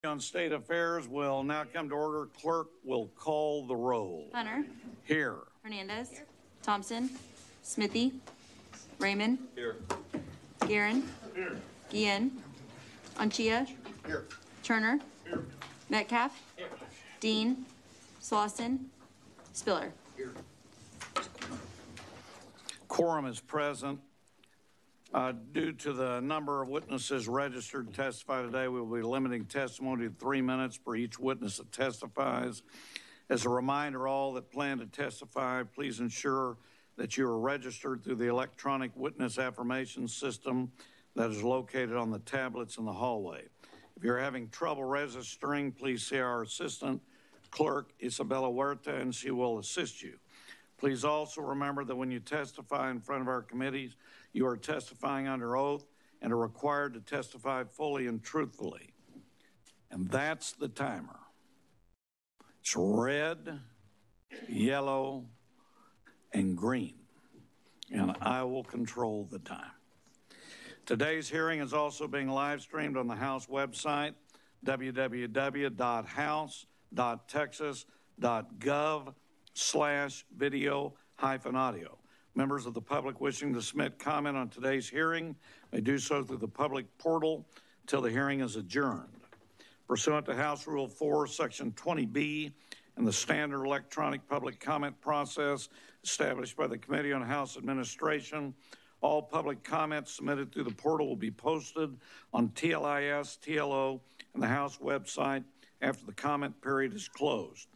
On state affairs will now come to order. Clerk will call the roll. Hunter. Here. Hernandez. Here. Thompson. Smithy. Raymond. Here. Guerin. Here. Guillen. Anchia. Here. Turner. Here. Metcalf. Here. Dean. Slauson. Spiller. Here. Quorum is present. Due to the number of witnesses registered to testify today, we will be limiting testimony to 3 minutes for each witness that testifies. As a reminder, all that plan to testify, please ensure that you are registered through the electronic witness affirmation system that is located on the tablets in the hallway. If you're having trouble registering, please see our assistant clerk, Isabella Huerta, and she will assist you. Please also remember that when you testify in front of our committees, you are testifying under oath and are required to testify fully and truthfully. And that's the timer. It's red, yellow, and green. And I will control the time. Today's hearing is also being live streamed on the House website, www.house.texas.gov/video-audio. Members of the public wishing to submit comment on today's hearing may do so through the public portal until the hearing is adjourned. Pursuant to House Rule 4, Section 20B, and the standard electronic public comment process established by the Committee on House Administration, all public comments submitted through the portal will be posted on TLIS, TLO, and the House website after the comment period is closed.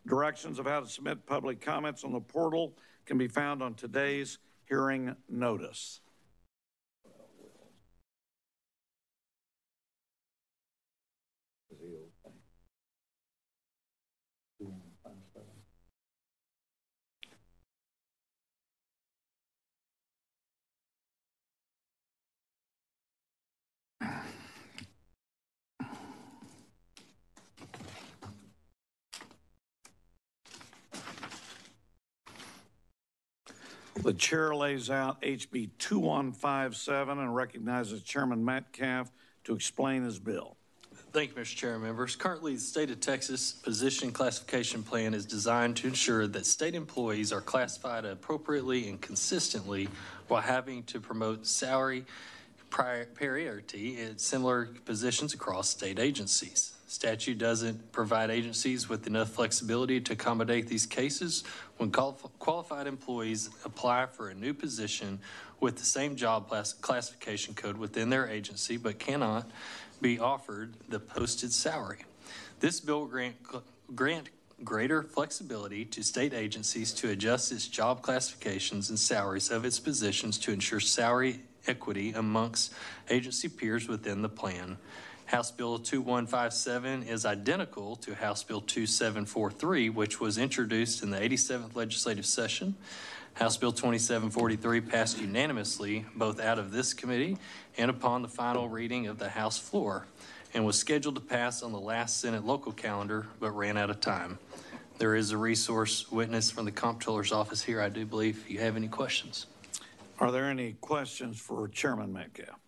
Directions of how to submit public comments on the portal can be found on today's hearing notice. The chair lays out HB 2157 and recognizes Chairman Metcalf to explain his bill. Thank you, Mr. Chair and members. Currently, the state of Texas position classification plan is designed to ensure that state employees are classified appropriately and consistently while having to promote salary parity in similar positions across state agencies. Statute doesn't provide agencies with enough flexibility to accommodate these cases when qualified employees apply for a new position with the same job classification code within their agency but cannot be offered the posted salary. This bill will grant greater flexibility to state agencies to adjust its job classifications and salaries of its positions to ensure salary equity amongst agency peers within the plan. House Bill 2157 is identical to House Bill 2743, which was introduced in the 87th legislative session. House Bill 2743 passed unanimously both out of this committee and upon the final reading of the House floor, and was scheduled to pass on the last Senate local calendar, but ran out of time. There is a resource witness from the Comptroller's office here, I do believe, if you have any questions. Are there any questions for Chairman Metcalf?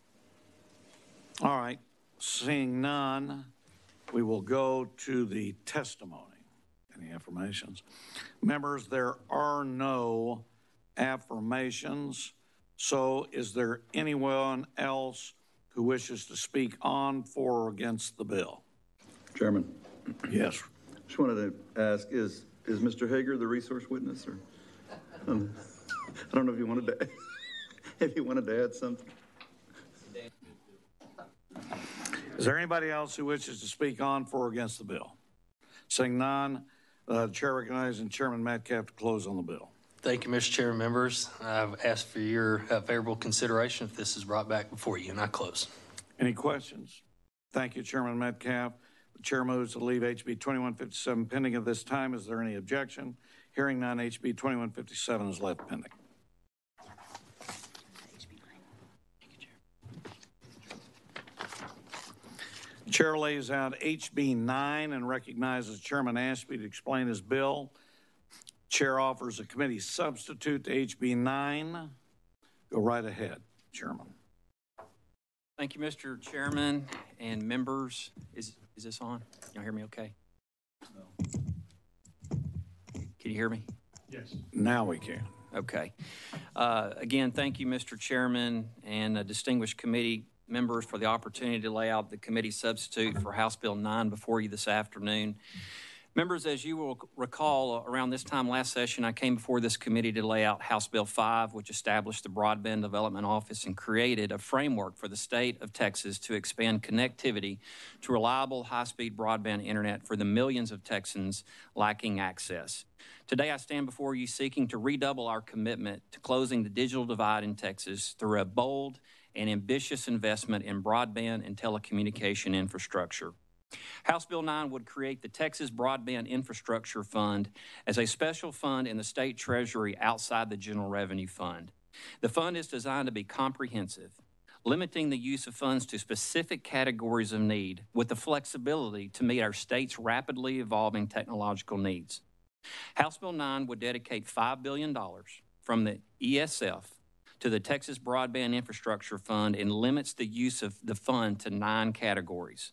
All right. Seeing none, we will go to the testimony. Any affirmations? Members, there are no affirmations. So is there anyone else who wishes to speak on, for, or against the bill? Chairman. Yes. Just wanted to ask, is Mr. Hager the resource witness? Or I don't know if you wanted to, if you wanted to add something. Is there anybody else who wishes to speak on, for, or against the bill? Seeing none, the chair recognizing Chairman Metcalf to close on the bill. Thank you, Mr. Chair and members. I've asked for your favorable consideration if this is brought back before you, and I close. Any questions? Thank you, Chairman Metcalf. The chair moves to leave HB 2157 pending at this time. Is there any objection? Hearing none, HB 2157 is left pending. The chair lays out HB 9 and recognizes Chairman Ashby to explain his bill. Chair offers a committee substitute to HB 9. Go right ahead, Chairman. Thank you, Mr. Chairman and members. Is this on? Y'all hear me okay? No. Can you hear me? Now we can. Okay. Again, thank you, Mr. Chairman and distinguished committee members for the opportunity to lay out the committee substitute for House Bill 9 before you this afternoon. Members, as you will recall, around this time last session, I came before this committee to lay out House Bill 5, which established the Broadband Development Office and created a framework for the state of Texas to expand connectivity to reliable, high-speed broadband internet for the millions of Texans lacking access. Today, I stand before you seeking to redouble our commitment to closing the digital divide in Texas through a bold and ambitious investment in broadband and telecommunication infrastructure. House Bill 9 would create the Texas Broadband Infrastructure Fund as a special fund in the state treasury outside the General Revenue Fund. The fund is designed to be comprehensive, limiting the use of funds to specific categories of need with the flexibility to meet our state's rapidly evolving technological needs. House Bill 9 would dedicate $5 billion from the ESF to the Texas Broadband Infrastructure Fund and limits the use of the fund to 9 categories.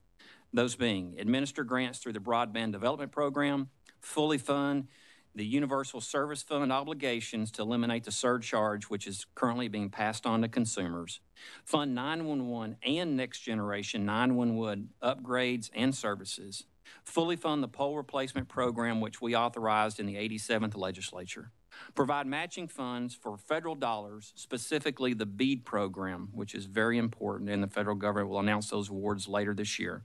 Those being administer grants through the Broadband Development Program, fully fund the Universal Service Fund obligations to eliminate the surcharge, which is currently being passed on to consumers, fund 911 and Next Generation 911 upgrades and services, fully fund the pole replacement program, which we authorized in the 87th legislature, provide matching funds for federal dollars, specifically the BEAD program, which is very important, and the federal government will announce those awards later this year.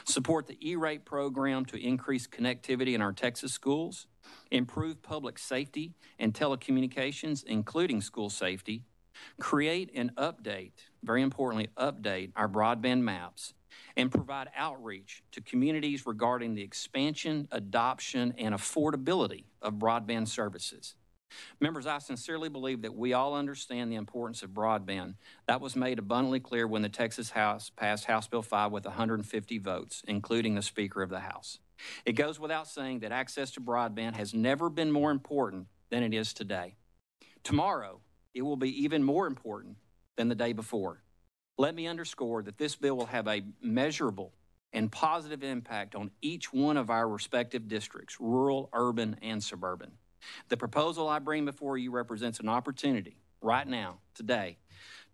Support the E-rate program to increase connectivity in our Texas schools, improve public safety and telecommunications, including school safety, create and update, very importantly, update our broadband maps, and provide outreach to communities regarding the expansion, adoption, and affordability of broadband services. Members, I sincerely believe that we all understand the importance of broadband. That was made abundantly clear when the Texas House passed House Bill 5 with 150 votes, including the Speaker of the House. It goes without saying that access to broadband has never been more important than it is today. Tomorrow, it will be even more important than the day before. Let me underscore that this bill will have a measurable and positive impact on each one of our respective districts, rural, urban, and suburban. The proposal I bring before you represents an opportunity right now, today,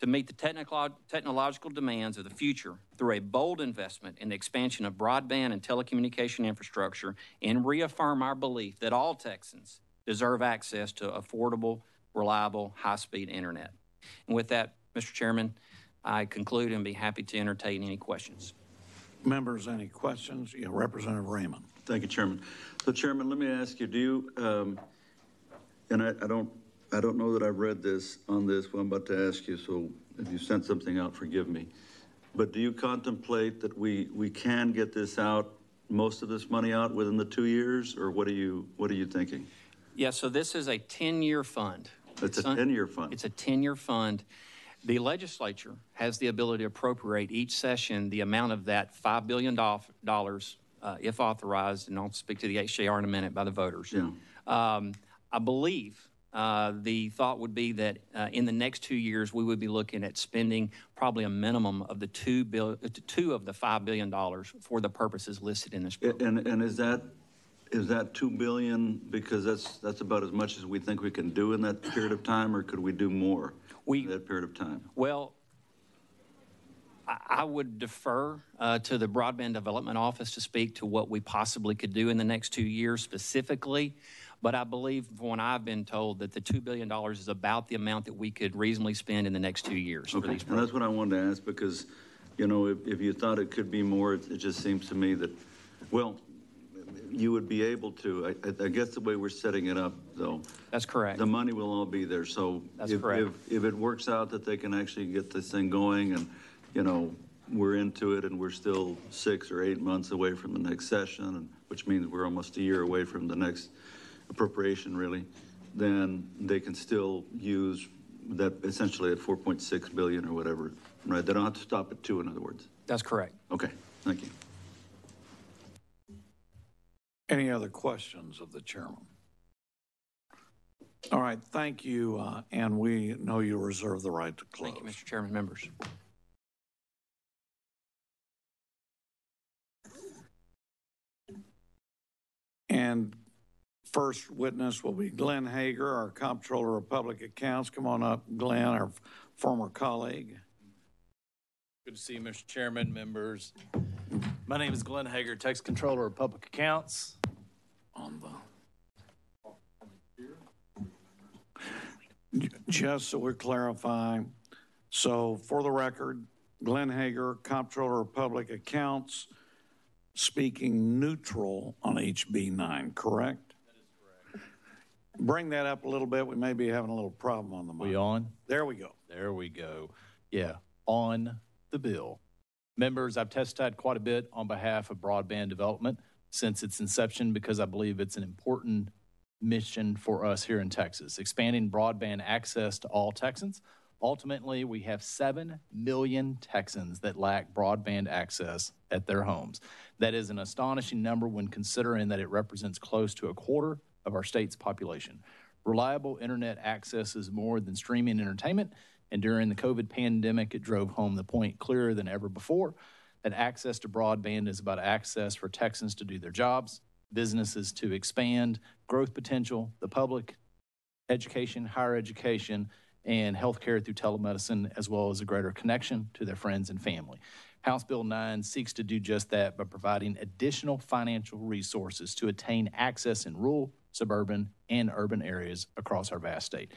to meet the technological demands of the future through a bold investment in the expansion of broadband and telecommunication infrastructure and reaffirm our belief that all Texans deserve access to affordable, reliable, high-speed internet. And with that, Mr. Chairman, I conclude and be happy to entertain any questions. Members, any questions? Yeah, Representative Raymond. Thank you, Chairman. So, Chairman, let me ask you, do you, and I don't know that I've read this on this, what I'm about to ask you, so if you sent something out, forgive me. But do you contemplate that we can get this out, most of this money out within the 2 years, or what are you thinking? Yeah, so this is a 10-year fund. It's a 10-year fund. It's a 10-year fund. The legislature has the ability to appropriate each session the amount of that $5 billion, if authorized, and I'll speak to the HJR in a minute, by the voters. Yeah. I believe the thought would be that in the next 2 years, we would be looking at spending probably a minimum of the two of the $5 billion for the purposes listed in this program. And is that $2 billion because that's about as much as we think we can do in that period of time, or could we do more in that period of time? Well, I would defer to the Broadband Development Office to speak to what we possibly could do in the next 2 years specifically. But I believe, from what I've been told, that the $2 billion is about the amount that we could reasonably spend in the next 2 years for these programs. And that's what I wanted to ask, because, you know, if you thought it could be more, it just seems to me that, well, you would be able to. I guess the way we're setting it up, though. That's correct. The money will all be there. So that's correct. If it works out that they can actually get this thing going and, you know, we're into it and we're still 6 or 8 months away from the next session, and which means we're almost a year away from the next appropriation, really, then they can still use that essentially at 4.6 billion or whatever, right? They don't have to stop at 2, in other words. That's correct. Okay, thank you. Any other questions of the chairman? All right, thank you, and we know you reserve the right to close. Thank you, Mr. Chairman, members. And first witness will be Glenn Hager, our Comptroller of Public Accounts. Come on up, Glenn, our former colleague. Good to see you, Mr. Chairman, members. My name is Glenn Hager, Tax Controller of Public Accounts. Just so we're clarifying, so for the record, Glenn Hager, Comptroller of Public Accounts, speaking neutral on HB 9, correct? That is correct. Bring that up a little bit. We may be having a little problem on the mic. We on? There we go. There we go. Yeah, on the bill. Members, I've testified quite a bit on behalf of broadband development since its inception because I believe it's an important mission for us here in Texas, expanding broadband access to all Texans. Ultimately, we have 7 million Texans that lack broadband access at their homes. That is an astonishing number when considering that it represents close to a quarter of our state's population. Reliable internet access is more than streaming entertainment, and during the COVID pandemic, it drove home the point clearer than ever before that access to broadband is about access for Texans to do their jobs, businesses to expand, growth potential, the public, education, higher education, and healthcare through telemedicine, as well as a greater connection to their friends and family. House Bill 9 seeks to do just that by providing additional financial resources to attain access in rural, suburban, and urban areas across our vast state.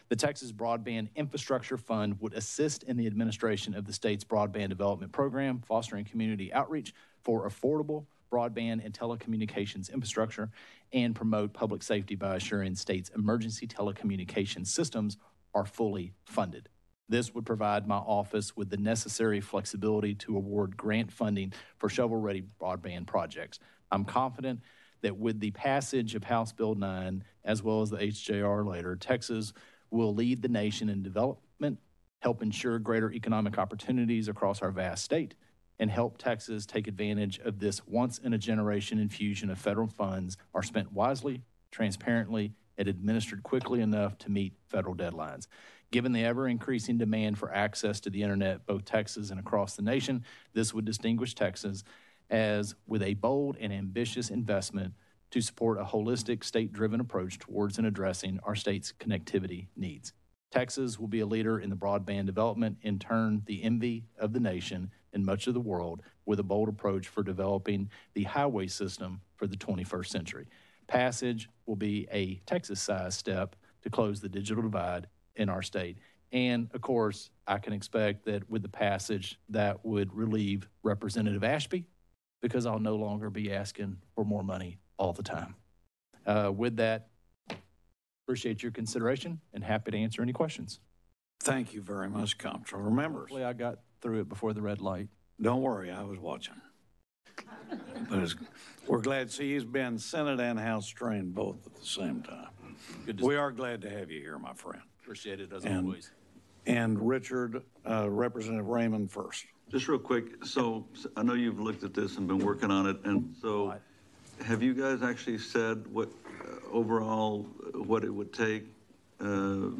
The Texas Broadband Infrastructure Fund would assist in the administration of the state's broadband development program, fostering community outreach for affordable broadband and telecommunications infrastructure, and promote public safety by assuring states' emergency telecommunications systems are fully funded. This would provide my office with the necessary flexibility to award grant funding for shovel-ready broadband projects. I'm confident that with the passage of House Bill 9, as well as the HJR later, Texas will lead the nation in development, help ensure greater economic opportunities across our vast state, and help Texas take advantage of this once-in-a-generation infusion of federal funds are spent wisely, transparently, and administered quickly enough to meet federal deadlines. Given the ever-increasing demand for access to the internet, both Texas and across the nation, this would distinguish Texas as with a bold and ambitious investment to support a holistic, state-driven approach towards and addressing our state's connectivity needs. Texas will be a leader in the broadband development, in turn, the envy of the nation and much of the world, with a bold approach for developing the highway system for the 21st century. Passage will be a Texas-sized step to close the digital divide in our state. And, of course, I can expect that with the passage, that would relieve Representative Ashby, because I'll no longer be asking for more money all the time. With that, appreciate your consideration and happy to answer any questions. Thank you very much, Comptroller. Members, Hopefully I got through it before the red light. don't worry, I was watching. But we're glad to see he's been Senate and House trained both at the same time. Good to We are glad to have you here, my friend. appreciate it as And- always. And Richard, Representative Raymond first. Just real quick, so I know you've looked at this and been working on it, and so have you guys actually said what, overall, what it would take to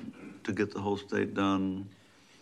get the whole state done?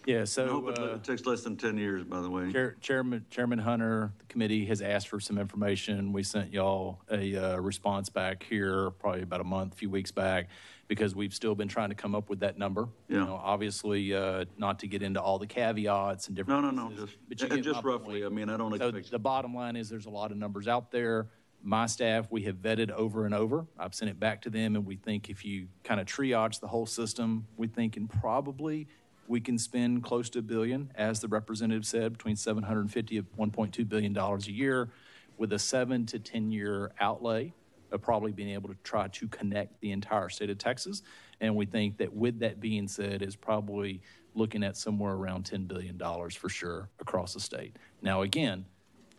Yeah, I so hope it takes less than 10 years, by the way. Chairman Hunter, the committee has asked for some information. We sent y'all a response back here probably about a few weeks back, because we've still been trying to come up with that number. Yeah. You know, obviously, not to get into all the caveats and different. No, pieces, but you get just my roughly. point. I mean, I don't So expect. the bottom line is there's a lot of numbers out there. My staff, we have vetted over and over. I've sent it back to them, and we think if you kind of triage the whole system, we think probably we can spend close to $1 billion, as the representative said, between $750 and $1.2 billion a year, with a 7 to 10 year outlay of probably being able to try to connect the entire state of Texas. And we think that with that being said, is probably looking at somewhere around $10 billion for sure across the state. Now, again,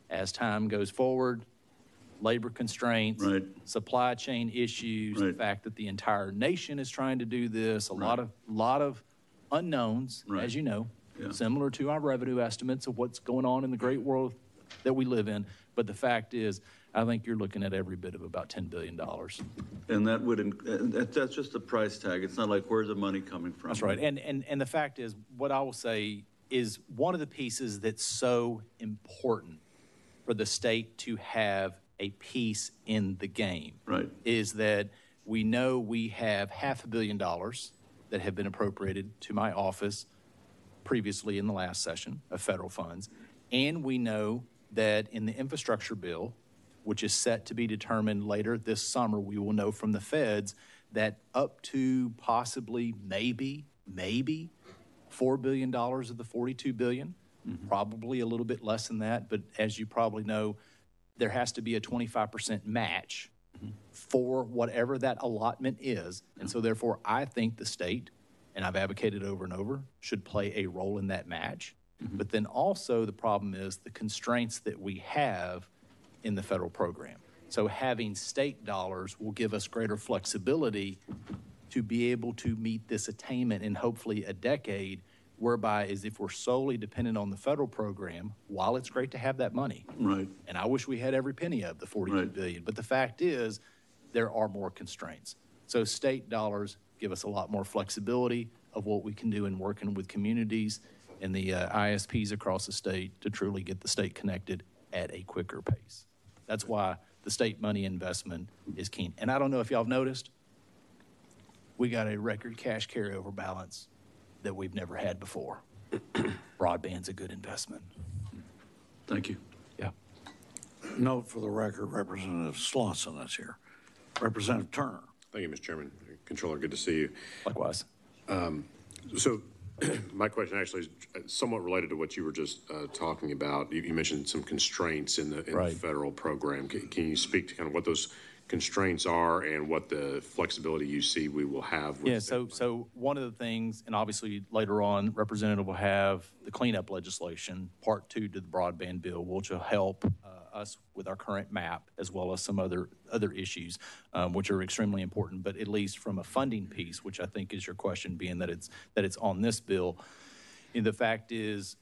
as time goes forward, labor constraints, Right. supply chain issues, the Right. fact that the entire nation is trying to do this, a lot of unknowns, Right. as you know, Yeah. similar to our revenue estimates of what's going on in the great world that we live in. But the fact is, I think you're looking at every bit of about $10 billion. And that would, that's just the price tag. It's not like, where's the money coming from? That's right. And the fact is, what I will say is one of the pieces that's so important for the state to have a piece in the game. Right. Is that we know we have $500 million that have been appropriated to my office previously in the last session of federal funds. And we know that in the infrastructure bill, which is set to be determined later this summer, we will know from the feds that up to possibly maybe $4 billion of the $42 billion, probably a little bit less than that. But as you probably know, there has to be a 25% match for whatever that allotment is. And so therefore, I think the state, and I've advocated over and over, should play a role in that match. But then also the problem is the constraints that we have in the federal program. So having state dollars will give us greater flexibility to be able to meet this attainment in hopefully a decade, whereby is if we're solely dependent on the federal program, while it's great to have that money, Right. and I wish we had every penny of the $42 Right. billion, but the fact is there are more constraints. So state dollars give us a lot more flexibility of what we can do in working with communities and the ISPs across the state to truly get the state connected at a quicker pace. That's why the state money investment is key. And I don't know if y'all have noticed, we got a record cash carryover balance that we've never had before. Broadband's a good investment. Thank you. Yeah. Note for the record, Representative Slauson is here. Representative Turner. Thank you, Mr. Chairman. Controller, good to see you. Likewise. So my question actually is somewhat related to what you were just talking about. You mentioned some constraints in the Right. federal program. Can you speak to kind of what those constraints are and what the flexibility you see we will have? With Yeah, so one of the things, and obviously later on, Representative will have the cleanup legislation, part 2 to the broadband bill, which will help us with our current map, as well as some other issues, which are extremely important. But at least from a funding piece, which I think is your question, being that it's on this bill, and the fact is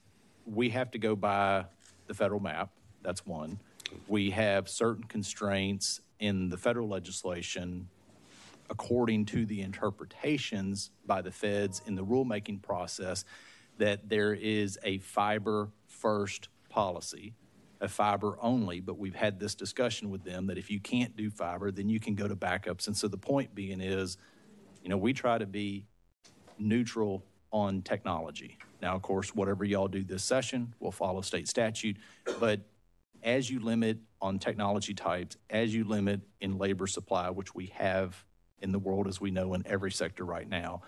we have to go by the federal map. That's one. We have certain constraints in the federal legislation according to the interpretations by the feds in the rulemaking process that there is a fiber first policy, a fiber only, but we've had this discussion with them that if you can't do fiber, then you can go to backups. And so the point being is, we try to be neutral on technology. Now, of course, whatever y'all do this session will follow state statute, but as you limit on technology types, as you limit in labor supply, which we have in the world as we know in every sector right now,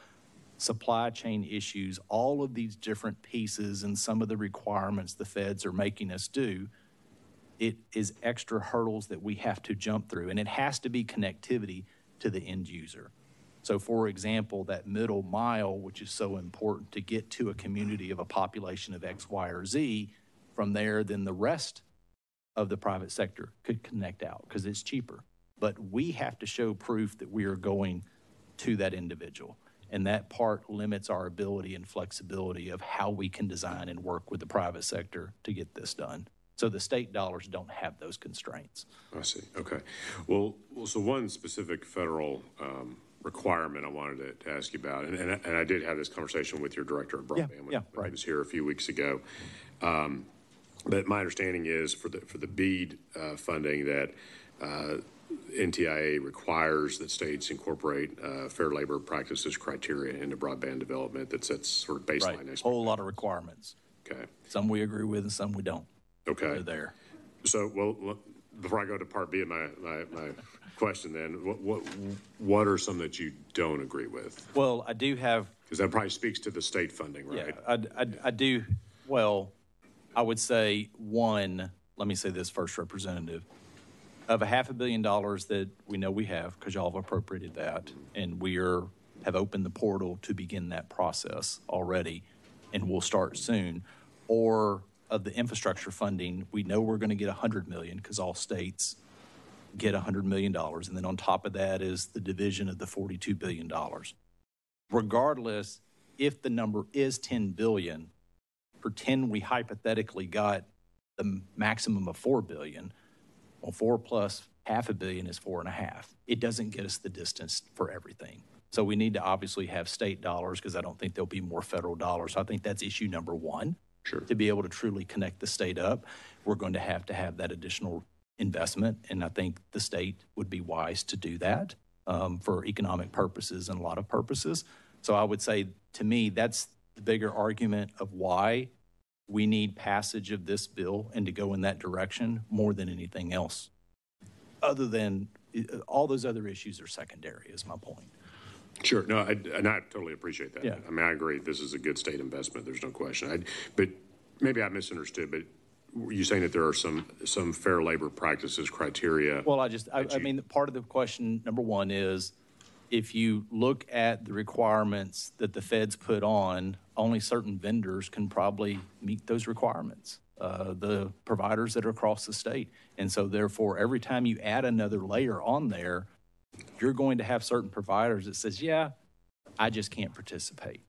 supply chain issues, all of these different pieces and some of the requirements the feds are making us do, it is extra hurdles that we have to jump through. And it has to be connectivity to the end user. So for example, that middle mile, which is so important to get to a community of a population of X, Y, or Z, from there, then the rest of the private sector could connect out because it's cheaper. But we have to show proof that we are going to that individual. And that part limits our ability and flexibility of how we can design and work with the private sector to get this done. So the state dollars don't have those constraints. I see. Okay. Well, so one specific federal requirement I wanted to ask you about, and I did have this conversation with your director of broadband when he was here a few weeks ago. But my understanding is for the BEAD funding that NTIA requires that states incorporate fair labor practices criteria into broadband development that sets sort of baseline expectations. Whole lot of requirements. Okay. Some we agree with and some we don't. Okay. They're there. So, well, before I go to part B of my question then, what are some that you don't agree with? Well, I do have. Because that probably speaks to the state funding, right? Yeah, I do. Well, I would say one, let me say this first, Representative. Of $500 million that we know we have, because y'all have appropriated that, and we have opened the portal to begin that process already, and we'll start soon, or of the infrastructure funding, we know we're going to get $100 million because all states get $100 million, and then on top of that is the division of the $42 billion. Regardless, if the number is $10 billion, pretend we hypothetically got the maximum of $4 billion. Well, 4 plus $500 million is 4.5. It doesn't get us the distance for everything. So we need to obviously have state dollars because I don't think there'll be more federal dollars. So I think that's issue number one. Sure. To be able to truly connect the state up, we're going to have that additional investment, and I think the state would be wise to do that for economic purposes and a lot of purposes. So I would say, to me, that's the bigger argument of why we need passage of this bill and to go in that direction more than anything else. Other than all those other issues are secondary, is my point. Sure. No, and I totally appreciate that. Yeah. I mean, I agree. This is a good state investment. There's no question. But maybe I misunderstood, but were you saying that there are some fair labor practices criteria? Well, I mean, part of the question, number one, is if you look at the requirements that the feds put on, only certain vendors can probably meet those requirements, the providers that are across the state. And so therefore, every time you add another layer on there, you're going to have certain providers that says, yeah, I just can't participate.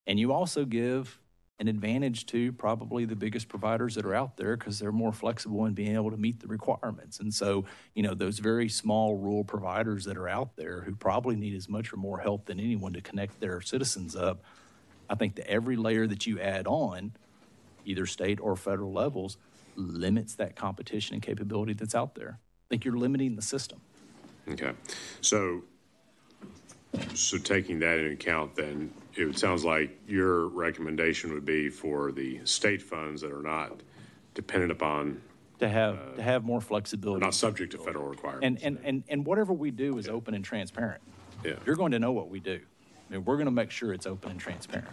And you also give an advantage to probably the biggest providers that are out there because they're more flexible in being able to meet the requirements. And so, you know, those very small rural providers that are out there who probably need as much or more help than anyone to connect their citizens up, I think that every layer that you add on, either state or federal levels, limits that competition and capability that's out there. I think you're limiting the system. Okay. So taking that into account, then it sounds like your recommendation would be for the state funds that are not dependent upon to have more flexibility, not subject to federal requirements. And whatever we do is open and transparent. Yeah. You're going to know what we do. I mean, we're going to make sure it's open and transparent.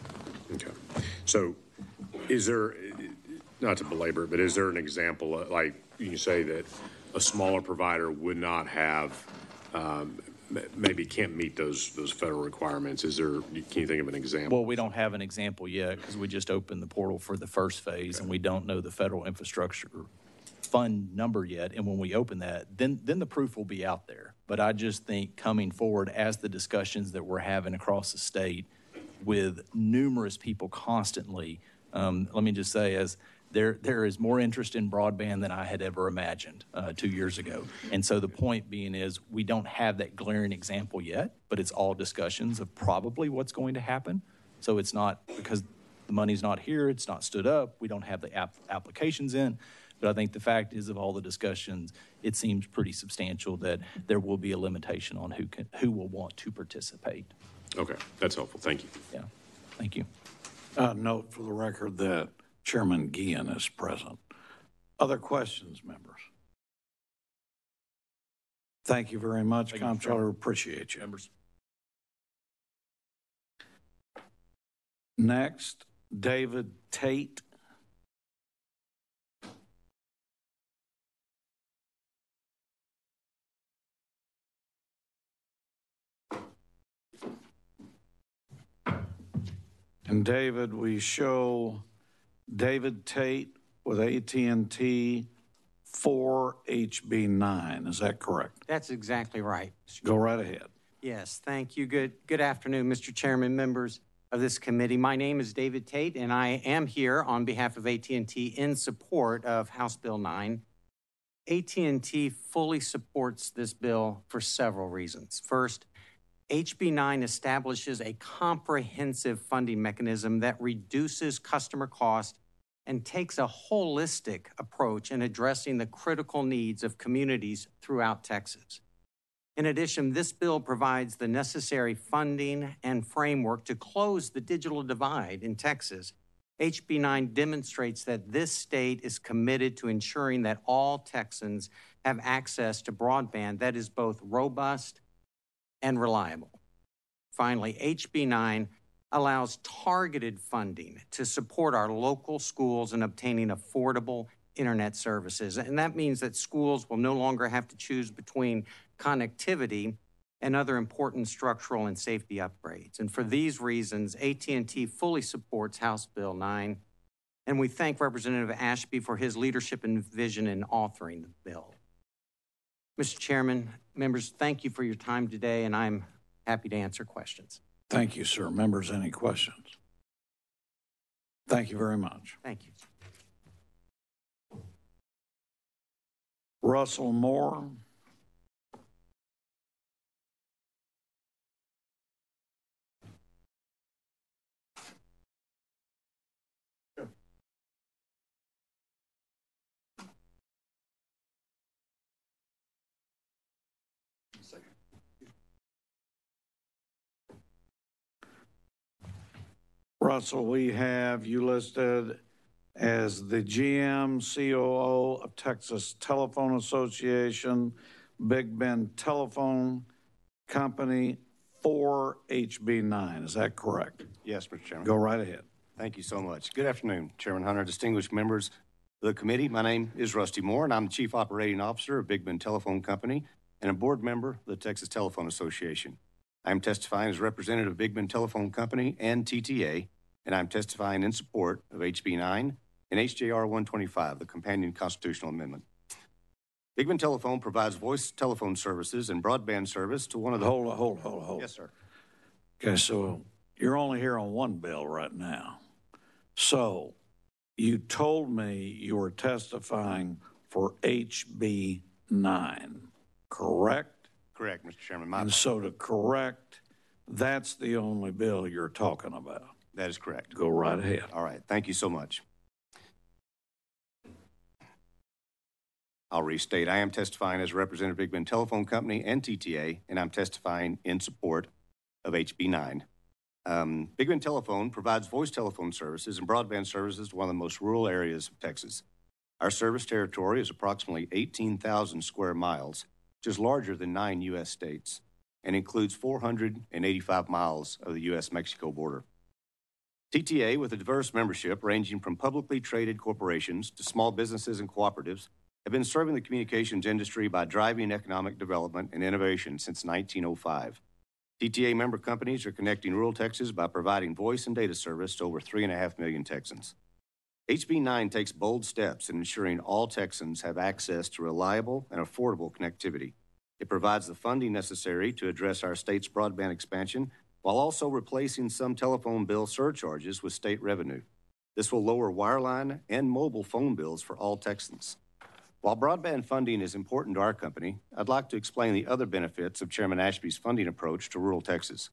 Okay. So is there, not to belabor it, but is there an example, like you say that a smaller provider would not have, maybe can't meet those federal requirements? Is there, can you think of an example? Well, we don't have an example yet because we just opened the portal for the first phase, okay, and we don't know the federal infrastructure fund number yet. And when we open that, then the proof will be out there. But I just think coming forward as the discussions that we're having across the state with numerous people constantly, let me just say, as there is more interest in broadband than I had ever imagined 2 years ago. And so the point being is we don't have that glaring example yet, but it's all discussions of probably what's going to happen. So it's not because the money's not here, it's not stood up, we don't have the applications in. But I think the fact is, of all the discussions, it seems pretty substantial that there will be a limitation on who will want to participate. Okay, that's helpful. Thank you. Yeah, thank you. Note for the record that Chairman Guillen is present. Other questions, members? Thank you very much, Comptroller. Appreciate you. Members. Next, David Tate. And David, we show David Tate with AT&T for HB9. Is that correct? That's exactly right. Go right ahead. Yes, thank you. Good afternoon, Mr. Chairman, members of this committee. My name is David Tate, and I am here on behalf of AT&T in support of House Bill 9. AT&T fully supports this bill for several reasons. First, HB 9 establishes a comprehensive funding mechanism that reduces customer cost and takes a holistic approach in addressing the critical needs of communities throughout Texas. In addition, this bill provides the necessary funding and framework to close the digital divide in Texas. HB 9 demonstrates that this state is committed to ensuring that all Texans have access to broadband that is both robust and reliable. Finally, HB 9 allows targeted funding to support our local schools in obtaining affordable internet services. And that means that schools will no longer have to choose between connectivity and other important structural and safety upgrades. And for these reasons, AT&T fully supports House Bill 9. And we thank Representative Ashby for his leadership and vision in authoring the bill. Mr. Chairman, members, thank you for your time today, and I'm happy to answer questions. Thank you, sir. Members, any questions? Thank you very much. Thank you. Russell Moore. Russell, we have you listed as the GM, COO of Texas Telephone Association, Big Bend Telephone Company for HB9. Is that correct? Yes, Mr. Chairman. Go right ahead. Thank you so much. Good afternoon, Chairman Hunter, distinguished members of the committee. My name is Rusty Moore, and I'm the Chief Operating Officer of Big Bend Telephone Company and a board member of the Texas Telephone Association. I'm testifying as representative of Big Bend Telephone Company and TTA, and I'm testifying in support of HB9 and HJR 125, the companion constitutional amendment. Big Bend Telephone provides voice telephone services and broadband service to one of the... Hold on. Yes, sir. Okay, so you're only here on one bill right now. So you told me you were testifying for HB 9, correct? Correct, Mr. Chairman. My And so to correct, that's the only bill you're talking about. That is correct. Go right ahead. All right. Thank you so much. I'll restate. I am testifying as representative of Big Bend Telephone Company and TTA, and I'm testifying in support of HB 9. Big Bend Telephone provides voice telephone services and broadband services to one of the most rural areas of Texas. Our service territory is approximately 18,000 square miles, which is larger than 9 U.S. states, and includes 485 miles of the U.S.-Mexico border. TTA, with a diverse membership ranging from publicly traded corporations to small businesses and cooperatives, have been serving the communications industry by driving economic development and innovation since 1905. TTA member companies are connecting rural Texas by providing voice and data service to over 3.5 million Texans. HB 9 takes bold steps in ensuring all Texans have access to reliable and affordable connectivity. It provides the funding necessary to address our state's broadband expansion while also replacing some telephone bill surcharges with state revenue. This will lower wireline and mobile phone bills for all Texans. While broadband funding is important to our company, I'd like to explain the other benefits of Chairman Ashby's funding approach to rural Texas.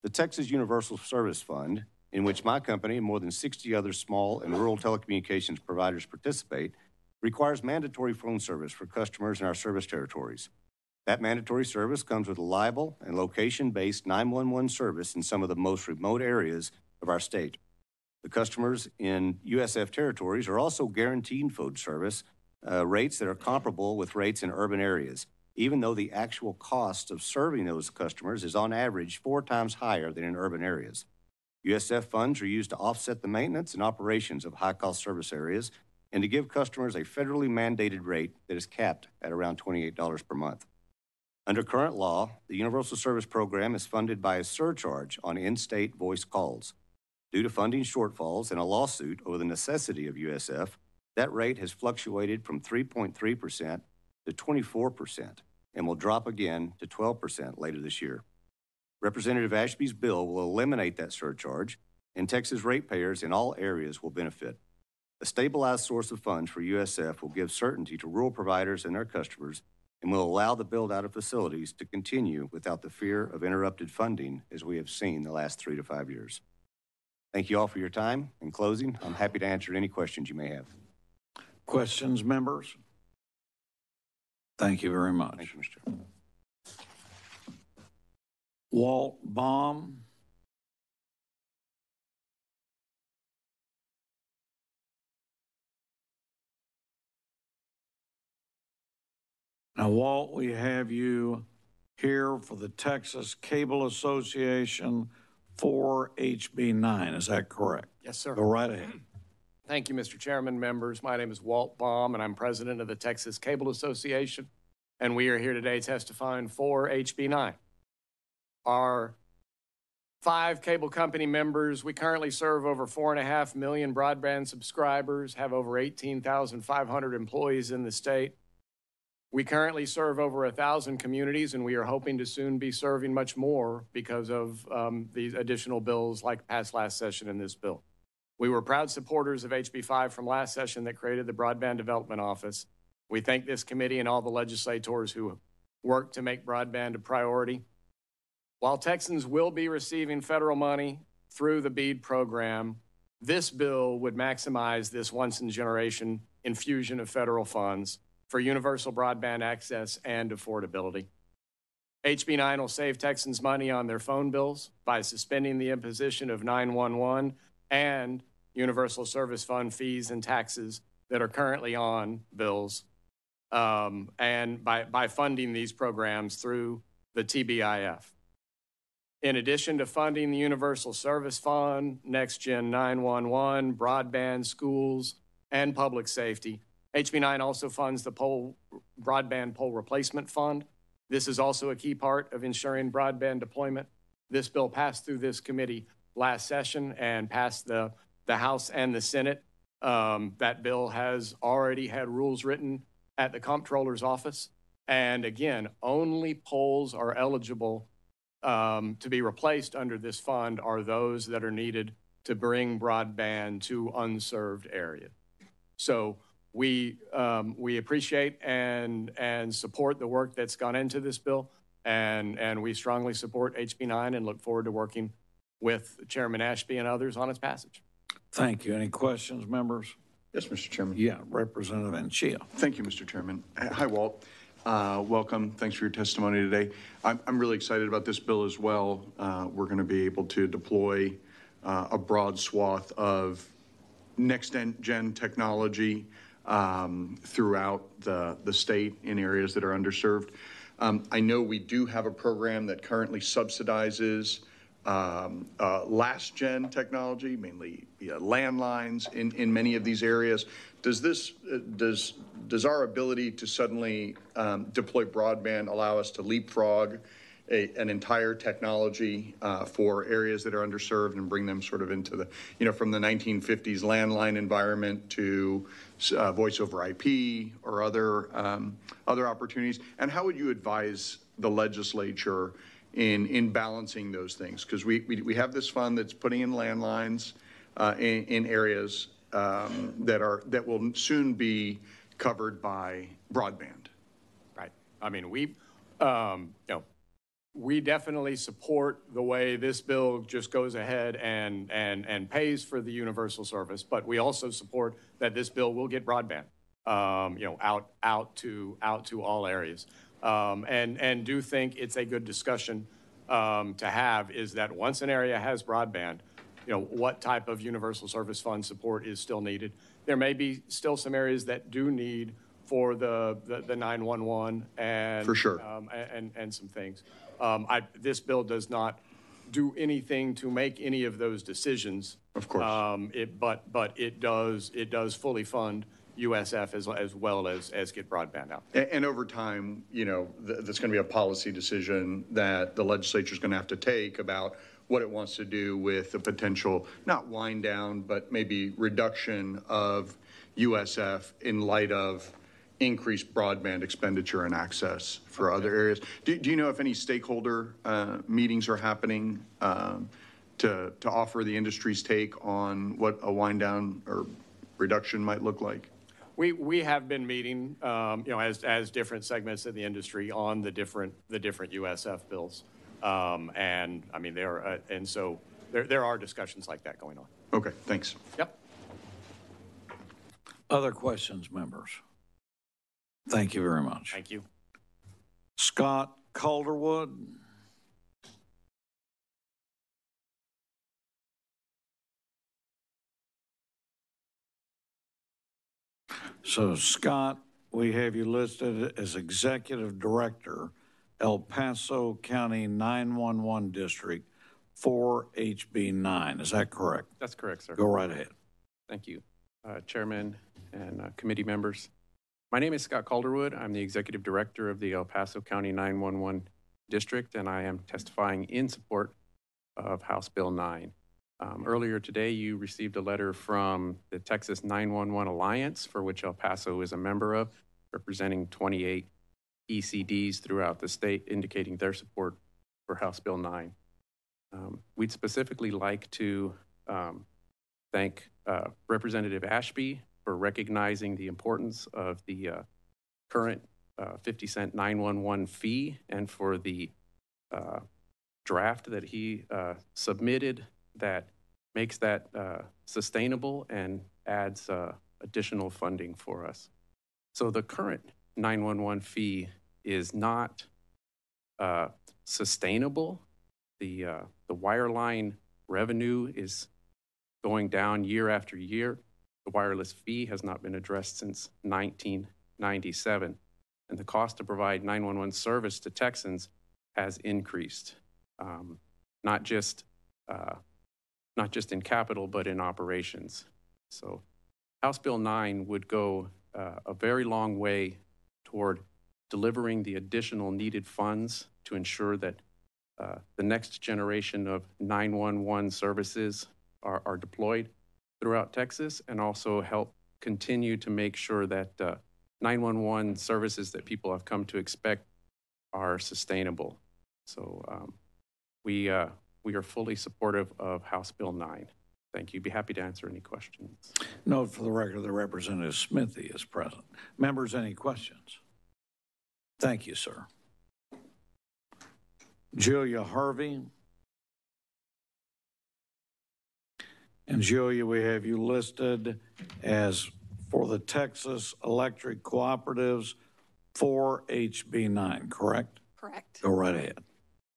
The Texas Universal Service Fund, in which my company and more than 60 other small and rural telecommunications providers participate, requires mandatory phone service for customers in our service territories. That mandatory service comes with reliable and location-based 911 service in some of the most remote areas of our state. The customers in USF territories are also guaranteed phone service rates that are comparable with rates in urban areas, even though the actual cost of serving those customers is on average 4 times higher than in urban areas. USF funds are used to offset the maintenance and operations of high-cost service areas and to give customers a federally mandated rate that is capped at around $28 per month. Under current law, the Universal Service Program is funded by a surcharge on in-state voice calls. Due to funding shortfalls and a lawsuit over the necessity of USF, that rate has fluctuated from 3.3% to 24% and will drop again to 12% later this year. Representative Ashby's bill will eliminate that surcharge, and Texas ratepayers in all areas will benefit. A stabilized source of funds for USF will give certainty to rural providers and their customers and will allow the build-out of facilities to continue without the fear of interrupted funding as we have seen the last 3 to 5 years. Thank you all for your time. In closing, I'm happy to answer any questions you may have. Questions, members? Thank you very much. Thank you, Mr. Chairman. Walt Baum. Now, Walt, we have you here for the Texas Cable Association for HB 9. Is that correct? Yes, sir. Go right ahead. Thank you, Mr. Chairman, members. My name is Walt Baum, and I'm president of the Texas Cable Association, and we are here today testifying for HB 9. Our 5 cable company members, we currently serve over 4.5 million broadband subscribers, have over 18,500 employees in the state. We currently serve over 1,000 communities, and we are hoping to soon be serving much more because of these additional bills like passed last session in this bill. We were proud supporters of HB 5 from last session that created the Broadband Development Office. We thank this committee and all the legislators who worked to make broadband a priority. While Texans will be receiving federal money through the BEAD program, this bill would maximize this once-in-a-generation infusion of federal funds for universal broadband access and affordability. HB 9 will save Texans money on their phone bills by suspending the imposition of 911 and Universal Service Fund fees and taxes that are currently on bills, and by funding these programs through the TBIF. In addition to funding the Universal Service Fund, Next Gen 911, broadband, schools, and public safety, HB 9 also funds the broadband pole replacement fund. This is also a key part of ensuring broadband deployment. This bill passed through this committee last session and passed the House and the Senate. That bill has already had rules written at the comptroller's office. And again, only poles are eligible to be replaced under this fund are those that are needed to bring broadband to unserved areas. So we appreciate and support the work that's gone into this bill, and we strongly support HB 9 and look forward to working with Chairman Ashby and others on its passage. Thank you. Any questions, members? Yes, Mr. Chairman. Yeah, Representative Anchia. Thank you, Mr. Chairman. Hi, Walt. Welcome. Thanks for your testimony today. I'm really excited about this bill as well. We're going to be able to deploy a broad swath of next-gen technology throughout the state in areas that are underserved. I know we do have a program that currently subsidizes last-gen technology, mainly via landlines in many of these areas. Does our ability to suddenly deploy broadband allow us to leapfrog an entire technology for areas that are underserved and bring them sort of into the, from the 1950s landline environment to voice over IP or other opportunities? And how would you advise the legislature in balancing those things? Because we have this fund that's putting in landlines in areas that will soon be covered by broadband. Right. I mean, we definitely support the way this bill just goes ahead and pays for the universal service, but we also support that this bill will get broadband, out to all areas. And do think it's a good discussion to have, is that once an area has broadband, what type of universal service fund support is still needed. There may be still some areas that do need for the 911 and for sure, and some things. This bill does not do anything to make any of those decisions. Of course. But it does fully fund USF as well as get broadband out. And over time, that's going to be a policy decision that the legislature is going to have to take about what it wants to do with the potential, not wind down, but maybe reduction of USF in light of increased broadband expenditure and access for other areas. Do you know if any stakeholder meetings are happening to offer the industry's take on what a wind down or reduction might look like? We have been meeting, as different segments of the industry on the different USF bills, and I mean so there are discussions like that going on. Okay, thanks. Yep. Other questions, members? Thank you very much. Thank you. Scott Calderwood. So, Scott, we have you listed as Executive Director, El Paso County 911 District for HB 9. Is that correct? That's correct, sir. Go right ahead. Thank you, Chairman and committee members. My name is Scott Calderwood. I'm the Executive Director of the El Paso County 911 District, and I am testifying in support of House Bill 9. Earlier today, you received a letter from the Texas 911 Alliance, for which El Paso is a member of, representing 28 ECDs throughout the state, indicating their support for House Bill 9. We'd specifically like to thank Representative Ashby for recognizing the importance of the current 50-cent 911 fee, and for the draft that he submitted that makes that sustainable and adds additional funding for us. So the current 911 fee is not sustainable. The wireline revenue is going down year after year. The wireless fee has not been addressed since 1997. And the cost to provide 911 service to Texans has increased, not just in capital, but in operations. So House Bill 9 would go a very long way toward delivering the additional needed funds to ensure that the next generation of 911 services are deployed throughout Texas, and also help continue to make sure that 911 services that people have come to expect are sustainable. So we are fully supportive of House Bill 9. Thank you. Be happy to answer any questions. Note for the record that Representative Smithy is present. Members, any questions? Thank you, sir. Julia Harvey. And Julia, we have you listed as for the Texas Electric Cooperatives for HB 9, correct? Correct. Go right ahead.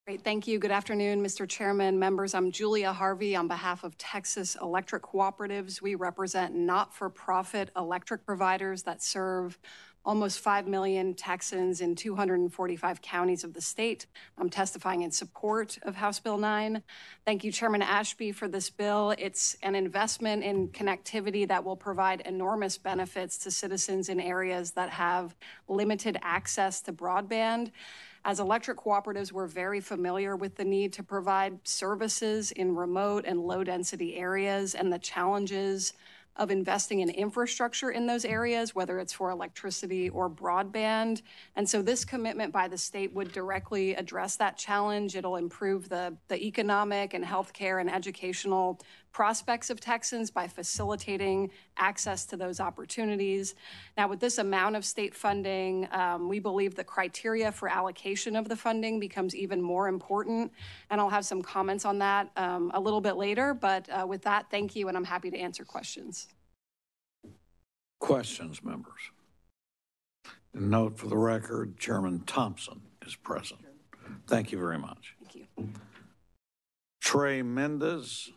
Great, thank you. Good afternoon, Mr. Chairman, members. I'm Julia Harvey on behalf of Texas Electric Cooperatives. We represent not-for-profit electric providers that serve almost 5 million Texans in 245 counties of the state. I'm testifying in support of House Bill 9. Thank you, Chairman Ashby, for this bill. It's an investment in connectivity that will provide enormous benefits to citizens in areas that have limited access to broadband. As electric cooperatives, we're very familiar with the need to provide services in remote and low-density areas and the challenges of investing in infrastructure in those areas, whether it's for electricity or broadband. And so this commitment by the state would directly address that challenge. It'll improve the economic and healthcare and educational prospects of Texans by facilitating access to those opportunities. Now, with this amount of state funding, we believe the criteria for allocation of the funding becomes even more important. And I'll have some comments on that a little bit later. But with that, thank you, and I'm happy to answer questions. Questions, members? And note for the record, Chairman Thompson is present. Thank you very much. Thank you. Trey Mendez.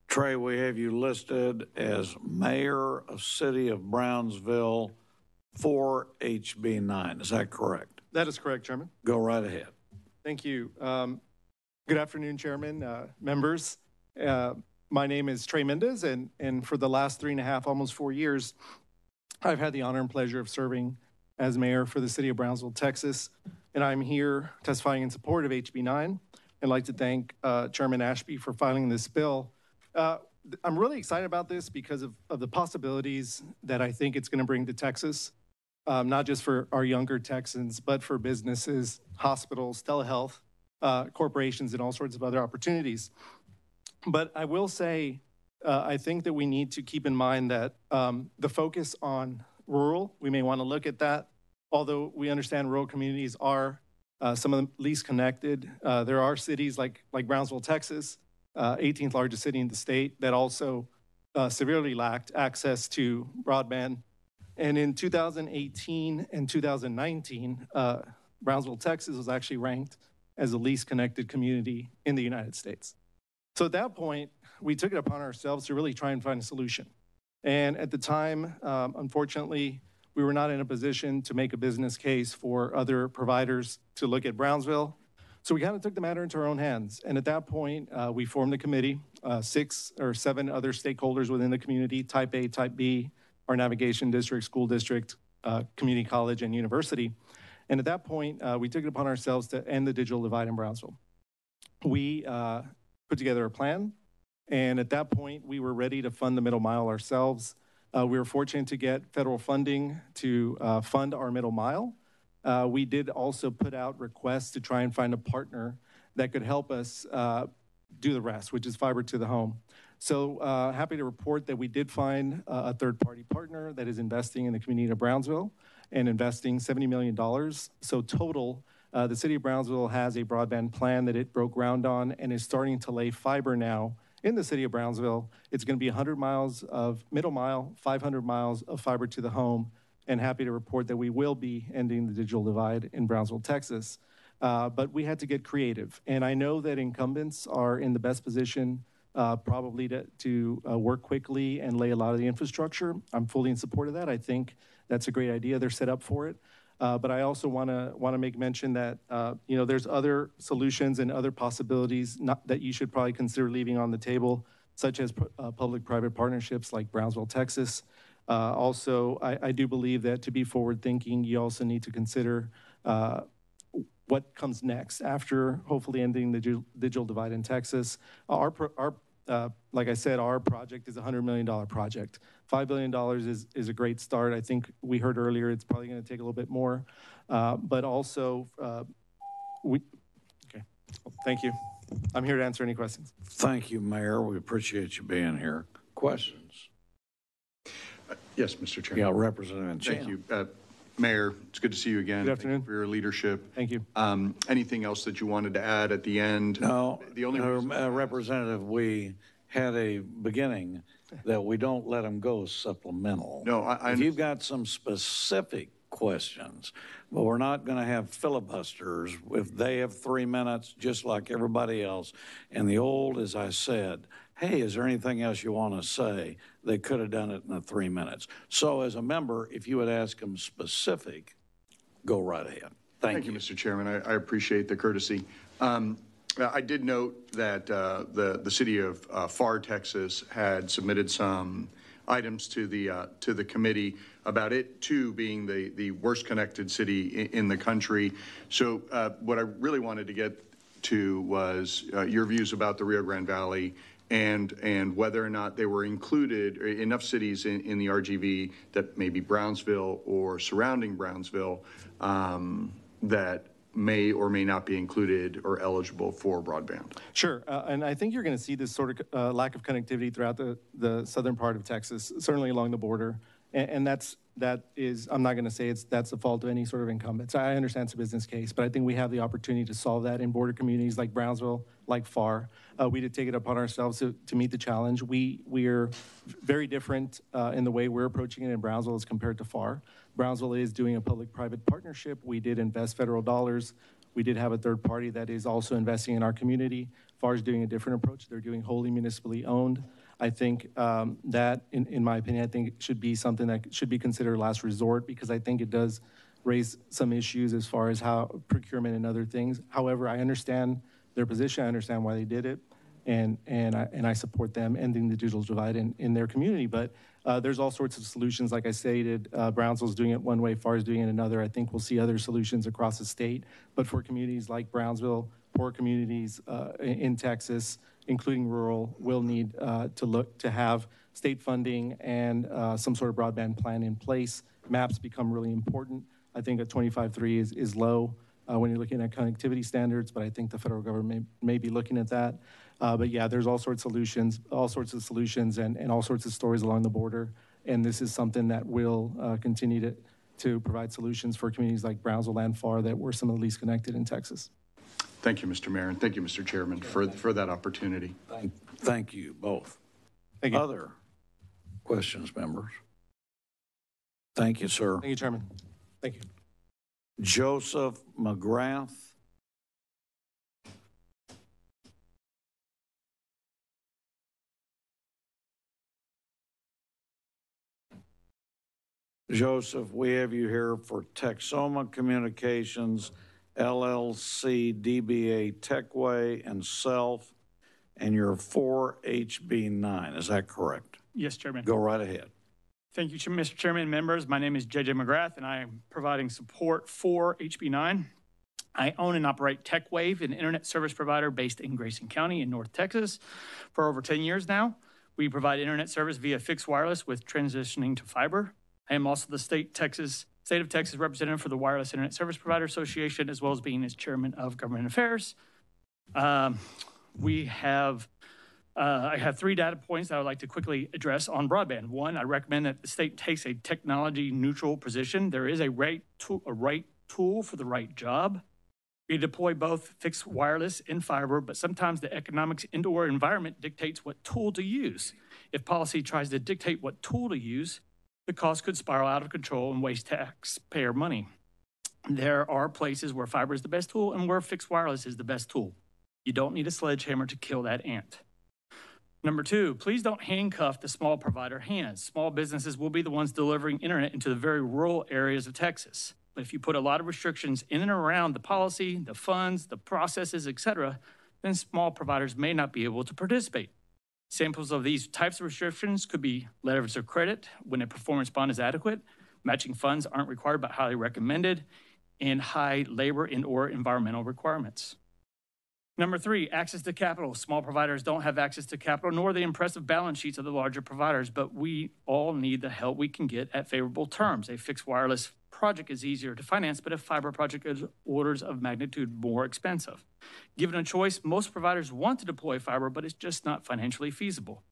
Trey, we have you listed as Mayor of City of Brownsville for HB 9. Is that correct? That is correct, Chairman. Go right ahead. Thank you. Good afternoon, Chairman, members. My name is Trey Mendez, and for the last 3.5, almost 4 years, I've had the honor and pleasure of serving as mayor for the City of Brownsville, Texas, and I'm here testifying in support of HB 9. I'd like to thank Chairman Ashby for filing this bill. I'm really excited about this because of the possibilities that I think it's going to bring to Texas, not just for our younger Texans, but for businesses, hospitals, telehealth, corporations, and all sorts of other opportunities. But I will say, I think that we need to keep in mind that the focus on rural, we may want to look at that, although we understand rural communities are some of the least connected. There are cities like Brownsville, Texas, 18th largest city in the state, that also severely lacked access to broadband. And in 2018 and 2019, Brownsville, Texas was actually ranked as the least connected community in the United States. So at that point, we took it upon ourselves to really try and find a solution. And at the time, unfortunately, we were not in a position to make a business case for other providers to look at Brownsville. So we kind of took the matter into our own hands. And at that point, we formed a committee, 6 or 7 other stakeholders within the community, Type A, Type B, our navigation district, school district, community college, and university. And at that point, we took it upon ourselves to end the digital divide in Brownsville. We put together a plan. And at that point, we were ready to fund the middle mile ourselves. We were fortunate to get federal funding to fund our middle mile. We did also put out requests to try and find a partner that could help us do the rest, which is fiber to the home. So happy to report that we did find a third-party partner that is investing in the community of Brownsville and investing $70 million. So total, the city of Brownsville has a broadband plan that it broke ground on and is starting to lay fiber now in the city of Brownsville. It's going to be 100 miles of middle mile, 500 miles of fiber to the home, and happy to report that we will be ending the digital divide in Brownsville, Texas. But we had to get creative. And I know that incumbents are in the best position probably to work quickly and lay a lot of the infrastructure. I'm fully in support of that. I think that's a great idea. They're set up for it. But I also want to make mention that there's other solutions and other possibilities that you should probably consider leaving on the table, such as public-private partnerships like Brownsville, Texas. Also, I do believe that to be forward-thinking, you also need to consider what comes next after hopefully ending the digital divide in Texas. Like I said, our project is a $100 million project. $5 billion is a great start. I think we heard earlier it's probably going to take a little bit more. But also, okay, thank you. I'm here to answer any questions. Thank you, Mayor. We appreciate you being here. Questions? Yes, Mr. Chairman. Yeah, Representative Chan. Thank you. Mayor, it's good to see you again. Good afternoon. Thank you for your leadership. Thank you. Anything else that you wanted to add at the end? No, the only Representative, we had a beginning that we don't let them go supplemental. No, if you've got some specific questions, but we're not going to have filibusters if they have 3 minutes, just like everybody else. And the old, as I said, hey, is there anything else you want to say? They could have done it in the 3 minutes. So as a member, if you would ask them specific, go right ahead. Thank you, Mr. Chairman. I appreciate the courtesy. I did note that the city of FAR, Texas, had submitted some items to the committee about it too being the worst connected city in the country. So what I really wanted to get to was your views about the Rio Grande Valley and whether or not they were included, enough cities in the RGV that maybe Brownsville or surrounding Brownsville that may or may not be included or eligible for broadband. Sure, and I think you're going to see this sort of lack of connectivity throughout the southern part of Texas, certainly along the border, and that is, I'm not going to say that's the fault of any sort of incumbents. I understand it's a business case, but I think we have the opportunity to solve that in border communities like Brownsville, like FAR. We did take it upon ourselves to meet the challenge. We are very different in the way we're approaching it in Brownsville as compared to FAR. Brownsville is doing a public-private partnership. We did invest federal dollars. We did have a third party that is also investing in our community. FAR is doing a different approach. They're doing wholly municipally owned. I think that, in my opinion, I think it should be something that should be considered last resort because I think it does raise some issues as far as how procurement and other things. However, I understand their position. I understand why they did it, and I support them ending the digital divide in their community. But there's all sorts of solutions. Like I stated, Brownsville's doing it one way, FAR is doing it another. I think we'll see other solutions across the state. But for communities like Brownsville, poor communities in Texas, including rural, will need to have state funding and some sort of broadband plan in place. Maps become really important. I think a 25.3 is low when you're looking at connectivity standards, but I think the federal government may be looking at that. But yeah, there's all sorts of solutions and all sorts of stories along the border. And this is something that will continue to provide solutions for communities like Brownsville and FAR that were some of the least connected in Texas. Thank you, Mr. Mayor, and thank you, Mr. Chairman, for that opportunity. Thank you both. Thank you. Other questions, members? Thank you, sir. Thank you, Chairman. Thank you. Joseph McGrath. Joseph, we have you here for Texoma Communications, LLC, DBA Techway, and Self, and you're for HB9. Is that correct? Yes, Chairman. Go right ahead. Thank you, Mr. Chairman and members. My name is JJ McGrath, and I am providing support for HB9. I own and operate TechWave, an internet service provider based in Grayson County in North Texas for over 10 years now. We provide internet service via fixed wireless with transitioning to fiber. I am also the state of Texas representative for the Wireless Internet Service Provider Association, as well as being its chairman of government affairs. I have 3 data points that I would like to quickly address on broadband. One, I recommend that the state takes a technology neutral position. There is a right tool for the right job. We deploy both fixed wireless and fiber, but sometimes the economics indoor environment dictates what tool to use. If policy tries to dictate what tool to use, the cost could spiral out of control and waste taxpayer money. There are places where fiber is the best tool and where fixed wireless is the best tool. You don't need a sledgehammer to kill that ant. Number two, please don't handcuff the small provider hands. Small businesses will be the ones delivering internet into the very rural areas of Texas. But if you put a lot of restrictions in and around the policy, the funds, the processes, et cetera, then small providers may not be able to participate. Samples of these types of restrictions could be letters of credit when a performance bond is adequate, matching funds aren't required but highly recommended, and high labor and or environmental requirements. Number three, access to capital. Small providers don't have access to capital nor the impressive balance sheets of the larger providers, but we all need the help we can get at favorable terms. A fixed wireless project is easier to finance, but a fiber project is orders of magnitude more expensive. Given a choice, most providers want to deploy fiber, but it's just not financially feasible.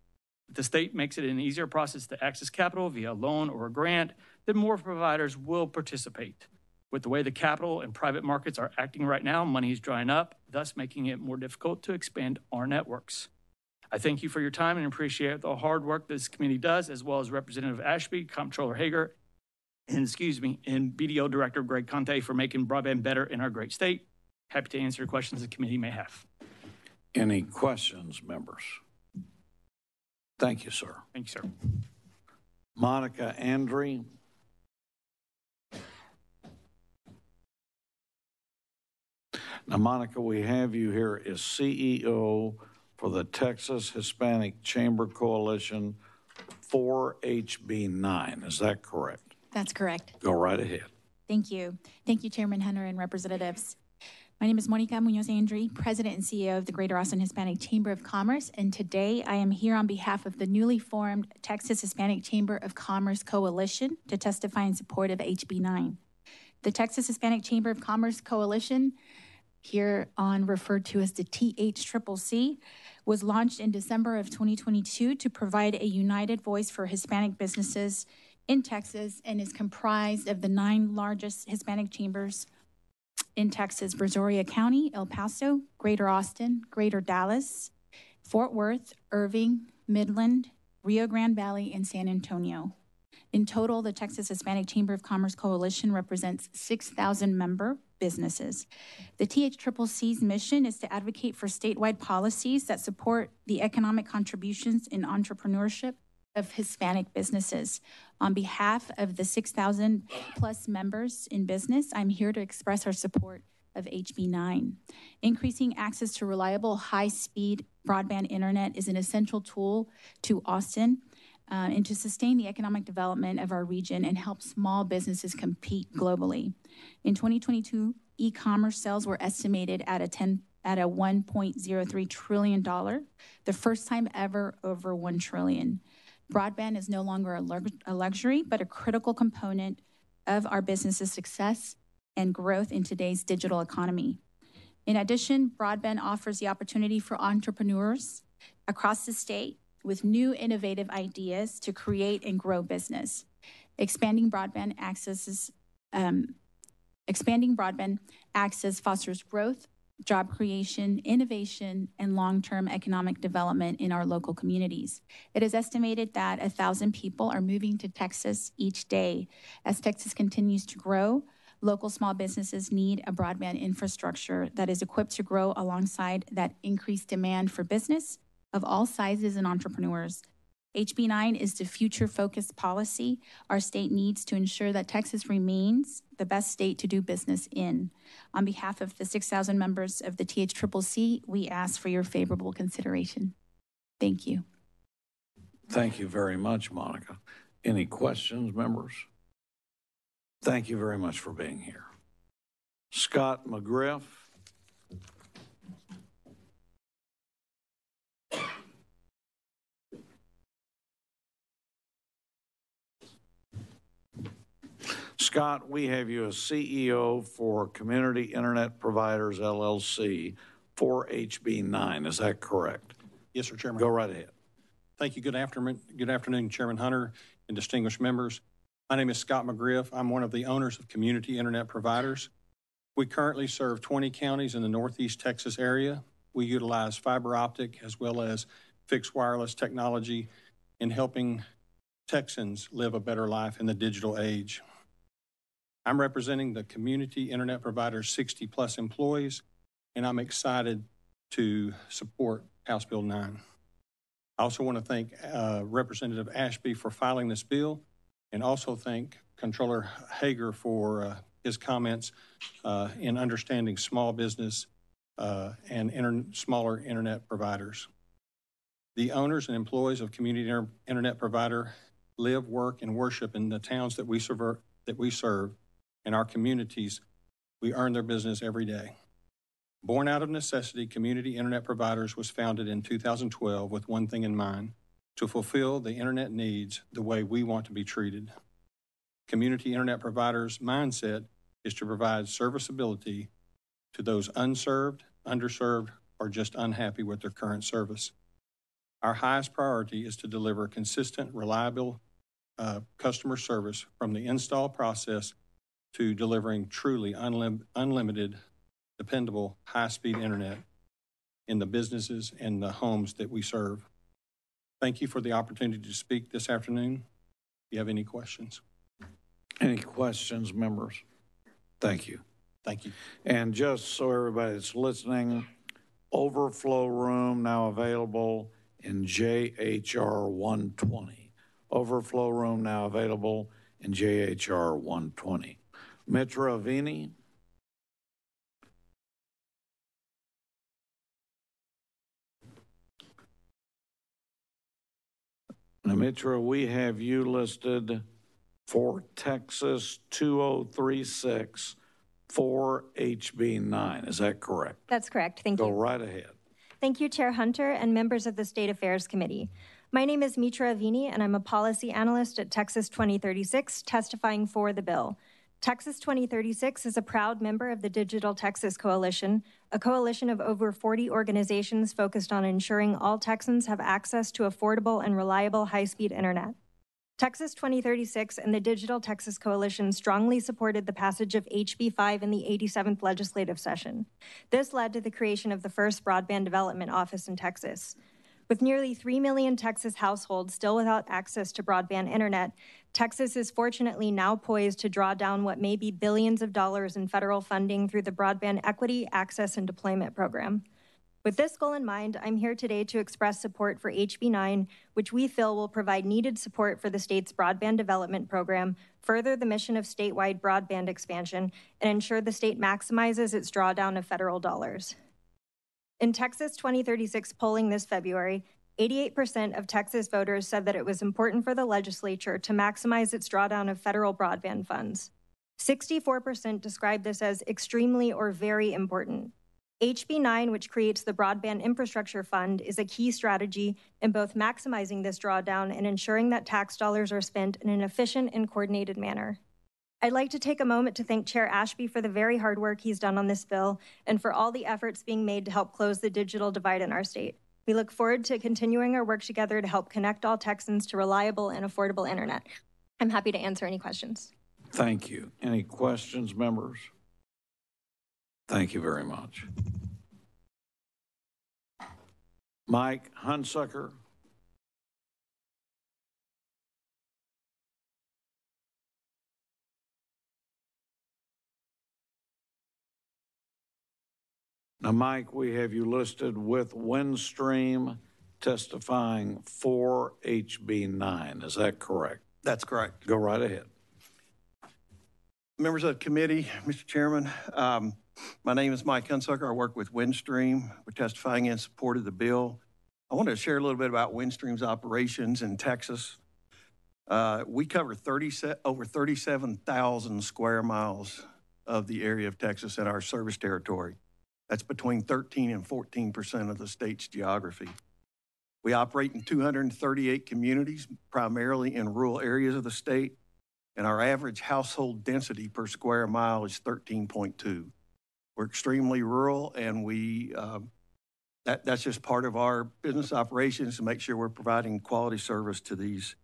If the state makes it an easier process to access capital via a loan or a grant, then more providers will participate. With the way the capital and private markets are acting right now, money is drying up, thus making it more difficult to expand our networks. I thank you for your time and appreciate the hard work this committee does, as well as Representative Ashby, Comptroller Hager, and BDO Director Greg Conte for making broadband better in our great state. Happy to answer questions the committee may have. Any questions, members? Thank you, sir. Thank you, sir. Monica Andre. Now, Monica, we have you here as CEO for the Texas Hispanic Chamber Coalition for HB 9. Is that correct? That's correct. Go right ahead. Thank you. Thank you, Chairman Hunter and representatives. My name is Monica Munoz-Andre, President and CEO of the Greater Austin Hispanic Chamber of Commerce, and today I am here on behalf of the newly formed Texas Hispanic Chamber of Commerce Coalition to testify in support of HB 9. The Texas Hispanic Chamber of Commerce Coalition, here on referred to as the THCCC, was launched in December of 2022 to provide a united voice for Hispanic businesses in Texas and is comprised of the 9 largest Hispanic chambers in Texas: Brazoria County, El Paso, Greater Austin, Greater Dallas, Fort Worth, Irving, Midland, Rio Grande Valley, and San Antonio. In total, the Texas Hispanic Chamber of Commerce Coalition represents 6,000 member businesses. The THCCC's mission is to advocate for statewide policies that support the economic contributions and entrepreneurship of Hispanic businesses. On behalf of the 6,000 plus members in business, I'm here to express our support of HB 9. Increasing access to reliable, high-speed broadband internet is an essential tool to Austin and to sustain the economic development of our region and help small businesses compete globally. In 2022, e-commerce sales were estimated at a $1.03 trillion, the first time ever over $1 trillion. Broadband is no longer a luxury, but a critical component of our business's success and growth in today's digital economy. In addition, broadband offers the opportunity for entrepreneurs across the state with new innovative ideas to create and grow business. Expanding broadband access fosters growth, job creation, innovation, and long-term economic development in our local communities. It is estimated that 1,000 people are moving to Texas each day. As Texas continues to grow, local small businesses need a broadband infrastructure that is equipped to grow alongside that increased demand for business of all sizes and entrepreneurs. HB 9 is the future-focused policy our state needs to ensure that Texas remains the best state to do business in. On behalf of the 6,000 members of the THCCC, we ask for your favorable consideration. Thank you. Thank you very much, Monica. Any questions, members? Thank you very much for being here. Scott McGriff. Scott, we have you as CEO for Community Internet Providers, LLC, for HB 9. Is that correct? Yes, sir, Chairman. Go right ahead. Thank you. Good afternoon, Chairman Hunter and distinguished members. My name is Scott McGriff. I'm one of the owners of Community Internet Providers. We currently serve 20 counties in the Northeast Texas area. We utilize fiber optic as well as fixed wireless technology in helping Texans live a better life in the digital age. I'm representing the community internet provider's 60-plus employees, and I'm excited to support House Bill 9. I also want to thank Representative Ashby for filing this bill, and also thank Controller Hager for his comments in understanding small business and smaller internet providers. The owners and employees of community internet provider live, work, and worship in the towns that we serve. In our communities, we earn their business every day. Born out of necessity, Community Internet Providers was founded in 2012 with one thing in mind: to fulfill the internet needs the way we want to be treated. Community Internet Providers' mindset is to provide serviceability to those unserved, underserved, or just unhappy with their current service. Our highest priority is to deliver consistent, reliable customer service from the install process to delivering truly unlimited, dependable, high-speed internet in the businesses and the homes that we serve. Thank you for the opportunity to speak this afternoon. If you have any questions. Any questions, members? Thank you. Thank you. And just so everybody's listening, overflow room now available in JHR 120. Overflow room now available in JHR 120. Mitra Avini. Now, Mitra, we have you listed for Texas 2036 for HB 9. Is that correct? That's correct. Thank you. Go right ahead. Thank you, Chair Hunter and members of the State Affairs Committee. My name is Mitra Avini, and I'm a policy analyst at Texas 2036, testifying for the bill. Texas 2036 is a proud member of the Digital Texas Coalition, a coalition of over 40 organizations focused on ensuring all Texans have access to affordable and reliable high-speed internet. Texas 2036 and the Digital Texas Coalition strongly supported the passage of HB 5 in the 87th legislative session. This led to the creation of the first broadband development office in Texas. With nearly 3 million Texas households still without access to broadband internet, Texas is fortunately now poised to draw down what may be billions of dollars in federal funding through the Broadband Equity, Access, and Deployment Program. With this goal in mind, I'm here today to express support for HB 9, which we feel will provide needed support for the state's broadband development program, further the mission of statewide broadband expansion, and ensure the state maximizes its drawdown of federal dollars. In Texas 2036 polling this February, 88% of Texas voters said that it was important for the legislature to maximize its drawdown of federal broadband funds. 64% described this as extremely or very important. HB 9, which creates the Broadband Infrastructure Fund, is a key strategy in both maximizing this drawdown and ensuring that tax dollars are spent in an efficient and coordinated manner. I'd like to take a moment to thank Chair Ashby for the very hard work he's done on this bill and for all the efforts being made to help close the digital divide in our state. We look forward to continuing our work together to help connect all Texans to reliable and affordable internet. I'm happy to answer any questions. Thank you. Any questions, members? Thank you very much. Mike Hunsucker. Now, Mike, we have you listed with Windstream testifying for HB 9. Is that correct? That's correct. Go right ahead. Members of the committee, Mr. Chairman, my name is Mike Hunsucker. I work with Windstream. We're testifying in support of the bill. I wanted to share a little bit about Windstream's operations in Texas. We cover over 37,000 square miles of the area of Texas in our service territory. That's between 13 and 14% of the state's geography. We operate in 238 communities, primarily in rural areas of the state, and our average household density per square mile is 13.2. We're extremely rural, and that's just part of our business operations to make sure we're providing quality service to these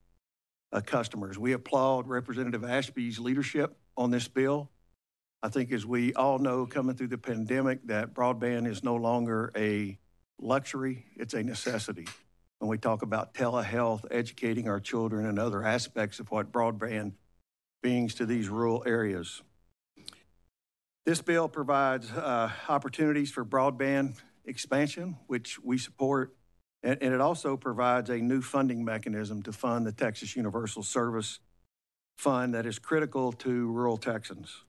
customers. We applaud Representative Ashby's leadership on this bill. I think as we all know, coming through the pandemic, that broadband is no longer a luxury, it's a necessity. When we talk about telehealth, educating our children, and other aspects of what broadband means to these rural areas. This bill provides opportunities for broadband expansion, which we support, and it also provides a new funding mechanism to fund the Texas Universal Service Fund that is critical to rural Texans.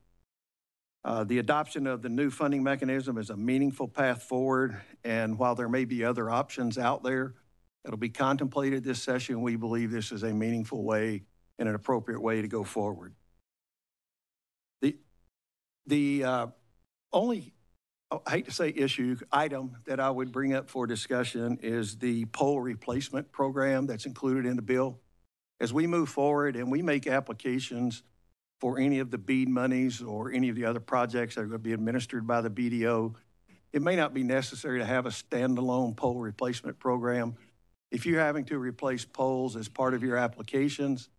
The adoption of the new funding mechanism is a meaningful path forward, and while there may be other options out there, it'll be contemplated this session. We believe this is a meaningful way and an appropriate way to go forward. The only, I hate to say item that I would bring up for discussion is the pole replacement program that's included in the bill. As we move forward and we make applications for any of the BEAD monies or any of the other projects that are going to be administered by the BDO, it may not be necessary to have a standalone pole replacement program. If you're having to replace poles as part of your applications,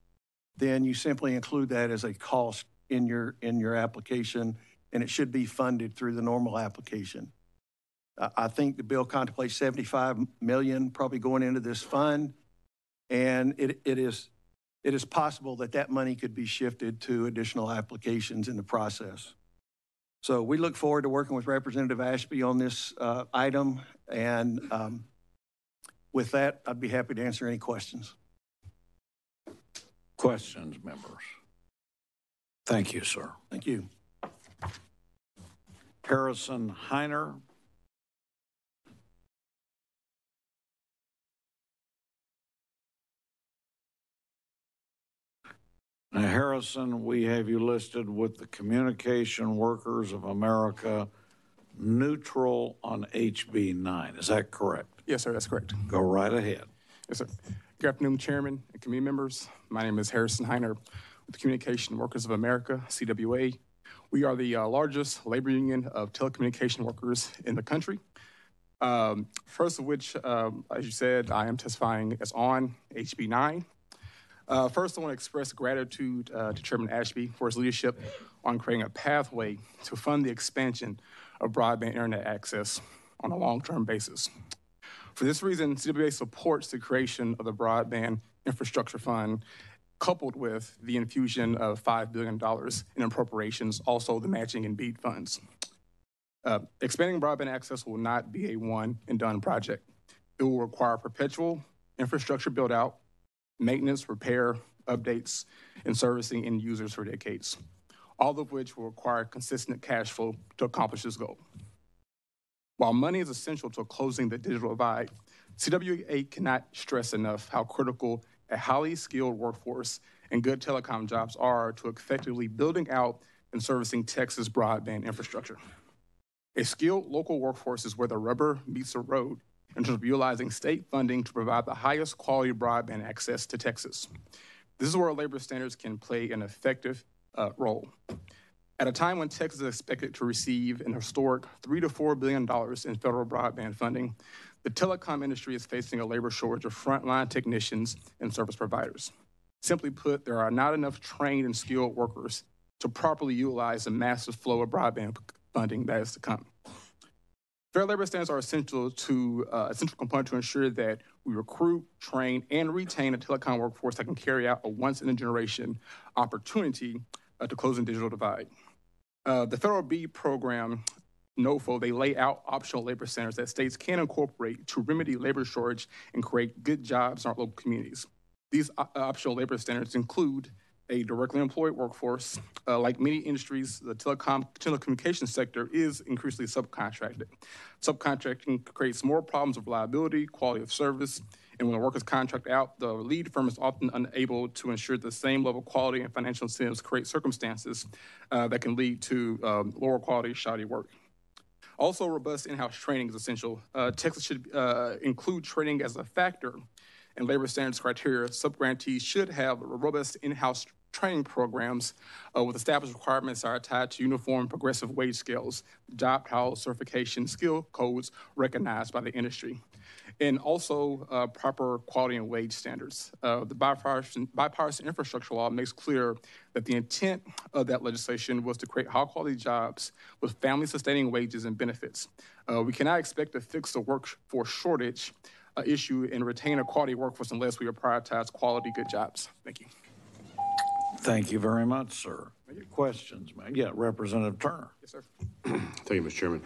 then you simply include that as a cost in your application, and it should be funded through the normal application. I think the bill contemplates $75 million probably going into this fund, and it is possible that that money could be shifted to additional applications in the process. So we look forward to working with Representative Ashby on this item, and with that, I'd be happy to answer any questions. Questions, members? Thank you, sir. Thank you. Harrison Heiner. Now, Harrison, we have you listed with the Communication Workers of America, neutral on HB 9. Is that correct? Yes, sir, that's correct. Go right ahead. Yes, sir. Good afternoon, Chairman and committee members. My name is Harrison Heiner with the Communication Workers of America, CWA. We are the largest labor union of telecommunication workers in the country. First of which, as you said, I am testifying as on HB 9. First, I want to express gratitude to Chairman Ashby for his leadership on creating a pathway to fund the expansion of broadband internet access on a long-term basis. For this reason, CWA supports the creation of the Broadband Infrastructure Fund, coupled with the infusion of $5 billion in appropriations, also the matching and BEAD funds. Expanding broadband access will not be a one-and-done project. It will require perpetual infrastructure build-out, maintenance, repair, updates, and servicing end users for decades, all of which will require consistent cash flow to accomplish this goal. While money is essential to closing the digital divide, CWA cannot stress enough how critical a highly skilled workforce and good telecom jobs are to effectively building out and servicing Texas broadband infrastructure. A skilled local workforce is where the rubber meets the road in terms of utilizing state funding to provide the highest quality broadband access to Texas. This is where labor standards can play an effective role. At a time when Texas is expected to receive an historic $3 to $4 billion in federal broadband funding, the telecom industry is facing a labor shortage of frontline technicians and service providers. Simply put, there are not enough trained and skilled workers to properly utilize the massive flow of broadband funding that is to come. Fair labor standards are essential component to ensure that we recruit, train, and retain a telecom workforce that can carry out a once-in-a-generation opportunity to close the digital divide. The federal BEAD program, NOFO, they lay out optional labor standards that states can incorporate to remedy labor shortage and create good jobs in our local communities. These optional labor standards include a directly employed workforce. Like many industries, the telecommunications sector is increasingly subcontracted. Subcontracting creates more problems of reliability, quality of service, and when the workers contract out, the lead firm is often unable to ensure the same level of quality, and financial incentives create circumstances that can lead to lower quality, shoddy work. Also, robust in-house training is essential. Texas should include training as a factor in labor standards criteria. Subgrantees should have robust in-house training programs with established requirements that are tied to uniform progressive wage scales, job title certification, skill codes recognized by the industry. and also proper quality and wage standards. The bipartisan infrastructure law makes clear that the intent of that legislation was to create high-quality jobs with family-sustaining wages and benefits. We cannot expect to fix the workforce shortage issue and retain a quality workforce unless we prioritize quality, good jobs. Thank you. Thank you very much, sir. Any questions, man? Yeah, Representative Turner. Yes, sir. Thank you, Mr. Chairman.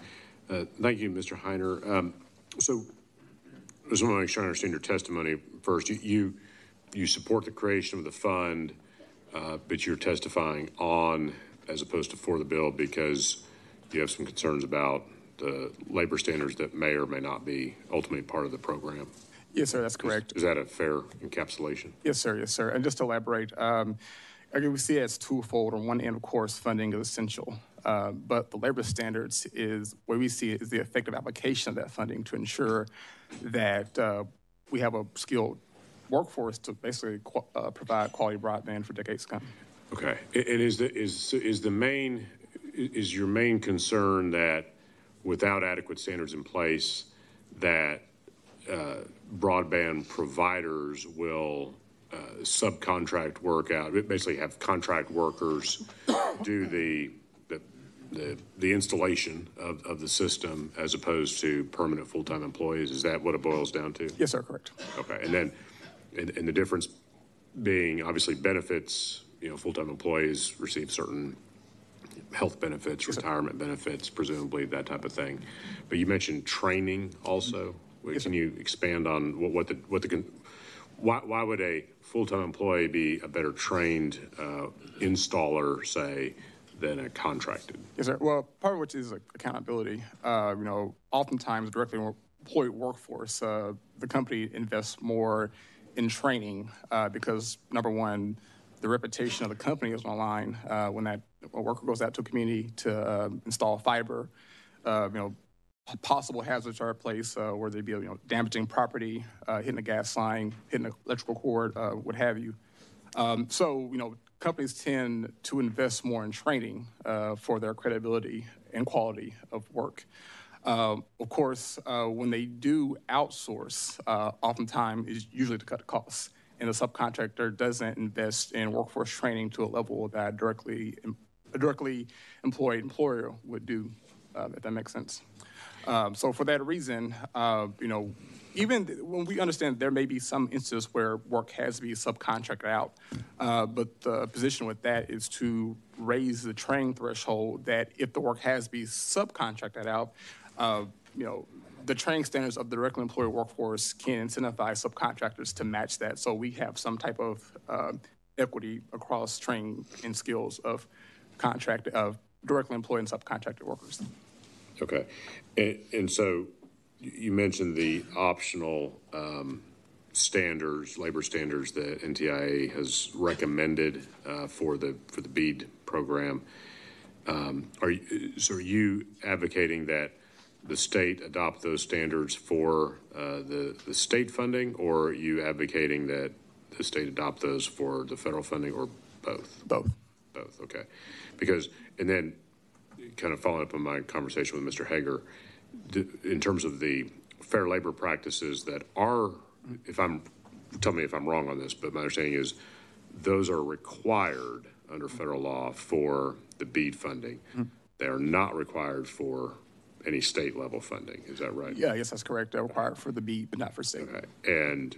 Thank you, Mr. Heiner. So I just want to make sure I understand your testimony first. You support the creation of the fund, but you're testifying on as opposed to for the bill because you have some concerns about the labor standards that may or may not be ultimately part of the program. Yes, sir, that's correct. Is that a fair encapsulation? Yes, sir, yes, sir. And just to elaborate, we see it as twofold. On one end, of course, funding is essential, but the labor standards is where we see it is the effective application of that funding to ensure that we have a skilled workforce to basically provide quality broadband for decades to come. Okay, and is your main concern that without adequate standards in place, that broadband providers will subcontract work out, basically have contract workers do the installation of the system as opposed to permanent full-time employees? Is that what it boils down to? Yes, sir, correct. Okay, and then and the difference being obviously benefits, full-time employees receive certain health benefits, retirement benefits, presumably that type of thing. But you mentioned training also. Can you expand on why would a full-time employee be a better trained installer, say, than a contracted? Yes, sir. Well, part of which is accountability. Oftentimes directly employed workforce, the company invests more in training because number one, the reputation of the company is on the line when that a worker goes out to a community to install fiber. Possible hazards are at place where they'd be damaging property, hitting a gas line, hitting an electrical cord, what have you. So companies tend to invest more in training for their credibility and quality of work. Of course, when they do outsource, oftentimes it's usually to cut costs. And the subcontractor doesn't invest in workforce training to a level that a directly employed employer would do, if that makes sense. So for that reason, even when we understand there may be some instances where work has to be subcontracted out, but the position with that is to raise the training threshold that if the work has to be subcontracted out, the training standards of the directly employed workforce can incentivize subcontractors to match that. So we have some type of equity across training and skills of directly employed and subcontracted workers. Okay. And so you mentioned the optional standards, labor standards that NTIA has recommended for the BEAD program. Are you advocating that the state adopt those standards for the state funding, or are you advocating that the state adopt those for the federal funding, or both? Both. Both, okay. Because, and then kind of following up on my conversation with Mr. Hager, in terms of the fair labor practices that are, tell me if I'm wrong on this, but my understanding is those are required under federal law for the BEAD funding. Mm-hmm. They are not required for any state level funding. Is that right? Yeah, yes, that's correct. They're required for the BEAD, but not for state. Okay. And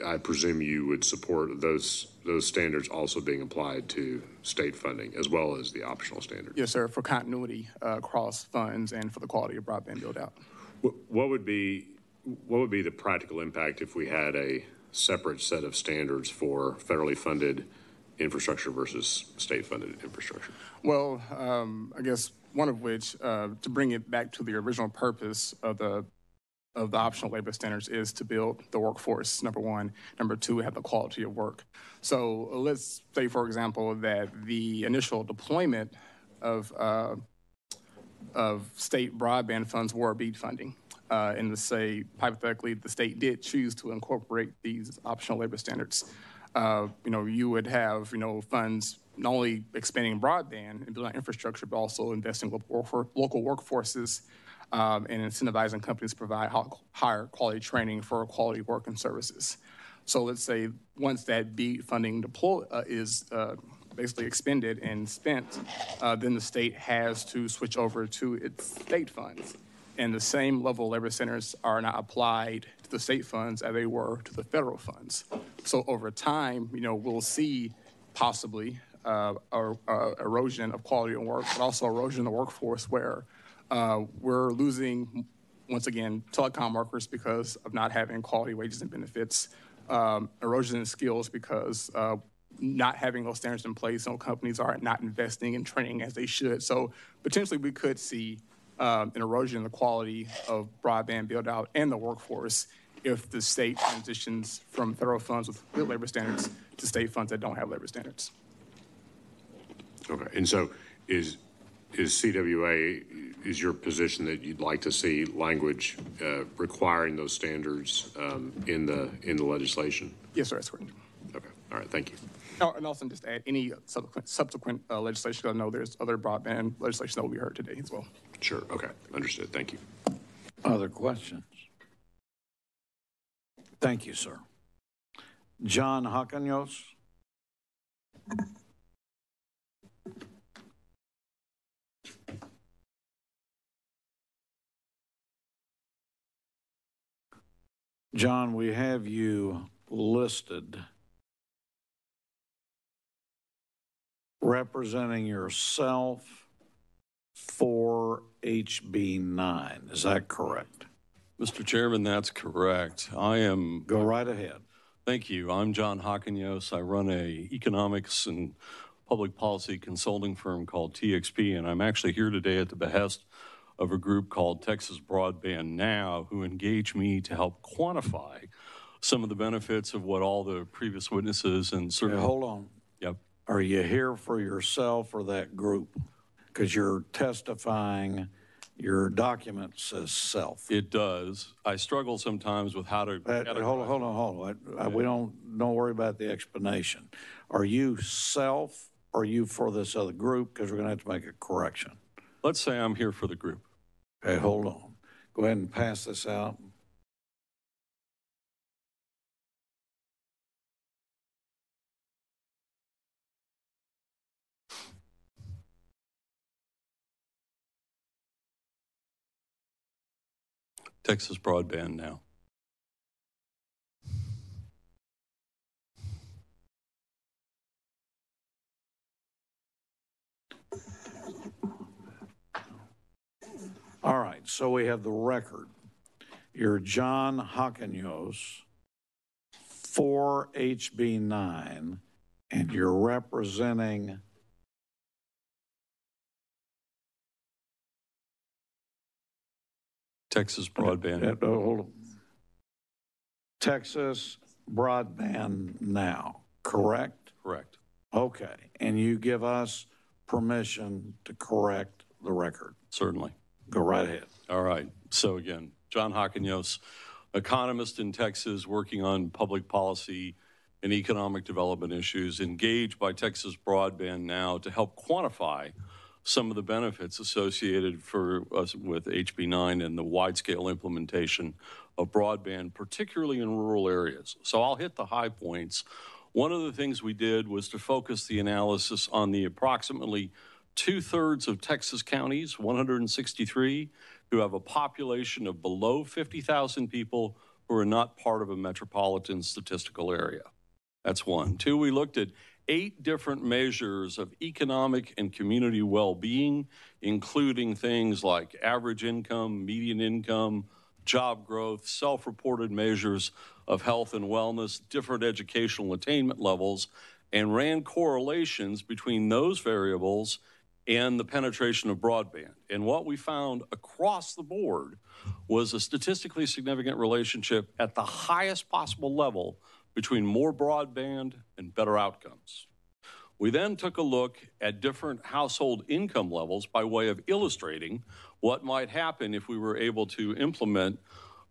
I presume you would support those standards also being applied to state funding as well as the optional standards? Yes, sir, for continuity across funds and for the quality of broadband build out. What would be the practical impact if we had a separate set of standards for federally funded infrastructure versus state funded infrastructure? Well, I guess one of which, to bring it back to the original purpose of the optional labor standards is to build the workforce, number one. Number two, have the quality of work. So let's say, for example, that the initial deployment of state broadband funds were BEAD funding. And to say, hypothetically, the state did choose to incorporate these optional labor standards. You would have, funds not only expanding broadband and building out infrastructure, but also investing in local workforces and incentivizing companies to provide higher quality training for quality work and services. So let's say once that BEAD funding is basically expended and spent, then the state has to switch over to its state funds. And the same level of labor centers are not applied to the state funds as they were to the federal funds. So over time, we'll see possibly erosion of quality of work, but also erosion of the workforce where we're losing, once again, telecom workers because of not having quality wages and benefits, erosion in skills because not having those standards in place, so companies are not investing in training as they should. So potentially we could see an erosion in the quality of broadband build out and the workforce if the state transitions from federal funds with good labor standards to state funds that don't have labor standards. Okay, and so is CWA, is your position that you'd like to see language requiring those standards in the legislation? Yes, sir, that's correct. Okay, all right, thank you. Oh, and also just add any subsequent legislation. I know there's other broadband legislation that will be heard today as well. Sure, okay, understood, thank you. Other questions? Thank you, sir. John Hawkins. John, we have you listed representing yourself for HB 9. Is that correct? Mr. Chairman, that's correct. I am... Go right ahead. Thank you. I'm John Hawkins. I run a economics and public policy consulting firm called TXP, and I'm actually here today at the behest of a group called Texas Broadband Now, who engaged me to help quantify some of the benefits of what all the previous witnesses and certainly... Hold on. Yep. Are you here for yourself or that group? Because you're testifying, your document says self. It does. I struggle sometimes with how to... Hold on. We don't worry about the explanation. Are you self or are you for this other group? Because we're going to have to make a correction. Let's say I'm here for the group. Okay, hold on. Go ahead and pass this out. Texas Broadband Now. All right, so we have the record. You're John Hawkins for HB 9, and you're representing Texas Broadband. Hold on. Texas Broadband Now, correct? Correct. Okay, and you give us permission to correct the record? Certainly. Go right ahead. All right. So again, John Hawkins, economist in Texas, working on public policy and economic development issues, engaged by Texas Broadband Now to help quantify some of the benefits associated for us with HB 9 and the wide-scale implementation of broadband, particularly in rural areas. So I'll hit the high points. One of the things we did was to focus the analysis on the approximately 2/3 of Texas counties, 163, who have a population of below 50,000 people who are not part of a metropolitan statistical area. That's one. Two, we looked at 8 different measures of economic and community well-being, including things like average income, median income, job growth, self-reported measures of health and wellness, different educational attainment levels, and ran correlations between those variables and the penetration of broadband. And what we found across the board was a statistically significant relationship at the highest possible level between more broadband and better outcomes. We then took a look at different household income levels by way of illustrating what might happen if we were able to implement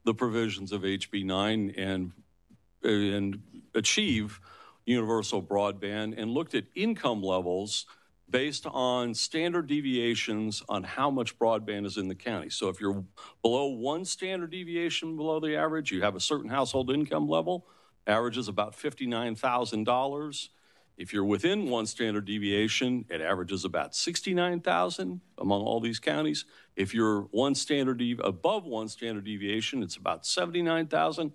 the provisions of HB 9 and achieve universal broadband and looked at income levels based on standard deviations on how much broadband is in the county. So if you're below one standard deviation below the average, you have a certain household income level, average is about $59,000. If you're within one standard deviation, it averages about $69,000 among all these counties. If you're above one standard deviation, it's about $79,000.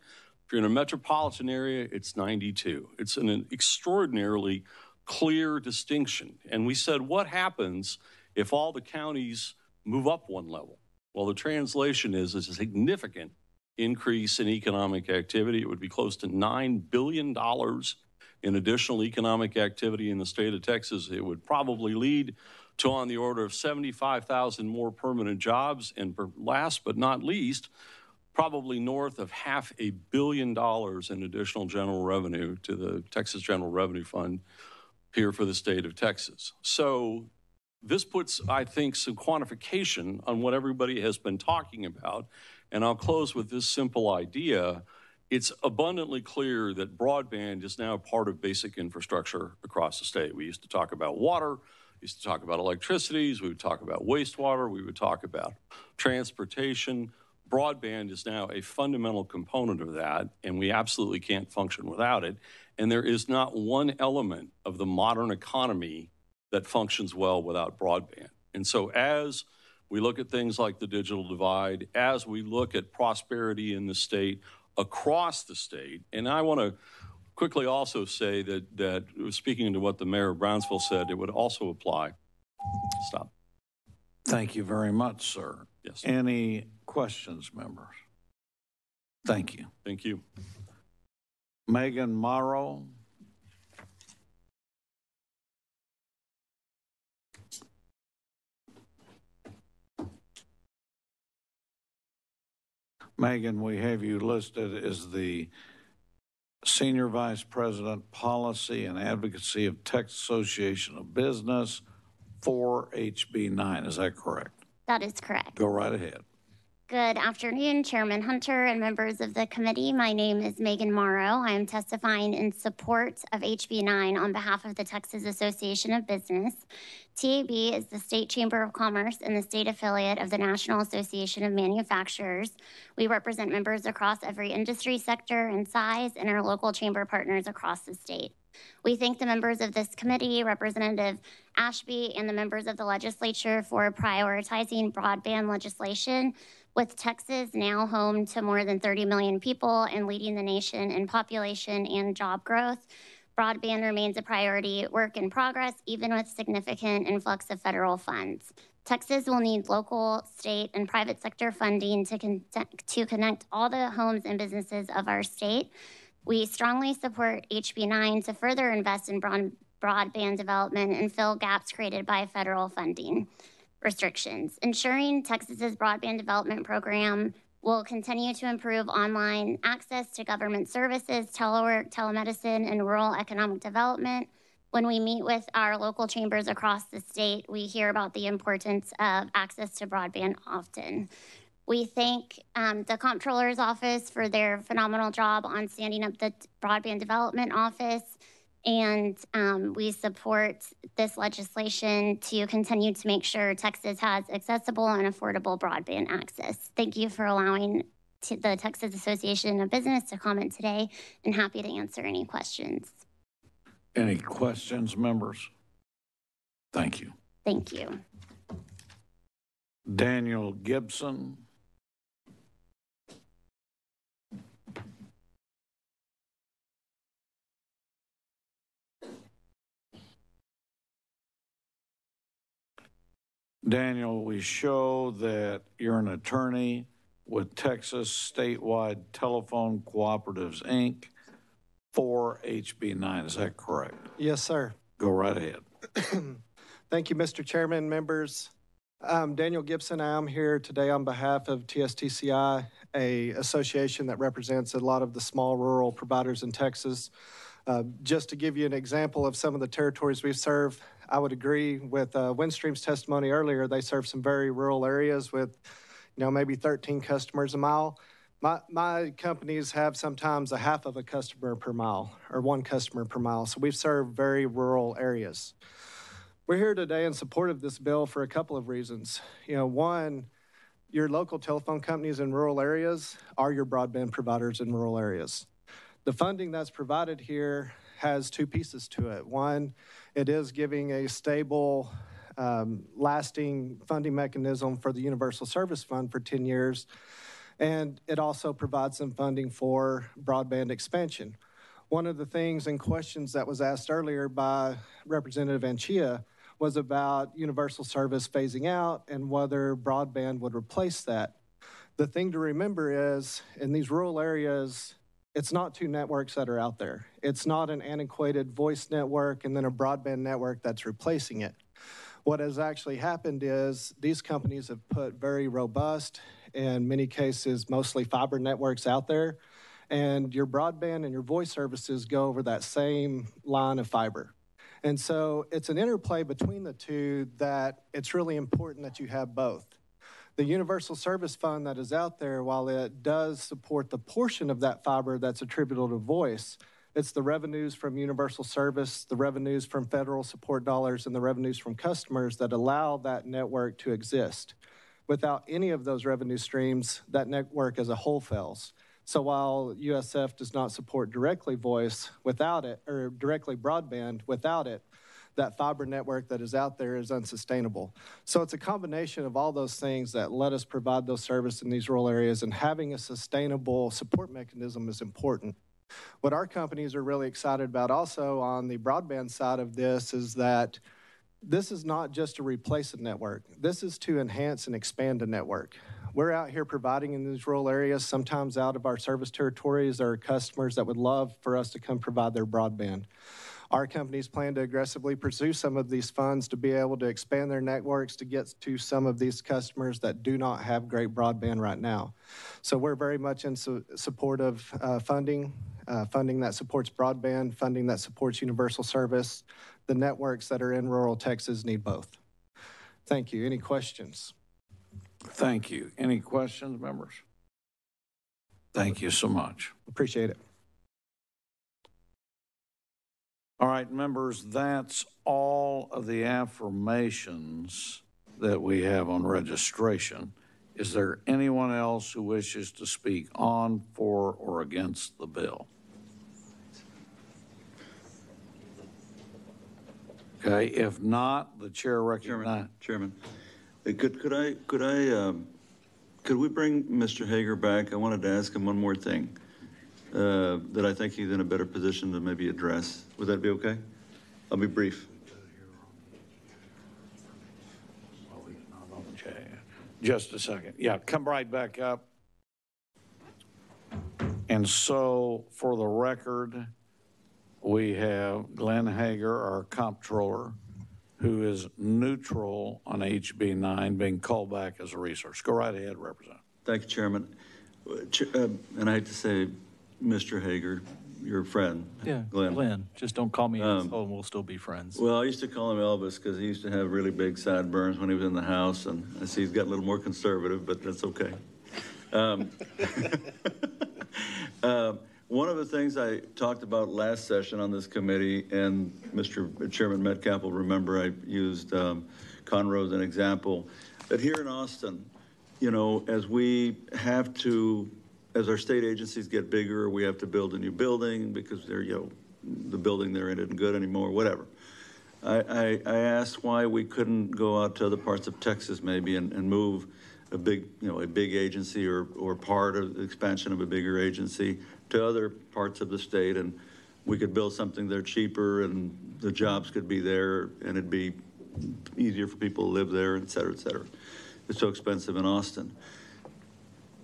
If you're in a metropolitan area, it's $92,000. It's an extraordinarily clear distinction. And we said, what happens if all the counties move up one level? Well, the translation is a significant increase in economic activity. It would be close to $9 billion in additional economic activity in the state of Texas. It would probably lead to on the order of 75,000 more permanent jobs. And last but not least, probably north of $500 million in additional general revenue to the Texas General Revenue Fund here for the state of Texas. So this puts, I think, some quantification on what everybody has been talking about. And I'll close with this simple idea. It's abundantly clear that broadband is now part of basic infrastructure across the state. We used to talk about water, we used to talk about electricity, we would talk about wastewater, we would talk about transportation. Broadband is now a fundamental component of that, and we absolutely can't function without it. And there is not one element of the modern economy that functions well without broadband. And so as we look at things like the digital divide, as we look at prosperity in the state, across the state, and I want to quickly also say that speaking to what the mayor of Brownsville said, it would also apply. Stop. Thank you very much, sir. Yes. Any questions, members? Thank you. Thank you. Megan Morrow. Megan, we have you listed as the Senior Vice President, Policy and Advocacy of Texas Association of Business for HB 9. Is that correct? That is correct. Go right ahead. Good afternoon, Chairman Hunter and members of the committee. My name is Megan Morrow. I am testifying in support of HB 9 on behalf of the Texas Association of Business. TAB is the State Chamber of Commerce and the state affiliate of the National Association of Manufacturers. We represent members across every industry sector and size and our local chamber partners across the state. We thank the members of this committee, Representative Ashby, and the members of the legislature for prioritizing broadband legislation. With Texas now home to more than 30 million people and leading the nation in population and job growth, broadband remains a priority work in progress, even with significant influx of federal funds. Texas will need local, state, and private sector funding to connect all the homes and businesses of our state. We strongly support HB 9 to further invest in broadband development and fill gaps created by federal funding restrictions. Ensuring Texas's broadband development program will continue to improve online access to government services, telework, telemedicine, and rural economic development. When we meet with our local chambers across the state, we hear about the importance of access to broadband often. We thank the Comptroller's Office for their phenomenal job on standing up the Broadband Development Office, and we support this legislation to continue to make sure Texas has accessible and affordable broadband access. Thank you for allowing the Texas Association of Business to comment today, and happy to answer any questions. Any questions, members? Thank you. Thank you. Daniel Gibson. Daniel, we show that you're an attorney with Texas Statewide Telephone Cooperatives, Inc. for HB 9. Is that correct? Yes, sir. Go right ahead. Thank you, Mr. Chairman, members. I'm Daniel Gibson. I'm here today on behalf of TSTCI, a association that represents a lot of the small rural providers in Texas. Just to give you an example of some of the territories we serve, I would agree with Windstream's testimony earlier. They serve some very rural areas with, maybe 13 customers a mile. My companies have sometimes a half of a customer per mile or one customer per mile. So we've served very rural areas. We're here today in support of this bill for a couple of reasons. One, your local telephone companies in rural areas are your broadband providers in rural areas. The funding that's provided here has two pieces to it. One, it is giving a stable, lasting funding mechanism for the Universal Service Fund for 10 years. And it also provides some funding for broadband expansion. One of the things and questions that was asked earlier by Representative Anchia was about universal service phasing out and whether broadband would replace that. The thing to remember is, in these rural areas, it's not two networks that are out there. It's not an antiquated voice network and then a broadband network that's replacing it. What has actually happened is these companies have put very robust, in many cases, mostly fiber networks out there, and your broadband and your voice services go over that same line of fiber. And so it's an interplay between the two that it's really important that you have both. The Universal Service Fund that is out there, while it does support the portion of that fiber that's attributable to voice, it's the revenues from universal service, the revenues from federal support dollars, and the revenues from customers that allow that network to exist. Without any of those revenue streams, that network as a whole fails. So while USF does not support directly voice without it, or directly broadband without it, that fiber network that is out there is unsustainable. So it's a combination of all those things that let us provide those services in these rural areas, and having a sustainable support mechanism is important. What our companies are really excited about also on the broadband side of this is that this is not just to replace a network. This is to enhance and expand a network. We're out here providing in these rural areas. Sometimes out of our service territories, there are customers that would love for us to come provide their broadband. Our companies plan to aggressively pursue some of these funds to be able to expand their networks to get to some of these customers that do not have great broadband right now. So we're very much in support of funding that supports broadband, funding that supports universal service. The networks that are in rural Texas need both. Thank you. Any questions? Thank you. Any questions, members? Thank you so much. Appreciate it. All right, members, that's all of the affirmations that we have on registration. Is there anyone else who wishes to speak on, for, or against the bill? Okay, if not, the chair recognizes. Chairman, could we bring Mr. Hager back? I wanted to ask him one more thing that I think he's in a better position to maybe address. Would that be okay? I'll be brief. Just a second. Yeah, come right back up. And so, for the record, we have Glenn Hager, our comptroller, who is neutral on HB 9, being called back as a resource. Go right ahead, Representative. Thank you, Chairman. And I hate to say, Mr. Hager, your friend, yeah, Glenn. Just don't call me asshole and we'll still be friends. Well, I used to call him Elvis because he used to have really big sideburns when he was in the House, and I see he's got a little more conservative, but that's okay. One of the things I talked about last session on this committee, and Mr. Chairman Metcalf will remember I used Conroe as an example, that here in Austin, you know, as we have to, as our state agencies get bigger, we have to build a new building because they're, you know, the building they're in isn't good anymore, whatever. I asked why we couldn't go out to other parts of Texas maybe and move a big, you know, a big agency or part of the expansion of a bigger agency to other parts of the state, and we could build something there cheaper and the jobs could be there and it'd be easier for people to live there, et cetera, et cetera. It's so expensive in Austin.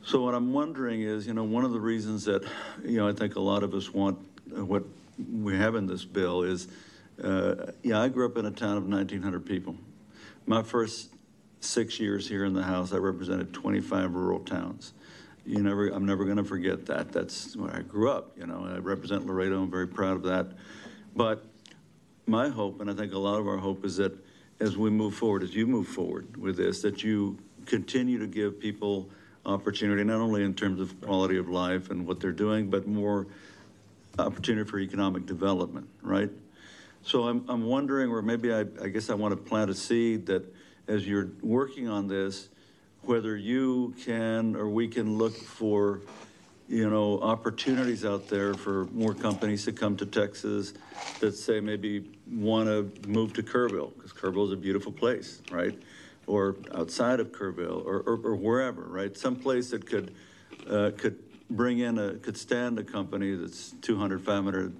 So what I'm wondering is, you know, one of the reasons that, you know, I think a lot of us want what we have in this bill is, yeah, I grew up in a town of 1,900 people. My first 6 years here in the House, I represented 25 rural towns. I'm never going to forget that. That's where I grew up. You know, I represent Laredo. I'm very proud of that. But my hope, and I think a lot of our hope, is that as we move forward, as you move forward with this, that you continue to give people opportunity, not only in terms of quality of life and what they're doing, but more opportunity for economic development, right? So I'm wondering, or maybe I guess I want to plant a seed that as you're working on this, whether you can or we can look for, you know, opportunities out there for more companies to come to Texas that say maybe want to move to Kerrville, because Kerrville is a beautiful place, right? Or outside of Kerrville, or wherever, right? Some place that could bring in could stand a company that's 200, 500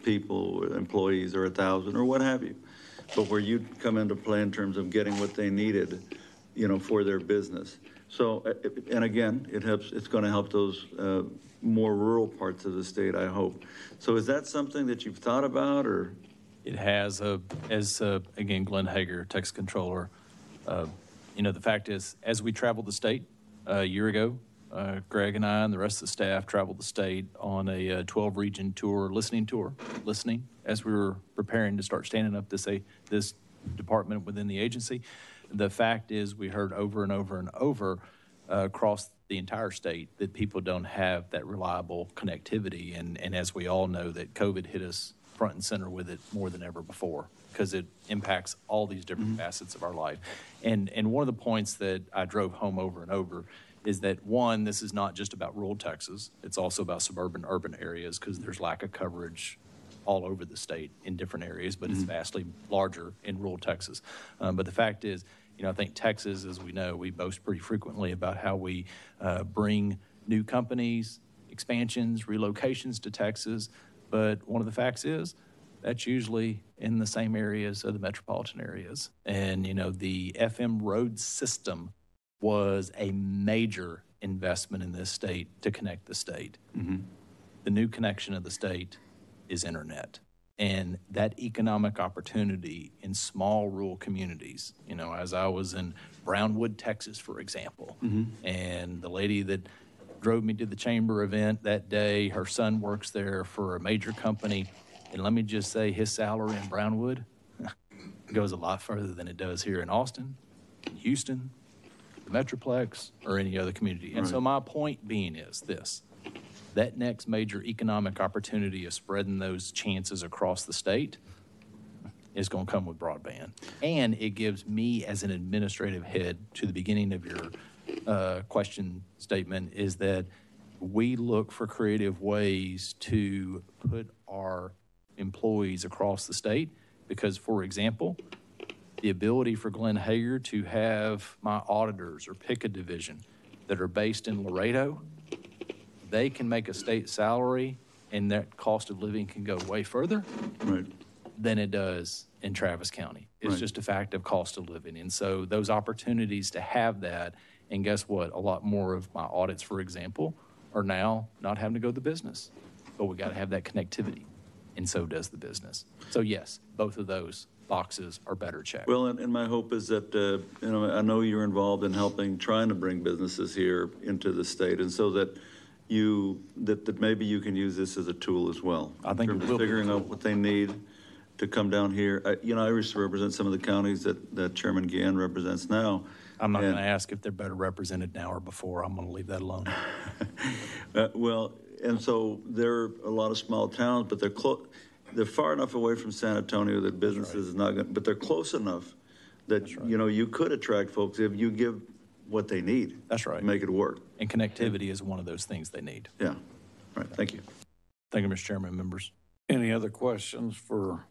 people, employees, or 1,000, or what have you, but where you'd come into play in terms of getting what they needed, you know, for their business. So, and again, it's going to help those more rural parts of the state, I hope. So is that something that you've thought about, or? It has, again, Glenn Hager, Texas Controller, you know, the fact is, as we traveled the state a year ago, Greg and I and the rest of the staff traveled the state on a 12-region tour, listening as we were preparing to start standing up this department within the agency. The fact is, we heard over and over and over across the entire state that people don't have that reliable connectivity. And as we all know, that COVID hit us front and center with it more than ever before, because it impacts all these different facets of our life. And one of the points that I drove home over and over is that, one, this is not just about rural Texas. It's also about suburban, urban areas, because there's lack of coverage all over the state in different areas, but it's vastly larger in rural Texas. But the fact is, you know, I think Texas, as we know, we boast pretty frequently about how we bring new companies, expansions, relocations to Texas. But one of the facts is that's usually in the same areas of the metropolitan areas. And, you know, the FM road system was a major investment in this state to connect the state. The new connection of the state is internet. And that economic opportunity in small rural communities, you know, as I was in Brownwood, Texas, for example, and the lady that drove me to the chamber event that day, her son works there for a major company. And let me just say, his salary in Brownwood goes a lot further than it does here in Austin, Houston, the Metroplex, or any other community. And so my point being is this: that next major economic opportunity of spreading those chances across the state is going to come with broadband. And it gives me, as an administrative head, to the beginning of your question statement, is that we look for creative ways to put our employees across the state. Because, for example, the ability for Glenn Hager to have my auditors or pick a division that are based in Laredo, they can make a state salary, and that cost of living can go way further than it does in Travis County. It's just a fact of cost of living. And so those opportunities to have that, and guess what? A lot more of my audits, for example, are now not having to go to the business, but we got to have that connectivity, and so does the business. So yes, both of those boxes are better checked. Well, and my hope is that, you know, I know you're involved in trying to bring businesses here into the state, and so that that maybe you can use this as a tool as well. I think in figuring out what they need to come down here. You know, I used to represent some of the counties that Chairman Guillen represents now. I'm not going to ask if they're better represented now or before. I'm going to leave that alone. Well, and so there are a lot of small towns, but they're far enough away from San Antonio that businesses is not going, but they're close enough that, you know, you could attract folks if you give what they need. That's right. To make it work. And connectivity is one of those things they need. Yeah. All right. Thank you. Thank you, Mr. Chairman, members. Any other questions for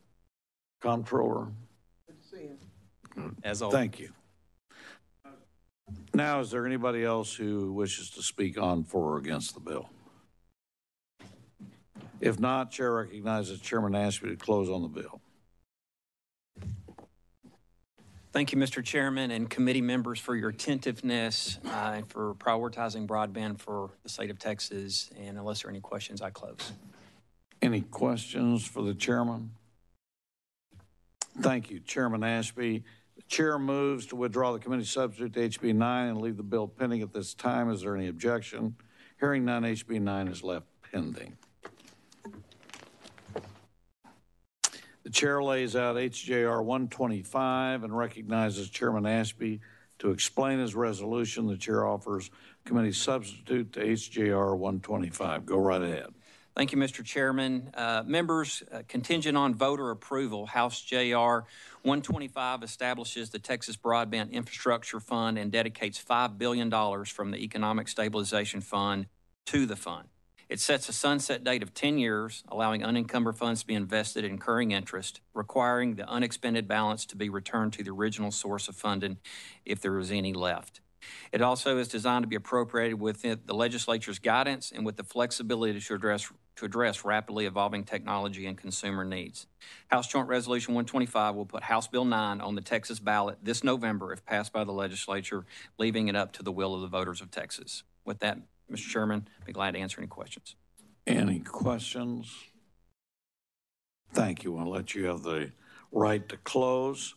Comptroller? As always. Thank you. Now, is there anybody else who wishes to speak on for or against the bill? If not, Chair recognizes Chairman Ashby to close on the bill. Thank you, Mr. Chairman, and committee members for your attentiveness and for prioritizing broadband for the state of Texas. And unless there are any questions, I close. Any questions for the chairman? Thank you, Chairman Ashby. The chair moves to withdraw the committee substitute to HB 9 and leave the bill pending at this time. Is there any objection? Hearing none, HB 9 is left pending. The chair lays out HJR 125 and recognizes Chairman Ashby To explain his resolution, the chair offers committee substitute to HJR 125. Go right ahead. Thank you, Mr. Chairman. Members, contingent on voter approval, House JR 125 establishes the Texas Broadband Infrastructure Fund and dedicates $5 billion from the Economic Stabilization Fund to the fund. It sets a sunset date of 10 years, allowing unencumbered funds to be invested in incurring interest, requiring the unexpended balance to be returned to the original source of funding if there is any left. It also is designed to be appropriated within the legislature's guidance and with the flexibility to address rapidly evolving technology and consumer needs. House Joint Resolution 125 will put House Bill 9 on the Texas ballot this November if passed by the legislature, leaving it up to the will of the voters of Texas. With that, Mr. Chairman, I'd be glad to answer any questions. Any questions? Thank you. I'll let you have the right to close.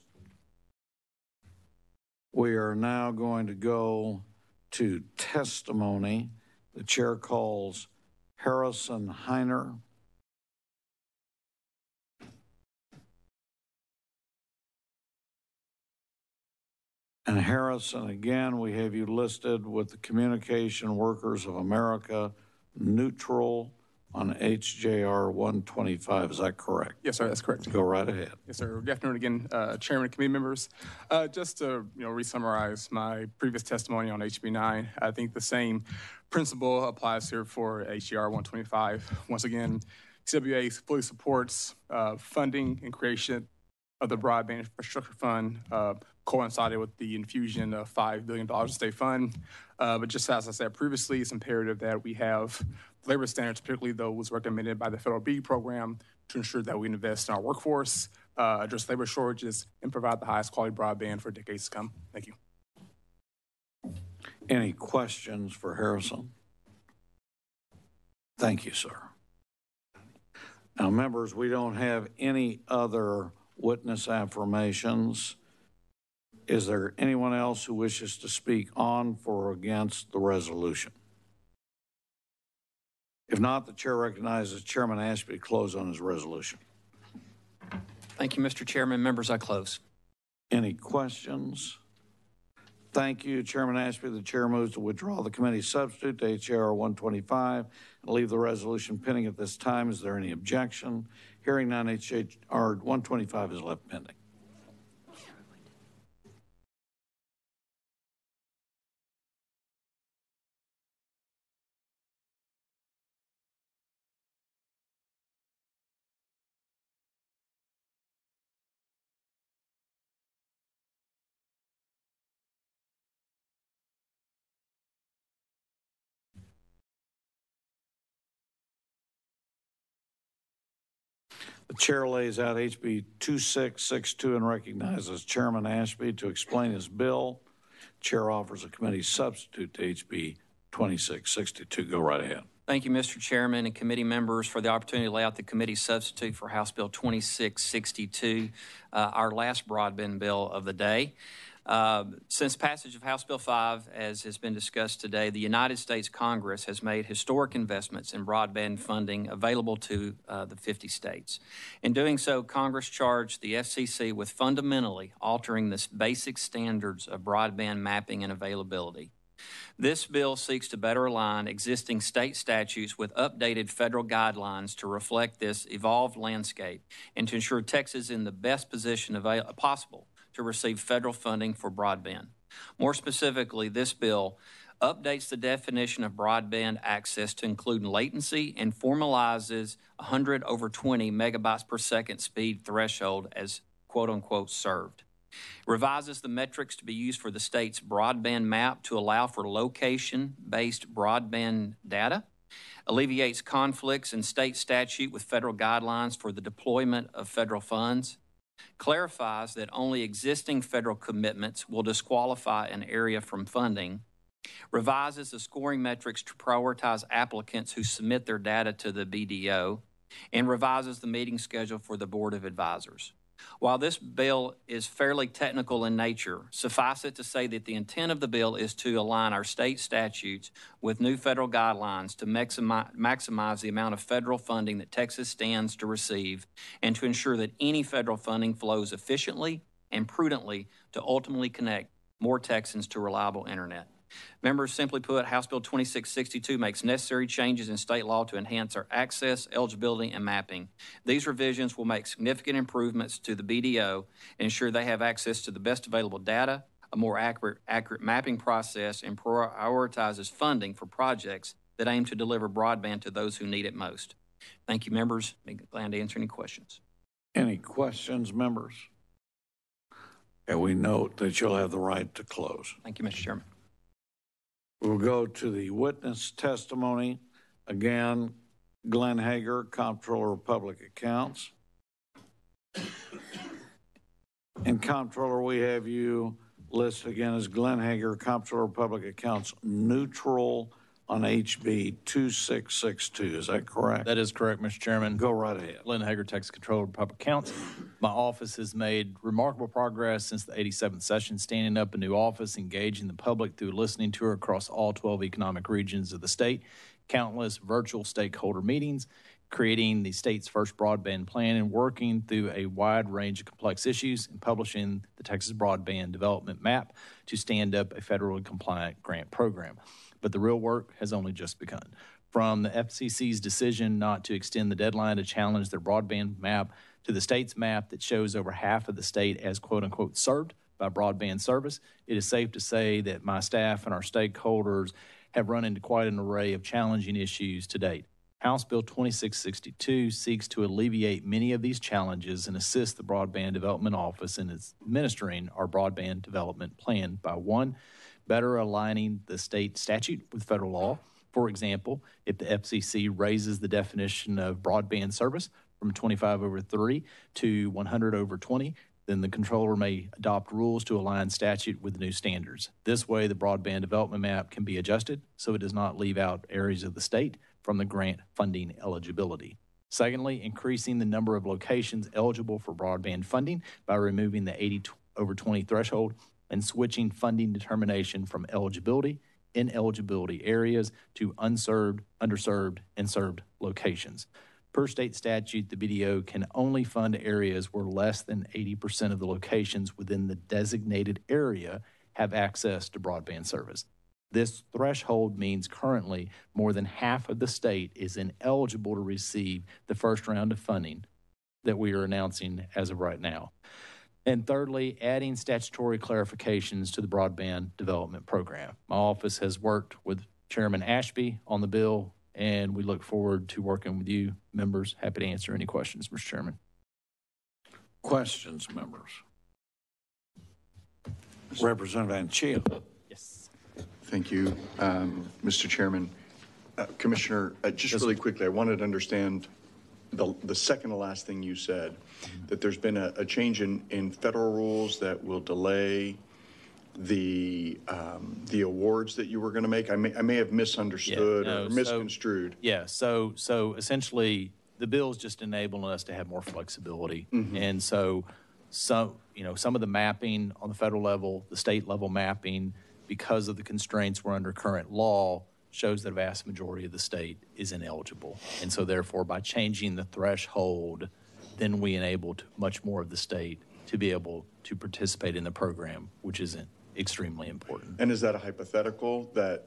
We are now going to go to testimony. The chair calls Harrison Heiner. And Harrison, again, we have you listed with the Communication Workers of America, neutral on HJR 125. Is that correct? Yes, sir, that's correct. Go right ahead. Yes, sir. Good afternoon again, Chairman and committee members. Just to re-summarize my previous testimony on HB 9, I think the same principle applies here for HJR 125. Once again, CWA fully supports funding and creation of the Broadband Infrastructure Fund, coincided with the infusion of $5 billion in state fund. But just as I said previously, it's imperative that we have labor standards, particularly those recommended by the federal BEAD program, to ensure that we invest in our workforce, address labor shortages, and provide the highest quality broadband for decades to come. Thank you. Any questions for Harrison? Thank you, sir. Now, members, we don't have any other witness affirmations. Is there anyone else who wishes to speak on, for, or against the resolution? If not, the chair recognizes Chairman Ashby to close on his resolution. Thank you, Mr. Chairman. Members, I close. Any questions? Thank you, Chairman Ashby. The chair moves to withdraw the committee substitute to HJR 125 and leave the resolution pending at this time. Is there any objection? Hearing none, HJR 125 is left pending. The chair lays out HB 2662 and recognizes Chairman Ashby to explain his bill. Chair offers a committee substitute to HB 2662. Go right ahead. Thank you, Mr. Chairman and committee members, for the opportunity to lay out the committee substitute for House Bill 2662, our last broadband bill of the day. Since passage of House Bill 5, as has been discussed today, the United States Congress has made historic investments in broadband funding available to the 50 states. In doing so, Congress charged the FCC with fundamentally altering the basic standards of broadband mapping and availability. This bill seeks to better align existing state statutes with updated federal guidelines to reflect this evolved landscape and to ensure Texas is in the best position possible to receive federal funding for broadband. More specifically, this bill updates the definition of broadband access to include latency and formalizes 100/20 megabytes per second speed threshold as quote-unquote served. Revises the metrics to be used for the state's broadband map to allow for location-based broadband data, alleviates conflicts in state statute with federal guidelines for the deployment of federal funds, clarifies that only existing federal commitments will disqualify an area from funding, revises the scoring metrics to prioritize applicants who submit their data to the BDO, and revises the meeting schedule for the Board of Advisors. While this bill is fairly technical in nature, suffice it to say that the intent of the bill is to align our state statutes with new federal guidelines to maximize the amount of federal funding that Texas stands to receive and to ensure that any federal funding flows efficiently and prudently to ultimately connect more Texans to reliable internet. Members, simply put, House Bill 2662 makes necessary changes in state law to enhance our access, eligibility, and mapping. These revisions will make significant improvements to the BDO and ensure they have access to the best available data, a more accurate mapping process, and prioritizes funding for projects that aim to deliver broadband to those who need it most. Thank you, members. Be glad to answer any questions. Any questions, members? And we note that you'll have the right to close. Thank you, Mr. Chairman. We'll go to the witness testimony. Again, Glenn Hager, Comptroller of Public Accounts. And Comptroller, we have you listed again as Glenn Hager, Comptroller of Public Accounts, neutral on HB 2662. Is that correct? That is correct, Mr. Chairman. Go right ahead. Glenn Hager, Texas Comptroller of Public Accounts. My office has made remarkable progress since the 87th session, standing up a new office, engaging the public through a listening tour across all 12 economic regions of the state, countless virtual stakeholder meetings, creating the state's first broadband plan, and working through a wide range of complex issues, and publishing the Texas Broadband Development Map to stand up a federally compliant grant program. But the real work has only just begun. From the FCC's decision not to extend the deadline to challenge their broadband map to the state's map that shows over half of the state as quote-unquote served by broadband service, it is safe to say that my staff and our stakeholders have run into quite an array of challenging issues to date. House Bill 2662 seeks to alleviate many of these challenges and assist the Broadband Development Office in administering our broadband development plan by, one, better aligning the state statute with federal law. For example, if the FCC raises the definition of broadband service from 25/3 to 100/20, then the controller may adopt rules to align statute with the new standards. This way, the broadband development map can be adjusted so it does not leave out areas of the state from the grant funding eligibility. Secondly, increasing the number of locations eligible for broadband funding by removing the 80/20 threshold and switching funding determination from eligibility, ineligibility areas to unserved, underserved, and served locations. Per state statute, the BDO can only fund areas where less than 80% of the locations within the designated area have access to broadband service. This threshold means currently more than half of the state is ineligible to receive the first round of funding that we are announcing as of right now. And thirdly, adding statutory clarifications to the broadband development program. My office has worked with Chairman Ashby on the bill, and we look forward to working with you, members. Happy to answer any questions, Mr. Chairman. Questions, members? Representative Anchia. Yes. Thank you, Mr. Chairman. Commissioner, just really quickly, I wanted to understand the second to last thing you said, that there's been a change in federal rules that will delay the awards that you were going to make. I may have misunderstood or misconstrued. So essentially, the bill is just enabling us to have more flexibility. And so some of the mapping on the federal level, the state level mapping, because of the constraints we're under current law, shows that a vast majority of the state is ineligible. And so therefore, by changing the threshold, then we enabled much more of the state to be able to participate in the program, which is extremely important. And is that a hypothetical that,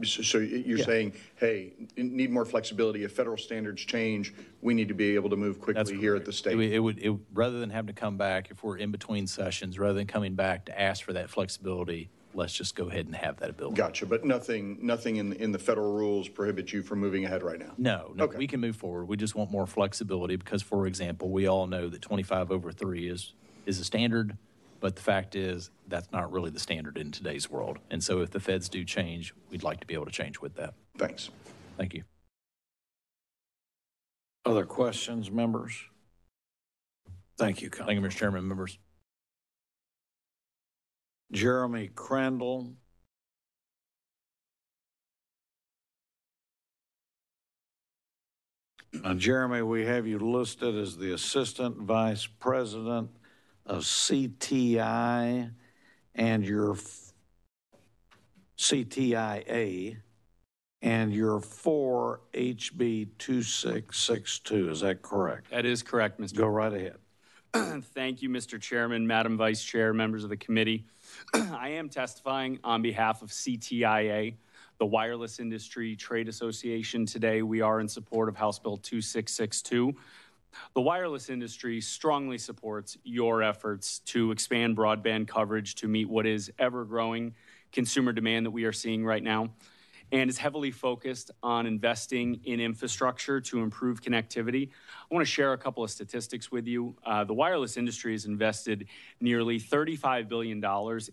so you're saying, hey, need more flexibility. If federal standards change, we need to be able to move quickly here at the state. It would rather than having to come back, if we're in between sessions, rather than coming back to ask for that flexibility, let's just go ahead and have that ability. Gotcha, but nothing in the federal rules prohibits you from moving ahead right now? No, okay. We can move forward. We just want more flexibility because, for example, we all know that 25/3 is a standard, but the fact is that's not really the standard in today's world. And so if the feds do change, we'd like to be able to change with that. Thanks. Thank you. Other questions, members? Thank you, Councilman. Thank you, Mr. Chairman, members. Jeremy Crandall. Jeremy, we have you listed as the Assistant Vice President of CTI and your CTIA, and you're for HB 2662. Is that correct? That is correct, Mr. Go right ahead. Thank you, Mr. Chairman, Madam Vice Chair, members of the committee. I am testifying on behalf of CTIA, the Wireless Industry Trade Association. Today, we are in support of House Bill 2662. The wireless industry strongly supports your efforts to expand broadband coverage to meet what is ever-growing consumer demand that we are seeing right now, and is heavily focused on investing in infrastructure to improve connectivity. I want to share a couple of statistics with you. The wireless industry has invested nearly $35 billion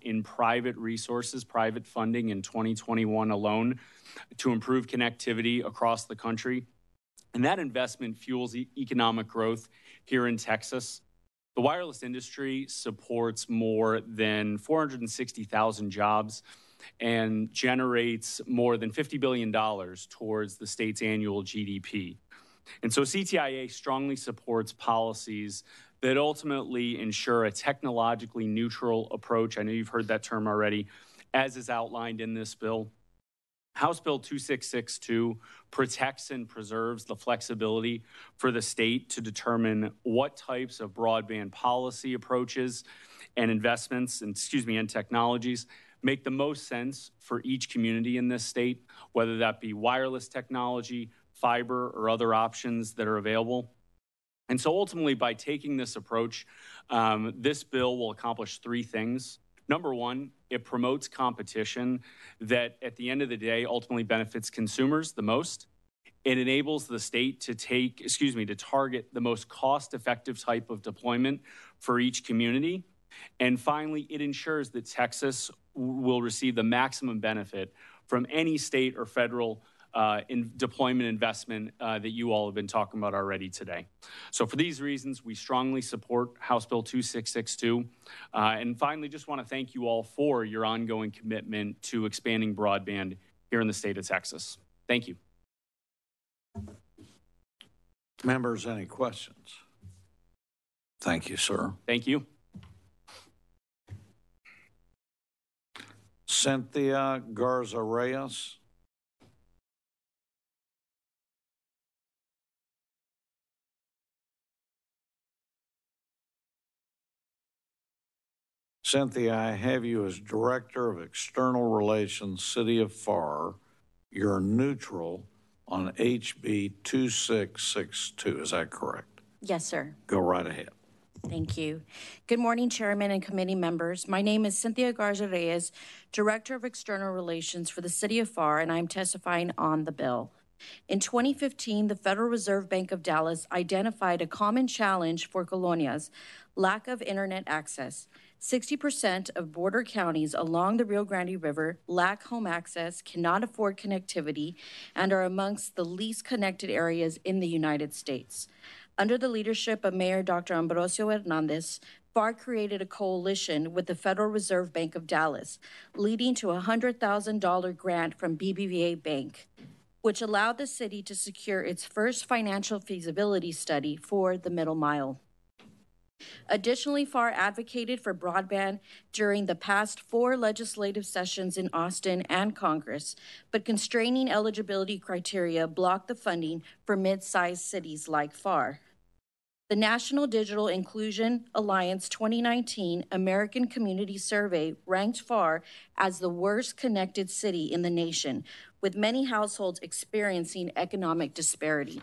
in private resources, private funding in 2021 alone to improve connectivity across the country. And that investment fuels economic growth here in Texas. The wireless industry supports more than 460,000 jobs and generates more than $50 billion towards the state's annual GDP. And so CTIA strongly supports policies that ultimately ensure a technologically neutral approach. I know you've heard that term already, as is outlined in this bill. House Bill 2662 protects and preserves the flexibility for the state to determine what types of broadband policy approaches and investments, and technologies make the most sense for each community in this state, whether that be wireless technology, fiber, or other options that are available. And so ultimately, by taking this approach, this bill will accomplish three things. Number one, it promotes competition that at the end of the day ultimately benefits consumers the most. It enables the state to target the most cost-effective type of deployment for each community. And finally, it ensures that Texas will receive the maximum benefit from any state or federal deployment investment that you all have been talking about already today. So for these reasons, we strongly support House Bill 2662. And finally, just want to thank you all for your ongoing commitment to expanding broadband here in the state of Texas. Thank you. Members, any questions? Thank you, sir. Thank you. Cynthia Garza Reyes. Cynthia, I have you as Director of External Relations, City of FAR. You're neutral on HB 2662. Is that correct? Yes, sir. Go right ahead. Thank you. Good morning, Chairman and committee members. My name is Cynthia Garza Reyes, Director of External Relations for the City of FAR, and I'm testifying on the bill. In 2015, the Federal Reserve Bank of Dallas identified a common challenge for colonias: lack of internet access. 60% of border counties along the Rio Grande River lack home access, cannot afford connectivity, and are amongst the least connected areas in the United States. Under the leadership of Mayor Dr. Ambrosio Hernandez, FAR created a coalition with the Federal Reserve Bank of Dallas, leading to a $100,000 grant from BBVA Bank, which allowed the city to secure its first financial feasibility study for the Middle Mile. Additionally, FAR advocated for broadband during the past 4 legislative sessions in Austin and Congress, but constraining eligibility criteria blocked the funding for mid-sized cities like FAR. The National Digital Inclusion Alliance 2019 American Community Survey ranked FAR as the worst connected city in the nation, with many households experiencing economic disparity.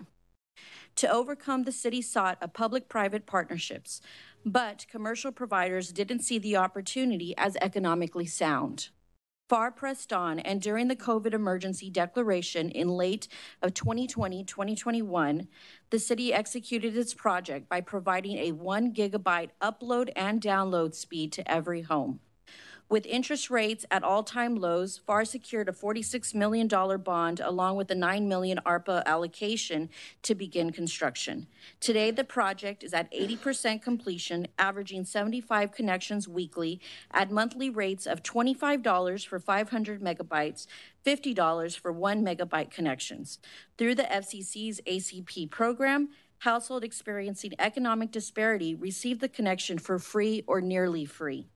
To overcome, the city sought a public-private partnerships, but commercial providers didn't see the opportunity as economically sound. FAR pressed on, and during the COVID emergency declaration in late of 2020-2021, the city executed its project by providing a 1 gigabyte upload and download speed to every home. With interest rates at all-time lows, FAR secured a $46 million bond along with a $9 million ARPA allocation to begin construction. Today, the project is at 80% completion, averaging 75 connections weekly at monthly rates of $25 for 500 megabytes, $50 for 1 megabyte connections. Through the FCC's ACP program, households experiencing economic disparity receive the connection for free or nearly free.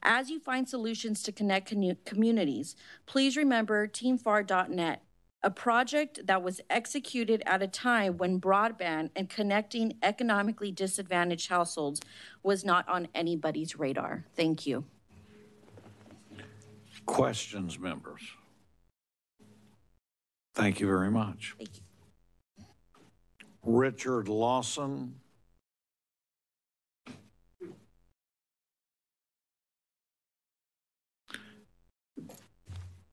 As you find solutions to connect communities, please remember TeamFAR.net, a project that was executed at a time when broadband and connecting economically disadvantaged households was not on anybody's radar. Thank you. Questions, members? Thank you very much. Thank you. Richard Lawson.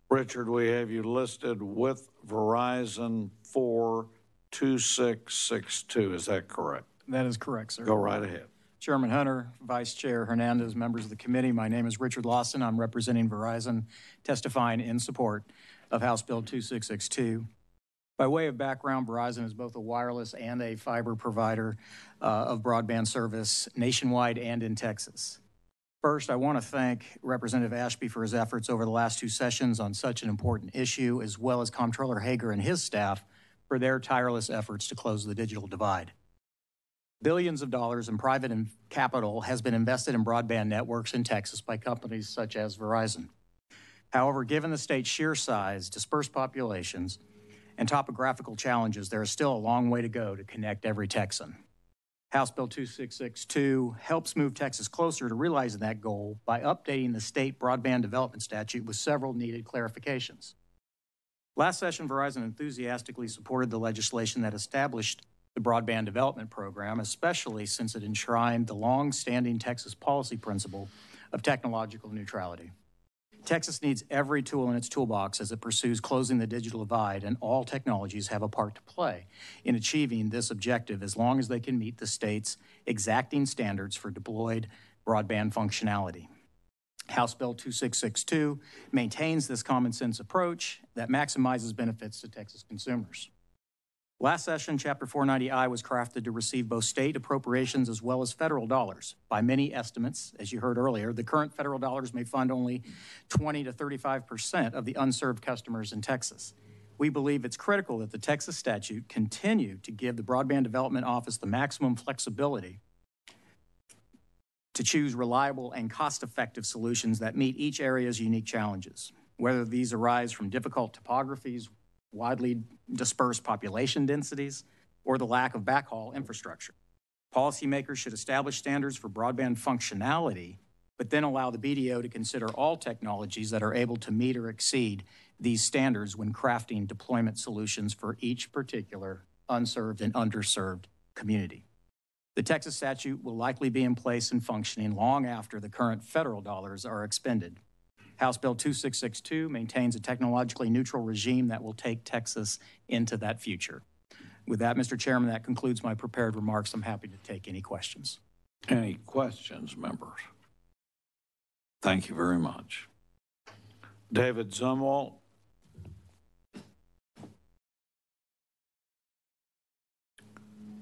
Richard, we have you listed with Verizon for 2662. Is that correct? That is correct, sir. Go right ahead. Chairman Hunter, Vice Chair Hernandez, members of the committee, my name is Richard Lawson. I'm representing Verizon, testifying in support of House Bill 2662. By way of background, Verizon is both a wireless and a fiber provider of broadband service nationwide and in Texas. First, I want to thank Representative Ashby for his efforts over the last 2 sessions on such an important issue, as well as Comptroller Hager and his staff for their tireless efforts to close the digital divide. Billions of dollars in private capital has been invested in broadband networks in Texas by companies such as Verizon. However, given the state's sheer size, dispersed populations, and topographical challenges, there is still a long way to go to connect every Texan. House Bill 2662 helps move Texas closer to realizing that goal by updating the state broadband development statute with several needed clarifications. Last session, Verizon enthusiastically supported the legislation that established the broadband development program, especially since it enshrined the long-standing Texas policy principle of technological neutrality. Texas needs every tool in its toolbox as it pursues closing the digital divide, and all technologies have a part to play in achieving this objective as long as they can meet the state's exacting standards for deployed broadband functionality. House Bill 2662 maintains this common sense approach that maximizes benefits to Texas consumers. Last session, Chapter 490I was crafted to receive both state appropriations as well as federal dollars. By many estimates, as you heard earlier, the current federal dollars may fund only 20 to 35% of the unserved customers in Texas. We believe it's critical that the Texas statute continue to give the Broadband Development Office the maximum flexibility to choose reliable and cost-effective solutions that meet each area's unique challenges, whether these arise from difficult topographies, widely dispersed population densities, or the lack of backhaul infrastructure. Policymakers should establish standards for broadband functionality, but then allow the BDO to consider all technologies that are able to meet or exceed these standards when crafting deployment solutions for each particular unserved and underserved community. The Texas statute will likely be in place and functioning long after the current federal dollars are expended. House Bill 2662 maintains a technologically neutral regime that will take Texas into that future. With that, Mr. Chairman, that concludes my prepared remarks. I'm happy to take any questions. Any questions, members? Thank you very much. David Zumwalt.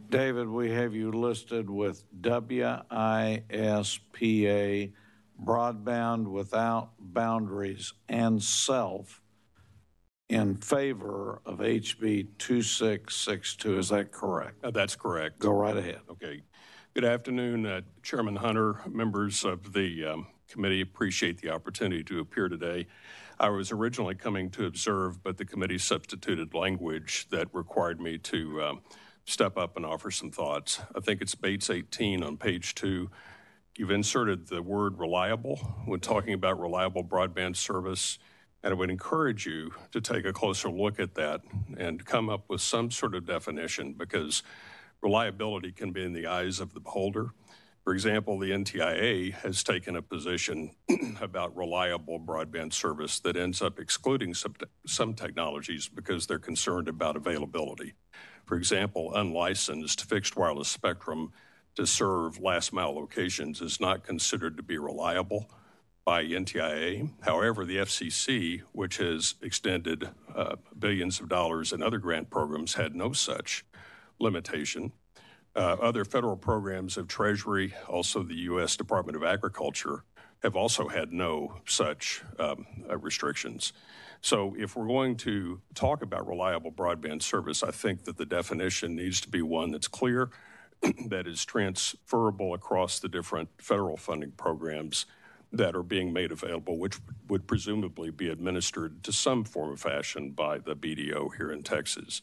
David, we have you listed with WISPA, Broadband Without Boundaries, and Self in favor of HB 2662. Is that correct? That's correct. Go right ahead. Okay. Good afternoon, Chairman Hunter, members of the committee. Appreciate the opportunity to appear today. I was originally coming to observe, but the committee substituted language that required me to step up and offer some thoughts. I think it's Bates 18 on page 2. You've inserted the word reliable when talking about reliable broadband service, and I would encourage you to take a closer look at that and come up with some sort of definition, because reliability can be in the eyes of the beholder. For example, the NTIA has taken a position about reliable broadband service that ends up excluding some technologies because they're concerned about availability. For example, unlicensed fixed wireless spectrum to serve last mile locations is not considered to be reliable by NTIA. However, the FCC, which has extended billions of dollars in other grant programs, had no such limitation. Other federal programs of Treasury, also the U.S. Department of Agriculture, have also had no such restrictions. So if we're going to talk about reliable broadband service, I think that the definition needs to be one that's clear, that is transferable across the different federal funding programs that are being made available, which would presumably be administered to some form of fashion by the BDO here in Texas.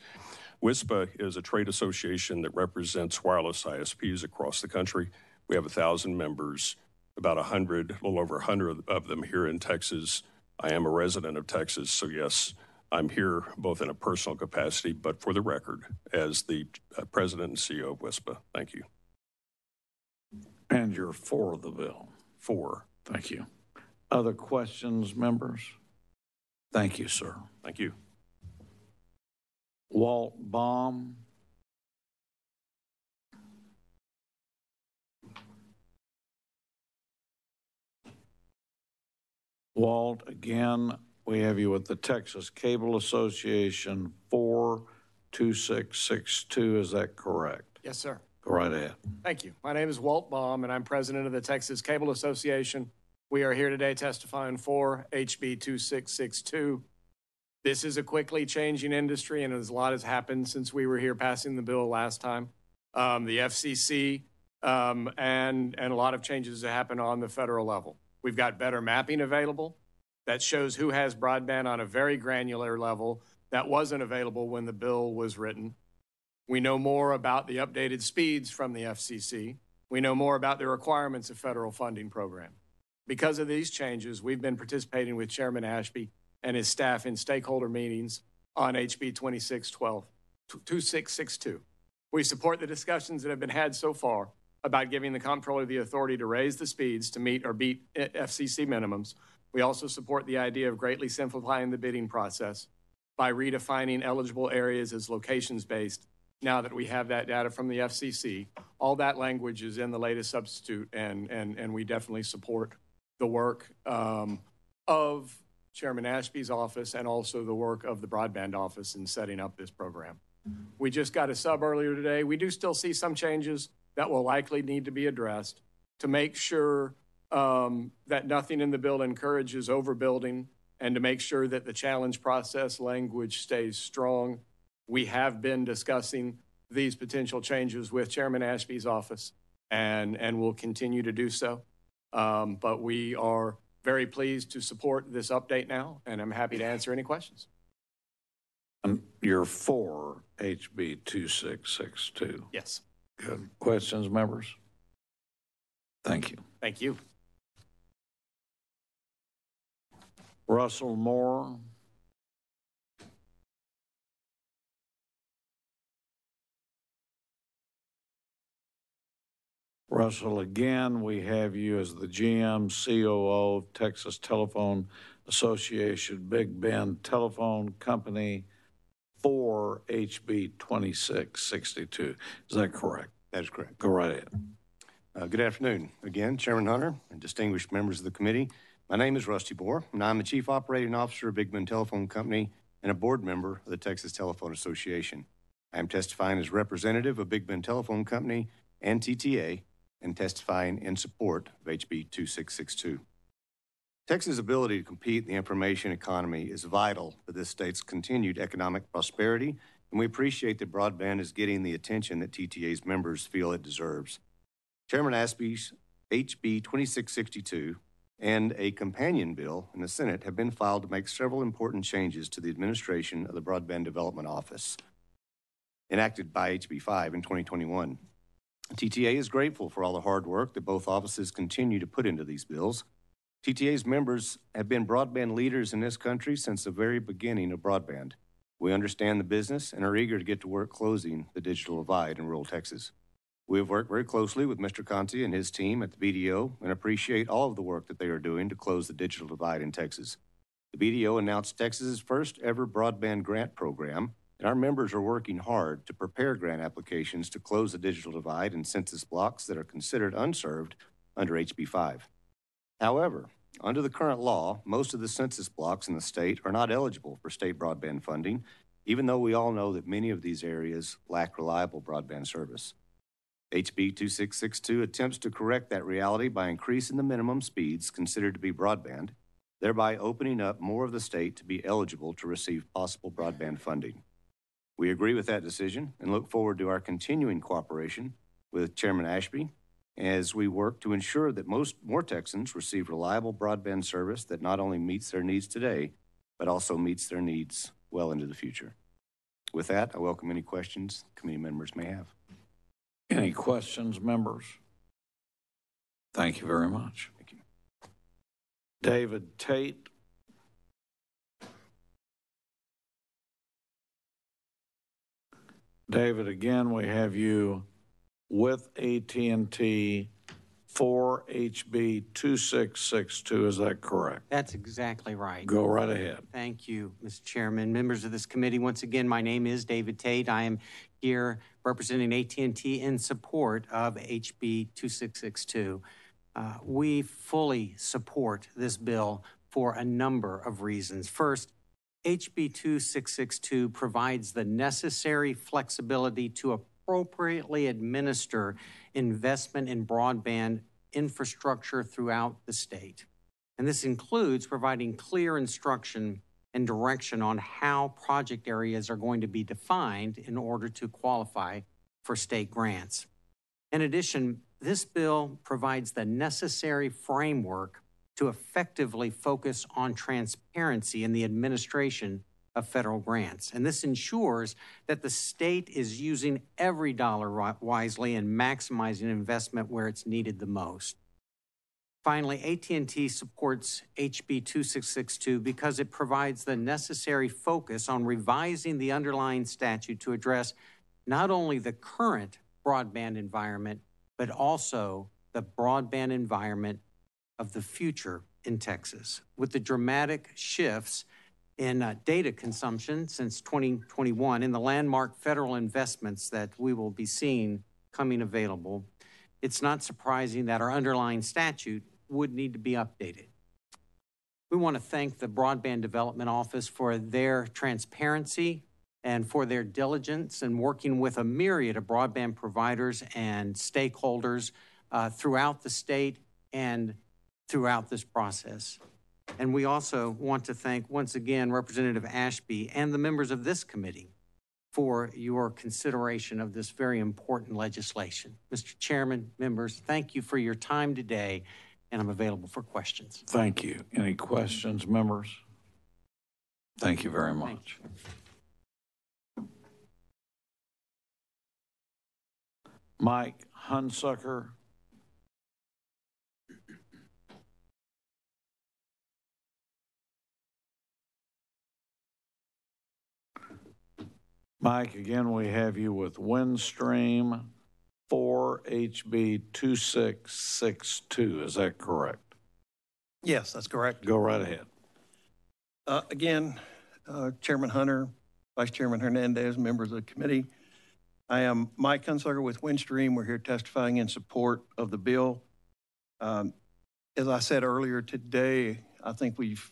WISPA is a trade association that represents wireless ISPs across the country. We have 1,000 members, about 100, a little over 100 of them here in Texas, I am a resident of Texas, so yes, I'm here both in a personal capacity, but for the record, as the president and CEO of WISPA. Thank you. And you're for the bill? For. Thank you. Other questions, members? Thank you, sir. Thank you. Walt Baum. Walt, again, we have you with the Texas Cable Association 42662. Is that correct? Yes, sir. Go right ahead. Thank you. My name is Walt Baum, and I'm president of the Texas Cable Association. We are here today testifying for HB 2662. This is a quickly changing industry, and a lot has happened since we were here passing the bill last time. The FCC and a lot of changes have happened on the federal level. We've got better mapping available that shows who has broadband on a very granular level that wasn't available when the bill was written. We know more about the updated speeds from the FCC. We know more about the requirements of federal funding program. Because of these changes, we've been participating with Chairman Ashby and his staff in stakeholder meetings on HB 2662. We support the discussions that have been had so far about giving the comptroller the authority to raise the speeds to meet or beat FCC minimums. We also support the idea of greatly simplifying the bidding process by redefining eligible areas as locations-based now that we have that data from the FCC. All that language is in the latest substitute, and we definitely support the work of Chairman Ashby's office and also the work of the broadband office in setting up this program. We just got a sub earlier today. We do still see some changes that will likely need to be addressed to make sure that nothing in the bill encourages overbuilding and to make sure that the challenge process language stays strong. We have been discussing these potential changes with Chairman Ashby's office and will continue to do so. But we are very pleased to support this update now, and I'm happy to answer any questions. You're for HB 2662? Yes. Good. Questions, members? Thank you. Thank you. Russell Moore. Russell, again, we have you as the GM, COO of Texas Telephone Association, Big Bend Telephone Company for HB 2662. Is that correct? That is correct. Go right ahead. Good afternoon. Again, Chairman Hunter and distinguished members of the committee. My name is Rusty Moore, and I'm the Chief Operating Officer of Big Bend Telephone Company and a board member of the Texas Telephone Association. I am testifying as representative of Big Bend Telephone Company and TTA and testifying in support of HB 2662. Texas' ability to compete in the information economy is vital for this state's continued economic prosperity, and we appreciate that broadband is getting the attention that TTA's members feel it deserves. Chairman Ashby's HB 2662 and a companion bill in the Senate have been filed to make several important changes to the administration of the Broadband Development Office, enacted by HB 5 in 2021. TTA is grateful for all the hard work that both offices continue to put into these bills. TTA's members have been broadband leaders in this country since the very beginning of broadband. We understand the business and are eager to get to work closing the digital divide in rural Texas. We have worked very closely with Mr. Conti and his team at the BDO and appreciate all of the work that they are doing to close the digital divide in Texas. The BDO announced Texas's first ever broadband grant program, and our members are working hard to prepare grant applications to close the digital divide in census blocks that are considered unserved under HB 5. However, under the current law, most of the census blocks in the state are not eligible for state broadband funding, even though we all know that many of these areas lack reliable broadband service. HB 2662 attempts to correct that reality by increasing the minimum speeds considered to be broadband, thereby opening up more of the state to be eligible to receive possible broadband funding. We agree with that decision and look forward to our continuing cooperation with Chairman Ashby as we work to ensure that more Texans receive reliable broadband service that not only meets their needs today, but also meets their needs well into the future. With that, I welcome any questions committee members may have. Any questions, members? Thank you very much. Thank you. David Tate. David, again, we have you with AT&T for HB 2662. Is that correct? That's exactly right. Go right ahead. Thank you, Mr. Chairman. Members of this committee, once again, my name is David Tate. I am here representing AT&T in support of HB 2662. We fully support this bill for a number of reasons. First, HB 2662 provides the necessary flexibility to appropriately administer investment in broadband infrastructure throughout the state. And this includes providing clear instruction and direction on how project areas are going to be defined in order to qualify for state grants. In addition, this bill provides the necessary framework to effectively focus on transparency in the administration of federal grants. And this ensures that the state is using every dollar wisely and maximizing investment where it's needed the most. Finally, AT&T supports HB 2662 because it provides the necessary focus on revising the underlying statute to address not only the current broadband environment, but also the broadband environment of the future in Texas. With the dramatic shifts in data consumption since 2021 and the landmark federal investments that we will be seeing coming available, it's not surprising that our underlying statute would need to be updated. We want to thank the Broadband Development Office for their transparency and for their diligence in working with a myriad of broadband providers and stakeholders throughout the state and throughout this process. And we also want to thank, once again, Representative Ashby and the members of this committee for your consideration of this very important legislation. Mr. Chairman, members, thank you for your time today, and I'm available for questions. Thank you. Any questions, members? Thank you very much. Mike Hunsucker. Mike, again, we have you with Windstream for HB 2662. Is that correct? Yes, that's correct. Go right ahead. Again, Chairman Hunter, Vice Chairman Hernandez, members of the committee. I am Mike Hunsucker with Windstream. We're here testifying in support of the bill. As I said earlier today, I think we've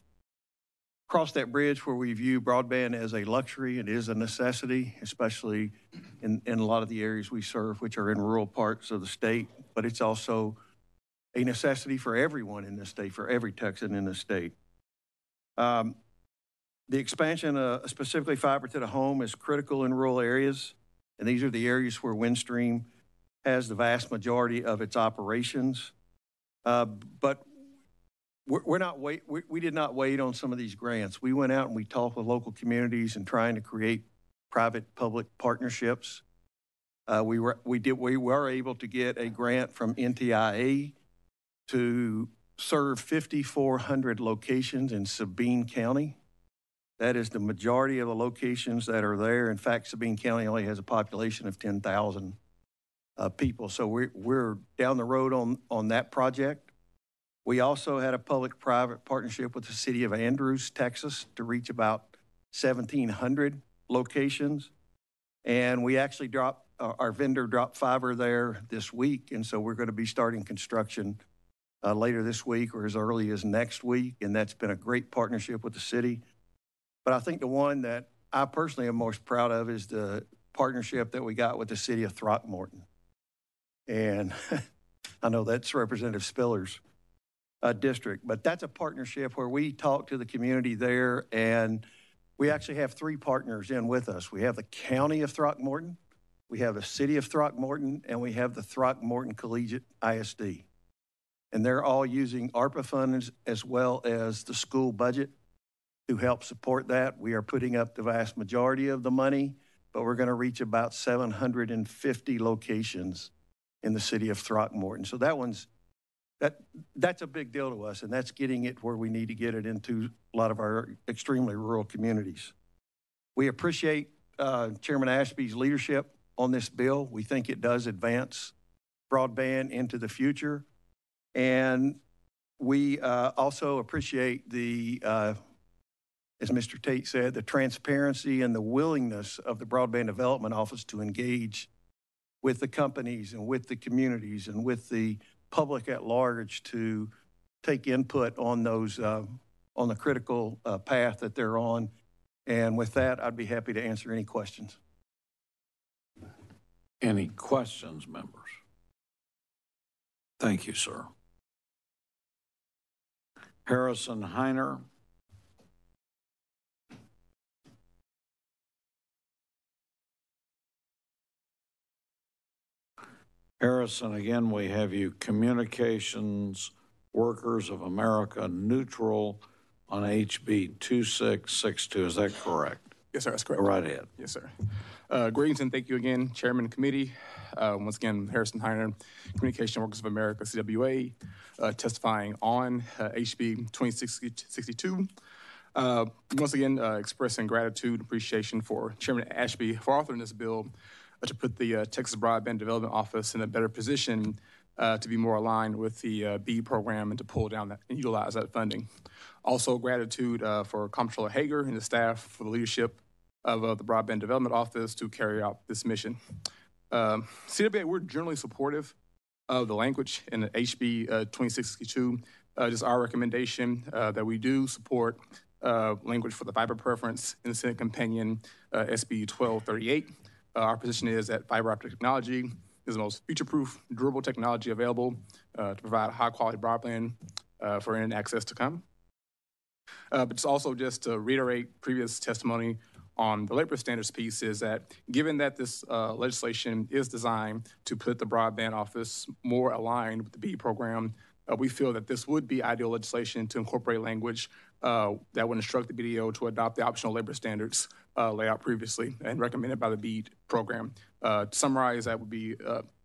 crossed that bridge where we view broadband as a luxury. It is a necessity, especially in a lot of the areas we serve, which are in rural parts of the state, but it's also a necessity for everyone in this state, for every Texan in the state. The expansion, specifically fiber to the home, is critical in rural areas, and these are the areas where Windstream has the vast majority of its operations. But we did not wait on some of these grants. We went out and we talked with local communities and trying to create private-public partnerships. We were able to get a grant from NTIA to serve 5,400 locations in Sabine County. That is the majority of the locations that are there. In fact, Sabine County only has a population of 10,000 people. So we're down the road on that project. We also had a public-private partnership with the city of Andrews, Texas, to reach about 1,700 locations. And we actually our vendor dropped fiber there this week. And so we're going to be starting construction later this week or as early as next week. And that's been a great partnership with the city. But I think the one that I personally am most proud of is the partnership that we got with the city of Throckmorton. And I know that's Representative Spiller's district, but that's a partnership where we talk to the community there, and we actually have three partners in with us. We have the county of Throckmorton, we have the city of Throckmorton, and we have the Throckmorton Collegiate ISD. And they're all using ARPA funds as well as the school budget to help support that. We are putting up the vast majority of the money, but we're going to reach about 750 locations in the city of Throckmorton. So that's a big deal to us, and that's getting it where we need to get it into a lot of our extremely rural communities. We appreciate Chairman Ashby's leadership on this bill. We think it does advance broadband into the future. And we also appreciate the, as Mr. Tate said, the transparency and the willingness of the Broadband Development Office to engage with the companies and with the communities and with the public at large to take input on those, on the critical path that they're on. And with that, I'd be happy to answer any questions. Any questions, members? Thank you, sir. Harrison Heiner. Harrison, again, we have you Communications Workers of America neutral on HB 2662. Is that correct? Yes, sir. That's correct. Go right ahead. Yes, sir. Greetings and thank you again, Chairman and Committee. Once again, Harrison Heiner, Communication Workers of America, CWA, testifying on HB 2662. Once again, expressing gratitude and appreciation for Chairman Ashby for authoring this bill to put the Texas Broadband Development Office in a better position to be more aligned with the BEAD program and to pull down that and utilize that funding. Also, gratitude for Comptroller Hager and the staff for the leadership of the Broadband Development Office to carry out this mission. CWA, we're generally supportive of the language in the HB 2662. Just our recommendation that we do support language for the fiber preference in the Senate Companion SB 1238. Our position is that fiber optic technology is the most future-proof, durable technology available to provide high-quality broadband for internet access to come. But it's also just to reiterate previous testimony on the labor standards piece is that given that this legislation is designed to put the broadband office more aligned with the BEAD program, we feel that this would be ideal legislation to incorporate language that would instruct the BDO to adopt the optional labor standards laid out previously and recommended by the BEAD program. To summarize, that would be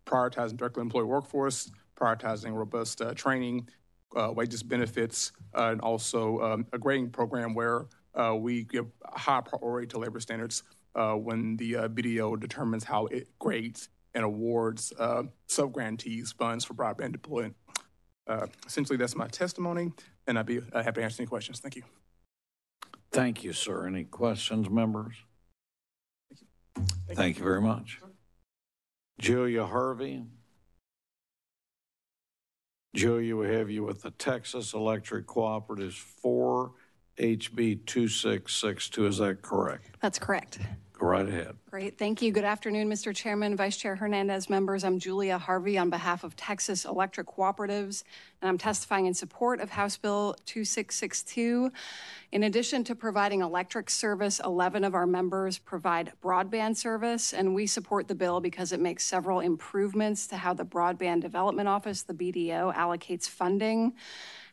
prioritizing directly employed workforce, prioritizing robust training, wages, benefits, and also a grading program where we give high priority to labor standards when the BDO determines how it grades and awards sub-grantees funds for broadband deployment. Essentially, that's my testimony, and I'd be happy to answer any questions. Thank you. Thank you, sir. Any questions, members? Thank you very much. Julia Harvey. Julia, we have you with the Texas Electric Cooperatives for HB 2662. Is that correct? That's correct. Go right ahead. Great. Thank you. Good afternoon, Mr. Chairman, Vice Chair Hernandez, members. I'm Julia Harvey on behalf of Texas Electric Cooperatives, and I'm testifying in support of House Bill 2662. In addition to providing electric service, 11 of our members provide broadband service, and we support the bill because it makes several improvements to how the Broadband Development Office, the BDO, allocates funding.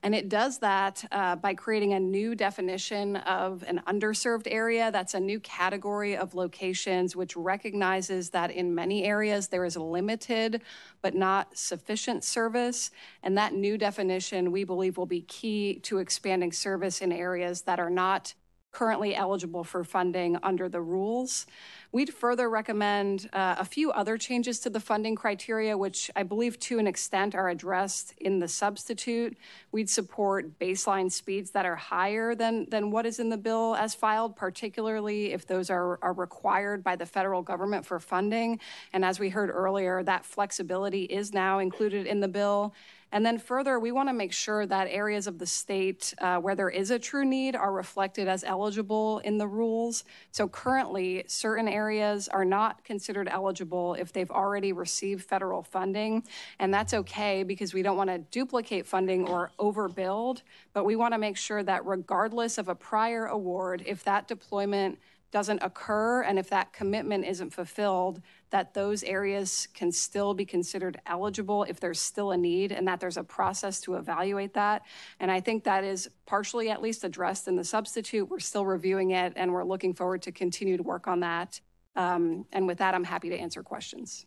And it does that by creating a new definition of an underserved area. That's a new category of locations which recognizes that in many areas there is limited but not sufficient service. And that new definition, we believe, will be key to expanding service in areas that are not currently eligible for funding under the rules. We'd further recommend a few other changes to the funding criteria, which I believe to an extent are addressed in the substitute. We'd support baseline speeds that are higher than what is in the bill as filed, particularly if those are required by the federal government for funding. And as we heard earlier, that flexibility is now included in the bill. And then further, we want to make sure that areas of the state where there is a true need are reflected as eligible in the rules. So currently, certain areas are not considered eligible if they've already received federal funding. And that's okay because we don't want to duplicate funding or overbuild, but we want to make sure that regardless of a prior award, if that deployment doesn't occur and if that commitment isn't fulfilled, that those areas can still be considered eligible if there's still a need and that there's a process to evaluate that. And I think that is partially at least addressed in the substitute. We're still reviewing it and we're looking forward to continue to work on that. And with that, I'm happy to answer questions.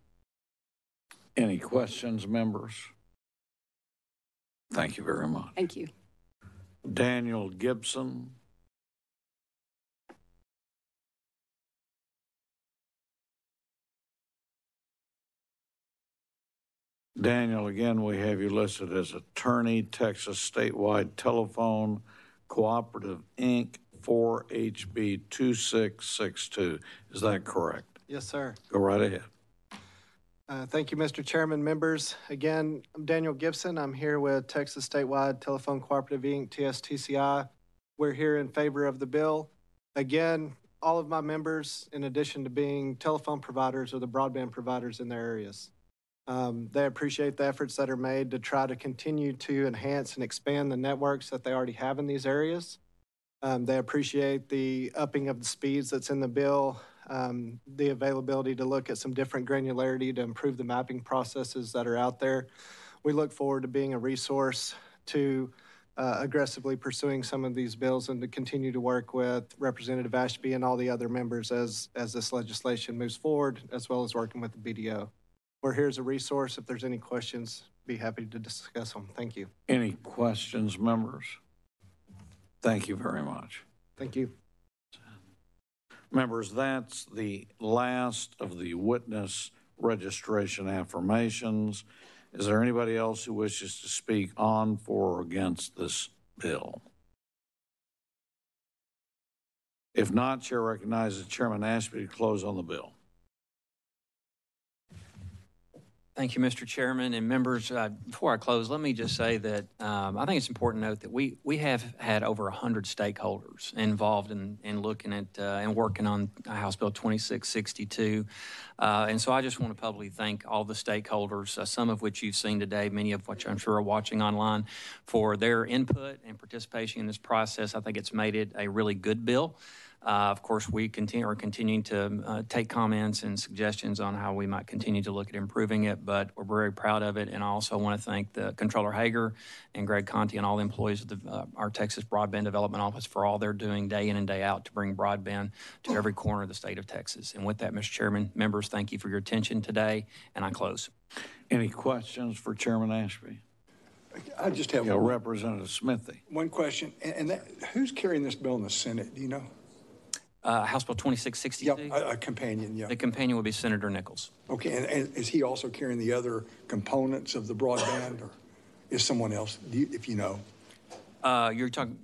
Any questions, members? Thank you very much. Thank you. Daniel Gibson. Daniel, again, we have you listed as attorney, Texas Statewide Telephone Cooperative, Inc., 4HB 2662. Is that correct? Yes, sir. Go right ahead. Thank you, Mr. Chairman, members. Again, I'm Daniel Gibson. I'm here with Texas Statewide Telephone Cooperative, Inc., TSTCI. We're here in favor of the bill. Again, all of my members, in addition to being telephone providers, are the broadband providers in their areas. They appreciate the efforts that are made to try to continue to enhance and expand the networks that they already have in these areas. They appreciate the upping of the speeds that's in the bill, the availability to look at some different granularity to improve the mapping processes that are out there. We look forward to being a resource to aggressively pursuing some of these bills and to continue to work with Representative Ashby and all the other members as this legislation moves forward, as well as working with the BDO. We're here as a resource. If there's any questions, be happy to discuss them. Thank you. Any questions, members? Thank you very much. Thank you. Members, that's the last of the witness registration affirmations. Is there anybody else who wishes to speak on, for, or against this bill? If not, Chair recognizes Chairman Ashby to close on the bill. Thank you, Mr. Chairman and members. Before I close, let me just say that I think it's important to note that we have had over 100 stakeholders involved in looking at and working on House Bill 2662. And so I just want to publicly thank all the stakeholders, some of which you've seen today, many of which I'm sure are watching online, for their input and participation in this process. I think it's made it a really good bill. Of course, we are continuing to take comments and suggestions on how we might continue to look at improving it, but we're very proud of it. And I also want to thank the Controller Hager and Greg Conti and all the employees of our Texas Broadband Development Office for all they're doing day in and day out to bring broadband to every corner of the state of Texas. And with that, Mr. Chairman, members, thank you for your attention today, and I close. Any questions for Chairman Ashby? I just have Representative Smithy. one question, and that, who's carrying this bill in the Senate? Do you know? House Bill 2662? Yeah, a companion, yeah. The companion would be Senator Nichols. Okay, and is he also carrying the other components of the broadband, or is someone else, if you know? You're talking,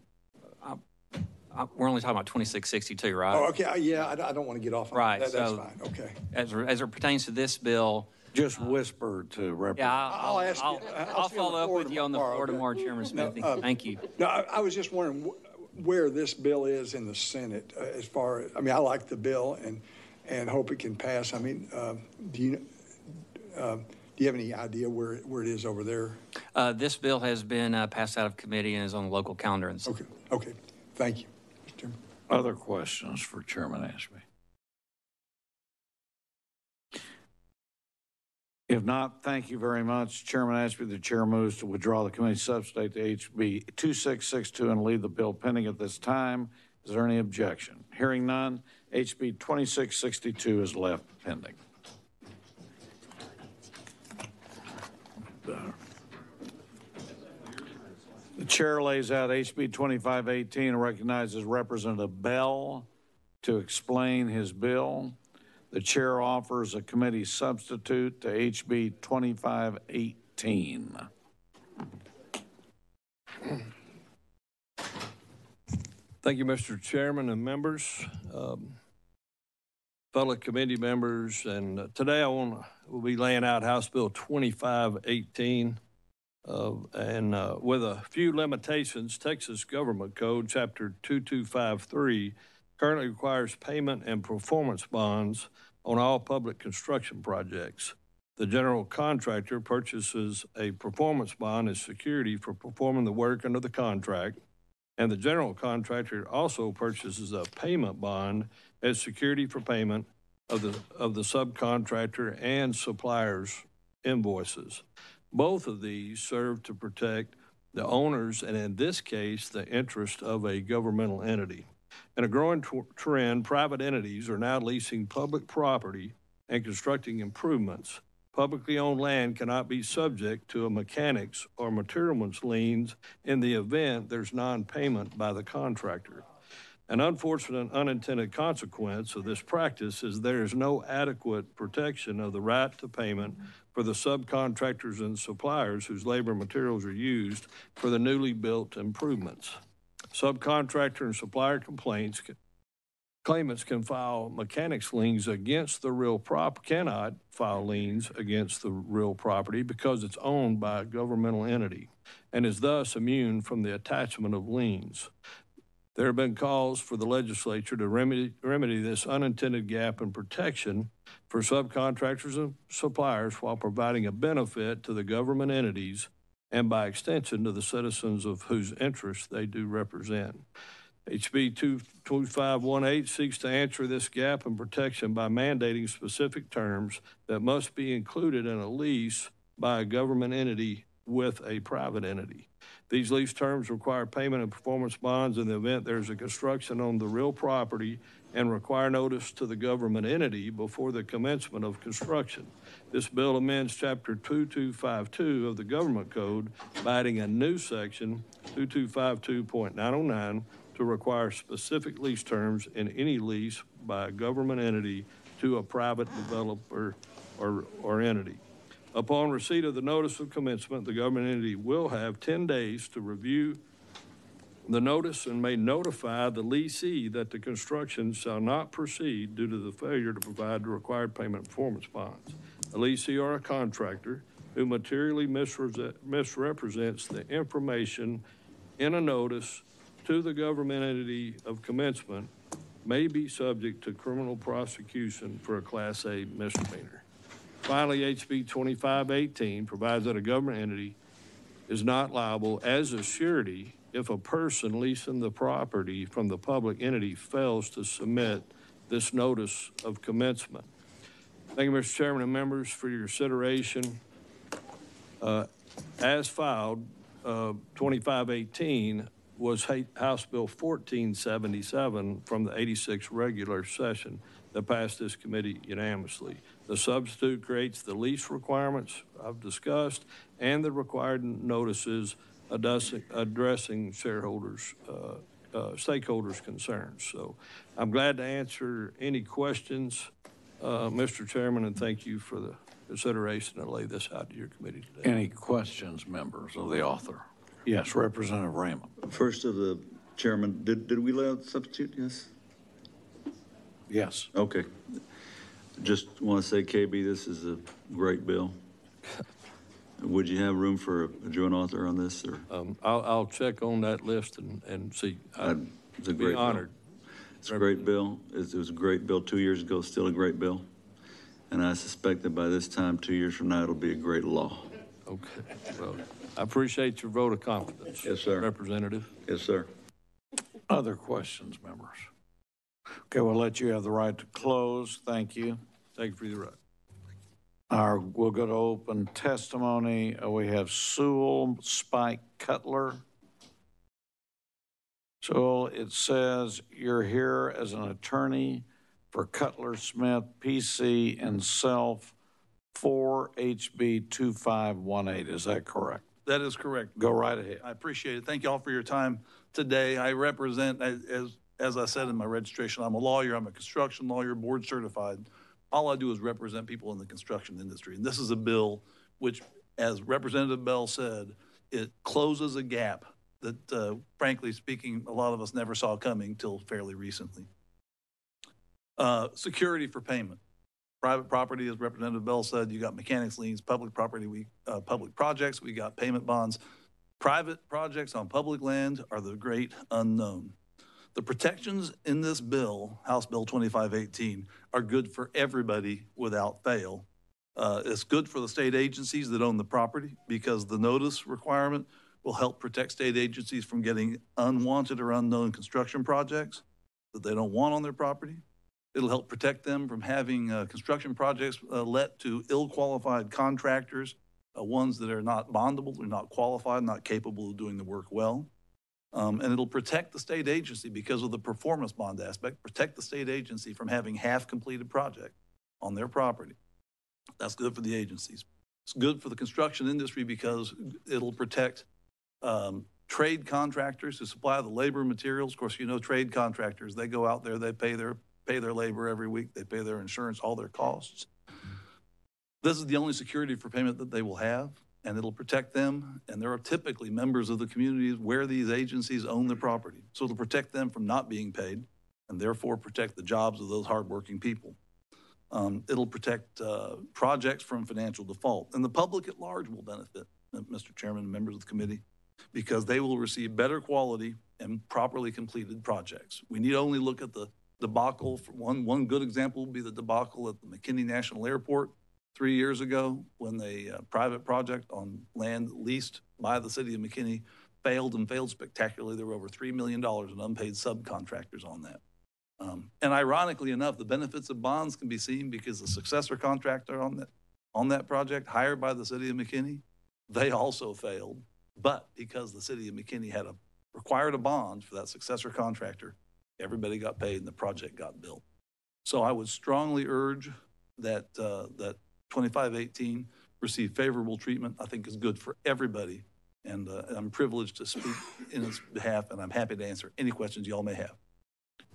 we're only talking about 2662, right? Oh, okay, yeah, I don't want to get off on right, that. That's so fine, okay. As it pertains to this bill, just whisper to Representative. Yeah, I'll follow up with you on the floor tomorrow, Chairman Smithy. Thank you. No, I was just wondering where this bill is in the Senate as far as, I mean, I like the bill and hope it can pass. I mean, do you have any idea where it is over there? This bill has been passed out of committee and is on the local calendar. Okay. Thank you, Mr. Chairman. Other questions for Chairman Ashby? If not, thank you very much. Chairman Ashby, the chair moves to withdraw the committee substitute to HB 2662 and leave the bill pending at this time. Is there any objection? Hearing none, HB 2662 is left pending. The chair lays out HB 2518 and recognizes Representative Bell to explain his bill. The chair offers a committee substitute to HB 2518. Thank you, Mr. Chairman and members, fellow committee members. And today we'll be laying out House Bill 2518. And with a few limitations, Texas Government Code, Chapter 2253, currently requires payment and performance bonds on all public construction projects. The general contractor purchases a performance bond as security for performing the work under the contract, and the general contractor also purchases a payment bond as security for payment of the subcontractor and supplier's invoices. Both of these serve to protect the owners, and in this case, the interest of a governmental entity. In a growing trend, private entities are now leasing public property and constructing improvements. Publicly owned land cannot be subject to a mechanics or materialman's liens in the event there's non-payment by the contractor. An unfortunate unintended consequence of this practice is there is no adequate protection of the right to payment for the subcontractors and suppliers whose labor and materials are used for the newly built improvements. Subcontractor and supplier claimants can file mechanics liens against the real cannot file liens against the real property because it's owned by a governmental entity and is thus immune from the attachment of liens. There have been calls for the legislature to remedy this unintended gap in protection for subcontractors and suppliers while providing a benefit to the government entities and by extension to the citizens of whose interests they do represent. HB 2518 seeks to answer this gap in protection by mandating specific terms that must be included in a lease by a government entity with a private entity. These lease terms require payment of performance bonds in the event there's a construction on the real property and require notice to the government entity before the commencement of construction. This bill amends Chapter 2252 of the Government Code by adding a new section, 2252.909, to require specific lease terms in any lease by a government entity to a private developer or entity. Upon receipt of the notice of commencement, the government entity will have 10 days to review the notice and may notify the leasee that the construction shall not proceed due to the failure to provide the required payment performance bonds. A leasee or a contractor who materially misrepresents the information in a notice to the government entity of commencement may be subject to criminal prosecution for a Class A misdemeanor. Finally, HB 2518 provides that a government entity is not liable as a surety if a person leasing the property from the public entity fails to submit this notice of commencement. Thank you, Mr. Chairman and members, for your consideration. As filed, 2518 was House Bill 1477 from the 86th regular session that passed this committee unanimously. The substitute creates the lease requirements I've discussed and the required notices addressing shareholders, stakeholders' concerns. So I'm glad to answer any questions, Mr. Chairman, and thank you for the consideration to lay this out to your committee today. Any questions, members of the author? Yes, Representative Raymond. First of the chairman, did we lay out substitute? Yes? Yes. Okay. Just want to say, KB, this is a great bill. Would you have room for a joint author on this? Or? I'll check on that list and see. It's a great honored. Bill. It's a great bill. It was a great bill 2 years ago, still a great bill. And I suspect that by this time, 2 years from now, it'll be a great law. Okay. Well, I appreciate your vote of confidence. Yes, sir. Representative. Yes, sir. Other questions, members? Okay, we'll let you have the right to close. Thank you. Thank you for your right. We'll go to open testimony. We have Sewell Spike Cutler. Sewell, it says you're here as an attorney for Cutler Smith, PC, and self for HB 2518. Is that correct? That is correct. Go right ahead. I appreciate it. Thank you all for your time today. I represent, as I said in my registration, I'm a lawyer. I'm a construction lawyer, board certified. All I do is represent people in the construction industry. And this is a bill which, as Representative Bell said, it closes a gap that, frankly speaking, a lot of us never saw coming till fairly recently. Security for payment. Private property, as Representative Bell said, you got mechanics liens. Public property, public projects, we got payment bonds. Private projects on public land are the great unknown. The protections in this bill, House Bill 2518, are good for everybody without fail. It's good for the state agencies that own the property because the notice requirement will help protect state agencies from getting unwanted or unknown construction projects that they don't want on their property. It'll help protect them from having construction projects let to ill-qualified contractors, ones that are not bondable, they're not qualified, not capable of doing the work well. And it'll protect the state agency because of the performance bond aspect, protect the state agency from having half-completed project on their property. That's good for the agencies. It's good for the construction industry because it'll protect trade contractors who supply the labor and materials. Of course, you know, trade contractors, they go out there, they pay their labor every week, they pay their insurance, all their costs. This is the only security for payment that they will have, and it'll protect them. And there are typically members of the communities where these agencies own the property. So it'll protect them from not being paid and therefore protect the jobs of those hardworking people. It'll protect projects from financial default. And the public at large will benefit, Mr. Chairman and members of the committee, because they will receive better quality and properly completed projects. We need only look at the debacle. For one good example would be the debacle at the McKinney National Airport 3 years ago when the private project on land leased by the city of McKinney failed and failed spectacularly. There were over $3 million in unpaid subcontractors on that. And ironically enough, the benefits of bonds can be seen because the successor contractor on that project hired by the city of McKinney, they also failed. But because the city of McKinney required a bond for that successor contractor, everybody got paid and the project got built. So I would strongly urge that 2518 receive favorable treatment. I think is good for everybody. And I'm privileged to speak in its behalf, and I'm happy to answer any questions you all may have.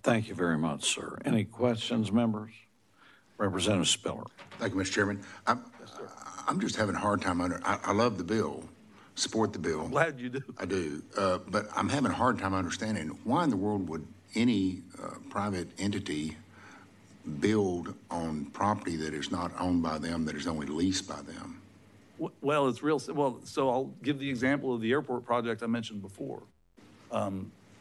Thank you very much, sir. Any questions, members? Representative Spiller. Thank you, Mr. Chairman. I'm just having a hard time I love the bill, support the bill. I'm glad you do. I do. But I'm having a hard time understanding why in the world would any private entity build on property that is not owned by them, that is only leased by them? Well, it's real. Well, so I'll give the example of the airport project I mentioned before.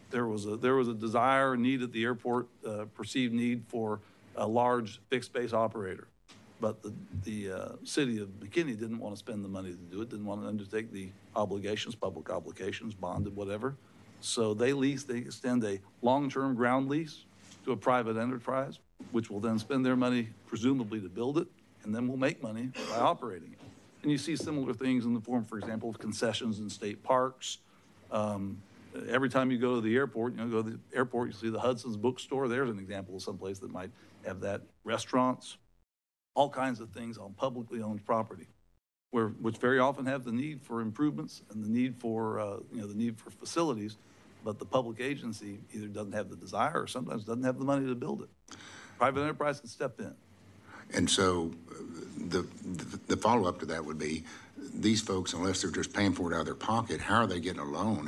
There was a desire, a need at the airport, perceived need for a large fixed base operator. But the city of McKinney didn't want to spend the money to do it, didn't want to undertake the obligations, public obligations, bonded, whatever. So they extend a long-term ground lease to a private enterprise, which will then spend their money presumably to build it, and then will make money by operating it. And you see similar things in the form, for example, of concessions in state parks. Every time you go to the airport, you see the Hudson's bookstore. There's an example of someplace that might have that. Restaurants, all kinds of things on publicly owned property, which very often have the need for improvements and the need for facilities, but the public agency either doesn't have the desire or sometimes doesn't have the money to build it. Private enterprise can step in. And so the follow-up to that would be, these folks, unless they're just paying for it out of their pocket, how are they getting a loan?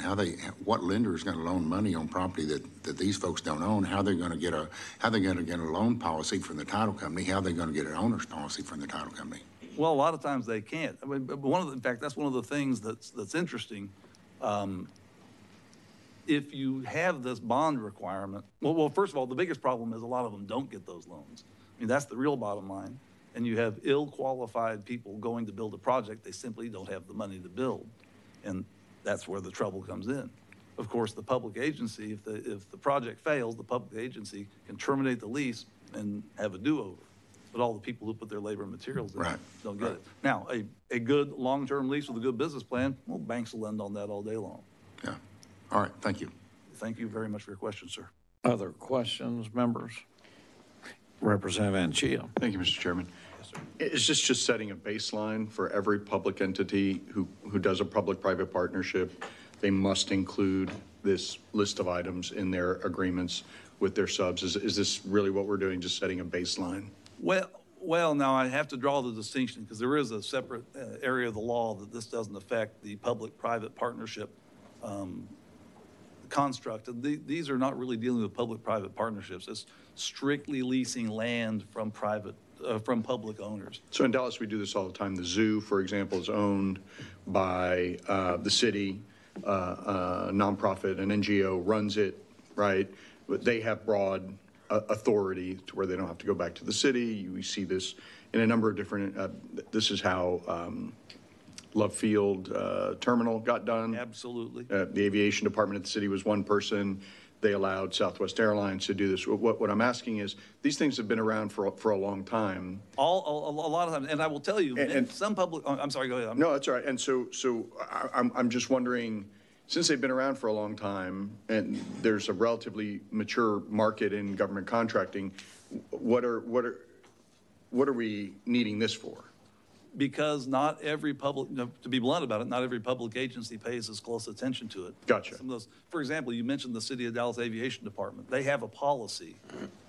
What lender is going to loan money on property that these folks don't own? How are they going to get a loan policy from the title company? How are they going to get an owner's policy from the title company? Well, a lot of times they can't. I mean, in fact, that's one of the things that's interesting. If you have this bond requirement, well, first of all, the biggest problem is a lot of them don't get those loans. I mean, that's the real bottom line. And you have ill-qualified people going to build a project they simply don't have the money to build. And that's where the trouble comes in. Of course, the public agency, if the project fails, the public agency can terminate the lease and have a do-over. But all the people who put their labor and materials in don't get it. Now, a good long-term lease with a good business plan, well, banks will lend on that all day long. Yeah. All right. Thank you. Thank you very much for your question, sir. Other questions, members? Representative Anchia. Thank you, Mr. Chairman. Yes, sir. Is this just setting a baseline for every public entity who does a public-private partnership? They must include this list of items in their agreements with their subs. Is this really what we're doing, just setting a baseline? Well, now I have to draw the distinction because there is a separate area of the law that this doesn't affect the public-private partnership construct. And these are not really dealing with public-private partnerships. It's strictly leasing land from public owners. So in Dallas, we do this all the time. The zoo, for example, is owned by the city, nonprofit, an NGO runs it, right? But they have broad authority to where they don't have to go back to the city. We see this in a number of different, this is how Love Field Terminal got done. Absolutely. The aviation department at the city was one person. They allowed Southwest Airlines to do this. What I'm asking is, these things have been around for a long time. A lot of times, and I will tell you, and some public, I'm sorry, go ahead. No, that's all right. And so I'm just wondering, since they've been around for a long time, and there's a relatively mature market in government contracting, what are we needing this for? Because not every public, to be blunt about it, not every public agency pays as close attention to it. Gotcha. Some of those, for example, you mentioned the City of Dallas Aviation Department. They have a policy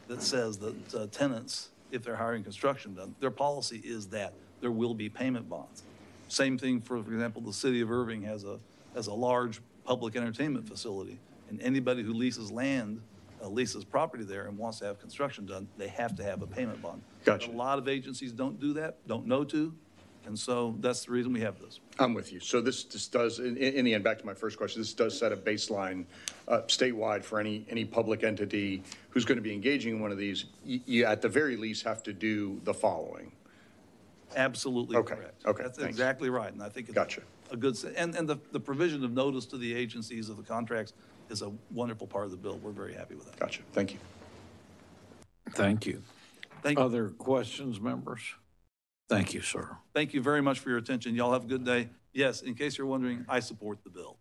that says that tenants, if they're hiring construction done, their policy is that there will be payment bonds. Same thing for example, the city of Irving has a large public entertainment facility, and anybody who leases land, leases property there and wants to have construction done, they have to have a payment bond. Gotcha. A lot of agencies don't do that, don't know to, and so that's the reason we have this. I'm with you. So this does, in the end, back to my first question, this does set a baseline statewide for any public entity who's going to be engaging in one of these. You at the very least have to do the following. Absolutely correct. Okay. That's thanks. exactly right, and I think it's a good, and the provision of notice to the agencies of the contracts is a wonderful part of the bill. We're very happy with that. Gotcha. Thank you. Thank you. Thank you. Other questions, members? Thank you, sir. Thank you very much for your attention. Y'all have a good day. Yes, in case you're wondering, I support the bill.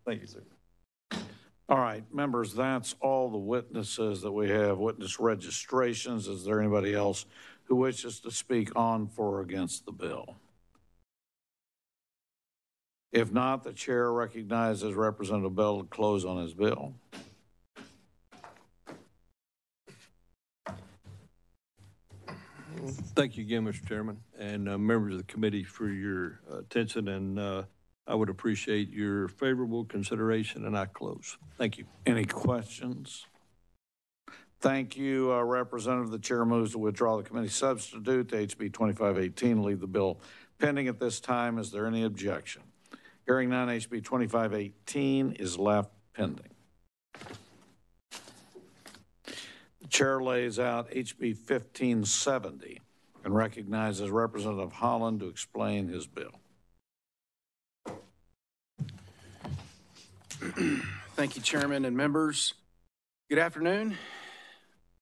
Thank you, sir. All right, members, that's all the witnesses that we have, witness registrations. Is there anybody else who wishes to speak on, for, or against the bill? If not, the chair recognizes Representative Bell to close on his bill. Thank you again, Mr. Chairman, and members of the committee for your attention, and I would appreciate your favorable consideration, and I close. Thank you. Any questions? Thank you, Representative. The chair moves to withdraw the committee substitute to HB 2518, leave the bill pending at this time. Is there any objection? Hearing none, HB 2518 is left pending. The chair lays out HB 1570 and recognizes Representative Holland to explain his bill. Thank you, Chairman and members. Good afternoon.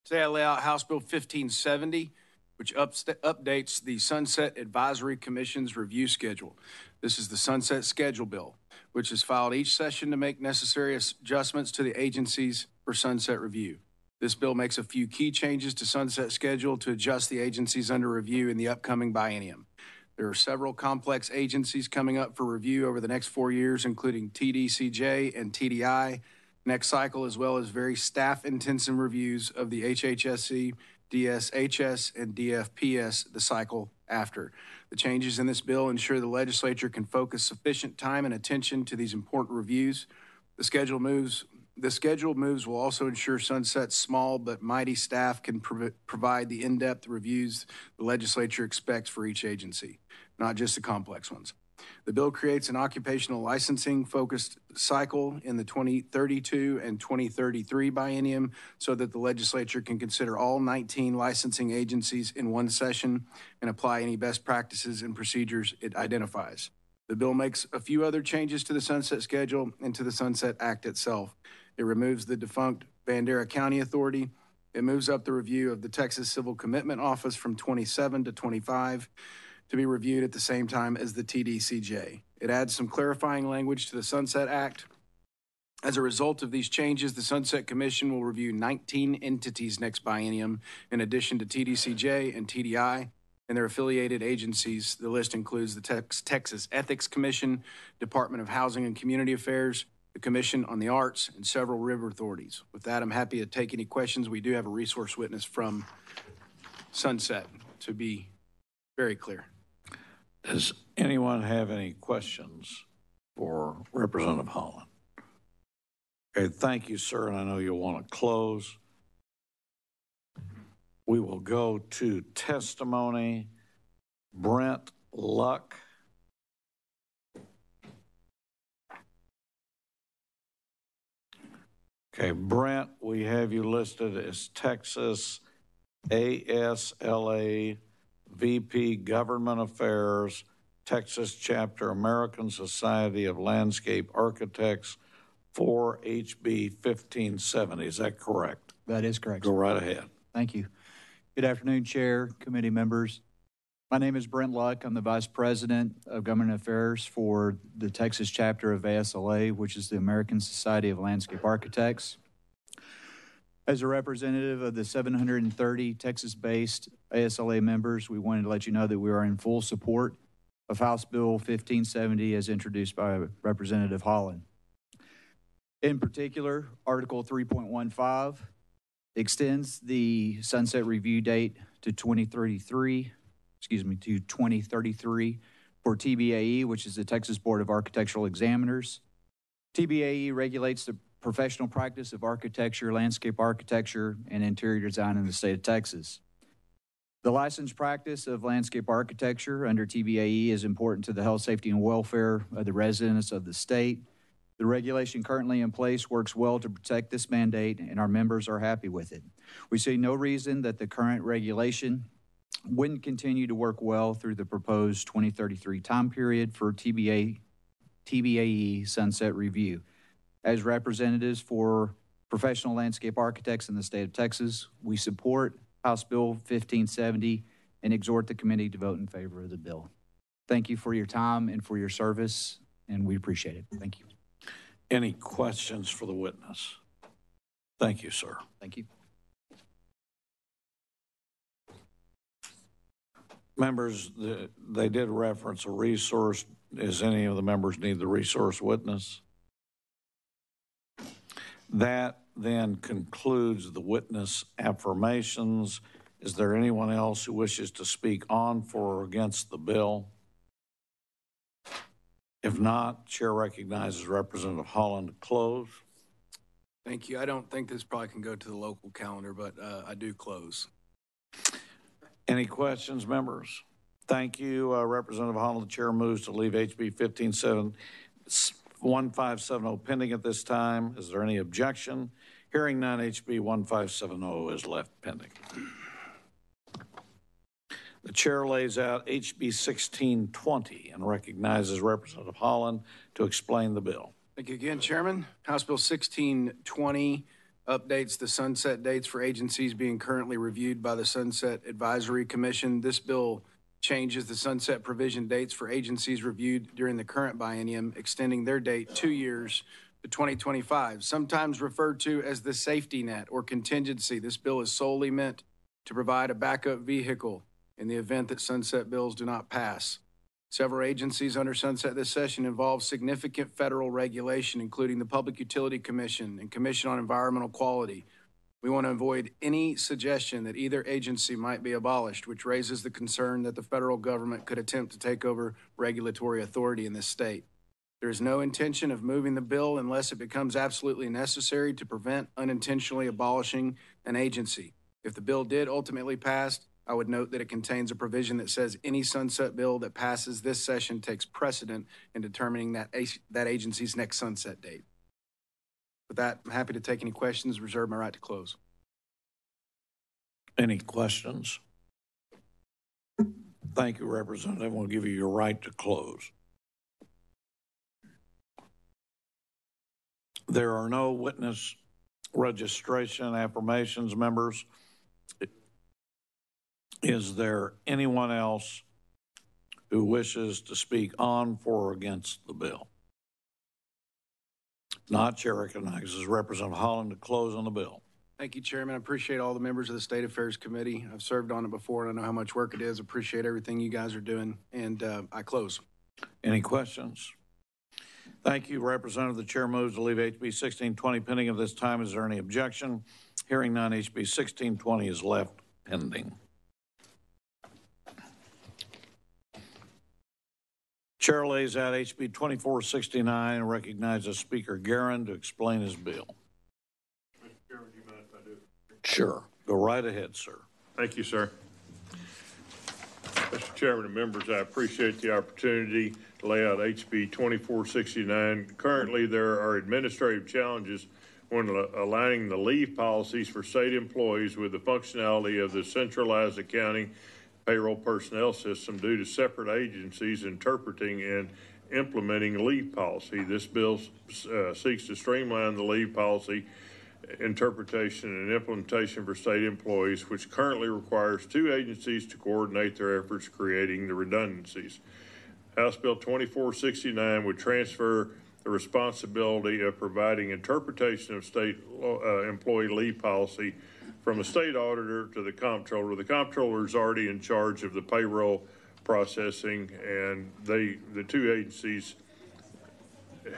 Today I lay out House Bill 1570, which updates the Sunset Advisory Commission's review schedule. This is the Sunset Schedule Bill, which is filed each session to make necessary adjustments to the agencies for sunset review. This bill makes a few key changes to Sunset Schedule to adjust the agencies under review in the upcoming biennium. There are several complex agencies coming up for review over the next 4 years, including TDCJ and TDI next cycle, as well as very staff-intensive reviews of the HHSC, DSHS, and DFPS the cycle after. The changes in this bill ensure the legislature can focus sufficient time and attention to these important reviews. The schedule moves will also ensure Sunset's small but mighty staff can provide the in-depth reviews the legislature expects for each agency, not just the complex ones. The bill creates an occupational licensing focused cycle in the 2032 and 2033 biennium so that the legislature can consider all 19 licensing agencies in one session and apply any best practices and procedures it identifies. The bill makes a few other changes to the Sunset Schedule and to the Sunset Act itself. It removes the defunct Bandera County Authority. It moves up the review of the Texas Civil Commitment Office from 27 to 25 to be reviewed at the same time as the TDCJ. It adds some clarifying language to the Sunset Act. As a result of these changes, the Sunset Commission will review 19 entities next biennium, in addition to TDCJ and TDI and their affiliated agencies. The list includes the Texas Ethics Commission, Department of Housing and Community Affairs, the Commission on the Arts, and several river authorities. With that, I'm happy to take any questions. We do have a resource witness from Sunset, to be very clear. Does anyone have any questions for Representative Holland? Okay, thank you, sir, and I know you'll want to close. We will go to testimony. Brent Luck. Okay, Brent, we have you listed as Texas ASLA VP Government Affairs, Texas Chapter American Society of Landscape Architects for HB 1570. Is that correct? That is correct. Go right ahead. Thank you. Good afternoon, Chair, committee members. My name is Brent Luck. I'm the Vice President of Government Affairs for the Texas chapter of ASLA, which is the American Society of Landscape Architects. As a representative of the 730 Texas-based ASLA members, we wanted to let you know that we are in full support of House Bill 1570 as introduced by Representative Holland. In particular, Article 3.15 extends the sunset review date to 2033 to 2033 for TBAE, which is the Texas Board of Architectural Examiners. TBAE regulates the professional practice of architecture, landscape architecture, and interior design in the state of Texas. The licensed practice of landscape architecture under TBAE is important to the health, safety, and welfare of the residents of the state. The regulation currently in place works well to protect this mandate, and our members are happy with it. We see no reason that the current regulation wouldn't continue to work well through the proposed 2033 time period for TBAE sunset review. As representatives for professional landscape architects in the state of Texas, we support House Bill 1570 and exhort the committee to vote in favor of the bill. Thank you for your time and for your service, and we appreciate it. Thank you. Any questions for the witness? Thank you, sir. Thank you. Members, they did reference a resource. Does any of the members need the resource witness? That then concludes the witness affirmations. Is there anyone else who wishes to speak on, for, or against the bill? If not, Chair recognizes Representative Holland to close. Thank you. I don't think this probably can go to the local calendar, but I do close. Any questions, members? Thank you, Representative Holland. The chair moves to leave HB 1570 pending at this time. Is there any objection? Hearing none, HB 1570 is left pending. The chair lays out HB 1620 and recognizes Representative Holland to explain the bill. Thank you again, Chairman. House Bill 1620 updates the sunset dates for agencies being currently reviewed by the Sunset Advisory Commission. This bill changes the sunset provision dates for agencies reviewed during the current biennium, extending their date 2 years to 2025, sometimes referred to as the safety net or contingency. This bill is solely meant to provide a backup vehicle in the event that sunset bills do not pass. Several agencies under sunset this session involve significant federal regulation, including the Public Utility Commission and Commission on Environmental Quality. We want to avoid any suggestion that either agency might be abolished, which raises the concern that the federal government could attempt to take over regulatory authority in this state. There is no intention of moving the bill unless it becomes absolutely necessary to prevent unintentionally abolishing an agency. If the bill did ultimately pass, I would note that it contains a provision that says any sunset bill that passes this session takes precedent in determining that agency's next sunset date. With that, I'm happy to take any questions, reserve my right to close. Any questions? Thank you, Representative. We'll give you your right to close. There are no witness registration affirmations, members. Is there anyone else who wishes to speak on, for, or against the bill? Not, Chair recognizes Representative Holland to close on the bill. Thank you, Chairman. I appreciate all the members of the State Affairs Committee. I've served on it before, and I know how much work it is. Appreciate everything you guys are doing, and I close. Any questions? Thank you, Representative. The chair moves to leave HB 1620 pending at this time. Is there any objection? Hearing none, HB 1620 is left pending. Chair lays out HB 2469 and recognizes Speaker Guerin to explain his bill. Mr. Chairman, do you mind if I do? Sure. Go right ahead, sir. Thank you, sir. Mr. Chairman and members, I appreciate the opportunity to lay out HB 2469. Currently, there are administrative challenges when aligning the leave policies for state employees with the functionality of the centralized accounting payroll personnel system due to separate agencies interpreting and implementing leave policy. This bill seeks to streamline the leave policy interpretation and implementation for state employees, which currently requires 2 agencies to coordinate their efforts, creating the redundancies. House Bill 2469 would transfer the responsibility of providing interpretation of state employee leave policy from a state auditor to the comptroller. The comptroller is already in charge of the payroll processing, and the 2 agencies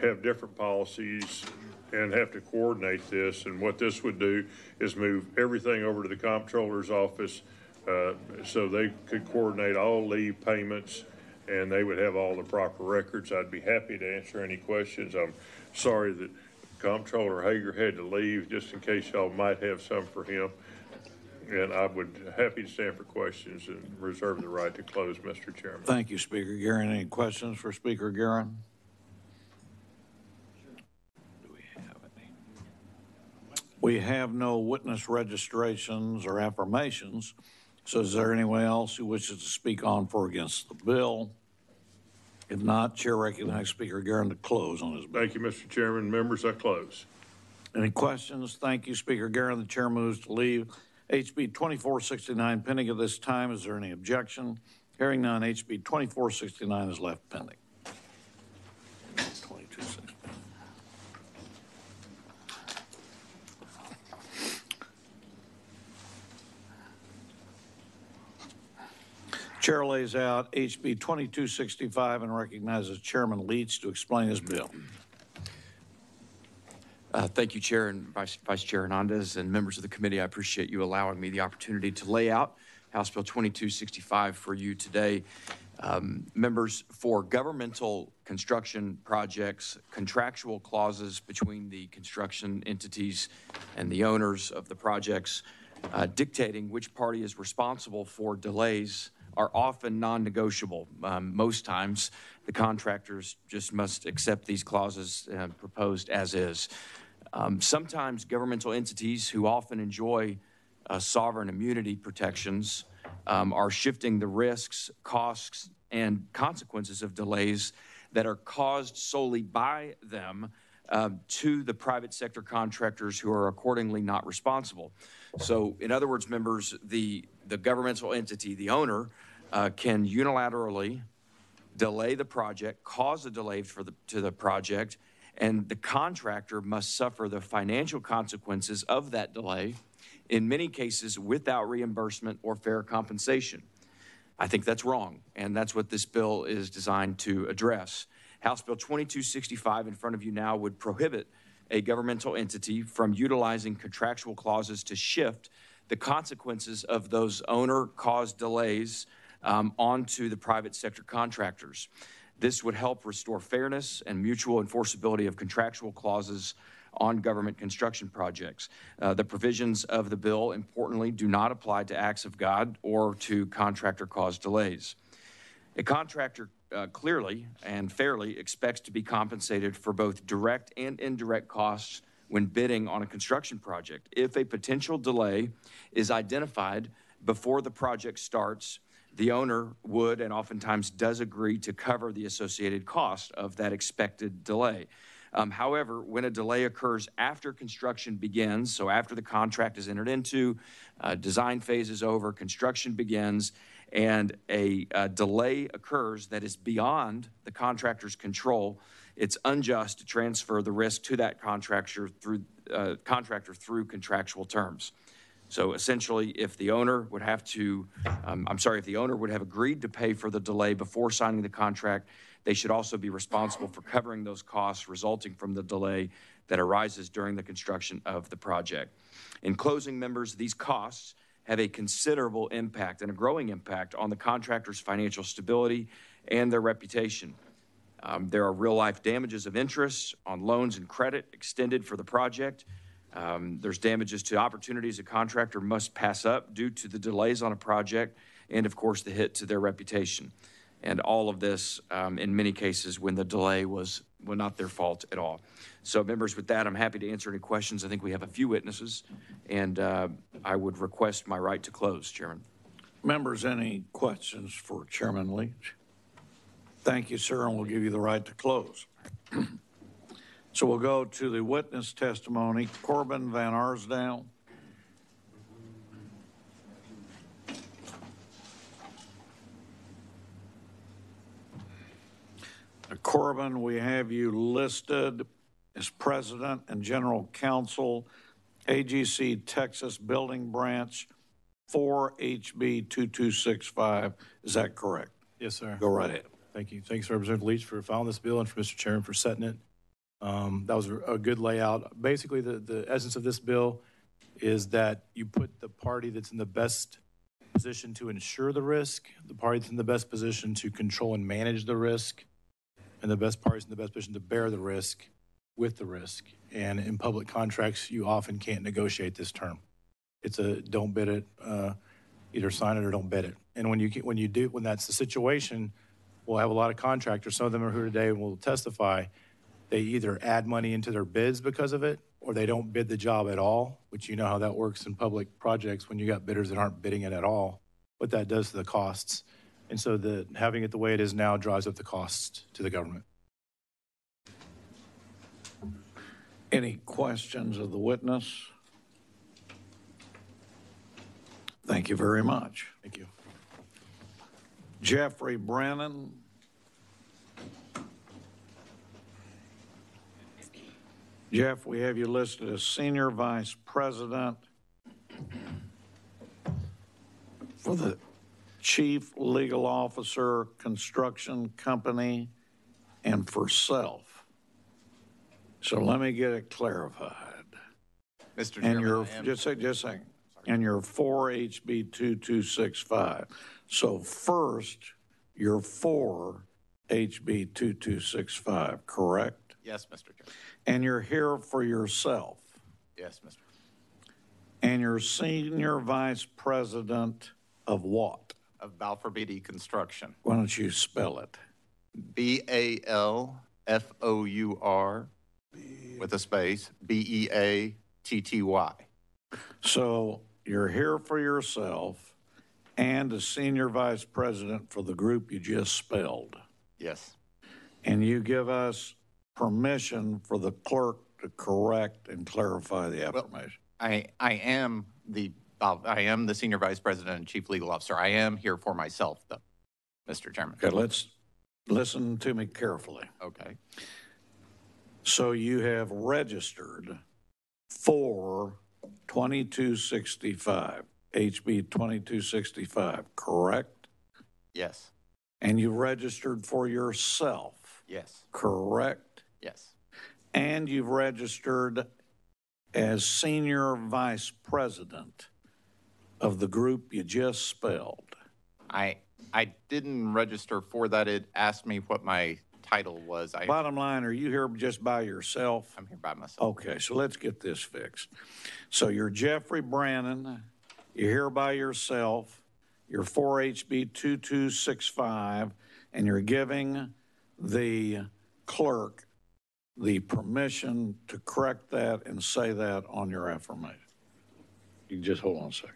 have different policies and have to coordinate this. And what this would do is move everything over to the comptroller's office so they could coordinate all leave payments and they would have all the proper records. I'd be happy to answer any questions. I'm sorry that Comptroller Hager had to leave, just in case y'all might have some for him. And I would happy to stand for questions and reserve the right to close, Mr. Chairman. Thank you, Speaker Guerin. Any questions for Speaker Guerin? Do we have any? We have no witness registrations or affirmations. So is there anyone else who wishes to speak on for or against the bill? If not, Chair recognizes Speaker Guerin to close on his bill. Thank you, Mr. Chairman. Members, I close. Any questions? Thank you, Speaker Guerin. The chair moves to leave HB 2469 pending at this time. Is there any objection? Hearing none, HB 2469 is left pending. 2269. Chair lays out HB 2265 and recognizes Chairman Leach to explain his bill. Thank you, Chair and Vice Chair Hernandez and members of the committee. I appreciate you allowing me the opportunity to lay out House Bill 2265 for you today. Members, for governmental construction projects, contractual clauses between the construction entities and the owners of the projects dictating which party is responsible for delays are often non-negotiable. Most times, the contractors just must accept these clauses proposed as is. Sometimes governmental entities who often enjoy sovereign immunity protections are shifting the risks, costs, and consequences of delays that are caused solely by them to the private sector contractors who are accordingly not responsible. So, in other words, members, the governmental entity, the owner, can unilaterally delay the project, cause a delay to the project, and the contractor must suffer the financial consequences of that delay, in many cases without reimbursement or fair compensation. I think that's wrong, and that's what this bill is designed to address. House Bill 2265 in front of you now would prohibit a governmental entity from utilizing contractual clauses to shift the consequences of those owner-caused delays onto the private sector contractors. This would help restore fairness and mutual enforceability of contractual clauses on government construction projects. The provisions of the bill, importantly, do not apply to acts of God or to contractor-caused delays. A contractor clearly and fairly expects to be compensated for both direct and indirect costs when bidding on a construction project. If a potential delay is identified before the project starts, the owner would and oftentimes does agree to cover the associated cost of that expected delay. However, when a delay occurs after construction begins, so after the contract is entered into, design phase is over, construction begins, and a delay occurs that is beyond the contractor's control, it's unjust to transfer the risk to that contractor through contractual terms. So essentially, if the owner would have agreed to pay for the delay before signing the contract, they should also be responsible for covering those costs resulting from the delay that arises during the construction of the project. In closing, members, these costs have a considerable impact and a growing impact on the contractor's financial stability and their reputation. There are real-life damages of interest on loans and credit extended for the project. There's damages to opportunities a contractor must pass up due to the delays on a project, and of course the hit to their reputation. And all of this, in many cases, when the delay was not their fault at all. So members, with that, I'm happy to answer any questions. I think we have a few witnesses, and I would request my right to close, Chairman. Members, any questions for Chairman Leach? Thank you, sir, and we'll give you the right to close. So we'll go to the witness testimony. Corbin Van Arsdale. Corbin, we have you listed as President and General Counsel, AGC Texas Building Branch 4HB 2265. Is that correct? Yes, sir. Go right ahead. Thank you. Thanks, Representative Leach, for filing this bill and for Mr. Chairman for setting it. That was a good layout. Basically, the essence of this bill is that you put the party that's in the best position to insure the risk, the party that's in the best position to control and manage the risk, and the best parties in the best position to bear the risk with the risk. And in public contracts, you often can't negotiate this term. It's a don't bid it, either sign it or don't bid it. And when that's the situation, we'll have a lot of contractors. Some of them are here today and will testify. They either add money into their bids because of it, or they don't bid the job at all, which you know how that works in public projects when you got bidders that aren't bidding it at all, what that does to the costs. And so having it the way it is now drives up the costs to the government. Any questions of the witness? Thank you very much. Thank you. Jeffrey Brennan. Jeff, we have you listed as Senior Vice President for the Chief Legal Officer, Construction Company, and for self. So let me get it clarified. Mr. And Chairman, just a second. And you're for HB 2265. So first, you're for HB 2265, correct? yes, Mr. Chairman. And you're here for yourself. Yes, Mr. And you're Senior Vice President of what? Of Balfour Beatty Construction. Why don't you spell it? BALFOUR with a space, BEATTY. So you're here for yourself and a Senior Vice President for the group you just spelled. Yes. And you give us permission for the clerk to correct and clarify the information. I am the Senior Vice President and Chief Legal Officer. I am here for myself, though, Mr. Chairman. Okay, let's listen to me carefully. Okay. So you have registered for 2265, HB 2265, correct? Yes. And you registered for yourself? Yes. Correct? Yes. And you've registered as Senior Vice President of the group you just spelled. I didn't register for that. It asked me what my title was. Bottom line, are you here just by yourself? I'm here by myself. Okay, so let's get this fixed. So you're Jeffrey Brannon, you're here by yourself, you're for HB 2265, and you're giving the clerk the permission to correct that and say that on your affirmation. You can just hold on a second.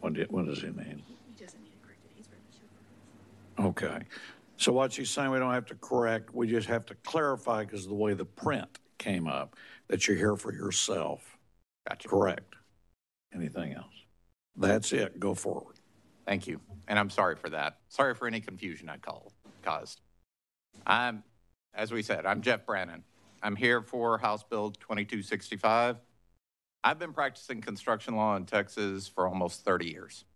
What does he mean? He doesn't need to correct it. He's registered. Okay. So what she's saying, we don't have to correct, we just have to clarify because of the way the print came up, that you're here for yourself. Gotcha. Correct. Anything else? That's it. Go forward. Thank you. And I'm sorry for that. Sorry for any confusion I caused. As we said, I'm Jeff Brannon. I'm here for House Bill 2265. I've been practicing construction law in Texas for almost 30 years.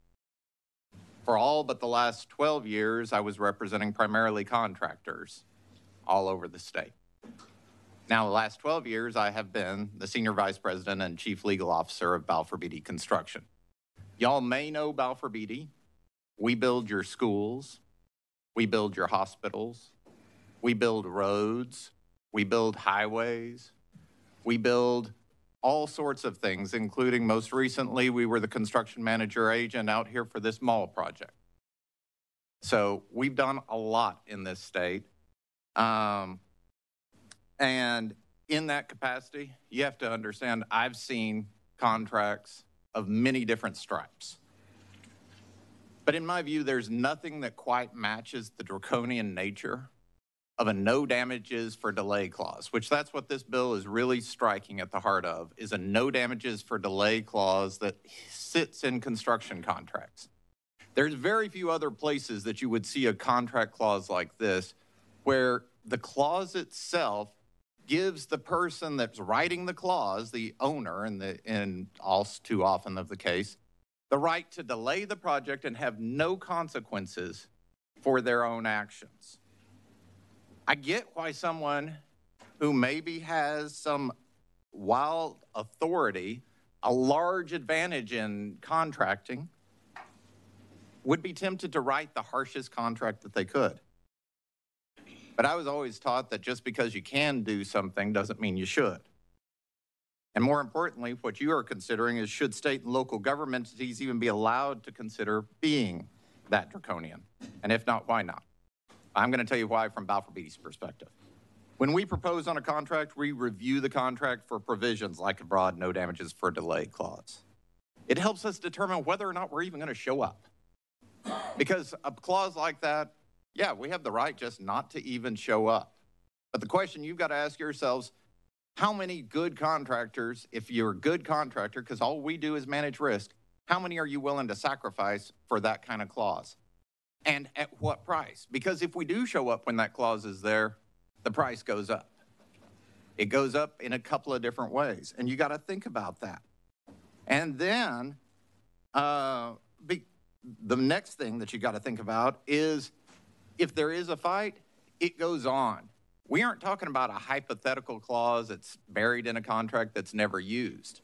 For all but the last 12 years, I was representing primarily contractors all over the state. Now, the last 12 years, I have been the Senior Vice President and Chief Legal Officer of Balfour Beatty Construction. Y'all may know Balfour Beatty. We build your schools. We build your hospitals. We build roads. We build highways. We build all sorts of things, including most recently, we were the construction manager agent out here for this mall project. So we've done a lot in this state. And in that capacity, you have to understand, I've seen contracts of many different stripes. But in my view, there's nothing that quite matches the draconian nature of a no damages for delay clause, which that's what this bill is really striking at the heart of, is a no damages for delay clause that sits in construction contracts. There's very few other places that you would see a contract clause like this, where the clause itself gives the person that's writing the clause, the owner in all too often of the case, the right to delay the project and have no consequences for their own actions. I get why someone who maybe has some wild authority, a large advantage in contracting, would be tempted to write the harshest contract that they could. But I was always taught that just because you can do something doesn't mean you should. And more importantly, what you are considering is, should state and local government entities even be allowed to consider being that draconian? And if not, why not? I'm going to tell you why from Balfour Beatty's perspective. When we propose on a contract, we review the contract for provisions like a broad no damages for delay clause. It helps us determine whether or not we're even going to show up. Because a clause like that, yeah, we have the right just not to even show up. But the question you've got to ask yourselves, how many good contractors, if you're a good contractor, because all we do is manage risk, how many are you willing to sacrifice for that kind of clause? And at what price? Because if we do show up when that clause is there, the price goes up. It goes up in a couple of different ways, and you got to think about that. And then the next thing that you got to think about is, if there is a fight, it goes on. We aren't talking about a hypothetical clause that's buried in a contract that's never used.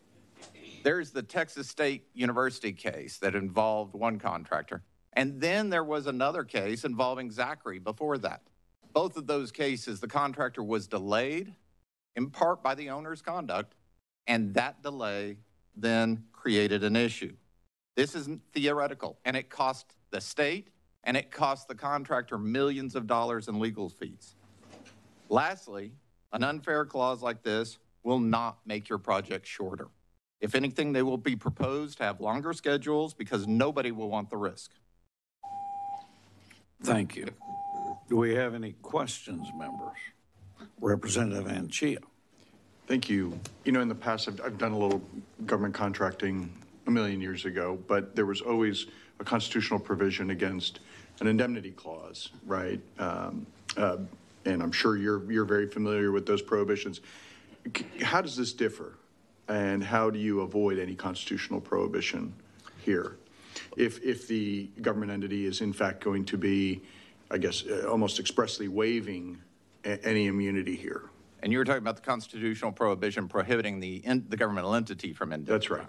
There's the Texas State University case that involved one contractor. And then there was another case involving Zachary before that. Both of those cases, the contractor was delayed in part by the owner's conduct, and that delay then created an issue. This isn't theoretical, and it cost the state and it cost the contractor millions of dollars in legal fees. Lastly, an unfair clause like this will not make your project shorter. If anything, they will be proposed to have longer schedules because nobody will want the risk. Thank you. Do we have any questions, members? Representative Anchia. Thank you. You know, in the past, I've done a little government contracting a million years ago, but there was always a constitutional provision against an indemnity clause, right? And I'm sure you're very familiar with those prohibitions. How does this differ? And how do you avoid any constitutional prohibition here? If the government entity is in fact going to be, I guess, almost expressly waiving any immunity here. And you were talking about the constitutional prohibition prohibiting the governmental entity from indemnity. That's right.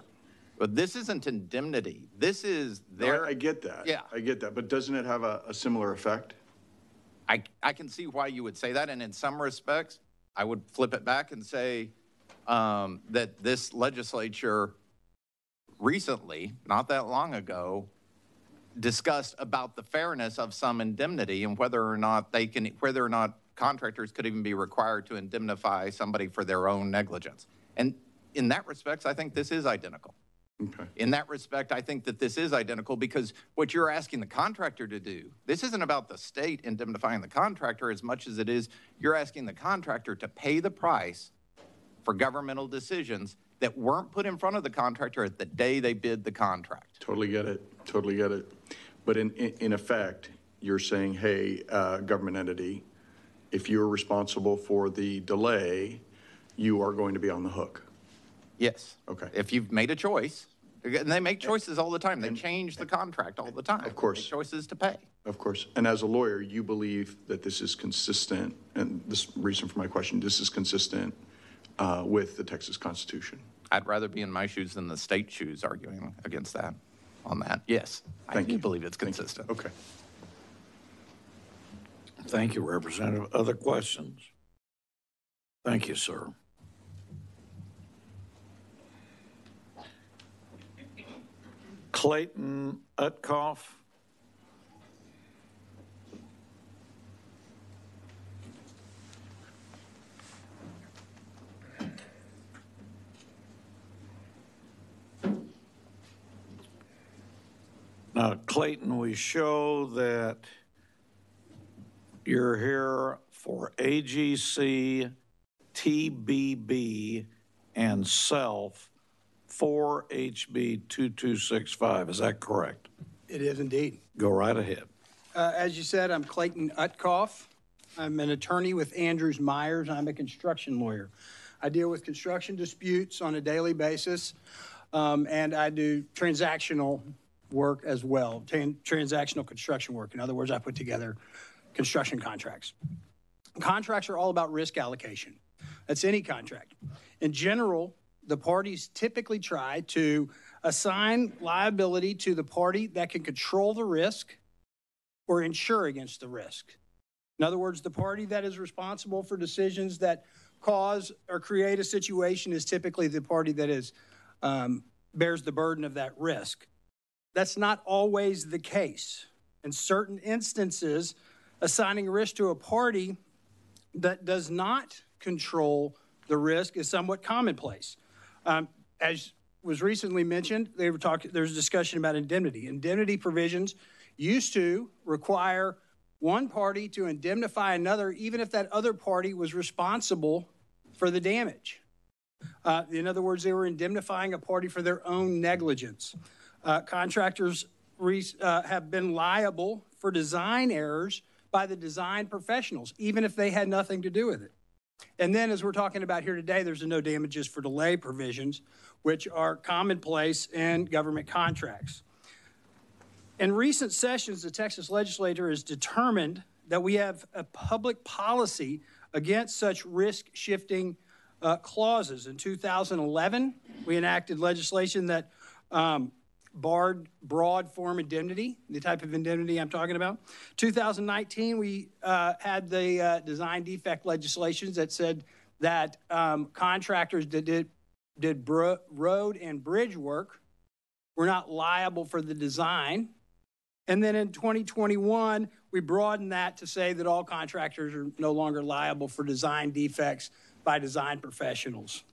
But this isn't indemnity. This is their... No, I get that. Yeah. I get that. But doesn't it have a similar effect? I can see why you would say that. And in some respects, I would flip it back and say that this legislature recently, not that long ago, discussed about the fairness of some indemnity and whether or not contractors could even be required to indemnify somebody for their own negligence. And in that respect, I think this is identical. Okay. In that respect, I think that this is identical because what you're asking the contractor to do, this isn't about the state indemnifying the contractor as much as it is you're asking the contractor to pay the price for governmental decisions that weren't put in front of the contractor at the day they bid the contract. Totally get it. Totally get it. But in effect, you're saying, hey, government entity, if you're responsible for the delay, you are going to be on the hook. Yes. Okay. If you've made a choice, and they make choices all the time. They change the contract all the time. Of course. Make choices to pay. Of course. And as a lawyer, you believe that this is consistent, and this reason for my question, this is consistent with the Texas Constitution. I'd rather be in my shoes than the state shoes arguing against that, on that. Yes, I do believe it's consistent. Okay. Thank you, Representative. Other questions? Thank you, sir. Clayton Utkoff. Now, Clayton, we show that you're here for AGC, TBB, and self for HB 2265. Is that correct? It is indeed. Go right ahead. As you said, I'm Clayton Utkoff. I'm an attorney with Andrews Myers. I'm a construction lawyer. I deal with construction disputes on a daily basis, and I do transactional work as well, transactional construction work. In other words, I put together construction contracts. Contracts are all about risk allocation. That's any contract. In general, the parties typically try to assign liability to the party that can control the risk or insure against the risk. In other words, the party that is responsible for decisions that cause or create a situation is typically the party that is bears the burden of that risk. That's not always the case. In certain instances, assigning risk to a party that does not control the risk is somewhat commonplace. As was recently mentioned, there's a discussion about indemnity. Indemnity provisions used to require one party to indemnify another, even if that other party was responsible for the damage. In other words, they were indemnifying a party for their own negligence. Contractors have been liable for design errors by the design professionals, even if they had nothing to do with it. And then, as we're talking about here today, there's the no damages for delay provisions, which are commonplace in government contracts. In recent sessions, the Texas legislature has determined that we have a public policy against such risk-shifting clauses. In 2011, we enacted legislation that barred broad form indemnity, the type of indemnity I'm talking about. 2019, we had the design defect legislations that said that contractors that did road and bridge work were not liable for the design. And then in 2021, we broadened that to say that all contractors are no longer liable for design defects by design professionals.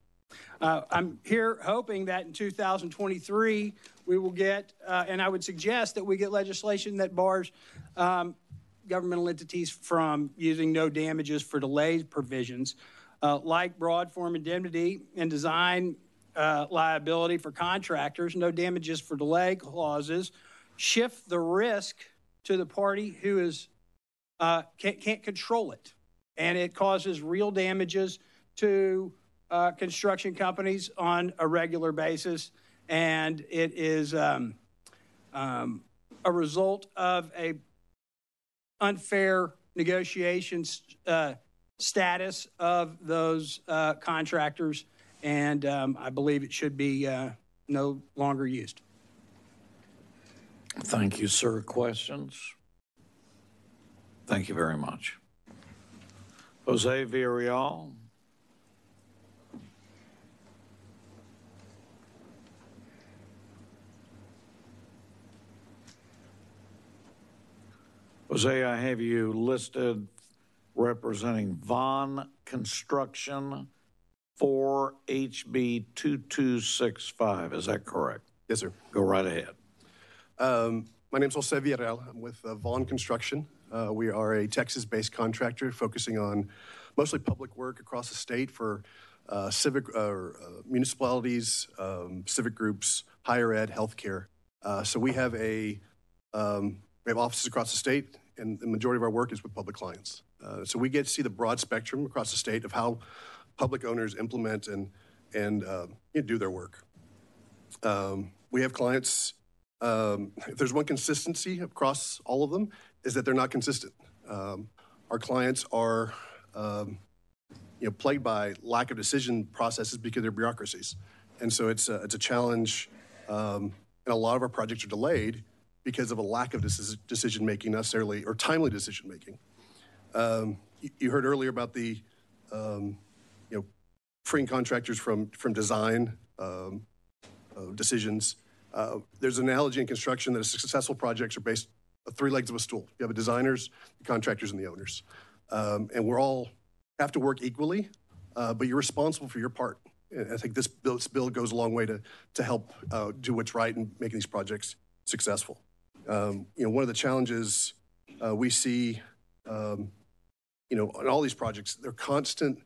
I'm here hoping that in 2023, we will get, and I would suggest that we get legislation that bars governmental entities from using no damages for delay provisions, like broad form indemnity and design liability for contractors. No damages for delay clauses shift the risk to the party who is can't control it, and it causes real damages to construction companies on a regular basis, and it is a result of a unfair negotiations status of those contractors, and I believe it should be no longer used. Thank you, sir. Questions? Thank you very much. Jose Villarreal. Jose, I have you listed representing Vaughn Construction for HB 2265. Is that correct? Yes, sir. Go right ahead. My name's Jose Villarreal. I'm with Vaughn Construction. We are a Texas-based contractor focusing on mostly public work across the state for civic municipalities, civic groups, higher ed, healthcare. So we have offices across the state, and the majority of our work is with public clients. So we get to see the broad spectrum across the state of how public owners implement and do their work. We have clients. If there's one consistency across all of them, is that they're not consistent. Our clients are plagued by lack of decision processes because of their bureaucracies. And so it's a challenge, and a lot of our projects are delayed because of a lack of decision-making necessarily, or timely decision-making. You heard earlier about the, freeing contractors from design decisions. There's an analogy in construction that successful projects are based on three legs of a stool. You have the designers, the contractors, and the owners. And we're all have to work equally, but you're responsible for your part. And I think this bill goes a long way to help do what's right and making these projects successful. One of the challenges we see, on all these projects, they're constant,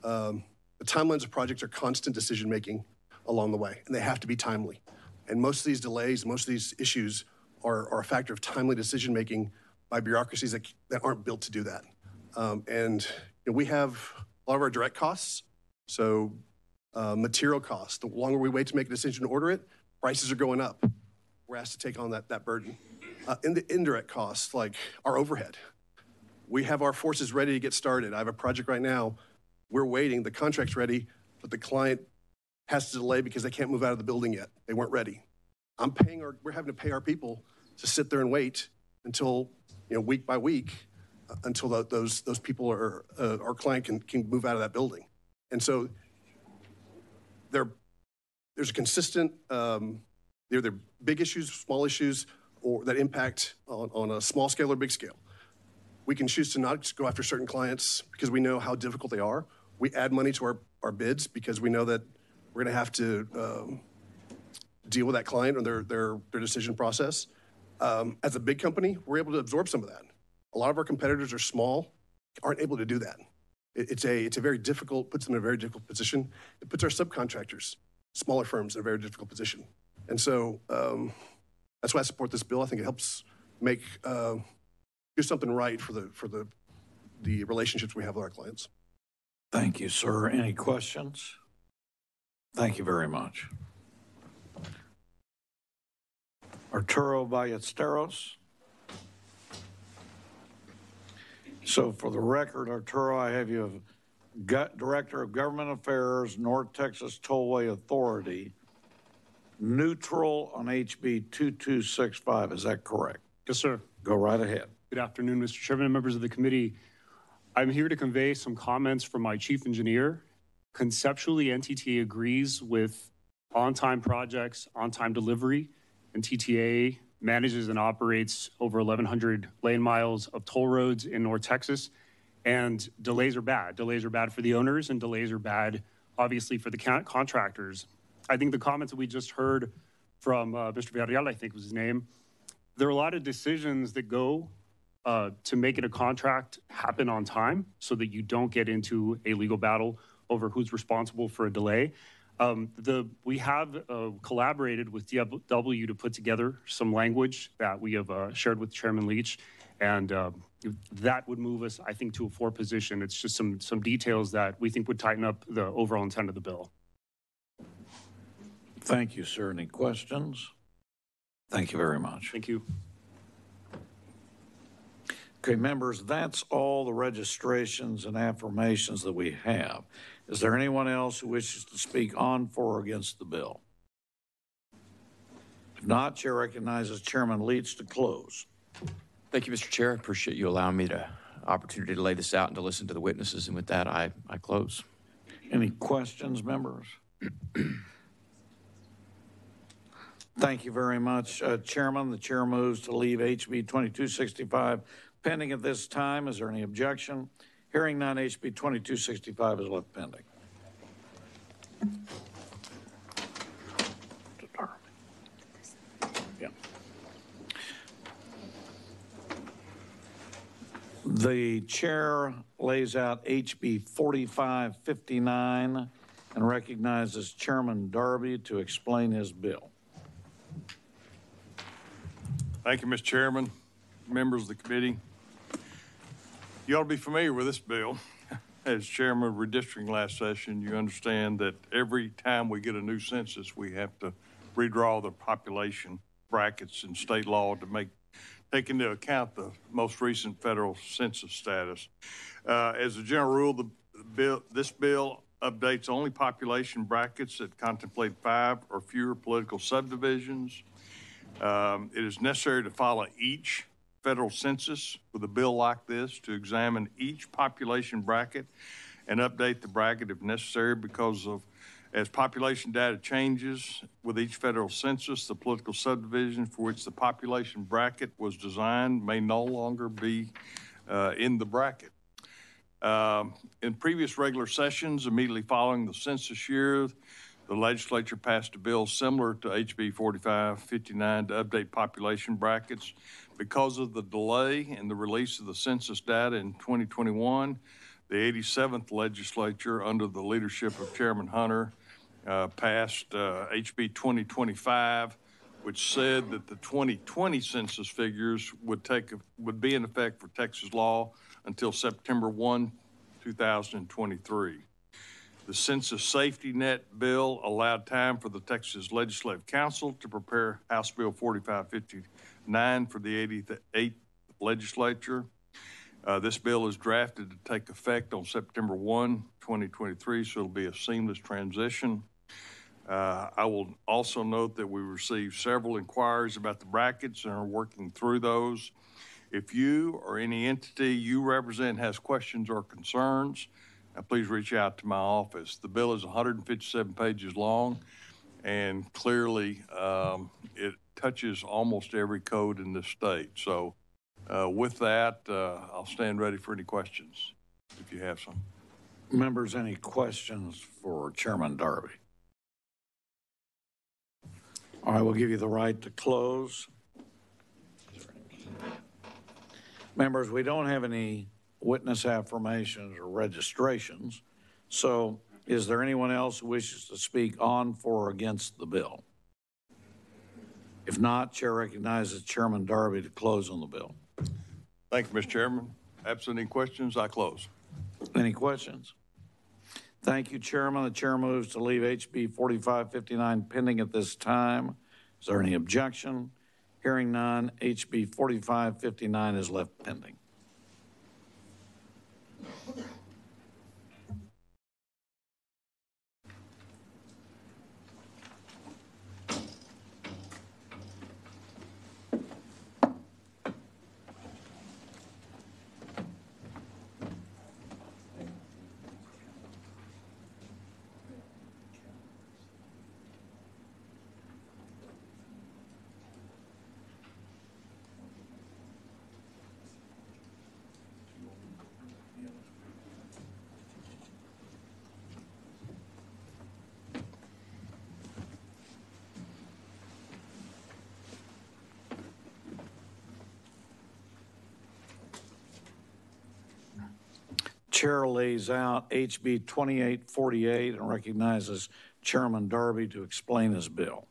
the timelines of projects are constant decision-making along the way, and they have to be timely. And most of these delays, most of these issues are a factor of timely decision-making by bureaucracies that aren't built to do that. We have a lot of our direct costs, so material costs. The longer we wait to make a decision to order it, prices are going up. We're asked to take on that burden. In the indirect costs, like our overhead, we have our forces ready to get started. I have a project right now. We're waiting. The contract's ready, but the client has to delay because they can't move out of the building yet. They weren't ready. We're having to pay our people to sit there and wait until, week by week, until those people our client can move out of that building. And so there's a consistent, they're big issues, small issues, or that impact on a small scale or big scale. We can choose to not go after certain clients because we know how difficult they are. We add money to our bids because we know that we're going to have to deal with that client or their decision process. As a big company, we're able to absorb some of that. A lot of our competitors are small, aren't able to do that. It's a very difficult, puts them in a very difficult position. It puts our subcontractors, smaller firms, in a very difficult position. And so that's why I support this bill. I think it helps do something right for the relationships we have with our clients. Thank you, sir. Any questions? Thank you very much. Arturo Ballesteros. So for the record, Arturo, I have you as Director of Government Affairs, North Texas Tollway Authority, neutral on HB 2265. Is that correct? Yes, sir. Go right ahead. Good afternoon, Mr. Chairman and members of the committee. I'm here to convey some comments from my chief engineer. Conceptually, NTTA agrees with on-time projects, on-time delivery, and TTA manages and operates over 1,100 lane miles of toll roads in North Texas. And delays are bad. Delays are bad for the owners, and delays are bad, obviously, for the contractors. I think the comments that we just heard from Mr. Villarreal, I think was his name, there are a lot of decisions that go to making a contract happen on time so that you don't get into a legal battle over who's responsible for a delay. We have collaborated with DFW to put together some language that we have shared with Chairman Leach, and that would move us, I think, to a 4 position. It's just some details that we think would tighten up the overall intent of the bill. Thank you, sir. Any questions? Thank you very much. Thank you. Okay, members, that's all the registrations and affirmations that we have. Is there anyone else who wishes to speak on, for, or against the bill? If not, Chair recognizes Chairman Leach to close. Thank you, Mr. Chair. I appreciate you allowing me the opportunity to lay this out and to listen to the witnesses. And with that, I close. Any questions, members? Thank you very much, Chairman. The chair moves to leave HB 2265 pending at this time. Is there any objection? Hearing none, HB 2265 is left pending. Yeah. The chair lays out HB 4559 and recognizes Chairman Darby to explain his bill. Thank you, Mr. Chairman, members of the committee. You ought to be familiar with this bill. As chairman of redistricting last session, you understand that every time we get a new census, we have to redraw the population brackets in state law to take into account the most recent federal census status. As a general rule, this bill updates only population brackets that contemplate 5 or fewer political subdivisions. It is necessary to follow each federal census with a bill like this to examine each population bracket and update the bracket if necessary, because as population data changes with each federal census, the political subdivision for which the population bracket was designed may no longer be in the bracket. In previous regular sessions immediately following the census year, the legislature passed a bill similar to HB 4559 to update population brackets. Because of the delay in the release of the census data in 2021, the 87th legislature, under the leadership of Chairman Hunter, passed HB 2025, which said that the 2020 census figures would be in effect for Texas law until September 1, 2023. The Census Safety Net bill allowed time for the Texas Legislative Council to prepare House Bill 4559 for the 88th legislature. This bill is drafted to take effect on September 1, 2023, so it'll be a seamless transition. I will also note that we received several inquiries about the brackets and are working through those. If you or any entity you represent has questions or concerns, please reach out to my office. The bill is 157 pages long, and clearly it touches almost every code in the state. So with that, I'll stand ready for any questions if you have some. Members, any questions for Chairman Darby? All right, we'll give you the right to close. Members, we don't have any witness affirmations or registrations. So is there anyone else who wishes to speak on, for, or against the bill? If not, Chair recognizes Chairman Darby to close on the bill. Thank you, Mr. Chairman. Absent any questions, I close. Any questions? Thank you, Chairman. The chair moves to leave HB 4559 pending at this time. Is there any objection? Hearing none, HB 4559 is left pending. Chair lays out HB 2848 and recognizes Chairman Darby to explain his bill.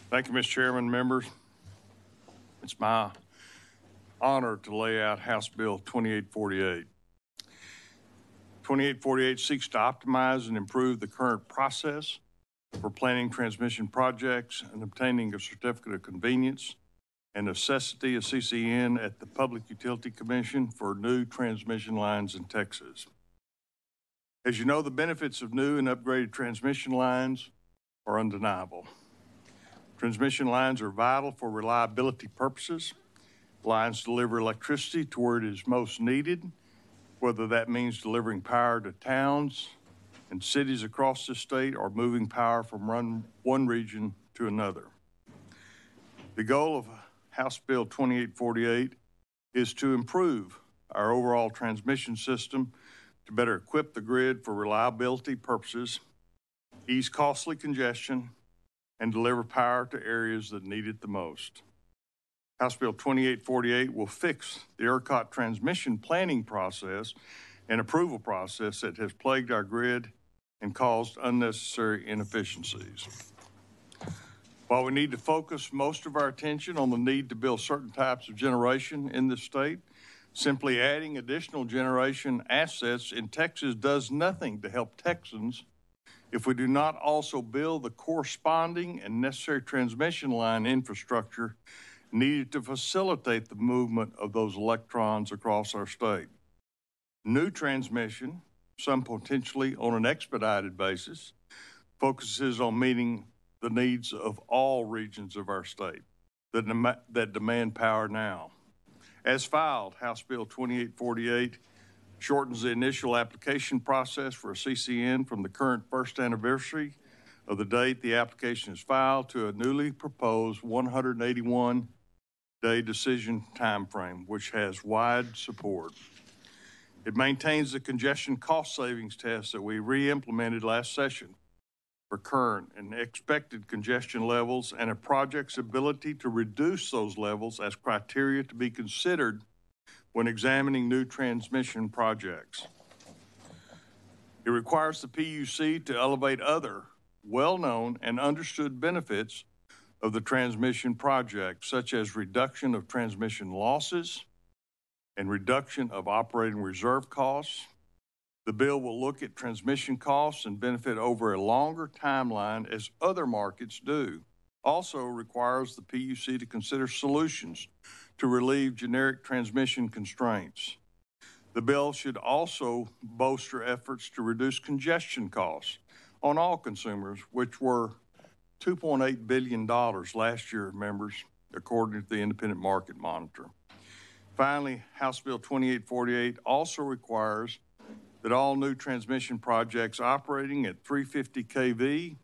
Thank you, Mr. Chairman, members. It's my honor to lay out House Bill 2848. 2848 seeks to optimize and improve the current process for planning transmission projects and obtaining a certificate of convenience and necessity of CCN at the Public Utility Commission for new transmission lines in Texas. As you know, the benefits of new and upgraded transmission lines are undeniable. Transmission lines are vital for reliability purposes. Lines deliver electricity to where it is most needed, whether that means delivering power to towns and cities across the state or moving power from one region to another. The goal of House Bill 2848 is to improve our overall transmission system to better equip the grid for reliability purposes, ease costly congestion, and deliver power to areas that need it the most. House Bill 2848 will fix the ERCOT transmission planning process and approval process that has plagued our grid and caused unnecessary inefficiencies. While we need to focus most of our attention on the need to build certain types of generation in the state, simply adding additional generation assets in Texas does nothing to help Texans if we do not also build the corresponding and necessary transmission line infrastructure needed to facilitate the movement of those electrons across our state. New transmission, some potentially on an expedited basis, focuses on meeting the needs of all regions of our state that demand power now. As filed, House Bill 2848 shortens the initial application process for a CCN from the current first anniversary of the date the application is filed to a newly proposed 181-day decision timeframe, which has wide support. It maintains the congestion cost savings test that we re-implemented last session for current and expected congestion levels and a project's ability to reduce those levels as criteria to be considered when examining new transmission projects. It requires the PUC to elevate other well-known and understood benefits of the transmission project, such as reduction of transmission losses and reduction of operating reserve costs. The bill will look at transmission costs and benefit over a longer timeline as other markets do. Also requires the PUC to consider solutions to relieve generic transmission constraints. The bill should also bolster efforts to reduce congestion costs on all consumers, which were $2.8 billion last year, members, according to the Independent Market Monitor. Finally, House Bill 2848 also requires that all new transmission projects operating at 350 kV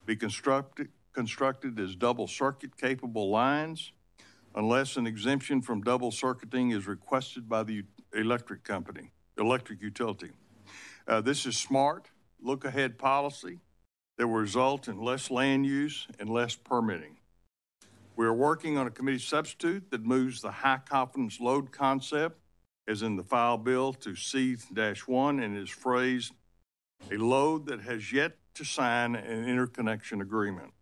be constructed as double circuit capable lines unless an exemption from double circuiting is requested by the electric utility. This is smart, look-ahead policy that will result in less land use and less permitting. We are working on a committee substitute that moves the high-confidence load concept, as in the file bill, to C-1 and is phrased, a load that has yet to sign an interconnection agreement.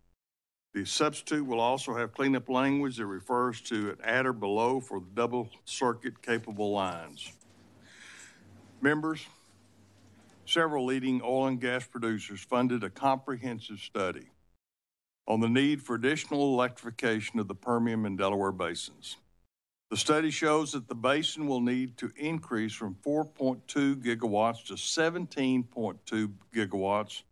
The substitute will also have cleanup language that refers to an at or below for double circuit capable lines. Members, several leading oil and gas producers funded a comprehensive study on the need for additional electrification of the Permian and Delaware basins. The study shows that the basin will need to increase from 4.2 gigawatts to 17.2 gigawatts,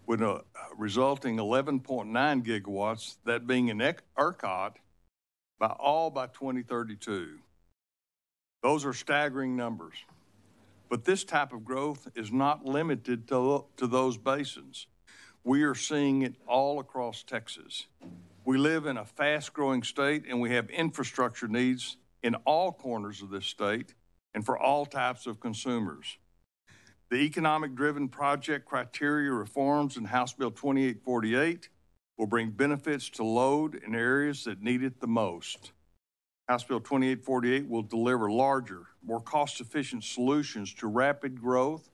with a resulting 11.9 gigawatts, that being in ERCOT, by 2032. Those are staggering numbers. But this type of growth is not limited to those basins. We are seeing it all across Texas. We live in a fast-growing state, and we have infrastructure needs in all corners of this state and for all types of consumers. The economic-driven project criteria reforms in House Bill 2848 will bring benefits to load in areas that need it the most. House Bill 2848 will deliver larger, more cost-efficient solutions to rapid growth,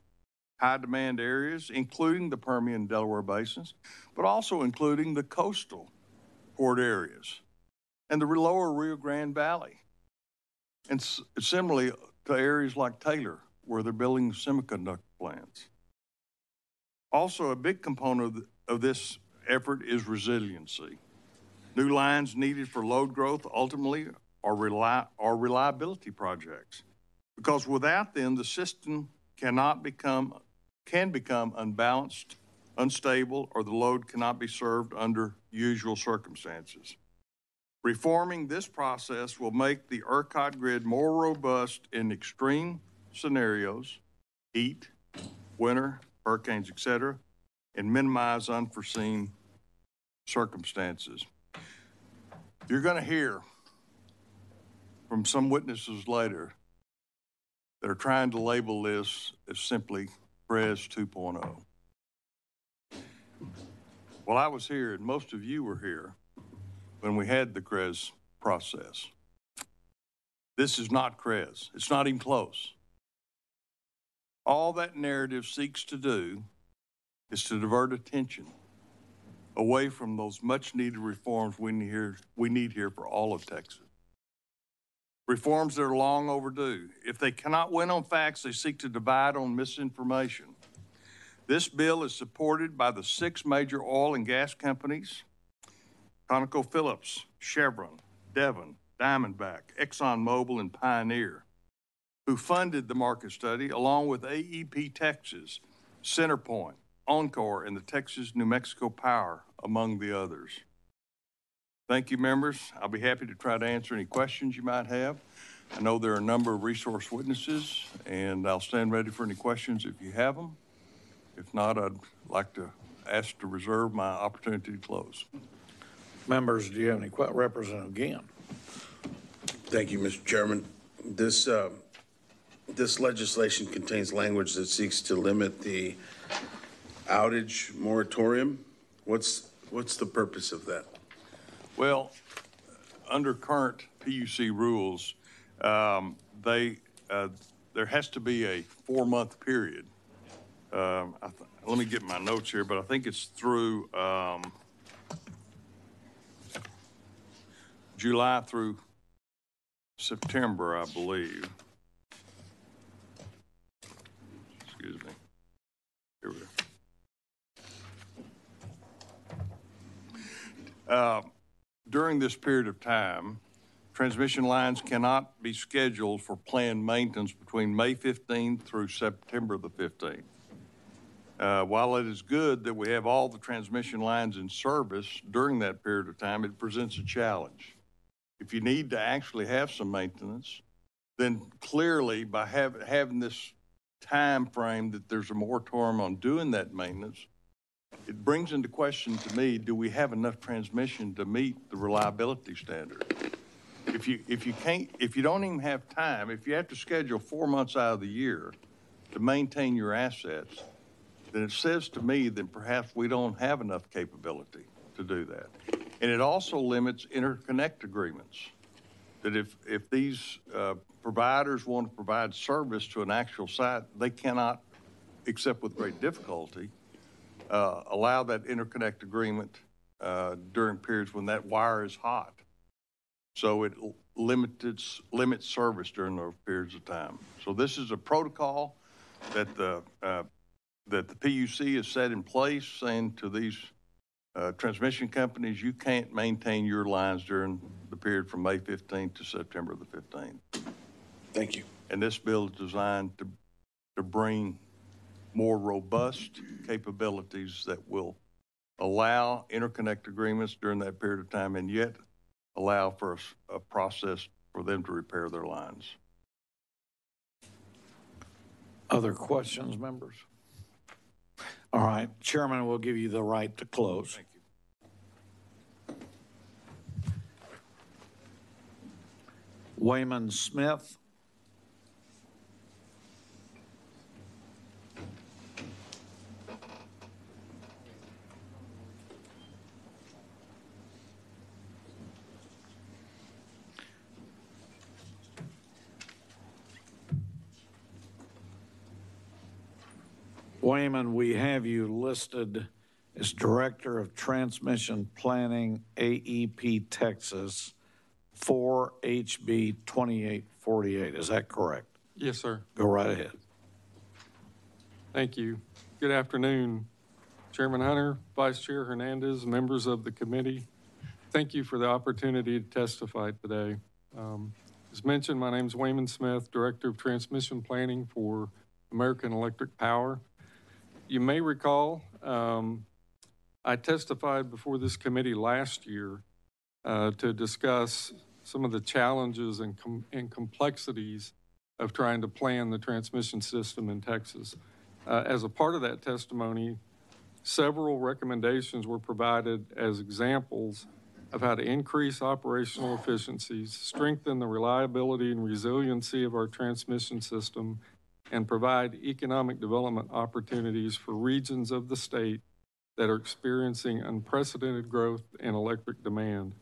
high-demand areas, including the Permian and Delaware basins, but also including the coastal port areas and the lower Rio Grande Valley, and similarly to areas like Taylor, where they're building semiconductor plants. Also, a big component of this effort is resiliency. New lines needed for load growth ultimately are reliability projects, because without them, the system can become unbalanced, unstable, or the load cannot be served under usual circumstances. Reforming this process will make the ERCOT grid more robust in extreme scenarios, heat, winter, hurricanes, etc., and minimize unforeseen circumstances. You're going to hear from some witnesses later that are trying to label this as simply CREZ 2.0. Well, I was here, and most of you were here when we had the CREZ process. This is not CREZ. It's not even close. All that narrative seeks to do is to divert attention away from those much-needed reforms we need here for all of Texas. Reforms that are long overdue. If they cannot win on facts, they seek to divide on misinformation. This bill is supported by the 6 major oil and gas companies: ConocoPhillips, Chevron, Devon, Diamondback, ExxonMobil, and Pioneer, who funded the market study, along with AEP Texas, CenterPoint, Oncor, and the Texas New Mexico Power, among the others. Thank you, members. I'll be happy to try to answer any questions you might have. I know there are a number of resource witnesses, and I'll stand ready for any questions if you have them. If not, I'd like to ask to reserve my opportunity to close. Members, do you have any questions? Representative Gann. Thank you, Mr. Chairman. This legislation contains language that seeks to limit the outage moratorium. What's the purpose of that? Well, under current PUC rules, there has to be a 4-month period. Let me get my notes here, but I think it's through July through September, I believe. Excuse me. Here we go. During this period of time, transmission lines cannot be scheduled for planned maintenance between May 15th through September the 15th. While it is good that we have all the transmission lines in service during that period of time, it presents a challenge. If you need to actually have some maintenance, then clearly by having this time frame that there's a moratorium on doing that maintenance, it brings into question to me, do we have enough transmission to meet the reliability standard? If you don't even have time, if you have to schedule 4 months out of the year to maintain your assets, then it says to me that perhaps we don't have enough capability to do that. And it also limits interconnect agreements, that if these providers want to provide service to an actual site, they cannot, except with great difficulty, allow that interconnect agreement during periods when that wire is hot. So it limits service during those periods of time. So this is a protocol that the PUC has set in place, saying to these transmission companies, you can't maintain your lines during the period from May 15th to September the 15th. Thank you. And this bill is designed to bring more robust capabilities that will allow interconnect agreements during that period of time and yet allow for a process for them to repair their lines. Other questions, members? All right, Chairman will give you the right to close. Thank you. Wayman Smith. Wayman, we have you listed as Director of Transmission Planning, AEP Texas, 4 HB 2848. Is that correct? Yes, sir. Go right ahead. Thank you. Good afternoon, Chairman Hunter, Vice Chair Hernandez, members of the committee. Thank you for the opportunity to testify today. As mentioned, my name is Wayman Smith, Director of Transmission Planning for American Electric Power. You may recall I testified before this committee last year to discuss some of the challenges and complexities of trying to plan the transmission system in Texas. As a part of that testimony, several recommendations were provided as examples of how to increase operational efficiencies, strengthen the reliability and resiliency of our transmission system, and provide economic development opportunities for regions of the state that are experiencing unprecedented growth in electric demand.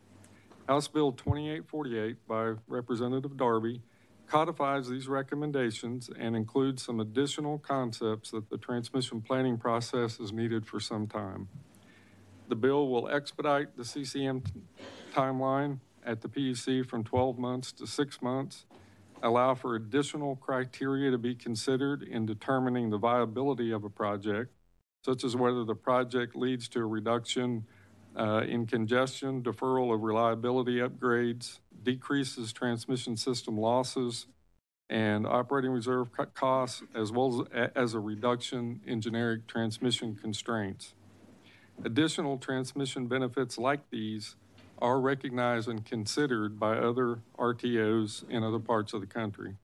House Bill 2848 by Representative Darby codifies these recommendations and includes some additional concepts that the transmission planning process is needed for some time. The bill will expedite the CCM timeline at the PUC from 12 months to 6 months, allow for additional criteria to be considered in determining the viability of a project, such as whether the project leads to a reduction in congestion, deferral of reliability upgrades, decreases transmission system losses, and operating reserve costs, as well as a reduction in generic transmission constraints. Additional transmission benefits like these are recognized and considered by other RTOs in other parts of the country.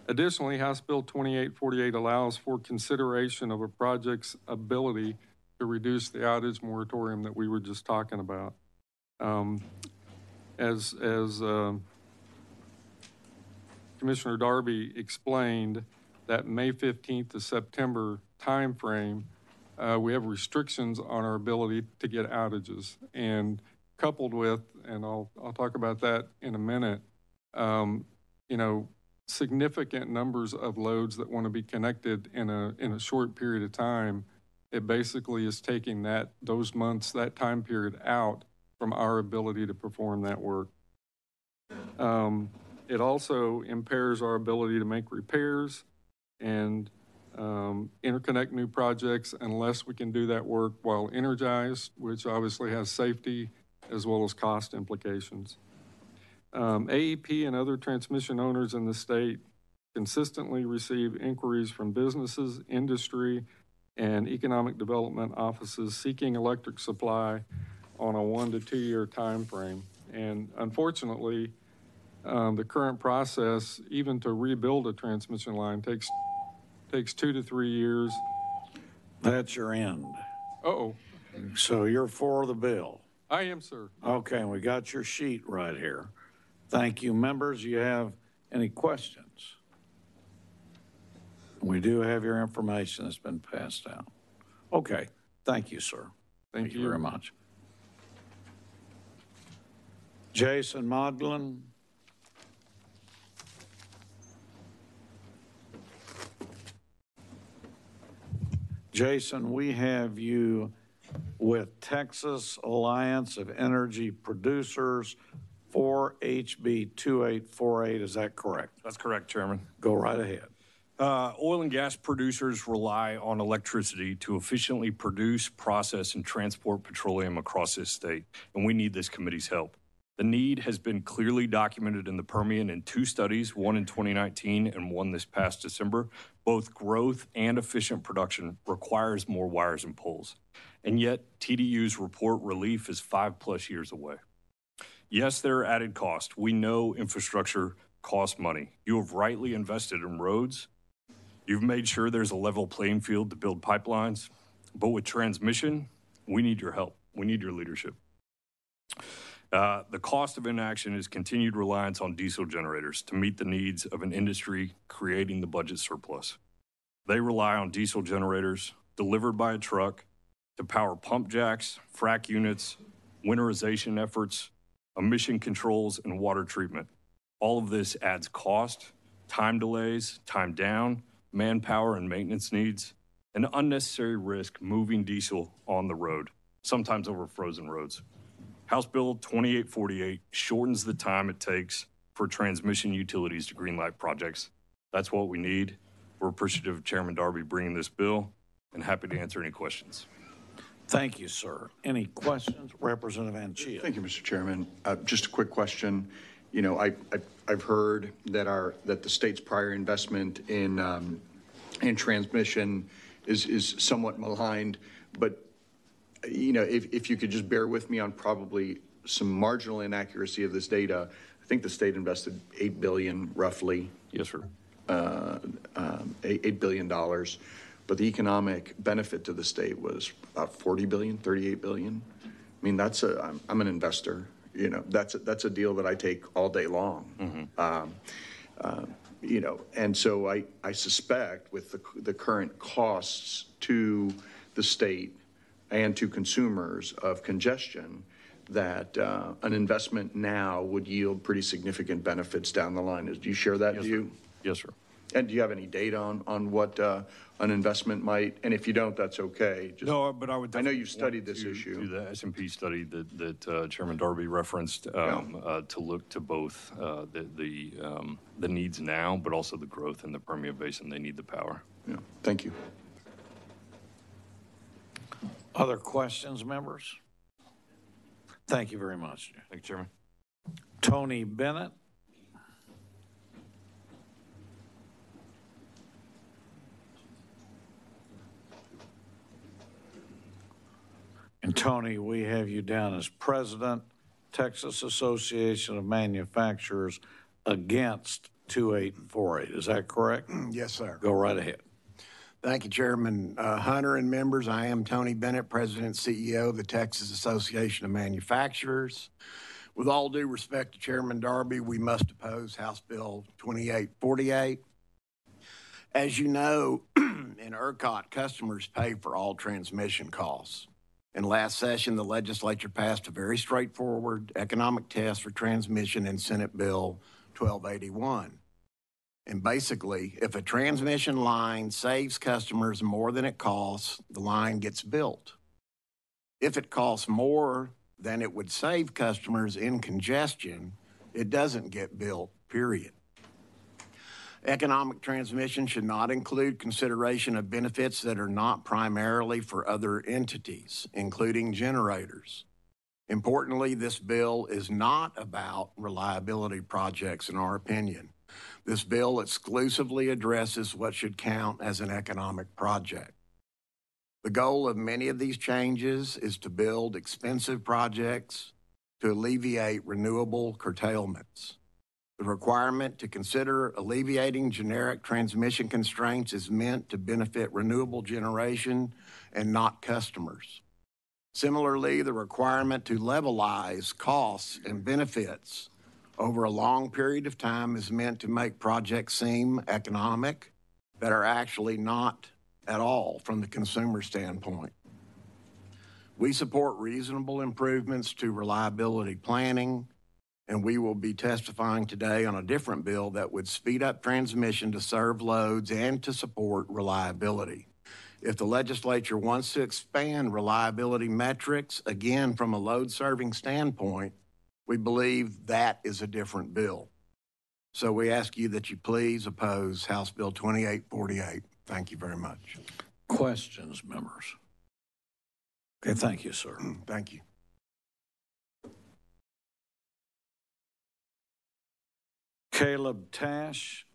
Additionally, House Bill 2848 allows for consideration of a project's ability to reduce the outage moratorium that we were just talking about. As Commissioner Darby explained, that May 15th to September timeframe, we have restrictions on our ability to get outages. And coupled with, and I'll talk about that in a minute, significant numbers of loads that want to be connected in a short period of time, it basically is taking those months, that time period out from our ability to perform that work. It also impairs our ability to make repairs and interconnect new projects unless we can do that work while energized, which obviously has safety as well as cost implications. AEP and other transmission owners in the state consistently receive inquiries from businesses, industry, and economic development offices seeking electric supply on a 1 to 2 year time frame. And unfortunately, the current process, even to rebuild a transmission line, takes 2 to 3 years. That's your end. Uh-oh. So you're for the bill? I am, sir. Okay, and we got your sheet right here. Thank you. Members, you have any questions? We do have your information that's been passed out. Okay, thank you, sir. Thank you very much. Jason Modlin. Jason, we have you with Texas Alliance of Energy Producers for HB 2848. Is that correct? That's correct, Chairman. Go right ahead. Oil and gas producers rely on electricity to efficiently produce, process, and transport petroleum across this state, and we need this committee's help. The need has been clearly documented in the Permian in 2 studies, one in 2019 and one this past December. Both growth and efficient production requires more wires and poles. And yet, TDU's report relief is 5+ years away. Yes, there are added costs. We know infrastructure costs money. You have rightly invested in roads. You've made sure there's a level playing field to build pipelines. But with transmission, we need your help. We need your leadership. The cost of inaction is continued reliance on diesel generators to meet the needs of an industry creating the budget surplus. They rely on diesel generators delivered by a truck to power pump jacks, frac units, winterization efforts, emission controls, and water treatment. All of this adds cost, time delays, time down, manpower and maintenance needs, and unnecessary risk moving diesel on the road, sometimes over frozen roads. House Bill 2848 shortens the time it takes for transmission utilities to greenlight projects. That's what we need. We're appreciative of Chairman Darby bringing this bill and happy to answer any questions. Thank you, sir. Any questions? Representative Anchia. Thank you, Mr. Chairman. Just a quick question. You know, I've heard that the state's prior investment in transmission is somewhat maligned, but you know, if you could just bear with me on probably some marginal inaccuracy of this data. I think the state invested $8 billion roughly. Yes, sir. $8 billion, but the economic benefit to the state was about $40 billion, $38 billion. I mean, I'm an investor. You know, that's a deal that I take all day long. Mm-hmm. You know, and so I suspect with the current costs to the state and to consumers of congestion, that an investment now would yield pretty significant benefits down the line. Do you share that view? Yes, sir. And do you have any data on what an investment might? And if you don't, that's okay. No, but I would. I know you've studied this issue. To the S&P study that Chairman Darby referenced to look to both the needs now, but also the growth in the Permian Basin. They need the power. Yeah. Thank you. Other questions, members? Thank you very much. Thank you, Chairman. Tony Bennett. And Tony, we have you down as president, Texas Association of Manufacturers Against 2848. Is that correct? Yes, sir. Go right ahead. Thank you, Chairman Hunter and members. I am Tony Bennett, President and CEO of the Texas Association of Manufacturers. With all due respect to Chairman Darby, we must oppose House Bill 2848. As you know, in ERCOT, customers pay for all transmission costs. In last session, the legislature passed a very straightforward economic test for transmission in Senate Bill 1281. And basically, if a transmission line saves customers more than it costs, the line gets built. If it costs more than it would save customers in congestion, it doesn't get built, period. Economic transmission should not include consideration of benefits that are not primarily for other entities, including generators. Importantly, this bill is not about reliability projects, in our opinion. This bill exclusively addresses what should count as an economic project. The goal of many of these changes is to build expensive projects to alleviate renewable curtailments. The requirement to consider alleviating generic transmission constraints is meant to benefit renewable generation and not customers. Similarly, the requirement to levelize costs and benefits over a long period of time is meant to make projects seem economic that are actually not at all from the consumer standpoint. We support reasonable improvements to reliability planning, and we will be testifying today on a different bill that would speed up transmission to serve loads and to support reliability. If the legislature wants to expand reliability metrics, again, from a load-serving standpoint, we believe that is a different bill. So we ask you that you please oppose House Bill 2848. Thank you very much. Questions, members? Okay, thank you, sir. Thank you. Caleb Tash.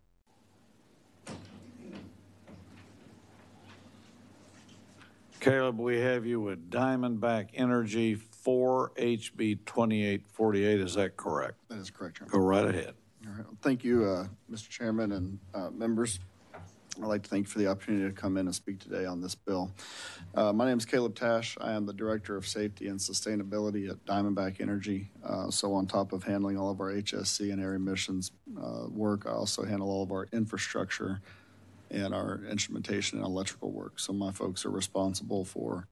Caleb, we have you with Diamondback Energy 4 HB 2848. Is that correct? That is correct, Chairman. Go right ahead. All right. Thank you, Mr. Chairman and members. I'd like to thank you for the opportunity to come in and speak today on this bill. My name is Caleb Tash. I am the Director of Safety and Sustainability at Diamondback Energy. So on top of handling all of our HSC and air emissions work, I also handle all of our infrastructure and our instrumentation and electrical work. So my folks are responsible for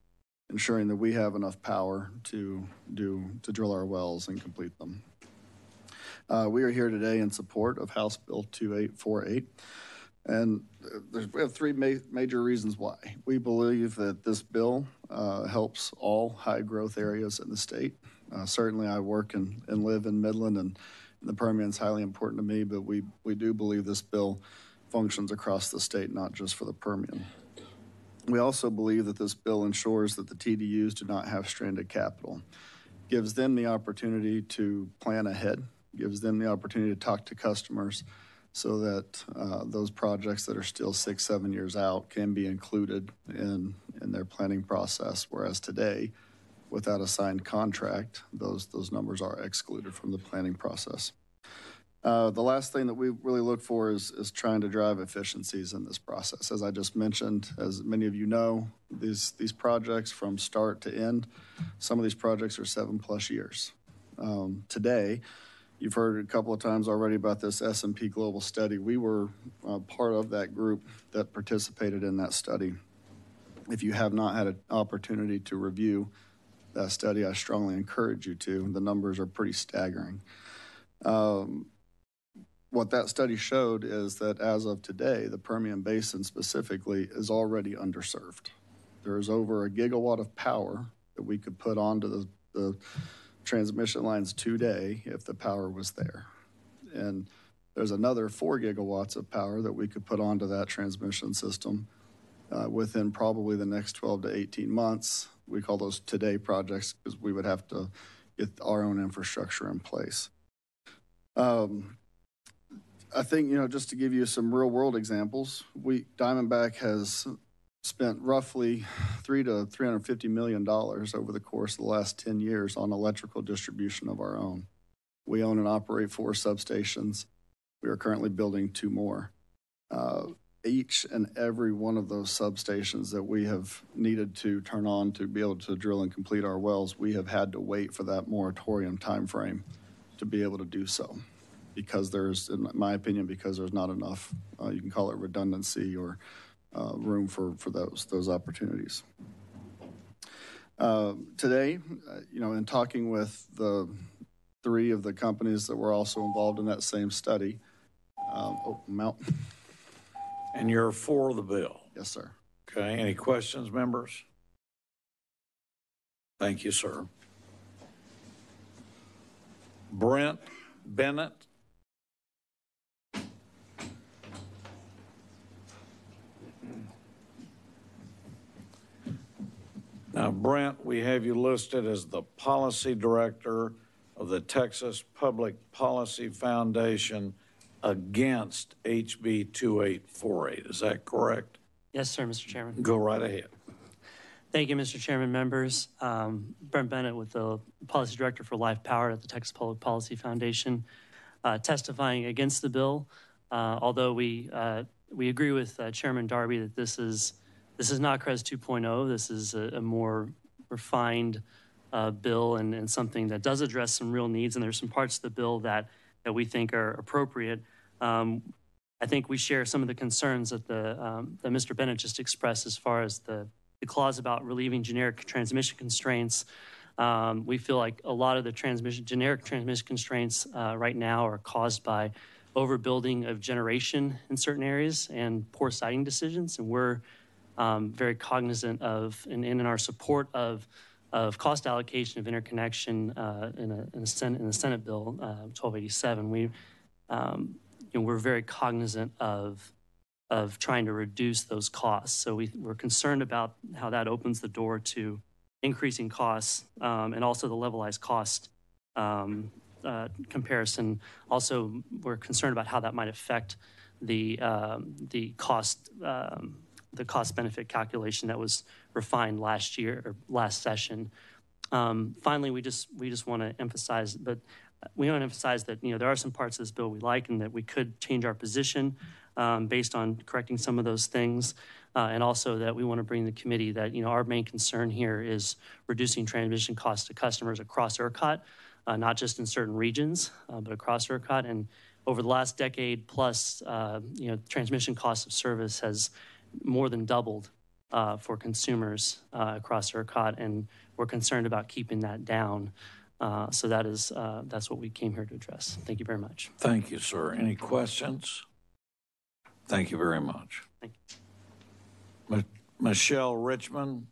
ensuring that we have enough power to drill our wells and complete them. We are here today in support of House Bill 2848. And we have three major reasons why. We believe that this bill helps all high growth areas in the state. Certainly I work and live in Midland, and the Permian is highly important to me, but we do believe this bill functions across the state, not just for the Permian. We also believe that this bill ensures that the TDUs do not have stranded capital, gives them the opportunity to plan ahead, gives them the opportunity to talk to customers so that those projects that are still 6-7 years out can be included in their planning process, whereas today, without a signed contract, those numbers are excluded from the planning process. The last thing that we really look for is trying to drive efficiencies in this process. As I just mentioned, as many of you know, these projects from start to end, some of these projects are 7+ years. Today, you've heard a couple of times already about this S&P Global study. We were part of that group that participated in that study. If you have not had an opportunity to review that study, I strongly encourage you to. The numbers are pretty staggering. What that study showed is that as of today, the Permian Basin specifically is already underserved. There is over 1 gigawatt of power that we could put onto the transmission lines today if the power was there. And there's another 4 gigawatts of power that we could put onto that transmission system within probably the next 12 to 18 months. We call those today projects because we would have to get our own infrastructure in place. I think, just to give you some real world examples, Diamondback has spent roughly $300 to $350 million over the course of the last 10 years on electrical distribution of our own. We own and operate 4 substations. We are currently building 2 more. Each and every one of those substations that we have needed to turn on to be able to drill and complete our wells, we have had to wait for that moratorium timeframe to be able to do so. Because there's, in my opinion, because there's not enough, you can call it redundancy or room for those opportunities. Today, in talking with the 3 of the companies that were also involved in that same study, And you're for the bill? Yes, sir. Okay, any questions, members? Thank you, sir. Brent Bennett. Now, Brent, we have you listed as the policy director of the Texas Public Policy Foundation against HB 2848. Is that correct? Yes, sir, Mr. Chairman. Go right ahead. Thank you, Mr. Chairman, members. Brent Bennett with the Policy Director for Life Power at the Texas Public Policy Foundation, testifying against the bill. Although we agree with Chairman Darby that this is not CREZ 2.0. This is a more refined bill and something that does address some real needs. And there's some parts of the bill that we think are appropriate. I think we share some of the concerns that that Mr. Bennett just expressed as far as the clause about relieving generic transmission constraints. We feel like a lot of the generic transmission constraints right now are caused by overbuilding of generation in certain areas and poor siting decisions. And we're very cognizant of, and in our support of cost allocation of interconnection in the Senate bill 1287. We're very cognizant of trying to reduce those costs. So we're concerned about how that opens the door to increasing costs and also the levelized cost comparison. Also, we're concerned about how that might affect the cost benefit calculation that was refined last year or last session. Finally, we just want to emphasize, that there are some parts of this bill we like and that we could change our position based on correcting some of those things. And also that we want to bring the committee that, our main concern here is reducing transmission costs to customers across ERCOT, not just in certain regions, but across ERCOT. And over the last decade plus, transmission cost of service has more than doubled for consumers across ERCOT, and we're concerned about keeping that down. So that's what we came here to address. Thank you very much. Thank you, sir. Any questions? Thank you very much. Thank you. Michelle Richmond.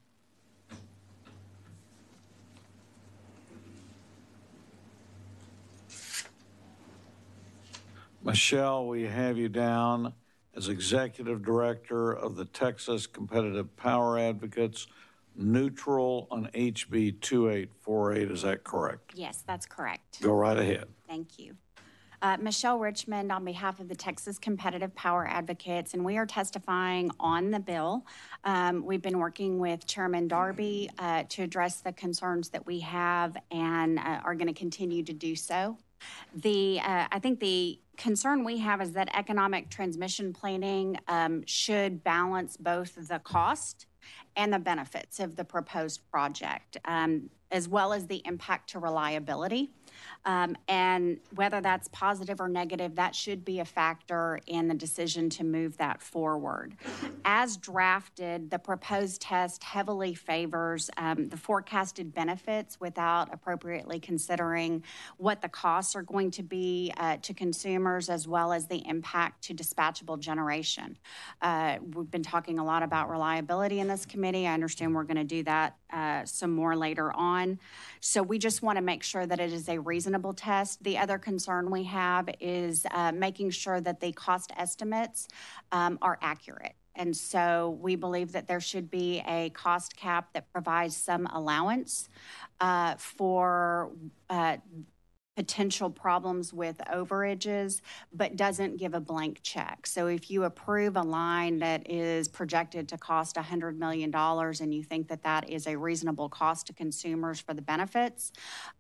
Michelle, we have you down as Executive Director of the Texas Competitive Power Advocates, neutral on HB 2848. Is that correct? Yes, that's correct. Go right ahead. Thank you. Michelle Richmond on behalf of the Texas Competitive Power Advocates, and we are testifying on the bill. We've been working with Chairman Darby to address the concerns that we have and are going to continue to do so. I think the concern we have is that economic transmission planning should balance both the cost and the benefits of the proposed project, as well as the impact to reliability. And whether that's positive or negative, that should be a factor in the decision to move that forward. As drafted, the proposed test heavily favors the forecasted benefits without appropriately considering what the costs are going to be to consumers, as well as the impact to dispatchable generation. We've been talking a lot about reliability in this committee. I understand we're going to do that some more later on. So we just want to make sure that it is a reasonable test. The other concern we have is making sure that the cost estimates are accurate. And so we believe that there should be a cost cap that provides some allowance for potential problems with overages, but doesn't give a blank check. So if you approve a line that is projected to cost $100 million and you think that that is a reasonable cost to consumers for the benefits,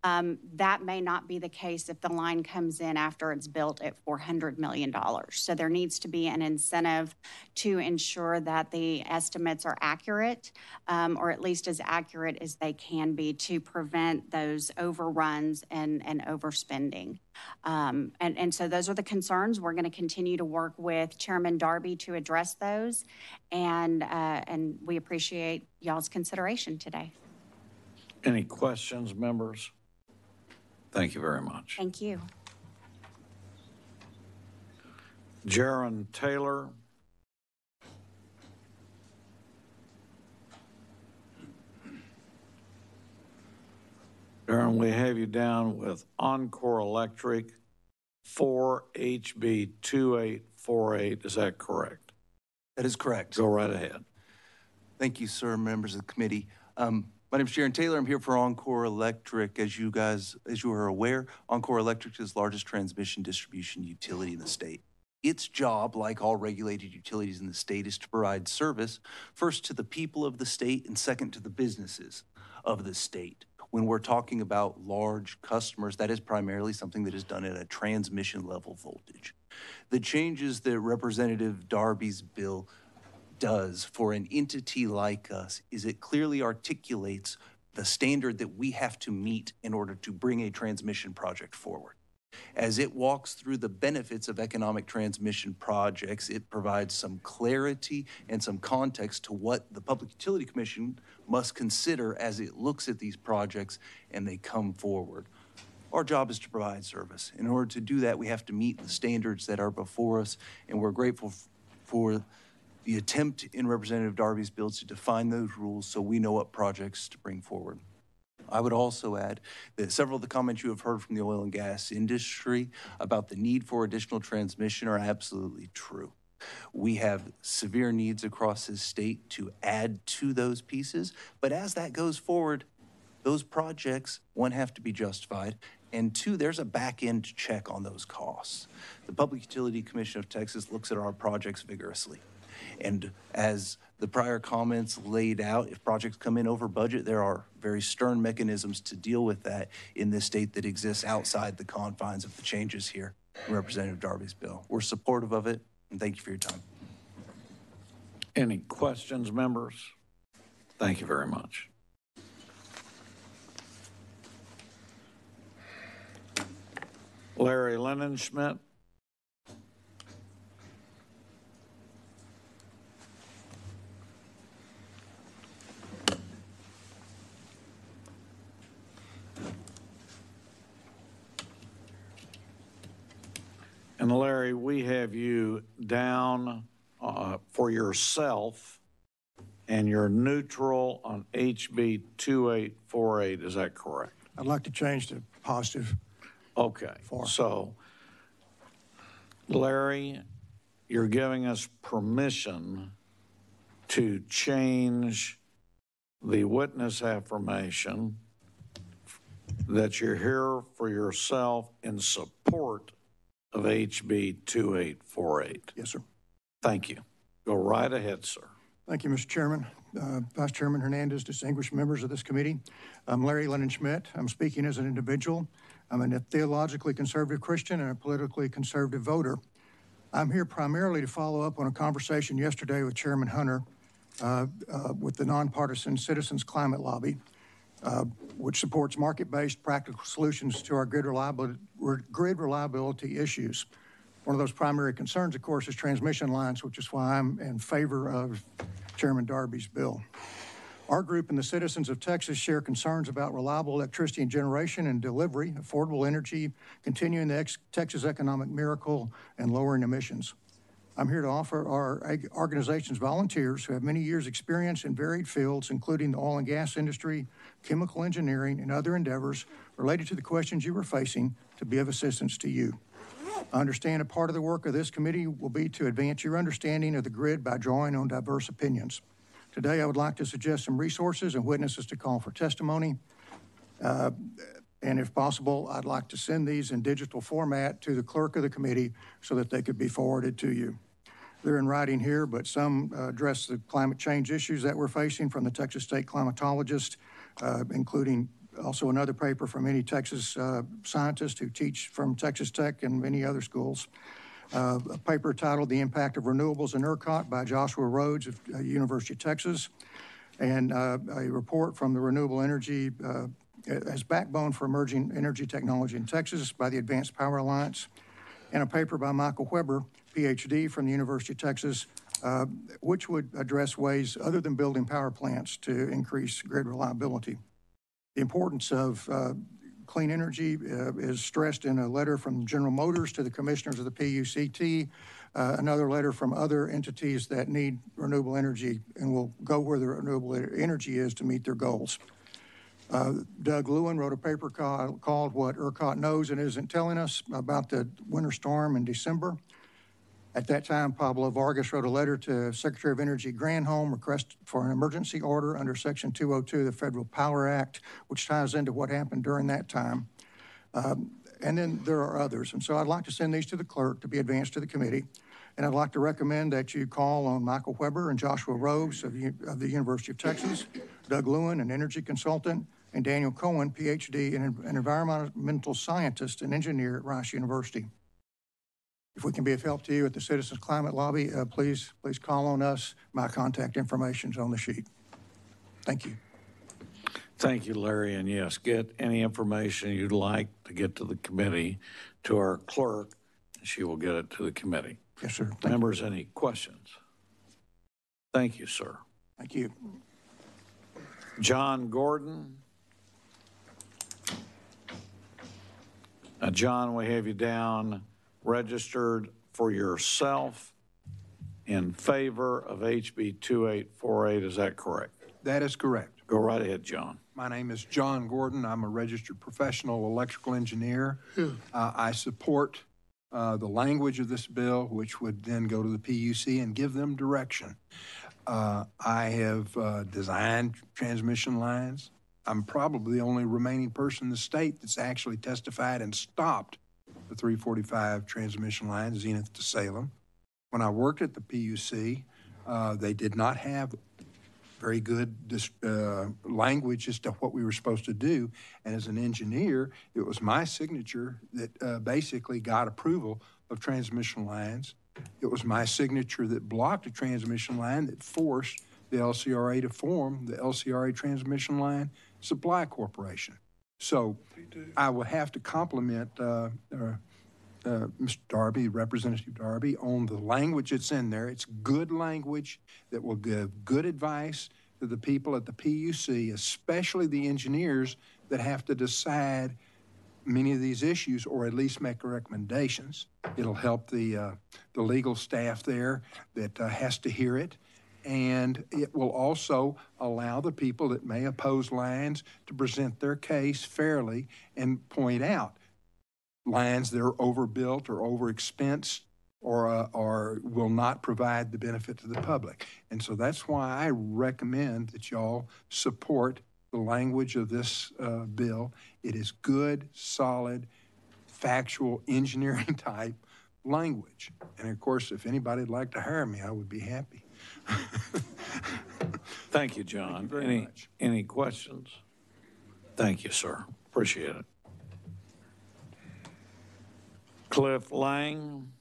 that may not be the case if the line comes in after it's built at $400 million. So there needs to be an incentive to ensure that the estimates are accurate, or at least as accurate as they can be, to prevent those overruns and overspending. And so those are the concerns. We're going to continue to work with Chairman Darby to address those, and we appreciate y'all's consideration today. Any questions, members? Thank you very much. Thank you. Jaron Taylor. Jaron, we have you down with Encore Electric 4HB 2848. Is that correct? That is correct. Go right ahead. Thank you, sir, members of the committee. My name's Jaron Taylor. I'm here for Encore Electric. As you are aware, Encore Electric is the largest transmission distribution utility in the state. Its job, like all regulated utilities in the state, is to provide service first to the people of the state and second to the businesses of the state. When we're talking about large customers, that is primarily something that is done at a transmission level voltage. The changes that Representative Darby's bill does for an entity like us is it clearly articulates the standard that we have to meet in order to bring a transmission project forward. As it walks through the benefits of economic transmission projects, it provides some clarity and some context to what the Public Utility Commission must consider as it looks at these projects and they come forward. Our job is to provide service. In order to do that, we have to meet the standards that are before us, and we're grateful for the attempt in Representative Darby's bill to define those rules so we know what projects to bring forward. I would also add that several of the comments you have heard from the oil and gas industry about the need for additional transmission are absolutely true. We have severe needs across this state to add to those pieces, but as that goes forward, those projects, one, have to be justified, and two, there's a back-end check on those costs. The Public Utility Commission of Texas looks at our projects vigorously. And as the prior comments laid out, if projects come in over budget, there are very stern mechanisms to deal with that in this state that exists outside the confines of the changes here in Representative Darby's bill. We're supportive of it, and thank you for your time. Any questions, members? Thank you very much. Larry Linenschmidt. And Larry, we have you down for yourself, and you're neutral on HB 2848. Is that correct? I'd like to change to positive. Okay. So, Larry, you're giving us permission to change the witness affirmation that you're here for yourself in support of HB 2848. Yes, sir. Thank you. Go right ahead, sir. Thank you, Mr. Chairman. Vice Chairman Hernandez, distinguished members of this committee. I'm Larry Linenschmidt. I'm speaking as an individual. I'm a theologically conservative Christian and a politically conservative voter. I'm here primarily to follow up on a conversation yesterday with Chairman Hunter with the nonpartisan Citizens Climate Lobby, which supports market-based practical solutions to our grid reliability issues. One of those primary concerns, of course, is transmission lines, which is why I'm in favor of Chairman Darby's bill. Our group and the citizens of Texas share concerns about reliable electricity and generation and delivery, affordable energy, continuing the Texas economic miracle, and lowering emissions. I'm here to offer our organization's volunteers who have many years' experience in varied fields, including the oil and gas industry, chemical engineering, and other endeavors related to the questions you are facing, to be of assistance to you. I understand a part of the work of this committee will be to advance your understanding of the grid by drawing on diverse opinions. Today, I would like to suggest some resources and witnesses to call for testimony. And if possible, I'd like to send these in digital format to the clerk of the committee so that they could be forwarded to you. They're in writing here, but some address the climate change issues that we're facing from the Texas State climatologist, including also another paper from many Texas scientists who teach from Texas Tech and many other schools. A paper titled The Impact of Renewables in ERCOT by Joshua Rhodes of University of Texas, and a report from the Renewable Energy as Backbone for Emerging Energy Technology in Texas by the Advanced Power Alliance, and a paper by Michael Weber, PhD from the University of Texas, which would address ways other than building power plants to increase grid reliability. The importance of clean energy is stressed in a letter from General Motors to the commissioners of the PUCT, another letter from other entities that need renewable energy and will go where the renewable energy is to meet their goals. Doug Lewin wrote a paper called What ERCOT Knows and Isn't Telling Us about the winter storm in December. At that time, Pablo Vargas wrote a letter to Secretary of Energy Granholm request for an emergency order under Section 202 of the Federal Power Act, which ties into what happened during that time. And then there are others. And so I'd like to send these to the clerk to be advanced to the committee. And I'd like to recommend that you call on Michael Weber and Joshua Rose of the University of Texas, Doug Lewin, an energy consultant, and Daniel Cohen, PhD, and an environmental scientist and engineer at Rice University. If we can be of help to you at the Citizens Climate Lobby, please call on us. My contact information is on the sheet. Thank you. Thank you, Larry. And yes, get any information you'd like to get to the committee to our clerk. She will get it to the committee. Yes, sir. Members, any questions? Thank you, sir. Thank you. John Gordon. John, we have you down registered for yourself in favor of HB 2848. Is that correct? That is correct. Go right ahead, John. My name is John Gordon. I'm a registered professional electrical engineer. I support the language of this bill, which would then go to the PUC and give them direction. I have designed transmission lines. I'm probably the only remaining person in the state that's actually testified and stopped the 345 transmission line, Zenith to Salem. When I worked at the PUC, they did not have very good language as to what we were supposed to do. And as an engineer, it was my signature that basically got approval of transmission lines. It was my signature that blocked a transmission line that forced the LCRA to form the LCRA Transmission Line Supply Corporation. So I would have to compliment Mr. Darby, Representative Darby, on the language that's in there. It's good language that will give good advice to the people at the PUC, especially the engineers that have to decide many of these issues, or at least make recommendations. It'll help the legal staff there that has to hear it. And it will also allow the people that may oppose lines to present their case fairly and point out lines that are overbuilt or overexpensed or will not provide the benefit to the public. And so that's why I recommend that y'all support the language of this bill. It is good, solid, factual, engineering type language. And of course, if anybody'd like to hire me, I would be happy. Thank you, John. Thank you very much. Any questions? Thank you, sir. Appreciate it. Cliff Lang.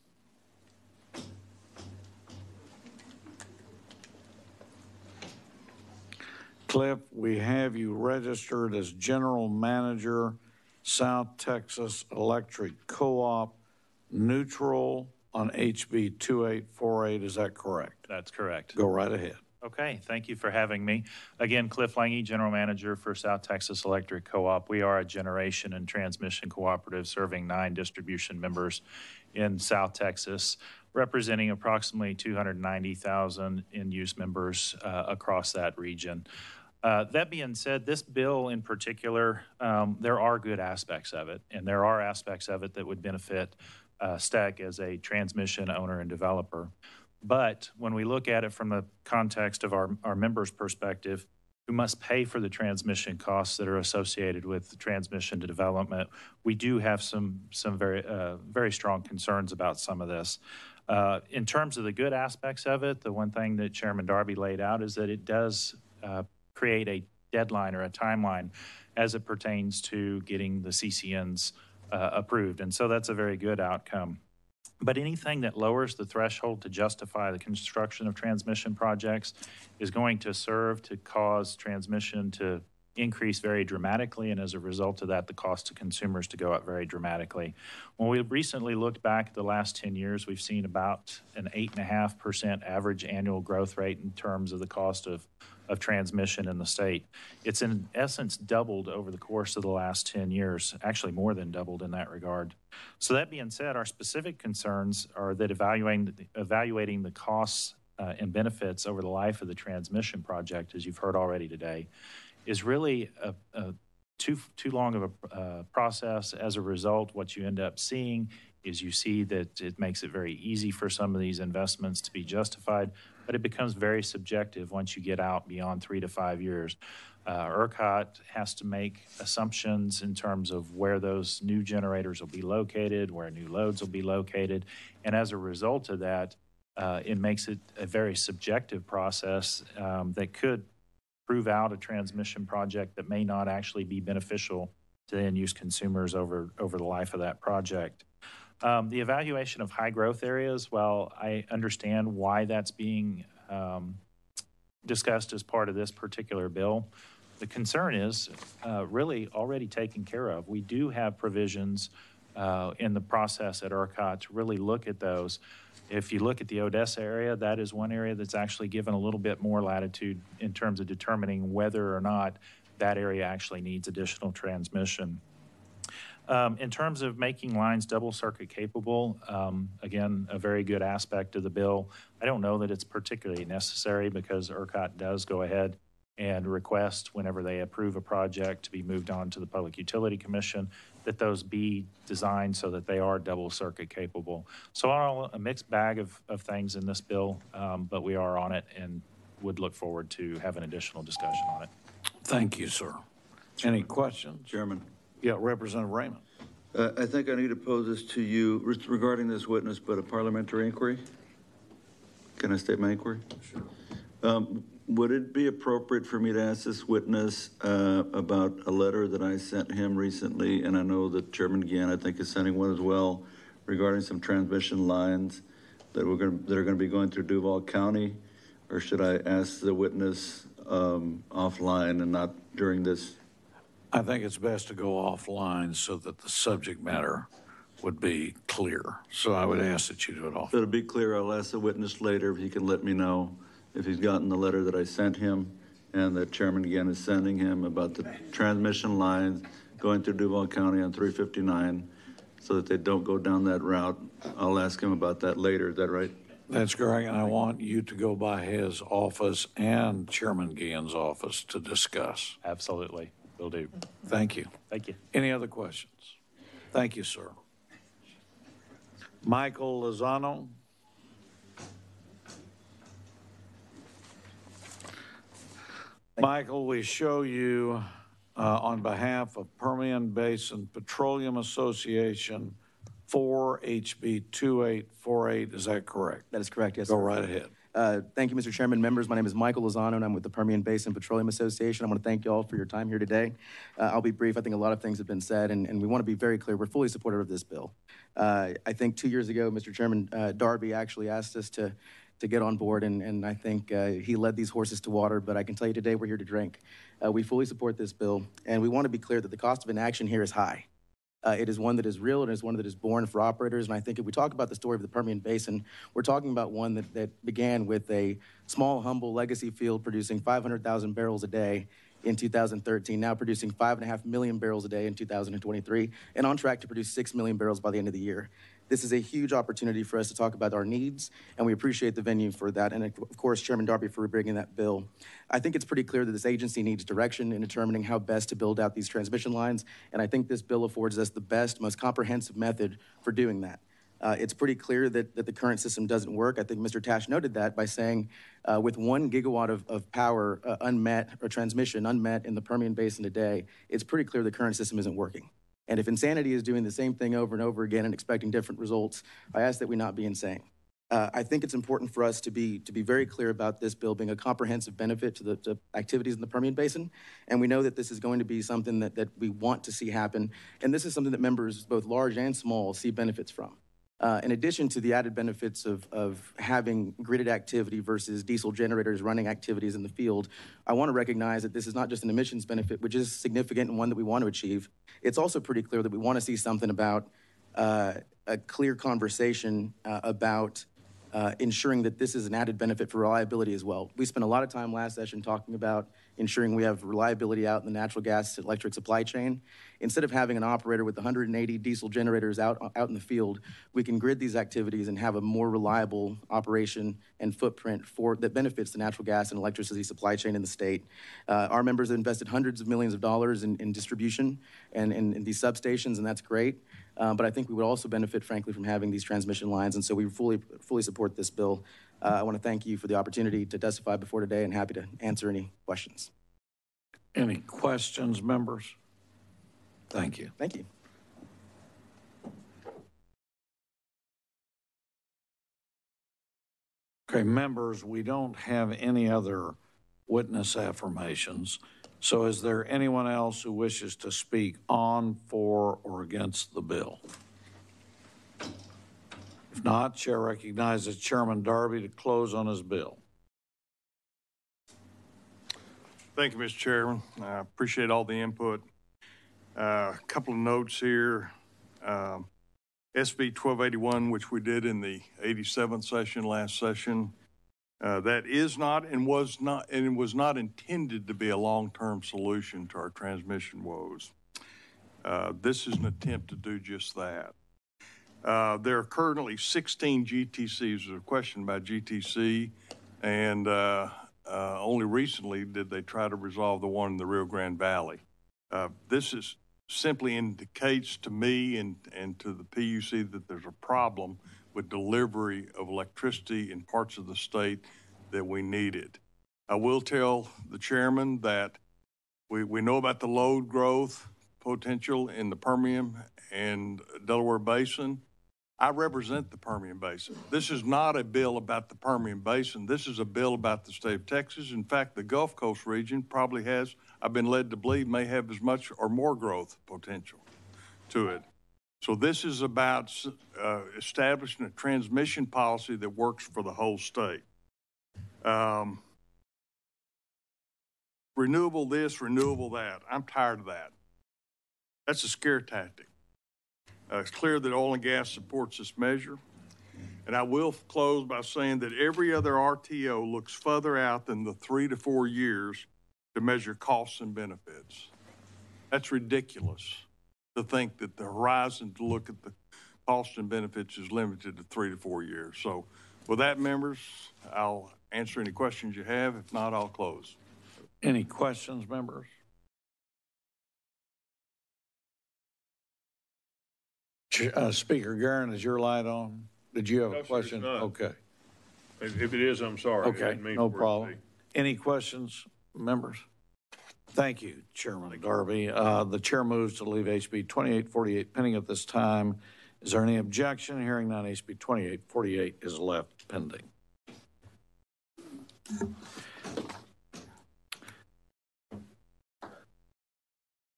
Cliff, we have you registered as General Manager, South Texas Electric Co-op, neutral on HB 2848. Is that correct? That's correct. Go right ahead. Okay, thank you for having me. Again, Cliff Lange, General Manager for South Texas Electric Co-op. We are a generation and transmission cooperative serving 9 distribution members in South Texas, representing approximately 290,000 in-use members across that region. That being said, this bill in particular, there are good aspects of it, and there are aspects of it that would benefit STEC as a transmission owner and developer. But when we look at it from the context of our members' perspective, who must pay for the transmission costs that are associated with the transmission to development, we do have some very strong concerns about some of this. In terms of the good aspects of it, the one thing that Chairman Darby laid out is that it does create a deadline or a timeline as it pertains to getting the CCNs approved. And so that's a very good outcome. But anything that lowers the threshold to justify the construction of transmission projects is going to serve to cause transmission to increase very dramatically, and as a result of that, the cost to consumers to go up very dramatically. When we recently looked back at the last 10 years, we've seen about an 8.5% average annual growth rate in terms of the cost of transmission in the state. It's in essence doubled over the course of the last 10 years, actually more than doubled in that regard. So that being said, our specific concerns are that evaluating the costs and benefits over the life of the transmission project, as you've heard already today, is really too long of a process. As a result, what you end up seeing is you see that it makes it very easy for some of these investments to be justified, but it becomes very subjective once you get out beyond 3 to 5 years. ERCOT has to make assumptions in terms of where those new generators will be located, where new loads will be located, and as a result of that, it makes it a very subjective process that could prove out a transmission project that may not actually be beneficial to end-use consumers over the life of that project. The evaluation of high growth areas, well, I understand why that's being discussed as part of this particular bill. The concern is really already taken care of. We do have provisions in the process at ERCOT to really look at those. If you look at the Odessa area, that is one area that's actually given a little bit more latitude in terms of determining whether or not that area actually needs additional transmission. In terms of making lines double circuit capable, again, a very good aspect of the bill. I don't know that it's particularly necessary because ERCOT does go ahead and request whenever they approve a project to be moved on to the Public Utility Commission that those be designed so that they are double circuit capable. So a mixed bag of things in this bill, but we are on it and would look forward to having additional discussion on it. Thank you, sir. Any questions? Chairman. Yeah, Representative Raymond. I think I need to pose this to you regarding this witness, but a parliamentary inquiry. Can I state my inquiry? Sure. Would it be appropriate for me to ask this witness about a letter that I sent him recently, and I know that Chairman Guillen, I think, is sending one as well, regarding some transmission lines that are going to be going through Duval County, or should I ask the witness offline and not during this? I think it's best to go offline so that the subject matter would be clear. So I would ask that you do it off. So to be clear, I'll ask the witness later if he can let me know if he's gotten the letter that I sent him and that Chairman Guillen is sending him about the transmission lines going through Duval County on 359 so that they don't go down that route. I'll ask him about that later. Is that right? That's correct, and I want you to go by his office and Chairman Guillen's office to discuss. Absolutely. Will do. Thank you. Thank you. Any other questions? Thank you, sir. Michael Lozano. Michael, we show you on behalf of Permian Basin Petroleum Association for HB 2848. Is that correct? That is correct, yes, Go sir. right ahead. Thank you, Mr. Chairman, members. My name is Michael Lozano, and I'm with the Permian Basin Petroleum Association. I want to thank you all for your time here today. I'll be brief. I think a lot of things have been said, and we want to be very clear. We're fully supportive of this bill. I think 2 years ago, Mr. Chairman, Darby actually asked us to get on board, and I think he led these horses to water, but I can tell you today we're here to drink. We fully support this bill, and we want to be clear that the cost of inaction here is high. It is one that is real, and it is one that is born for operators. And I think if we talk about the story of the Permian Basin, we're talking about one that began with a small, humble legacy field producing 500,000 barrels a day in 2013, now producing 5.5 million barrels a day in 2023, and on track to produce 6 million barrels by the end of the year. This is a huge opportunity for us to talk about our needs, and we appreciate the venue for that, and of course, Chairman Darby for bringing that bill. I think it's pretty clear that this agency needs direction in determining how best to build out these transmission lines, and I think this bill affords us the best, most comprehensive method for doing that. It's pretty clear that the current system doesn't work. I think Mr. Tash noted that by saying with 1 gigawatt of power unmet, or transmission unmet in the Permian Basin today, it's pretty clear the current system isn't working. And if insanity is doing the same thing over and over again and expecting different results, I ask that we not be insane. I think it's important for us to be very clear about this bill being a comprehensive benefit to the activities in the Permian Basin. And we know that this is going to be something that we want to see happen. And this is something that members, both large and small, see benefits from. In addition to the added benefits of having gridded activity versus diesel generators running activities in the field, I want to recognize that this is not just an emissions benefit, which is significant and one that we want to achieve. It's also pretty clear that we want to see something about a clear conversation about ensuring that this is an added benefit for reliability as well. We spent a lot of time last session talking about ensuring we have reliability out in the natural gas electric supply chain. Instead of having an operator with 180 diesel generators out in the field, we can grid these activities and have a more reliable operation and footprint that benefits the natural gas and electricity supply chain in the state. Our members have invested hundreds of millions of dollars in distribution and in these substations, and that's great. But I think we would also benefit, frankly, from having these transmission lines, and so we fully support this bill. I want to thank you for the opportunity to testify before today, and happy to answer any questions. Any questions, members? Thank you. Thank you. Okay, members, we don't have any other witness affirmations. So is there anyone else who wishes to speak on, for, or against the bill? If not, Chair recognizes Chairman Darby to close on his bill. Thank you, Mr. Chairman. I appreciate all the input. A couple of notes here. SB 1281, which we did in the 87th session, last session, that is not and was not intended to be a long-term solution to our transmission woes. This is an attempt to do just that. There are currently 16 GTCs. There's a question about GTC, and only recently did they try to resolve the one in the Rio Grande Valley. This is simply indicates to me and to the PUC that there's a problem with delivery of electricity in parts of the state that we need it. I will tell the chairman that we know about the load growth potential in the Permian and Delaware Basin. I represent the Permian Basin. This is not a bill about the Permian Basin. This is a bill about the state of Texas. In fact, the Gulf Coast region probably has, I've been led to believe, may have as much or more growth potential to it. So this is about establishing a transmission policy that works for the whole state. Renewable this, renewable that. I'm tired of that. That's a scare tactic. It's clear that oil and gas supports this measure. And I will close by saying that every other RTO looks further out than the 3 to 4 years to measure costs and benefits. That's ridiculous to think that the horizon to look at the costs and benefits is limited to 3 to 4 years. So with that, members, I'll answer any questions you have. If not, I'll close. Any questions, members? Speaker Guerin, is your light on? Did you have a question? Okay. If it is, I'm sorry. Okay, no problem. Any questions, members? Thank you, Chairman Darby. The chair moves to leave HB 2848 pending at this time. Is there any objection? Hearing none, HB 2848 is left pending.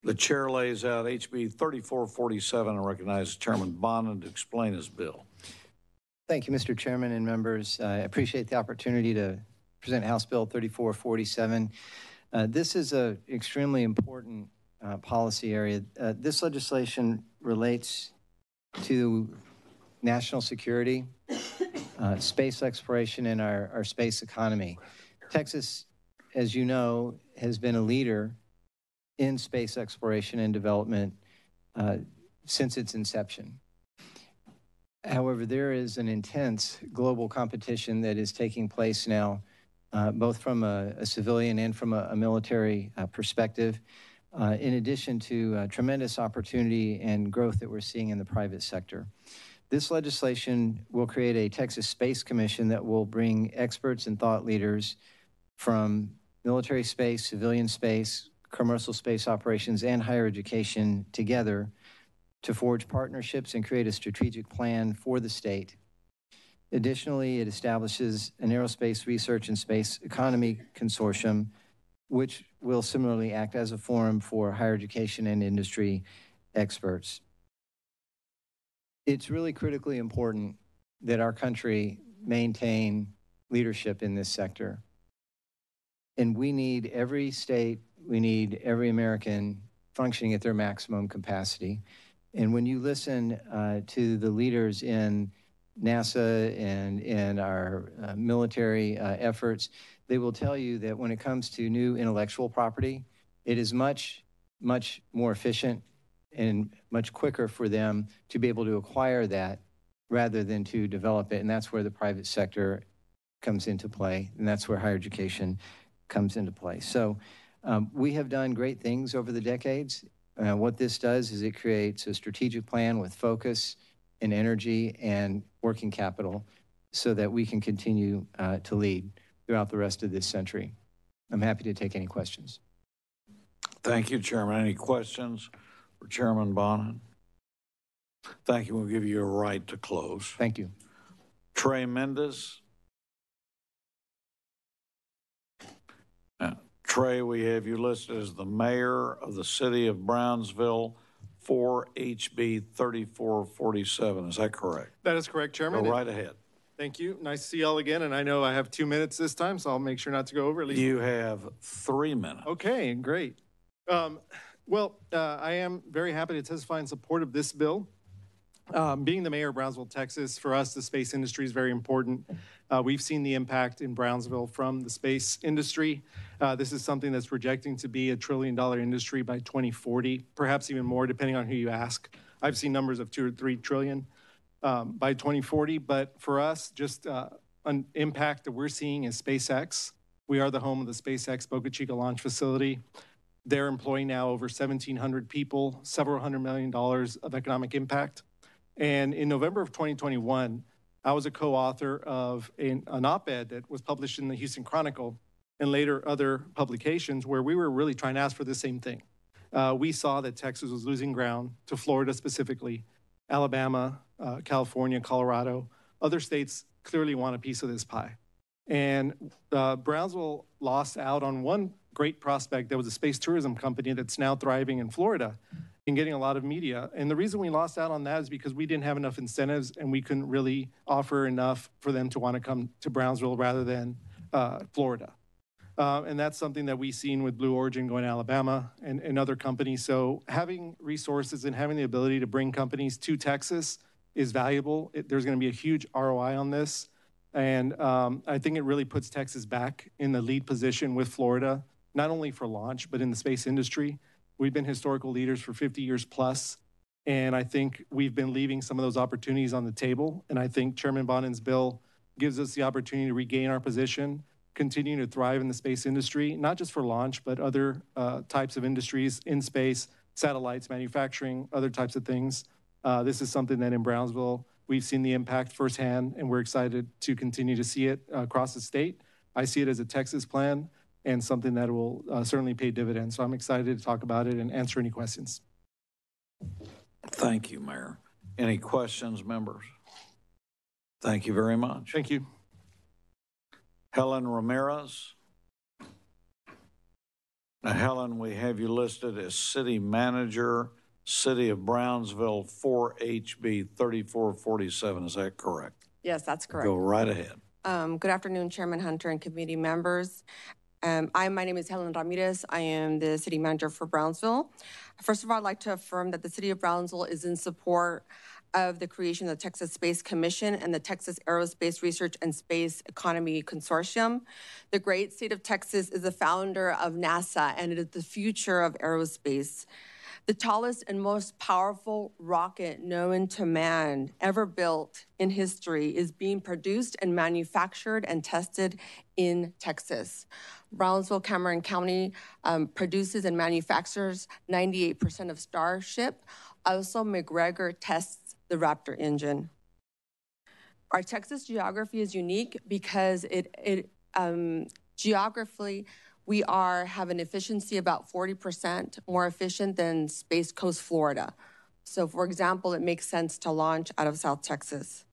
The chair lays out HB 3447 and recognizes Chairman Bonin to explain his bill. Thank you, Mr. Chairman and members. I appreciate the opportunity to present House Bill 3447. This is an extremely important policy area. This legislation relates to national security, space exploration, and our space economy. Texas, as you know, has been a leader in space exploration and development since its inception. However, there is an intense global competition that is taking place now, both from a civilian and from a military perspective, in addition to tremendous opportunity and growth that we're seeing in the private sector. This legislation will create a Texas Space Commission that will bring experts and thought leaders from military space, civilian space, commercial space operations, and higher education together to forge partnerships and create a strategic plan for the state. Additionally, it establishes an aerospace research and space economy consortium, which will similarly act as a forum for higher education and industry experts. It's really critically important that our country maintain leadership in this sector. And we need every state, we need every American functioning at their maximum capacity. And when you listen to the leaders in NASA and our military efforts, they will tell you that when it comes to new intellectual property, it is much, much more efficient and much quicker for them to be able to acquire that rather than to develop it. And that's where the private sector comes into play, and that's where higher education comes into play. So we have done great things over the decades. What this does is it creates a strategic plan with focus and energy and working capital so that we can continue to lead throughout the rest of this century. I'm happy to take any questions. Thank you, Chairman. Any questions for Chairman Bonin? Thank you. We'll give you a right to close. Thank you. Trey Mendez. Trey, we have you listed as the mayor of the city of Brownsville for HB 3447. Is that correct? That is correct, Chairman. Go right ahead. Thank you. Nice to see y'all again. And I know I have 2 minutes this time, so I'll make sure not to go over at least. You have 3 minutes. Okay, great. I am very happy to testify in support of this bill. Being the mayor of Brownsville, Texas, for us, the space industry is very important. We've seen the impact in Brownsville from the space industry. This is something that's projecting to be $1 trillion industry by 2040, perhaps even more, depending on who you ask. I've seen numbers of 2 or 3 trillion by 2040. But for us, just an impact that we're seeing is SpaceX. We are the home of the SpaceX Boca Chica launch facility. They're employing now over 1,700 people, several $100 million of economic impact. And in November of 2021, I was a co-author of an op-ed that was published in the Houston Chronicle and later other publications where we were really trying to ask for the same thing. We saw that Texas was losing ground to Florida specifically, Alabama, California, Colorado. Other states clearly want a piece of this pie. And Brownsville lost out on one great prospect that was a space tourism company that's now thriving in Florida and getting a lot of media. And the reason we lost out on that is because we didn't have enough incentives and we couldn't really offer enough for them to want to come to Brownsville rather than Florida. And that's something that we've seen with Blue Origin going to Alabama and other companies. So having resources and having the ability to bring companies to Texas is valuable. There's going to be a huge ROI on this. And I think it really puts Texas back in the lead position with Florida, not only for launch, but in the space industry. We've been historical leaders for 50 years plus, and I think we've been leaving some of those opportunities on the table. And I think Chairman Bonin's bill gives us the opportunity to regain our position, continue to thrive in the space industry, not just for launch, but other types of industries in space, satellites, manufacturing, other types of things. This is something that in Brownsville, we've seen the impact firsthand, and we're excited to continue to see it across the state. I see it as a Texas plan and something that will certainly pay dividends. So I'm excited to talk about it and answer any questions. Thank you, Mayor. Any questions, members? Thank you very much. Thank you. Helen Ramirez. Now, Helen, we have you listed as City Manager, City of Brownsville, 4HB 3447. Is that correct? Yes, that's correct. Go right ahead. Good afternoon, Chairman Hunter and committee members. My name is Helen Ramirez. I am the City Manager for Brownsville. First of all, I'd like to affirm that the City of Brownsville is in support of the creation of the Texas Space Commission and the Texas Aerospace Research and Space Economy Consortium. The great state of Texas is the founder of NASA, and it is the future of aerospace. The tallest and most powerful rocket known to man ever built in history is being produced and manufactured and tested in Texas. Brownsville, Cameron County produces and manufactures 98% of Starship. Also, McGregor tests the Raptor engine. Our Texas geography is unique because geographically, we have an efficiency about 40% more efficient than Space Coast, Florida. So, for example, it makes sense to launch out of South Texas.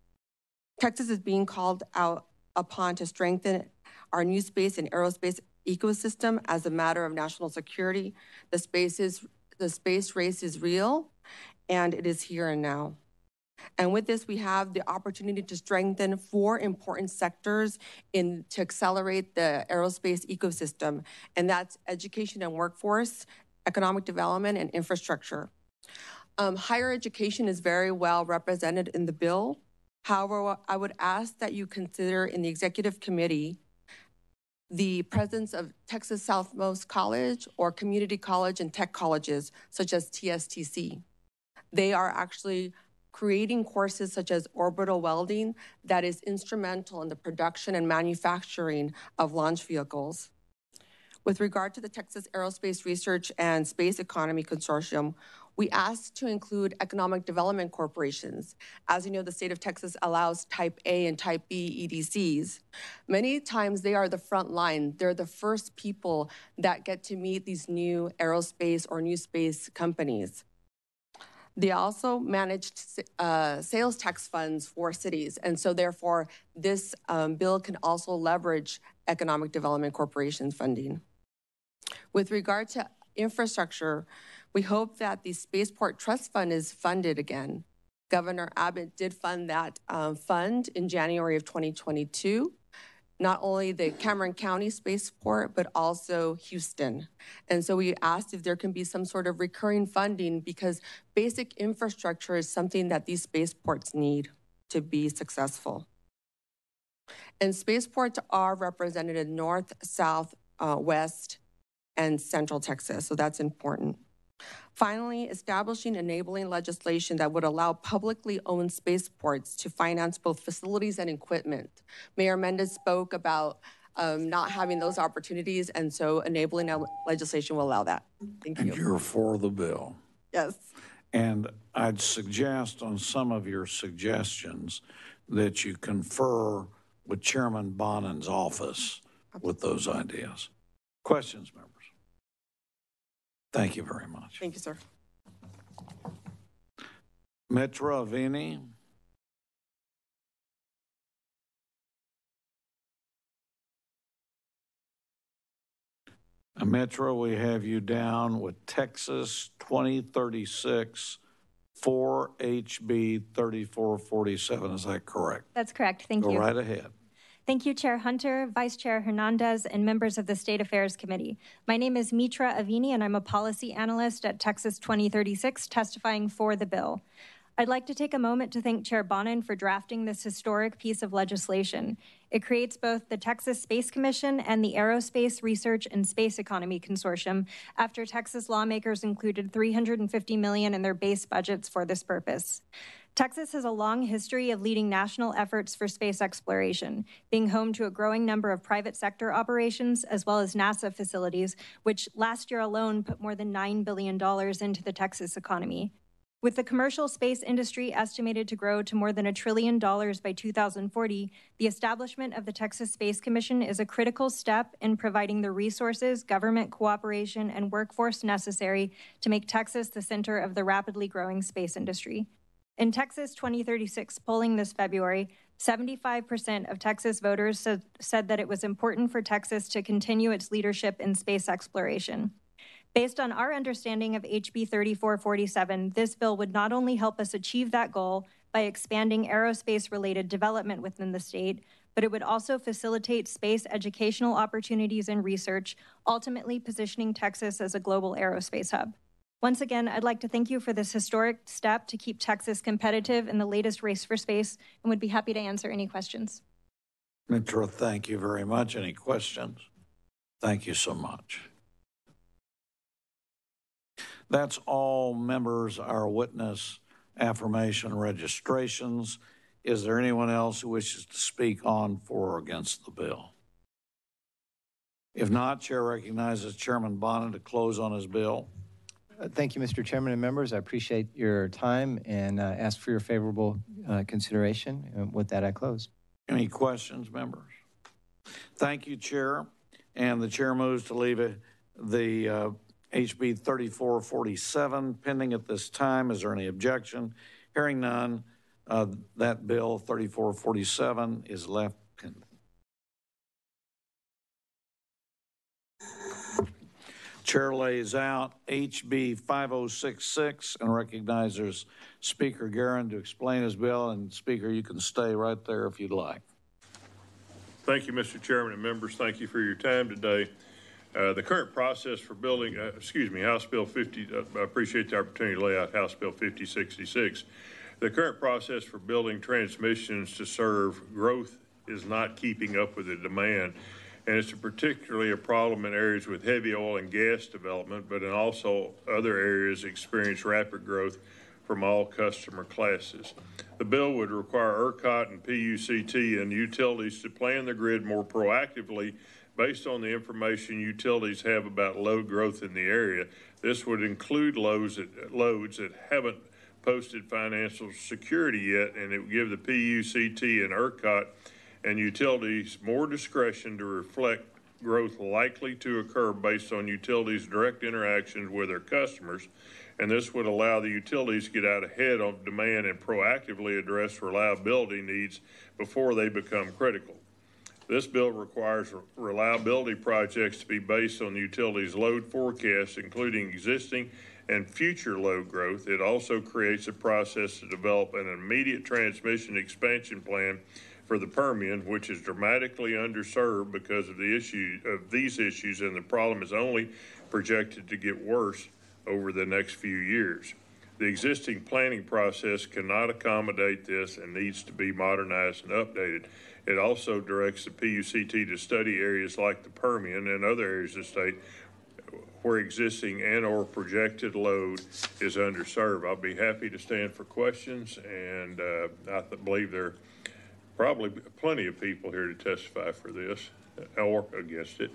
Texas is being called out upon to strengthen our new space and aerospace ecosystem as a matter of national security. The space race is real, and it is here and now. And with this, we have the opportunity to strengthen 4 important sectors to accelerate the aerospace ecosystem, and that's education and workforce, economic development, and infrastructure. Higher education is very well represented in the bill. However, I would ask that you consider in the executive committee the presence of Texas Southmost College or community college and tech colleges such as TSTC. They are actually creating courses such as orbital welding that is instrumental in the production and manufacturing of launch vehicles. With regard to the Texas Aerospace Research and Space Economy Consortium, we asked to include economic development corporations. As you know, the state of Texas allows Type A and Type B EDCs. Many times they are the front line. They're the first people that get to meet these new aerospace or new space companies. They also managed sales tax funds for cities. And so therefore, this bill can also leverage economic development corporations funding. With regard to infrastructure, we hope that the Spaceport Trust Fund is funded again. Governor Abbott did fund that fund in January of 2022, not only the Cameron County Spaceport, but also Houston. And so we asked if there can be some sort of recurring funding because basic infrastructure is something that these spaceports need to be successful. And spaceports are represented in North, South, West, and Central Texas, so that's important. Finally, establishing enabling legislation that would allow publicly owned spaceports to finance both facilities and equipment. Mayor Mendez spoke about not having those opportunities, and so enabling legislation will allow that. Thank you. And you're for the bill. Yes. And I'd suggest on some of your suggestions that you confer with Chairman Bonin's office with those ideas. Questions, members? Thank you very much. Thank you, sir. Mitra Avini. Mitra, we have you down with Texas 2036 4 HB 3447. Is that correct? That's correct. Thank you. Go right ahead. Thank you, Chair Hunter, Vice Chair Hernandez, and members of the State Affairs Committee. My name is Mitra Avini, and I'm a policy analyst at Texas 2036, testifying for the bill. I'd like to take a moment to thank Chair Bonin for drafting this historic piece of legislation. It creates both the Texas Space Commission and the Aerospace Research and Space Economy Consortium after Texas lawmakers included $350 million in their base budgets for this purpose. Texas has a long history of leading national efforts for space exploration, being home to a growing number of private sector operations as well as NASA facilities, which last year alone put more than $9 billion into the Texas economy. With the commercial space industry estimated to grow to more than $1 trillion by 2040, the establishment of the Texas Space Commission is a critical step in providing the resources, government cooperation, and workforce necessary to make Texas the center of the rapidly growing space industry. In Texas 2036 polling this February, 75% of Texas voters said that it was important for Texas to continue its leadership in space exploration. Based on our understanding of HB 3447, this bill would not only help us achieve that goal by expanding aerospace-related development within the state, but it would also facilitate space educational opportunities and research, ultimately positioning Texas as a global aerospace hub. Once again, I'd like to thank you for this historic step to keep Texas competitive in the latest race for space, and would be happy to answer any questions. Mitra, thank you very much. Any questions? Thank you so much. That's all members, our witness affirmation registrations. Is there anyone else who wishes to speak on, for, or against the bill? If not, Chair recognizes Chairman Bonin to close on his bill. Thank you, Mr. Chairman and members. I appreciate your time and ask for your favorable consideration. And with that, I close. Any questions, members? Thank you, Chair. And the Chair moves to leave the HB 3447 pending at this time. Is there any objection? Hearing none, that bill 3447 is left pending. Chair lays out HB 5066 and recognizes Speaker Guerin to explain his bill. And Speaker, you can stay right there if you'd like. Thank you, Mr. Chairman and members. Thank you for your time today. The current process for building, House Bill 50, I appreciate the opportunity to lay out House Bill 5066. The current process for building transmissions to serve growth is not keeping up with the demand, and it's particularly a problem in areas with heavy oil and gas development, but in also other areas experience rapid growth from all customer classes. The bill would require ERCOT and PUCT and utilities to plan the grid more proactively based on the information utilities have about load growth in the area. This would include loads that haven't posted financial security yet, and it would give the PUCT and ERCOT and utilities more discretion to reflect growth likely to occur based on utilities' direct interactions with their customers. And this would allow the utilities to get out ahead of demand and proactively address reliability needs before they become critical. This bill requires reliability projects to be based on the utilities' load forecasts, including existing and future load growth. It also creates a process to develop an immediate transmission expansion plan for the Permian, which is dramatically underserved because of these issues, and the problem is only projected to get worse over the next few years. The existing planning process cannot accommodate this and needs to be modernized and updated. It also directs the PUCT to study areas like the Permian and other areas of the state where existing and or projected load is underserved. I'll be happy to stand for questions, and I believe there are probably plenty of people here to testify for this or against it,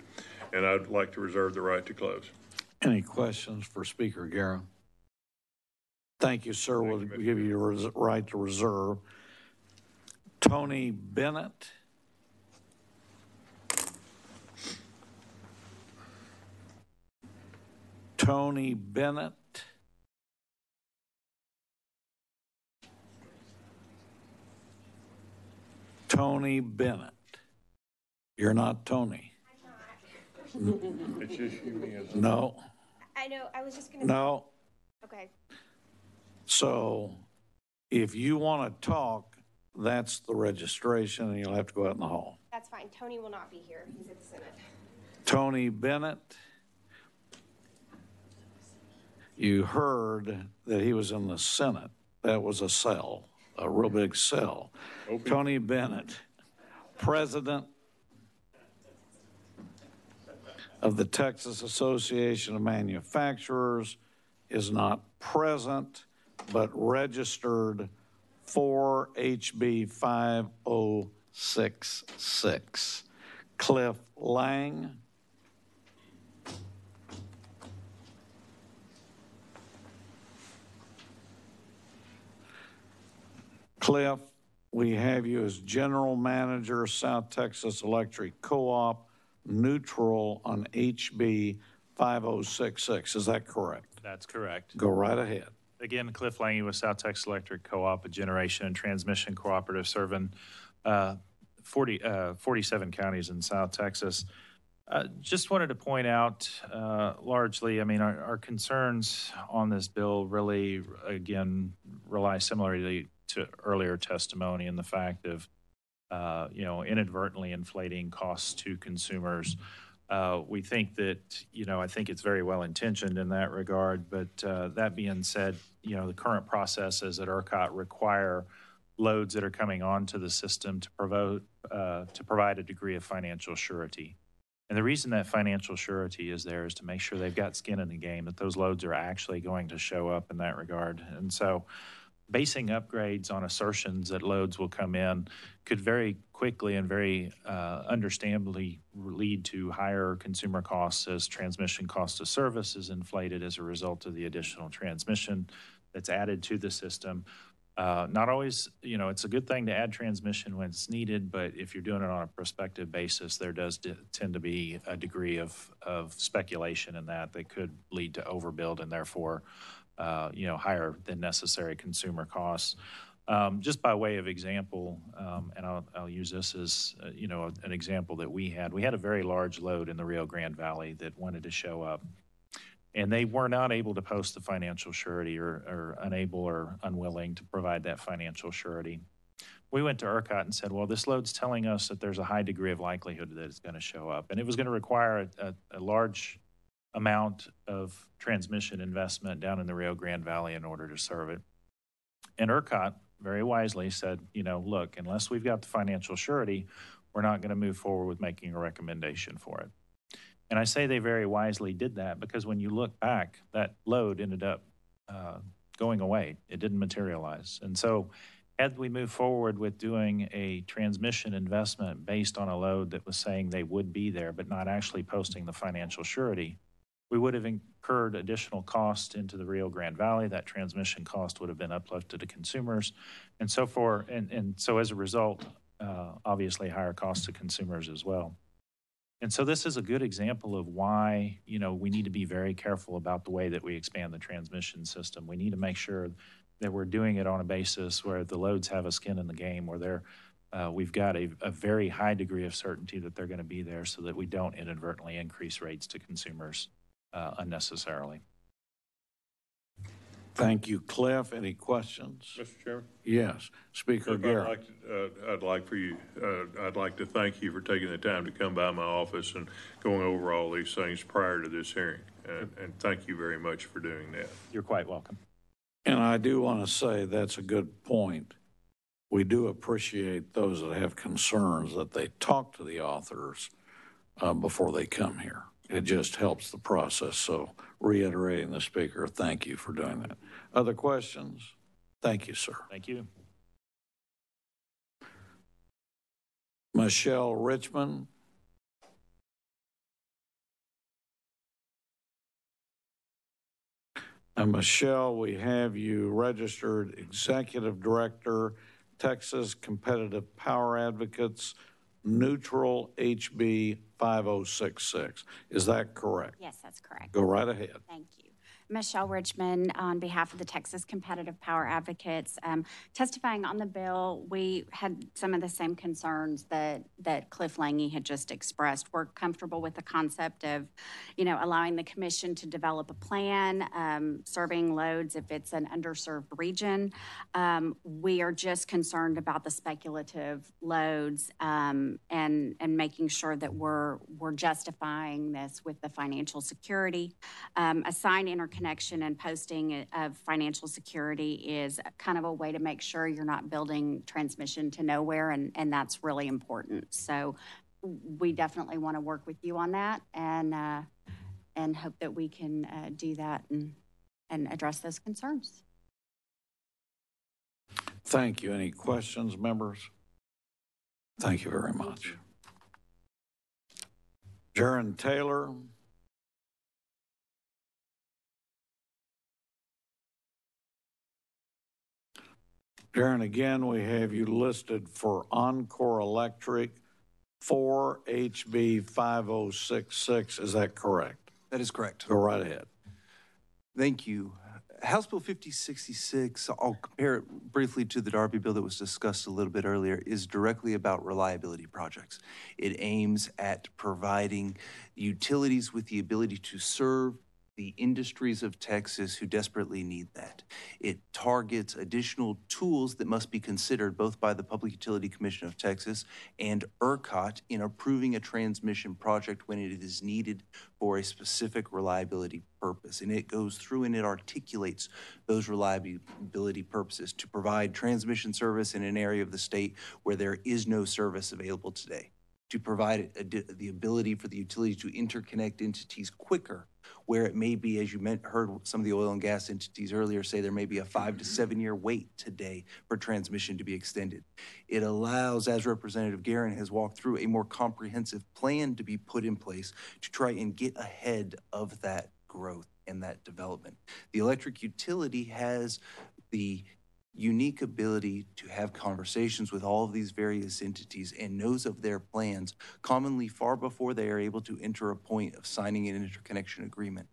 and I'd like to reserve the right to close. Any questions for Speaker Guerra? Thank you, sir. We'll give you your right to reserve. Tony Bennett. Tony Bennett. Tony Bennett. You're not Tony. I'm not. It's just you, No. I know, I was just going to. No. Okay. So if you want to talk, that's the registration, and you'll have to go out in the hall. That's fine. Tony will not be here. He's at the Senate. Tony Bennett, you heard that he was in the Senate. That was a cell, a real big cell. Tony Bennett, president of the Texas Association of Manufacturers, is not present, but registered for HB 5066. Cliff Lang. Cliff, we have you as General Manager, South Texas Electric Co-op, neutral on HB 5066. Is that correct? That's correct. Go right ahead. Again, Cliff Lange with South Texas Electric Co-op, a generation and transmission cooperative serving 47 counties in South Texas. Just wanted to point out largely, I mean, our concerns on this bill really, again, rely similarly to earlier testimony in the fact of, inadvertently inflating costs to consumers. We think that, I think it's very well intentioned in that regard, but that being said, the current processes at ERCOT require loads that are coming onto the system to provide a degree of financial surety. And the reason that financial surety is there is to make sure they've got skin in the game, that those loads are actually going to show up in that regard. And so basing upgrades on assertions that loads will come in could very quickly and very understandably lead to higher consumer costs as transmission cost of service is inflated as a result of the additional transmission that's added to the system. Not always, it's a good thing to add transmission when it's needed, but if you're doing it on a prospective basis, there does tend to be a degree of speculation in that could lead to overbuild and therefore higher than necessary consumer costs. Just by way of example, and I'll use this as, an example that we had. We had a very large load in the Rio Grande Valley that wanted to show up, and they were not able to post the financial surety or unable or unwilling to provide that financial surety. We went to ERCOT and said, well, this load's telling us that there's a high degree of likelihood that it's going to show up, and it was going to require a large amount of transmission investment down in the Rio Grande Valley in order to serve it. And ERCOT very wisely said, look, unless we've got the financial surety, we're not going to move forward with making a recommendation for it. And I say they very wisely did that because when you look back, that load ended up going away. It didn't materialize. And so had we moved forward with doing a transmission investment based on a load that was saying they would be there, but not actually posting the financial surety, we would have incurred additional cost into the Rio Grande Valley. That transmission cost would have been uplifted to consumers and so forth. And so as a result, obviously higher costs to consumers as well. And so this is a good example of why, we need to be very careful about the way that we expand the transmission system. We need to make sure that we're doing it on a basis where the loads have a skin in the game, where we've got a very high degree of certainty that they're going to be there so that we don't inadvertently increase rates to consumers unnecessarily. Thank you, Cliff. Any questions? Mr. Chairman? Yes. Speaker Garrett. I'd like to thank you for taking the time to come by my office and going over all these things prior to this hearing. And thank you very much for doing that. You're quite welcome. And I do want to say that's a good point. We do appreciate those that have concerns that they talk to the authors before they come here. It just helps the process. So reiterating the speaker, thank you for doing that. Other questions? Thank you, sir. Thank you. Michelle Richmond. And Michelle, we have you registered Executive Director, Texas Competitive Power Advocates, Neutral HB 5066. Is that correct? Yes, that's correct. Go right ahead. Thank you. Michelle Richmond on behalf of the Texas Competitive Power Advocates. Testifying on the bill, we had some of the same concerns that Cliff Lange had just expressed. We're comfortable with the concept of, allowing the commission to develop a plan, serving loads if it's an underserved region. We are just concerned about the speculative loads and making sure that we're justifying this with the financial security. Assigned interconnection and posting of financial security is kind of a way to make sure you're not building transmission to nowhere, and that's really important. So we definitely want to work with you on that and hope that we can do that and address those concerns. Thank you. Any questions, members? Thank you very much. Jaron Taylor. Jaron, again, we have you listed for Encore Electric 4 HB 5066. Is that correct? That is correct. Go right ahead. Thank you. House Bill 5066, I'll compare it briefly to the Darby bill that was discussed a little bit earlier, is directly about reliability projects. It aims at providing utilities with the ability to serve the industries of Texas who desperately need that. It targets additional tools that must be considered both by the Public Utility Commission of Texas and ERCOT in approving a transmission project when it is needed for a specific reliability purpose. And it goes through and it articulates those reliability purposes to provide transmission service in an area of the state where there is no service available today, to provide the ability for the utility to interconnect entities quicker, where it may be, as you heard some of the oil and gas entities earlier say, there may be a 5 to 7 year wait today for transmission to be extended. It allows, as Representative Guerin has walked through, a more comprehensive plan to be put in place to try and get ahead of that growth and that development. The electric utility has the unique ability to have conversations with all of these various entities and knows of their plans commonly far before they are able to enter a point of signing an interconnection agreement.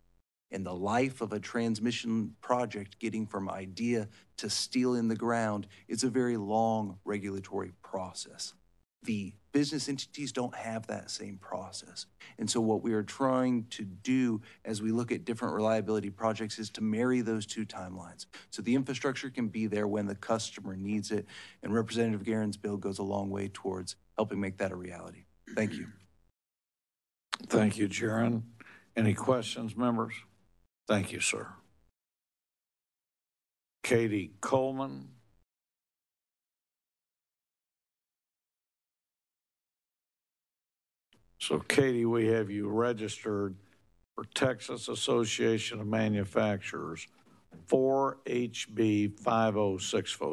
And the life of a transmission project, getting from idea to steel in the ground, is a very long regulatory process. The business entities don't have that same process. And so what we are trying to do as we look at different reliability projects is to marry those two timelines. So the infrastructure can be there when the customer needs it. And Representative Guerin's bill goes a long way towards helping make that a reality. Thank you. Thank you, Jaron. Any questions, members? Thank you, sir. Katie Coleman. So Katie, we have you registered for Texas Association of Manufacturers 4HB 5060.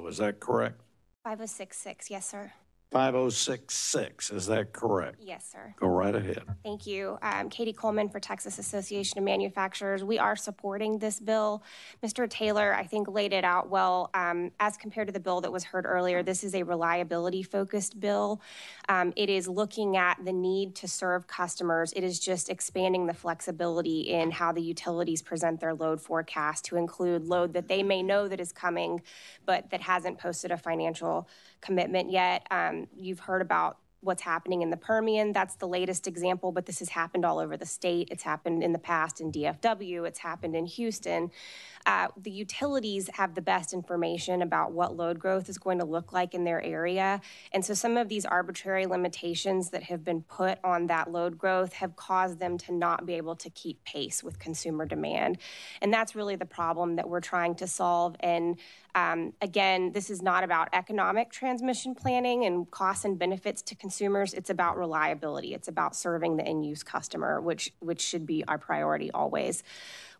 Is that correct? 5066, yes, sir. 5066, is that correct? Yes, sir. Go right ahead. Thank you. Katie Coleman for Texas Association of Manufacturers. We are supporting this bill. Mr. Taylor, I think, laid it out well. As compared to the bill that was heard earlier, this is a reliability-focused bill. It is looking at the need to serve customers. It is just expanding the flexibility in how the utilities present their load forecast to include load that they may know that is coming, but that hasn't posted a financial commitment yet. You've heard about what's happening in the Permian. That's the latest example, but this has happened all over the state. It's happened in the past in DFW. It's happened in Houston. The utilities have the best information about what load growth is going to look like in their area. And so some of these arbitrary limitations that have been put on that load growth have caused them to not be able to keep pace with consumer demand. And that's really the problem that we're trying to solve. And again, this is not about economic transmission planning and costs and benefits to consumers. It's about reliability. It's about serving the end-use customer, which should be our priority always.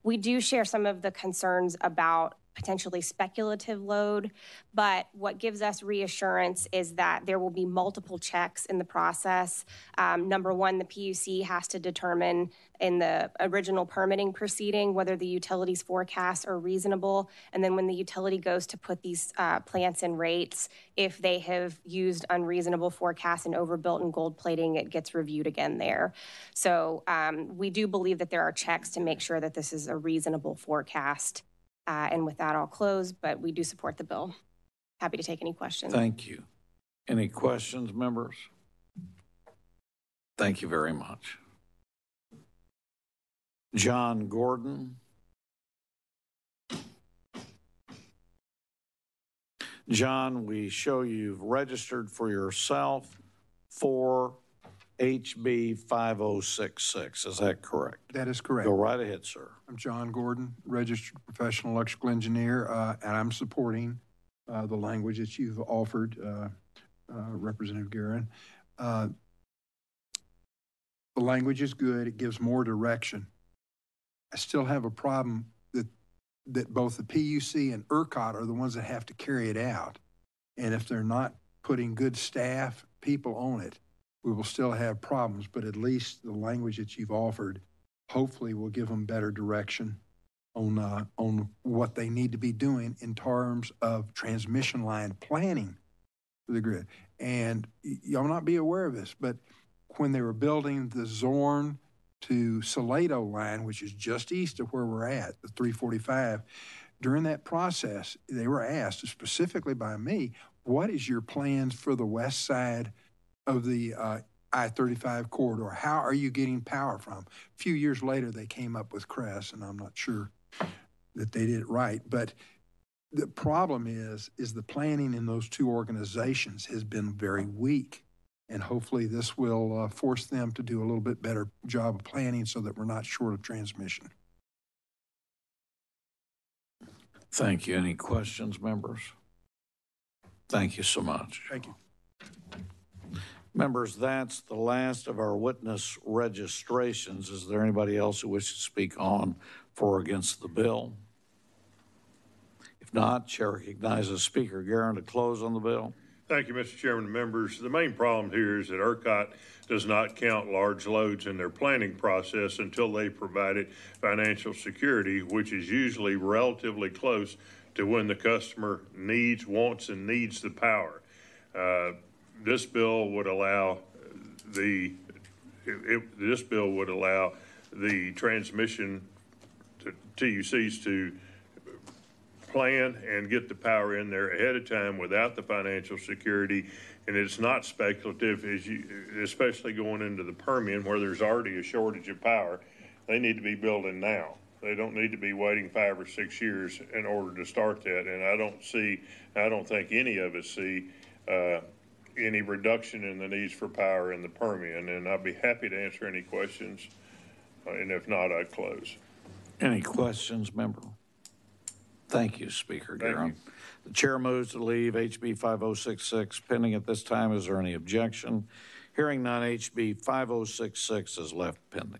We do share some of the concerns about potentially speculative load, but what gives us reassurance is that there will be multiple checks in the process. Number one, the PUC has to determine in the original permitting proceeding whether the utilities forecasts are reasonable, and then when the utility goes to put these plants in rates, if they have used unreasonable forecasts and overbuilt and gold plating, it gets reviewed again there. So we do believe that there are checks to make sure that this is a reasonable forecast. And with that, I'll close, but we do support the bill. Happy to take any questions. Thank you. Any questions, members? Thank you very much. John Gordon. John, we show you've registered for yourself for HB 5066. Is that correct? That is correct. Go right ahead, sir. I'm John Gordon, registered professional electrical engineer, and I'm supporting the language that you've offered, Representative Guerin. The language is good. It gives more direction. I still have a problem that both the PUC and ERCOT are the ones that have to carry it out. And if they're not putting good staff, people on it, we will still have problems, but at least the language that you've offered hopefully will give them better direction on what they need to be doing in terms of transmission line planning for the grid. And y'all not be aware of this, but when they were building the Zorn to Salado line, which is just east of where we're at, the 345, during that process, they were asked specifically by me, what is your plans for the west side of the I-35 corridor? How are you getting power from? A few years later, they came up with CRESS, and I'm not sure that they did it right. But the problem is the planning in those two organizations has been very weak. And hopefully this will force them to do a little bit better job of planning so that we're not short of transmission. Thank you. Any questions, members? Thank you so much. Thank you. Members, that's the last of our witness registrations. Is there anybody else who wishes to speak on for or against the bill? If not, Chair recognizes Speaker Guerin to close on the bill. Thank you, Mr. Chairman and members. The main problem here is that ERCOT does not count large loads in their planning process until they provided financial security, which is usually relatively close to when the customer wants and needs the power. This bill would allow the transmission TUCs to plan and get the power in there ahead of time without the financial security. And it's not speculative, especially going into the Permian where there's already a shortage of power. They need to be building now. They don't need to be waiting 5 or 6 years in order to start that. And I don't think any of us see any reduction in the needs for power in the Permian. And I'd be happy to answer any questions. And if not, I'd close. Any questions, member? Thank you, Speaker Garum. The chair moves to leave HB 5066 pending at this time. Is there any objection? Hearing none, HB 5066 is left pending.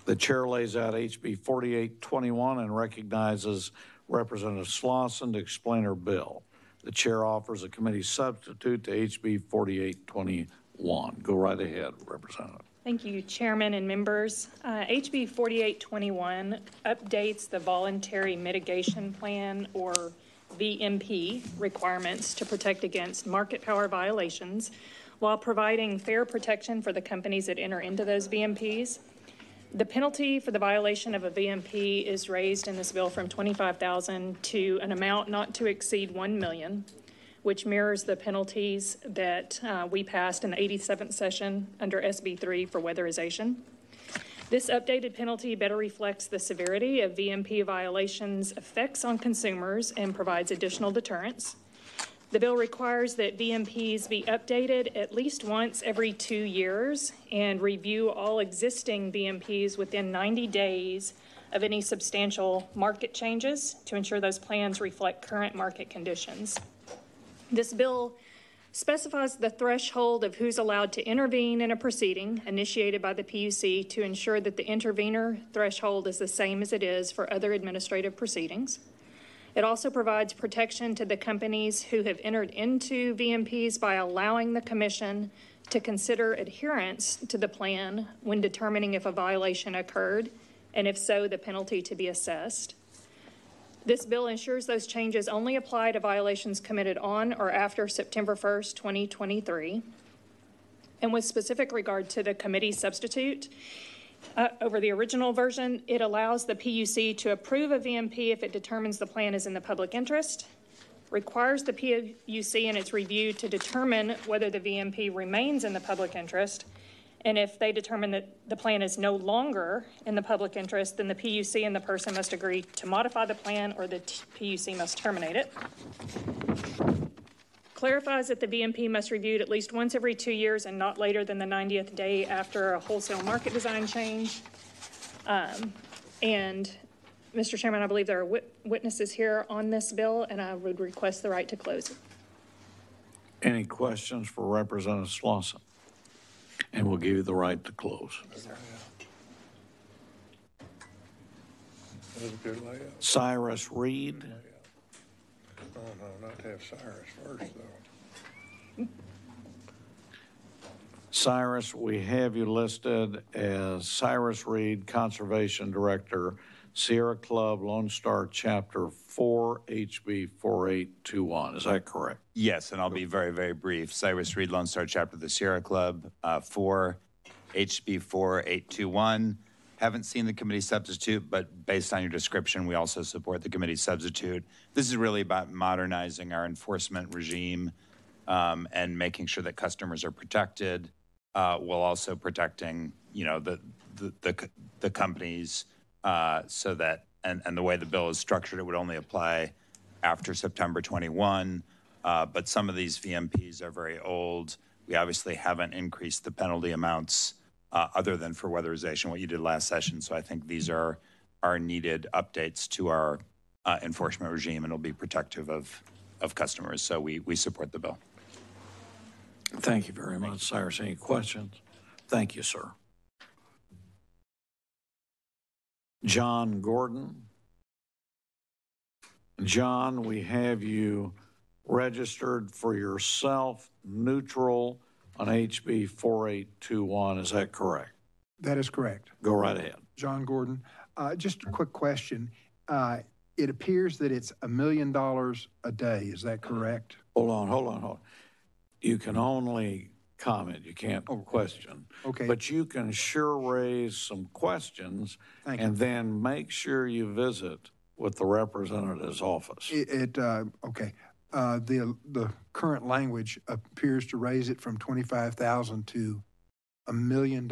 The chair lays out HB 4821 and recognizes Representative Slauson to explain her bill. The chair offers a committee substitute to HB 4821. Go right ahead, Representative. Thank you, Chairman and members. HB 4821 updates the Voluntary Mitigation Plan, or VMP, requirements to protect against market power violations while providing fair protection for the companies that enter into those VMPs. The penalty for the violation of a VMP is raised in this bill from $25,000 to an amount not to exceed $1 million, which mirrors the penalties that we passed in the 87th session under SB 3 for weatherization. This updated penalty better reflects the severity of VMP violations' effects on consumers and provides additional deterrence. The bill requires that VMPs be updated at least once every 2 years and review all existing VMPs within 90 days of any substantial market changes to ensure those plans reflect current market conditions. This bill specifies the threshold of who's allowed to intervene in a proceeding initiated by the PUC to ensure that the intervener threshold is the same as it is for other administrative proceedings. It also provides protection to the companies who have entered into VMPs by allowing the Commission to consider adherence to the plan when determining if a violation occurred, and if so, the penalty to be assessed. This bill ensures those changes only apply to violations committed on or after September 1st, 2023. And with specific regard to the committee substitute, over the original version, it allows the PUC to approve a VMP if it determines the plan is in the public interest, requires the PUC in its review to determine whether the VMP remains in the public interest, and if they determine that the plan is no longer in the public interest, then the PUC and the person must agree to modify the plan, or the PUC must terminate it. Clarifies that the VMP must be reviewed at least once every 2 years and not later than the 90th day after a wholesale market design change. And Mr. Chairman, I believe there are witnesses here on this bill, and I would request the right to close it. Any questions for Representative Slauson? And we'll give you the right to close. That was a good layout. Cyrus Reed. Oh, no, not to have Cyrus first, though. Cyrus, we have you listed as Cyrus Reed, Conservation Director, Sierra Club, Lone Star Chapter 4, HB 4821. Is that correct? Yes, and I'll be very, very brief. Cyrus Reed, Lone Star Chapter of the Sierra Club, 4, HB 4821. Haven't seen the committee substitute, but based on your description, we also support the committee substitute. This is really about modernizing our enforcement regime and making sure that customers are protected, while also protecting, you know, the companies, so that, and the way the bill is structured, it would only apply after September 21. But some of these VMPs are very old. We obviously haven't increased the penalty amounts other than for weatherization, what you did last session. So I think these are needed updates to our enforcement regime, and it'll be protective of customers. So we support the bill. Thank you very much, Cyrus. Any questions? Thank you, sir. John Gordon. John, we have you registered for yourself, neutral on HB 4821. Is that correct? That is correct. Go right ahead. John Gordon. Just a quick question. It appears that it's $1 million a day. Is that correct? Hold on. You can only comment. You can't question. Okay. But you can sure raise some questions. Thank you. And then make sure you visit with the representative's office. Okay. The current language appears to raise it from $25,000 to $1 million,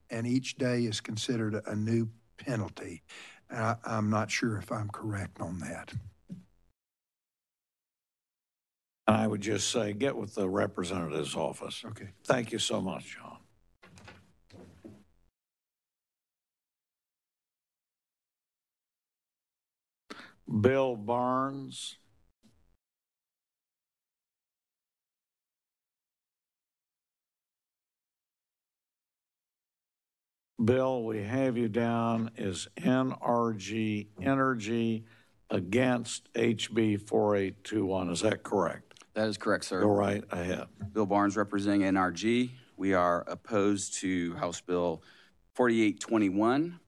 and each day is considered a new penalty. I'm not sure if I'm correct on that. I would just say, get with the representative's office. Okay. Thank you so much, John. Bill Barnes. Bill, we have you down as NRG Energy against HB 4821. Is that correct? That is correct, sir. Go right ahead. Bill Barnes representing NRG. We are opposed to House Bill 4821.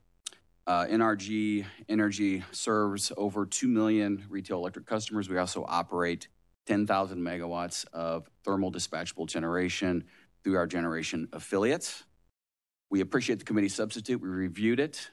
NRG Energy serves over 2 million retail electric customers. We also operate 10,000 megawatts of thermal dispatchable generation through our generation affiliates. We appreciate the committee substitute. We reviewed it.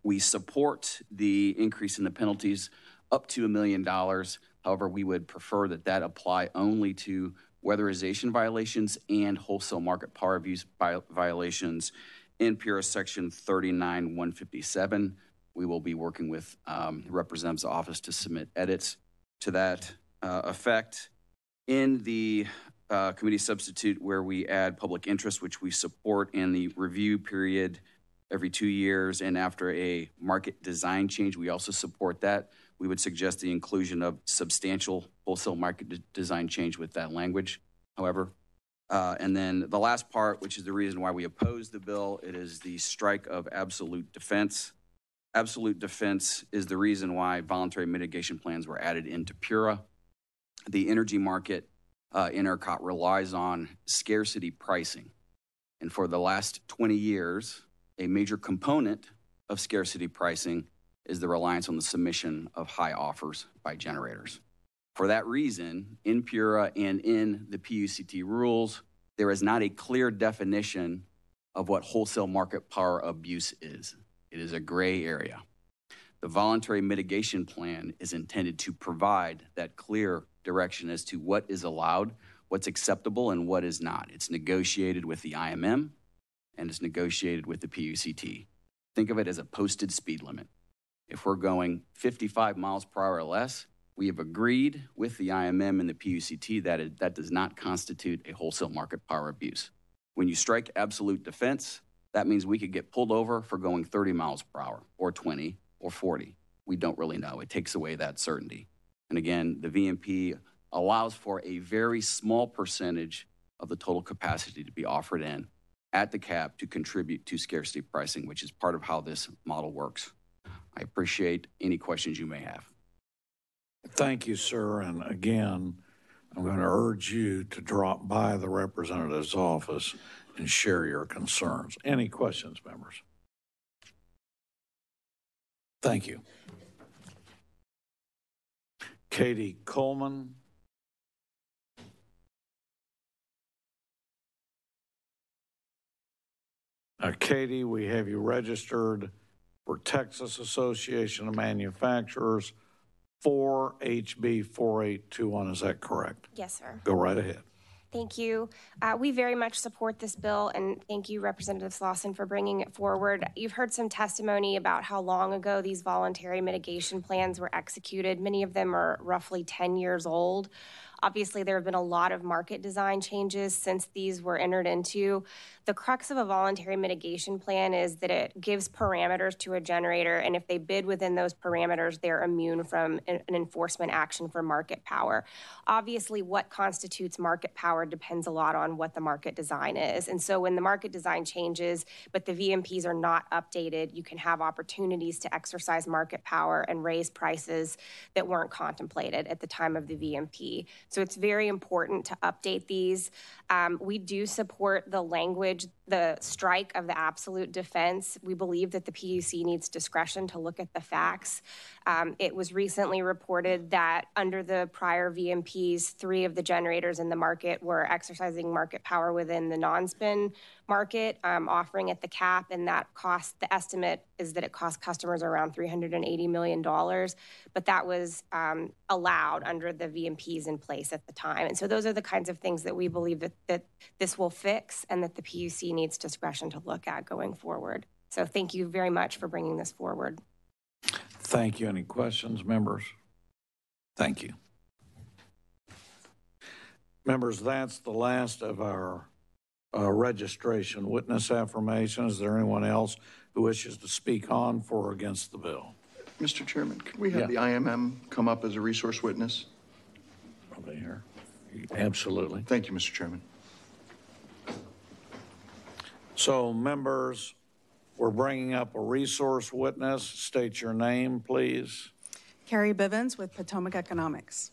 We support the increase in the penalties up to $1 million. However, we would prefer that that apply only to weatherization violations and wholesale market power abuse violations in PURA Section 39157. We will be working with the Representative's office to submit edits to that effect. In the committee substitute where we add public interest, which we support in the review period every 2 years, and after a market design change, we also support that. We would suggest the inclusion of substantial wholesale market design change with that language, however. And then the last part, which is the reason why we oppose the bill, it is the strike of absolute defense. Absolute defense is the reason why voluntary mitigation plans were added into PURA. The energy market in ERCOT relies on scarcity pricing. And for the last 20 years, a major component of scarcity pricing is the reliance on the submission of high offers by generators. For that reason, in PURA and in the PUCT rules, there is not a clear definition of what wholesale market power abuse is. It is a gray area. The voluntary mitigation plan is intended to provide that clear direction as to what is allowed, what's acceptable, and what is not. It's negotiated with the IMM, and it's negotiated with the PUCT. Think of it as a posted speed limit. If we're going 55 miles per hour or less, we have agreed with the IMM and the PUCT that that does not constitute a wholesale market power abuse. When you strike absolute defense, that means we could get pulled over for going 30 miles per hour or 20 or 40. We don't really know. It takes away that certainty. And again, the VMP allows for a very small percentage of the total capacity to be offered in at the cap to contribute to scarcity pricing, which is part of how this model works. I appreciate any questions you may have. Thank you, sir. And again, I'm going to urge you to drop by the representative's office and share your concerns. Any questions, members? Thank you. Katie Coleman. Katie, we have you registered for Texas Association of Manufacturers for HB 4821. Is that correct? Yes, sir. Go right ahead. Thank you. We very much support this bill, and thank you, Representative Slauson, for bringing it forward. You've heard some testimony about how long ago these voluntary mitigation plans were executed. Many of them are roughly 10 years old. Obviously, there have been a lot of market design changes since these were entered into. The crux of a voluntary mitigation plan is that it gives parameters to a generator, and if they bid within those parameters, they're immune from an enforcement action for market power. Obviously, what constitutes market power depends a lot on what the market design is. And so when the market design changes, but the VMPs are not updated, you can have opportunities to exercise market power and raise prices that weren't contemplated at the time of the VMP. So it's very important to update these. We do support the language, the strike of the absolute defense. We believe that the PUC needs discretion to look at the facts. It was recently reported that under the prior VMPs, 3 of the generators in the market were exercising market power within the non-spin market, offering at the cap, and that cost, the estimate is that it cost customers around $380 million, but that was allowed under the VMPs in place at the time. And so those are the kinds of things that we believe that this will fix and that the PUC needs discretion to look at going forward. So thank you very much for bringing this forward. Thank you. Any questions, members? Thank you. Members, that's the last of our registration witness affirmation. Is there anyone else who wishes to speak on for or against the bill? Mr. Chairman, could we have the IMM come up as a resource witness? Are they here? Absolutely. Thank you, Mr. Chairman. So, members, we're bringing up a resource witness. State your name, please. Carrie Bivens with Potomac Economics.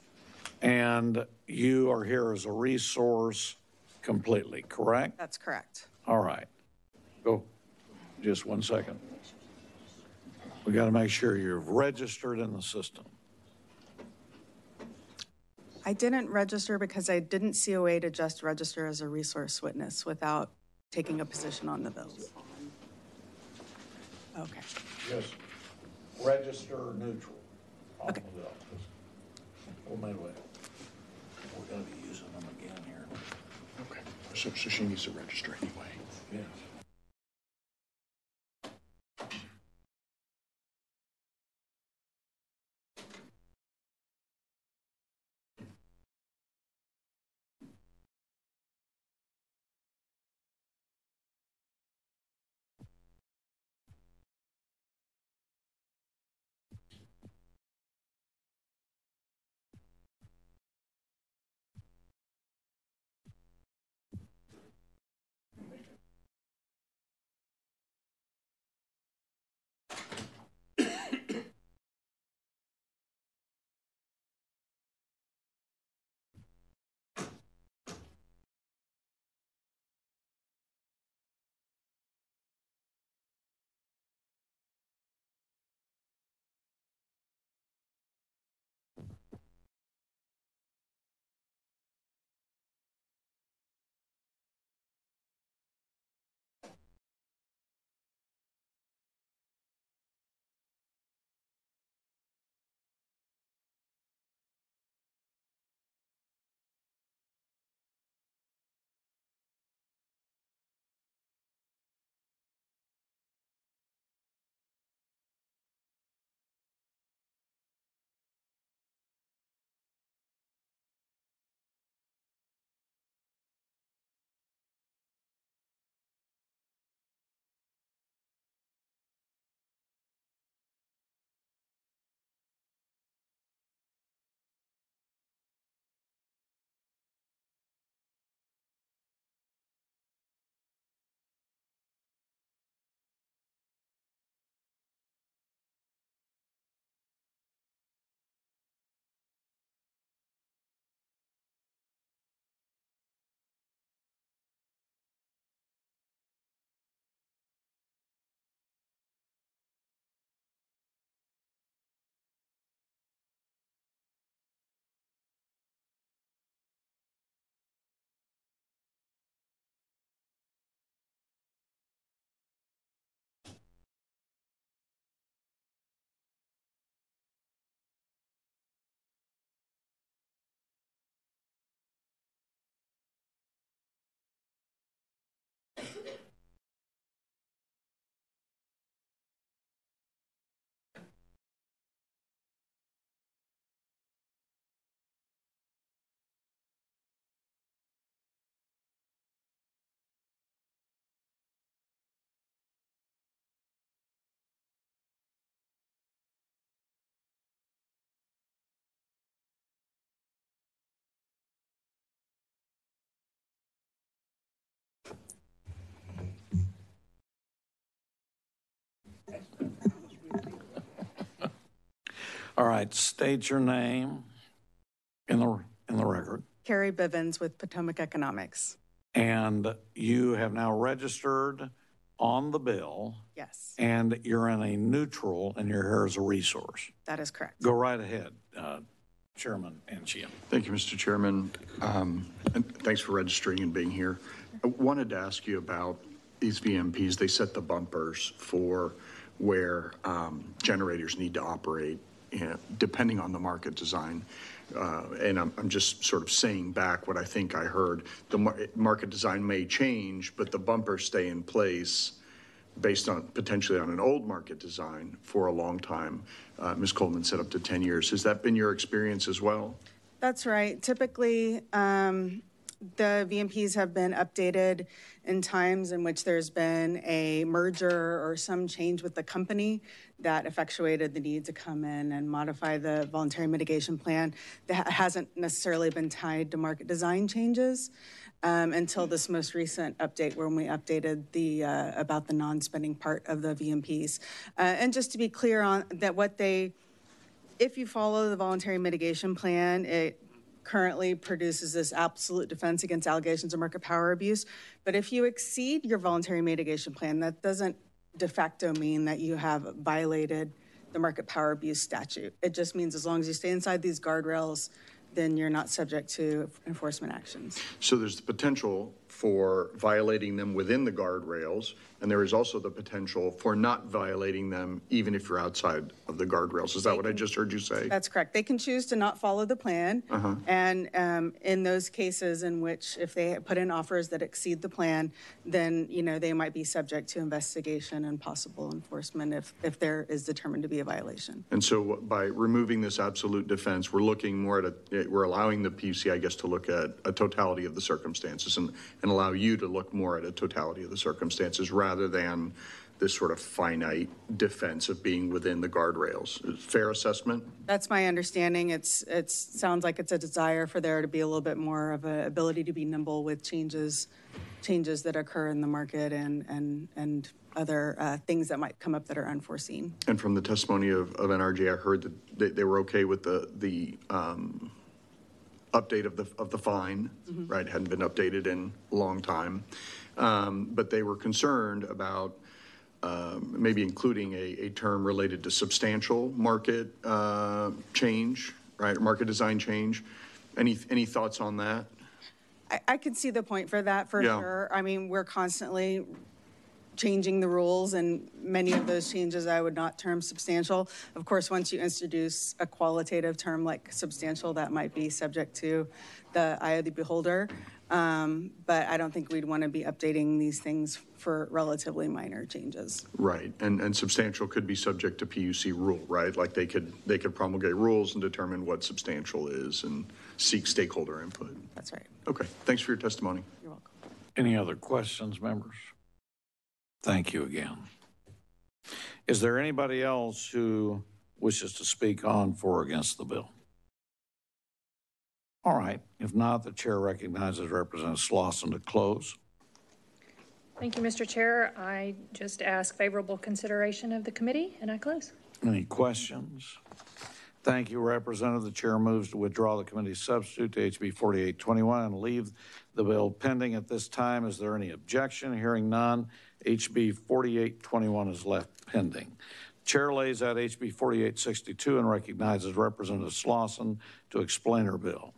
And you are here as a resource completely, correct? That's correct. All right. Go. Just 1 second. We got to make sure you're registered in the system. I didn't register because I didn't see a way to just register as a resource witness without taking a position on the bills. Okay. Just register neutral on the bill. We're going to be using them again here. Okay. So she needs to register anyway. Yes. All right, state your name in the record. Carrie Bivens with Potomac Economics. And you have now registered on the bill. Yes. And you're in a neutral, and you're here as a resource. That is correct. Go right ahead, Chairman Anchia. Thank you, Mr. Chairman. And thanks for registering and being here. I wanted to ask you about these VMPs. They set the bumpers for where generators need to operate, depending on the market design. And I'm just sort of saying back what I think I heard. The market design may change, but the bumpers stay in place based on potentially on an old market design for a long time. Ms. Coleman said up to 10 years. Has that been your experience as well? That's right. Typically, the VMPs have been updated in times in which there's been a merger or some change with the company that effectuated the need to come in and modify the voluntary mitigation plan. That hasn't necessarily been tied to market design changes until this most recent update when we updated the about the non-spending part of the VMPs. And just to be clear on that, if you follow the voluntary mitigation plan, it currently produces this absolute defense against allegations of market power abuse. But if you exceed your voluntary mitigation plan, that doesn't de facto mean that you have violated the market power abuse statute. It just means as long as you stay inside these guardrails, then you're not subject to enforcement actions. So there's the potential for violating them within the guardrails, and there is also the potential for not violating them even if you're outside of the guardrails. Is that what I just heard you say? That's correct. They can choose to not follow the plan. And in those cases in which if they put in offers that exceed the plan, then, you know, they might be subject to investigation and possible enforcement if there is determined to be a violation. And so by removing this absolute defense, we're looking more at we're allowing the PUC, I guess, to look at a totality of the circumstances and allow you to look more at a totality of the circumstances rather than this sort of finite defense of being within the guardrails. Fair assessment? That's my understanding. It sounds like it's a desire for there to be a little bit more of an ability to be nimble with changes that occur in the market and other things that might come up that are unforeseen. And from the testimony of NRG, I heard that they were okay with the update of the fine, right? Hadn't been updated in a long time. But they were concerned about maybe including a term related to substantial market change, right? Market design change. Any thoughts on that? I could see the point for that for sure. I mean, we're constantly changing the rules, and many of those changes I would not term substantial. Of course, once you introduce a qualitative term like substantial, that might be subject to the eye of the beholder. But I don't think we'd want to be updating these things for relatively minor changes. Right, and substantial could be subject to PUC rule, right? Like they could promulgate rules and determine what substantial is and seek stakeholder input. That's right. Okay, thanks for your testimony. You're welcome. Any other questions, members? Thank you again. Is there anybody else who wishes to speak on for or against the bill? All right. If not, the chair recognizes Representative Slauson to close. Thank you, Mr. Chair. I just ask favorable consideration of the committee, and I close. Any questions? Thank you, Representative. The chair moves to withdraw the committee's substitute to HB 4821 and leave the bill pending at this time. Is there any objection? Hearing none, HB 4821 is left pending. Chair lays out HB 4862 and recognizes Representative Slauson to explain her bill.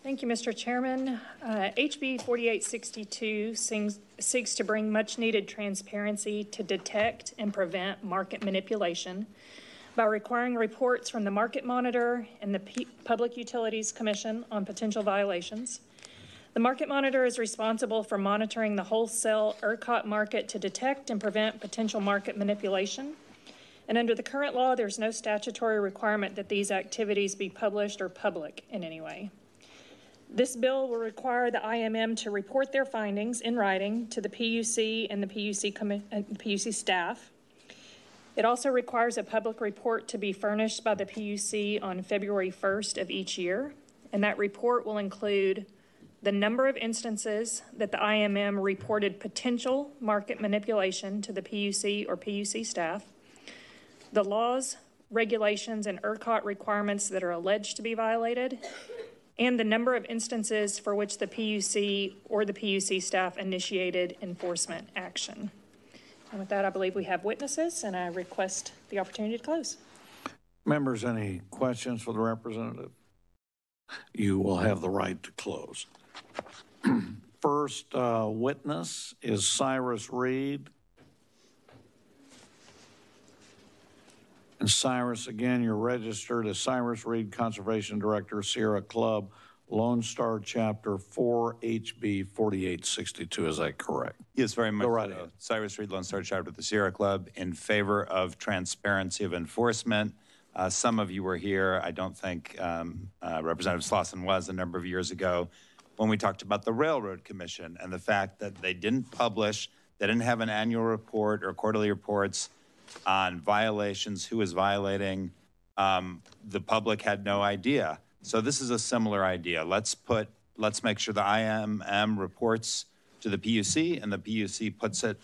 Thank you, Mr. Chairman. HB 4862 seeks to bring much-needed transparency to detect and prevent market manipulation by requiring reports from the Market Monitor and the Public Utilities Commission on potential violations. The Market Monitor is responsible for monitoring the wholesale ERCOT market to detect and prevent potential market manipulation. And under the current law, there's no statutory requirement that these activities be published or public in any way. This bill will require the IMM to report their findings in writing to the PUC and the PUC staff. It also requires a public report to be furnished by the PUC on February 1st of each year, and that report will include the number of instances that the IMM reported potential market manipulation to the PUC or PUC staff, the laws, regulations, and ERCOT requirements that are alleged to be violated, and the number of instances for which the PUC or the PUC staff initiated enforcement action. And with that, I believe we have witnesses, and I request the opportunity to close. Members, any questions for the representative? You will have the right to close. First witness is Cyrus Reed. And Cyrus, again, you're registered as Cyrus Reed, Conservation Director, Sierra Club, Lone Star Chapter 4, HB 4862. Is that correct? Yes, very much. Go right so. ahead. Cyrus Reed, Lone Star Chapter of the Sierra Club, in favor of transparency of enforcement. Some of you were here. I don't think Representative Slauson was a number of years ago. when we talked about the Railroad Commission and the fact that they didn't publish, they didn't have an annual report or quarterly reports on violations, who was violating. The public had no idea. So this is a similar idea. Let's make sure the IMM reports to the PUC and the PUC puts it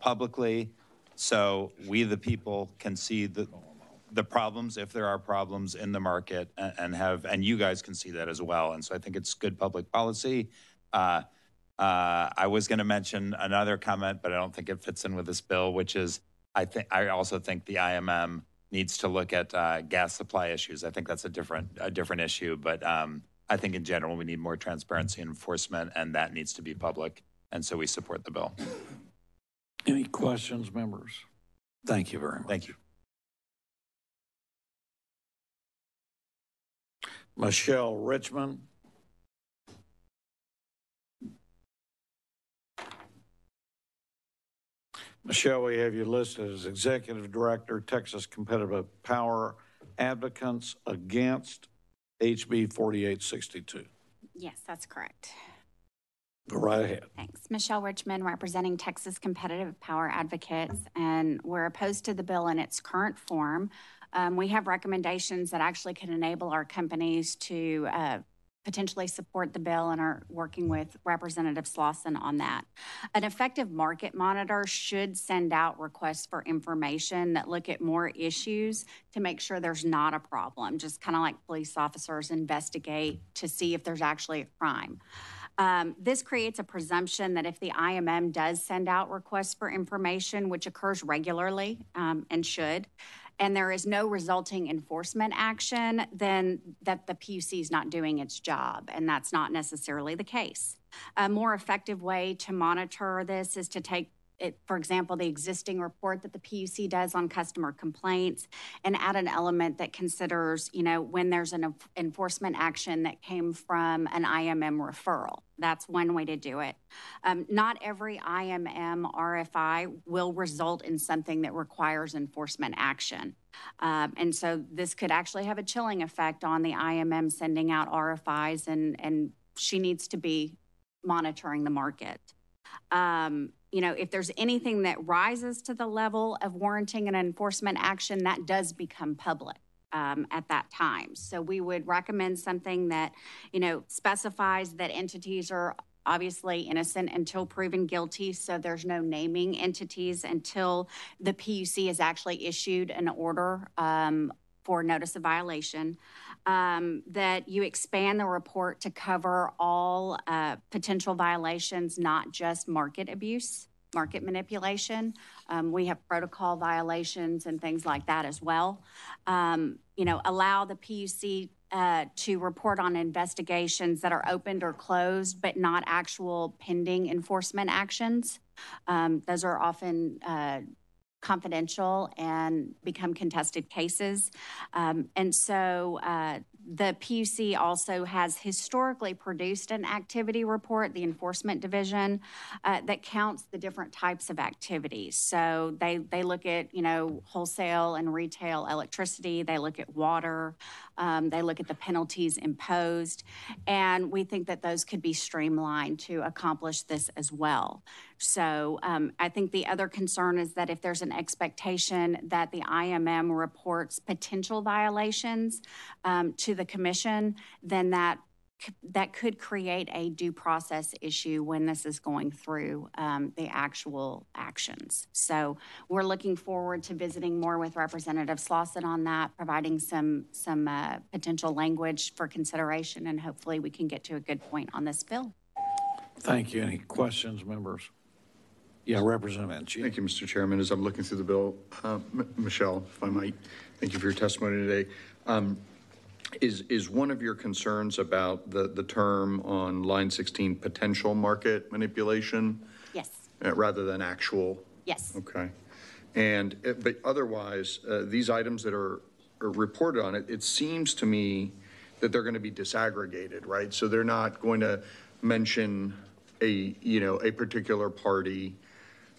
publicly so we, the people, can see the problems, if there are problems in the market, and you guys can see that as well. And so I think it's good public policy. I was going to mention another comment, but I don't think it fits in with this bill, which is I also think the IMM needs to look at gas supply issues. I think that's a different issue, but I think in general we need more transparency and enforcement, and that needs to be public. And so we support the bill. Any questions, members? Thank you very much. Thank you. Michelle Richmond. Michelle, we have you listed as Executive Director, Texas Competitive Power Advocates Against HB 4862. Yes, that's correct. Go right ahead. Thanks. Michelle Richmond, representing Texas Competitive Power Advocates, and we're opposed to the bill in its current form. We have recommendations that actually can enable our companies to potentially support the bill and are working with Representative Slauson on that. An effective market monitor should send out requests for information that look at more issues to make sure there's not a problem, just kind of like police officers investigate to see if there's actually a crime. This creates a presumption that if the IMM does send out requests for information, which occurs regularly and should, and there is no resulting enforcement action, then that the PUC is not doing its job, and that's not necessarily the case. A more effective way to monitor this is to take for example, the existing report that the PUC does on customer complaints and add an element that considers, when there's an enforcement action that came from an IMM referral. That's one way to do it. Not every IMM RFI will result in something that requires enforcement action. And so this could actually have a chilling effect on the IMM sending out RFIs, and she needs to be monitoring the market. If there's anything that rises to the level of warranting an enforcement action, that does become public at that time. So we would recommend something that, specifies that entities are obviously innocent until proven guilty. So there's no naming entities until the PUC has actually issued an order for notice of violation. That you expand the report to cover all potential violations, not just market abuse, market manipulation. We have protocol violations and things like that as well. Allow the PUC to report on investigations that are opened or closed, but not actual pending enforcement actions. Those are often confidential and become contested cases. And so the PUC also has historically produced an activity report, the Enforcement Division, that counts the different types of activities. So they look at, wholesale and retail electricity. They look at water. They look at the penalties imposed. And we think that those could be streamlined to accomplish this as well. So I think the other concern is that if there's an expectation that the IMM reports potential violations to the commission, then that could create a due process issue when this is going through the actual actions. So we're looking forward to visiting more with Representative Slauson on that, providing some potential language for consideration, and hopefully we can get to a good point on this bill. Thank you. Any questions, members? Yeah, Representative Anchi. Thank you, Mr. Chairman. As I'm looking through the bill, Michelle, if I might, thank you for your testimony today. Is one of your concerns about the term on line 16 potential market manipulation? Yes. Rather than actual? Yes. Okay. But otherwise, these items that are reported on it seems to me that they're going to be disaggregated, right? So they're not going to mention a particular party,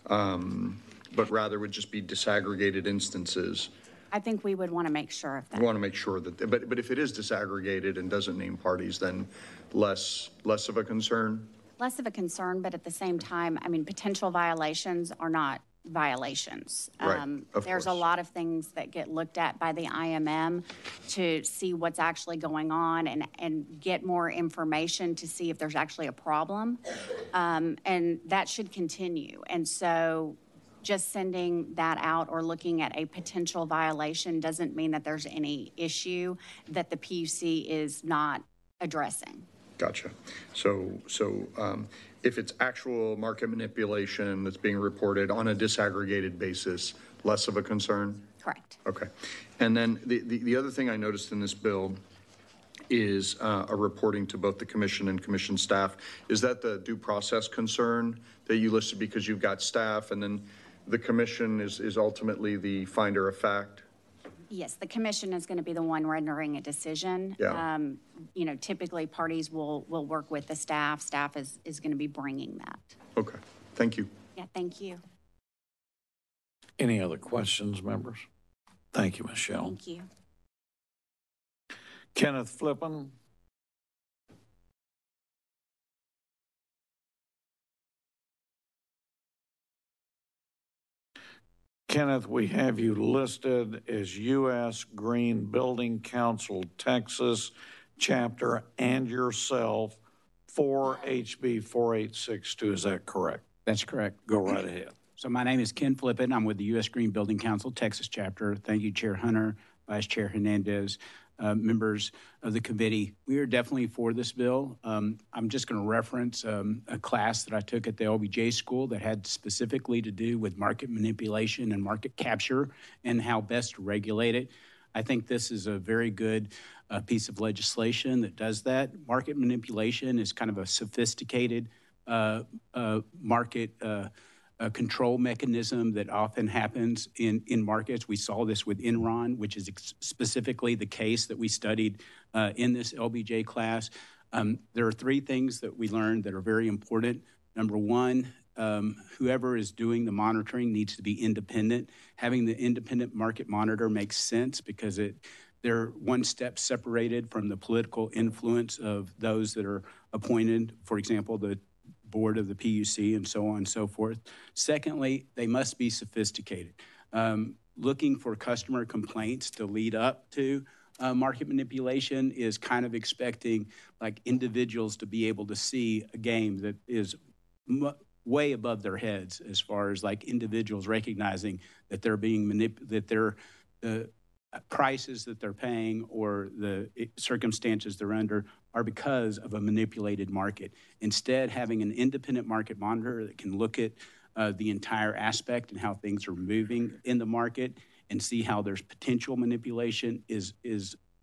but rather would just be disaggregated instances. I think we would want to make sure of that. We want to make sure that, but if it is disaggregated and doesn't name parties, then less of a concern? Less of a concern, but at the same time, I mean, potential violations are not violations. Right, of there's a lot of things that get looked at by the IMM to see what's actually going on and get more information to see if there's actually a problem. And that should continue. And so just sending that out or looking at a potential violation doesn't mean that there's any issue that the PUC is not addressing. Gotcha. So if it's actual market manipulation that's being reported on a disaggregated basis, less of a concern? Correct. Okay. And then the other thing I noticed in this bill is a reporting to both the commission and commission staff. Is that the due process concern that you listed because you've got staff and then the commission is ultimately the finder of fact? Yes, the commission is going to be the one rendering a decision. Yeah. You know, typically parties will work with the staff. Staff is going to be bringing that. Okay. Thank you. Yeah, thank you. Any other questions, members? Thank you, Michelle. Thank you. Kenneth Flippin. Kenneth, we have you listed as U.S. Green Building Council, Texas chapter, and yourself for HB 4862. Is that correct? That's correct. Go right ahead. So my name is Ken Flippin. I'm with the U.S. Green Building Council, Texas chapter. Thank you, Chair Hunter, Vice Chair Hernandez, members of the committee. We are definitely for this bill. I'm just going to reference a class that I took at the LBJ school that had specifically to do with market manipulation and market capture and how best to regulate it. I think this is a very good piece of legislation that does that. Market manipulation is kind of a sophisticated market control mechanism that often happens in markets. We saw this with Enron, which is specifically the case that we studied in this LBJ class. There are three things that we learned that are very important. Number one, whoever is doing the monitoring needs to be independent. Having the independent market monitor makes sense because they're one step separated from the political influence of those that are appointed, for example, the board of the PUC and so on and so forth. Secondly, they must be sophisticated. Looking for customer complaints to lead up to market manipulation is kind of expecting like individuals to be able to see a game that is way above their heads as far as like individuals recognizing that they're being that they're prices that they're paying or the circumstances they're under are because of a manipulated market. Instead, having an independent market monitor that can look at the entire aspect and how things are moving in the market and see how there's potential manipulation is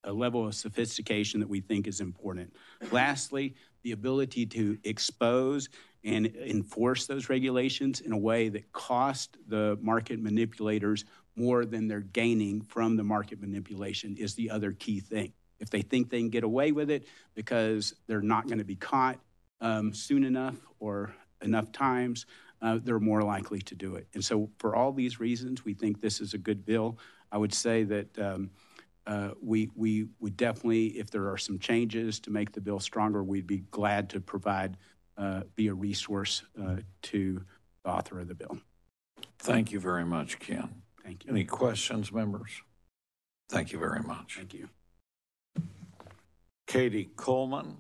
a level of sophistication that we think is important. Lastly, the ability to expose and enforce those regulations in a way that cost the market manipulators more than they're gaining from the market manipulation is the other key thing. If they think they can get away with it because they're not going to be caught soon enough or enough times, they're more likely to do it. And so for all these reasons, we think this is a good bill. I would say that we would definitely, if there are some changes to make the bill stronger, we'd be glad to provide, be a resource to the author of the bill. Thank you very much, Ken. Thank you. Any questions, members? Thank you very much. Thank you. Katie Coleman.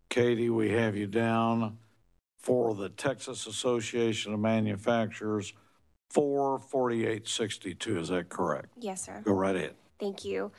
Katie, we have you down for the Texas Association of Manufacturers 4862. Is that correct? Yes, sir. Go right ahead. Thank you.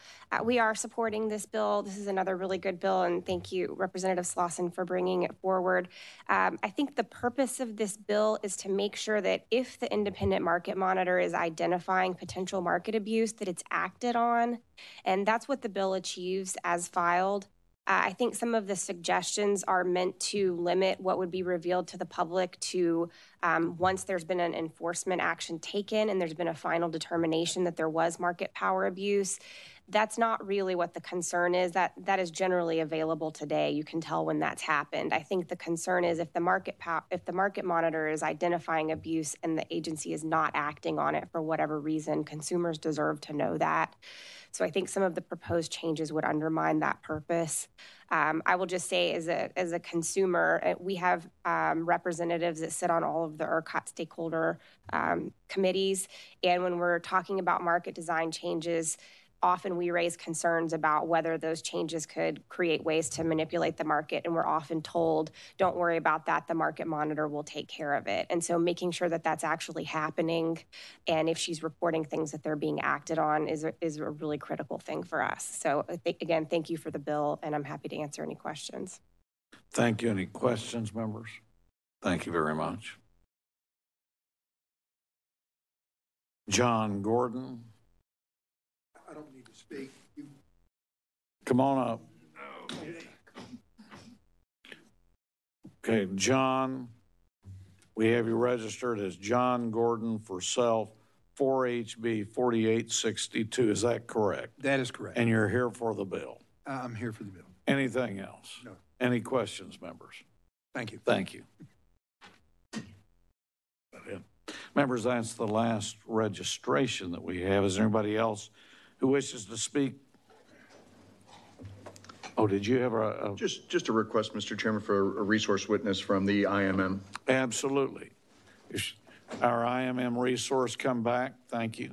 We are supporting this bill. This is another really good bill, and thank you, Representative Slauson, for bringing it forward. I think the purpose of this bill is to make sure that if the independent market monitor is identifying potential market abuse, that it's acted on, and that's what the bill achieves as filed. I think some of the suggestions are meant to limit what would be revealed to the public to once there's been an enforcement action taken and there's been a final determination that there was market power abuse. that's not really what the concern is. That is generally available today. You can tell when that's happened. I think the concern is if the market monitor is identifying abuse and the agency is not acting on it for whatever reason, consumers deserve to know that. So I think some of the proposed changes would undermine that purpose. I will just say as a consumer, we have representatives that sit on all of the ERCOT stakeholder committees. And when we're talking about market design changes, often we raise concerns about whether those changes could create ways to manipulate the market. And we're often told, don't worry about that, the market monitor will take care of it. And so making sure that that's actually happening, and if she's reporting things that they're being acted on is a really critical thing for us. So again, thank you for the bill, and I'm happy to answer any questions. Thank you. Any questions, members? Thank you very much. John Gordon. I don't need to speak. Come on up. Okay, John, we have you registered as John Gordon for self, 4HB 4862. Is that correct? That is correct. And you're here for the bill? I'm here for the bill. Anything else? No. Any questions, members? Thank you. Thank you. Members, that's the last registration that we have. Is there anybody else who wishes to speak? Oh, did you have a... Just a request, Mr. Chairman, for a resource witness from the IMM. Absolutely. Our IMM resource come back. Thank you.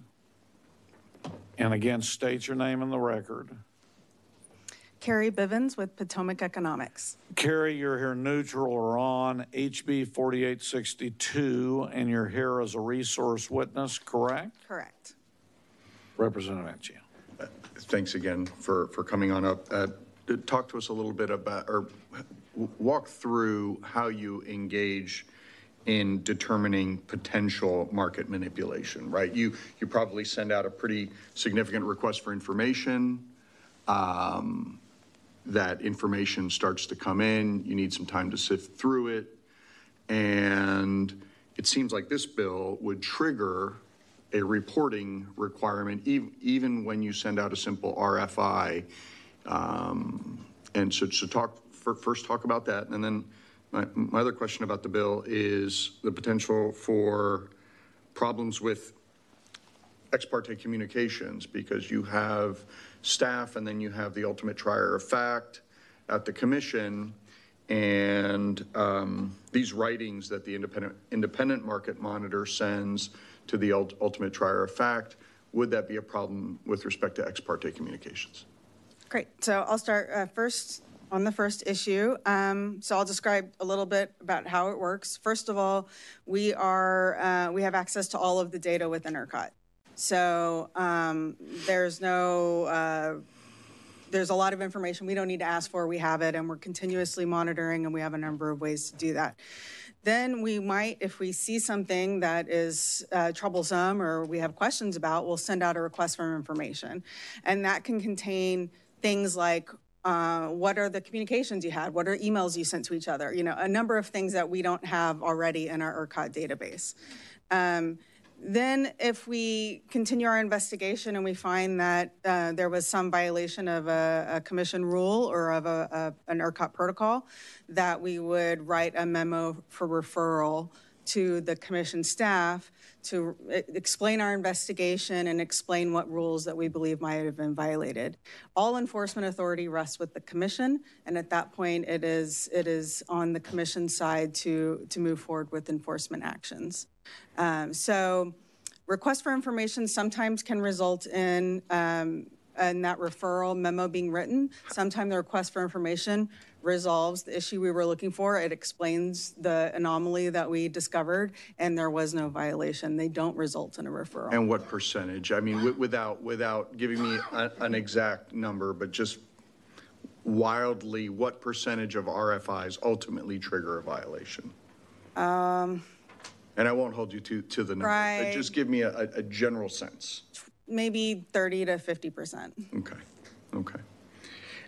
And again, state your name in the record. Carrie Bivens with Potomac Economics. Carrie, you're here neutral or on HB 4862, and you're here as a resource witness, correct? Correct. Representative Anchia. Thanks again for coming on up. Talk to us a little bit about, or walk through how you engage in determining potential market manipulation, right? You probably send out a pretty significant request for information. That information starts to come in. You need some time to sift through it. And it seems like this bill would trigger a reporting requirement, even when you send out a simple RFI. And so first talk about that. And then my other question about the bill is the potential for problems with ex parte communications, because you have staff and then you have the ultimate trier of fact at the commission, and these writings that the independent market monitor sends to the ultimate trier of fact, would that be a problem with respect to ex parte communications? Great. So I'll start first on the first issue. So I'll describe a little bit about how it works. First of all, we have access to all of the data within ERCOT. So there's a lot of information we don't need to ask for. We have it, and we're continuously monitoring, and we have a number of ways to do that. Then we might, if we see something that is troublesome or we have questions about, we'll send out a request for information. And that can contain things like what are the communications you had? What are emails you sent to each other? You know, a number of things that we don't have already in our ERCOT database. Then if we continue our investigation and we find that there was some violation of a commission rule or of an ERCOT protocol, that we would write a memo for referral to the commission staff to explain our investigation and explain what rules that we believe might have been violated. All enforcement authority rests with the commission, and at that point it is on the commission side to move forward with enforcement actions. So requests for information sometimes can result in that referral memo being written. Sometimes the request for information resolves the issue we were looking for. It explains the anomaly that we discovered, and there was no violation. They don't result in a referral. And what percentage? I mean, without giving me an exact number, but just wildly, what percentage of RFIs ultimately trigger a violation? And I won't hold you to the number. Right. But just give me a general sense. Maybe 30 to 50%. Okay.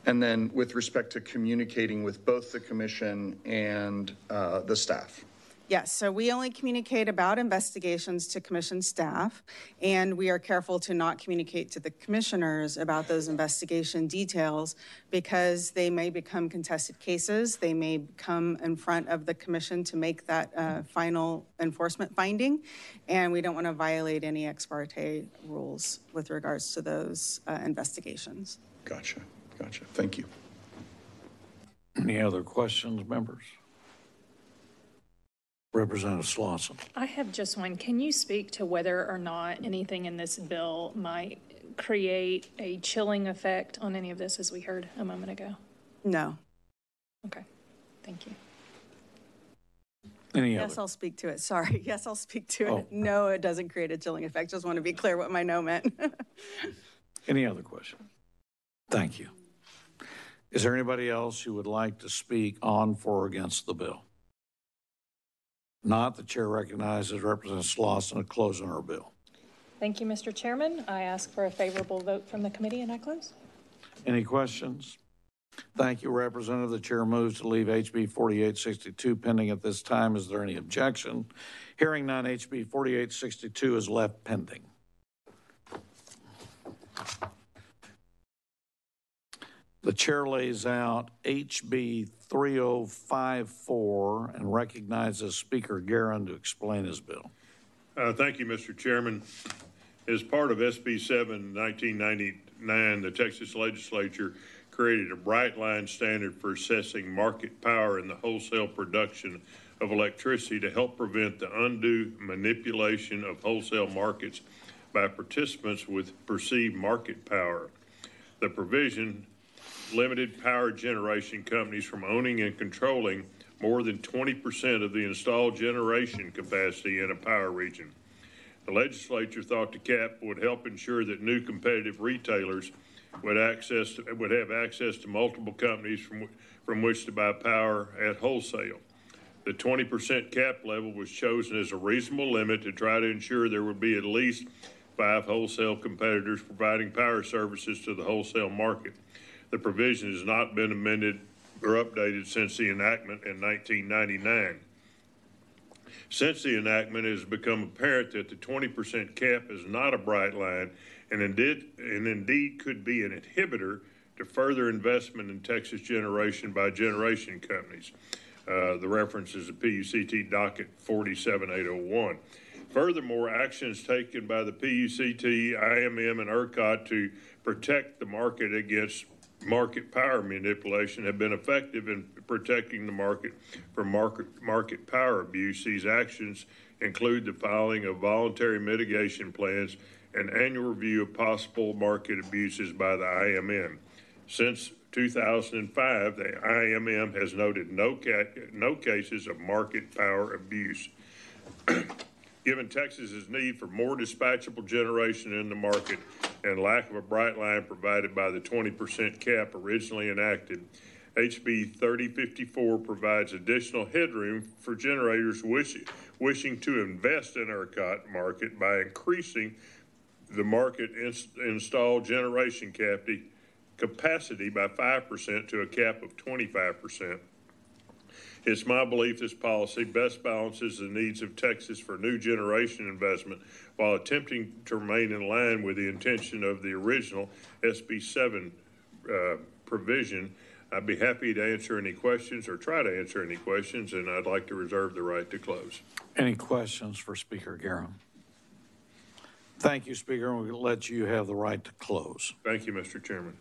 And then with respect to communicating with both the commission and the staff? Yes, so we only communicate about investigations to commission staff, and we are careful to not communicate to the commissioners about those investigation details because they may become contested cases. They may come in front of the commission to make that final enforcement finding, and we don't want to violate any ex parte rules with regards to those investigations. Gotcha. Thank you. Any other questions, members? Representative Slauson. I have just one. Can you speak to whether or not anything in this bill might create a chilling effect on any of this, as we heard a moment ago? No. Okay. Thank you. Yes, I'll speak to it. Sorry. Yes, I'll speak to it. No, it doesn't create a chilling effect. Just want to be clear what my no meant. Any other questions? Thank you. Is there anybody else who would like to speak on, for, or against the bill? Not, the chair recognizes Representative Slauson to close on her bill. Thank you, Mr. Chairman. I ask for a favorable vote from the committee, and I close. Any questions? Thank you, Representative. The chair moves to leave HB 4862 pending at this time. Is there any objection? Hearing none, HB 4862 is left pending. The chair lays out HB 3054 and recognizes Speaker Guerin to explain his bill. Thank you, Mr. Chairman. As part of SB 7, 1999, the Texas legislature created a bright line standard for assessing market power in the wholesale production of electricity to help prevent the undue manipulation of wholesale markets by participants with perceived market power. The provision limited power generation companies from owning and controlling more than 20% of the installed generation capacity in a power region. The legislature thought the cap would help ensure that new competitive retailers would have access to multiple companies from which to buy power at wholesale. The 20% cap level was chosen as a reasonable limit to try to ensure there would be at least 5 wholesale competitors providing power services to the wholesale market. The provision has not been amended or updated since the enactment in 1999. Since the enactment, it has become apparent that the 20% cap is not a bright line and indeed could be an inhibitor to further investment in Texas generation by generation companies. The reference is a PUCT docket 47801. Furthermore, actions taken by the PUCT, IMM, and ERCOT to protect the market against market power manipulation have been effective in protecting the market from market power abuse. These actions include the filing of voluntary mitigation plans and annual review of possible market abuses by the IMM. Since 2005, the IMM has noted no cases of market power abuse. Given Texas's need for more dispatchable generation in the market and lack of a bright line provided by the 20% cap originally enacted, HB 3054 provides additional headroom for generators wishing to invest in ERCOT market by increasing the market installed generation capacity by 5% to a cap of 25%. It's my belief this policy best balances the needs of Texas for new generation investment while attempting to remain in line with the intention of the original SB 7 provision. I'd be happy to answer any questions or try to answer any questions, and I'd like to reserve the right to close. Any questions for Speaker Guerin? Thank you, Speaker, and we'll let you have the right to close. Thank you, Mr. Chairman.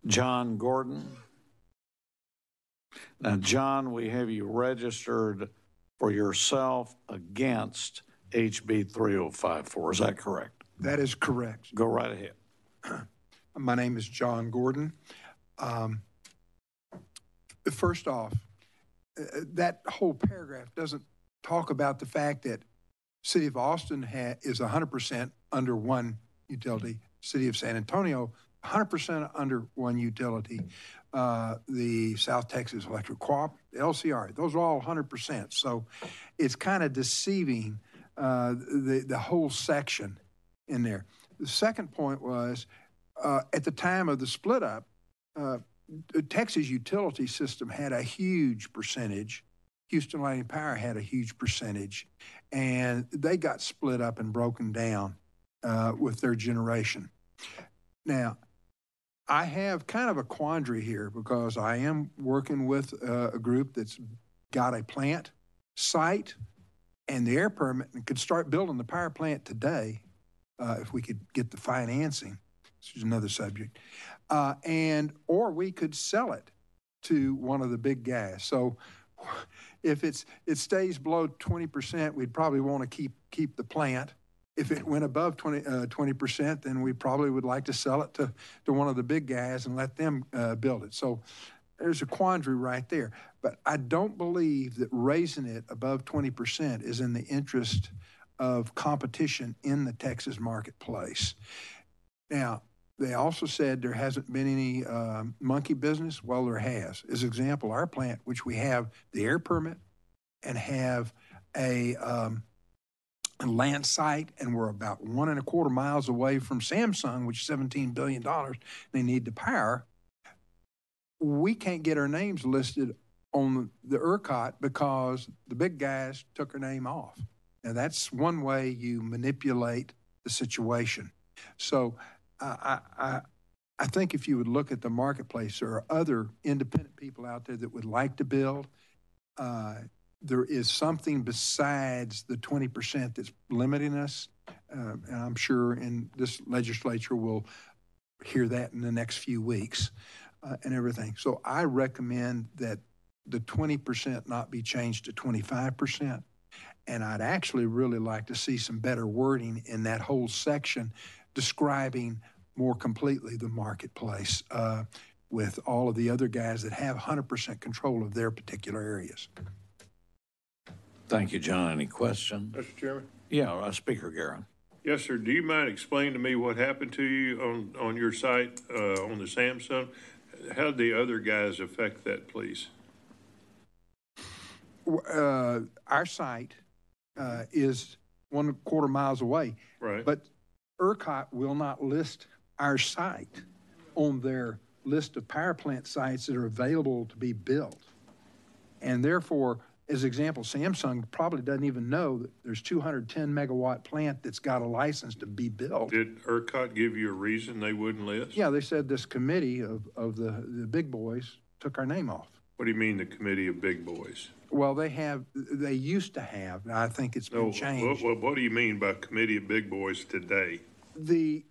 John Gordon. Now, John, we have you registered for yourself against HB 3054. Is that correct? That is correct. Go right ahead. My name is John Gordon. First off, that whole paragraph doesn't talk about the fact that City of Austin is 100% under one utility. City of San Antonio, 100% under one utility. The South Texas Electric Co-op, the LCR, those are all 100%. So it's kind of deceiving, the whole section in there. The second point was, at the time of the split up, the Texas utility system had a huge percentage Houston Light and Power had a huge percentage, and they got split up and broken down with their generation. Now, I have kind of a quandary here because I am working with a group that's got a plant site and the air permit and could start building the power plant today if we could get the financing. This is another subject. Or we could sell it to one of the big guys. So if it stays below 20%, we'd probably want to keep the plant. If it went above 20%, then we probably would like to sell it to one of the big guys and let them build it. So there's a quandary right there. But I don't believe that raising it above 20% is in the interest of competition in the Texas marketplace. Now, they also said there hasn't been any monkey business. Well, there has. As an example, our plant, which we have the air permit and have a land site, and we're about 1.25 miles away from Samsung, which is $17 billion they need to power. We can't get our names listed on the ERCOT because the big guys took our name off. Now, that's one way you manipulate the situation. So I think if you would look at the marketplace, there are other independent people out there that would like to build. There is something besides the 20% that's limiting us. And I'm sure in this legislature we'll hear that in the next few weeks and everything. So I recommend that the 20% not be changed to 25%. And I'd actually really like to see some better wording in that whole section describing more completely the marketplace with all of the other guys that have 100% control of their particular areas. Thank you, John. Any questions? Mr. Chairman? Yeah, Speaker Guerin. Yes, sir. Do you mind explaining to me what happened to you on your site on the Samsung? How did the other guys affect that, please? Our site is 1.25 miles away. Right. But ERCOT will not list our site on their list of power plant sites that are available to be built. And therefore, as an example, Samsung probably doesn't even know that there's 210 megawatt plant that's got a license to be built. Did ERCOT give you a reason they wouldn't list? Yeah, they said this committee of the big boys took our name off. What do you mean the committee of big boys? Well, they used to have, I think it's been changed. What do you mean by committee of big boys today? The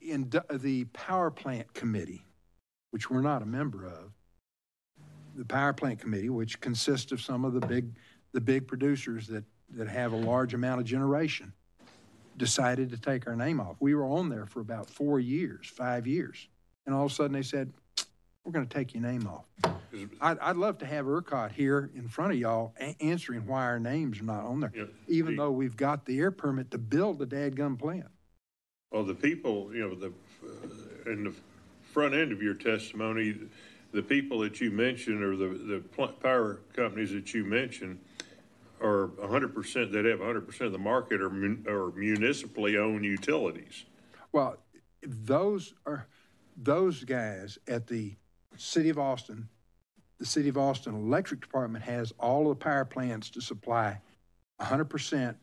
power plant committee, which we're not a member of, the power plant committee, which consists of some of the big producers that have a large amount of generation, decided to take our name off. We were on there for about 5 years. And all of a sudden they said, we're going to take your name off. I'd love to have ERCOT here in front of y'all answering why our names are not on there, even though we've got the air permit to build the dadgum plant. Well, the people, in the front end of your testimony, the people that you mentioned or the power companies that you mentioned are 100%, that have 100% of the market are municipally owned utilities. Well, those guys at the City of Austin, the City of Austin Electric Department has all of the power plants to supply 100%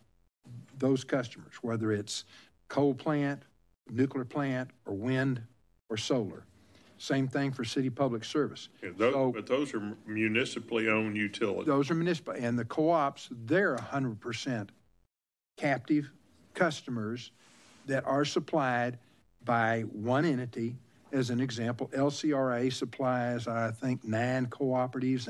those customers, whether it's coal plant, nuclear plant, or wind or solar. Same thing for City Public Service. Yeah, but those are municipally owned utilities. Those are municipal, and the co-ops, they're 100% captive customers that are supplied by one entity. As an example, LCRA supplies, I think, 9 cooperatives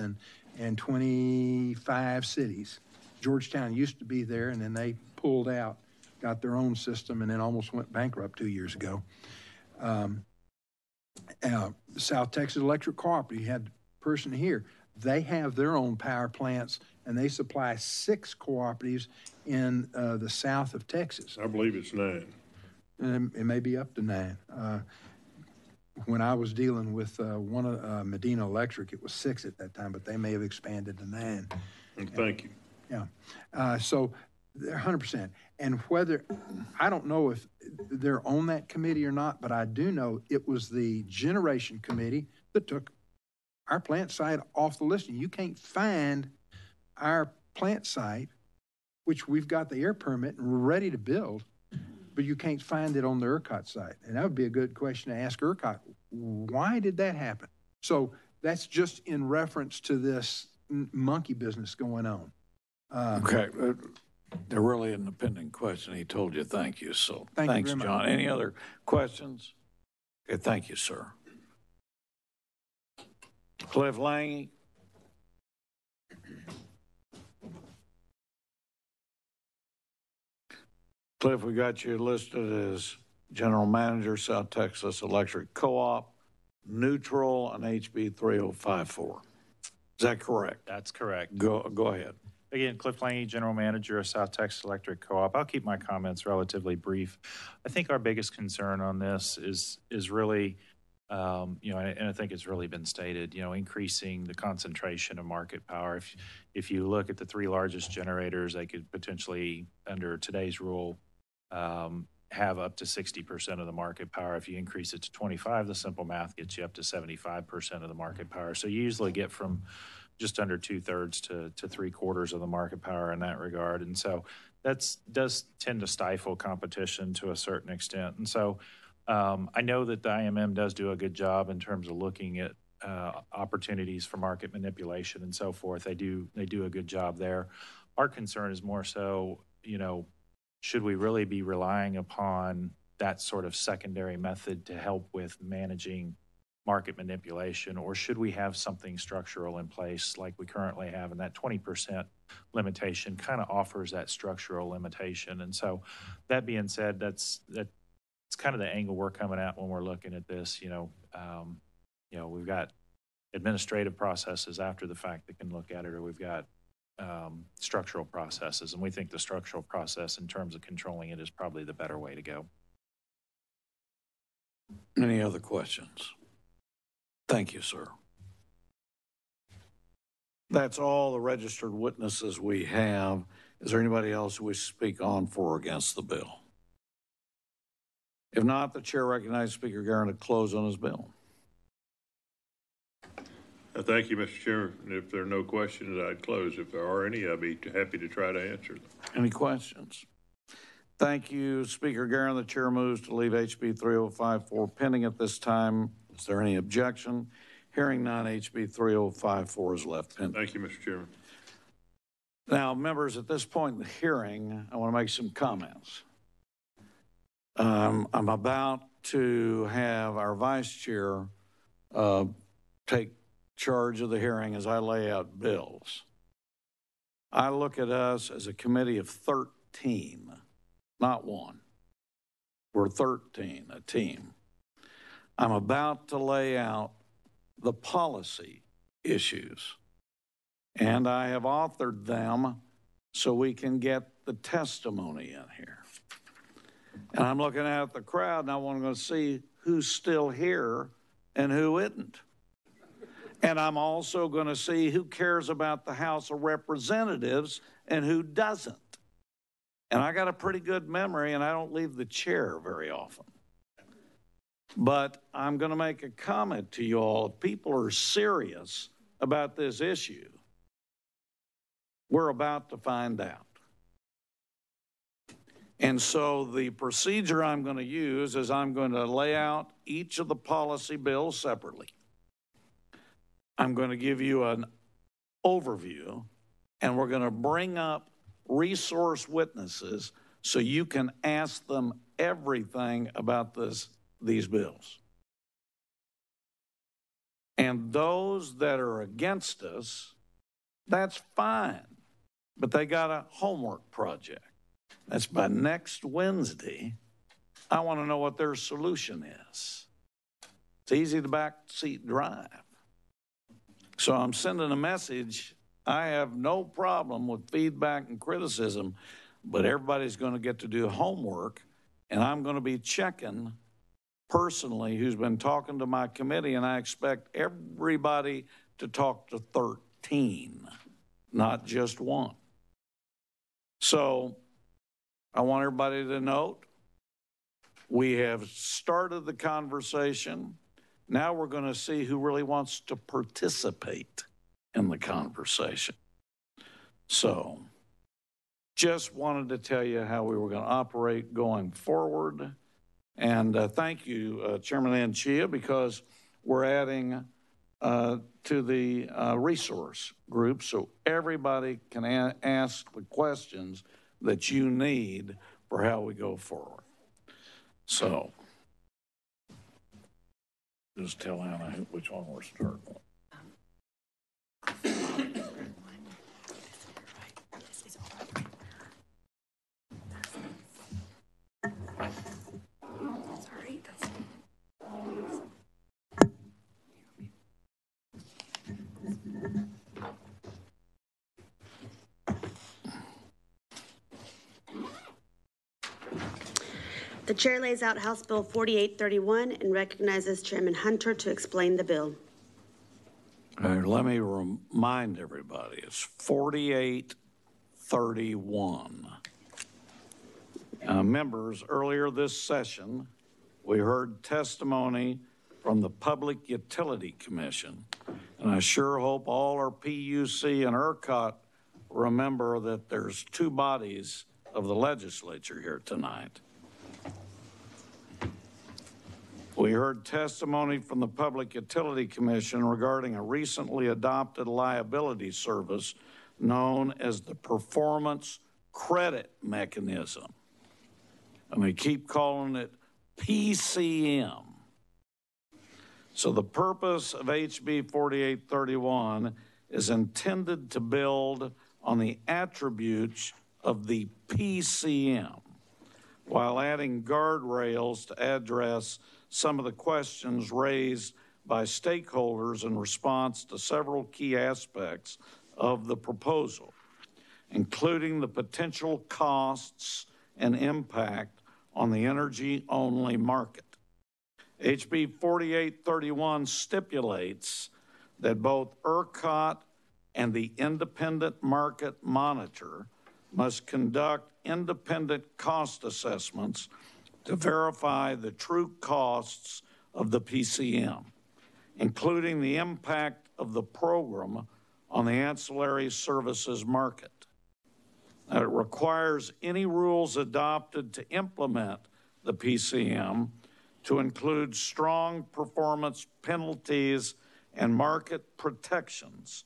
and 25 cities. Georgetown used to be there, and then they pulled out, got their own system, and then almost went bankrupt 2 years ago. South Texas Electric Cooperative, you had a person here, they have their own power plants, and they supply 6 cooperatives in the south of Texas. I believe it's 9. It may be up to 9. When I was dealing with one of Medina Electric, it was 6 at that time, but they may have expanded to 9. Thank you. Yeah. So they're 100%. And whether, I don't know if they're on that committee or not, but I do know it was the generation committee that took our plant site off the listing. You can't find our plant site, which we've got the air permit and we're ready to build, but you can't find it on the ERCOT site. And that would be a good question to ask ERCOT. Why did that happen? So that's just in reference to this monkey business going on. Okay. There really isn't a pending question. He told you thank you. So thanks, very John. much. Any other questions? Okay, thank you, sir. Cliff Lange. Cliff, we got you listed as General Manager, South Texas Electric Co-op, neutral on HB 3054. Is that correct? That's correct. Go ahead. Again, Cliff Lange, General Manager of South Texas Electric Co-op. I'll keep my comments relatively brief. I think our biggest concern on this is really, you know, and I think it's really been stated, you know, increasing the concentration of market power. If you look at the three largest generators, they could potentially, under today's rule, have up to 60% of the market power. If you increase it to 25, the simple math gets you up to 75% of the market power. So you usually get from just under 2/3 to 3/4 of the market power in that regard. And so that does tend to stifle competition to a certain extent. And so I know that the IMM does do a good job in terms of looking at opportunities for market manipulation and so forth. They do a good job there. Our concern is more so, you know, should we really be relying upon that sort of secondary method to help with managing market manipulation, or should we have something structural in place like we currently have? And that 20% limitation kind of offers that structural limitation. And so that being said, that's kind of the angle we're coming at when we're looking at this. You know, we've got administrative processes after the fact that can look at it, or we've got structural processes, and we think the structural process in terms of controlling it is probably the better way to go. Any other questions? Thank you, sir. That's all the registered witnesses we have. Is there anybody else who wishes to speak on for or against the bill? If not, the chair recognizes Speaker Guerin to close on his bill. Thank you, Mr. Chairman. If there are no questions, I'd close. If there are any, I'd be happy to try to answer them. Any questions? Thank you, Speaker Guerin. The chair moves to leave HB 3054 pending at this time. Is there any objection? Hearing none, HB 3054 is left pending. Thank you, Mr. Chairman. Now, members, at this point in the hearing, I want to make some comments. I'm about to have our vice chair take charge of the hearing as I lay out bills. I look at us as a committee of 13, not one. We're 13, a team. I'm about to lay out the policy issues, and I have authored them so we can get the testimony in here. And I'm looking at the crowd, and I want to see who's still here and who isn't. And I'm also going to see who cares about the House of Representatives and who doesn't. And I got a pretty good memory, and I don't leave the chair very often. But I'm going to make a comment to you all. If people are serious about this issue, we're about to find out. And so the procedure I'm going to use is I'm going to lay out each of the policy bills separately. I'm going to give you an overview, and we're going to bring up resource witnesses so you can ask them everything about these bills. And those that are against us, that's fine, but they got a homework project. That's by next Wednesday. I want to know what their solution is. It's easy to backseat drive. So I'm sending a message. I have no problem with feedback and criticism, but everybody's going to get to do homework, and I'm going to be checking personally who's been talking to my committee, and I expect everybody to talk to 13, not just one. So I want everybody to note, we have started the conversation. Now we're going to see who really wants to participate in the conversation. So just wanted to tell you how we were going to operate going forward. And thank you, Chairman Anchia, because we're adding to the resource group so everybody can ask the questions that you need for how we go forward. So just tell Anna which one we're starting with. The chair lays out House Bill 4831 and recognizes Chairman Hunter to explain the bill. Let me remind everybody, it's 4831. Members, earlier this session, we heard testimony from the Public Utility Commission, and I sure hope all our PUC and ERCOT remember that there's two bodies of the legislature here tonight. We heard testimony from the Public Utility Commission regarding a recently adopted liability service known as the Performance Credit Mechanism. And we keep calling it PCM. So the purpose of HB 4831 is intended to build on the attributes of the PCM while adding guardrails to address some of the questions raised by stakeholders in response to several key aspects of the proposal, including the potential costs and impact on the energy-only market. HB 4831 stipulates that both ERCOT and the Independent Market Monitor must conduct independent cost assessments to verify the true costs of the PCM, including the impact of the program on the ancillary services market. It requires any rules adopted to implement the PCM to include strong performance penalties and market protections.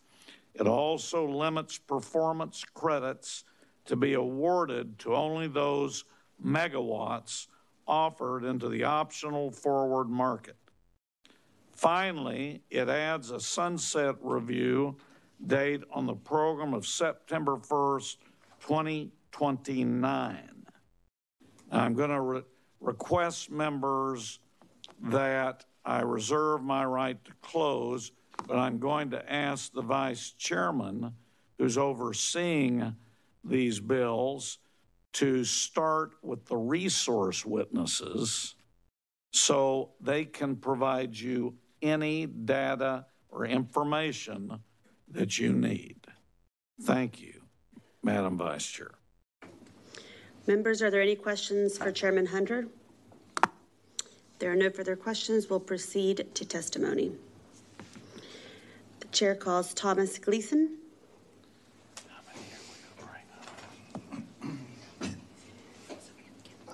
It also limits performance credits to be awarded to only those megawatts offered into the optional forward market. Finally, it adds a sunset review date on the program of September 1st, 2029. I'm going to request members that I reserve my right to close, but I'm going to ask the vice chairman who's overseeing these bills to start with the resource witnesses so they can provide you any data or information that you need. Thank you, Madam Vice Chair. Members, are there any questions for Chairman Hunter? There are no further questions. We'll proceed to testimony. The chair calls Thomas Gleason.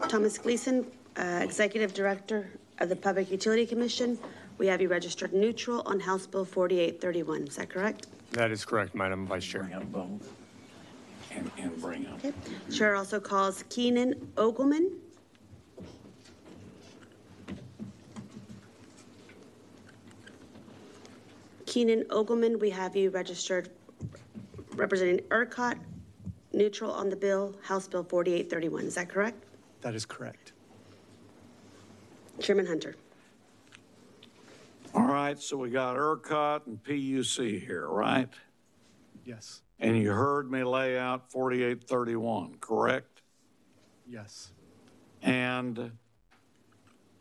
Thomas Gleason, Executive Director of the Public Utility Commission. We have you registered neutral on House Bill 4831. Is that correct? That is correct, Madam Vice Chair. Bring up both. And bring up. Okay. Chair also calls Keenan Ogelman. Keenan Ogelman, we have you registered representing ERCOT, neutral on the bill, House Bill 4831. Is that correct? That is correct. Chairman Hunter. All right, so we got ERCOT and PUC here, right? Yes. And you heard me lay out 4831, correct? Yes. And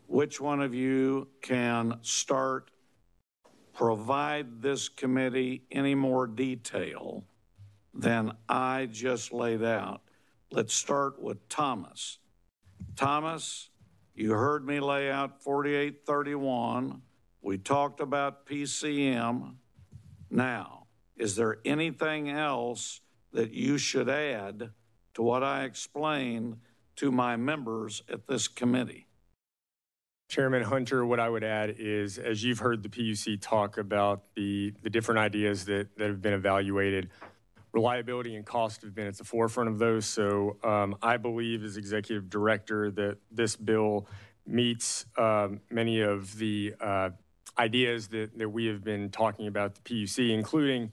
which one of you can start, provide this committee any more detail than I just laid out? Let's start with Thomas. Thomas, you heard me lay out 4831. We talked about PCM. Now, is there anything else that you should add to what I explained to my members at this committee? Chairman Hunter, what I would add is, as you've heard the PUC talk about the different ideas that have been evaluated, reliability and cost have been at the forefront of those. So I believe as executive director that this bill meets many of the ideas that we have been talking about at the PUC, including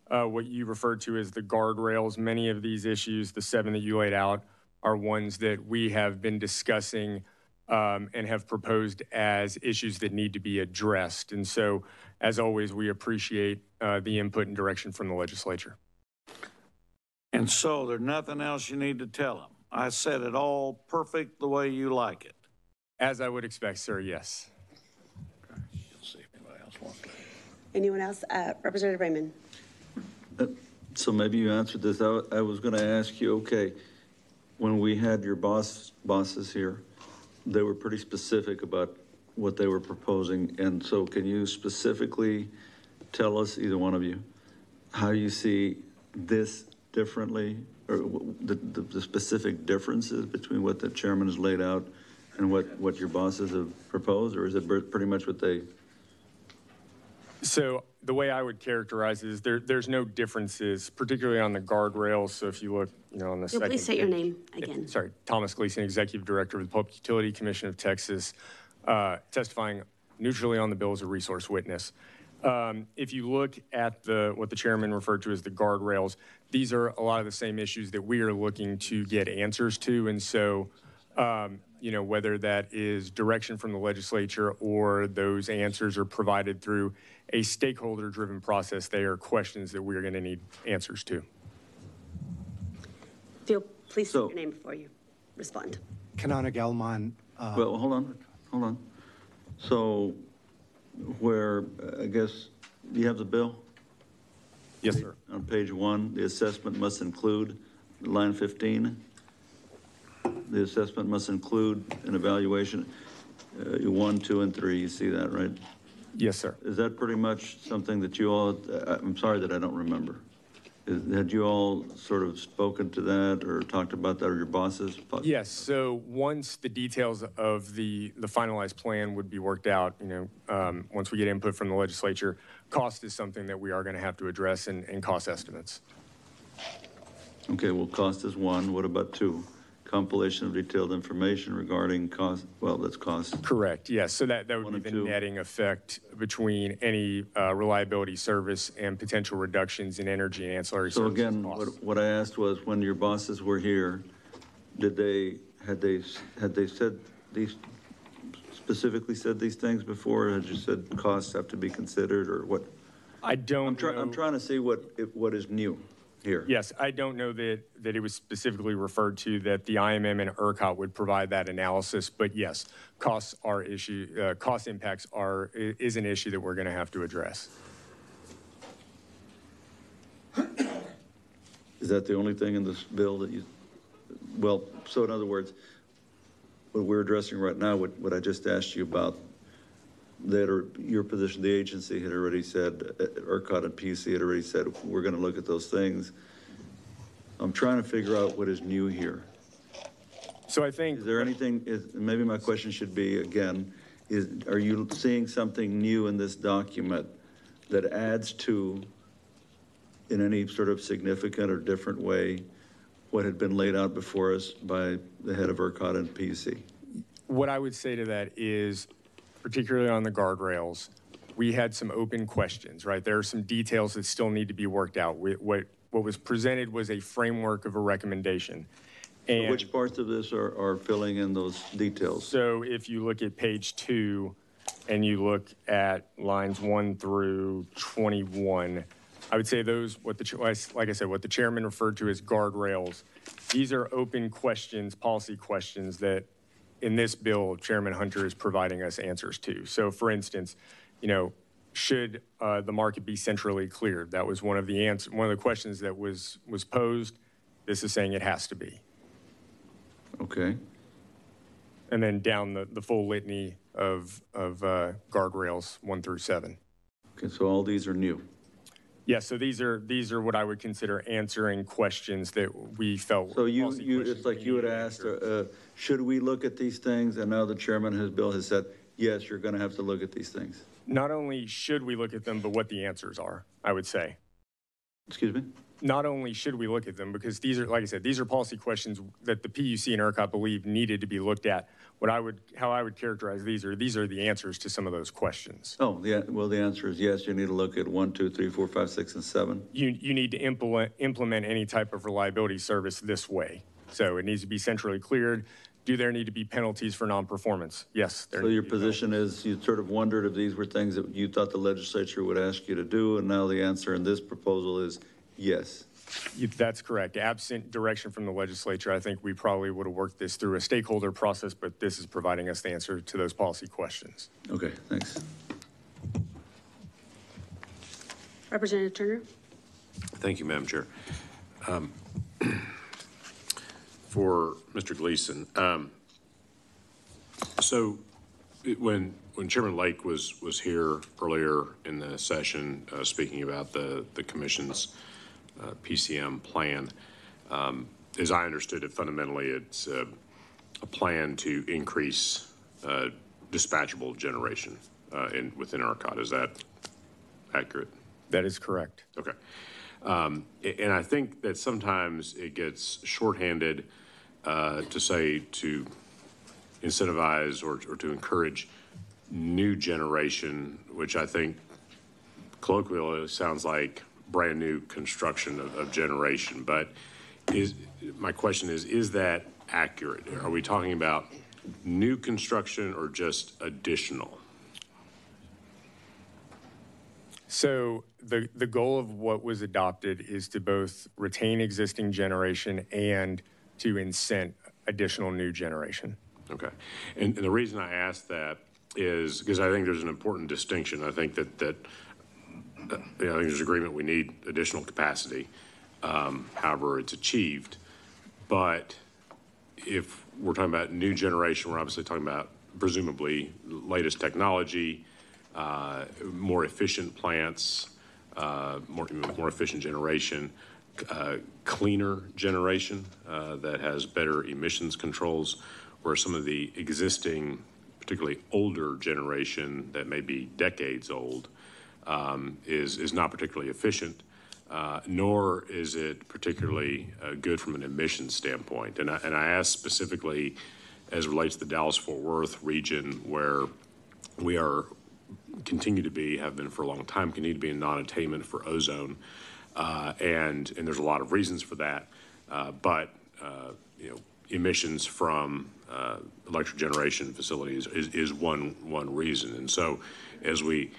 what you referred to as the guardrails. Many of these issues, the 7 that you laid out, are ones that we have been discussing and have proposed as issues that need to be addressed. And so, as always, we appreciate the input and direction from the legislature. And so there's nothing else you need to tell them. I said it all perfect the way you like it. As I would expect, sir, yes. Okay. Let's see if anybody else wants to. Anyone else? Representative Raymond. So maybe you answered this. I was going to ask you, okay, when we had your bosses here, they were pretty specific about what they were proposing. And so can you specifically tell us, either one of you, how you see this differently, or the specific differences between what the chairman has laid out and what your bosses have proposed, or is it pretty much what they? So the way I would characterize it is there's no differences, particularly on the guardrails. So if you look, on the second. Please state your name again. Sorry, Thomas Gleason, Executive Director of the Public Utility Commission of Texas, testifying neutrally on the bill as a resource witness. If you look at what the chairman referred to as the guardrails, these are a lot of the same issues that we are looking to get answers to. And so, whether that is direction from the legislature or those answers are provided through a stakeholder-driven process, they are questions that we are going to need answers to. Phil, please state your name before you respond. Kanana Gelman. Well, hold on. So where, I guess, do you have the bill? Yes, sir. On page 1, the assessment must include, line 15, the assessment must include an evaluation, 1, 2, and 3. You see that, right? Yes, sir. Is that pretty much something that you all, I'm sorry that I don't remember. Had you all sort of spoken to that or talked about that, or your bosses? Yes. So once the details of the finalized plan would be worked out, once we get input from the legislature, cost is something that we are going to have to address, and cost estimates. Okay. Well, cost is 1. What about 2? Compilation of detailed information regarding cost. Well, that's cost. Correct. Yes. So that would be the netting effect between any reliability service and potential reductions in energy and ancillary services. So again, what I asked was, when your bosses were here, had they said these, specifically said these things before? Had you said costs have to be considered, or what? I don't know. I'm trying to see what is new here. Yes, I don't know that it was specifically referred to that the IMM and ERCOT would provide that analysis, but yes, cost impacts is an issue that we're going to have to address. Is that the only thing in this bill that well, so in other words, what we're addressing right now, what I just asked you about, your position, the agency had already said, ERCOT and PUC had already said, we're going to look at those things. I'm trying to figure out what is new here. So I think, is there anything, maybe my question should be, again, are you seeing something new in this document that adds to, in any sort of significant or different way, what had been laid out before us by the head of ERCOT and PUC? What I would say to that is, particularly on the guardrails, we had some open questions, right? There are some details that still need to be worked out. What was presented was a framework of a recommendation. And which parts of this are filling in those details? So if you look at page 2 and you look at lines 1 through 21, I would say those, like I said, what the chairman referred to as guardrails, these are open questions, policy questions that in this bill, Chairman Hunter is providing us answers to. So for instance, should the market be centrally cleared? That was one of the questions that was posed. This is saying it has to be. Okay. And then down the full litany of guardrails 1 through 7. Okay, so all these are new. Yeah, so these are what I would consider answering questions that we felt. So it's like you would ask, should we look at these things? And now the chairman of his bill has said, yes, you're going to have to look at these things. Not only should we look at them, but what the answers are, I would say. Excuse me? Not only should we look at them, because these are, like I said, these are policy questions that the PUC and ERCOT believe needed to be looked at. How I would characterize these are the answers to some of those questions. Oh, well, the answer is yes. You need to look at 1, 2, 3, 4, 5, 6, and 7. You need to implement any type of reliability service this way. So it needs to be centrally cleared. Do there need to be penalties for non-performance? Yes. So your position is you sort of wondered if these were things that you thought the legislature would ask you to do, and now the answer in this proposal is yes. That's correct. Absent direction from the legislature, I think we probably would have worked this through a stakeholder process, but this is providing us the answer to those policy questions. Okay, thanks. Representative Turner. Thank you, Madam Chair. For Mr. Gleason, when Chairman Lake was here earlier in the session speaking about the commission's PCM plan, as I understood it, fundamentally it's a plan to increase dispatchable generation within ERCOT. Is that accurate? That is correct. Okay. And I think that sometimes it gets shorthanded to incentivize or to encourage new generation, which I think colloquially sounds like brand new construction of generation. But my question is that accurate? Are we talking about new construction or just additional? So the goal of what was adopted is to both retain existing generation and to incent additional new generation. Okay. And the reason I ask that is because I think there's an important distinction. I think that I think there's agreement we need additional capacity, however it's achieved. But if we're talking about new generation, we're obviously talking about presumably latest technology, more efficient plants, more efficient generation, cleaner generation that has better emissions controls, where some of the existing, particularly older generation that may be decades old, is not particularly efficient, nor is it particularly good from an emissions standpoint. And I ask specifically as it relates to the Dallas-Fort Worth region, where we have been for a long time, continue to be in non-attainment for ozone. And there's a lot of reasons for that. But emissions from electric generation facilities is one reason. And so as we,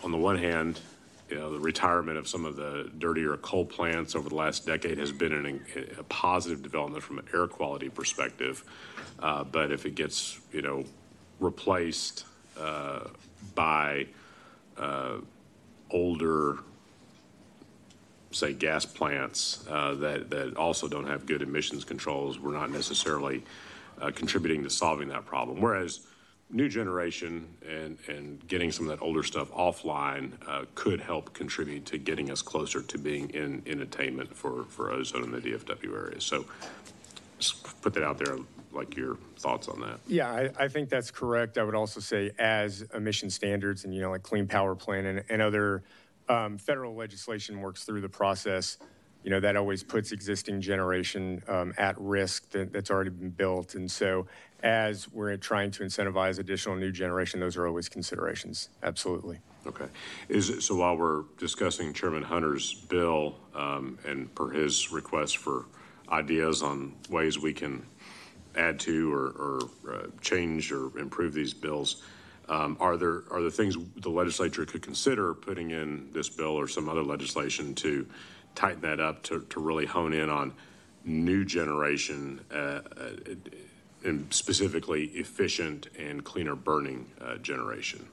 on the one hand, the retirement of some of the dirtier coal plants over the last decade has been a positive development from an air quality perspective. But if it gets, replaced by older, say, gas plants that also don't have good emissions controls, we're not necessarily contributing to solving that problem. Whereas new generation and getting some of that older stuff offline could help contribute to getting us closer to being in attainment for ozone in the DFW area. So just put that out there, like your thoughts on that. Yeah, I think that's correct. I would also say as emission standards and, like Clean Power Plan and other federal legislation works through the process, that always puts existing generation at risk that's already been built. And so as we're trying to incentivize additional new generation, those are always considerations. Absolutely. Okay. So while we're discussing Chairman Hunter's bill and per his request for ideas on ways we can add to or change or improve these bills, are there things the legislature could consider putting in this bill or some other legislation to tighten that up to really hone in on new generation and specifically efficient and cleaner burning generation?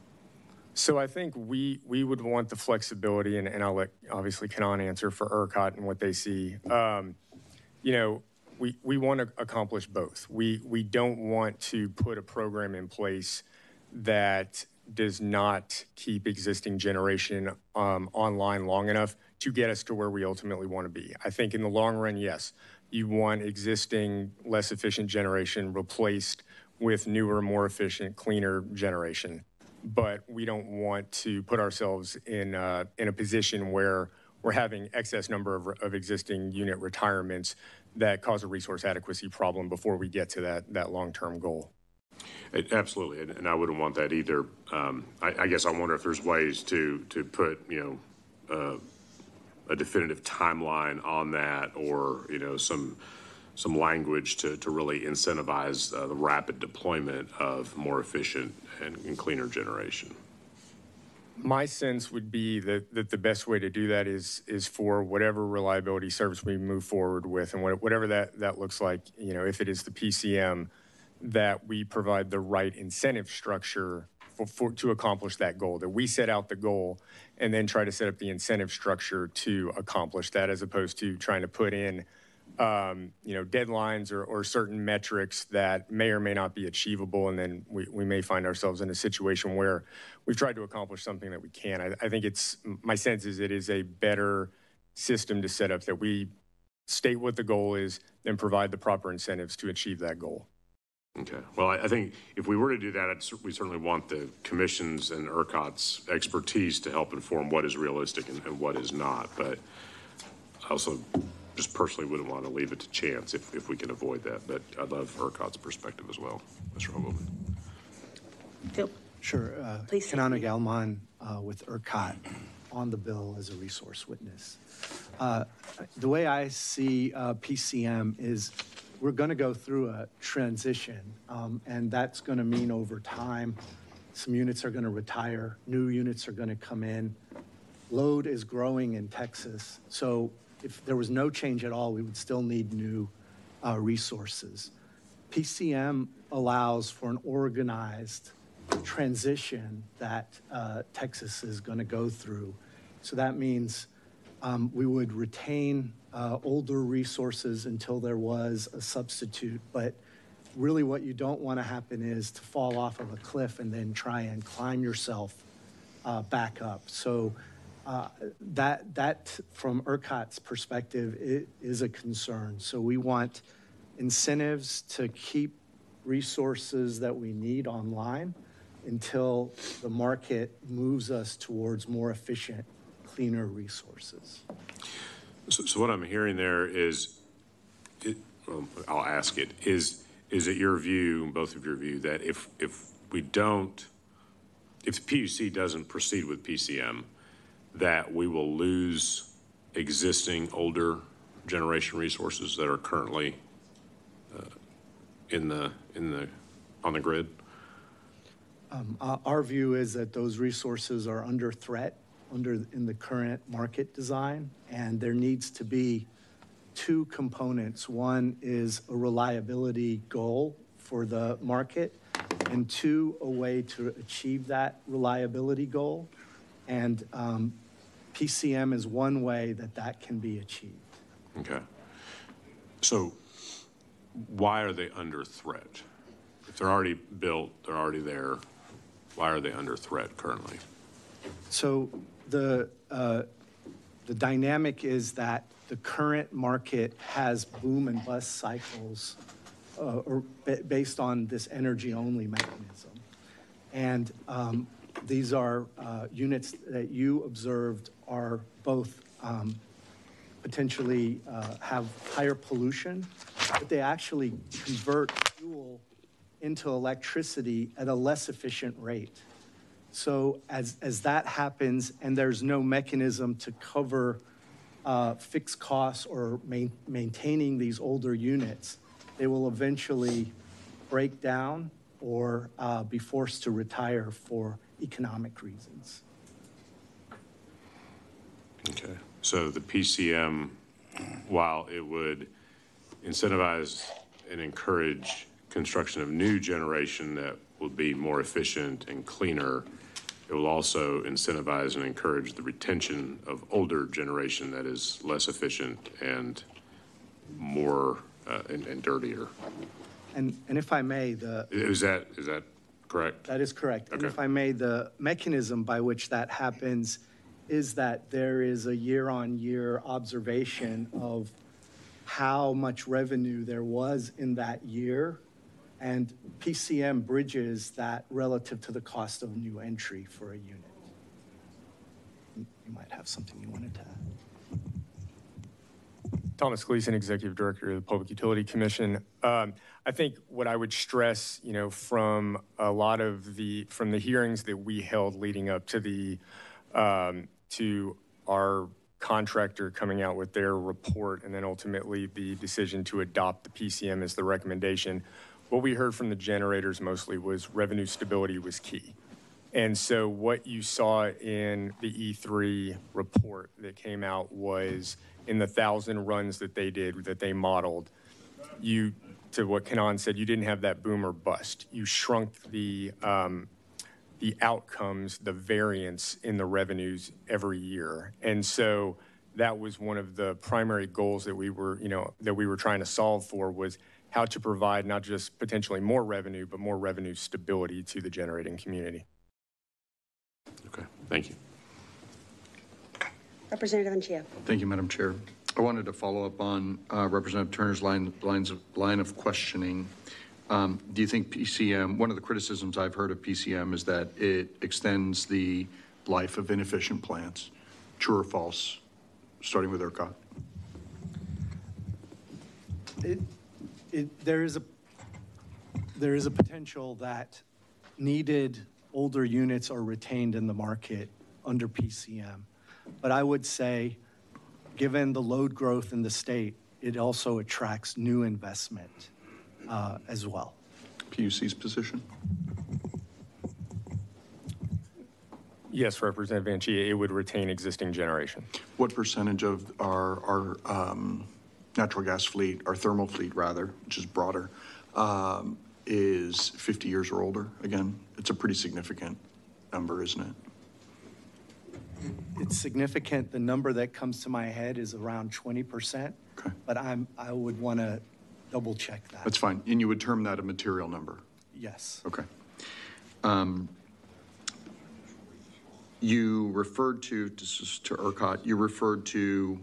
So I think we would want the flexibility, and I'll let obviously Kanan answer for ERCOT and what they see. We want to accomplish both. We don't want to put a program in place that does not keep existing generation online long enough to get us to where we ultimately want to be. I think in the long run, yes, you want existing, less efficient generation replaced with newer, more efficient, cleaner generation. But we don't want to put ourselves in a position where we're having excess number of existing unit retirements that cause a resource adequacy problem before we get to that long-term goal. Absolutely, and I wouldn't want that either. I guess I wonder if there's ways to put, a definitive timeline on that, or, some language to really incentivize the rapid deployment of more efficient and cleaner generation. My sense would be that the best way to do that is for whatever reliability service we move forward with, and whatever that looks like, if it is the PCM, that we provide the right incentive structure to accomplish that goal, that we set out the goal and then try to set up the incentive structure to accomplish that, as opposed to trying to put in deadlines or certain metrics that may or may not be achievable, and then we may find ourselves in a situation where we've tried to accomplish something that we can't. I think my sense is it is a better system to set up, that we state what the goal is, then provide the proper incentives to achieve that goal. Okay. Well, I think if we were to do that, we certainly want the commission's and ERCOT's expertise to help inform what is realistic and what is not. But I also just personally wouldn't want to leave it to chance if we can avoid that. But I'd love ERCOT's perspective as well. Mr. Hoboman. Phil. Sure. Please. Kanana Galman with ERCOT on the bill as a resource witness. The way I see PCM is we're going to go through a transition, and that's going to mean over time some units are going to retire, new units are going to come in. Load is growing in Texas, so if there was no change at all, we would still need new resources. PCM allows for an organized transition that Texas is going to go through. So that means we would retain older resources until there was a substitute, but really what you don't want to happen is to fall off of a cliff and then try and climb yourself back up. So that from ERCOT's perspective, it is a concern. So we want incentives to keep resources that we need online until the market moves us towards more efficient, cleaner resources. So what I'm hearing there is, I'll ask it, is it your view, both of your view, that if the PUC doesn't proceed with PCM, that we will lose existing older generation resources that are currently on the grid? Our view is that those resources are under threat in the current market design, and there needs to be two components. One is a reliability goal for the market, and two, a way to achieve that reliability goal. And PCM is one way that can be achieved. Okay. So why are they under threat? If they're already built, they're already there, why are they under threat currently? So the dynamic is that the current market has boom and bust cycles based on this energy-only mechanism. And these are units that you observed are both potentially have higher pollution, but they actually convert fuel into electricity at a less efficient rate. So as that happens and there's no mechanism to cover fixed costs or maintaining these older units, they will eventually break down or be forced to retire for economic reasons. Okay. So the PCM, while it would incentivize and encourage construction of new generation that will be more efficient and cleaner, it will also incentivize and encourage the retention of older generation that is less efficient and more and dirtier. And if I may, is that correct? That is correct. And Okay. if I may, the mechanism by which that happens is that there is a year-on-year observation of how much revenue there was in that year, and PCM bridges that relative to the cost of new entry for a unit. You might have something you wanted to add. Thomas Gleason, Executive Director of the Public Utility Commission. I think what I would stress, from a lot of from the hearings that we held leading up to to our contractor coming out with their report, and then ultimately the decision to adopt the PCM as the recommendation, what we heard from the generators mostly was revenue stability was key. And so what you saw in the E3 report that came out was in the 1,000 runs that they did, that they modeled, to what Kanaan said, you didn't have that boom or bust. You shrunk the outcomes, the variance in the revenues every year. And so that was one of the primary goals that we were trying to solve for, was how to provide not just potentially more revenue, but more revenue stability to the generating community. Okay, thank you. Representative Anchia. Thank you, Madam Chair. I wanted to follow up on Representative Turner's line of questioning. Do you think PCM, one of the criticisms I've heard of PCM is that it extends the life of inefficient plants? True or false? Starting with ERCOT. There is a potential that needed older units are retained in the market under PCM. But I would say, given the load growth in the state, it also attracts new investment as well. PUC's position? Yes, Representative Anchia, it would retain existing generation. What percentage of our natural gas fleet, our thermal fleet rather, which is broader, is 50 years or older? Again, it's a pretty significant number, isn't it? It's significant. The number that comes to my head is around 20%. Okay. But I would want to double check that. That's fine. And you would term that a material number? Yes. Okay. You referred to ERCOT, you referred to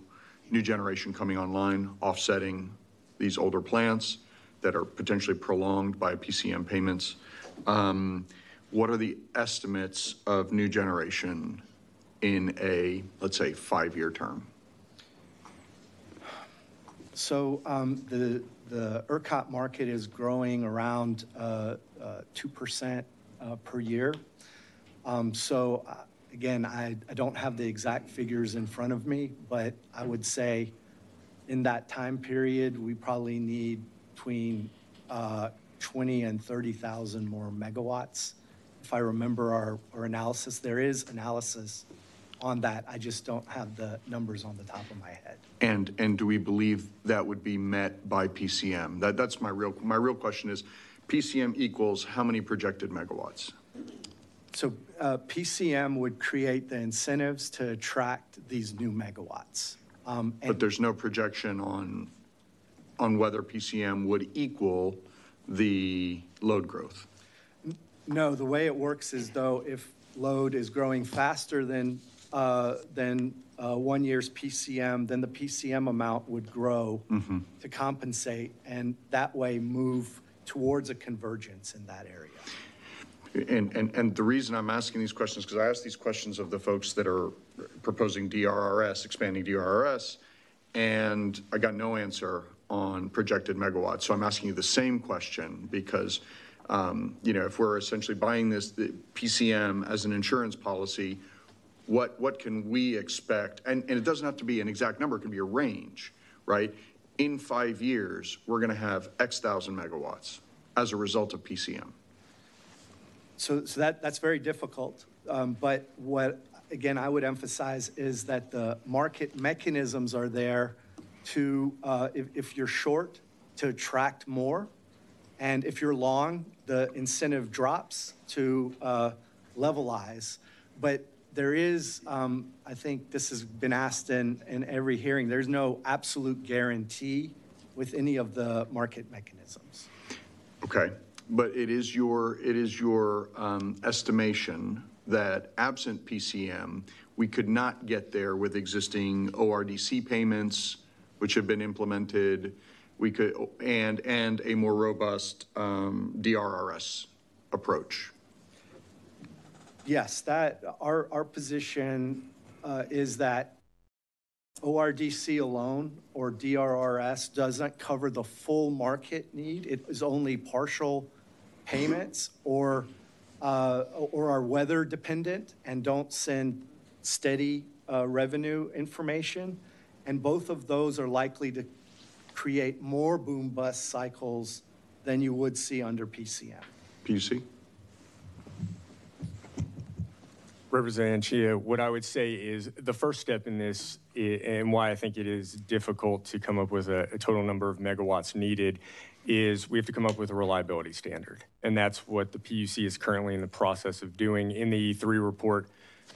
new generation coming online, offsetting these older plants that are potentially prolonged by PCM payments. What are the estimates of new generation in a, let's say, 5-year term? So the ERCOT market is growing around 2% per year. Again, I don't have the exact figures in front of me, but I would say in that time period, we probably need between 20 and 30,000 more megawatts. If I remember our analysis, there is analysis on that. I just don't have the numbers on the top of my head. And do we believe that would be met by PCM? That's my real question is, PCM equals how many projected megawatts? So PCM would create the incentives to attract these new megawatts. But there's no projection on whether PCM would equal the load growth. No, the way it works is, though, if load is growing faster than 1 year's PCM, then the PCM amount would grow to compensate, and that way move towards a convergence in that area. And the reason I'm asking these questions, because I asked these questions of the folks that are proposing DRRS, expanding DRRS, and I got no answer on projected megawatts. So I'm asking you the same question because, if we're essentially buying the PCM as an insurance policy, what can we expect? And it doesn't have to be an exact number, it can be a range, right? In 5 years, we're going to have X thousand megawatts as a result of PCM. So that's very difficult. But what, again, I would emphasize is that the market mechanisms are there to, if you're short, to attract more. And if you're long, the incentive drops to levelize. But there is, I think this has been asked in every hearing, there's no absolute guarantee with any of the market mechanisms. Okay. But it is your estimation that absent PCM, we could not get there with existing ORDC payments, which have been implemented, we could, and a more robust DRRS approach. Yes, that our position is that ORDC alone or DRRS doesn't cover the full market need. It is only partial payments or are weather dependent and don't send steady revenue information. And both of those are likely to create more boom bust cycles than you would see under PCM. PUC? Representative Chia, what I would say is the first step in this, and why I think it is difficult to come up with a total number of megawatts needed, is we have to come up with a reliability standard. And that's what the PUC is currently in the process of doing. In the E3 report,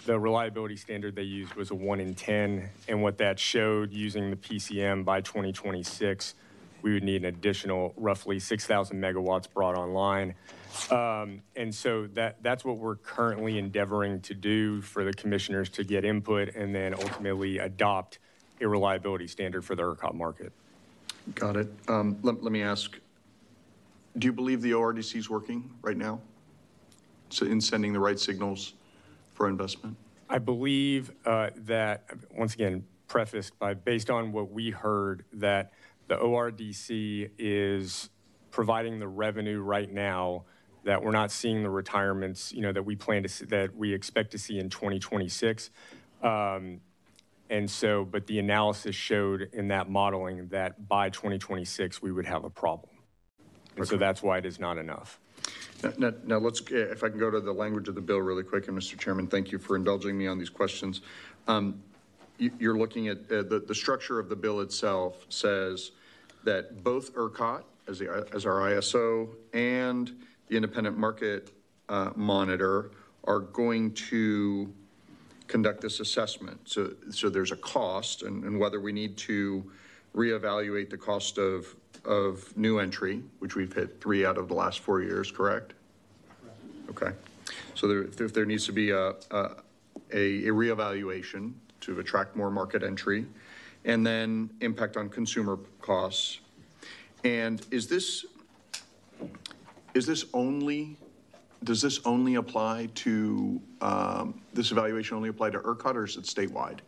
the reliability standard they used was a 1 in 10. And what that showed, using the PCM by 2026, we would need an additional roughly 6,000 megawatts brought online. And so that's what we're currently endeavoring to do for the commissioners to get input and then ultimately adopt a reliability standard for the ERCOT market. Got it. Let me ask, do you believe the ORDC is working right now in sending the right signals for investment? I believe that, once again, prefaced by, based on what we heard, that the ORDC is providing the revenue right now, that we're not seeing the retirements, that we plan to see, that we expect to see in 2026. And so, but the analysis showed in that modeling that by 2026, we would have a problem. And so that's why it is not enough. Now let's, if I can go to the language of the bill really quick, and Mr. Chairman, thank you for indulging me on these questions. You're looking at the structure of the bill itself says that both ERCOT as our ISO and the independent market monitor are going to conduct this assessment. So there's a cost, and whether we need to reevaluate the cost of new entry, which we've hit 3 out of the last 4 years, correct? Okay. So if there needs to be a reevaluation to attract more market entry, and then impact on consumer costs. And does this only apply to, this evaluation only apply to ERCOT, or is it statewide?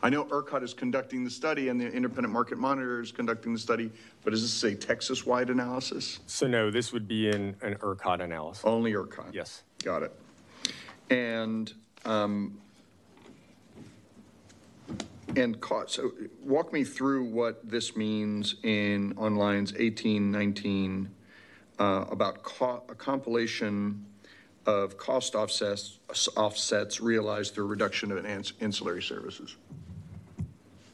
I know ERCOT is conducting the study and the independent market monitor is conducting the study, but is this a Texas-wide analysis? So no, this would be an ERCOT analysis. Only ERCOT? Yes. Got it. And so walk me through what this means on lines 18, 19, about a compilation of cost offsets realized through reduction of ancillary services.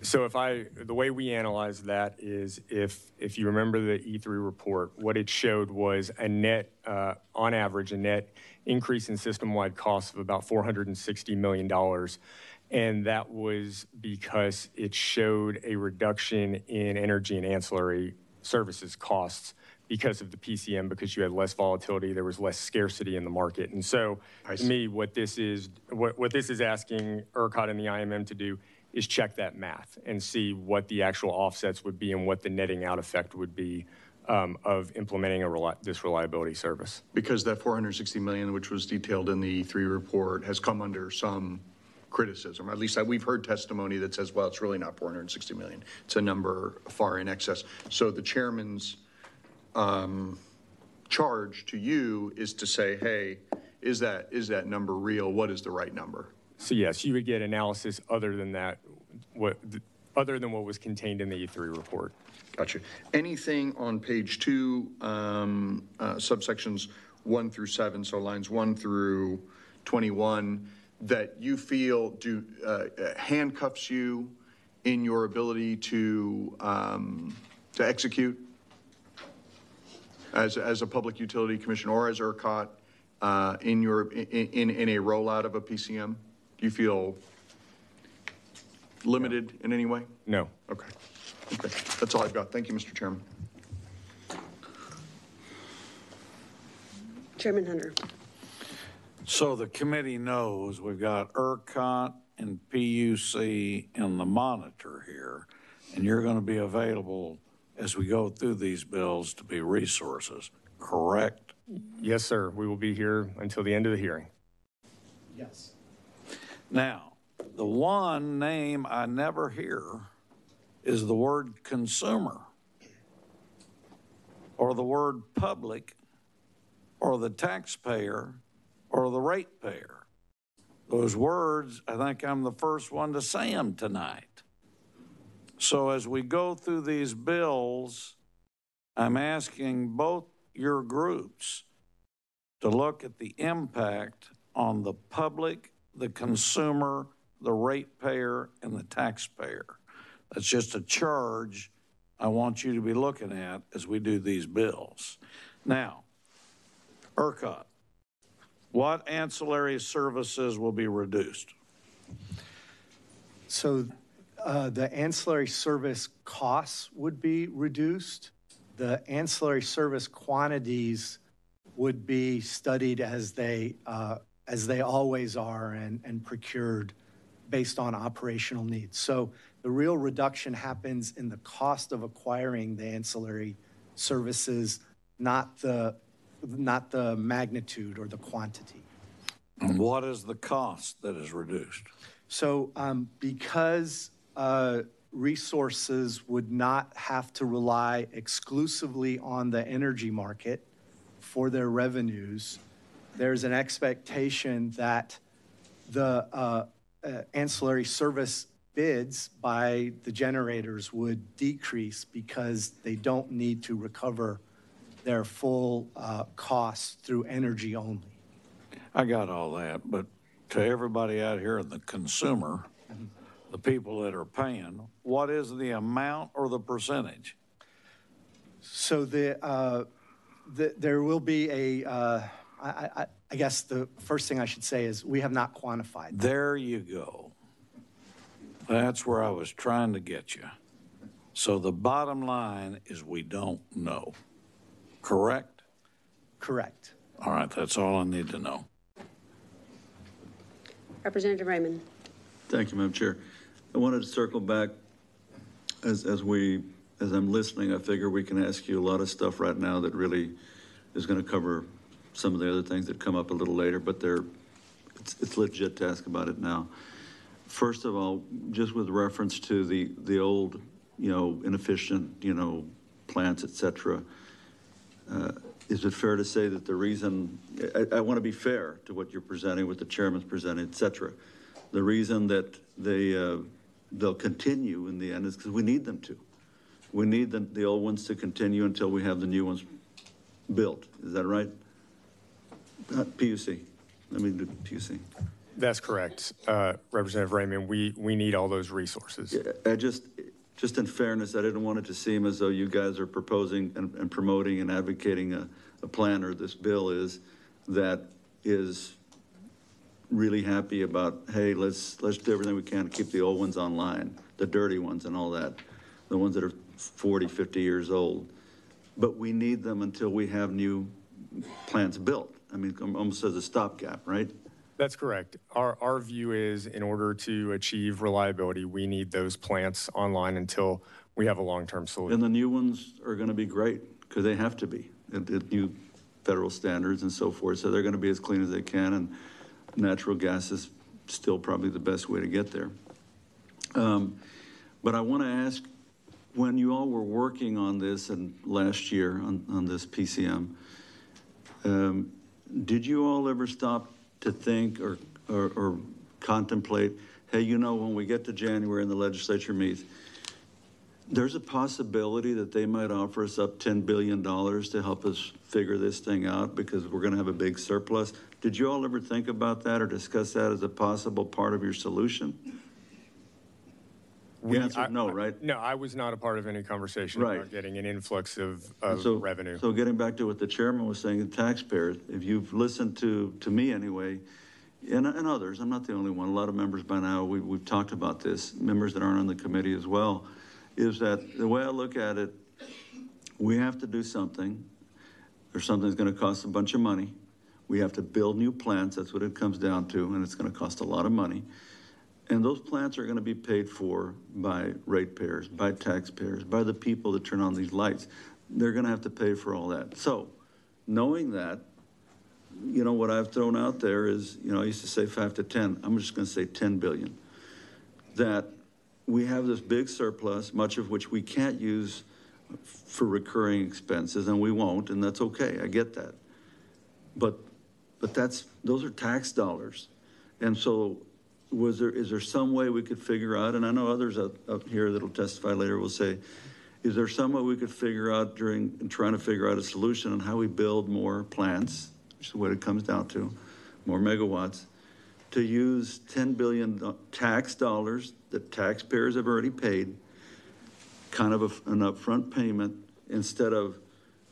So the way we analyze that is if you remember the E3 report, what it showed was a net, on average, a net increase in system-wide costs of about $460 million. And that was because it showed a reduction in energy and ancillary services costs because of the PCM, because you had less volatility, there was less scarcity in the market. And so to me, what this is asking ERCOT and the IMM to do is check that math and see what the actual offsets would be and what the netting out effect would be of implementing this reliability service. Because that $460 million, which was detailed in the E3 report, has come under some criticism. At least we've heard testimony that says, well, it's really not $460 million. It's a number far in excess. So the chairman's charge to you is to say, hey, is that number real? What is the right number? So yes, you would get analysis other than that, other than what was contained in the E3 report. Gotcha. Anything on page 2, subsections 1 through 7, so lines 1 through 21, that you feel handcuffs you in your ability to execute as a public utility commission or as ERCOT in a rollout of a PCM? Do you feel limited in any way? No. Okay. That's all I've got. Thank you, Mr. Chairman. Chairman Hunter. So the committee knows we've got ERCOT and PUC and the monitor here, and you're going to be available as we go through these bills to be resources, correct? Yes, sir. We will be here until the end of the hearing. Yes. Now, the one name I never hear is the word consumer or the word public or the taxpayer or the ratepayer. Those words, I think I'm the first one to say them tonight. So as we go through these bills, I'm asking both your groups to look at the impact on the public, the consumer, the ratepayer, and the taxpayer. That's just a charge I want you to be looking at as we do these bills. Now, ERCOT, what ancillary services will be reduced? So the ancillary service costs would be reduced. The ancillary service quantities would be studied as they always are and procured based on operational needs. So the real reduction happens in the cost of acquiring the ancillary services, not the magnitude or the quantity. And what is the cost that is reduced? So because resources would not have to rely exclusively on the energy market for their revenues, there's an expectation that the ancillary service bids by the generators would decrease because they don't need to recover their full costs through energy only. I got all that, but to everybody out here, the consumer, the people that are paying, what is the amount or the percentage? So there will be a, I guess the first thing I should say is we have not quantified. There you go. That's where I was trying to get you. So the bottom line is we don't know. Correct? Correct. All right, that's all I need to know. Representative Raymond. Thank you, Madam Chair. I wanted to circle back as I'm listening. I figure we can ask you a lot of stuff right now that really is going to cover some of the other things that come up a little later, but it's legit to ask about it now. First of all, just with reference to the old, inefficient, plants, et cetera, is it fair to say that the reason, I want to be fair to what you're presenting, what the chairman's presenting, et cetera, the reason that they'll continue in the end is because we need them to. We need the old ones to continue until we have the new ones built. Is that right? PUC. Let me do PUC. That's correct, Representative Raymond. We need all those resources. Yeah, just in fairness, I didn't want it to seem as though you guys are proposing and promoting and advocating a plan, or this bill is, that is really happy about, hey, let's do everything we can to keep the old ones online, the dirty ones and all that, the ones that are 40, 50 years old. But we need them until we have new plants built. I mean, almost as a stopgap, right? That's correct. Our view is in order to achieve reliability, we need those plants online until we have a long-term solution. And the new ones are going to be great because they have to be at new federal standards and so forth. So they're going to be as clean as they can, and natural gas is still probably the best way to get there. But I want to ask, when you all were working on this and last year on this PCM, did you all ever stop to think or contemplate, hey, when we get to January and the legislature meets, there's a possibility that they might offer us up $10 billion to help us figure this thing out because we're going to have a big surplus. Did you all ever think about that or discuss that as a possible part of your solution? The answer is no, right? No, I was not a part of any conversation about getting an influx of revenue. So getting back to what the chairman was saying, the taxpayers, if you've listened to me anyway, and others, I'm not the only one, a lot of members by now, we've talked about this, members that aren't on the committee as well, is that the way I look at it, we have to do something, or something's going to cost a bunch of money, We have to build new plants. That's what it comes down to, and it's going to cost a lot of money. And those plants are going to be paid for by ratepayers, by taxpayers, by the people that turn on these lights. They're going to have to pay for all that. So knowing that, you know, what I've thrown out there is, you know, I used to say 5 to 10. I'm just going to say 10 billion. That we have this big surplus, much of which we can't use for recurring expenses, and we won't, and that's okay. I get that. But those are tax dollars. And so is there some way we could figure out, and I know others up here that'll testify later will say, is there some way we could figure out trying to figure out a solution on how we build more plants, which is what it comes down to, more megawatts, to use 10 billion tax dollars that taxpayers have already paid, kind of an upfront payment, instead of,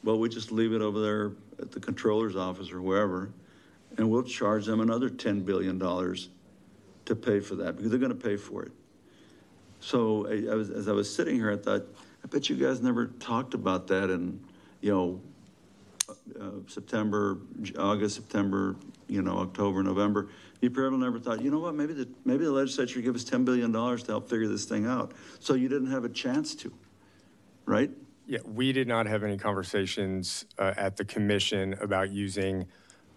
well, we just leave it over there at the controller's office or wherever, and we'll charge them another $10 billion to pay for that, because they're going to pay for it. So as I was sitting here, I thought, I bet you guys never talked about that in, you know, September, August, September, you know, October, November. You probably never thought, you know what, maybe the legislature give us $10 billion to help figure this thing out. So you didn't have a chance to, right? Yeah, we did not have any conversations at the commission about using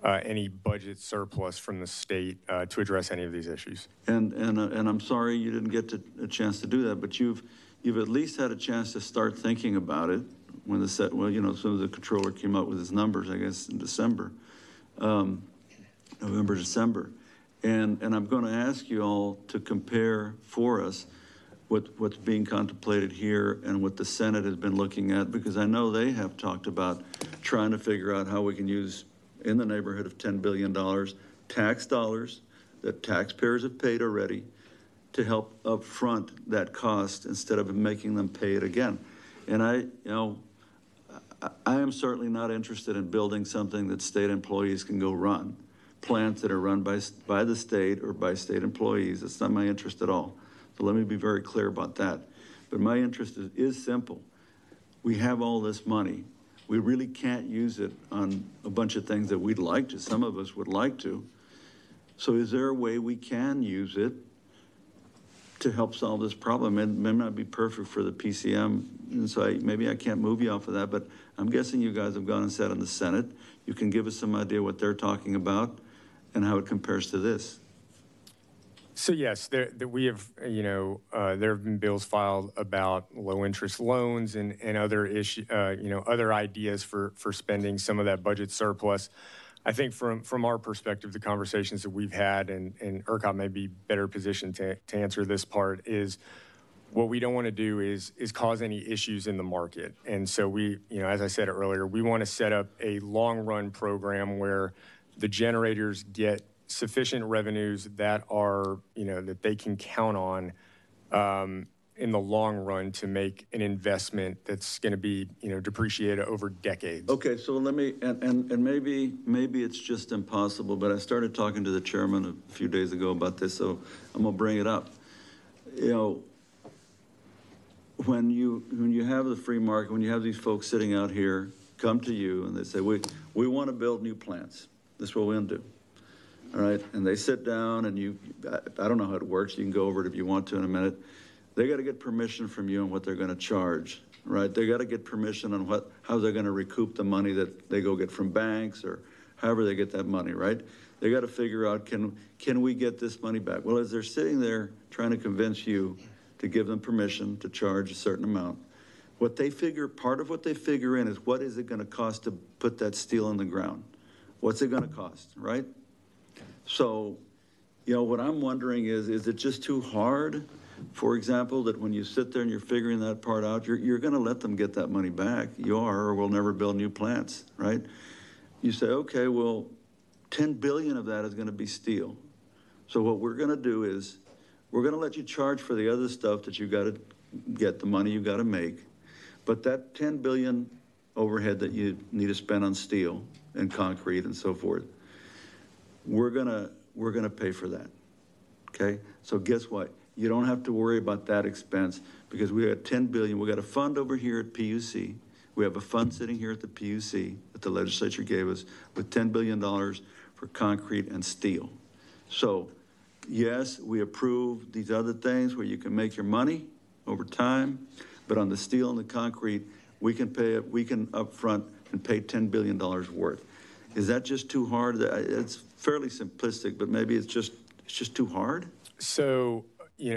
any budget surplus from the state to address any of these issues. And I'm sorry you didn't get a chance to do that, but you've at least had a chance to start thinking about it when you know, some of the controller came up with his numbers, I guess, in December, November, December. And I'm going to ask you all to compare for us what's being contemplated here and what the Senate has been looking at, because I know they have talked about trying to figure out how we can use in the neighborhood of $10 billion tax dollars that taxpayers have paid already to help upfront that cost instead of making them pay it again. And I am certainly not interested in building something that state employees can go run, plants that are run by the state or by state employees. That's not my interest at all. So let me be very clear about that. But my interest is simple. We have all this money. We really can't use it on a bunch of things that we'd like to. Some of us would like to. So is there a way we can use it to help solve this problem? It may not be perfect for the PCM, and so maybe I can't move you off of that, but I'm guessing you guys have gone and sat in the Senate. You can give us some idea what they're talking about and how it compares to this. So yes, we have, you know, there have been bills filed about low interest loans and other issue, you know, other ideas for spending some of that budget surplus. I think from our perspective, the conversations that we've had, and ERCOT may be better positioned to answer this part, is what we don't want to do is cause any issues in the market. And so we, you know, as I said earlier, we want to set up a long run program where the generators get sufficient revenues that are, you know, that they can count on in the long run to make an investment that's going to be, you know, depreciated over decades. Okay, so let me, and maybe it's just impossible, but I started talking to the chairman a few days ago about this, so I'm gonna bring it up. You know, when you have the free market, when you have these folks sitting out here come to you and they say, we want to build new plants. This is what we want to do. All right, and they sit down and I don't know how it works. You can go over it if you want to in a minute. They got to get permission from you on what they're going to charge, right? They got to get permission on how they're going to recoup the money that they go get from banks or however they get that money, right? They got to figure out, can we get this money back? Well, as they're sitting there trying to convince you to give them permission to charge a certain amount, part of what they figure in is, what is it going to cost to put that steel in the ground? What's it going to cost, right? So, you know, what I'm wondering is it just too hard, for example, that when you sit there and you're figuring that part out, you're going to let them get that money back? You are, or we'll never build new plants, right? You say, okay, well, 10 billion of that is going to be steel. So what we're going to do is we're going to let you charge for the other stuff that you got to get, the money you got to make. But that 10 billion overhead that you need to spend on steel and concrete and so forth, we're gonna pay for that, okay? So guess what? You don't have to worry about that expense, because we got 10 billion. We got a fund over here at PUC. We have a fund sitting here at the PUC that the legislature gave us with $10 billion for concrete and steel. So yes, we approve these other things where you can make your money over time, but on the steel and the concrete, we can pay it, we can upfront and pay $10 billion worth. Is that just too hard? It's fairly simplistic, but maybe it's just too hard? So,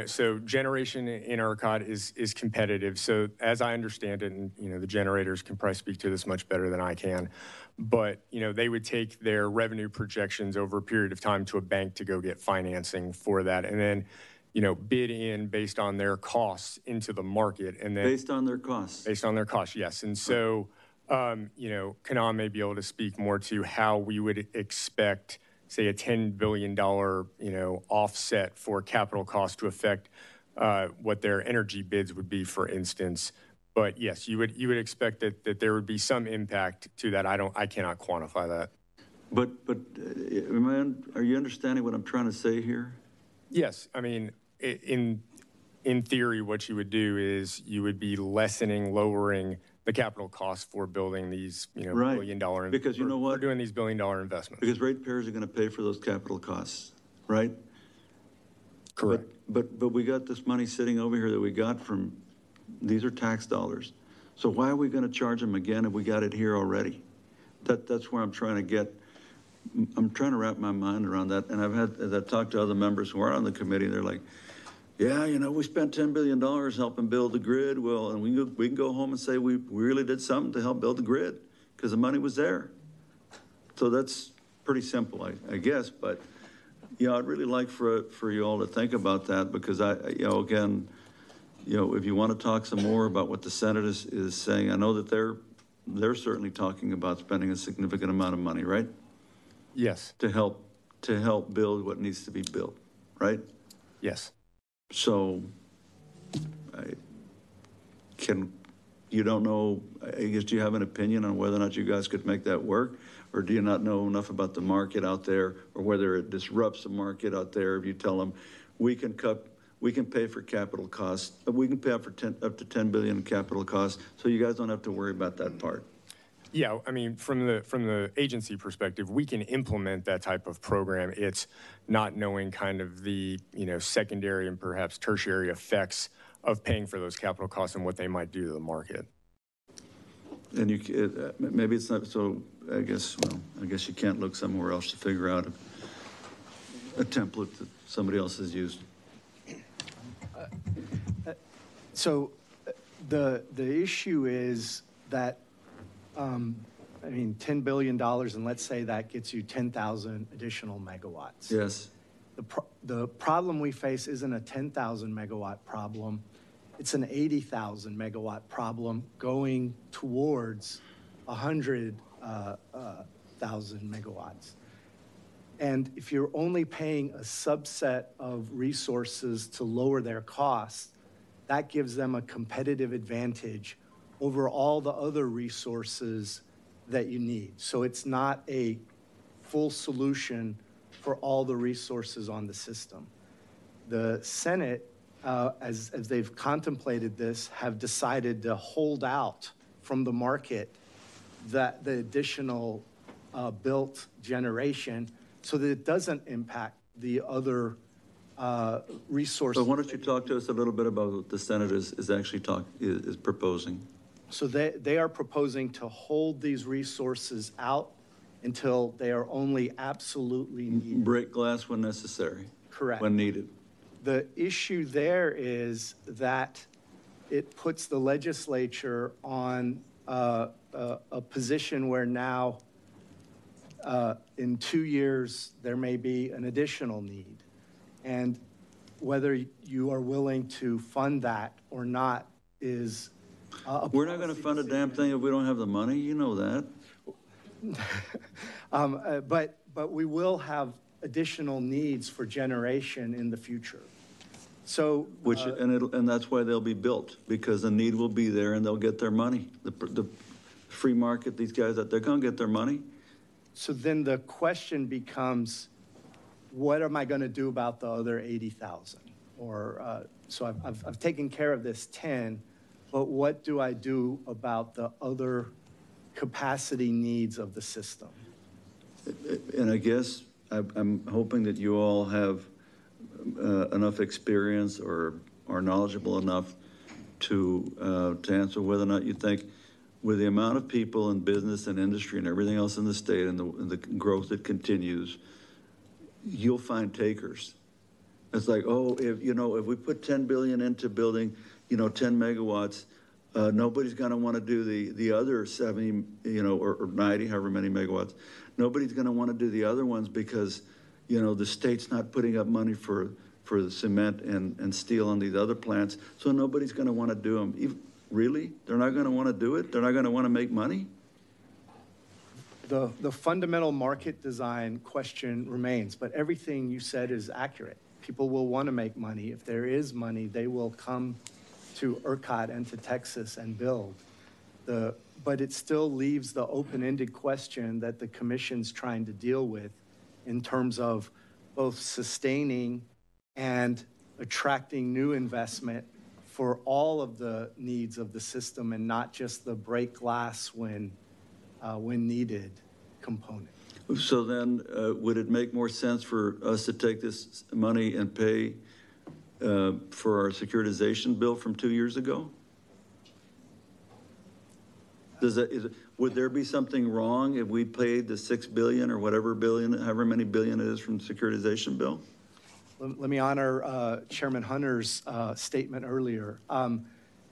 so generation in ERCOT is competitive. So as I understand it, and, the generators can probably speak to this much better than I can, but, they would take their revenue projections over a period of time to a bank to go get financing for that. And then, bid in based on their costs into the market. And then based on their costs? Based on their costs, yes. And so, Kanaan may be able to speak more to how we would expect, say, a $10 billion, offset for capital costs to affect what their energy bids would be, for instance. But yes, you would expect that there would be some impact to that. I cannot quantify that. But are you understanding what I'm trying to say here? Yes. I mean, in theory, what you would do is you would be lowering the capital costs for building these, right. billion-dollar, because you know what? We're doing these billion-dollar investments. Because ratepayers are going to pay for those capital costs, right? Correct. But we got this money sitting over here that we got from, these are tax dollars. So why are we going to charge them again if we got it here already? That's where I'm trying to get. I'm trying to wrap my mind around that. And as I've talked to other members who are on the committee, they're like, yeah, we spent $10 billion helping build the grid. Well, and we can go home and say we really did something to help build the grid because the money was there. So that's pretty simple, I guess. But, I'd really like for you all to think about that because again, if you want to talk some more about what the Senate is saying, I know that they're certainly talking about spending a significant amount of money, right? Yes. To help build what needs to be built, right? Yes. So, you don't know, I guess, do you have an opinion on whether or not you guys could make that work? Or do you not know enough about the market out there or whether it disrupts the market out there if you tell them we can pay for capital costs, we can pay up to $10 billion in capital costs, so you guys don't have to worry about that part? Yeah, I mean, from the agency perspective, we can implement that type of program. It's not knowing kind of the, secondary and perhaps tertiary effects of paying for those capital costs and what they might do to the market. And maybe it's not, so I guess you can't look somewhere else to figure out a template that somebody else has used. So the issue is that, $10 billion, and let's say that gets you 10,000 additional megawatts. Yes. The problem we face isn't a 10,000 megawatt problem. It's an 80,000 megawatt problem going towards 100,000 megawatts. And if you're only paying a subset of resources to lower their costs, that gives them a competitive advantage over all the other resources that you need. So it's not a full solution for all the resources on the system. The Senate, as they've contemplated this, have decided to hold out from the market the additional built generation so that it doesn't impact the other resources. So why don't you talk to us a little bit about what the Senate is actually is proposing? So they are proposing to hold these resources out until they are only absolutely needed. Break glass when necessary. Correct. When needed. The issue there is that it puts the legislature on a position where now in 2 years there may be an additional need. And whether you are willing to fund that or not is we're not going to fund a damn thing if we don't have the money. You know that. But we will have additional needs for generation in the future. So and that's why they'll be built, because the need will be there and they'll get their money. The free market, these guys, they're going to get their money. So then the question becomes, what am I going to do about the other 80,000? Or so I've taken care of this 10. but what do I do about the other capacity needs of the system? And I guess I'm hoping that you all have enough experience or are knowledgeable enough to answer whether or not you think, with the amount of people in business and industry and everything else in the state and the growth that continues, you'll find takers. It's like, oh, if we put 10 billion into building, 10 megawatts, nobody's going to want to do the other 70, or 90, however many megawatts. Nobody's going to want to do the other ones because, the state's not putting up money for the cement and steel on these other plants. So nobody's going to want to do them. Really? They're not going to want to do it? They're not going to want to make money? The fundamental market design question remains, but everything you said is accurate. People will want to make money. If there is money, they will come to ERCOT and to Texas and build. But it still leaves the open-ended question that the commission's trying to deal with in terms of both sustaining and attracting new investment for all of the needs of the system and not just the break glass when needed component. So then would it make more sense for us to take this money and pay for our securitization bill from 2 years ago? Would there be something wrong if we paid the $6 billion or whatever billion, however many billion it is from securitization bill? Let me honor Chairman Hunter's statement earlier.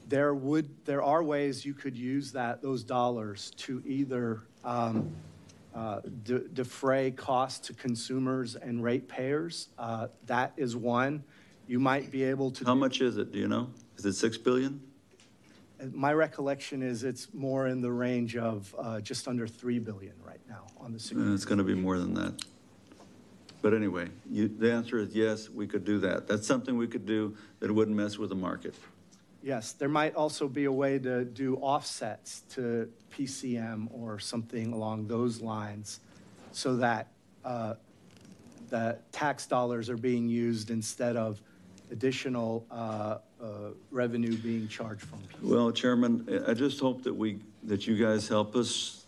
There are ways you could use those dollars to either defray costs to consumers and ratepayers. That is one. You might be able to. How much is it? Do you know? Is it $6 billion? My recollection is it's more in the range of just under $3 billion right now on the security. It's going to be more than that. But anyway, the answer is yes, we could do that. That's something we could do that wouldn't mess with the market. Yes, there might also be a way to do offsets to PCM or something along those lines so that the tax dollars are being used instead of additional revenue being charged from PCM. Well, Chairman, I just hope that you guys help us,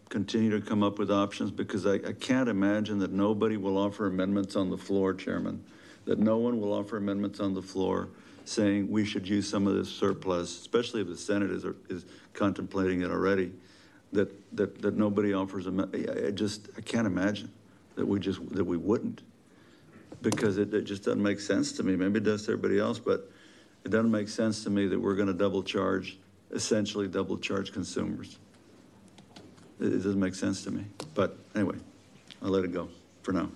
continue to come up with options, because I can't imagine that nobody will offer amendments on the floor, Chairman, that no one will offer amendments on the floor saying we should use some of this surplus, especially if the Senate is contemplating it already, that nobody offers I can't imagine that we wouldn't, because it just doesn't make sense to me. Maybe it does to everybody else, but it doesn't make sense to me that we're going to essentially double charge consumers. It doesn't make sense to me. But anyway, I'll let it go for now.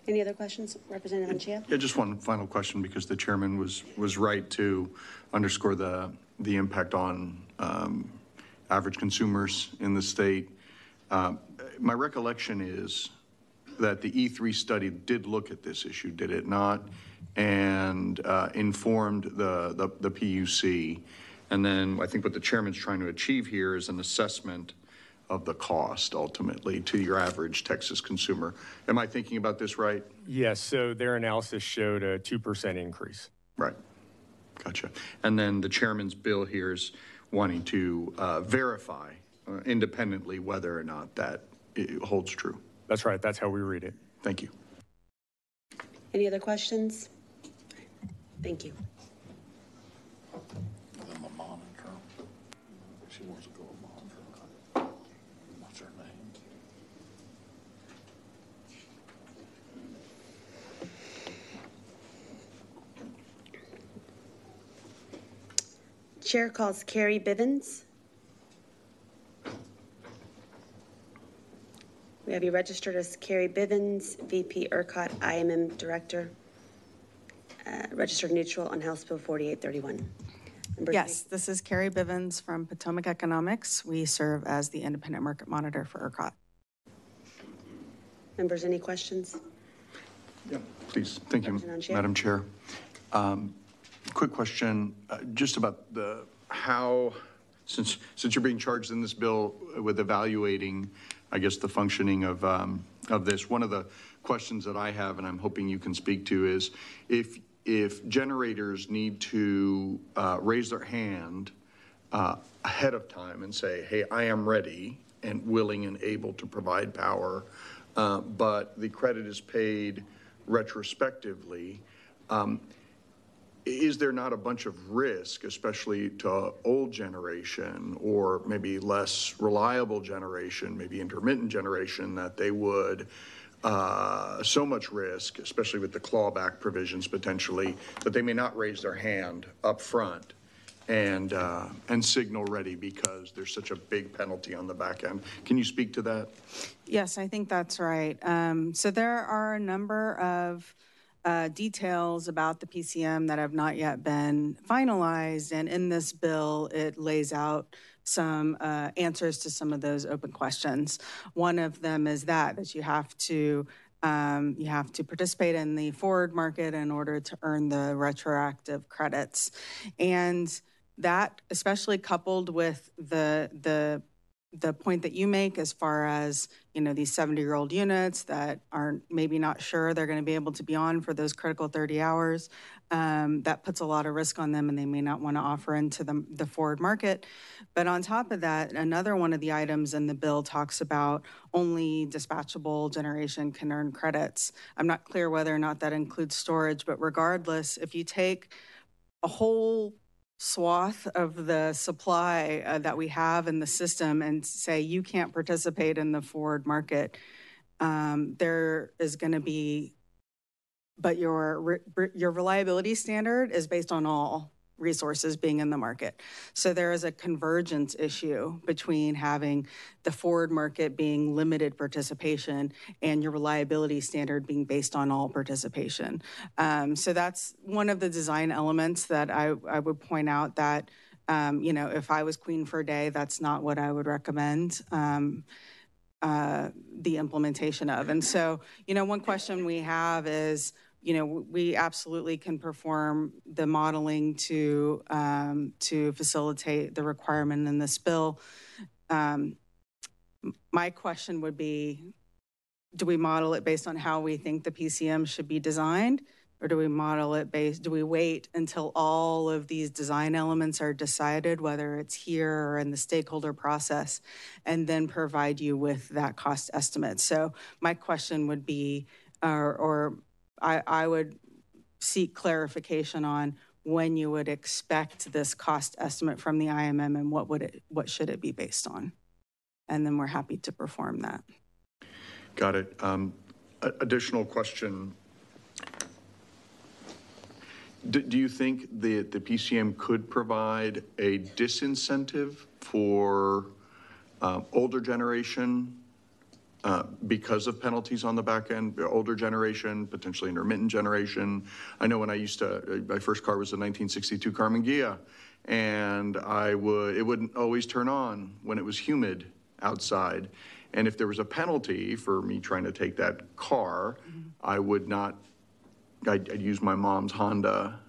Any other questions? Representative Anchia? Yeah, just one final question, because the chairman was right to underscore the impact on average consumers in the state. My recollection is that the E3 study did look at this issue, did it not? And informed the PUC. And then I think what the chairman's trying to achieve here is an assessment of the cost ultimately to your average Texas consumer. Am I thinking about this right? Yes, so their analysis showed a 2% increase. Right, gotcha. And then the chairman's bill here is wanting to verify independently whether or not that holds true. That's right, that's how we read it. Thank you. Any other questions? Thank you. She wants to go a monitor. What's her name? Chair calls Carrie Bivens. We have you registered as Carrie Bivens, VP ERCOT IMM Director, registered neutral on House Bill 4831. Yes, this is Carrie Bivens from Potomac Economics. We serve as the independent market monitor for ERCOT. Members, any questions? Yeah, please. Thank you, Madam Chair. Quick question, just about how, since you're being charged in this bill with evaluating, I guess, the functioning of this, one of the questions that I have, and I'm hoping you can speak to, is if if generators need to raise their hand ahead of time and say, hey, I am ready and willing and able to provide power, but the credit is paid retrospectively, is there not a bunch of risk, especially to old generation or maybe less reliable generation, maybe intermittent generation, that they would so much risk, especially with the clawback provisions potentially, that they may not raise their hand up front and signal ready because there's such a big penalty on the back end? Can you speak to that? Yes, I think that's right. So there are a number of details about the PCM that have not yet been finalized, and in this bill, it lays out some answers to some of those open questions. One of them is that you have to participate in the forward market in order to earn the retroactive credits, and that, especially coupled with the point that you make as far as, you know, these 70-year-old units that aren't maybe not sure they're going to be able to be on for those critical 30 hours, that puts a lot of risk on them and they may not want to offer into the forward market. But on top of that, another one of the items in the bill talks about only dispatchable generation can earn credits. I'm not clear whether or not that includes storage, but regardless, if you take a whole swath of the supply that we have in the system and say you can't participate in the forward market, there is going to be, but your reliability standard is based on all resources being in the market. So there is a convergence issue between having the forward market being limited participation and your reliability standard being based on all participation. So that's one of the design elements that I would point out that, you know, if I was queen for a day, that's not what I would recommend the implementation of. And so, you know, one question we have is, you know, we absolutely can perform the modeling to facilitate the requirement in this bill. My question would be, do we model it based on how we think the PCM should be designed? Or do we model it do we wait until all of these design elements are decided, whether it's here or in the stakeholder process, and then provide you with that cost estimate? So my question would be, I would seek clarification on when you would expect this cost estimate from the IMM and what should it be based on? And then we're happy to perform that. Got it. Additional question. Do you think the PCM could provide a disincentive for older generation because of penalties on the back end, older generation, potentially intermittent generation? I know when my first car was a 1962 Karmann Ghia, and it wouldn't always turn on when it was humid outside. And if there was a penalty for me trying to take that car, I would not, I'd use my mom's Honda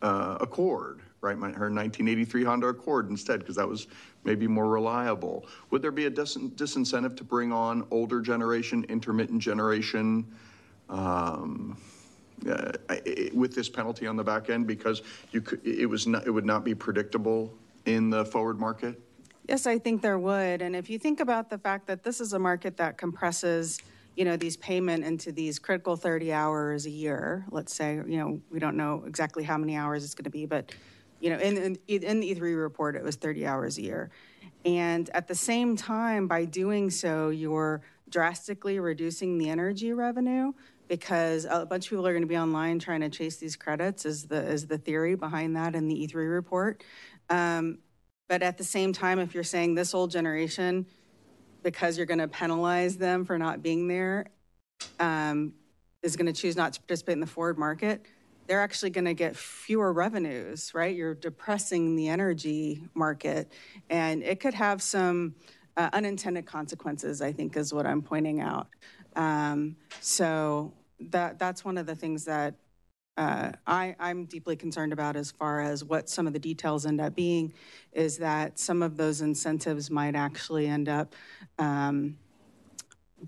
Accord, right? Her 1983 Honda Accord instead, because that was maybe more reliable. Would there be a disincentive to bring on older generation, intermittent generation with this penalty on the back end, because it would not be predictable in the forward market? Yes, I think there would. And if you think about the fact that this is a market that compresses, you know, these payment into these critical 30 hours a year, let's say, you know, we don't know exactly how many hours it's going to be, but, you know, in the E3 report, it was 30 hours a year. And at the same time, by doing so, you're drastically reducing the energy revenue, because a bunch of people are going to be online trying to chase these credits, is the theory behind that in the E3 report. But at the same time, if you're saying this old generation, because you're going to penalize them for not being there, is going to choose not to participate in the forward market, they're actually going to get fewer revenues, right? You're depressing the energy market, and it could have some unintended consequences, I think, is what I'm pointing out. So that's one of the things that I'm deeply concerned about, as far as what some of the details end up being, is that some of those incentives might actually end up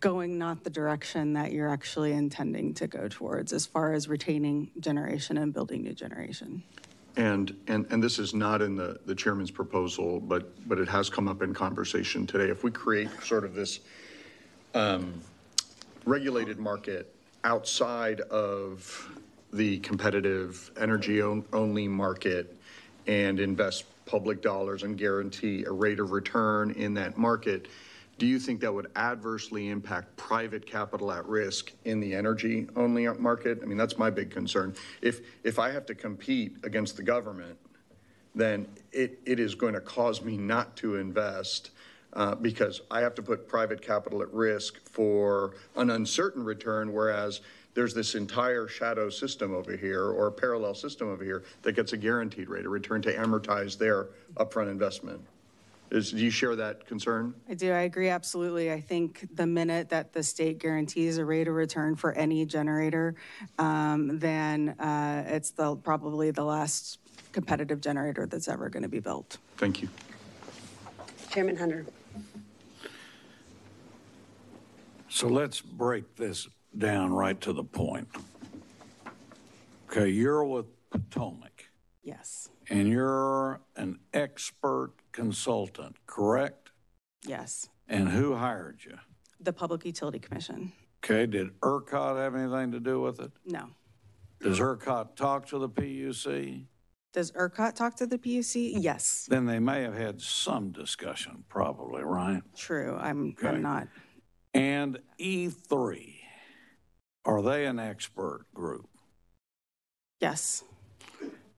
going not the direction that you're actually intending to go towards as far as retaining generation and building new generation. And this is not in the chairman's proposal, but it has come up in conversation today. If we create sort of this regulated market outside of the competitive energy only market and invest public dollars and guarantee a rate of return in that market, do you think that would adversely impact private capital at risk in the energy only market? I mean, that's my big concern. If I have to compete against the government, then it is going to cause me not to invest because I have to put private capital at risk for an uncertain return, whereas there's this entire shadow system over here or a parallel system over here that gets a guaranteed rate of return to amortize their upfront investment. Do you share that concern? I do. I agree absolutely. I think the minute that the state guarantees a rate of return for any generator, then it's probably the last competitive generator that's ever going to be built. Thank you. Chairman Hunter. So let's break this down right to the point. Okay, you're with Potomac. Yes. And you're an expert consultant, correct? Yes. And who hired you? The Public Utility Commission. Okay, did ERCOT have anything to do with it? No. Does ERCOT talk to the PUC? Does ERCOT talk to the PUC? Yes. Then they may have had some discussion, probably, right? True. I'm not. And E3, are they an expert group? Yes.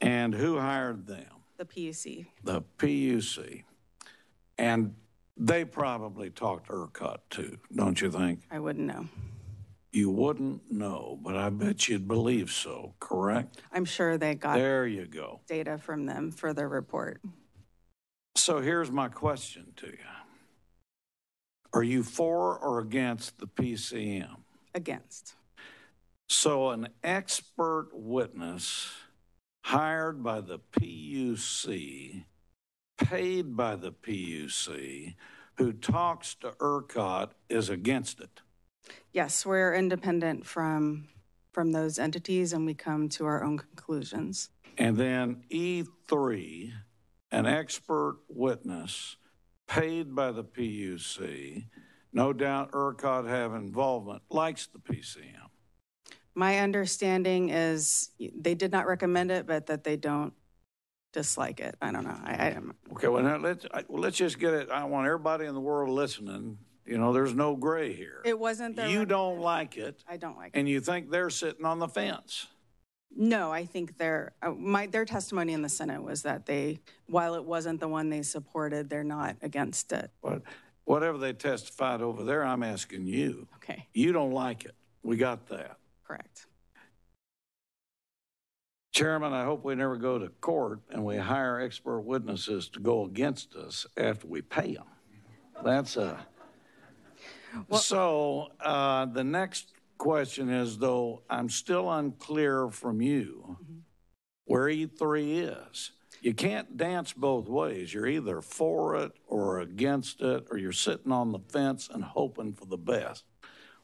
And who hired them? The PUC. The PUC. And they probably talked to ERCOT too, don't you think? I wouldn't know. You wouldn't know, but I bet you'd believe so, correct? I'm sure they got there you go. Data from them for their report. So here's my question to you. Are you for or against the PCM? Against. So an expert witness hired by the PUC, paid by the PUC, who talks to ERCOT is against it. Yes, we're independent from those entities and we come to our own conclusions. And then E3, an expert witness paid by the PUC, no doubt ERCOT have involvement, likes the PCM. My understanding is they did not recommend it, but that they don't dislike it. I don't know. I don't. Okay, well, now let's just get it. I want everybody in the world listening. You know, there's no gray here. It wasn't their You don't like it. I don't like it. And you think they're sitting on the fence. No, I think their testimony in the Senate was that while it wasn't the one they supported, they're not against it. But whatever they testified over there, I'm asking you. Okay. You don't like it. We got that. Correct. Chairman, I hope we never go to court and we hire expert witnesses to go against us after we pay them. That's So the next question is, though, I'm still unclear from you where E3 is. You can't dance both ways. You're either for it or against it, or you're sitting on the fence and hoping for the best.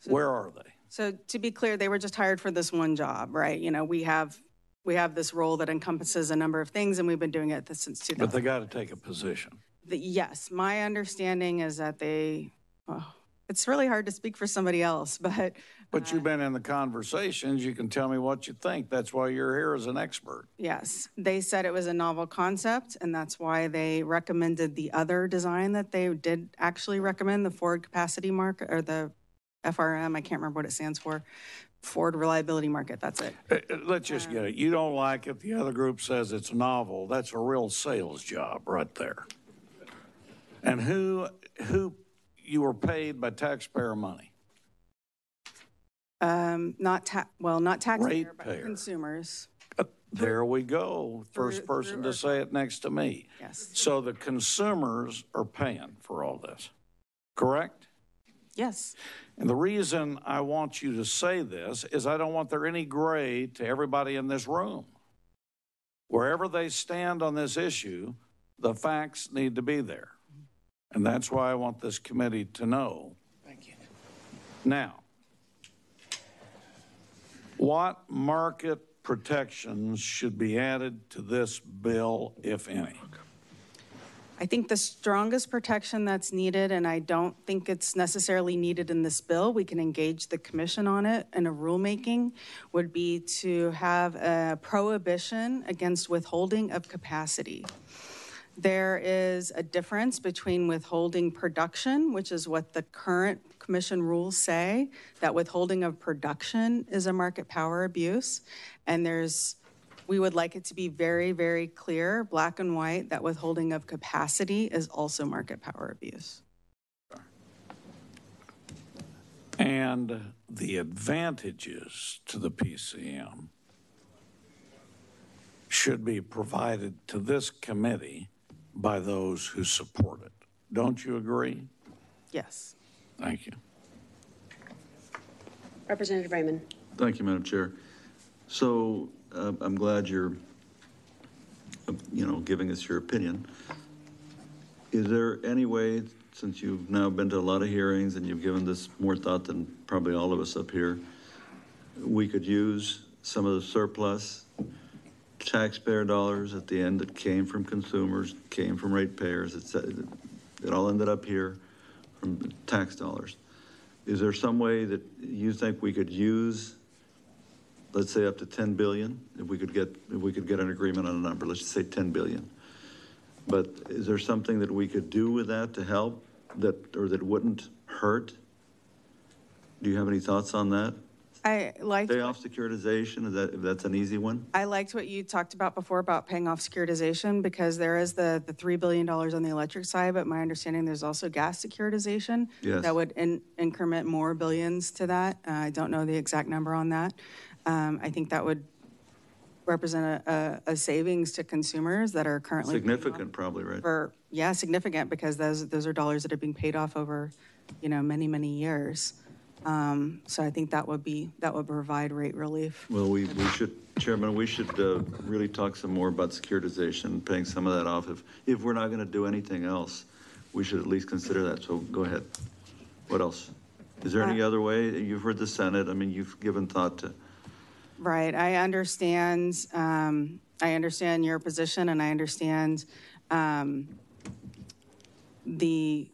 Where are they? So to be clear, they were just hired for this one job, right? You know, we have this role that encompasses a number of things, and we've been doing it since 2000. But they got to take a position. Yes, my understanding is that it's really hard to speak for somebody else, but you've been in the conversations. You can tell me what you think. That's why you're here as an expert. Yes, they said it was a novel concept, and that's why they recommended the other design that they did actually recommend, the Forward Capacity Market, or the FRM, I can't remember what it stands for. Forward Reliability Market, that's it. Let's just get it. You don't like it. The other group says it's novel. That's a real sales job right there. And who you were paid by taxpayer money? Not taxpayer, but Ratepayer. Consumers. There we go. First person to say it next to me. Yes. So the consumers are paying for all this, correct? Yes. And the reason I want you to say this is I don't want there any gray to everybody in this room. Wherever they stand on this issue, the facts need to be there. And that's why I want this committee to know. Thank you. Now, what market protections should be added to this bill, if any? I think the strongest protection that's needed, and I don't think it's necessarily needed in this bill, we can engage the commission on it in a rulemaking, would be to have a prohibition against withholding of capacity. There is a difference between withholding production, which is what the current commission rules say, that withholding of production is a market power abuse. And we would like it to be very, very clear, black and white, that withholding of capacity is also market power abuse. And the advantages to the PCM should be provided to this committee by those who support it. Don't you agree? Yes. Thank you. Representative Raymond. Thank you, Madam Chair. So I'm glad you're, giving us your opinion. Is there any way, since you've now been to a lot of hearings and you've given this more thought than probably all of us up here, we could use some of the surplus taxpayer dollars at the end that came from consumers, came from ratepayers, it all ended up here from tax dollars. Is there some way that you think we could use, let's say up to 10 billion, if we could get an agreement on a number, let's just say 10 billion. But is there something that we could do with that to help that wouldn't hurt? Do you have any thoughts on that? I like pay off securitization, if that's an easy one? I liked what you talked about before about paying off securitization, because there is the $3 billion on the electric side, but my understanding there's also gas securitization that would increment more billions to that. I don't know the exact number on that. I think that would represent a savings to consumers that are currently significant, probably, right? Significant, because those are dollars that are being paid off over, many, many years. So I think that would provide rate relief. Well, we should, Chairman, we should really talk some more about securitization, paying some of that off. If we're not going to do anything else, we should at least consider that. So go ahead. What else? Is there any other way? You've heard the Senate. I mean, you've given thought to. Right. I understand your position, and I understand the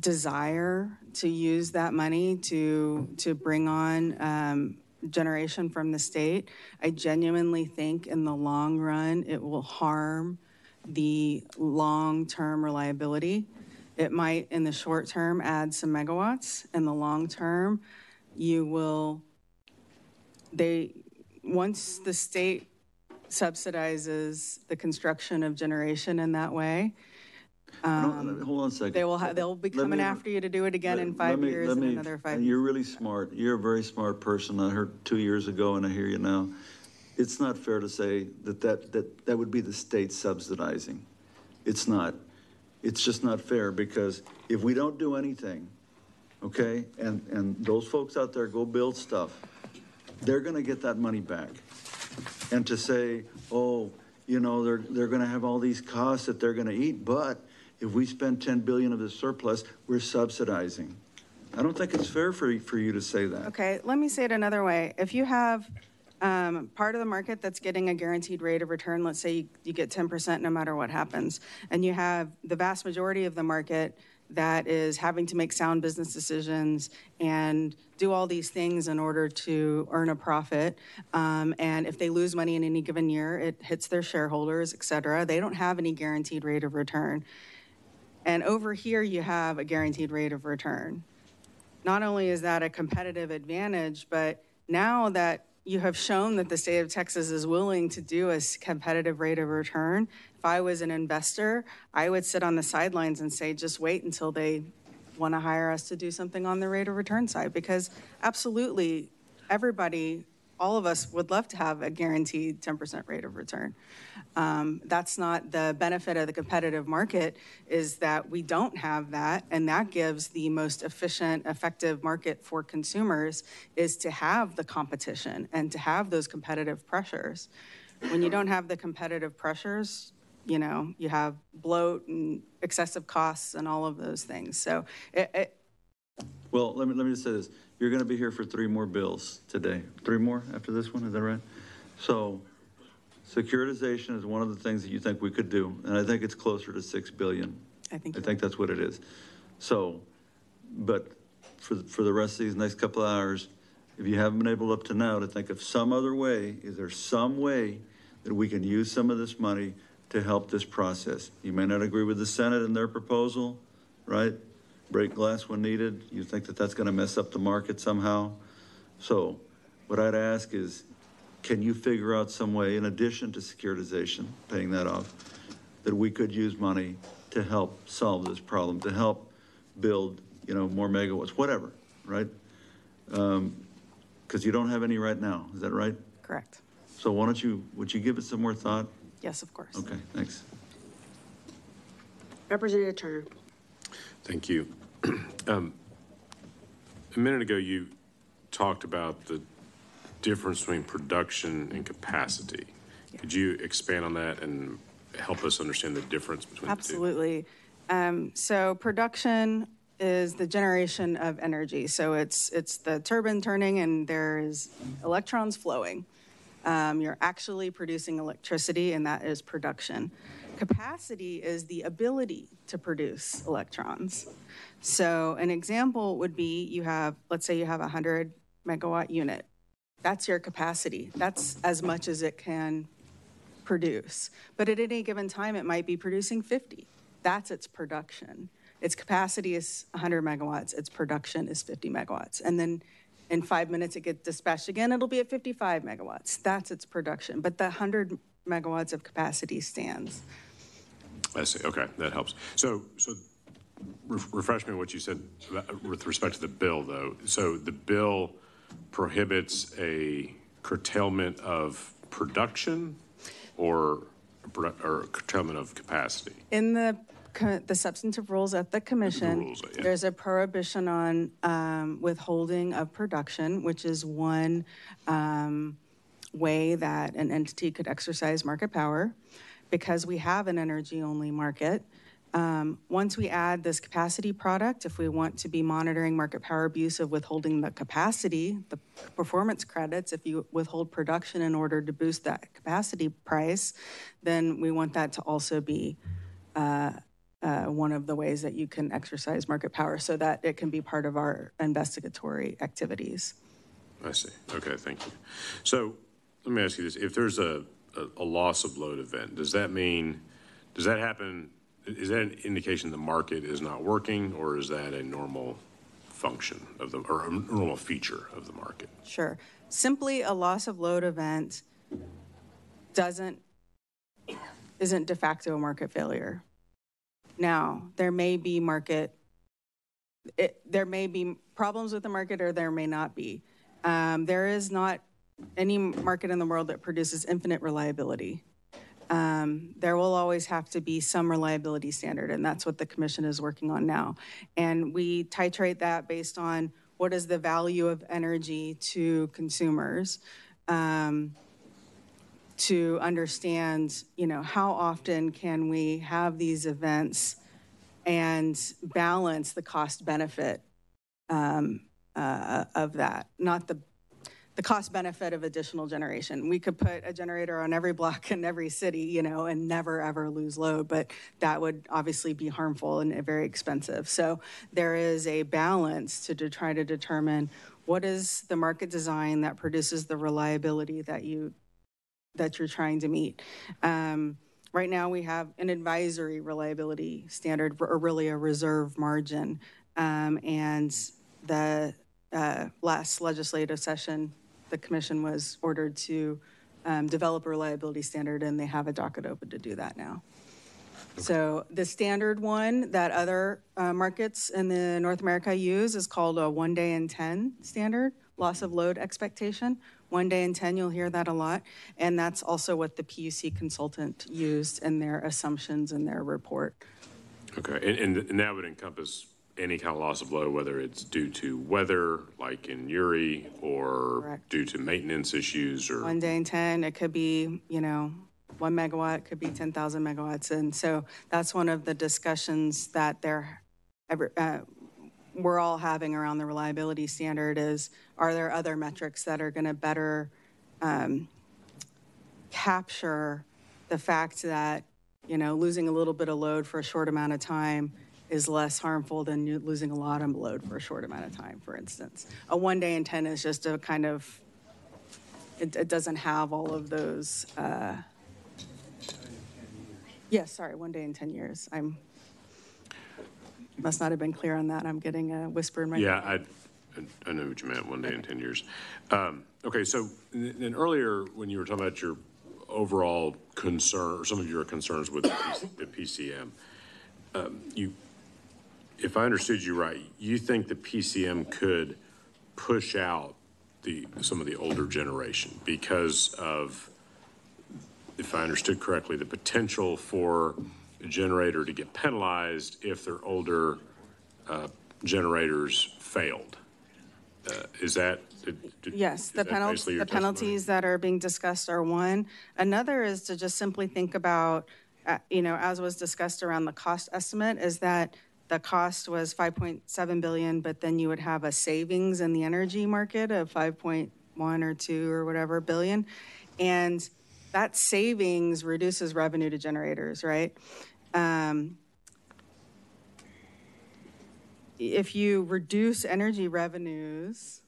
desire to use that money to bring on generation from the state. I genuinely think in the long run it will harm the long-term reliability. It might in the short term add some megawatts. In the long term, once the state subsidizes the construction of generation in that way, hold on a second. They'll be coming after you to do it again in 5 years and another 5 years. You're really smart. You're a very smart person. I heard 2 years ago, and I hear you now. It's not fair to say that would be the state subsidizing. It's not. It's just not fair, because if we don't do anything, okay, and those folks out there go build stuff, they're going to get that money back. And to say, oh, they're going to have all these costs that they're going to eat, but if we spend 10 billion of the surplus, we're subsidizing. I don't think it's fair for you to say that. Okay, let me say it another way. If you have part of the market that's getting a guaranteed rate of return, let's say you get 10% no matter what happens, and you have the vast majority of the market that is having to make sound business decisions and do all these things in order to earn a profit. And if they lose money in any given year, it hits their shareholders, et cetera. They don't have any guaranteed rate of return. And over here, you have a guaranteed rate of return. Not only is that a competitive advantage, but now that you have shown that the state of Texas is willing to do a competitive rate of return, if I was an investor, I would sit on the sidelines and say, just wait until they want to hire us to do something on the rate of return side, because absolutely everybody, all of us would love to have a guaranteed 10% rate of return. That's not the benefit of the competitive market, is that we don't have that, and that gives the most efficient, effective market for consumers is to have the competition and to have those competitive pressures. When you don't have the competitive pressures, you have bloat and excessive costs and all of those things. So Well, let me just say this. You're going to be here for 3 more bills today. 3 more after this one, is that right? So securitization is one of the things that you think we could do, and I think it's closer to $6 billion. I think that's what it is. So, but for the rest of these next couple of hours, if you haven't been able up to now to think of some other way, is there some way that we can use some of this money to help this process? You may not agree with the Senate and their proposal, right? Break glass when needed. You think that that's going to mess up the market somehow? So what I'd ask is, can you figure out some way, in addition to securitization, paying that off, that we could use money to help solve this problem, to help build, more megawatts, whatever, right? Because you don't have any right now, is that right? Correct. So why don't would you give it some more thought? Yes, of course. Okay, thanks. Representative Turner. Thank you. A minute ago, you talked about the difference between production and capacity. Yeah. Could you expand on that and help us understand the difference between Absolutely. The two? So production is the generation of energy. So it's the turbine turning and there's electrons flowing. You're actually producing electricity, and that is production. Capacity is the ability to produce electrons. So an example would be let's say you have a 100 megawatt unit. That's your capacity. That's as much as it can produce. But at any given time, it might be producing 50. That's its production. Its capacity is 100 megawatts. Its production is 50 megawatts. And then in 5 minutes, it gets dispatched again. It'll be at 55 megawatts. That's its production. But the 100 megawatts of capacity stands. I see. Okay, that helps. So refresh me on what you said with respect to the bill, though. So the bill prohibits a curtailment of production or curtailment of capacity? In the substantive rules at the commission, there's a prohibition on withholding of production, which is one way that an entity could exercise market power. Because we have an energy-only market, once we add this capacity product, if we want to be monitoring market power abuse of withholding the capacity, the performance credits, if you withhold production in order to boost that capacity price, then we want that to also be one of the ways that you can exercise market power so that it can be part of our investigatory activities. I see. Okay, thank you. So let me ask you this. If there's a loss of load event, does that happen, is that an indication the market is not working, or is that a normal function or a normal feature of the market? Sure. Simply a loss of load event isn't de facto market failure. Now, there may be problems with the market, or there may not be. There is not any market in the world that produces infinite reliability. There will always have to be some reliability standard, and that's what the commission is working on now. And we titrate that based on what is the value of energy to consumers, to understand, how often can we have these events and balance the cost benefit of that, not the cost benefit of additional generation. We could put a generator on every block in every city, and never ever lose load, but that would obviously be harmful and very expensive. So there is a balance to try to determine what is the market design that produces the reliability that you're trying to meet. Right now we have an advisory reliability standard, or really a reserve margin. And the last legislative session, the commission was ordered to develop a reliability standard, and they have a docket open to do that now. Okay. So the standard one that other markets in the North America use is called a 1 day in 10 standard, loss of load expectation. 1 day in 10, you'll hear that a lot. And that's also what the PUC consultant used in their assumptions in their report. Okay, and that would encompass any kind of loss of load, whether it's due to weather, like in Uri, or correct, due to maintenance issues, or 1 day in 10, it could be, 1 megawatt, could be 10,000 megawatts. And so that's one of the discussions that we're all having around the reliability standard is, are there other metrics that are going to better capture the fact that, you know, losing a little bit of load for a short amount of time is less harmful than losing a lot of load for a short amount of time, for instance. A 1 day in 10 is just a kind of, it doesn't have all of those, yes, sorry, 1 day in 10 years. Must not have been clear on that. I'm getting a whisper in my Yeah, I know what you meant, 1 day in 10 years. Okay, so then earlier when you were talking about your overall concern, or some of your concerns with the PCM, if I understood you right, you think the PCM could push out some of the older generation because of, if I understood correctly, the potential for a generator to get penalized if their older generators failed. Is that? Yes, the penalties that are being discussed are one. Another is to just simply think about, you know, as was discussed around the cost estimate, is that the cost was $5.7 billion, but then you would have a savings in the energy market of 5.1 or 2 or whatever billion. And that savings reduces revenue to generators, right? If you reduce energy revenues,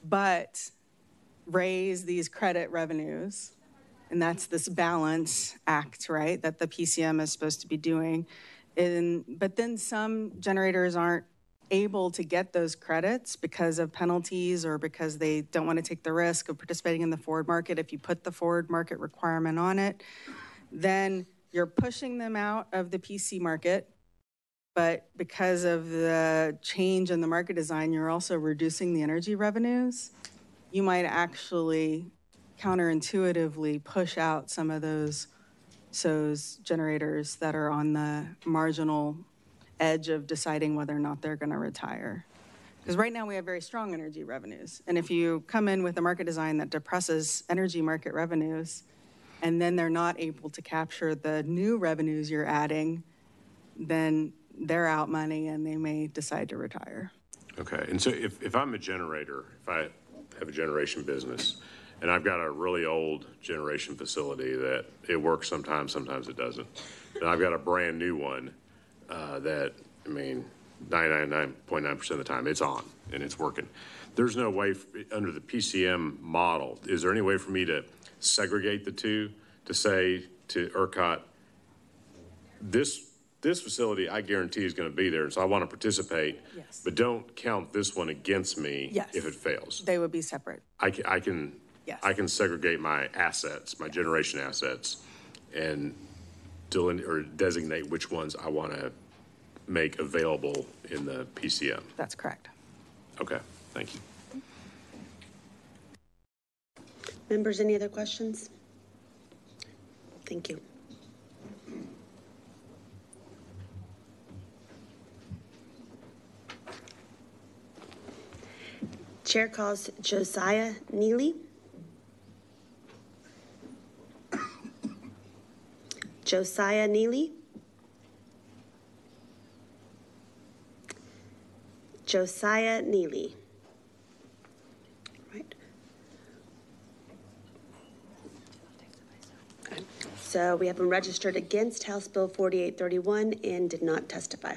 but raise these credit revenues, and that's this balance act, right, that the PCM is supposed to be doing. But then some generators aren't able to get those credits because of penalties or because they don't want to take the risk of participating in the forward market. If you put the forward market requirement on it, then you're pushing them out of the PC market. But because of the change in the market design, you're also reducing the energy revenues. You might actually counterintuitively push out some of those generators that are on the marginal edge of deciding whether or not they're going to retire. Because right now we have very strong energy revenues. And if you come in with a market design that depresses energy market revenues, and then they're not able to capture the new revenues you're adding, then they're out money and they may decide to retire. Okay, and so if I'm a generator, if I have a generation business, and I've got a really old generation facility that it works sometimes it doesn't, and I've got a brand new one that, I mean, 99.9% of the time it's on and it's working. There's no way under the PCM model, is there any way for me to segregate the two, to say to ERCOT, this facility I guarantee is going to be there, and so I want to participate, yes, but don't count this one against me, yes, if it fails? They would be separate. I can segregate my assets, my generation assets, and designate which ones I want to make available in the PCM. That's correct. Okay, thank you. Members, any other questions? Thank you. Chair calls Josiah Neely. Josiah Neely. Josiah Neely. Right. So we have him registered against House Bill 4831 and did not testify.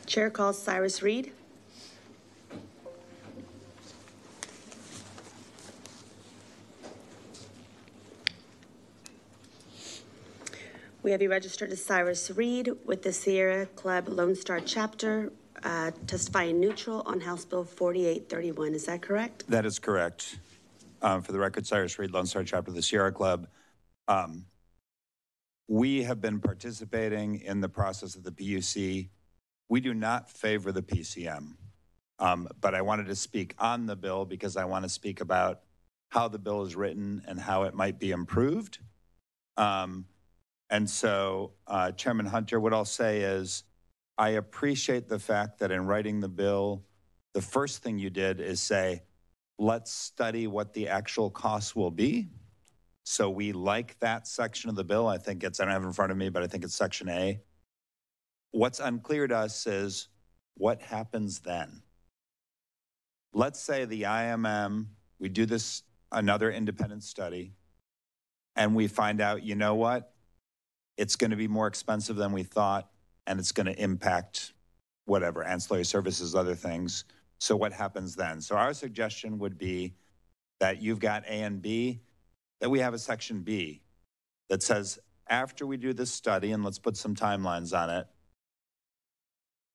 Chair calls Cyrus Reed. We have you registered as Cyrus Reed with the Sierra Club Lone Star chapter, testifying neutral on House Bill 4831. Is that correct? That is correct. For the record, Cyrus Reed, Lone Star chapter of the Sierra Club. We have been participating in the process of the PUC. We do not favor the PCM, but I wanted to speak on the bill because I want to speak about how the bill is written and how it might be improved. And so, Chairman Hunter, what I'll say is I appreciate the fact that in writing the bill, the first thing you did is say, let's study what the actual costs will be. So we like that section of the bill. I think it's, I don't have it in front of me, but I think it's Section A. What's unclear to us is what happens then? Let's say the IMM, we do this, another independent study, and we find out, you know what? It's going to be more expensive than we thought, and it's going to impact whatever, ancillary services, other things. So what happens then? So our suggestion would be that you've got A and B, that we have a Section B that says, after we do this study, and let's put some timelines on it.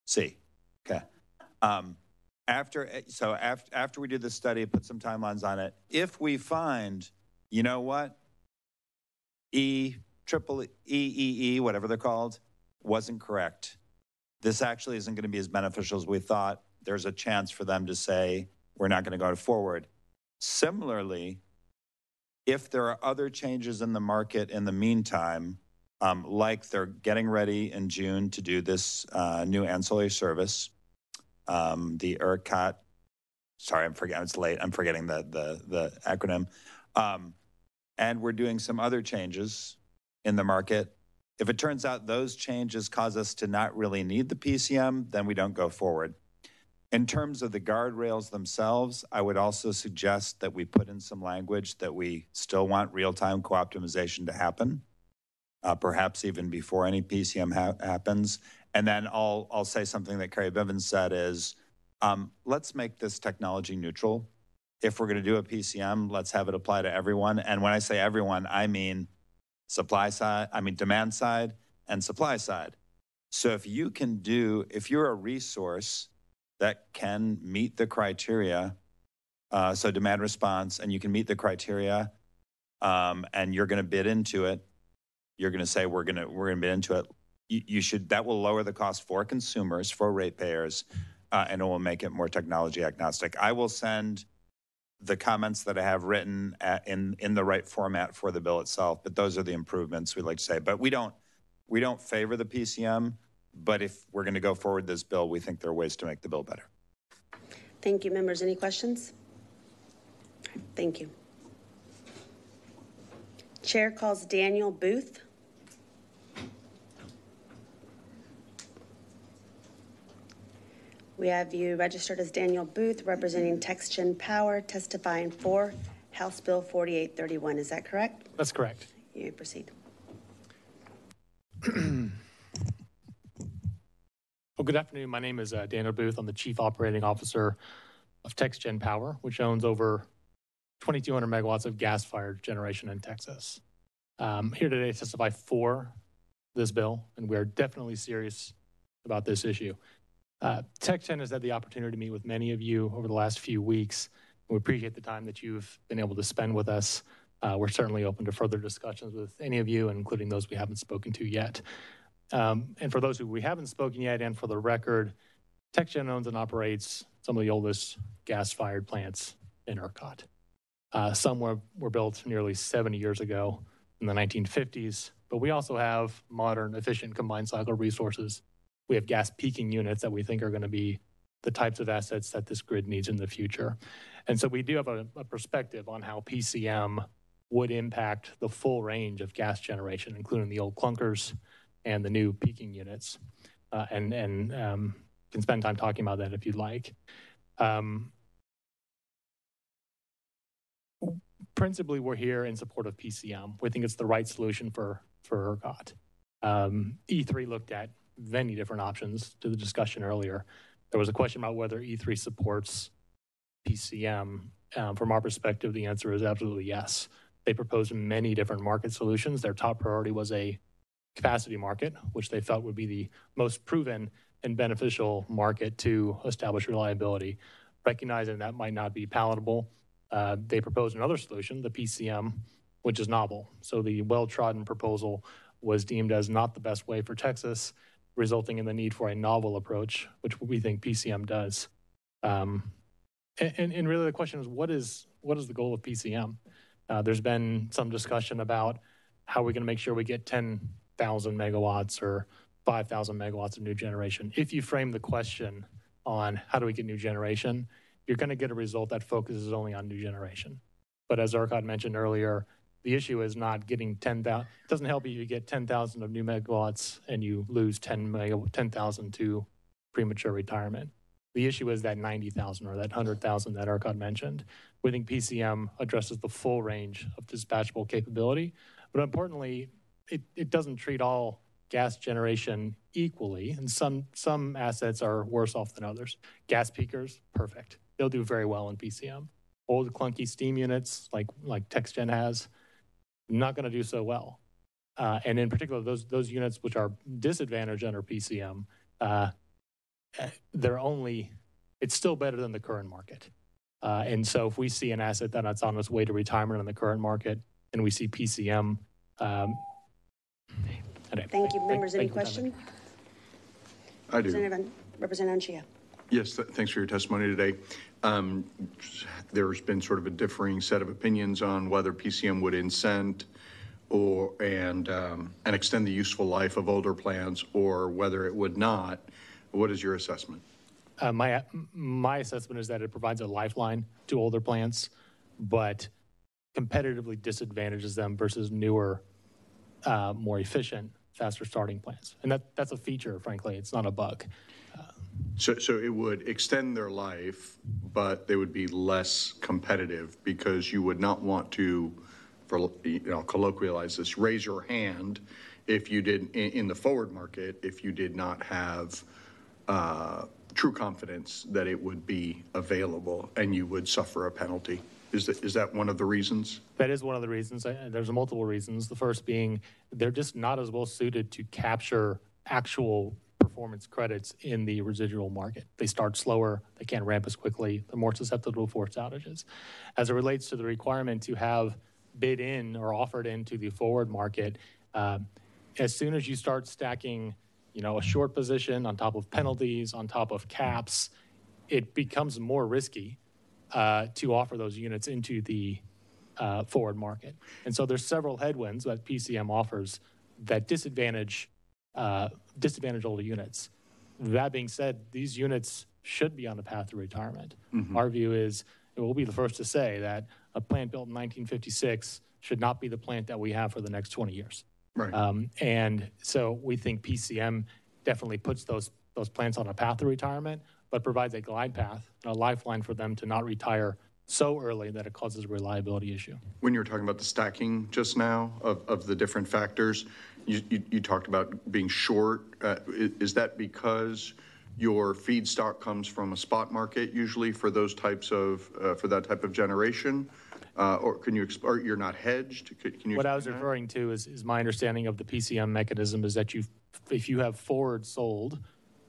C, okay. After we do this study, put some timelines on it. If we find, you know what, EEE, whatever they're called, wasn't correct. This actually isn't going to be as beneficial as we thought. There's a chance for them to say, we're not going to go forward. Similarly, if there are other changes in the market in the meantime, like they're getting ready in June to do this new ancillary service, the ERCOT, sorry, I'm forgetting, it's late, I'm forgetting the acronym. And we're doing some other changes in the market. If it turns out those changes cause us to not really need the PCM, then we don't go forward. In terms of the guardrails themselves, I would also suggest that we put in some language that we still want real-time co-optimization to happen, perhaps even before any PCM happens. And then I'll say something that Carrie Bivens said is, let's make this technology neutral. If we're going to do a PCM, let's have it apply to everyone. And when I say everyone, I mean supply side, I mean demand side and supply side. So if you can do, if you're a resource that can meet the criteria, so demand response, and you can meet the criteria, and you're going to bid into it, you're going to say we're going to bid into it. You should, that will lower the cost for consumers, for ratepayers, and it will make it more technology agnostic. I will send the comments that I have written in the right format for the bill itself, but those are the improvements we'd like to say. But we don't favor the PCM, but if we're going to go forward this bill, we think there are ways to make the bill better. Thank you, members. Any questions? Thank you. Chair calls Daniel Booth. We have you registered as Daniel Booth, representing TexGen Power, testifying for House Bill 4831. Is that correct? That's correct. You may proceed. Well, good afternoon. My name is Daniel Booth. I'm the Chief Operating Officer of TexGen Power, which owns over 2,200 megawatts of gas-fired generation in Texas. Here today to testify for this bill, and we are definitely serious about this issue. TexGen has had the opportunity to meet with many of you over the last few weeks. We appreciate the time that you've been able to spend with us. We're certainly open to further discussions with any of you, including those we haven't spoken to yet. And for those who we haven't spoken yet, and for the record, TexGen owns and operates some of the oldest gas-fired plants in ERCOT. Some were built nearly 70 years ago in the 1950s, but we also have modern, efficient combined cycle resources. We have gas peaking units that we think are going to be the types of assets that this grid needs in the future. And so we do have a perspective on how PCM would impact the full range of gas generation, including the old clunkers and the new peaking units, and can spend time talking about that if you'd like. Principally, we're here in support of PCM. We think it's the right solution for ERCOT. E3 looked at many different options to the discussion earlier. There was a question about whether E3 supports PCM. From our perspective, the answer is absolutely yes. They proposed many different market solutions. Their top priority was a capacity market, which they felt would be the most proven and beneficial market to establish reliability. Recognizing that might not be palatable, they proposed another solution, the PCM, which is novel. So the well-trodden proposal was deemed as not the best way for Texas, resulting in the need for a novel approach, which we think PCM does. And really the question is, what is the goal of PCM? There's been some discussion about how we're going to make sure we get 10,000 megawatts or 5,000 megawatts of new generation. If you frame the question on how do we get new generation, you're going to get a result that focuses only on new generation. But as ERCOT mentioned earlier, The issue is not getting 10,000. It doesn't help you get 10,000 of new megawatts and you lose 10,000 to premature retirement. The issue is that 90,000 or that 100,000 that ERCOT mentioned. We think PCM addresses the full range of dispatchable capability, but importantly, it doesn't treat all gas generation equally, and some assets are worse off than others. Gas peakers, perfect. They'll do very well in PCM. Old clunky steam units like TexGen has, not going to do so well. And in particular, those units which are disadvantaged under PCM, it's still better than the current market. And so if we see an asset that's on its way to retirement in the current market, and we see PCM. Thank you. Members, any questions? I do. Representative Anchia. Yes, thanks for your testimony today. There's been sort of a differing set of opinions on whether PCM would incent and extend the useful life of older plants, or whether it would not. What is your assessment? My assessment is that it provides a lifeline to older plants, but competitively disadvantages them versus newer, more efficient, faster starting plants. And that's a feature, frankly. It's not a bug. So it would extend their life, but they would be less competitive because you would not want to, colloquialize this, raise your hand if you did in the forward market, if you did not have true confidence that it would be available, and you would suffer a penalty. Is that one of the reasons? That is one of the reasons. There's multiple reasons. The first being they're just not as well suited to capture actual performance credits in the residual market. They start slower. They can't ramp as quickly. They're more susceptible to forced outages. As it relates to the requirement to have bid in or offered into the forward market, as soon as you start stacking, a short position on top of penalties, on top of caps, it becomes more risky to offer those units into the forward market. And so there's several headwinds that PCM offers that disadvantage older units. That being said, these units should be on a path to retirement. Mm-hmm. Our view is, and we'll be the first to say, that a plant built in 1956 should not be the plant that we have for the next 20 years. Right. And so we think PCM definitely puts those plants on a path to retirement, but provides a glide path, a lifeline for them to not retire so early that it causes a reliability issue. When you were talking about the stacking just now of the different factors, you talked about being short. Is that because your feedstock comes from a spot market usually for those types of for that type of generation? Or can you, or you're not hedged? Can you? What I was referring to is my understanding of the PCM mechanism is that if you have forward sold,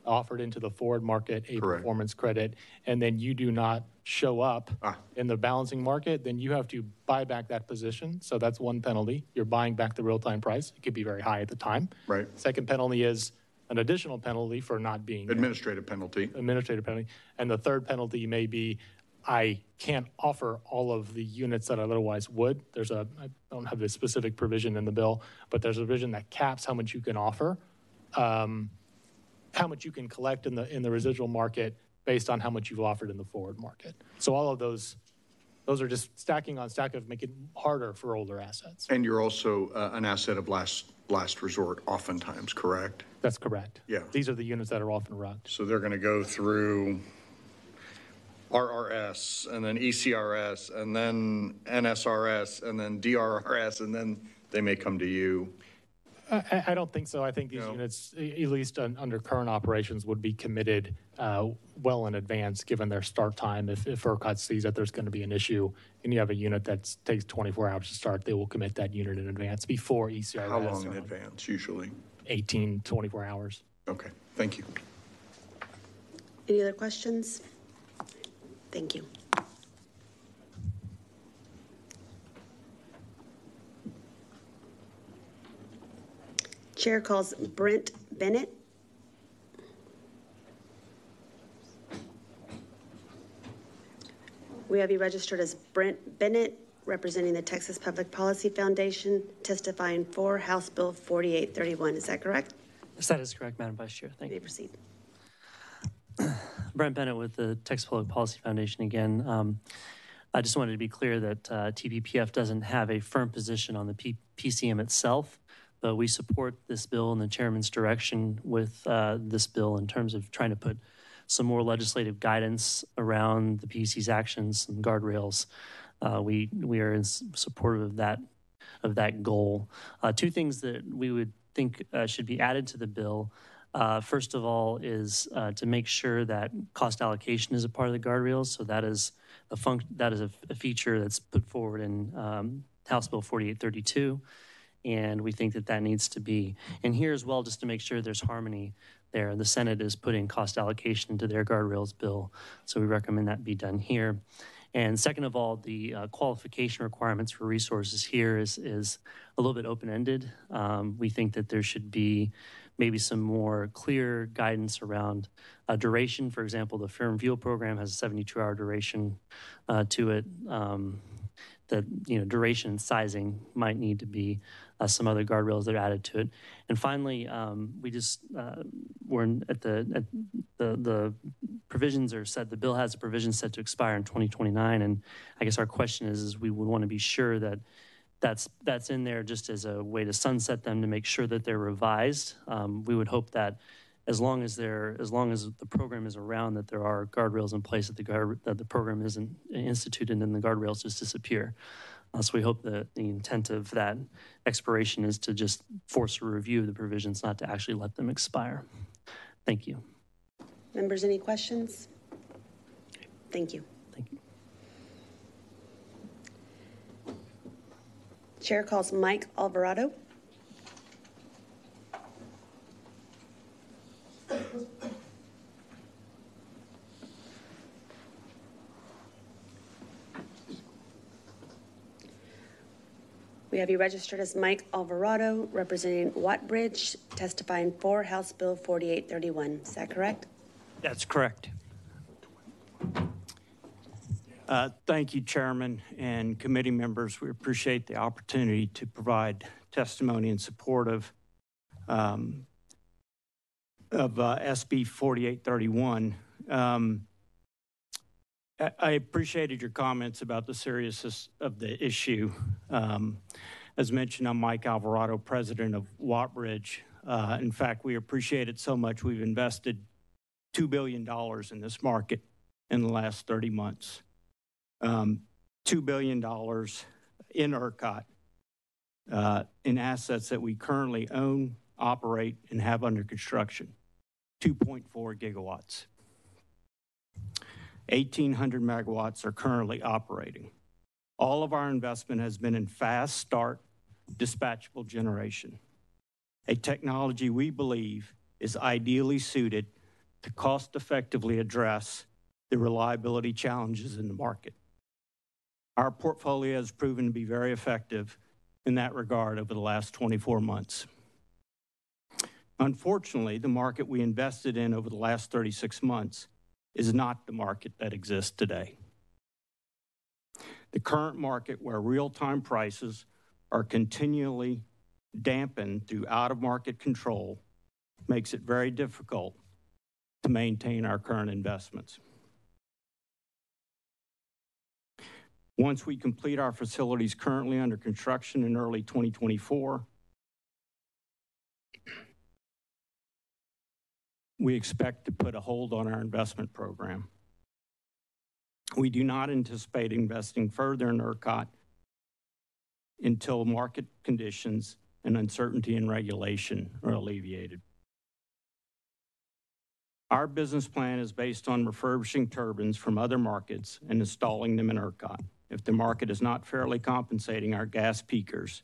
offered into the forward market a Correct. Performance credit, and then you do not show up in the balancing market, then you have to buy back that position. So that's one penalty. You're buying back the real-time price. It could be very high at the time. Right. Second penalty is an additional penalty for not being administrative penalty. Administrative penalty. And the third penalty may be, I can't offer all of the units that I otherwise would. I don't have a specific provision in the bill, but there's a provision that caps how much you can offer, how much you can collect in the residual market based on how much you've offered in the forward market. So all of those are just stacking on stack of make it harder for older assets. And you're also an asset of last resort oftentimes, correct? That's correct. Yeah. These are the units that are often run. So they're going to go through RRS and then ECRS and then NSRS and then DRRS, and then they may come to you. I don't think so. I think these units, at least under current operations, would be committed well in advance, given their start time. If ERCOT sees that there's going to be an issue and you have a unit that takes 24 hours to start, they will commit that unit in advance before ECRS. How long in advance, usually? 18, 24 hours. Okay, thank you. Any other questions? Thank you. Chair calls Brent Bennett. We have you registered as Brent Bennett, representing the Texas Public Policy Foundation, testifying for House Bill 4831. Is that correct? Yes, that is correct, Madam Vice Chair. Thank you. You may proceed. Brent Bennett with the Texas Public Policy Foundation again. I just wanted to be clear that TPPF doesn't have a firm position on the PCM itself, but we support this bill and the chairman's direction with this bill in terms of trying to put some more legislative guidance around the PUC's actions and guardrails. We are in support of that goal. Two things that we would think should be added to the bill. First of all is to make sure that cost allocation is a part of the guardrails. So that is a feature that's put forward in House Bill 4832. And we think that that needs to be in here as well, just to make sure there's harmony there. The Senate is putting cost allocation into their guardrails bill, so we recommend that be done here. And second of all, the qualification requirements for resources here is a little bit open-ended. We think that there should be maybe some more clear guidance around duration. For example, the Firm Fuel program has a 72-hour duration to it. That duration and sizing might need to be some other guardrails that are added to it. And finally, we just we're at the provisions are set. The bill has a provision set to expire in 2029, and I guess our question is we would want to be sure that that's in there just as a way to sunset them to make sure that they're revised. We would hope that as long as the program is around, that there are guardrails in place, that the program isn't instituted and the guardrails just disappear. So we hope that the intent of that expiration is to just force a review of the provisions, not to actually let them expire. Thank you. Members, any questions? Thank you. Thank you. Chair calls Mike Alvarado. We have you registered as Mike Alvarado, representing Wattbridge, testifying for House Bill 4831. Is that correct? That's correct. Thank you, Chairman and committee members. We appreciate the opportunity to provide testimony in support of SB 4831. I appreciated your comments about the seriousness of the issue. As mentioned, I'm Mike Alvarado, president of Wattbridge. In fact, we appreciate it so much we've invested $2 billion in this market in the last 30 months. $2 billion in ERCOT, in assets that we currently own, operate, and have under construction, 2.4 gigawatts. 1,800 megawatts are currently operating. All of our investment has been in fast start dispatchable generation, a technology we believe is ideally suited to cost effectively address the reliability challenges in the market. Our portfolio has proven to be very effective in that regard over the last 24 months. Unfortunately, the market we invested in over the last 36 months is not the market that exists today. The current market, where real-time prices are continually dampened through out-of-market control, makes it very difficult to maintain our current investments. Once we complete our facilities currently under construction in early 2024, we expect to put a hold on our investment program. We do not anticipate investing further in ERCOT until market conditions and uncertainty in regulation are alleviated. Our business plan is based on refurbishing turbines from other markets and installing them in ERCOT. If the market is not fairly compensating our gas peakers,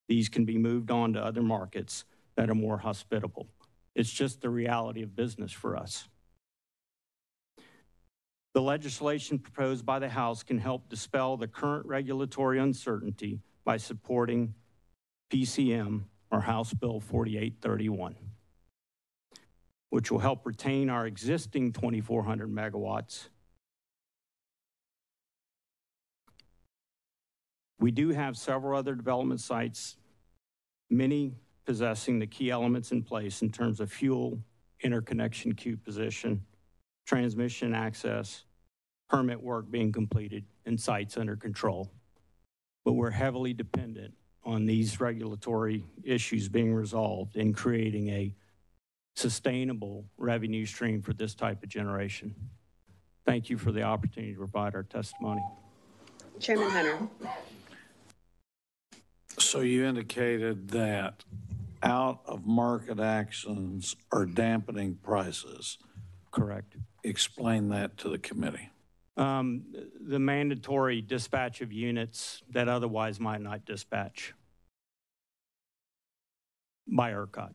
these can be moved on to other markets that are more hospitable. It's just the reality of business for us. The legislation proposed by the House can help dispel the current regulatory uncertainty by supporting PCM, or House Bill 4831, which will help retain our existing 2,400 megawatts. We do have several other development sites, many possessing the key elements in place in terms of fuel, interconnection queue position, transmission access, permit work being completed, and sites under control. But we're heavily dependent on these regulatory issues being resolved and creating a sustainable revenue stream for this type of generation. Thank you for the opportunity to provide our testimony. Chairman Hunter. So you indicated that out-of-market actions are dampening prices. Correct. Explain that to the committee. The mandatory dispatch of units that otherwise might not dispatch by ERCOT.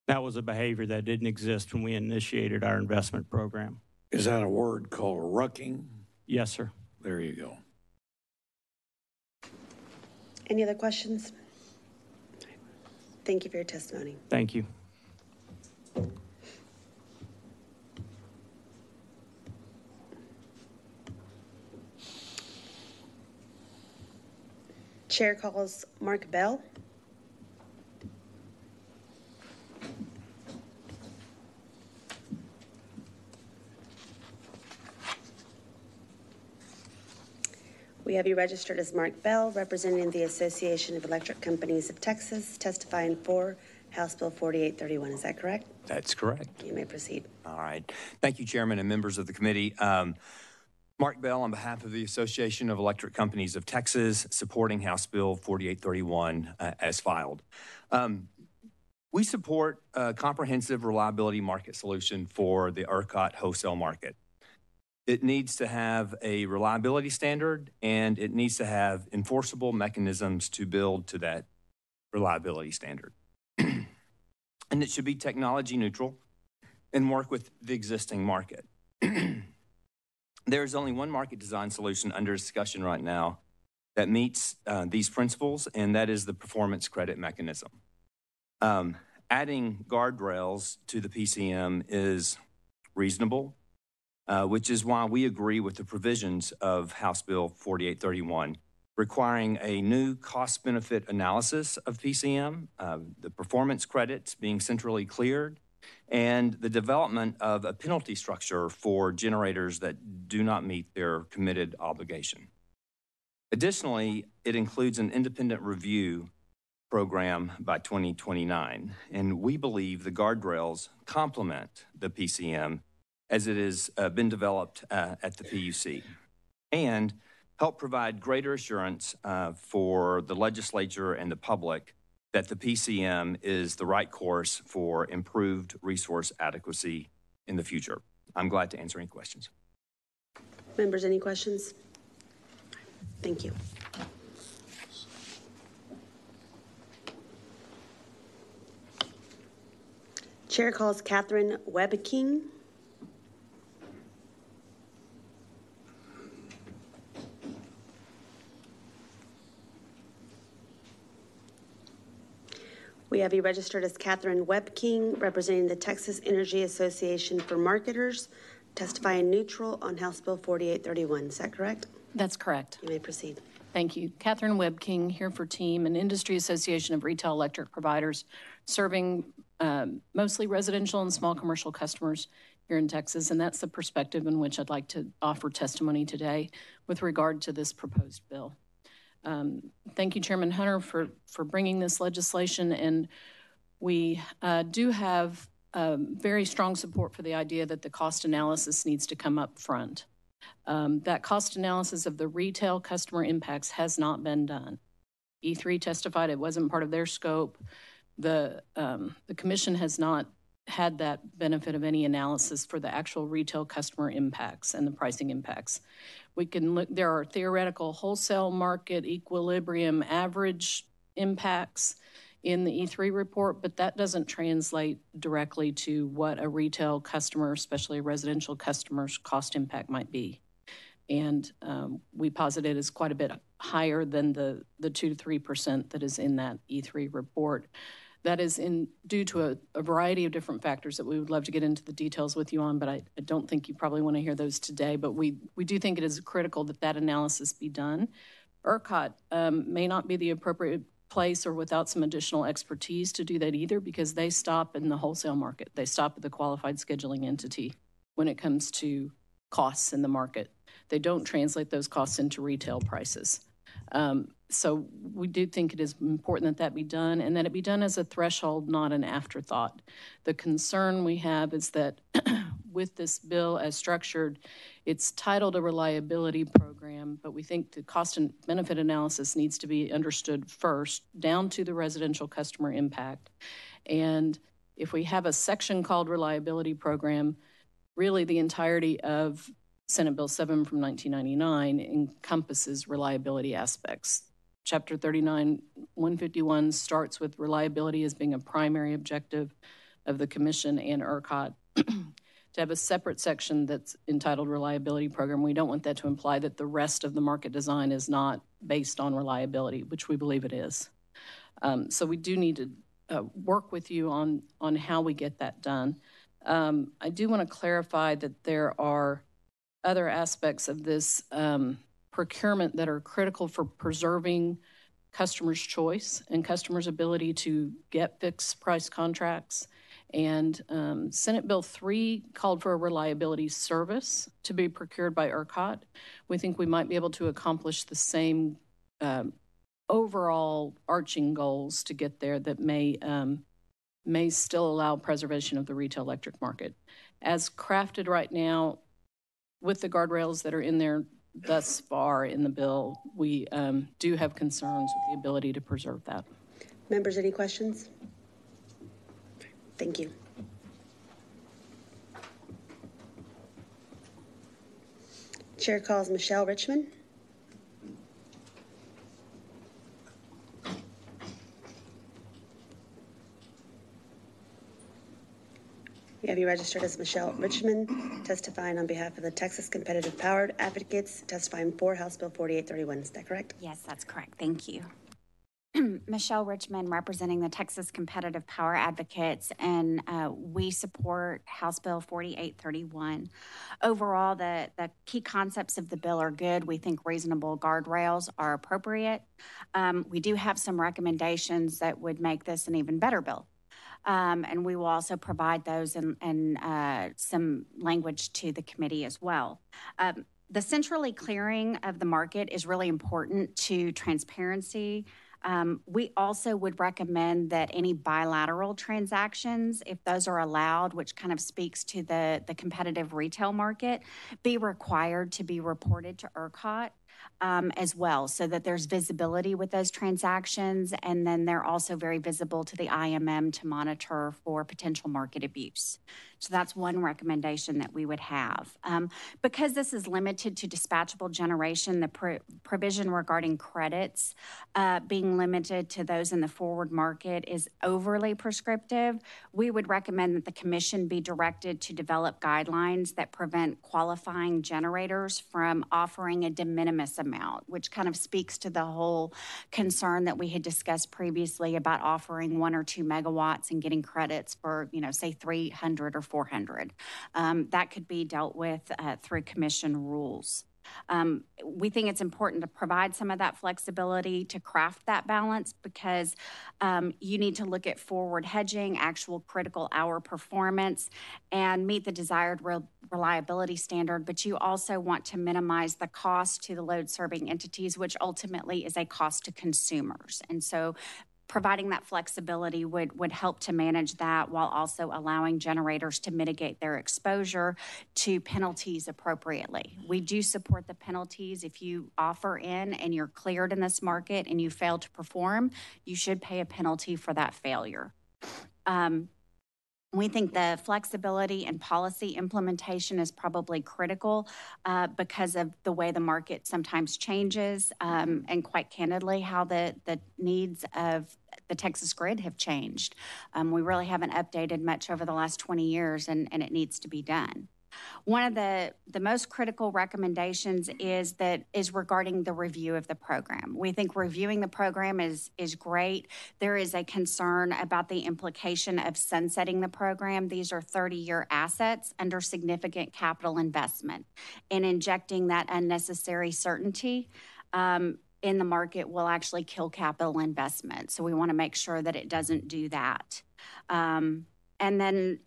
That was a behavior that didn't exist when we initiated our investment program. Is that a word called rucking? Yes, sir. There you go. Any other questions? Thank you for your testimony. Thank you. Chair calls Mark Bell. We have you registered as Mark Bell, representing the Association of Electric Companies of Texas, testifying for House Bill 4831. Is that correct? That's correct. You may proceed. All right. Thank you, Chairman and members of the committee. Mark Bell, on behalf of the Association of Electric Companies of Texas, supporting House Bill 4831 as filed. We support a comprehensive reliability market solution for the ERCOT wholesale market. It needs to have a reliability standard, and it needs to have enforceable mechanisms to build to that reliability standard. And it should be technology neutral and work with the existing market. There's only one market design solution under discussion right now that meets these principles, and that is the performance credit mechanism. Adding guardrails to the PCM is reasonable, which is why we agree with the provisions of House Bill 4831, requiring a new cost-benefit analysis of PCM, the performance credits being centrally cleared, and the development of a penalty structure for generators that do not meet their committed obligation. Additionally, it includes an independent review program by 2029, and we believe the guardrails complement the PCM as it has been developed at the PUC, and help provide greater assurance for the legislature and the public that the PCM is the right course for improved resource adequacy in the future. I'm glad to answer any questions. Members, any questions? Thank you. Chair calls Catherine Webb-King. We have you registered as Catherine Webb-King, representing the Texas Energy Association for Marketers, testifying neutral on House Bill 4831. Is that correct? That's correct. You may proceed. Thank you. Catherine Webb-King here for TEAM, an industry association of retail electric providers serving mostly residential and small commercial customers here in Texas. And that's the perspective in which I'd like to offer testimony today with regard to this proposed bill. Thank you, Chairman Hunter, for bringing this legislation. And we do have very strong support for the idea that the cost analysis needs to come up front. That cost analysis of the retail customer impacts has not been done. E3 testified it wasn't part of their scope. The commission has not had that benefit of any analysis for the actual retail customer impacts and the pricing impacts. We can look, there are theoretical wholesale market equilibrium average impacts in the E3 report, but that doesn't translate directly to what a retail customer, especially a residential customer's cost impact might be. And we posit it as quite a bit higher than the 2 to 3% that is in that E3 report. That is due to a variety of different factors that we would love to get into the details with you on, but I don't think you probably want to hear those today. But we do think it is critical that that analysis be done. ERCOT may not be the appropriate place or without some additional expertise to do that either, because they stop in the wholesale market. They stop at the qualified scheduling entity. when it comes to costs in the market. They don't translate those costs into retail prices. So we do think it is important that that be done, and that it be done as a threshold, not an afterthought. The concern we have is that with this bill as structured, it's titled a reliability program, but we think the cost and benefit analysis needs to be understood first, down to the residential customer impact. And if we have a section called reliability program, really the entirety of Senate Bill 7 from 1999 encompasses reliability aspects. Chapter 39, 151 starts with reliability as being a primary objective of the Commission and ERCOT. To have a separate section that's entitled Reliability Program, we don't want that to imply that the rest of the market design is not based on reliability, which we believe it is. So we do need to work with you on how we get that done. I do want to clarify that there are other aspects of this procurement that are critical for preserving customers' choice and customers' ability to get fixed price contracts. And Senate Bill 3 called for a reliability service to be procured by ERCOT. We think we might be able to accomplish the same overall arching goals to get there that may still allow preservation of the retail electric market. As crafted right now, with the guardrails that are in there thus far in the bill, we do have concerns with the ability to preserve that. Members, any questions? Thank you. Chair calls Michelle Richmond. We have you registered as Michelle Richmond, testifying on behalf of the Texas Competitive Power Advocates, testifying for House Bill 4831. Is that correct? Yes, that's correct. Thank you. Michelle Richmond, representing the Texas Competitive Power Advocates, and we support House Bill 4831. Overall, the key concepts of the bill are good. We think reasonable guardrails are appropriate. We do have some recommendations that would make this an even better bill. And we will also provide those and some language to the committee as well. The centrally clearing of the market is really important to transparency. We also would recommend that any bilateral transactions, if those are allowed, which kind of speaks to the competitive retail market, be required to be reported to ERCOT as well, so that there's visibility with those transactions, and then they're also very visible to the IMM to monitor for potential market abuse. So that's one recommendation that we would have. Because this is limited to dispatchable generation, the provision regarding credits being limited to those in the forward market is overly prescriptive. We would recommend that the commission be directed to develop guidelines that prevent qualifying generators from offering a de minimis amount, which kind of speaks to the whole concern that we had discussed previously about offering 1 or 2 megawatts and getting credits for, say 300 or 400. That could be dealt with through commission rules. We think it's important to provide some of that flexibility to craft that balance, because you need to look at forward hedging, actual critical hour performance, and meet the desired reliability standard, but you also want to minimize the cost to the load serving entities, which ultimately is a cost to consumers. And so providing that flexibility would help to manage that, while also allowing generators to mitigate their exposure to penalties appropriately. We do support the penalties. If you offer in and you're cleared in this market and you fail to perform, you should pay a penalty for that failure. We think the flexibility and policy implementation is probably critical because of the way the market sometimes changes, and quite candidly, how the needs of the Texas grid have changed. We really haven't updated much over the last 20 years, and it needs to be done. One of the most critical recommendations is regarding the review of the program. We think reviewing the program is great. There is a concern about the implication of sunsetting the program. These are 30-year assets under significant capital investment, and injecting that unnecessary certainty in the market will actually kill capital investment. So we want to make sure that it doesn't do that. And then,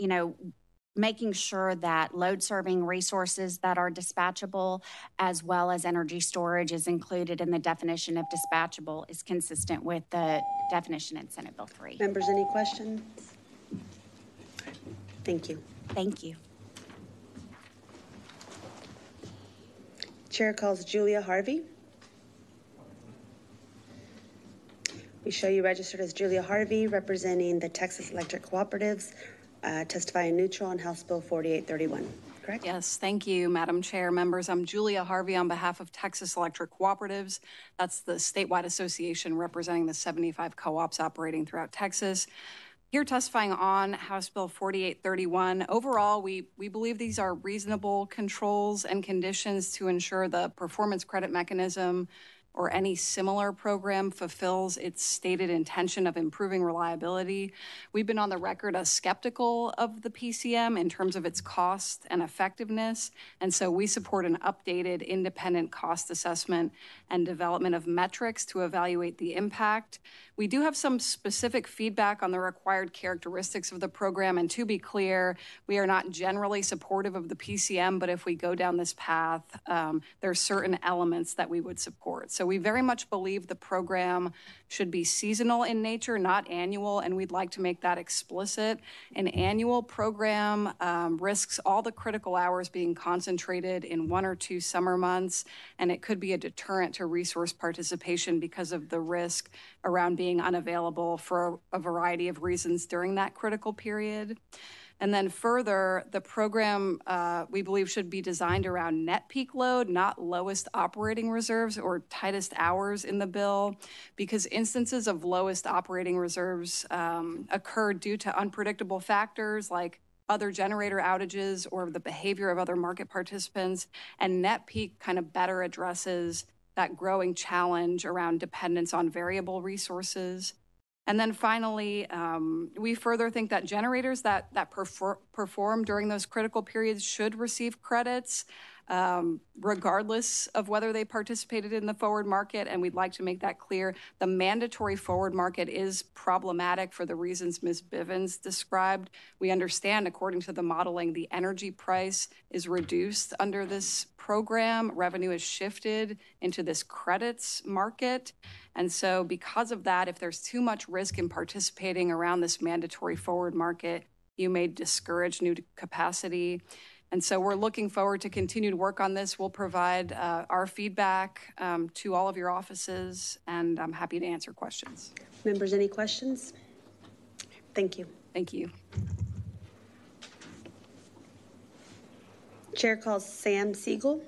making sure that load serving resources that are dispatchable as well as energy storage is included in the definition of dispatchable is consistent with the definition in Senate Bill 3. Members, any questions? Thank you. Thank you. Chair calls Julia Harvey. We show you registered as Julia Harvey, representing the Texas Electric Cooperatives, testifying neutral on House Bill 4831. Correct? Yes, thank you, Madam Chair. Members, I'm Julia Harvey on behalf of Texas Electric Cooperatives. That's the statewide association representing the 75 co-ops operating throughout Texas. Here testifying on House Bill 4831. Overall, we believe these are reasonable controls and conditions to ensure the performance credit mechanism or any similar program fulfills its stated intention of improving reliability. We've been on the record as skeptical of the PCM in terms of its cost and effectiveness, and so we support an updated independent cost assessment and development of metrics to evaluate the impact. We do have some specific feedback on the required characteristics of the program, and to be clear, we are not generally supportive of the PCM, but if we go down this path, there are certain elements that we would support. So we very much believe the program should be seasonal in nature, not annual, and we'd like to make that explicit. An annual program risks all the critical hours being concentrated in 1 or 2 summer months, and it could be a deterrent to resource participation because of the risk around being unavailable for a variety of reasons during that critical period. And then further, the program, we believe, should be designed around net peak load, not lowest operating reserves or tightest hours in the bill, because instances of lowest operating reserves occur due to unpredictable factors like other generator outages or the behavior of other market participants. And net peak kind of better addresses that growing challenge around dependence on variable resources. And then finally, we further think that generators that perform during those critical periods should receive credits, regardless of whether they participated in the forward market. And we'd like to make that clear. The mandatory forward market is problematic for the reasons Ms. Bivens described. We understand, according to the modeling, the energy price is reduced under this program. Revenue is shifted into this credits market. And so because of that, if there's too much risk in participating around this mandatory forward market, you may discourage new capacity. And so we're looking forward to continued work on this. We'll provide our feedback to all of your offices, and I'm happy to answer questions. Members, any questions? Thank you. Thank you. Chair calls Sam Siegel.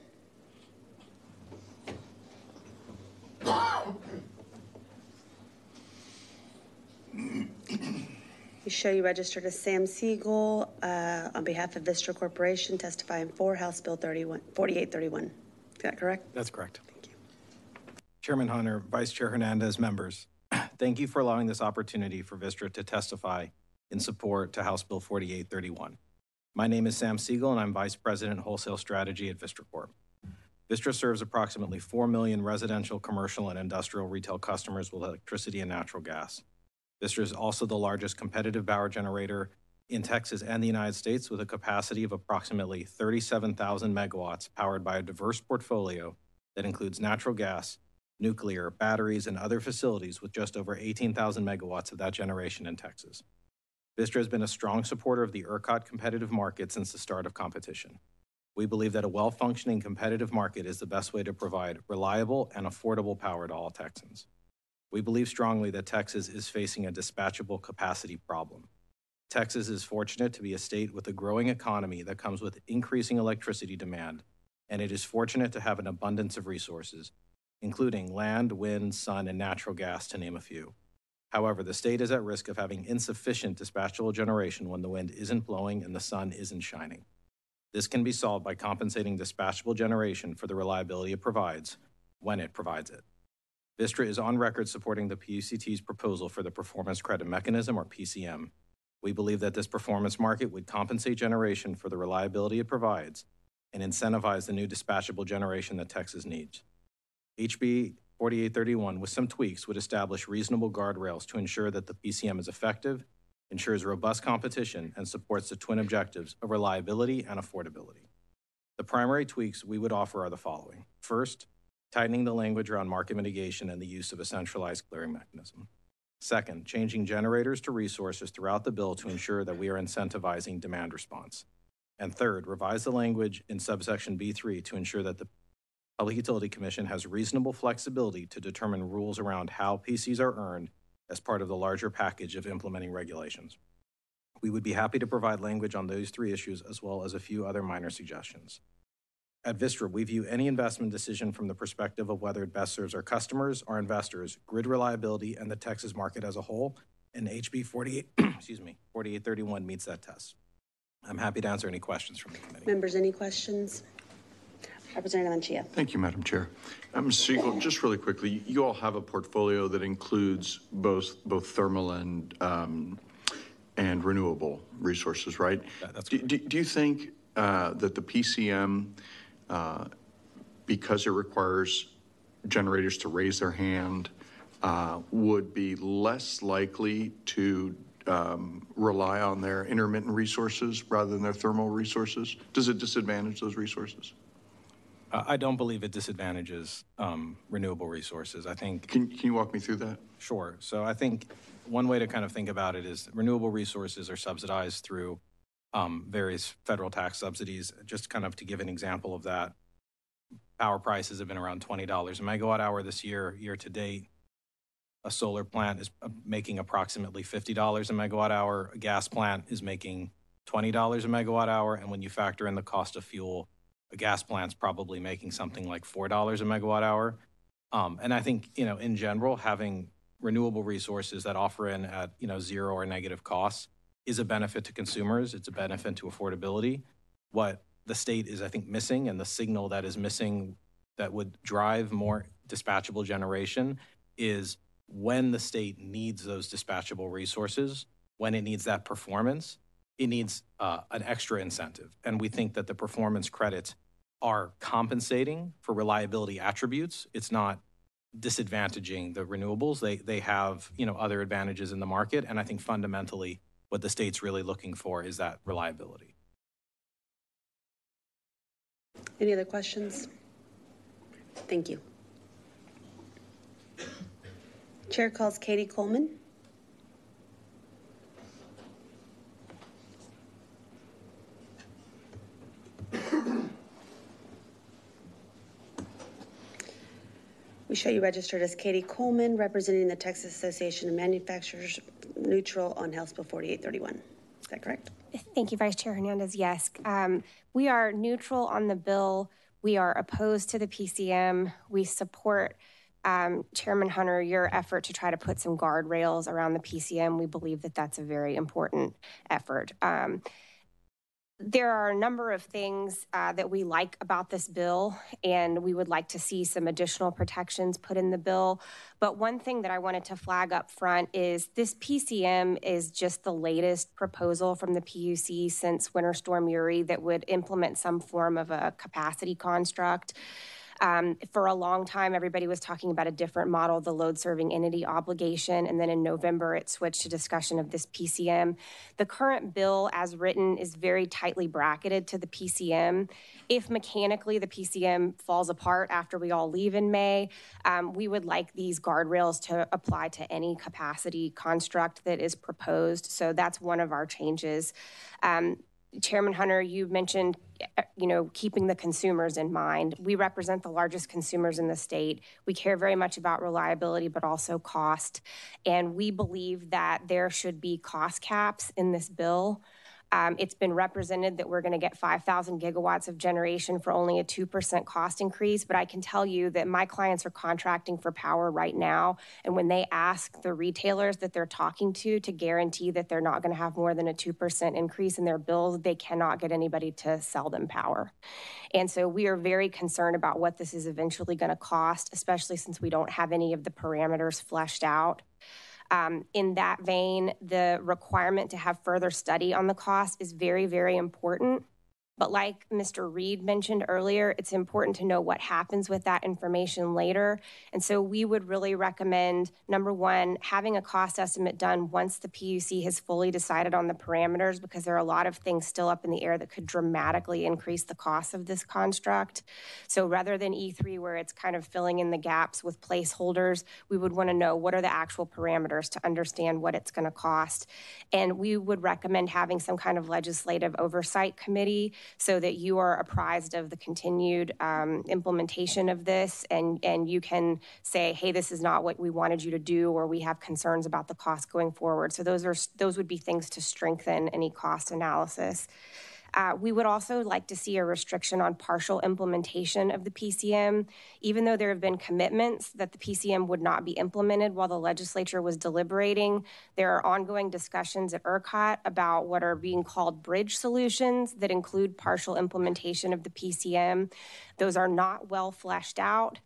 We show you registered as Sam Siegel on behalf of Vistra Corporation, testifying for House Bill 4831. Is that correct? That's correct. Thank you. Chairman Hunter, Vice Chair Hernandez, members, thank you for allowing this opportunity for Vistra to testify in support to House Bill 4831. My name is Sam Siegel, and I'm Vice President Wholesale Strategy at Vistra Corp. Vistra serves approximately 4 million residential, commercial, and industrial retail customers with electricity and natural gas. Vistra is also the largest competitive power generator in Texas and the United States, with a capacity of approximately 37,000 megawatts powered by a diverse portfolio that includes natural gas, nuclear, batteries, and other facilities, with just over 18,000 megawatts of that generation in Texas. Vistra has been a strong supporter of the ERCOT competitive market since the start of competition. We believe that a well-functioning competitive market is the best way to provide reliable and affordable power to all Texans. We believe strongly that Texas is facing a dispatchable capacity problem. Texas is fortunate to be a state with a growing economy that comes with increasing electricity demand, and it is fortunate to have an abundance of resources, including land, wind, sun, and natural gas, to name a few. However, the state is at risk of having insufficient dispatchable generation when the wind isn't blowing and the sun isn't shining. This can be solved by compensating dispatchable generation for the reliability it provides when it provides it. Vistra is on record supporting the PUCT's proposal for the Performance Credit Mechanism, or PCM. We believe that this performance market would compensate generation for the reliability it provides and incentivize the new dispatchable generation that Texas needs. HB 4831, with some tweaks, would establish reasonable guardrails to ensure that the PCM is effective ensures robust competition, and supports the twin objectives of reliability and affordability. The primary tweaks we would offer are the following. First, tightening the language around market mitigation and the use of a centralized clearing mechanism. Second, changing generators to resources throughout the bill to ensure that we are incentivizing demand response. And third, revise the language in subsection B3 to ensure that the Public Utility Commission has reasonable flexibility to determine rules around how PCs are earned as part of the larger package of implementing regulations. We would be happy to provide language on those three issues as well as a few other minor suggestions. At Vistra, we view any investment decision from the perspective of whether it best serves our customers, our investors, grid reliability, and the Texas market as a whole, and HB 4831 meets that test. I'm happy to answer any questions from the committee. Members, any questions? Representative Anchia. Thank you, Madam Chair. Mr. Siegel, just really quickly, you all have a portfolio that includes both thermal and renewable resources, right? That's do you think that the PCM, because it requires generators to raise their hand, would be less likely to rely on their intermittent resources rather than their thermal resources? Does it disadvantage those resources? I don't believe it disadvantages renewable resources. I think. Can you walk me through that? Sure. So I think one way to kind of think about it is renewable resources are subsidized through various federal tax subsidies. Just kind of to give an example of that, power prices have been around $20 a megawatt hour this year. Year to date, a solar plant is making approximately $50 a megawatt hour. A gas plant is making $20 a megawatt hour. And when you factor in the cost of fuel, a gas plant's probably making something like $4 a megawatt hour. And I think, in general, having renewable resources that offer in at, zero or negative costs is a benefit to consumers. It's a benefit to affordability. What the state is, I think, missing, and the signal that is missing that would drive more dispatchable generation is when the state needs those dispatchable resources, when it needs that performance, it needs an extra incentive. And we think that the performance credits are compensating for reliability attributes. It's not disadvantaging the renewables. They have, other advantages in the market. And I think fundamentally what the state's really looking for is that reliability. Any other questions? Thank you. Chair calls Katie Coleman. We show you registered as Katie Coleman, representing the Texas Association of Manufacturers, neutral on House Bill 4831. Is that correct? Thank you, Vice Chair Hernandez. Yes, we are neutral on the bill. We are opposed to the PCM. We support Chairman Hunter, your effort to try to put some guardrails around the PCM. We believe that that's a very important effort. There are a number of things that we like about this bill, and we would like to see some additional protections put in the bill. But one thing that I wanted to flag up front is this PCM is just the latest proposal from the PUC since Winter Storm Uri that would implement some form of a capacity construct. For a long time, everybody was talking about a different model, the load serving entity obligation. And then in November, it switched to discussion of this PCM. The current bill as written is very tightly bracketed to the PCM. If mechanically the PCM falls apart after we all leave in May, we would like these guardrails to apply to any capacity construct that is proposed. So that's one of our changes. Chairman Hunter, you mentioned, keeping the consumers in mind. We represent the largest consumers in the state. We care very much about reliability, but also cost. And we believe that there should be cost caps in this bill. It's been represented that we're going to get 5,000 gigawatts of generation for only a 2% cost increase. But I can tell you that my clients are contracting for power right now. And when they ask the retailers that they're talking to guarantee that they're not going to have more than a 2% increase in their bills, they cannot get anybody to sell them power. And so we are very concerned about what this is eventually going to cost, especially since we don't have any of the parameters fleshed out. In that vein, the requirement to have further study on the cost is very, very important. But like Mr. Reed mentioned earlier, it's important to know what happens with that information later. And so we would really recommend, number one, having a cost estimate done once the PUC has fully decided on the parameters, because there are a lot of things still up in the air that could dramatically increase the cost of this construct. So rather than E3, where it's kind of filling in the gaps with placeholders, we would want to know what are the actual parameters to understand what it's going to cost. And we would recommend having some kind of legislative oversight committee so that you are apprised of the continued implementation of this, and you can say, hey, this is not what we wanted you to do, or we have concerns about the cost going forward. So those would be things to strengthen any cost analysis. We would also like to see a restriction on partial implementation of the PCM. Even though there have been commitments that the PCM would not be implemented while the legislature was deliberating, there are ongoing discussions at ERCOT about what are being called bridge solutions that include partial implementation of the PCM. Those are not well fleshed out.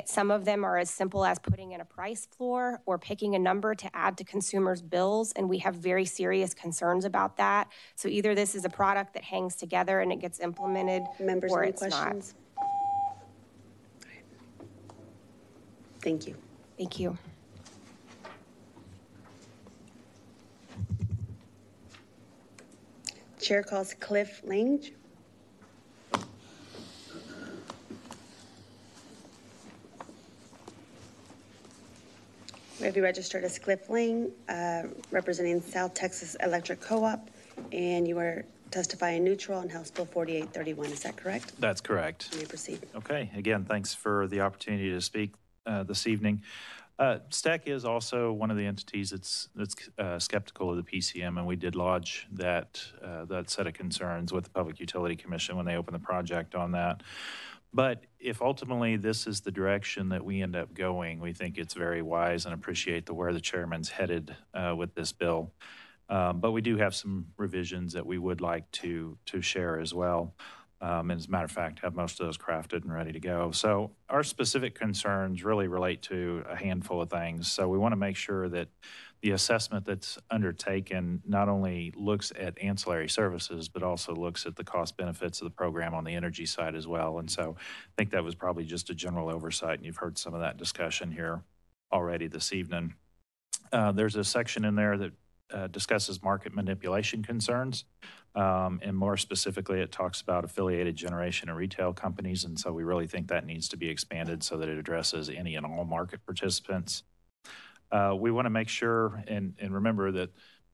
Some of them are as simple as putting in a price floor or picking a number to add to consumers' bills, and we have very serious concerns about that. So either this is a product that hangs together and it gets implemented, Members, or any it's questions? not. Thank you. Thank you. Chair calls Cliff Lange. We have you registered as Cliff Lang, representing South Texas Electric Co-op, and you are testifying neutral on House Bill 4831. Is that correct? That's correct. You may proceed. Okay. Again, thanks for the opportunity to speak this evening. STEC is also one of the entities that's skeptical of the PCM, and we did lodge that set of concerns with the Public Utility Commission when they opened the project on that. But if ultimately this is the direction that we end up going, we think it's very wise and appreciate where the chairman's headed with this bill. But we do have some revisions that we would like to share as well. And as a matter of fact, have most of those crafted and ready to go. So our specific concerns really relate to a handful of things. So we want to make sure that the assessment that's undertaken not only looks at ancillary services, but also looks at the cost benefits of the program on the energy side as well. And so I think that was probably just a general oversight, and you've heard some of that discussion here already this evening. There's a section in there that discusses market manipulation concerns. And more specifically, it talks about affiliated generation and retail companies. And so we really think that needs to be expanded so that it addresses any and all market participants. We want to make sure and remember that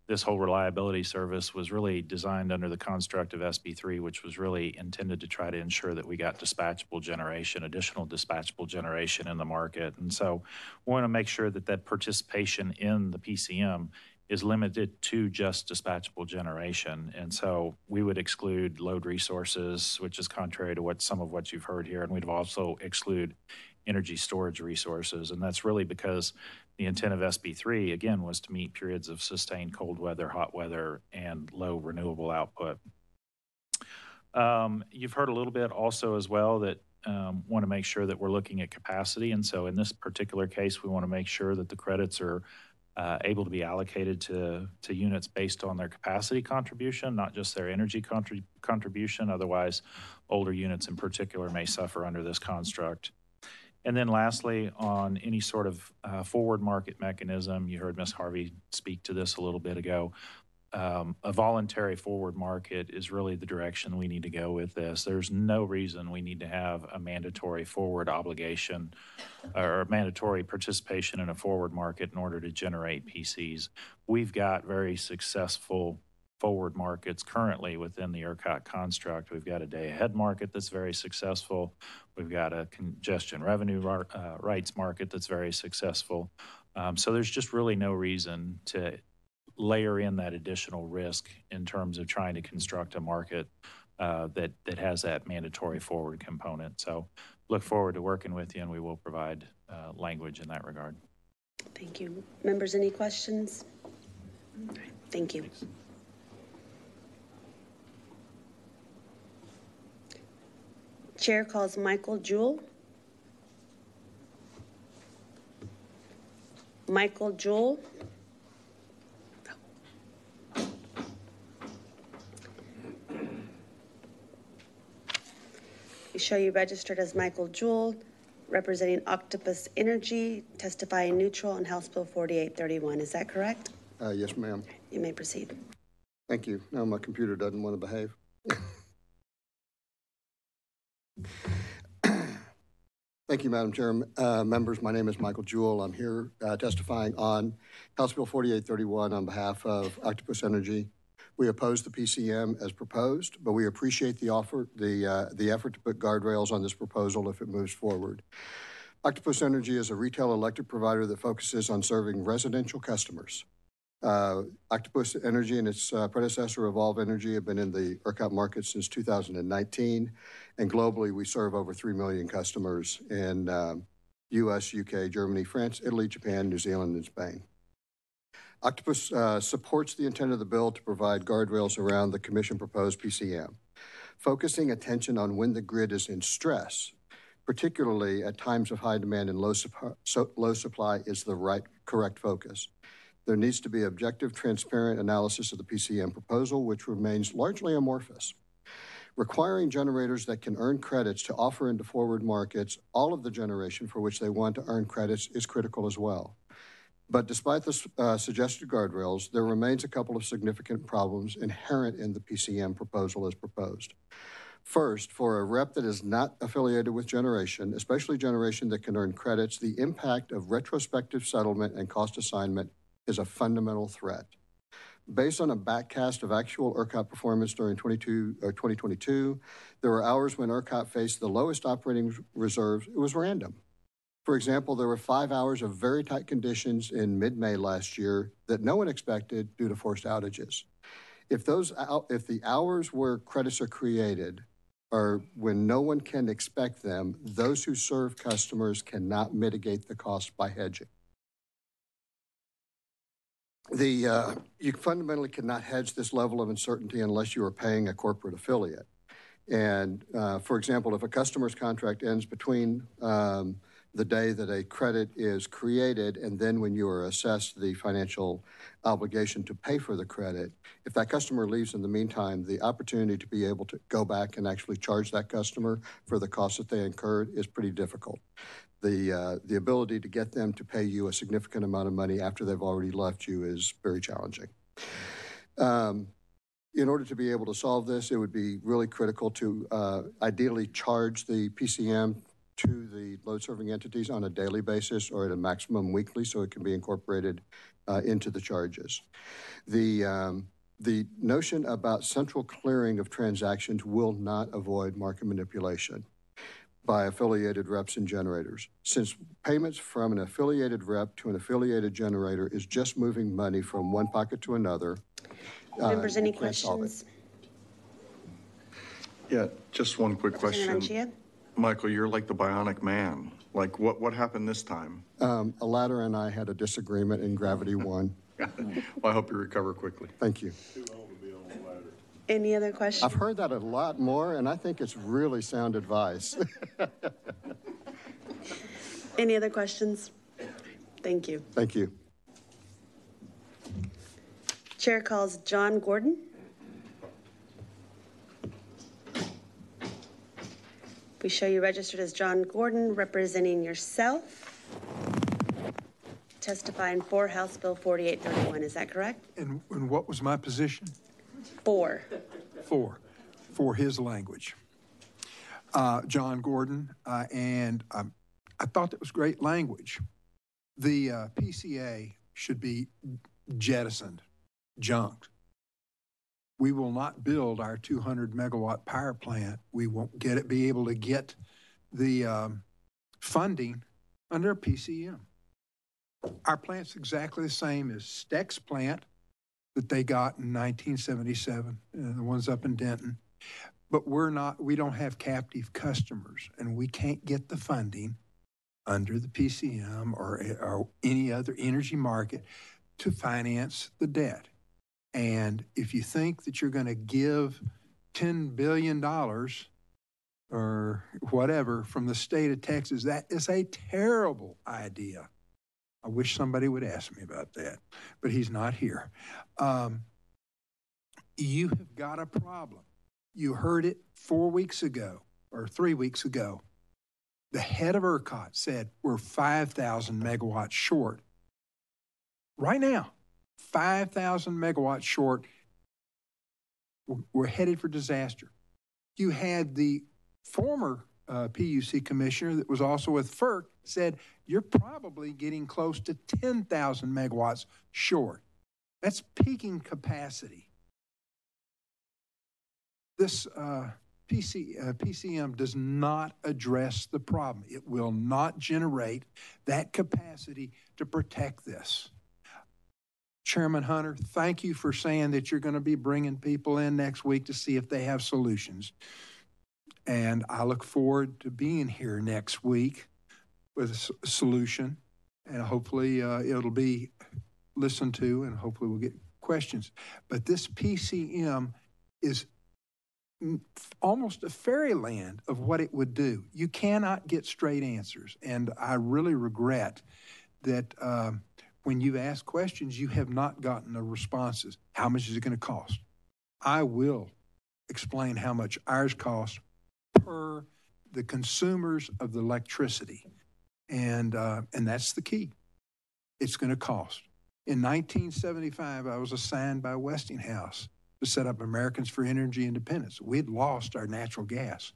this whole reliability service was really designed under the construct of SB3, which was really intended to try to ensure that we got dispatchable generation, additional dispatchable generation in the market. And so we want to make sure that that participation in the PCM is limited to just dispatchable generation. And so we would exclude load resources, which is contrary to some of what you've heard here. And we'd also exclude energy storage resources. And that's really because the intent of SB3, again, was to meet periods of sustained cold weather, hot weather, and low renewable output. You've heard a little bit also as well that want to make sure that we're looking at capacity. And so in this particular case, we want to make sure that the credits are able to be allocated to units based on their capacity contribution, not just their energy contribution. Otherwise, older units in particular may suffer under this construct. And then lastly, on any sort of forward market mechanism, you heard Ms. Harvey speak to this a little bit ago. A voluntary forward market is really the direction we need to go with this. There's no reason we need to have a mandatory forward obligation or mandatory participation in a forward market in order to generate PCs. We've got very successful forward markets currently within the ERCOT construct. We've got a day-ahead market that's very successful. We've got a congestion revenue rights market that's very successful. So there's just really no reason to layer in that additional risk in terms of trying to construct a market that has that mandatory forward component. So look forward to working with you, and we will provide language in that regard. Thank you. Members, any questions? Thank you. Thanks. Chair calls Michael Jewell. Michael Jewell. We show you registered as Michael Jewell, representing Octopus Energy, testifying neutral on House Bill 4831. Is that correct? Yes, ma'am. You may proceed. Thank you. Now my computer doesn't want to behave. Thank you, Madam Chair. Members, my name is Michael Jewell. I'm here testifying on House Bill 4831 on behalf of Octopus Energy. We oppose the PCM as proposed, but we appreciate the effort to put guardrails on this proposal if it moves forward. Octopus Energy is a retail electric provider that focuses on serving residential customers. Octopus Energy and its predecessor, Evolve Energy, have been in the ERCOT market since 2019, and globally we serve over 3 million customers in US, UK, Germany, France, Italy, Japan, New Zealand, and Spain. Octopus supports the intent of the bill to provide guardrails around the Commission-proposed PCM, focusing attention on when the grid is in stress, particularly at times of high demand and low supply, is the correct focus. There needs to be objective, transparent analysis of the PCM proposal, which remains largely amorphous. Requiring generators that can earn credits to offer into forward markets all of the generation for which they want to earn credits is critical as well. But despite the suggested guardrails, there remains a couple of significant problems inherent in the PCM proposal as proposed. First, for a rep that is not affiliated with generation, especially generation that can earn credits, the impact of retrospective settlement and cost assignment is a fundamental threat. Based on a backcast of actual ERCOT performance during 2022, there were hours when ERCOT faced the lowest operating reserves. It was random. For example, there were 5 hours of very tight conditions in mid-May last year that no one expected due to forced outages. If the hours where credits are created are when no one can expect them, those who serve customers cannot mitigate the cost by hedging. You fundamentally cannot hedge this level of uncertainty unless you are paying a corporate affiliate. And for example, if a customer's contract ends between the day that a credit is created and then when you are assessed the financial obligation to pay for the credit, if that customer leaves in the meantime, the opportunity to be able to go back and actually charge that customer for the costs that they incurred is pretty difficult. The ability to get them to pay you a significant amount of money after they've already left you is very challenging. In order to be able to solve this, it would be really critical to ideally charge the PCM to the load-serving entities on a daily basis or at a maximum weekly so it can be incorporated into the charges. The notion about central clearing of transactions will not avoid market manipulation by affiliated reps and generators. Since payments from an affiliated rep to an affiliated generator is just moving money from one pocket to another. Members, any questions? Yeah, just one quick question. Michael, you're like the bionic man. Like, what happened this time? A ladder and I had a disagreement and gravity won. Well, I hope you recover quickly. Thank you. Any other questions? I've heard that a lot more, and I think it's really sound advice. Any other questions? Thank you. Thank you. Chair calls John Gordon. We show you registered as John Gordon, representing yourself, testifying for House Bill 4831. Is that correct? And what was my position? For his language. John Gordon, and I thought that was great language. The PCA should be jettisoned, junked. We will not build our 200 megawatt power plant. We won't be able to get the funding under a PCM. Our plant's exactly the same as Steck's plant that they got in 1977, the ones up in Denton. But we don't have captive customers, and we can't get the funding under the PCM or any other energy market to finance the debt. And if you think that you're going to give $10 billion or whatever from the state of Texas, that is a terrible idea. I wish somebody would ask me about that, but he's not here. You have got a problem. You heard it 4 weeks ago. or 3 weeks ago, the head of ERCOT said we're 5,000 megawatts short. Right now, 5,000 megawatts short. We're headed for disaster. You had the former PUC commissioner that was also with FERC said you're probably getting close to 10,000 megawatts short. That's peaking capacity. This PCM does not address the problem. It will not generate that capacity to protect this. Chairman Hunter, thank you for saying that you're going to be bringing people in next week to see if they have solutions. And I look forward to being here next week with a solution. And hopefully it'll be listened to, and hopefully we'll get questions. But this PCM is almost a fairyland of what it would do. You cannot get straight answers. And I really regret that when you've asked questions, you have not gotten the responses. How much is it going to cost? I will explain how much ours costs per the consumers of the electricity. And that's the key. It's going to cost. In 1975, I was assigned by Westinghouse to set up Americans for Energy Independence. We'd lost our natural gas.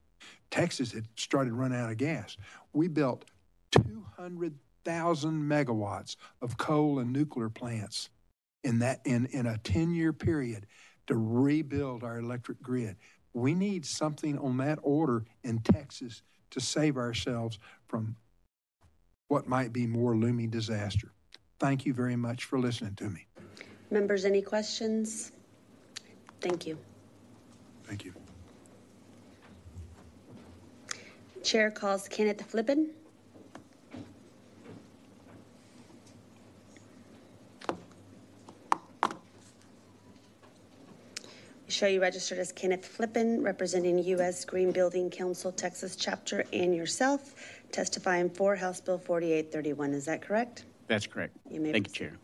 Texas had started running out of gas. We built 200,000 megawatts of coal and nuclear plants in a 10-year period to rebuild our electric grid. We need something on that order in Texas to save ourselves from what might be more looming disaster. Thank you very much for listening to me. Members, any questions? Thank you. Thank you. Chair calls Kenneth Flippen. We show you registered as Kenneth Flippen, representing U.S. Green Building Council, Texas chapter, and yourself, testifying for House Bill 4831. Is that correct? That's correct. You may Thank you, Chair.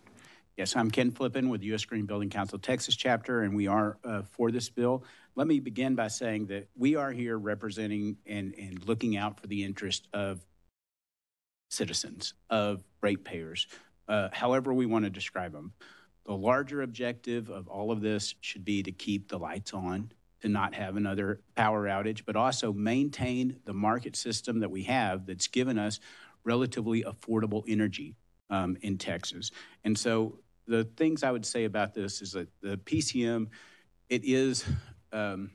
Yes, I'm Ken Flippen with U.S. Green Building Council, Texas chapter, and we are for this bill. Let me begin by saying that we are here representing and looking out for the interest of citizens, of ratepayers, however we want to describe them. The larger objective of all of this should be to keep the lights on, to not have another power outage, but also maintain the market system that we have that's given us relatively affordable energy in Texas. And so the things I would say about this is that the PCM, it is,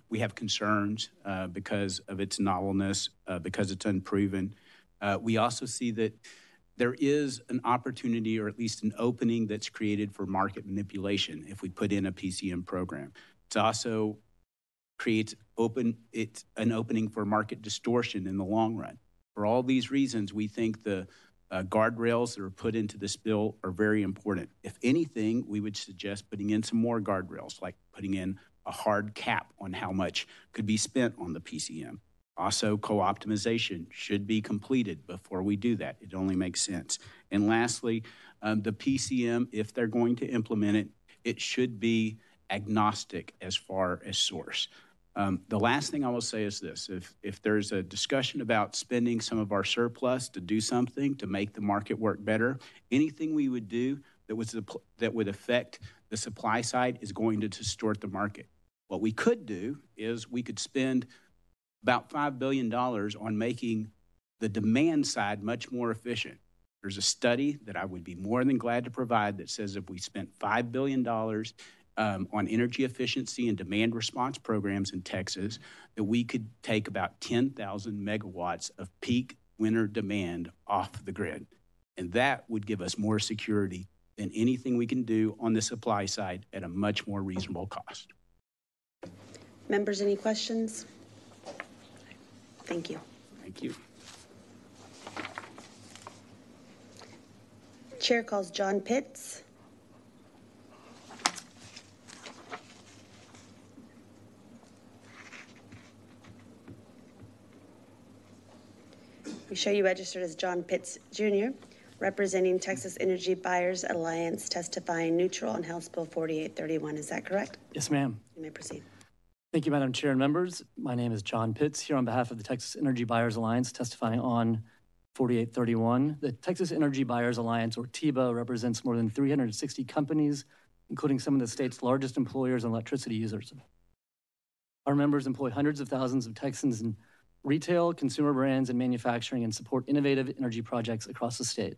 we have concerns because of its novelness, because it's unproven. We also see that there is an opportunity, or at least an opening, that's created for market manipulation if we put in a PCM program. It also creates an opening for market distortion in the long run. For all these reasons, we think the guardrails that are put into this bill are very important. If anything, we would suggest putting in some more guardrails, like putting in a hard cap on how much could be spent on the PCM. Also, co-optimization should be completed before we do that. It only makes sense. And lastly, the PCM, if they're going to implement it, it should be agnostic as far as source. The last thing I will say is this: if there's a discussion about spending some of our surplus to do something to make the market work better, anything we would do that would affect the supply side is going to distort the market. What we could do is we could spend about $5 billion on making the demand side much more efficient. There's a study that I would be more than glad to provide that says if we spent $5 billion on energy efficiency and demand response programs in Texas, that we could take about 10,000 megawatts of peak winter demand off the grid. And that would give us more security than anything we can do on the supply side at a much more reasonable cost. Members, any questions? Thank you. Thank you. Chair calls John Pitts. We show you registered as John Pitts Jr., representing Texas Energy Buyers Alliance, testifying neutral on House Bill 4831. Is that correct? Yes, ma'am. You may proceed. Thank you, Madam Chair and members. My name is John Pitts, here on behalf of the Texas Energy Buyers Alliance, testifying on 4831. The Texas Energy Buyers Alliance, or TEBA, represents more than 360 companies, including some of the state's largest employers and electricity users. Our members employ hundreds of thousands of Texans in retail, consumer brands, and manufacturing, and support innovative energy projects across the state.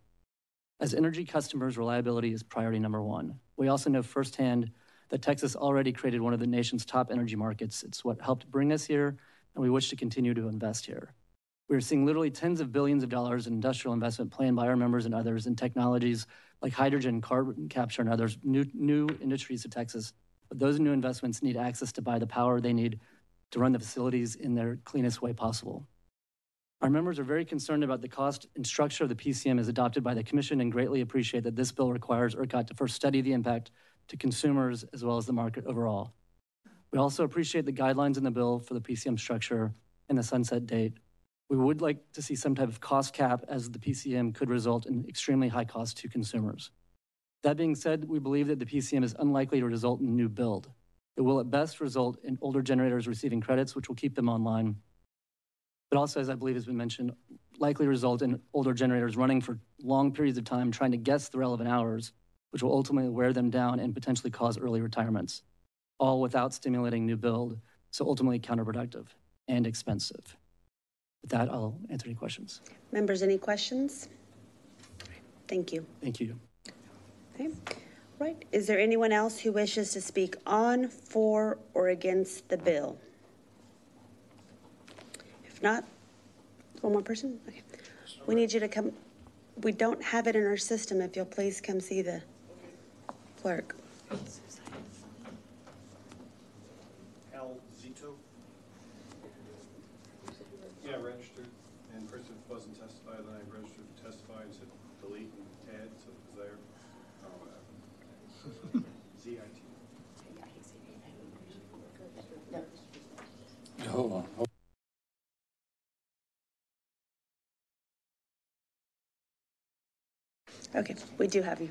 As energy customers, reliability is priority number one. We also know firsthand that Texas already created one of the nation's top energy markets. It's what helped bring us here, and we wish to continue to invest here. We are seeing literally tens of billions of dollars in industrial investment planned by our members and others in technologies like hydrogen, carbon capture, and others, new industries to Texas. But those new investments need access to buy the power they need to run the facilities in their cleanest way possible. Our members are very concerned about the cost and structure of the PCM as adopted by the Commission and greatly appreciate that this bill requires ERCOT to first study the impact to consumers as well as the market overall. We also appreciate the guidelines in the bill for the PCM structure and the sunset date. We would like to see some type of cost cap, as the PCM could result in extremely high costs to consumers. That being said, we believe that the PCM is unlikely to result in a new build. It will at best result in older generators receiving credits, which will keep them online. But also, as I believe has been mentioned, likely result in older generators running for long periods of time trying to guess the relevant hours, which will ultimately wear them down and potentially cause early retirements, all without stimulating new build, so ultimately counterproductive and expensive. With that, I'll answer any questions. Members, any questions? Thank you. Thank you. Okay. Right. Is there anyone else who wishes to speak on, for, or against the bill? If not, one more person? Okay. We need you to come. We don't have it in our system. If you'll please come see the clerk. Al Zito. Yeah, registered. And first it wasn't testified, then I registered to testify and said delete and add, so it was there. ZIT. Hold on. Okay, we do have you.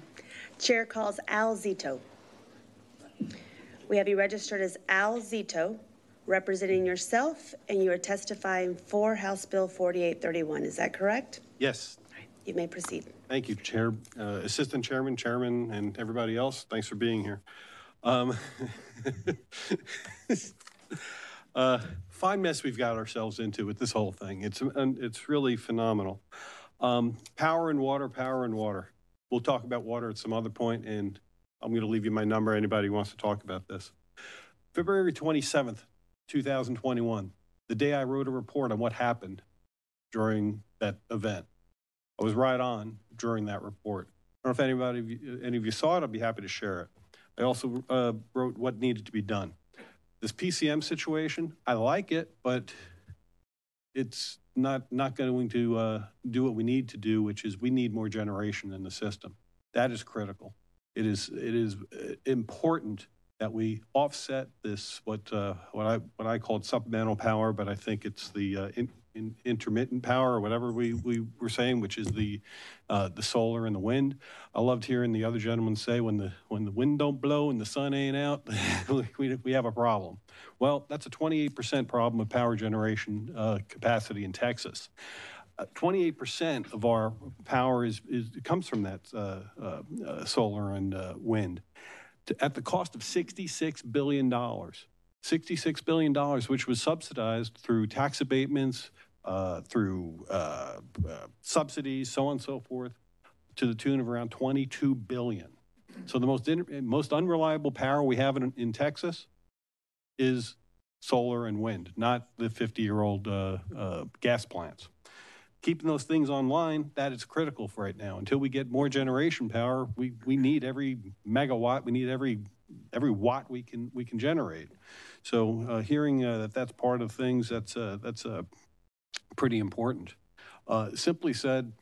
Chair calls Al Zito. We have you registered as Al Zito, representing yourself, and you are testifying for House Bill 4831. Is that correct? Yes. You may proceed. Thank you, Chair, Assistant Chairman, Chairman, and everybody else. Thanks for being here. Fine mess we've got ourselves into with this whole thing. It's really phenomenal. Power and water. We'll talk about water at some other point, and I'm going to leave you my number. Anybody who wants to talk about this. February 27th, 2021, the day I wrote a report on what happened during that event. I was right on during that report. I don't know if any of you saw it. I'd be happy to share it. I also wrote what needed to be done. This PCM situation, I like it, but it's not going to do what we need to do, which is we need more generation in the system. That is critical. It is important that we offset this what I called supplemental power, but I think it's the intermittent power or whatever we were saying, which is the solar and the wind. I loved hearing the other gentleman say when the wind don't blow and the sun ain't out, we have a problem. Well, that's a 28% problem of power generation capacity in Texas. 28% of our power comes from that solar and wind at the cost of $66 billion. $66 billion, which was subsidized through tax abatements, through subsidies, so on and so forth, to the tune of around $22 billion. So the most unreliable power we have in Texas is solar and wind, not the 50-year-old gas plants. Keeping those things online, that is critical for right now. Until we get more generation power, we need every megawatt, we need every watt we can generate. So hearing that's part of things, that's pretty important. Simply said,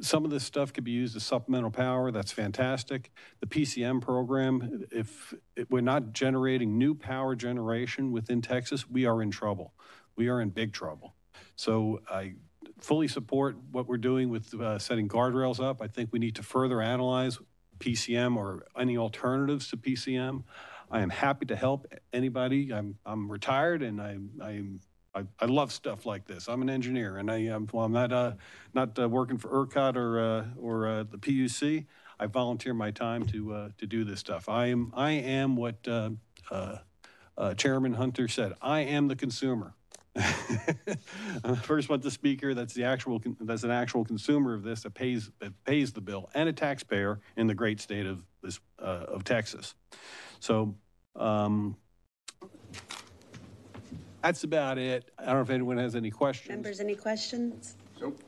some of this stuff could be used as supplemental power. That's fantastic. The PCM program, if we're not generating new power generation within Texas, we are in trouble. We are in big trouble. So I fully support what we're doing with setting guardrails up. I think we need to further analyze PCM or any alternatives to PCM. I am happy to help anybody. I'm retired, and I love stuff like this. I'm an engineer, and I'm not working for ERCOT or the PUC. I volunteer my time to do this stuff. I am what Chairman Hunter said. I am the consumer. I'm the first one to speaker. That's an actual consumer of this that pays the bill, and a taxpayer in the great state of Texas. So that's about it. I don't know if anyone has any questions. Members, any questions? Nope.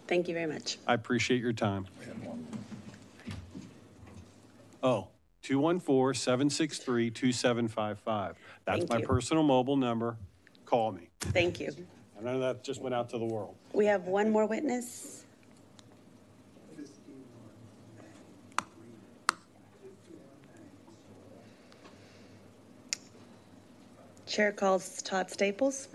Thank you very much. I appreciate your time. Oh, 214-763-2755. That's my personal mobile number. Call me. Thank you. I know that just went out to the world. We have one more witness. Chair calls Todd Staples.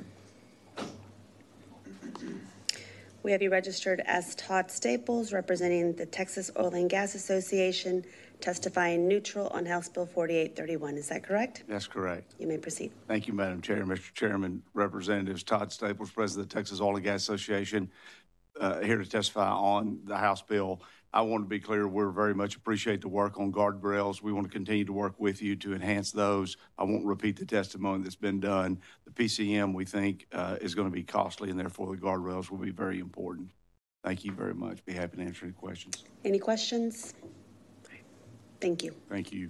We have you registered as Todd Staples, representing the Texas Oil and Gas Association, testifying neutral on House Bill 4831. Is that correct? That's correct. You may proceed. Thank you, Madam Chair. Mr. Chairman, Representatives, Todd Staples, President of the Texas Oil and Gas Association, here to testify on the House bill. I want to be clear, we very much appreciate the work on guardrails. We want to continue to work with you to enhance those. I won't repeat the testimony that's been done. The PCM, we think, is going to be costly, and therefore the guardrails will be very important. Thank you very much. Be happy to answer any questions. Any questions? Thank you. Thank you.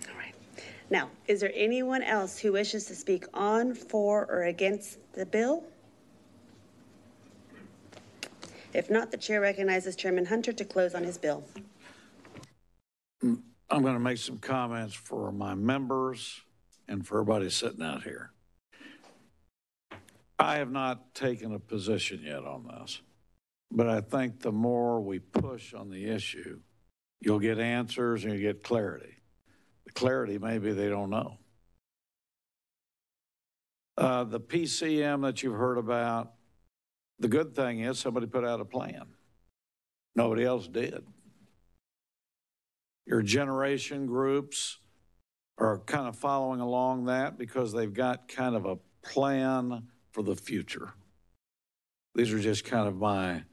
All right. Now, is there anyone else who wishes to speak on, for, or against the bill? If not, the chair recognizes Chairman Hunter to close on his bill. I'm going to make some comments for my members and for everybody sitting out here. I have not taken a position yet on this, but I think the more we push on the issue, you'll get answers and you get clarity. The clarity, maybe they don't know. The PCM that you've heard about, the good thing is somebody put out a plan. Nobody else did. Your generation groups are kind of following along that because they've got kind of a plan for the future. These are just kind of my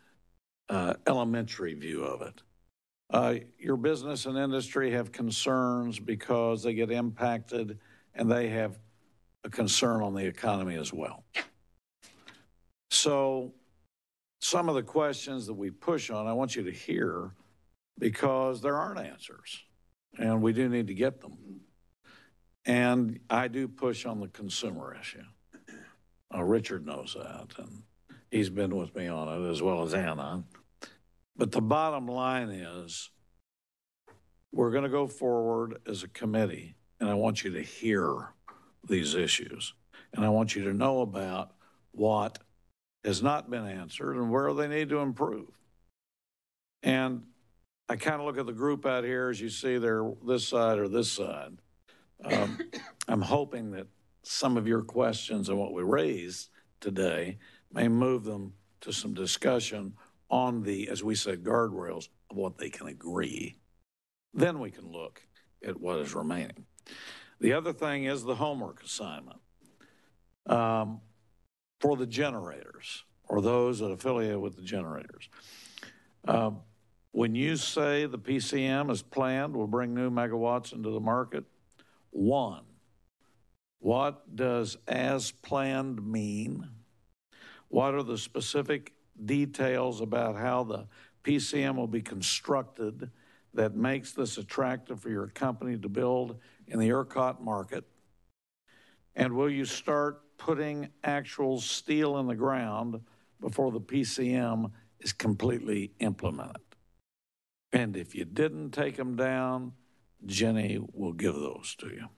elementary view of it. Your business and industry have concerns because they get impacted, and they have a concern on the economy as well. So some of the questions that we push on, I want you to hear, because there aren't answers, and we do need to get them. And I do push on the consumer issue. Richard knows that, and he's been with me on it as well as Anna. But the bottom line is we're going to go forward as a committee, and I want you to hear these issues. And I want you to know about what has not been answered and where they need to improve. And I kind of look at the group out here as you see they're this side or this side. I'm hoping that some of your questions and what we raised today may move them to some discussion on the, as we said, guardrails of what they can agree. Then we can look at what is remaining. The other thing is the homework assignment. For the generators or those that affiliate with the generators. When you say the PCM is planned will bring new megawatts into the market, one, what does as planned mean? What are the specific details about how the PCM will be constructed that makes this attractive for your company to build in the ERCOT market? And will you start putting actual steel in the ground before the PCM is completely implemented? And if you didn't take them down, Jenny will give those to you.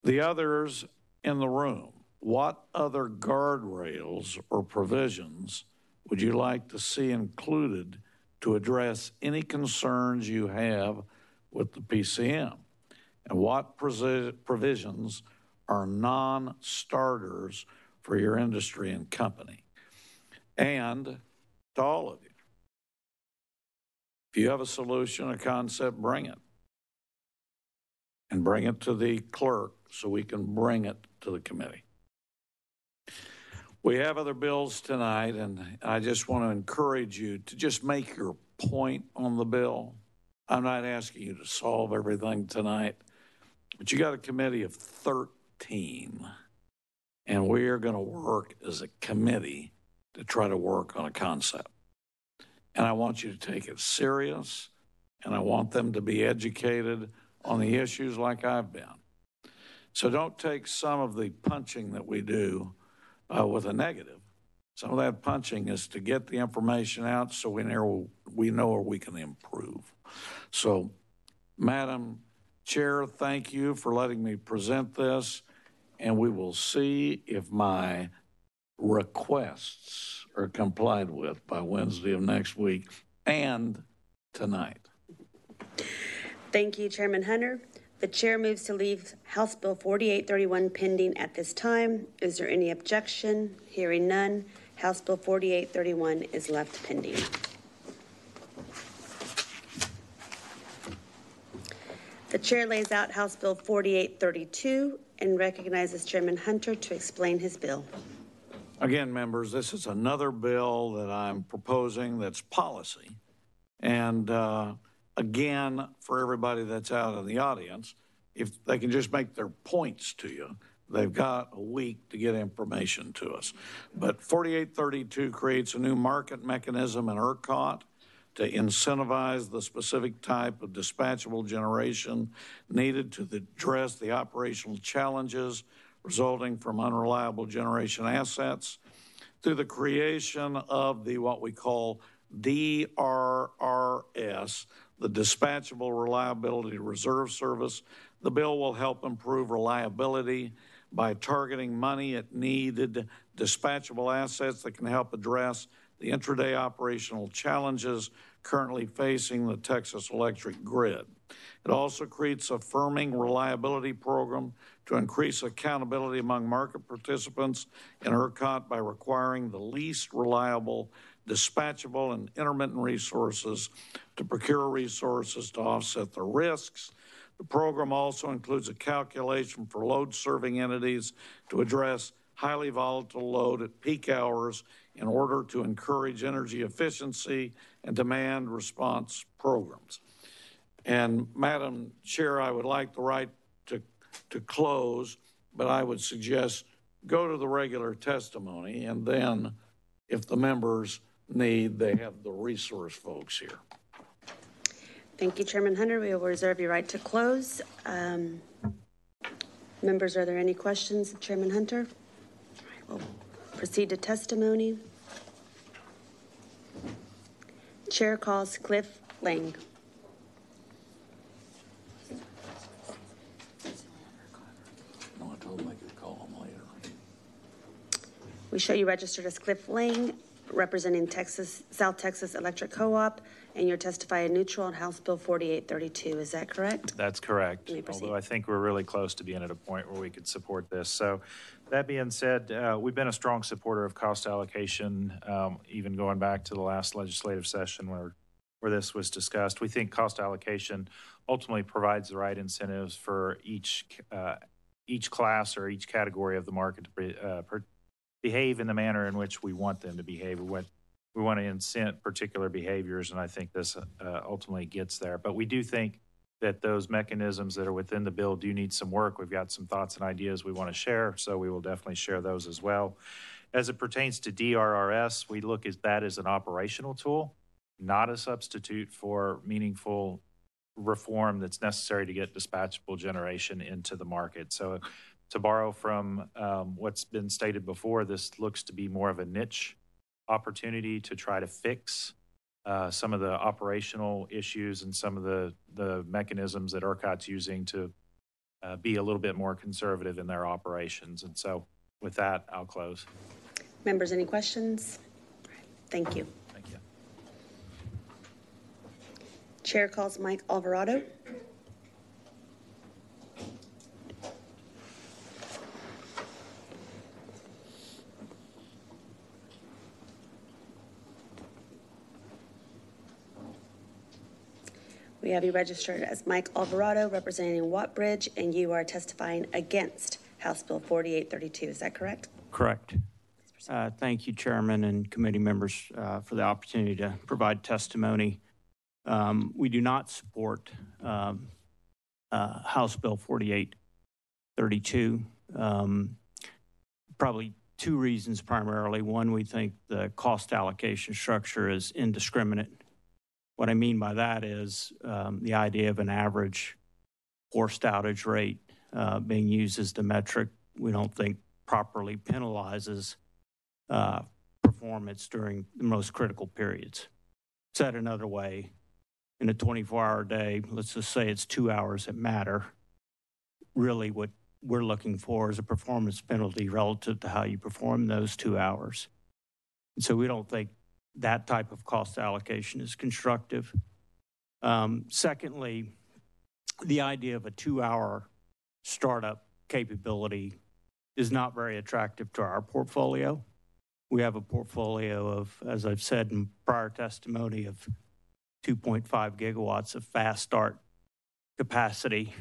The others in the room, what other guardrails or provisions would you like to see included to address any concerns you have with the PCM? And what provisions are non-starters for your industry and company? And to all of you, If you have a solution, a concept, bring it. And bring it to the clerk so we can bring it to the committee. We have other bills tonight, and I just want to encourage you to just make your point on the bill. I'm not asking you to solve everything tonight, but you got a committee of 13, and we are going to work as a committee to try to work on a concept. And I want you to take it serious, and I want them to be educated on the issues like I've been. So don't take some of the punching that we do with a negative. Some of that punching is to get the information out so we know where we can improve. So, Madam Chair, thank you for letting me present this, and we will see if my requests are complied with by Wednesday of next week and tonight. Thank you, Chairman Hunter. The chair moves to leave House Bill 4831 pending at this time. Is there any objection? Hearing none, House Bill 4831 is left pending. The chair lays out House Bill 4832 and recognizes Chairman Hunter to explain his bill. Again, members, this is another bill that I'm proposing that's policy. And again, for everybody that's out in the audience, if they can just make their points to you, they've got a week to get information to us. But 4832 creates a new market mechanism in ERCOT to incentivize the specific type of dispatchable generation needed to address the operational challenges resulting from unreliable generation assets through the creation of the what we call DRRS, the Dispatchable Reliability Reserve Service. The bill will help improve reliability by targeting money at needed dispatchable assets that can help address the intraday operational challenges currently facing the Texas electric grid. It also creates a firming reliability program to increase accountability among market participants in ERCOT by requiring the least reliable, dispatchable, and intermittent resources to procure resources to offset the risks. The program also includes a calculation for load-serving entities to address highly volatile load at peak hours in order to encourage energy efficiency and demand response programs. And Madam Chair, I would like the right to close, but I would suggest go to the regular testimony, and then if the members need, they have the resource folks here. Thank you, Chairman Hunter. We will reserve your right to close. Members, are there any questions of Chairman Hunter? All right, we'll proceed to testimony. Chair calls Cliff Lang. No, I told them I could call them later. We show you registered as Cliff Lang, representing South Texas Electric Co-op, and you're testifying neutral on House Bill 4832. Is that correct? That's correct. You may proceed. Although I think we're really close to being at a point where we could support this. So that being said, we've been a strong supporter of cost allocation, even going back to the last legislative session where this was discussed. We think cost allocation ultimately provides the right incentives for each class or each category of the market to behave in the manner in which we want them to behave. We want to incent particular behaviors, and I think this ultimately gets there. But we do think that those mechanisms that are within the bill do need some work. We've got some thoughts and ideas we want to share, so we will definitely share those as well. As it pertains to DRRS, we look at that as an operational tool, not a substitute for meaningful reform that's necessary to get dispatchable generation into the market. So to borrow from what's been stated before, this looks to be more of a niche opportunity to try to fix some of the operational issues and some of the mechanisms that ERCOT's using to be a little bit more conservative in their operations. And so with that, I'll close. Members, any questions? Thank you. Thank you. Chair calls Mike Alvarado. We have you registered as Mike Alvarado representing Wattbridge, and you are testifying against House Bill 4832. Is that correct? Correct. Thank you, Chairman and committee members, for the opportunity to provide testimony. We do not support House Bill 4832. Probably two reasons primarily. One, we think the cost allocation structure is indiscriminate. What I mean by that is the idea of an average forced outage rate being used as the metric, we don't think properly penalizes performance during the most critical periods. Said another way, in a 24-hour day, let's just say it's 2 hours that matter, really what we're looking for is a performance penalty relative to how you perform those 2 hours. And so we don't think that type of cost allocation is constructive. Secondly, the idea of a 2-hour startup capability is not very attractive to our portfolio. We have a portfolio of, as I've said in prior testimony, of 2.5 gigawatts of fast start capacity.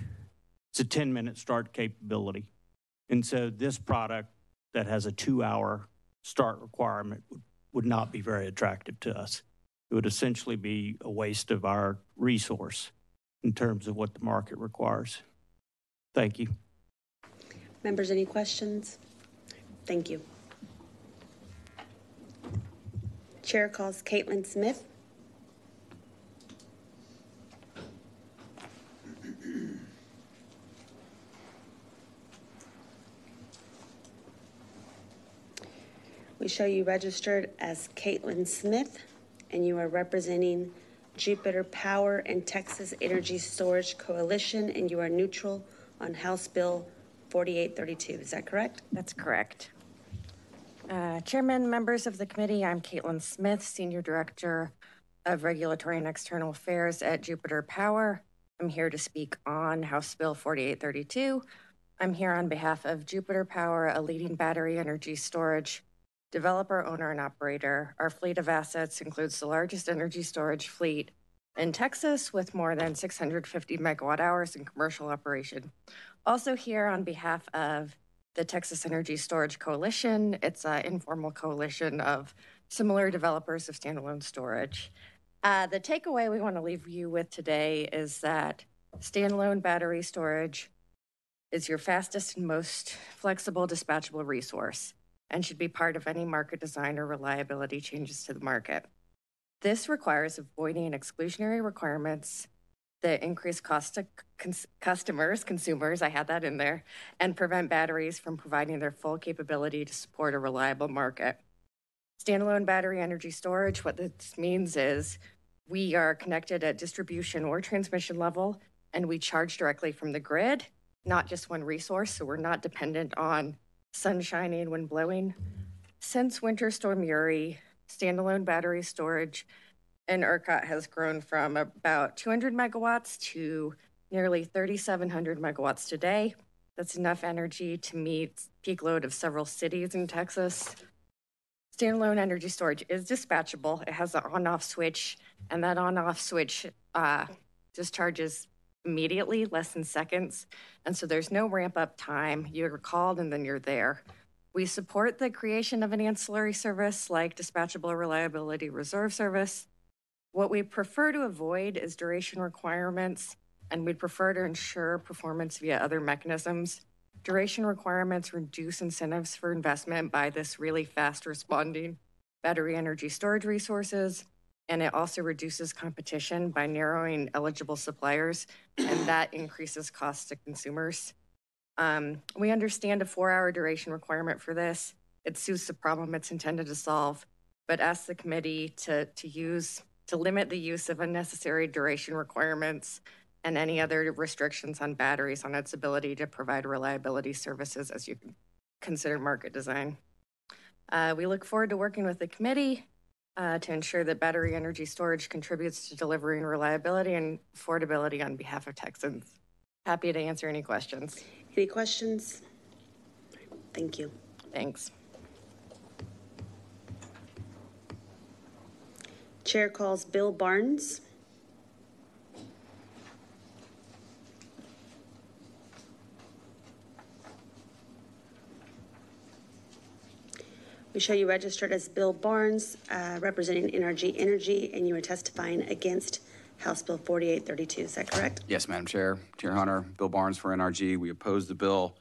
It's a 10-minute start capability. And so this product that has a 2-hour start requirement would not be very attractive to us. It would essentially be a waste of our resource in terms of what the market requires. Thank you. Members, any questions? Thank you. Chair calls Caitlin Smith. We show you registered as Caitlin Smith, and you are representing Jupiter Power and Texas Energy Storage Coalition, and you are neutral on House Bill 4832. Is that correct? That's correct. Chairman, members of the committee, I'm Caitlin Smith, Senior Director of Regulatory and External Affairs at Jupiter Power. I'm here to speak on House Bill 4832. I'm here on behalf of Jupiter Power, a leading battery energy storage developer, owner, and operator. Our fleet of assets includes the largest energy storage fleet in Texas with more than 650 megawatt hours in commercial operation. Also here on behalf of the Texas Energy Storage Coalition. It's an informal coalition of similar developers of standalone storage. The takeaway we want to leave you with today is that standalone battery storage is your fastest and most flexible dispatchable resource and should be part of any market design or reliability changes to the market. This requires avoiding exclusionary requirements that increase cost to consumers, I had that in there, and prevent batteries from providing their full capability to support a reliable market. Standalone battery energy storage, what this means is we are connected at distribution or transmission level, and we charge directly from the grid, not just one resource, so we're not dependent on sun shining and wind blowing. Since Winter Storm Uri, standalone battery storage in ERCOT has grown from about 200 megawatts to nearly 3,700 megawatts today. That's enough energy to meet peak load of several cities in Texas. Standalone energy storage is dispatchable. It has an on-off switch, and that on-off switch discharges immediately, less than seconds. And so there's no ramp-up time. You're called and then you're there. We support the creation of an ancillary service like dispatchable reliability reserve service. What we prefer to avoid is duration requirements, and we'd prefer to ensure performance via other mechanisms. Duration requirements reduce incentives for investment by this really fast responding battery energy storage resources, and it also reduces competition by narrowing eligible suppliers, and that increases costs to consumers. We understand a 4-hour duration requirement for this. It suits the problem it's intended to solve, but ask the committee to limit the use of unnecessary duration requirements and any other restrictions on batteries on its ability to provide reliability services as you consider market design. We look forward to working with the committee to ensure that battery energy storage contributes to delivering reliability and affordability on behalf of Texans. Happy to answer any questions. Any questions? Thank you. Thanks. Chair calls Bill Barnes. We show you registered as Bill Barnes, representing NRG Energy, and you are testifying against House Bill 4832. Is that correct? Yes, Madam Chair. Chair Hunter, Bill Barnes for NRG. We oppose the bill.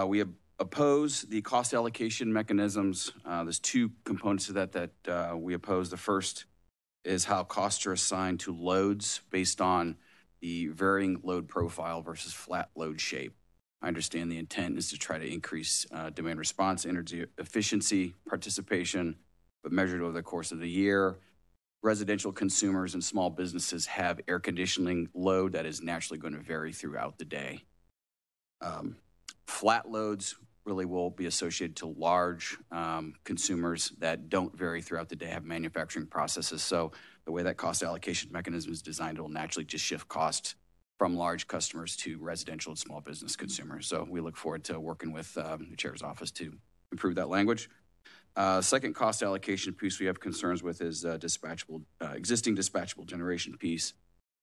We oppose the cost allocation mechanisms. There's two components to that we oppose. The first is how costs are assigned to loads based on the varying load profile versus flat load shape. I understand the intent is to try to increase demand response, energy efficiency, participation, but measured over the course of the year. Residential consumers and small businesses have air conditioning load that is naturally going to vary throughout the day. Flat loads really will be associated to large consumers that don't vary throughout the day, have manufacturing processes. So the way that cost allocation mechanism is designed, it will naturally just shift costs from large customers to residential and small business consumers. So we look forward to working with the chair's office to improve that language. Second cost allocation piece we have concerns with is existing dispatchable generation piece.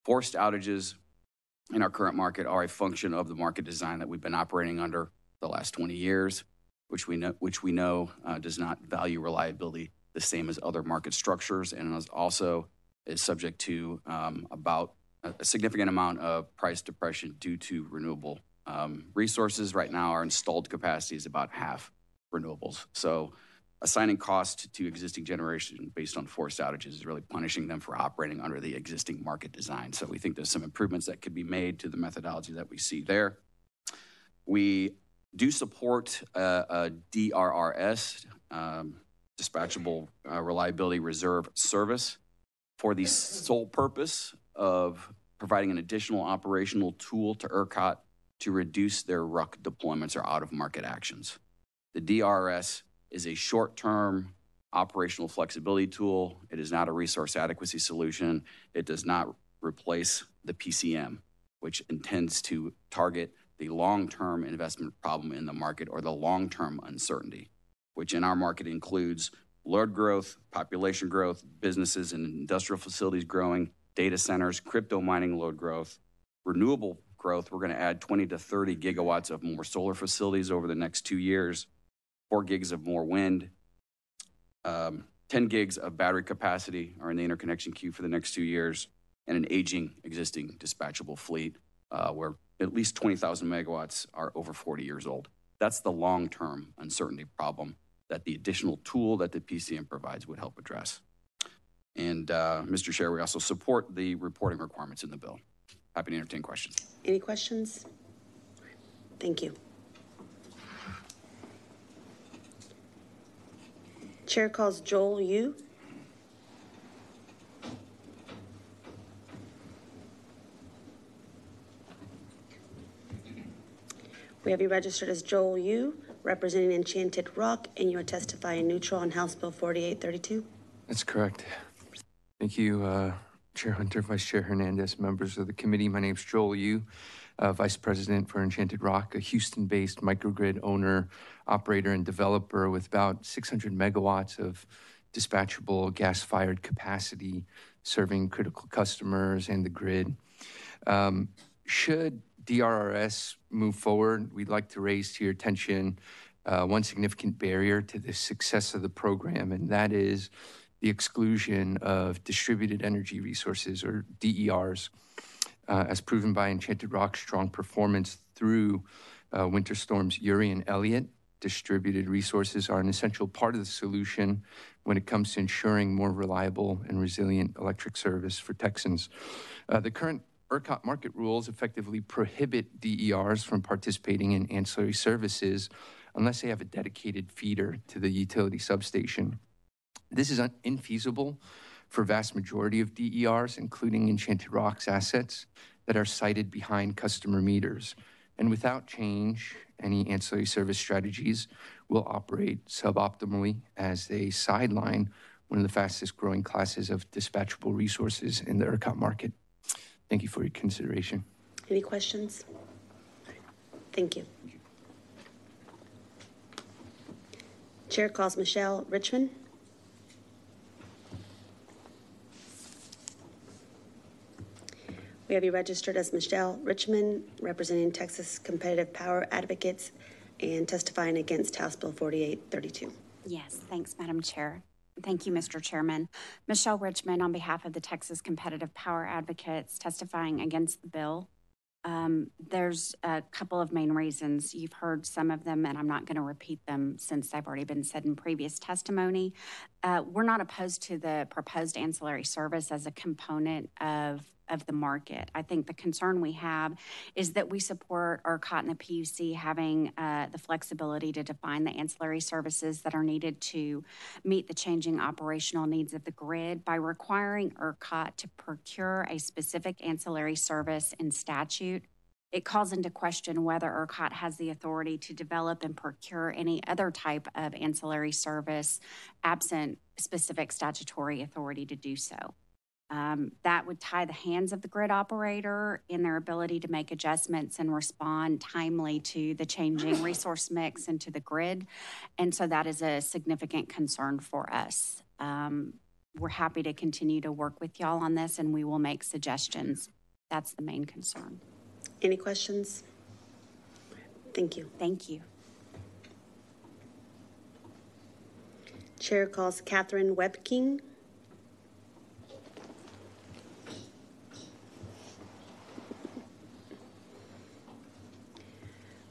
Forced outages in our current market are a function of the market design that we've been operating under the last 20 years, which we know does not value reliability the same as other market structures, and is subject to about a significant amount of price depression due to renewable resources. Right now, our installed capacity is about half renewables. So assigning cost to existing generation based on forced outages is really punishing them for operating under the existing market design. So we think there's some improvements that could be made to the methodology that we see there. We do support a DRRS, Dispatchable Reliability Reserve Service, for the sole purpose of providing an additional operational tool to ERCOT to reduce their RUC deployments or out-of-market actions. The DRS is a short-term operational flexibility tool. It is not a resource adequacy solution. It does not replace the PCM, which intends to target the long-term investment problem in the market or the long-term uncertainty, which in our market includes load growth, population growth, businesses and industrial facilities growing, data centers, crypto mining load growth, renewable growth. We're going to add 20 to 30 gigawatts of more solar facilities over the next 2 years, 4 gigs of more wind, 10 gigs of battery capacity are in the interconnection queue for the next 2 years, and an aging existing dispatchable fleet where at least 20,000 megawatts are over 40 years old. That's the long-term uncertainty problem that the additional tool that the PCM provides would help address. And Mr. Chair, we also support the reporting requirements in the bill. Happy to entertain questions. Any questions? Thank you. Chair calls Joel Yu. We have you registered as Joel Yu, representing Enchanted Rock, and you are testifying neutral on House Bill 4832. That's correct. Thank you, Chair Hunter, Vice Chair Hernandez, members of the committee. My name is Joel Yu, Vice President for Enchanted Rock, a Houston-based microgrid owner, operator, and developer with about 600 megawatts of dispatchable gas-fired capacity serving critical customers and the grid. Should DRRS move forward, we'd like to raise to your attention one significant barrier to the success of the program, and that is the exclusion of distributed energy resources, or DERs, as proven by Enchanted Rock's strong performance through winter storms Uri and Elliott. Distributed resources are an essential part of the solution when it comes to ensuring more reliable and resilient electric service for Texans. The current ERCOT market rules effectively prohibit DERs from participating in ancillary services unless they have a dedicated feeder to the utility substation. This is infeasible for a vast majority of DERs, including Enchanted Rock's assets that are sited behind customer meters. And without change, any ancillary service strategies will operate suboptimally as they sideline one of the fastest growing classes of dispatchable resources in the ERCOT market. Thank you for your consideration. Any questions? Thank you. Chair calls Michelle Richmond. We have you registered as Michelle Richmond, representing Texas Competitive Power Advocates and testifying against House Bill 4832. Yes, thanks, Madam Chair. Thank you, Mr. Chairman. Michelle Richmond, on behalf of the Texas Competitive Power Advocates, testifying against the bill. There's a couple of main reasons. You've heard some of them, and I'm not going to repeat them since they've already been said in previous testimony. We're not opposed to the proposed ancillary service as a component of the market. I think the concern we have is that we support ERCOT and the PUC having the flexibility to define the ancillary services that are needed to meet the changing operational needs of the grid by requiring ERCOT to procure a specific ancillary service in statute. It calls into question whether ERCOT has the authority to develop and procure any other type of ancillary service absent specific statutory authority to do so. That would tie the hands of the grid operator in their ability to make adjustments and respond timely to the changing resource mix into the grid. And so that is a significant concern for us. We're happy to continue to work with y'all on this, and we will make suggestions. That's the main concern. Any questions? Thank you. Thank you. Chair calls Catherine Webking.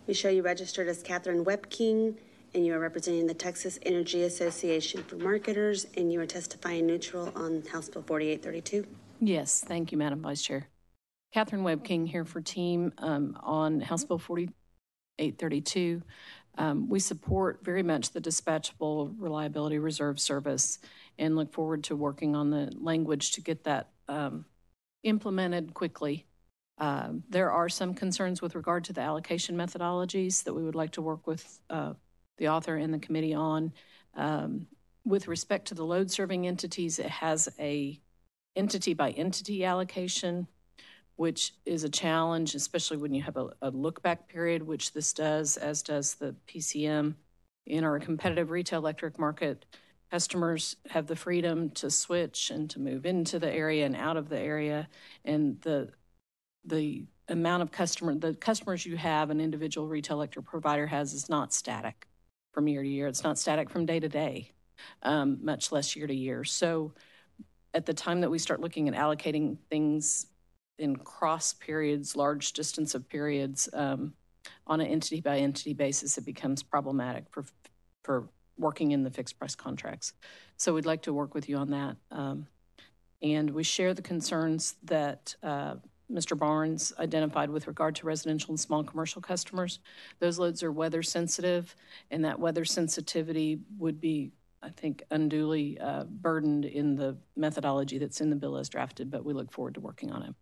We show you registered as Catherine Webking, and you are representing the Texas Energy Association for Marketers, and you are testifying neutral on House Bill 4832. Yes, thank you, Madam Vice Chair. Catherine Webking here for team on House Bill 4832. We support very much the dispatchable reliability reserve service and look forward to working on the language to get that implemented quickly. There are some concerns with regard to the allocation methodologies that we would like to work with the author and the committee on. With respect to the load serving entities, it has a entity by entity allocation, which is a challenge, especially when you have a look back period, which this does, as does the PCM. In our competitive retail electric market, customers have the freedom to switch and to move into the area and out of the area, and the amount of the customers you have an individual retail electric provider has is not static from year to year. It's not static from day to day, much less year to year. So at the time that we start looking at allocating things in cross periods, large distance of periods, on an entity by entity basis, it becomes problematic for working in the fixed price contracts. So we'd like to work with you on that. And we share the concerns that Mr. Barnes identified with regard to residential and small commercial customers. Those loads are weather sensitive, and that weather sensitivity would be, I think, unduly burdened in the methodology that's in the bill as drafted, but we look forward to working on it.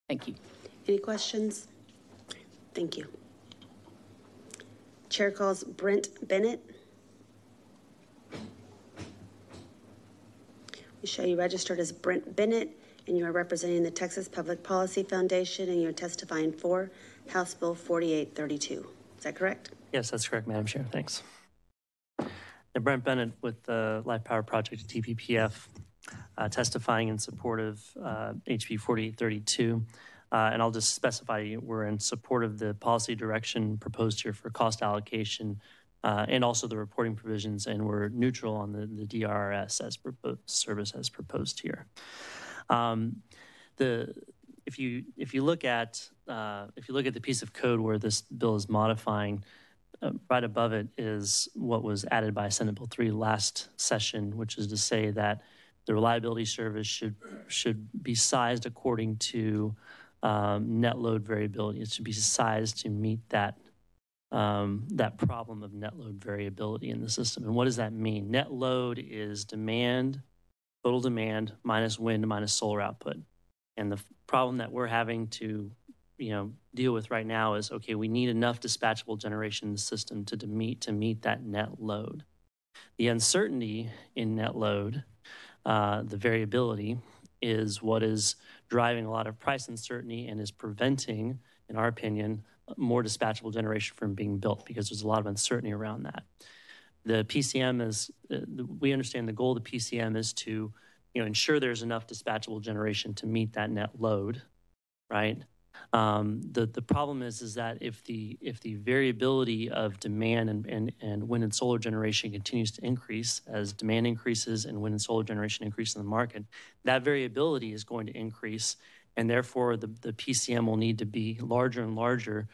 Thank you. Any questions? Thank you. Chair calls Brent Bennett. We show you registered as Brent Bennett, and you are representing the Texas Public Policy Foundation, and you're testifying for House Bill 4832. Is that correct? Yes, that's correct, Madam Chair. Thanks. And Brent Bennett with the Life Power Project at TPPF, testifying in support of HB 4832. And I'll just specify we're in support of the policy direction proposed here for cost allocation and also the reporting provisions, and we're neutral on the DRS as proposed, service as proposed here. If you look at the piece of code where this bill is modifying, right above it is what was added by Senate Bill 3 last session, which is to say that the reliability service should be sized according to net load variability. It should be sized to meet that problem of net load variability in the system. And what does that mean? Net load is demand, total demand minus wind minus solar output. And the problem that we're having to deal with right now is, okay, we need enough dispatchable generation in the system to meet that net load. The uncertainty in net load, the variability, is what is driving a lot of price uncertainty and is preventing, in our opinion, more dispatchable generation from being built because there's a lot of uncertainty around that. The PCM is, we understand the goal of the PCM is to ensure there's enough dispatchable generation to meet that net load, right? The problem is that if the variability of demand and wind and solar generation continues to increase as demand increases and wind and solar generation increase in the market, that variability is going to increase, and therefore the PCM will need to be larger and larger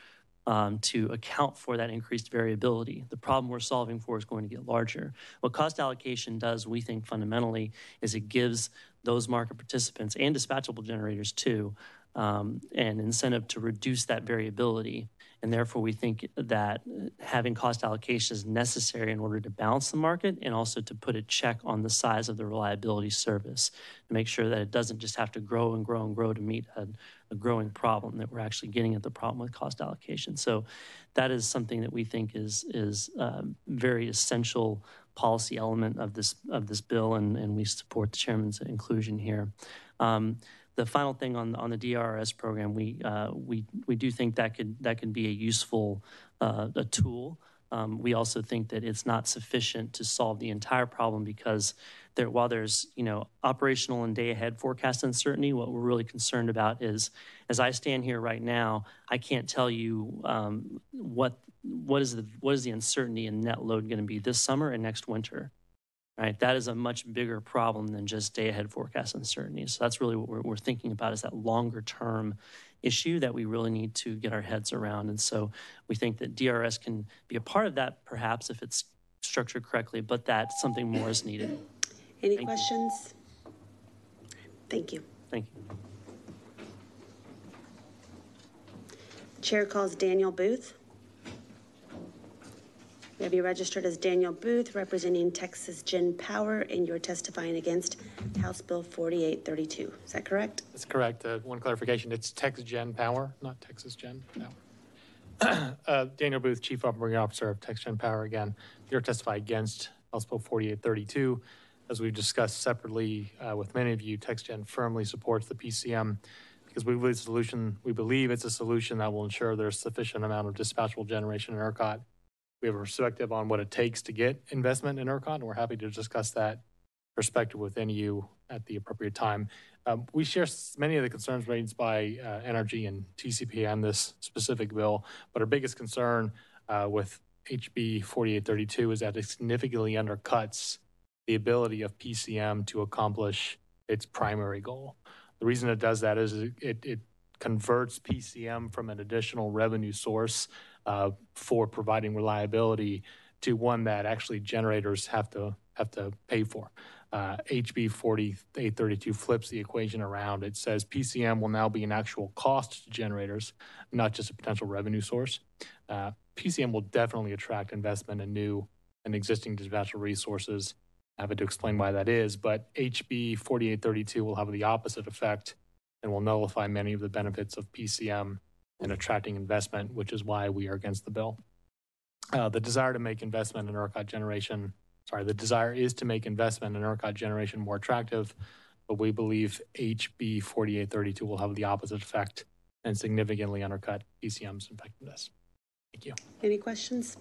to account for that increased variability. The problem we're solving for is going to get larger. What cost allocation does, we think fundamentally, is it gives those market participants and dispatchable generators too an incentive to reduce that variability. And therefore, we think that having cost allocation is necessary in order to balance the market and also to put a check on the size of the reliability service to make sure that it doesn't just have to grow and grow and grow to meet a growing problem, that we're actually getting at the problem with cost allocation. So that is something that we think is very essential policy element of this bill, and we support the chairman's inclusion here. The final thing on the DRS program, we do think that could be a useful a tool. We also think that it's not sufficient to solve the entire problem because while there's operational and day ahead forecast uncertainty, what we're really concerned about is, as I stand here right now, I can't tell you what is the uncertainty in net load going to be this summer and next winter. Right, that is a much bigger problem than just day-ahead forecast uncertainty. So that's really what we're thinking about, is that longer-term issue that we really need to get our heads around. And so we think that DRS can be a part of that, perhaps, if it's structured correctly, but that something more is needed. Any questions? Thank you. Thank you. Chair calls Daniel Booth. We have you registered as Daniel Booth, representing Texas Gen Power, and you're testifying against House Bill 4832. Is that correct? That's correct. One clarification, it's Texas Gen Power, not Texas Gen Power. Daniel Booth, Chief Operating Officer of Texas Gen Power again. You're testifying against House Bill 4832. As we've discussed separately with many of you, Texas Gen firmly supports the PCM because we believe it's a solution that will ensure there's sufficient amount of dispatchable generation in ERCOT. We have a perspective on what it takes to get investment in ERCOT, and we're happy to discuss that perspective with any of you at the appropriate time. We share many of the concerns raised by NRG and TCP on this specific bill, but our biggest concern with HB 4832 is that it significantly undercuts the ability of PCM to accomplish its primary goal. The reason it does that is it converts PCM from an additional revenue source for providing reliability to one that actually generators have to pay for. HB 4832 flips the equation around. It says PCM will now be an actual cost to generators, not just a potential revenue source. PCM will definitely attract investment in new and existing dispatchable resources. I have to explain why that is, but HB 4832 will have the opposite effect and will nullify many of the benefits of PCM in attracting investment, which is why we are against the bill. The desire is to make investment in ERCOT generation more attractive, but we believe HB 4832 will have the opposite effect and significantly undercut PCM's effectiveness. Thank you. Any questions?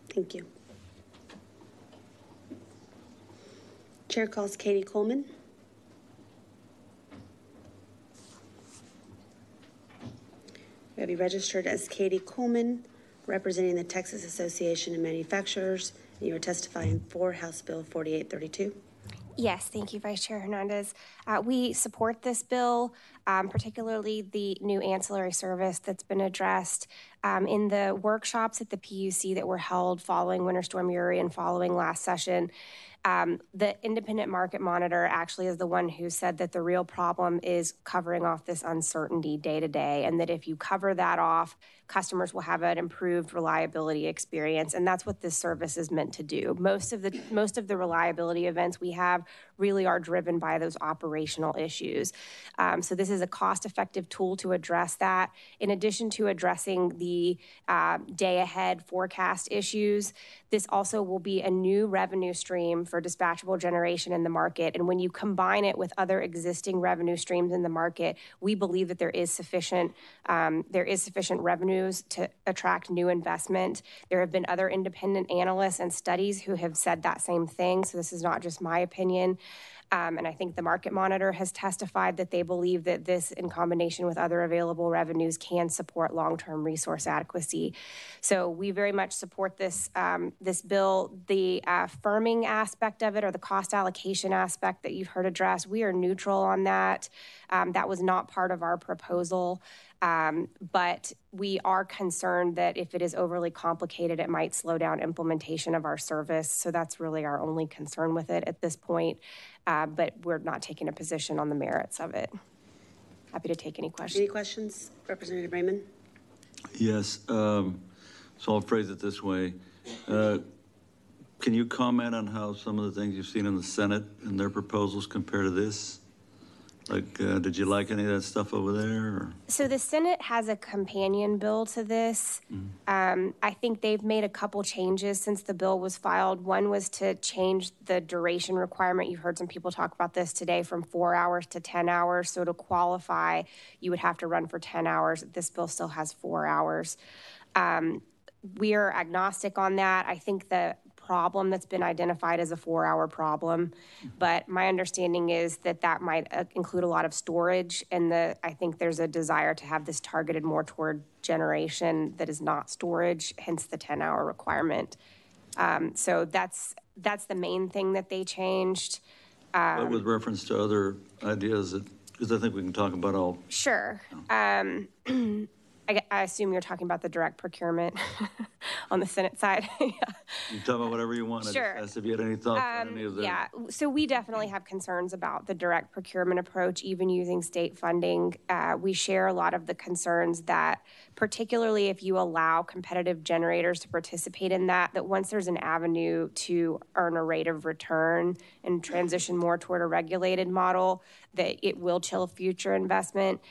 Thank you. Chair calls Katie Coleman. We have you registered as Katie Coleman, representing the Texas Association of Manufacturers, and you are testifying for House Bill 4832. Yes, thank you, Vice Chair Hernandez. We support this bill, particularly the new ancillary service that's been addressed in the workshops at the PUC that were held following Winter Storm Uri and following last session. The independent market monitor actually is the one who said that the real problem is covering off this uncertainty day to day, and that if you cover that off, customers will have an improved reliability experience, and that's what this service is meant to do. Most of the reliability events we have really are driven by those operational issues. So this is a cost-effective tool to address that. In addition to addressing the day-ahead forecast issues, this also will be a new revenue stream for dispatchable generation in the market. And when you combine it with other existing revenue streams in the market, we believe that there is sufficient revenues to attract new investment. There have been other independent analysts and studies who have said that same thing. So this is not just my opinion. And I think the Market Monitor has testified that they believe that this, in combination with other available revenues, can support long-term resource adequacy. So we very much support this, this bill. The firming aspect of it, or the cost allocation aspect that you've heard addressed, we are neutral on that. That was not part of our proposal. But we are concerned that if it is overly complicated, it might slow down implementation of our service. So that's really our only concern with it at this point. But we're not taking a position on the merits of it. Happy to take any questions. Any questions? Representative Raymond? Yes. So I'll phrase it this way. Can you comment on how some of the things you've seen in the Senate and their proposals compare to this? Like, did you like any of that stuff over there? Or? So the Senate has a companion bill to this. I think they've made a couple changes since the bill was filed. One was to change the duration requirement. You've heard some people talk about this today, from 4 hours to 10 hours. So to qualify, you would have to run for 10 hours. This bill still has 4 hours. We are agnostic on that. I think the problem that's been identified as a 4-hour problem, but my understanding is that that might include a lot of storage, and I think there's a desire to have this targeted more toward generation that is not storage, hence the 10-hour requirement. So that's the main thing that they changed. But with reference to other ideas, because I think we can talk about all. Sure. I assume you're talking about the direct procurement on the Senate side. Yeah. You talk about whatever you want. Sure. As if you had any thoughts on any of that. Yeah, so we definitely have concerns about the direct procurement approach, even using state funding. We share a lot of the concerns that, particularly if you allow competitive generators to participate in that once there's an avenue to earn a rate of return and transition more toward a regulated model, that it will chill future investment.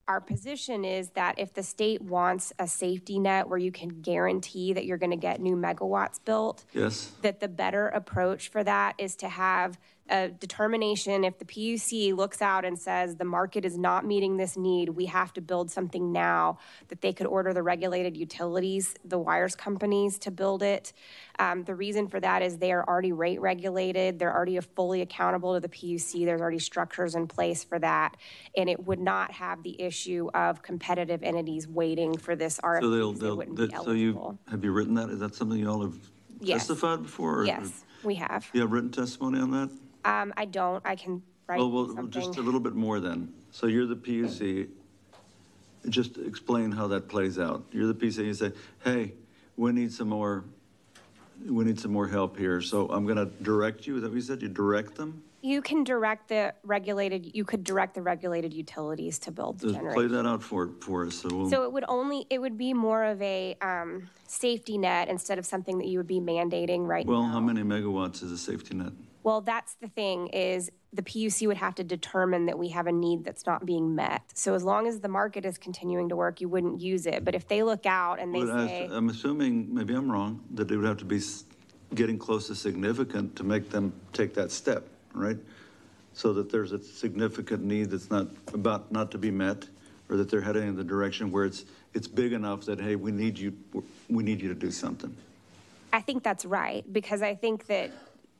Our position is that if the state wants a safety net where you can guarantee that you're going to get new megawatts built, yes, that the better approach for that is to have a determination. If the PUC looks out and says the market is not meeting this need, we have to build something now, that they could order the regulated utilities, the wires companies, to build it. The reason for that is they are already rate regulated. They're already fully accountable to the PUC. There's already structures in place for that. And it would not have the issue of competitive entities waiting for this RFP. So have you written that? Is that something you all have testified before? Yes, we have. You have written testimony on that? I don't. I can write something. Just a little bit more then. So you're the PUC. Just explain how that plays out. You're the PUC. You say, hey, we need some more help here. So I'm going to direct you. Is that what you said? You direct them? You can direct the regulated utilities to build the generation. Play that out for us. So it would be more of a safety net instead of something that you would be mandating right now. Well, how many megawatts is a safety net? Well, that's the thing, is the PUC would have to determine that we have a need that's not being met. So as long as the market is continuing to work, you wouldn't use it. But if they look out and they say... I'm assuming, maybe I'm wrong, that it would have to be getting close to significant to make them take that step, right? So that there's a significant need that's not to be met, or that they're heading in the direction where it's big enough that, hey, we need you to do something. I think that's right, because I think that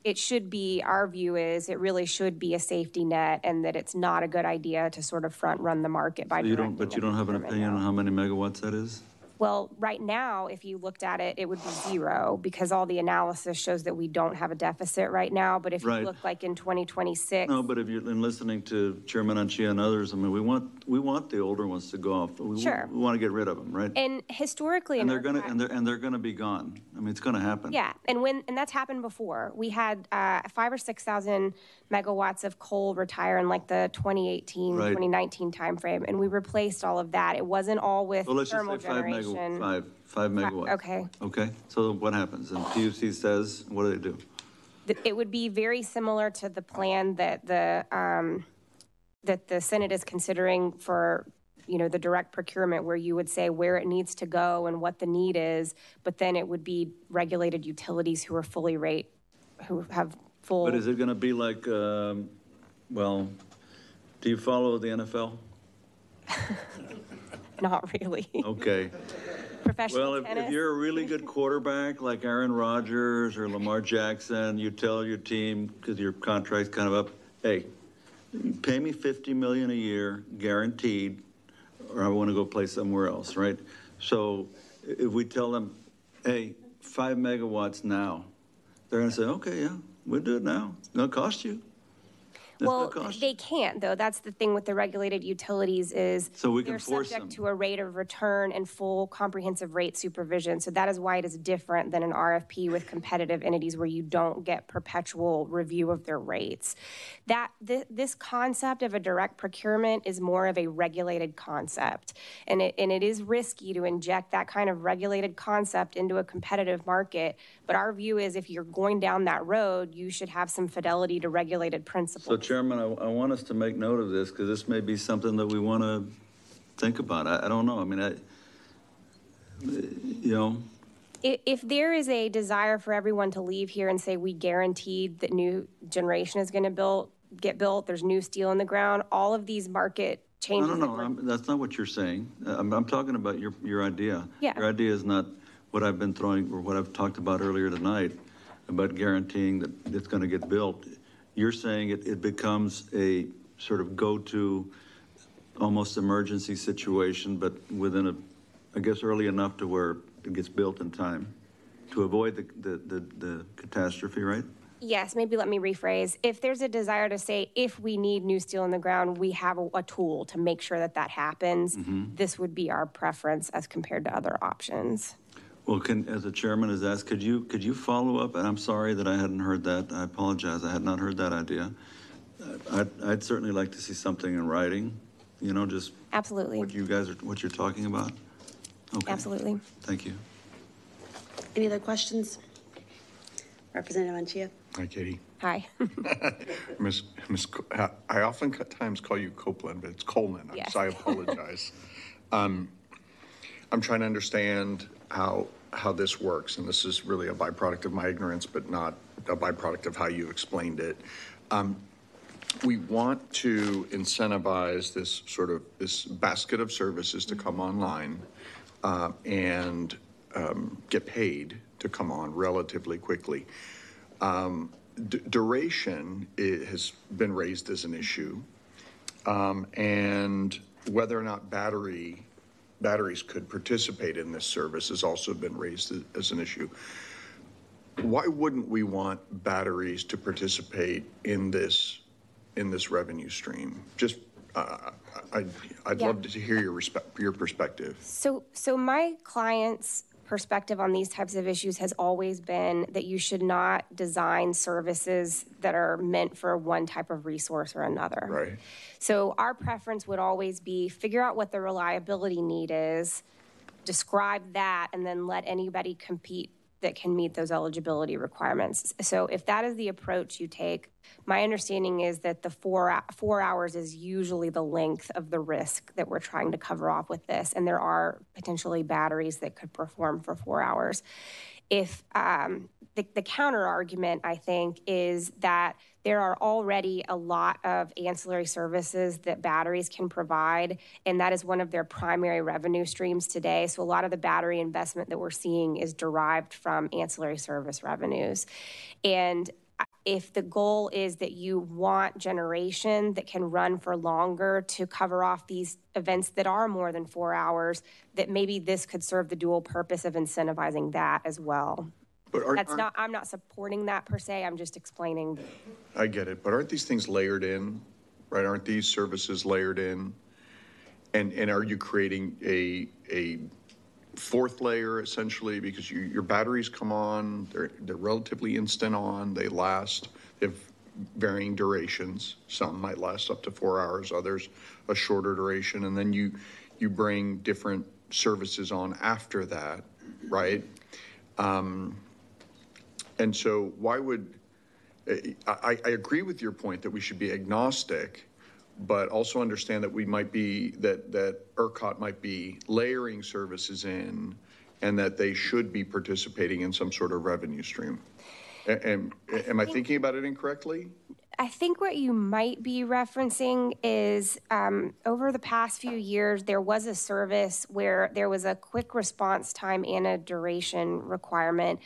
it should be, our view is it really should be a safety net, and that it's not a good idea to sort of front run the market by directing it. But you don't have an opinion on how many megawatts that is? Well, right now, if you looked at it, it would be 0, because all the analysis shows that we don't have a deficit right now. But if you look like in 2026... No, but if you've been listening to Chairman Anchia and others, I mean, we want the older ones to go off. Sure. We want to get rid of them, right? And historically... And they're going to be gone. I mean, it's going to happen. Yeah, and that's happened before. We had 5,000 or 6,000 megawatts of coal retire in like the 2018, 2019 timeframe, and we replaced all of that. It wasn't all with thermal generation. 5 megawatts. Okay. Okay. So what happens? And PUC says, what do they do? It would be very similar to the plan that the Senate is considering for, the direct procurement, where you would say where it needs to go and what the need is, but then it would be regulated utilities who are who have full. But is it going to be like, do you follow the NFL? Not really. Okay. professional Well, tennis. if you're a really good quarterback like Aaron Rodgers or Lamar Jackson, you tell your team, because your contract's kind of up, hey, pay me $50 million a year, guaranteed, or I want to go play somewhere else, right? So if we tell them, hey, 5 megawatts now, they're going to say, okay, yeah, we'll do it now. It's going to cost you. Well, they can't, though. That's the thing with the regulated utilities is so we can they're force subject them to a rate of return and full comprehensive rate supervision. So that is why it is different than an RFP with competitive entities where you don't get perpetual review of their rates. This concept of a direct procurement is more of a regulated concept. And it is risky to inject that kind of regulated concept into a competitive market. But our view is if you're going down that road, you should have some fidelity to regulated principles. So, Chairman, I want us to make note of this because this may be something that we want to think about. I don't know. I mean, you know. If there is a desire for everyone to leave here and say we guaranteed that new generation is going to get built, there's new steel in the ground, all of these market changes. No, that's not what you're saying. I'm talking about your idea. Yeah. Your idea is not what I've been throwing or what I've talked about earlier tonight about guaranteeing that it's going to get built. You're saying it becomes a sort of go-to, almost emergency situation, but within I guess early enough to where it gets built in time to avoid the catastrophe, right? Yes, maybe let me rephrase. If there's a desire to say, if we need new steel in the ground, we have a tool to make sure that that happens, this would be our preference as compared to other options. Well, as the chairman has asked, could you follow up? And I'm sorry that I hadn't heard that. I apologize. I had not heard that idea. I'd certainly like to see something in writing, you know, just absolutely what you're talking about. Okay. Absolutely. Thank you. Any other questions? Representative Anchia. Hi, Katie. Hi. Miss, I often times call you Copeland, but it's Coleman, yes. So I apologize. I'm trying to understand how this works, and this is really a byproduct of my ignorance, but not a byproduct of how you explained it. We want to incentivize this basket of services to come online and get paid to come on relatively quickly. Duration has been raised as an issue, and whether or not batteries could participate in this service has also been raised as an issue. Why wouldn't we want batteries to participate in this revenue stream? Just, I'd love to hear your perspective. So my clients' perspective on these types of issues has always been that you should not design services that are meant for one type of resource or another. Right. So our preference would always be figure out what the reliability need is, describe that, and then let anybody compete that can meet those eligibility requirements. So if that is the approach you take, my understanding is that the 4 hours is usually the length of the risk that we're trying to cover off with this. And there are potentially batteries that could perform for 4 hours. If the counter argument, I think, is that there are already a lot of ancillary services that batteries can provide, and that is one of their primary revenue streams today. So a lot of the battery investment that we're seeing is derived from ancillary service revenues. And if the goal is that you want generation that can run for longer to cover off these events that are more than 4 hours, that maybe this could serve the dual purpose of incentivizing that as well. But I'm not supporting that per se, I'm just explaining. I get it, but aren't these things layered in, right? Aren't these services layered in? And are you creating a fourth layer essentially, because your batteries come on, they're relatively instant on, they last, they have varying durations. Some might last up to 4 hours, others a shorter duration, and then you bring different services on after that, right? And so why would, I agree with your point that we should be agnostic, but also understand that we might be, that ERCOT might be layering services in and that they should be participating in some sort of revenue stream. Am I thinking about it incorrectly? I think what you might be referencing is over the past few years, there was a service where there was a quick response time and a duration requirement.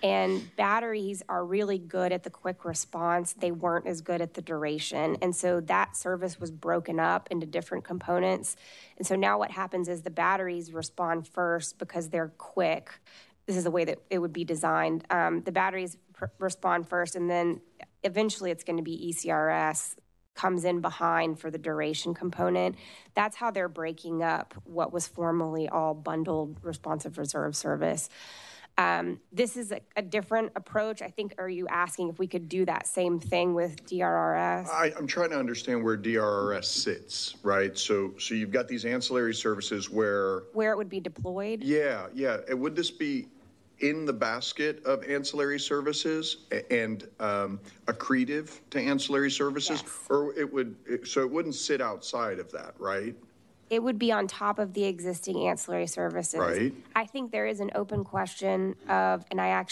And batteries are really good at the quick response. They weren't as good at the duration. And so that service was broken up into different components. And so now what happens is the batteries respond first because they're quick. This is the way that it would be designed. The batteries respond first, and then eventually it's going to be ECRS comes in behind for the duration component. That's how they're breaking up what was formerly all bundled responsive reserve service. This is a different approach. I think, are you asking if we could do that same thing with DRRS? I'm trying to understand where DRRS sits, right? So you've got these ancillary services where it would be deployed? Yeah. And would this be in the basket of ancillary services and accretive to ancillary services? Yes. Or it wouldn't sit outside of that, right? It would be on top of the existing ancillary services. Right. I think there is an open question of, and I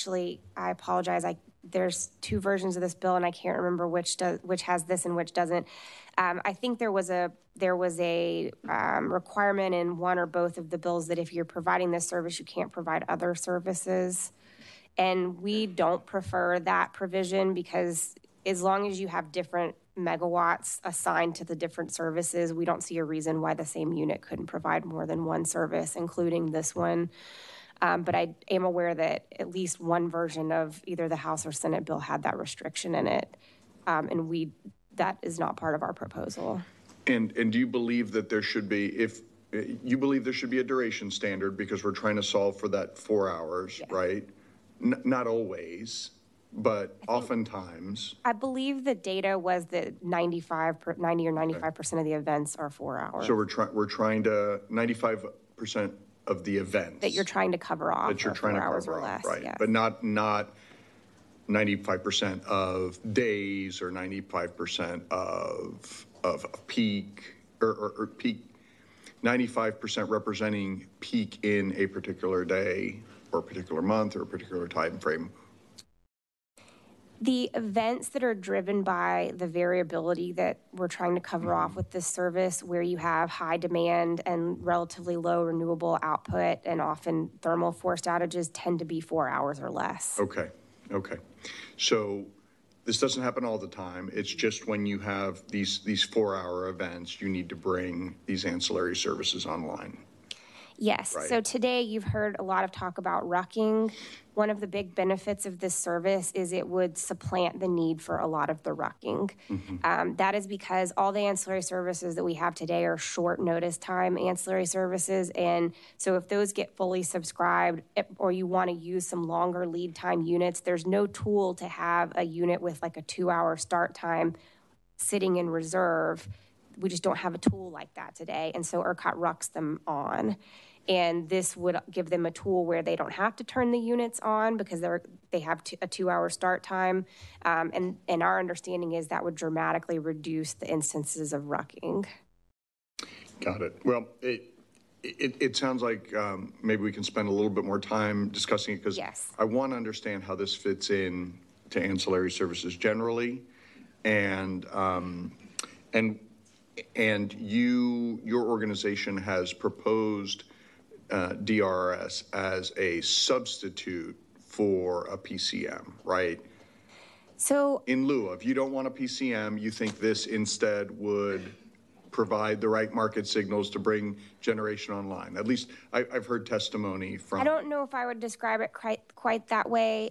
apologize, there's two versions of this bill, and I can't remember which has this and which doesn't. I think there was a requirement in one or both of the bills that if you're providing this service, you can't provide other services. And we don't prefer that provision because as long as you have different megawatts assigned to the different services, we don't see a reason why the same unit couldn't provide more than one service, including this one. But I am aware that at least one version of either the House or Senate bill had that restriction in it. And that is not part of our proposal. And do you believe that there should be, you believe there should be a duration standard because we're trying to solve for that 4 hours, yeah. Right? Not always, but oftentimes. I believe the data was that 90 or 95% of the events are 4 hours. So we're trying to 95% of the events that you're trying to cover off. That you're trying to cover off, right? Yes. But not 95% of days or 95% of peak or peak. 95% representing peak in a particular day or a particular month or a particular time frame. The events that are driven by the variability that we're trying to cover off with this service, where you have high demand and relatively low renewable output and often thermal forced outages, tend to be 4 hours or less. Okay. So this doesn't happen all the time. It's just when you have these 4 hour events, you need to bring these ancillary services online. Yes. Right. So today you've heard a lot of talk about rucking. One of the big benefits of this service is it would supplant the need for a lot of the rucking. Mm-hmm. That is because all the ancillary services that we have today are short notice time ancillary services. And so if those get fully subscribed or you want to use some longer lead time units, there's no tool to have a unit with like a 2 hour start time sitting in reserve. We just don't have a tool like that today. And so ERCOT rucks them on. And this would give them a tool where they don't have to turn the units on because they have a 2 hour start time. And our understanding is that would dramatically reduce the instances of rucking. Got it. Well, it sounds like maybe we can spend a little bit more time discussing it because yes. I want to understand how this fits in to ancillary services generally. And your organization has proposed DRRS as a substitute for a PCM, right? So in lieu of, you don't want a PCM, you think this instead would provide the right market signals to bring generation online. At least I've heard testimony from... I don't know if I would describe it quite that way.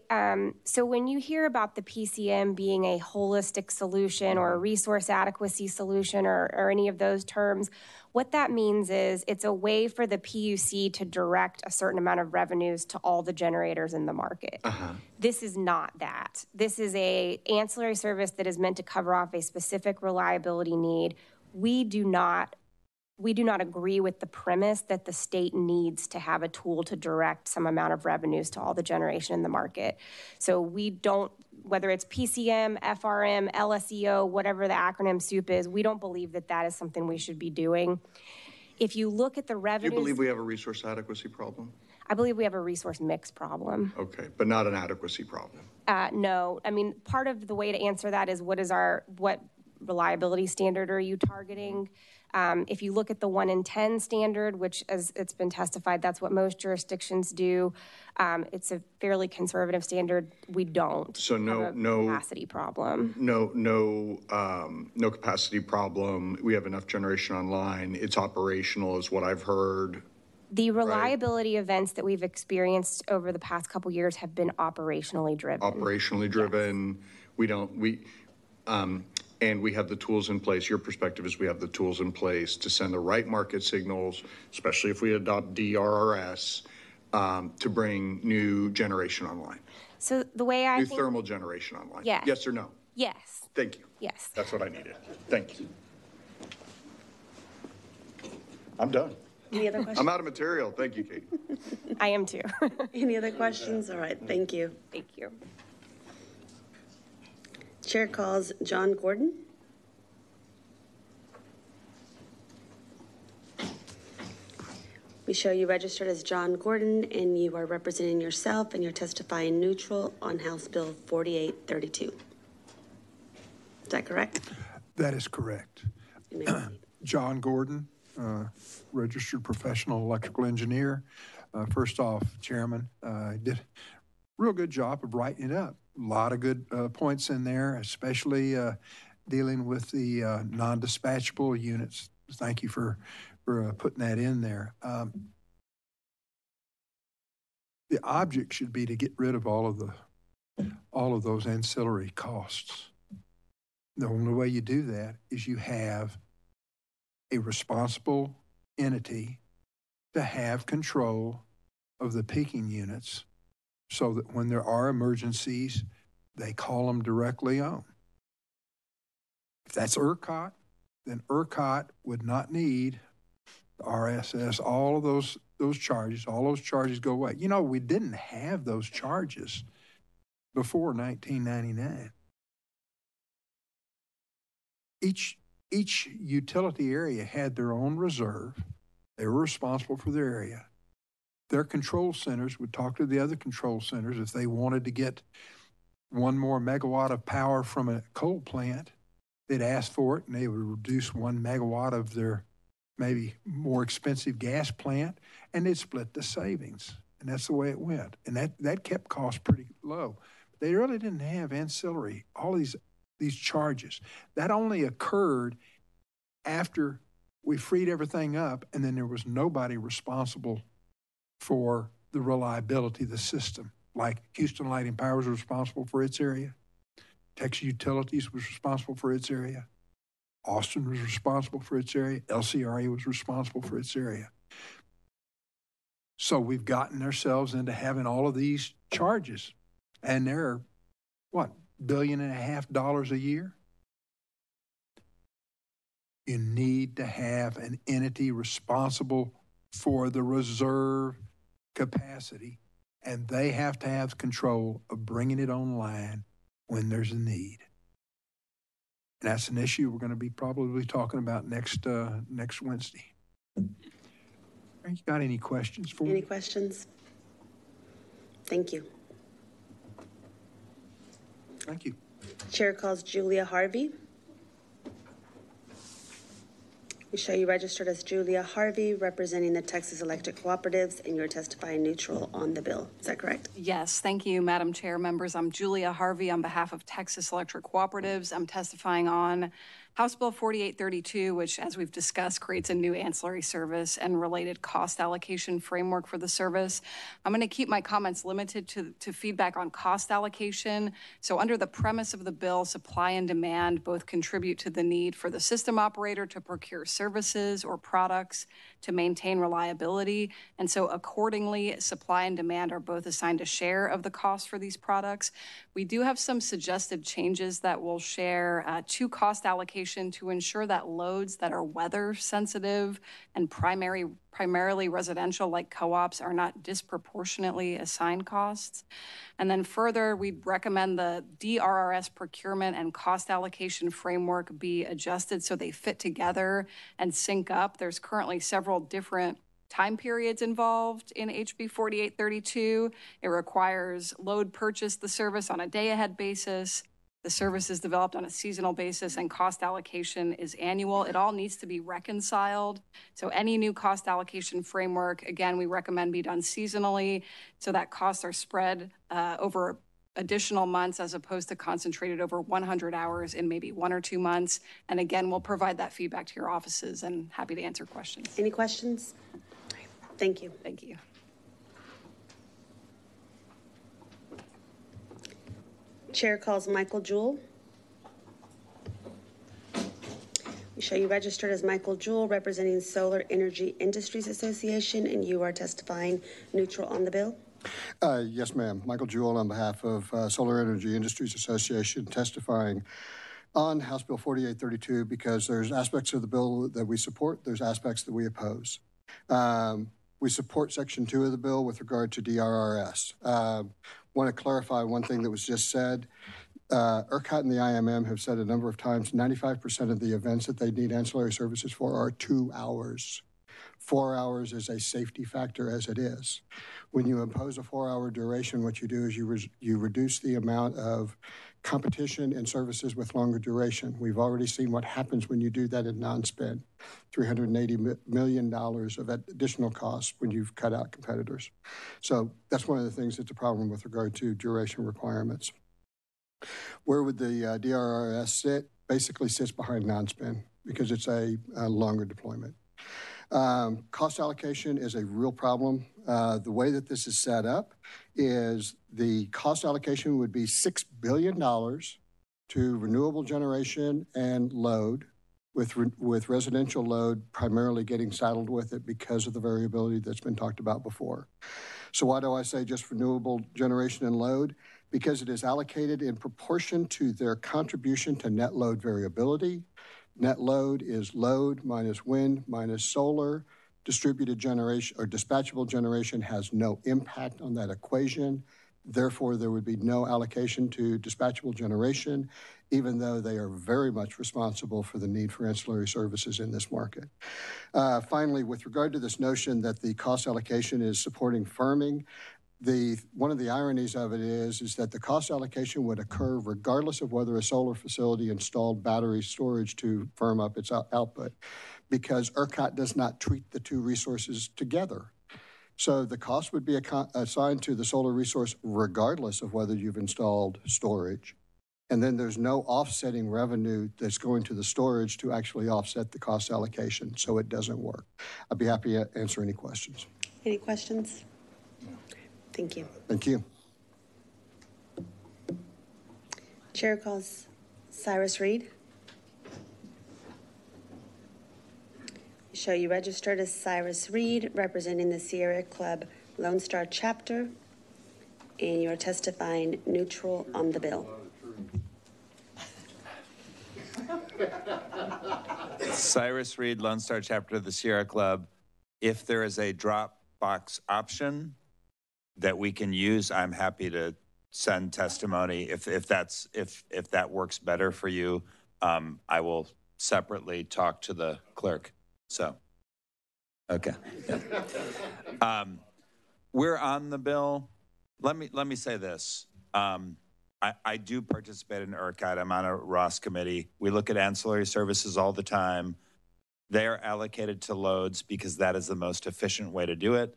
So when you hear about the PCM being a holistic solution or a resource adequacy solution or any of those terms, what that means is it's a way for the PUC to direct a certain amount of revenues to all the generators in the market. Uh-huh. This is not that. This is an ancillary service that is meant to cover off a specific reliability need. We do not agree with the premise that the state needs to have a tool to direct some amount of revenues to all the generation in the market. So we don't, whether it's PCM, FRM, LSEO, whatever the acronym soup is, we don't believe that that is something we should be doing. If you look at the revenues... Do you believe we have a resource adequacy problem? I believe we have a resource mix problem. Okay, but not an adequacy problem. No, I mean, part of the way to answer that is what reliability standard are you targeting? If you look at the 1 in 10 standard, which as it's been testified, that's what most jurisdictions do. It's a fairly conservative standard. We don't So have a capacity problem. No capacity problem. We have enough generation online. It's operational is what I've heard. The reliability events that we've experienced over the past couple years have been operationally driven. Operationally driven. Yes. And we have the tools in place. Your perspective is we have the tools in place to send the right market signals, especially if we adopt DRRS, to bring new generation online. So the way I New think, thermal generation online. Yes. Yes or no? Yes. Thank you. Yes. That's what I needed. Thank you. I'm done. Any other questions? I'm out of material. Thank you, Kate. I am too. Any other questions? All right, thank you. Thank you. Chair calls John Gordon. We show you registered as John Gordon, and you are representing yourself, and you're testifying neutral on House Bill 4832. Is that correct? That is correct. John Gordon, registered professional electrical engineer. First off, Chairman, did a real good job of writing it up. A lot of good points in there, especially dealing with the non-dispatchable units. Thank you for putting that in there. The object should be to get rid of all of those ancillary costs. The only way you do that is you have a responsible entity to have control of the peaking units so that when there are emergencies, they call them directly on. If that's ERCOT, then ERCOT would not need the RSS, all of those charges go away. You know, we didn't have those charges before 1999. Each utility area had their own reserve. They were responsible for their area. Their control centers would talk to the other control centers if they wanted to get 1 more megawatt of power from a coal plant. They'd ask for it, and they would reduce 1 megawatt of their maybe more expensive gas plant, and they'd split the savings. And that's the way it went. And that kept costs pretty low. They really didn't have ancillary, all these charges. That only occurred after we freed everything up, and then there was nobody responsible for the reliability of the system. Like Houston Light and Power was responsible for its area. Texas Utilities was responsible for its area. Austin was responsible for its area. LCRA was responsible for its area. So we've gotten ourselves into having all of these charges. And they're, what, $1.5 billion a year? You need to have an entity responsible for the reserve capacity, and they have to have control of bringing it online when there's a need. And that's an issue we're going to be probably talking about next Wednesday. You got any questions for me? Any questions? Thank you. Thank you. Chair calls Julia Harvey. We show you registered as Julia Harvey, representing the Texas Electric Cooperatives, and you're testifying neutral on the bill. Is that correct? Yes, thank you, Madam Chair, members. I'm Julia Harvey on behalf of Texas Electric Cooperatives. I'm testifying on House Bill 4832, which, as we've discussed, creates a new ancillary service and related cost allocation framework for the service. I'm going to keep my comments limited to feedback on cost allocation. So under the premise of the bill, supply and demand both contribute to the need for the system operator to procure services or products to maintain reliability. And so accordingly, supply and demand are both assigned a share of the cost for these products. We do have some suggested changes that we'll share to cost allocation to ensure that loads that are weather sensitive and primarily residential like co-ops are not disproportionately assigned costs. And then further, we'd recommend the DRRS procurement and cost allocation framework be adjusted so they fit together and sync up. There's currently several different time periods involved in HB 4832. It requires load purchase the service on a day-ahead basis. The service is developed on a seasonal basis, and cost allocation is annual. It all needs to be reconciled. So any new cost allocation framework, again, we recommend be done seasonally so that costs are spread over additional months as opposed to concentrated over 100 hours in maybe 1 or 2 months. And again, we'll provide that feedback to your offices and happy to answer questions. Any questions? Thank you. Thank you. Chair calls Michael Jewell. We show you registered as Michael Jewell, representing Solar Energy Industries Association, and you are testifying neutral on the bill. Yes, ma'am. Michael Jewell on behalf of Solar Energy Industries Association, testifying on House Bill 4832 because there's aspects of the bill that we support, there's aspects that we oppose. We support Section 2 of the bill with regard to DRRS. Want to clarify one thing that was just said. ERCOT and the IMM have said a number of times 95% of the events that they need ancillary services for are 2 hours. 4 hours is a safety factor as it is. When you impose a 4-hour duration, what you do is you reduce the amount of competition and services with longer duration. We've already seen what happens when you do that in non-spend. $380 million of additional costs when you've cut out competitors. So that's one of the things that's a problem with regard to duration requirements. Where would the DRRS sit? Basically sits behind non-spend because it's a longer deployment. Cost allocation is a real problem. The way that this is set up is the cost allocation would be $6 billion to renewable generation and load, with residential load primarily getting saddled with it because of the variability that's been talked about before. So why do I say just renewable generation and load? Because it is allocated in proportion to their contribution to net load variability. Net load is load minus wind minus solar. Distributed generation or dispatchable generation has no impact on that equation. Therefore, there would be no allocation to dispatchable generation, even though they are very much responsible for the need for ancillary services in this market. Finally, with regard to this notion that the cost allocation is supporting firming, one of the ironies of it is that the cost allocation would occur regardless of whether a solar facility installed battery storage to firm up its output, because ERCOT does not treat the two resources together. So the cost would be assigned to the solar resource regardless of whether you've installed storage. And then there's no offsetting revenue that's going to the storage to actually offset the cost allocation, so it doesn't work. I'd be happy to answer any questions. Any questions? Thank you. Thank you. Chair calls Cyrus Reed. We show you registered as Cyrus Reed, representing the Sierra Club Lone Star chapter, and you are testifying neutral on the bill. Cyrus Reed, Lone Star chapter of the Sierra Club. If there is a drop box option that we can use, I'm happy to send testimony. If that works better for you, I will separately talk to the clerk. So, okay. Yeah. We're on the bill. Let me say this. I do participate in ERCOT. I'm on a ROS committee. We look at ancillary services all the time. They are allocated to loads because that is the most efficient way to do it.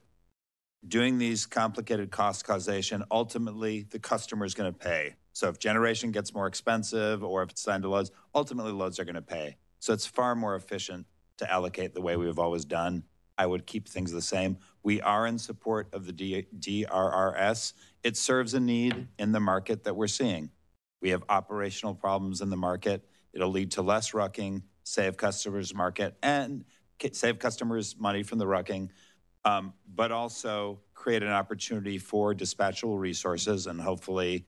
Doing these complicated cost causation, ultimately the customer is going to pay. So if generation gets more expensive or if it's assigned to loads, ultimately loads are going to pay. So it's far more efficient to allocate the way we've always done. I would keep things the same. We are in support of the DRRS. It serves a need in the market that we're seeing. We have operational problems in the market. It'll lead to less rucking, save customers market, and save customers money from the rucking. But also create an opportunity for dispatchable resources and hopefully,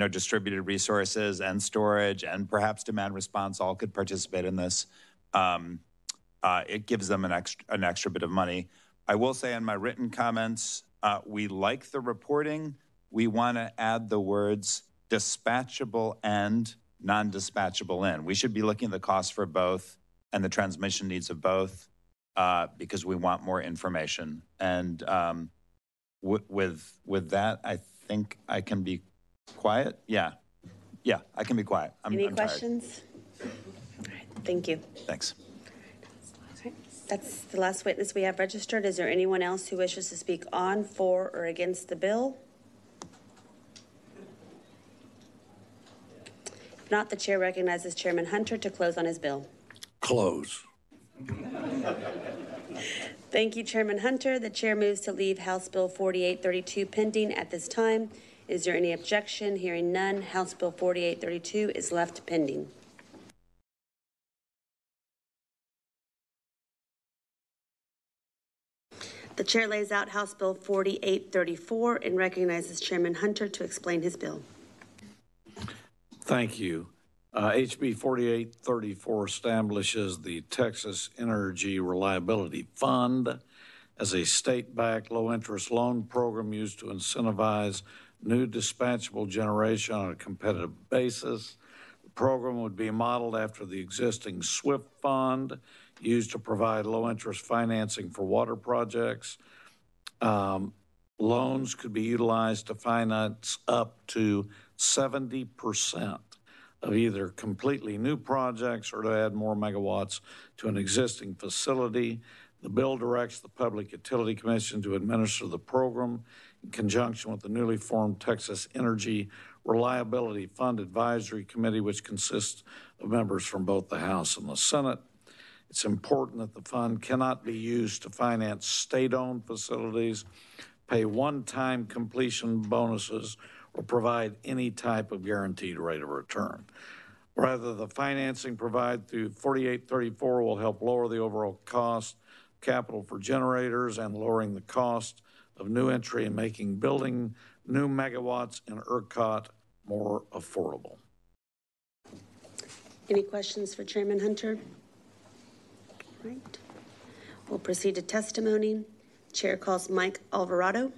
distributed resources and storage and perhaps demand response all could participate in this. It gives them an extra bit of money. I will say in my written comments, we like the reporting. We want to add the words dispatchable and non-dispatchable in. We should be looking at the cost for both and the transmission needs of both. because we want more information. And with that, I think I can be quiet. Yeah, I can be quiet. Any I'm questions? All right, thank you. Thanks. That's the last witness we have registered. Is there anyone else who wishes to speak on, for, or against the bill? If not, the chair recognizes Chairman Hunter to close on his bill. Close. Thank you, Chairman Hunter. The chair moves to leave House Bill 4832 pending at this time. Is there any objection? Hearing none, House Bill 4832 is left pending. The chair lays out House Bill 4834 and recognizes Chairman Hunter to explain his bill. Thank you. HB 4834 establishes the Texas Energy Reliability Fund as a state-backed low-interest loan program used to incentivize new dispatchable generation on a competitive basis. The program would be modeled after the existing SWIFT fund used to provide low-interest financing for water projects. Loans could be utilized to finance up to 70% of either completely new projects or to add more megawatts to an existing facility. The bill directs the Public Utility Commission to administer the program in conjunction with the newly formed Texas Energy Reliability Fund Advisory Committee, which consists of members from both the House and the Senate. It's important that the fund cannot be used to finance state-owned facilities, pay one-time completion bonuses, or provide any type of guaranteed rate of return. Rather, the financing provided through 4834 will help lower the overall cost of capital for generators and lowering the cost of new entry and making building new megawatts in ERCOT more affordable. Any questions for Chairman Hunter? All right. We'll proceed to testimony. Chair calls Mike Alvarado.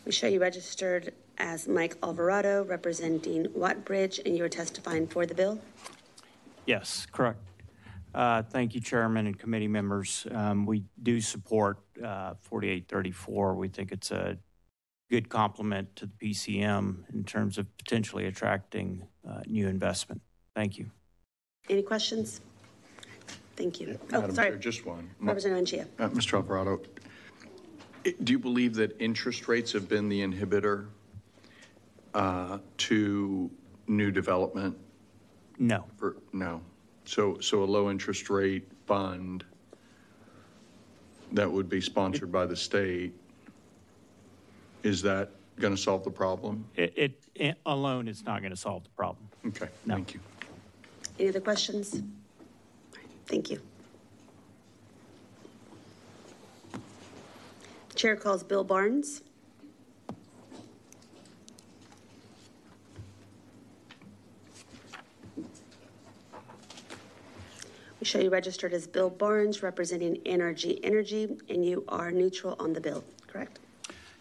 We show you registered as Mike Alvarado, representing Watt-Bridge, and you're testifying for the bill? Yes, correct. Thank you, Chairman and committee members. We do support 4834. We think it's a good complement to the PCM in terms of potentially attracting new investment. Thank you. Any questions? Thank you. Madam Chair, just one. Representative Anchia. Mr. Alvarado, do you believe that interest rates have been the inhibitor to new development? No. No. So a low interest rate fund that would be sponsored by the state, is that going to solve the problem? It alone is not going to solve the problem. Okay, no. Thank you. Any other questions? Thank you. Chair calls Bill Barnes. We show you registered as Bill Barnes, representing NRG Energy, and you are neutral on the bill, correct?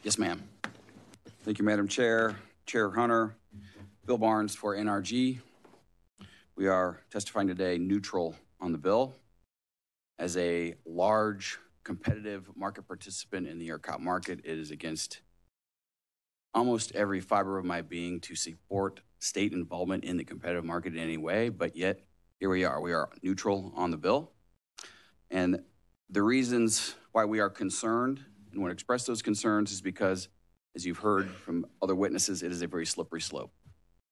Yes, ma'am. Thank you, Madam Chair, Chair Hunter. Bill Barnes for NRG. We are testifying today neutral on the bill. As a large competitive market participant in the ERCOT market, it is against almost every fiber of my being to support state involvement in the competitive market in any way, but yet here we are neutral on the bill. And the reasons why we are concerned and want to express those concerns is because, as you've heard from other witnesses, it is a very slippery slope.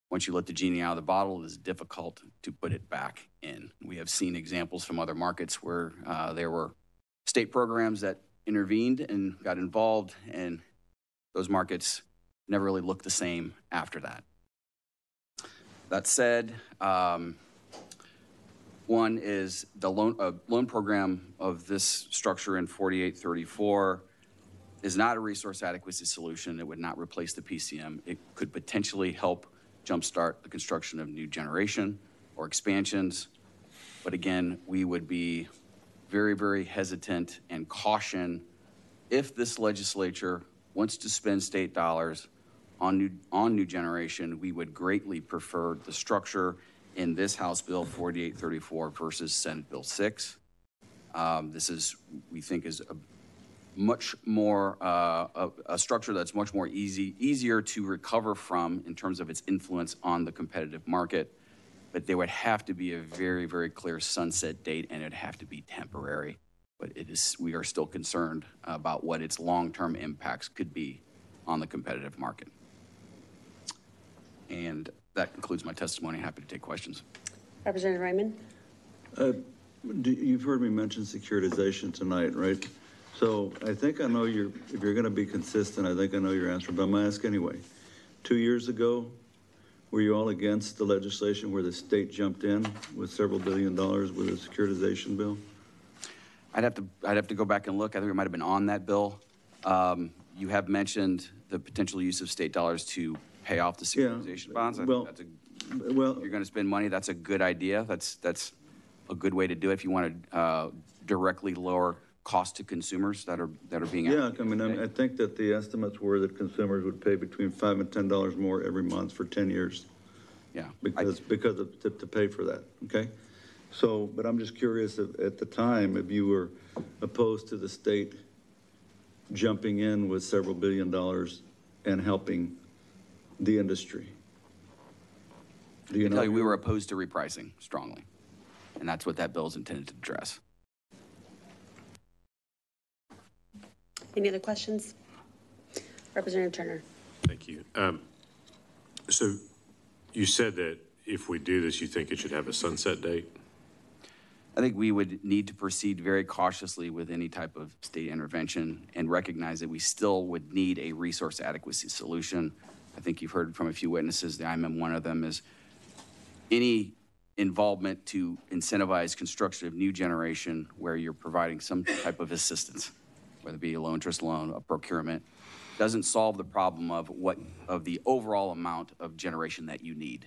Once you let the genie out of the bottle, it is difficult to put it back in. We have seen examples from other markets where there were state programs that intervened and got involved, and those markets never really looked the same after that. That said, one is the loan program of this structure in 4834 is not a resource adequacy solution. It would not replace the PCM. It could potentially help jumpstart the construction of new generation or expansions. But again, we would be very, very hesitant and caution if this legislature wants to spend state dollars on new generation, we would greatly prefer the structure in this House Bill 4834 versus Senate Bill 6. This is, we think, is a much more, a structure that's much more easier to recover from in terms of its influence on the competitive market. But there would have to be a very, very clear sunset date, and it'd have to be temporary. But we are still concerned about what its long-term impacts could be on the competitive market. And that concludes my testimony. Happy to take questions. Representative Raymond. You've heard me mention securitization tonight, right? So I think I know if you're going to be consistent, I think I know your answer, but I'm going to ask anyway. 2 years ago, were you all against the legislation where the state jumped in with several $1 billion with a securitization bill? I'd have to go back and look. I think it might have been on that bill. You have mentioned the potential use of state dollars to pay off the securitization bonds. Well, well, you're going to spend money. That's a good idea. That's a good way to do it if you want to directly lower cost to consumers that are being. Yeah, I mean, I think that the estimates were that consumers would pay between $5 and $10 more every month for 10 years. Yeah, because to pay for that. Okay, so but I'm just curious if, at the time if you were opposed to the state jumping in with several $1 billion and helping the industry. I can tell you we were opposed to repricing strongly, and that's what that bill is intended to address. Any other questions? Representative Turner. Thank you. So you said that if we do this, you think it should have a sunset date? I think we would need to proceed very cautiously with any type of state intervention and recognize that we still would need a resource adequacy solution. I think you've heard from a few witnesses, I'm one of them, is any involvement to incentivize construction of new generation where you're providing some type of assistance, whether it be a low interest loan, a procurement, doesn't solve the problem of the overall amount of generation that you need,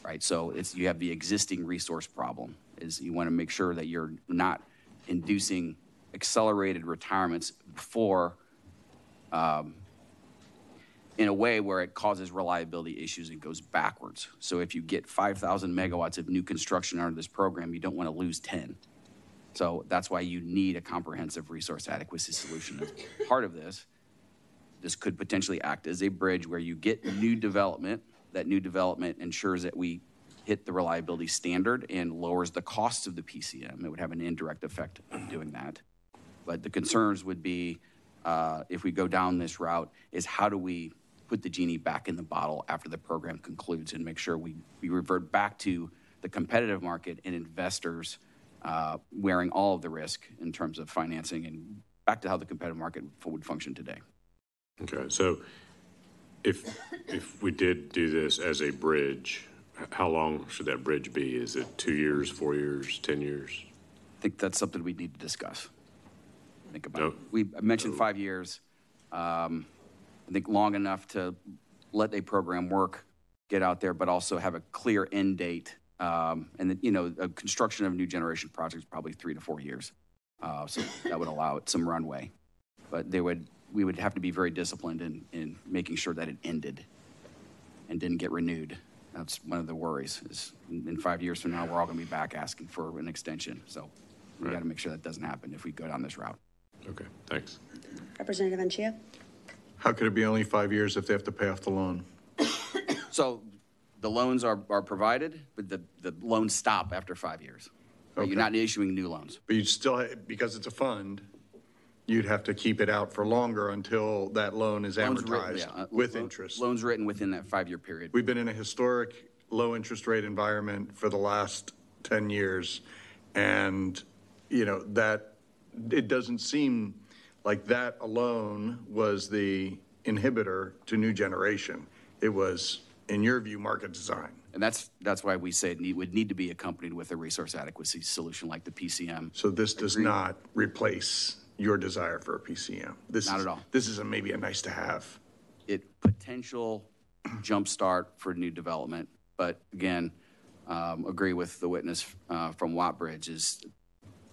right? So you have the existing resource problem. Is you want to make sure that you're not inducing accelerated retirements before, in a way where it causes reliability issues and goes backwards. So if you get 5,000 megawatts of new construction under this program, you don't want to lose 10. So that's why you need a comprehensive resource adequacy solution as part of this. This could potentially act as a bridge where you get new development. That new development ensures that we hit the reliability standard and lowers the cost of the PCM. It would have an indirect effect of doing that. But the concerns would be, if we go down this route, is how do we put the genie back in the bottle after the program concludes and make sure we revert back to the competitive market and investors wearing all of the risk in terms of financing and back to how the competitive market would function today. Okay, so if we did do this as a bridge, how long should that bridge be? Is it 2 years, 4 years, 10 years? I think that's something we need to discuss. Think about it. I mentioned 5 years. I think long enough to let a program work, get out there, but also have a clear end date. And then, a construction of new generation projects probably 3 to 4 years. So that would allow it some runway. But we would have to be very disciplined in making sure that it ended and didn't get renewed. That's one of the worries is in 5 years from now, we're all going to be back asking for an extension. So we got to make sure that doesn't happen if we go down this route. Okay, thanks. Representative Anchia. How could it be only 5 years if they have to pay off the loan? So the loans are provided, but the loans stop after 5 years. Okay. You're not issuing new loans. But you'd still, because it's a fund, you'd have to keep it out for longer until that loan is amortized with interest. Loans written within that 5-year period. We've been in a historic low interest rate environment for the last 10 years. And, that it doesn't seem like that alone was the inhibitor to new generation. It was, in your view, market design. And that's why we say it would need to be accompanied with a resource adequacy solution like the PCM. So this does not replace your desire for a PCM. Not at all. This is maybe a nice to have. It potential jumpstart for new development, but again, agree with the witness from Wattbridge is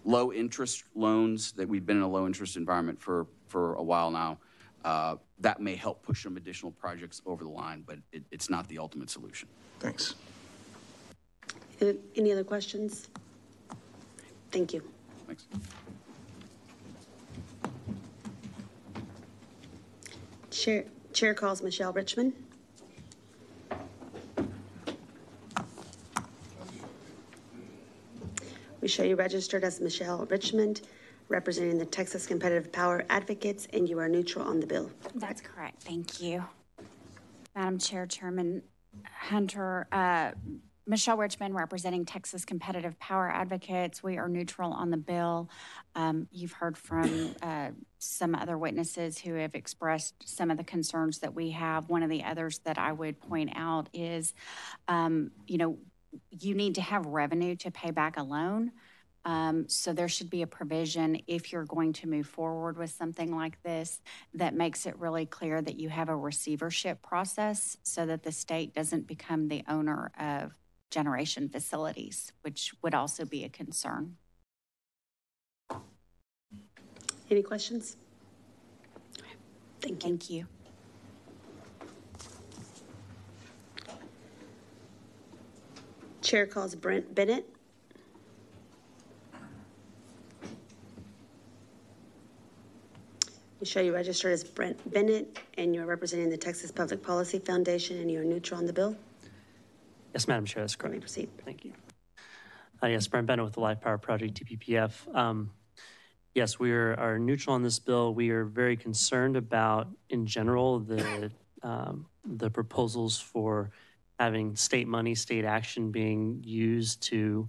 low interest loans that we've been in a low interest environment for a while now. that may help push some additional projects over the line, but it's not the ultimate solution. Thanks. Any other questions? Thank you. Thanks. Chair calls Michelle Richmond. We show you registered as Michelle Richmond, representing the Texas Competitive Power Advocates, and you are neutral on the bill. That's correct. Thank you. Madam Chair, Chairman Hunter, Michelle Richmond, representing Texas Competitive Power Advocates. We are neutral on the bill. You've heard from some other witnesses who have expressed some of the concerns that we have. One of the others that I would point out is, you need to have revenue to pay back a loan. So there should be a provision if you're going to move forward with something like this that makes it really clear that you have a receivership process so that the state doesn't become the owner of generation facilities, which would also be a concern. Any questions? Thank you. Thank you. Chair calls Brent Bennett. We show you registered as Brent Bennett, and you're representing the Texas Public Policy Foundation, and you're neutral on the bill. Yes, Madam Chair, that's correct. You may proceed. Thank you. Yes, Brent Bennett with the Live Power Project, TPPF. Yes, we are neutral on this bill. We are very concerned about, in general, the proposals for having state money, state action being used to,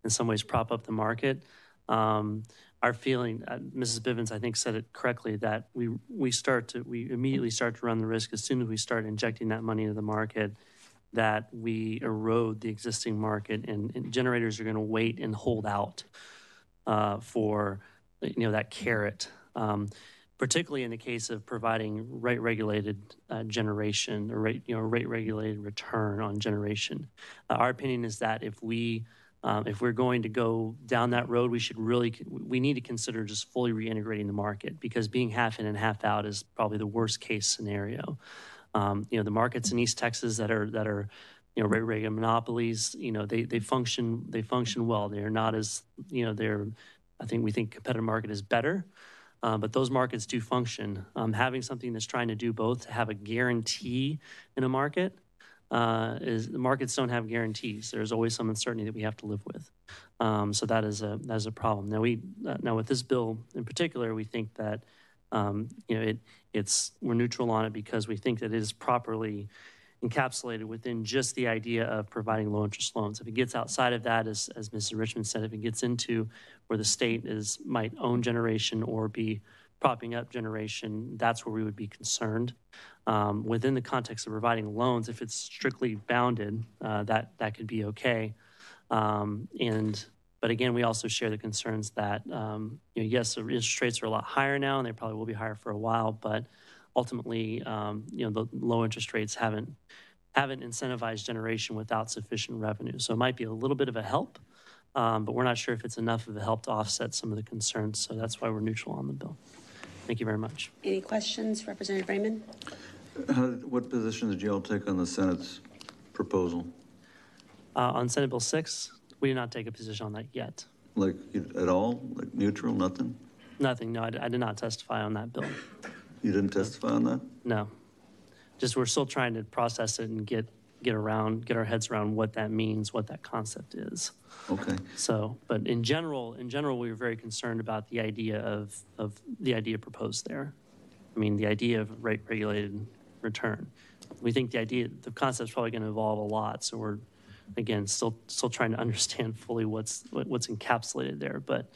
in some ways, prop up the market. Our feeling, Mrs. Bivens, I think, said it correctly, that we immediately start to run the risk as soon as we start injecting that money into the market, that we erode the existing market, and generators are going to wait and hold out for that carrot, particularly in the case of providing rate-regulated generation or rate-regulated return on generation. Our opinion is that if we're going to go down that road, we need to consider just fully reintegrating the market, because being half in and half out is probably the worst case scenario. The markets in East Texas that are rate-regulated monopolies, they function well. They are not as, we think competitive market is better, but those markets do function. Having something that's trying to do both, to have a guarantee in a market, the markets don't have guarantees. There's always some uncertainty that we have to live with. So that is a problem. Now with this bill in particular, we think that we're neutral on it because we think that it is properly encapsulated within just the idea of providing low interest loans. If it gets outside of that, as Mrs. Richmond said, if it gets into where the state might own generation or be propping up generation, that's where we would be concerned. Within the context of providing loans, if it's strictly bounded, that could be okay. But again, we also share the concerns that, yes, the interest rates are a lot higher now, and they probably will be higher for a while, but ultimately, the low interest rates haven't incentivized generation without sufficient revenue. So it might be a little bit of a help, but we're not sure if it's enough of a help to offset some of the concerns. So that's why we're neutral on the bill. Thank you very much. Any questions, Representative Raymond? What position did you all take on the Senate's proposal? On Senate Bill 6, we did not take a position on that yet. Like at all? Like neutral, nothing? Nothing, no, I did not testify on that bill. You didn't testify on that? No. Just we're still trying to process it and get our heads around what that means, what that concept is. Okay. So, but in general, we were very concerned about the idea of the idea proposed there. I mean, the idea of rate-regulated return. We think the concept is probably going to evolve a lot. So we're, again, still trying to understand fully what's encapsulated there. But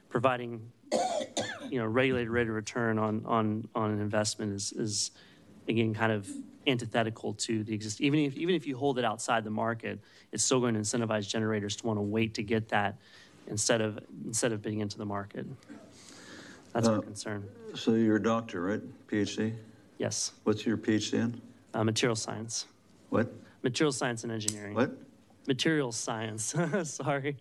providing, regulated rate of return on an investment is again kind of antithetical to the existing. Even if you hold it outside the market, it's still going to incentivize generators to want to wait to get that instead of bidding into the market. That's our concern. So you're a doctor, right? PhD? Yes. What's your PhD in? Material science. What? Material science and engineering. What? Material science. Sorry.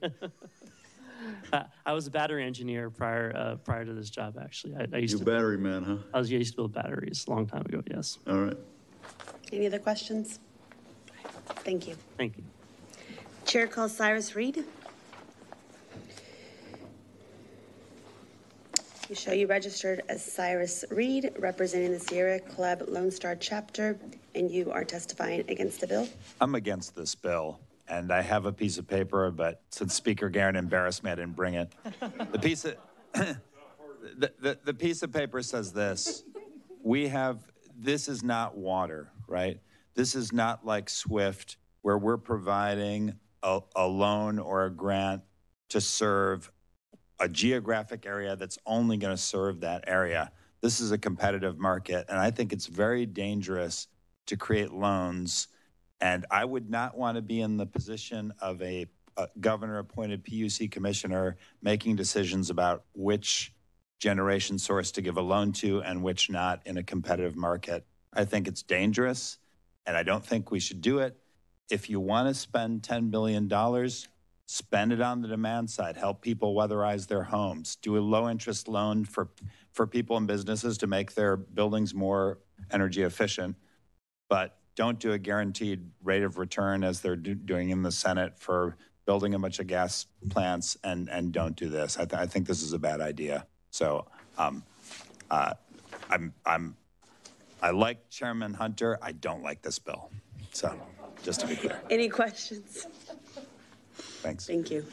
I was a battery engineer prior to this job, actually. I used You're to battery man, huh? I used to build batteries a long time ago, yes. All right. Any other questions? Thank you. Thank you. Chair calls Cyrus Reed. You show you registered as Cyrus Reed, representing the Sierra Club Lone Star chapter, and you are testifying against the bill. I'm against this bill, and I have a piece of paper, but since Speaker Guerin embarrassed me, I didn't bring it. The piece of, the piece of paper says this: this is not water, right? This is not like SWIFT, where we're providing a loan or a grant to serve a geographic area that's only going to serve that area. This is a competitive market, and I think it's very dangerous to create loans. And I would not want to be in the position of a governor-appointed PUC commissioner making decisions about which generation source to give a loan to and which not in a competitive market. I think it's dangerous, and I don't think we should do it. If you want to spend $10 billion, spend it on the demand side. Help people weatherize their homes. Do a low-interest loan for people and businesses to make their buildings more energy efficient. But don't do a guaranteed rate of return as they're doing in the Senate for building a bunch of gas plants, and don't do this. I think this is a bad idea. So I like Chairman Hunter. I don't like this bill. So just to be clear. Any questions? Thanks. Thank you.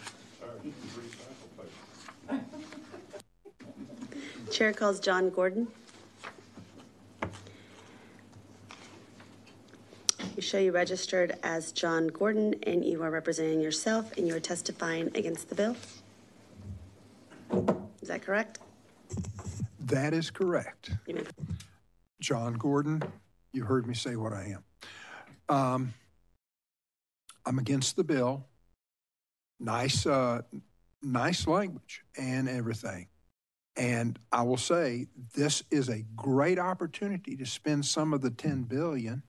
Chair calls John Gordon. You show you registered as John Gordon, and you are representing yourself, and you are testifying against the bill. Is that correct? That is correct. John Gordon, you heard me say what I am. I'm against the bill. Nice language and everything. And I will say this is a great opportunity to spend some of the $10 billion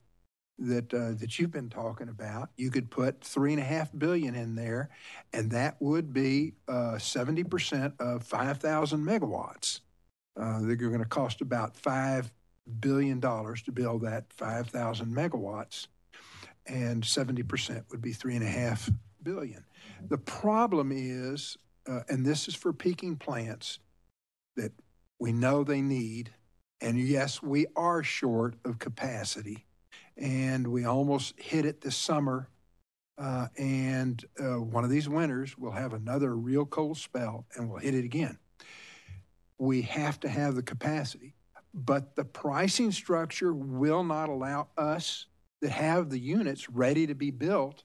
that you've been talking about. You could put $3.5 billion in there, and that would be 70% of 5,000 megawatts. They're going to cost about $5 billion to build that 5,000 megawatts, and 70% would be $3.5 billion. The problem is, and this is for peaking plants that we know they need, and yes, we are short of capacity, and we almost hit it this summer, and one of these winters we'll have another real cold spell, and we'll hit it again. We have to have the capacity, but the pricing structure will not allow us that have the units ready to be built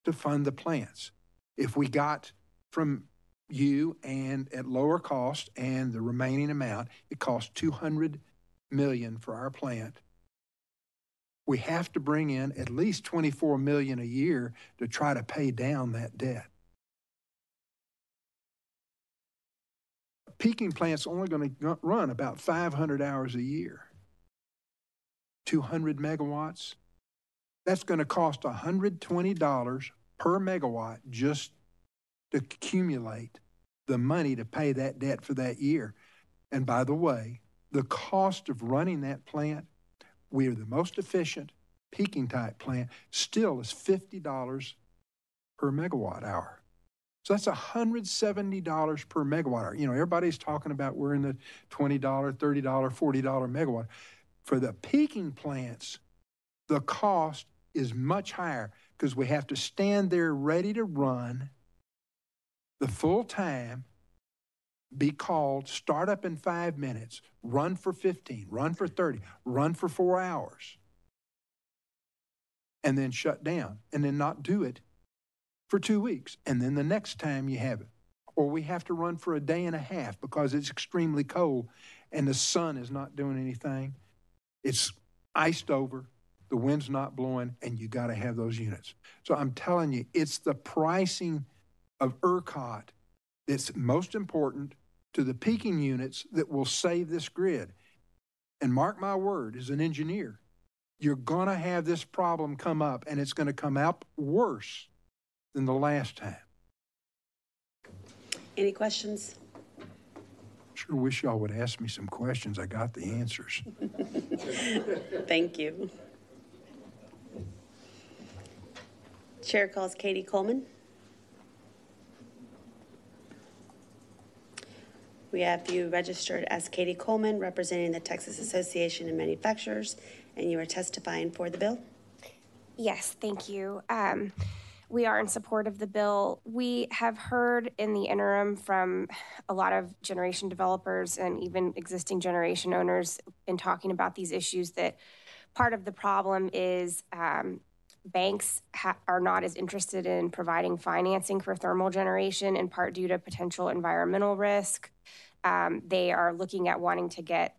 to fund the plants. If we got from you and at lower cost and the remaining amount, it costs $200 million for our plant. We have to bring in at least $24 million a year to try to pay down that debt. Peaking plant's only going to run about 500 hours a year. 200 megawatts, that's going to cost $120 per megawatt just to accumulate the money to pay that debt for that year. And by the way, the cost of running that plant, we are the most efficient peaking type plant, still is $50 per megawatt hour. So that's $170 per megawatt hour. You know, everybody's talking about we're in the $20, $30, $40 megawatt. For the peaking plants, the cost is much higher because we have to stand there ready to run the full time, be called, start up in 5 minutes, run for 15, run for 30, run for 4 hours, and then shut down, and then not do it for 2 weeks. And then the next time you have it. Or we have to run for a day and a half because it's extremely cold and the sun is not doing anything. It's iced over, the wind's not blowing, and you got to have those units. So I'm telling you, it's the pricing of ERCOT that's most important to the peaking units that will save this grid. And mark my word, as an engineer, you're going to have this problem come up, and it's going to come out worse than the last time. Any questions? Sure wish y'all would ask me some questions. I got the answers. Thank you. Chair calls Katie Coleman. We have you registered as Katie Coleman, representing the Texas Association of Manufacturers, and you are testifying for the bill? Yes, thank you. We are in support of the bill. We have heard in the interim from a lot of generation developers and even existing generation owners in talking about these issues that part of the problem is banks are not as interested in providing financing for thermal generation, in part due to potential environmental risk. They are looking at wanting to get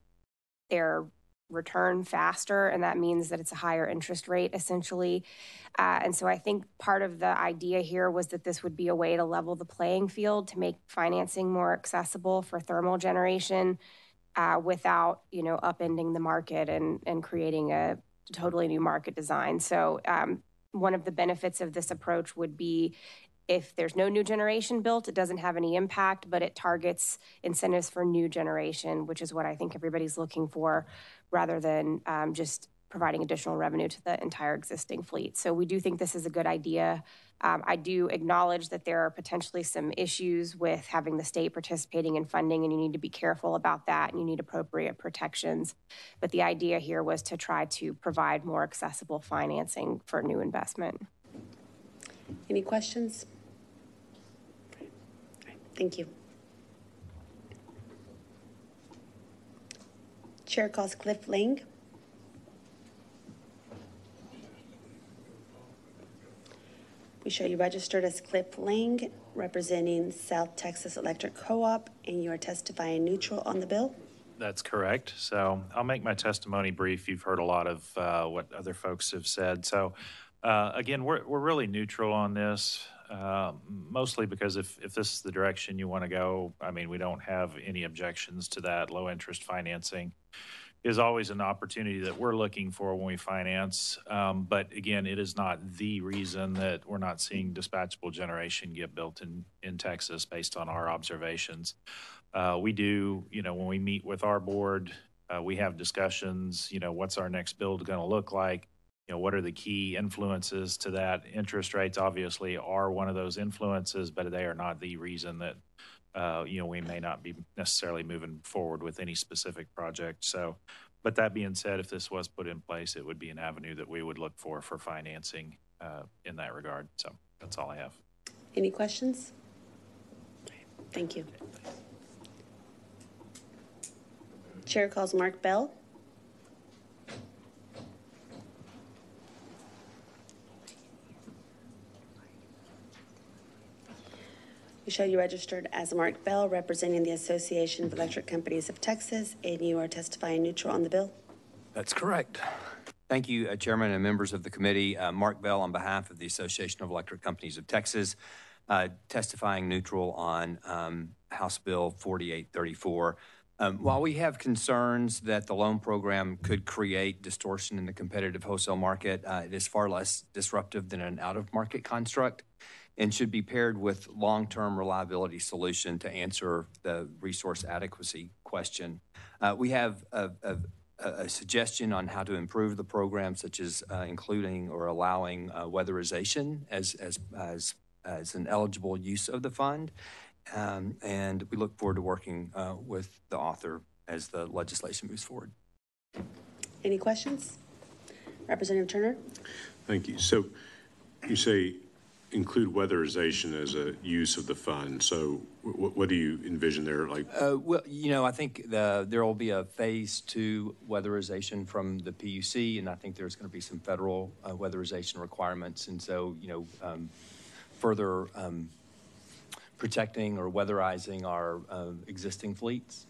their return faster, and that means that it's a higher interest rate, essentially. And so I think part of the idea here was that this would be a way to level the playing field, to make financing more accessible for thermal generation without, upending the market and creating a totally new market design. So one of the benefits of this approach would be if there's no new generation built, it doesn't have any impact, but it targets incentives for new generation, which is what I think everybody's looking for, rather than just providing additional revenue to the entire existing fleet. So we do think this is a good idea. I do acknowledge that there are potentially some issues with having the state participating in funding, and you need to be careful about that, and you need appropriate protections. But the idea here was to try to provide more accessible financing for new investment. Any questions? Thank you. Chair calls Cliff Lang. We show you registered as Cliff Lang, representing South Texas Electric Co-op, and you are testifying neutral on the bill? That's correct. So I'll make my testimony brief. You've heard a lot of what other folks have said. So again, we're really neutral on this. Mostly because if this is the direction you want to go, I mean, we don't have any objections to that. Low interest financing is always an opportunity that we're looking for when we finance. But again, it is not the reason that we're not seeing dispatchable generation get built in Texas based on our observations. We do, when we meet with our board, we have discussions, what's our next build going to look like? What are the key influences to that? Interest rates obviously are one of those influences, but they are not the reason that, we may not be necessarily moving forward with any specific project. So, but that being said, if this was put in place, it would be an avenue that we would look for financing in that regard. So that's all I have. Any questions? Thank you. Chair calls Mark Bell. We show you registered as Mark Bell, representing the Association of Electric Companies of Texas, and you are testifying neutral on the bill? That's correct. Thank you, Chairman and members of the committee. Mark Bell on behalf of the Association of Electric Companies of Texas, testifying neutral on House Bill 4834. While we have concerns that the loan program could create distortion in the competitive wholesale market, it is far less disruptive than an out-of-market construct, and should be paired with long-term reliability solution to answer the resource adequacy question. We have a suggestion on how to improve the program, such as including or allowing weatherization as an eligible use of the fund. And we look forward to working with the author as the legislation moves forward. Any questions? Representative Turner? Thank you. So you say include weatherization as a use of the fund. So what do you envision there? Well, I think there will be a phase 2 weatherization from the PUC, and I think there's going to be some federal weatherization requirements. And so, further protecting or weatherizing our existing fleets.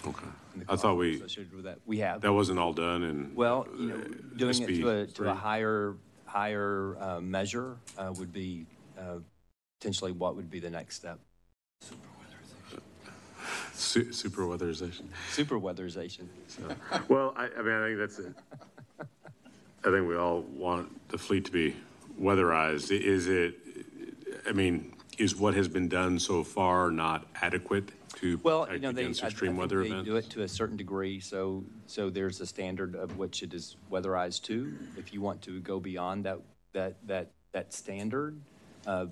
Okay. I thought we have. That wasn't all done, and well, doing it to a higher measure would be potentially what would be the next step. Super weatherization. Super weatherization. So, well, I mean, I think that's it. I think we all want the fleet to be weatherized. Is it? I mean, is what has been done so far not adequate to Well, protect you know, against I extreme think weather they events? do it to a certain degree, so there's a standard of which it is weatherized to. If you want to go beyond that standard, I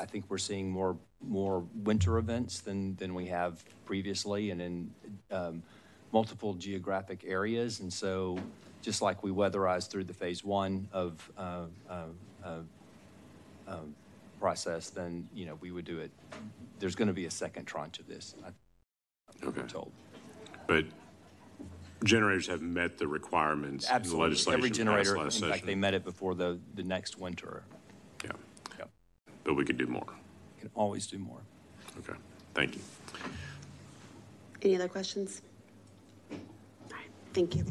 think we're seeing more winter events than we have previously, and in multiple geographic areas, and so just like we weatherized through the phase one of process, then, you know, we would do it. There's going to be a second tranche of this, Okay. I'm told. But generators have met the requirements in the Absolutely. legislation Every generator, in last fact, session. they met it before the next winter. Yeah. Yep. But we could do more. Can always do more. Okay. Thank you. Any other questions? All right, thank you.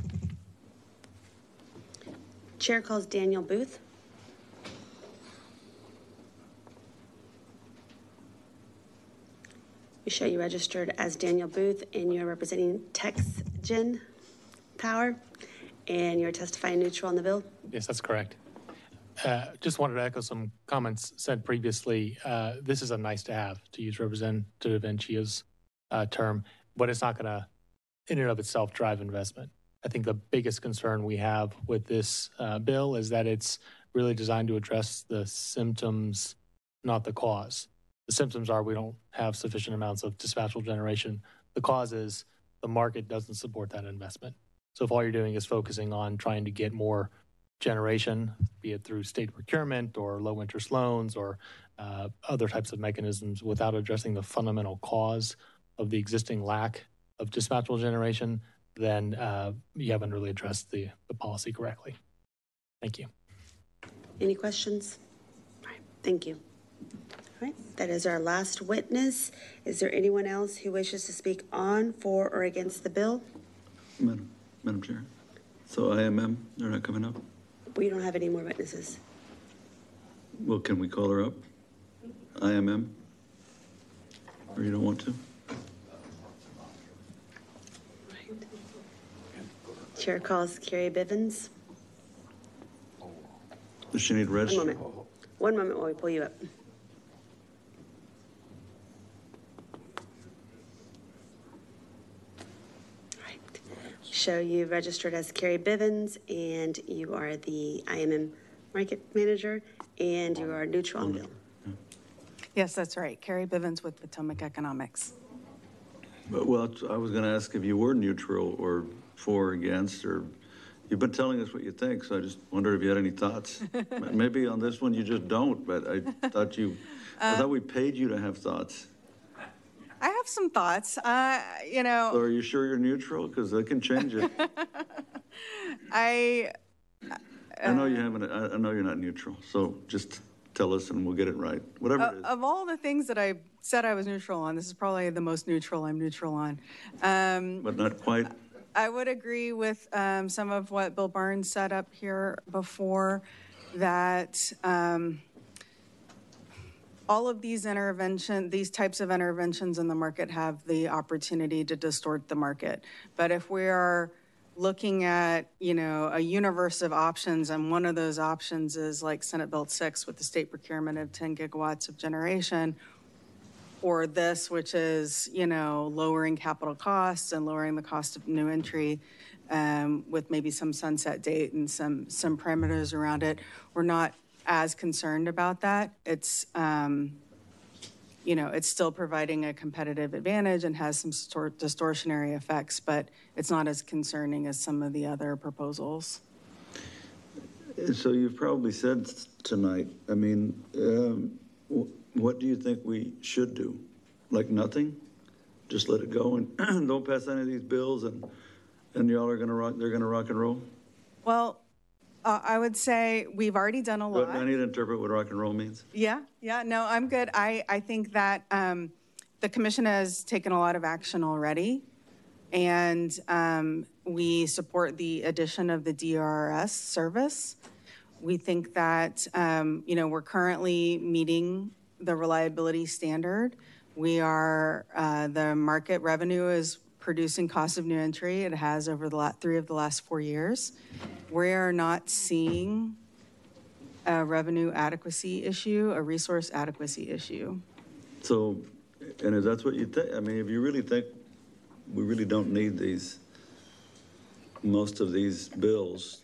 Chair calls Daniel Booth. We show you registered as Daniel Booth, and you're representing TexGen Power, and you're testifying neutral on the bill. Yes, that's correct. Just wanted to echo some comments said previously. This is a nice to have, to use Representative Encia's term, but it's not going to, in and of itself, drive investment. I think the biggest concern we have with this bill is that it's really designed to address the symptoms, not the cause. The symptoms are we don't have sufficient amounts of dispatchable generation. The cause is the market doesn't support that investment. So if all you're doing is focusing on trying to get more generation, be it through state procurement or low interest loans or other types of mechanisms, without addressing the fundamental cause of the existing lack of dispatchable generation, then you haven't really addressed the policy correctly. Thank you. Any questions? All right, thank you. All right, that is our last witness. Is there anyone else who wishes to speak on, for, or against the bill? Madam Chair. So IMM, they're not coming up? We don't have any more witnesses. Well, can we call her up? IMM? Or you don't want to? Chair calls Carrie Bivens. Does she need rest? One moment while we pull you up. Show you registered as Carrie Bivens, and you are the IMM market manager, and you are neutral on bill. Yes, that's right. Carrie Bivens with Potomac Economics. Well, I was going to ask if you were neutral or for or against, or you've been telling us what you think, so I just wondered if you had any thoughts. Maybe on this one you just don't, but I thought I thought we paid you to have thoughts. I have some thoughts. You know. So are you sure you're neutral? Because that can change it. I know you haven't. I know you're not neutral. So just tell us, and we'll get it right. Whatever it is. Of all the things that I said I was neutral on, this is probably the most neutral I'm neutral on. But not quite. I would agree with some of what Bill Barnes said up here before, that all of these types of interventions in the market have the opportunity to distort the market. But if we are looking at, you know, a universe of options, and one of those options is like Senate Bill 6 with the state procurement of 10 gigawatts of generation, or this, which is, you know, lowering capital costs and lowering the cost of new entry with maybe some sunset date and some parameters around it, we're not as concerned about that. It's, you know, it's still providing a competitive advantage and has some distortionary effects, but it's not as concerning as some of the other proposals. So you've probably said tonight, I mean, what do you think we should do? Like nothing? Just let it go and don't pass any of these bills, and y'all are gonna rock, they're gonna rock and roll? Well, I would say we've already done a lot. But I need to interpret what rock and roll means. Yeah, no, I'm good. I think that the commission has taken a lot of action already, and we support the addition of the DRS service. We think that, you know, we're currently meeting the reliability standard. We are, the market revenue is producing cost of new entry. It has over the 3 of the last 4 years. We are not seeing a revenue adequacy issue, a resource adequacy issue. So, and if that's what you think, I mean, if you really think we really don't need most of these bills,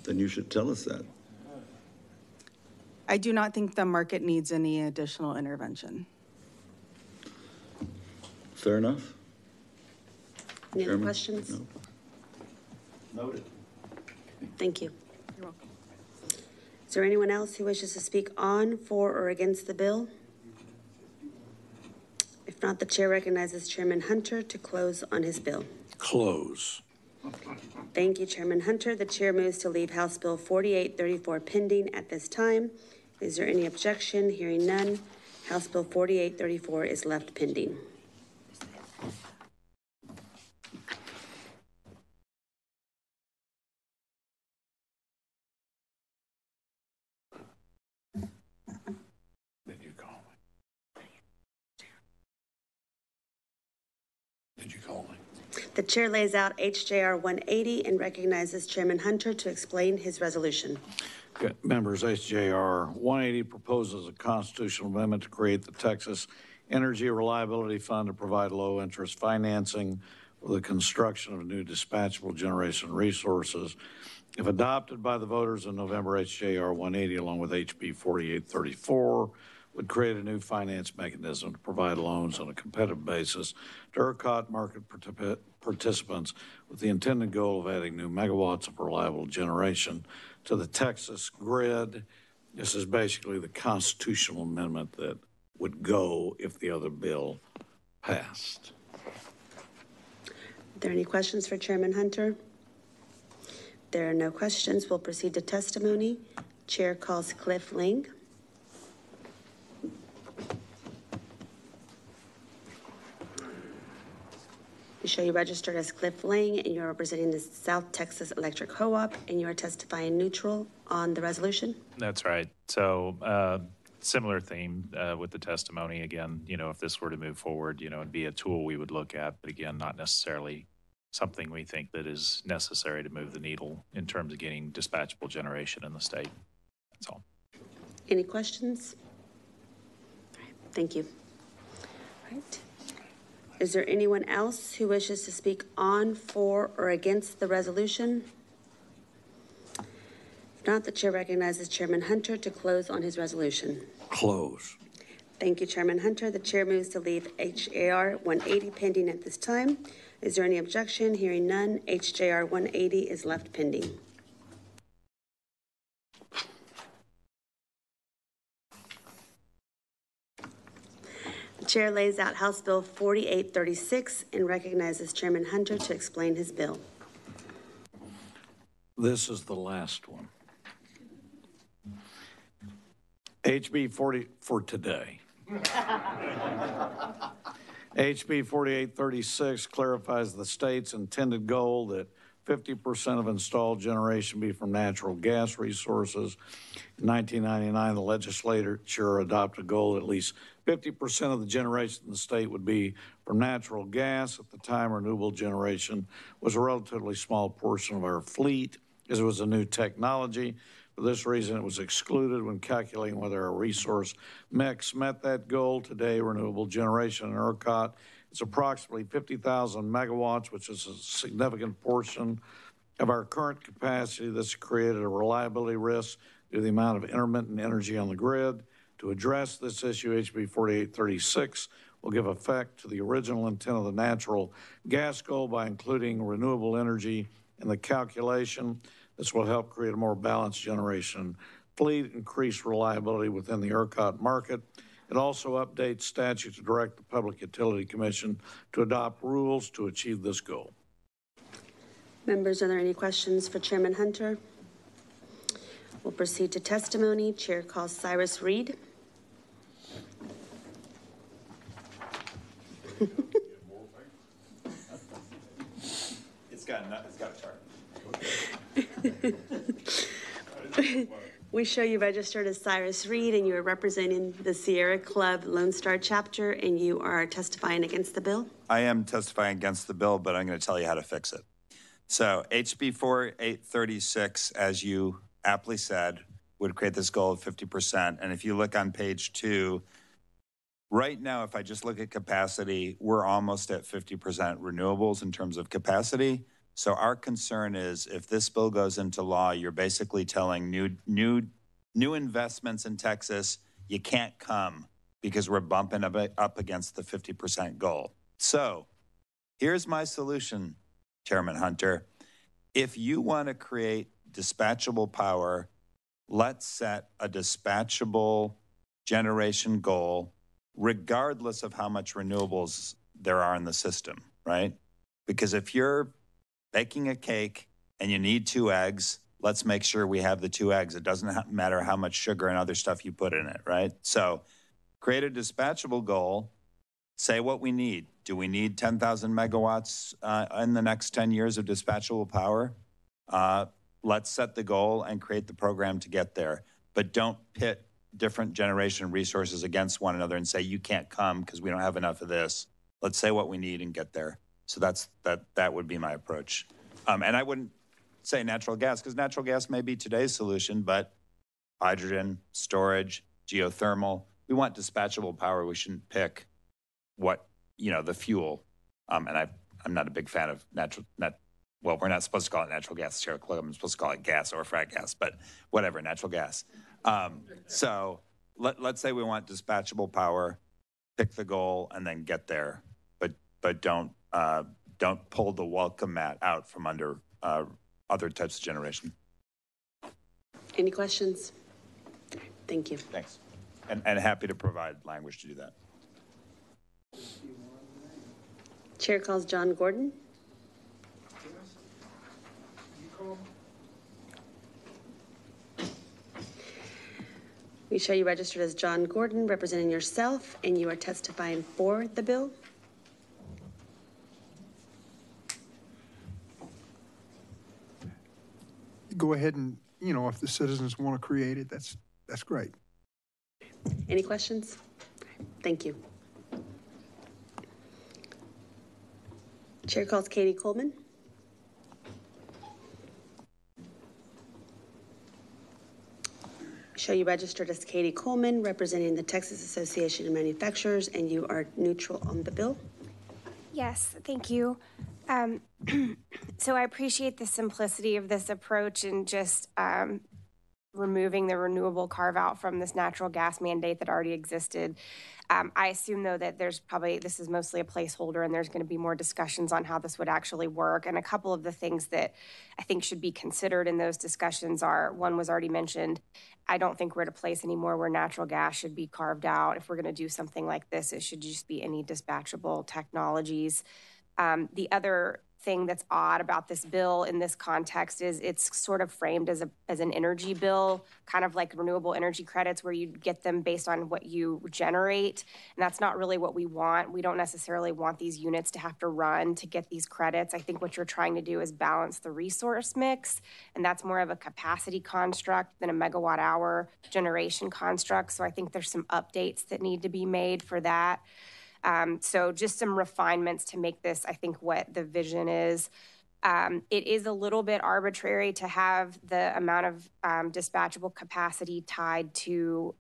then you should tell us that. I do not think the market needs any additional intervention. Fair enough. Any other questions? No. Noted. Thank you. You're welcome. Is there anyone else who wishes to speak on, for, or against the bill? If not, the chair recognizes Chairman Hunter to close on his bill. Close. Thank you, Chairman Hunter. The chair moves to leave House Bill 4834 pending at this time. Is there any objection? Hearing none, House Bill 4834 is left pending. Did you call me? Did you call me? The chair lays out HJR 180 and recognizes Chairman Hunter to explain his resolution. Okay. Members, HJR 180 proposes a constitutional amendment to create the Texas Energy Reliability Fund to provide low-interest financing for the construction of new dispatchable generation resources. If adopted by the voters in November, HJR 180, along with HB 4834, would create a new finance mechanism to provide loans on a competitive basis to ERCOT market participants with the intended goal of adding new megawatts of reliable generation to the Texas grid. This is basically the constitutional amendment that would go if the other bill passed. Are there any questions for Chairman Hunter? There are no questions. We'll proceed to testimony. Chair calls Cliff Ling. We show you registered as Cliff Lang, and you're representing the South Texas Electric Co-op, and you are testifying neutral on the resolution? That's right. So similar theme with the testimony. Again, you know, if this were to move forward, you know, it'd be a tool we would look at, but again, not necessarily something we think that is necessary to move the needle in terms of getting dispatchable generation in the state. That's all. Any questions? All right, thank you. All right. Is there anyone else who wishes to speak on, for, or against the resolution? If not, the chair recognizes Chairman Hunter to close on his resolution. Close. Thank you, Chairman Hunter. The chair moves to leave HJR 180 pending at this time. Is there any objection? Hearing none, HJR 180 is left pending. The chair lays out House Bill 4836 and recognizes Chairman Hunter to explain his bill. This is the last one. HB 40 for today. HB 4836 clarifies the state's intended goal that 50% of installed generation be from natural gas resources. In 1999, the legislature adopted a goal that at least 50% of the generation in the state would be from natural gas. At the time, renewable generation was a relatively small portion of our fleet, as it was a new technology. For this reason, it was excluded when calculating whether our resource mix met that goal. Today, renewable generation in ERCOT is approximately 50,000 megawatts, which is a significant portion of our current capacity. This created a reliability risk due to the amount of intermittent energy on the grid. To address this issue, HB 4836 will give effect to the original intent of the natural gas goal by including renewable energy in the calculation. This will help create a more balanced generation fleet, increase reliability within the ERCOT market. It also updates statute to direct the Public Utility Commission to adopt rules to achieve this goal. Members, are there any questions for Chairman Hunter? We'll proceed to testimony. Chair calls Cyrus Reed. It's got a chart. We show you registered as Cyrus Reed, and you are representing the Sierra Club Lone Star chapter, and you are testifying against the bill? I am testifying against the bill, but I'm going to tell you how to fix it. So HB 4836, as you aptly said, would create this goal of 50%. And if you look on page 2, right now, if I just look at capacity, we're almost at 50% renewables in terms of capacity. So our concern is if this bill goes into law, you're basically telling new investments in Texas, you can't come because we're bumping up against the 50% goal. So here's my solution, Chairman Hunter. If you want to create dispatchable power, let's set a dispatchable generation goal, regardless of how much renewables there are in the system, right? Because if you're baking a cake and you need 2 eggs, let's make sure we have the 2 eggs. It doesn't matter how much sugar and other stuff you put in it, right? So create a dispatchable goal, say what we need. Do we need 10,000 megawatts in the next 10 years of dispatchable power? Let's set the goal and create the program to get there. But don't pit different generation resources against one another and say, you can't come because we don't have enough of this. Let's say what we need and get there. So that would be my approach. And I wouldn't say natural gas, because natural gas may be today's solution, but hydrogen, storage, geothermal, we want dispatchable power. We shouldn't pick what, the fuel. And I'm not a big fan of well, we're not supposed to call it natural gas. Chair Club, I'm supposed to call it gas or frac gas, but whatever, natural gas. So let's say we want dispatchable power, pick the goal, and then get there. But don't pull the welcome mat out from under other types of generation. Any questions? Thank you. Thanks. And happy to provide language to do that. Chair calls John Gordon. We show you registered as John Gordon, representing yourself, and you are testifying for the bill. Go ahead and, if the citizens want to create it, that's great. Any questions? Thank you. Chair calls Katie Coleman. Show you registered as Katie Coleman, representing the Texas Association of Manufacturers, and you are neutral on the bill. Yes, thank you. So I appreciate the simplicity of this approach and just removing the renewable carve out from this natural gas mandate that already existed. I assume, though, that this is mostly a placeholder and there's going to be more discussions on how this would actually work. And a couple of the things that I think should be considered in those discussions are, one was already mentioned, I don't think we're at a place anymore where natural gas should be carved out. If we're going to do something like this, it should just be any dispatchable technologies. The other thing that's odd about this bill in this context is it's sort of framed as an energy bill, kind of like renewable energy credits where you get them based on what you generate. And that's not really what we want. We don't necessarily want these units to have to run to get these credits. I think what you're trying to do is balance the resource mix, and that's more of a capacity construct than a megawatt hour generation construct. So I think there's some updates that need to be made for that. So just some refinements to make this, I think, what the vision is. It is a little bit arbitrary to have the amount of dispatchable capacity tied to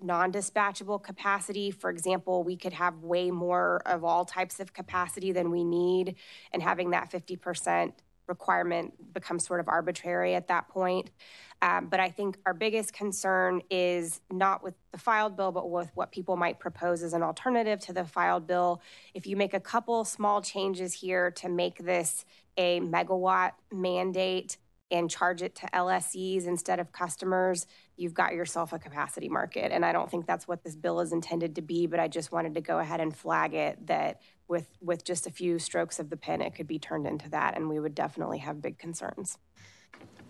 non-dispatchable capacity. For example, we could have way more of all types of capacity than we need, and having that 50% requirement becomes sort of arbitrary at that point. But I think our biggest concern is not with the filed bill, but with what people might propose as an alternative to the filed bill. If you make a couple small changes here to make this a megawatt mandate and charge it to LSEs instead of customers, you've got yourself a capacity market. And I don't think that's what this bill is intended to be, but I just wanted to go ahead and flag it that with just a few strokes of the pen, it could be turned into that, and we would definitely have big concerns.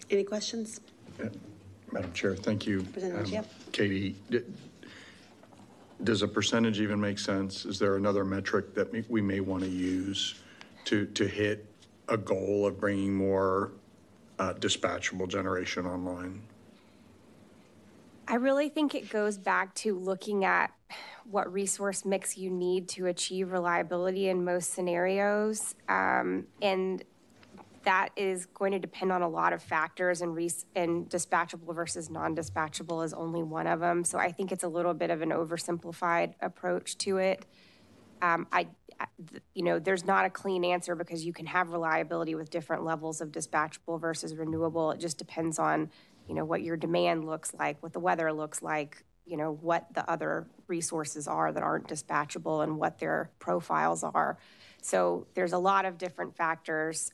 Any questions? Madam Chair, thank you. Yep. Katie, does a percentage even make sense? Is there another metric that we may want to use to hit a goal of bringing more dispatchable generation online? I really think it goes back to looking at what resource mix you need to achieve reliability in most scenarios. And that is going to depend on a lot of factors, and dispatchable versus non-dispatchable is only one of them. So I think it's a little bit of an oversimplified approach to it. There's not a clean answer because you can have reliability with different levels of dispatchable versus renewable. It just depends on, what your demand looks like, what the weather looks like, what the other resources are that aren't dispatchable and what their profiles are. So there's a lot of different factors.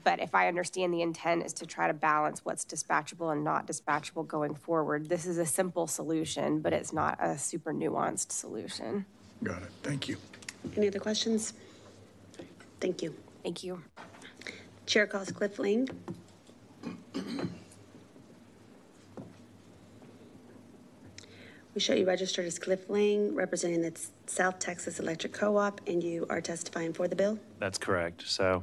But if I understand the intent is to try to balance what's dispatchable and not dispatchable going forward, this is a simple solution, but it's not a super nuanced solution. Got it. Thank you. Any other questions? Thank you. Thank you. Chair calls Cliff Lang. We show you registered as Cliff Lang, representing the South Texas Electric Co-op, and you are testifying for the bill? That's correct. So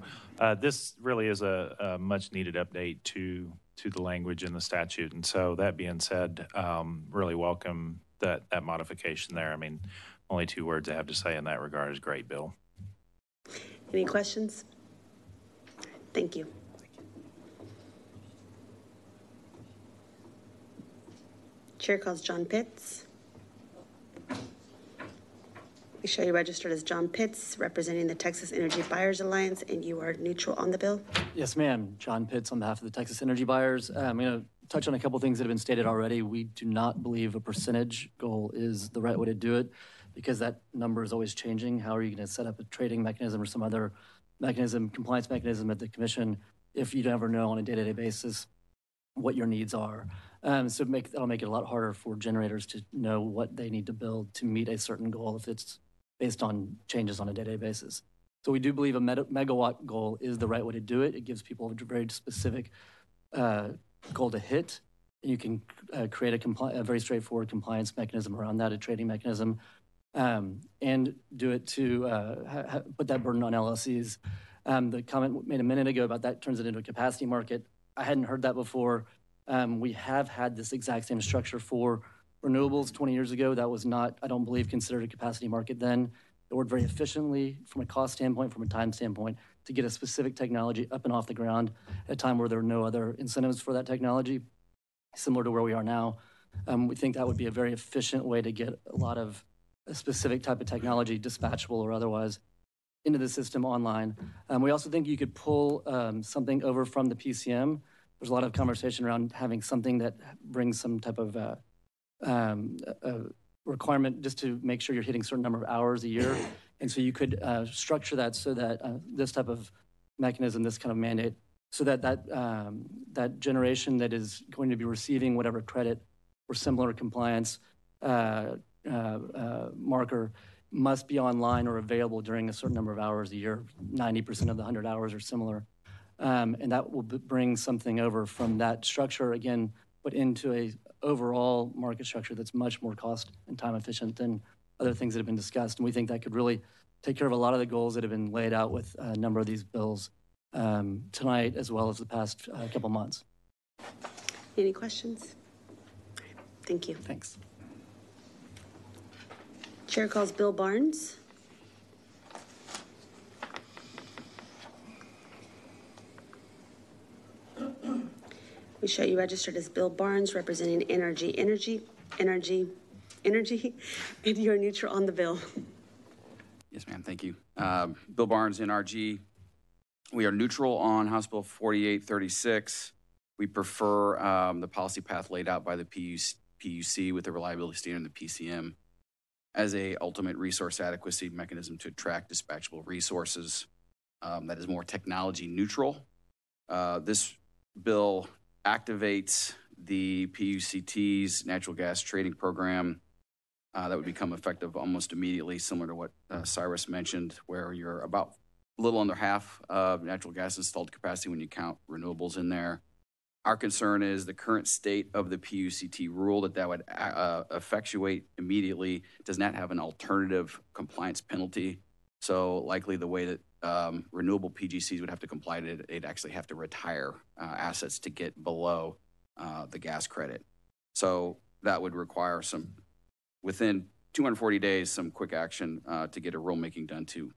this really is a much needed update to the language in the statute. And so that being said, really welcome that modification there. I mean, only 2 words I have to say in that regard is great, Bill. Any questions? Thank you. Chair calls John Pitts. We show you registered as John Pitts, representing the Texas Energy Buyers Alliance, and you are neutral on the bill? Yes, ma'am. John Pitts on behalf of the Texas Energy Buyers. I'm going to touch on a couple things that have been stated already. We do not believe a percentage goal is the right way to do it because that number is always changing. How are you going to set up a trading mechanism or some other mechanism, compliance mechanism at the commission if you never know on a day-to-day basis what your needs are? So that'll make it a lot harder for generators to know what they need to build to meet a certain goal if it's based on changes on a day-to-day basis. So we do believe a megawatt goal is the right way to do it. It gives people a very specific goal to hit. You can create a very straightforward compliance mechanism around that, a trading mechanism, and do it to put that burden on LLCs. The comment made a minute ago about that turns it into a capacity market. I hadn't heard that before. We have had this exact same structure for renewables 20 years ago. That was not, I don't believe, considered a capacity market then. It worked very efficiently from a cost standpoint, from a time standpoint, to get a specific technology up and off the ground at a time where there are no other incentives for that technology, similar to where we are now. We think that would be a very efficient way to get a lot of a specific type of technology, dispatchable or otherwise, into the system online. We also think you could pull something over from the PCM. There's a lot of conversation around having something that brings some type of requirement just to make sure you're hitting a certain number of hours a year. And so you could structure that so that this type of mechanism, this kind of mandate, so that that generation that is going to be receiving whatever credit or similar compliance marker must be online or available during a certain number of hours a year, 90% of the 100 hours or similar. And that will bring something over from that structure, again, but into a overall market structure that's much more cost and time efficient than other things that have been discussed. And we think that could really take care of a lot of the goals that have been laid out with a number of these bills tonight, as well as the past couple months. Any questions? Thank you. Thanks. Chair calls Bill Barnes. We show you registered as Bill Barnes, representing Energy, and you're neutral on the bill. Yes, ma'am. Thank you. Bill Barnes, NRG. We are neutral on House Bill 4836. We prefer the policy path laid out by the PUC with the reliability standard and the PCM as a ultimate resource adequacy mechanism to attract dispatchable resources that is more technology neutral. This bill activates the PUCT's natural gas trading program that would become effective almost immediately, similar to what Cyrus mentioned, where you're about a little under half of natural gas installed capacity when you count renewables in there. Our concern is the current state of the PUCT rule that would effectuate immediately does not have an alternative compliance penalty. So likely the way that renewable PGCs would have to comply to it, they'd actually have to retire assets to get below the gas credit. So that would require some, within 240 days, some quick action to get a rulemaking done to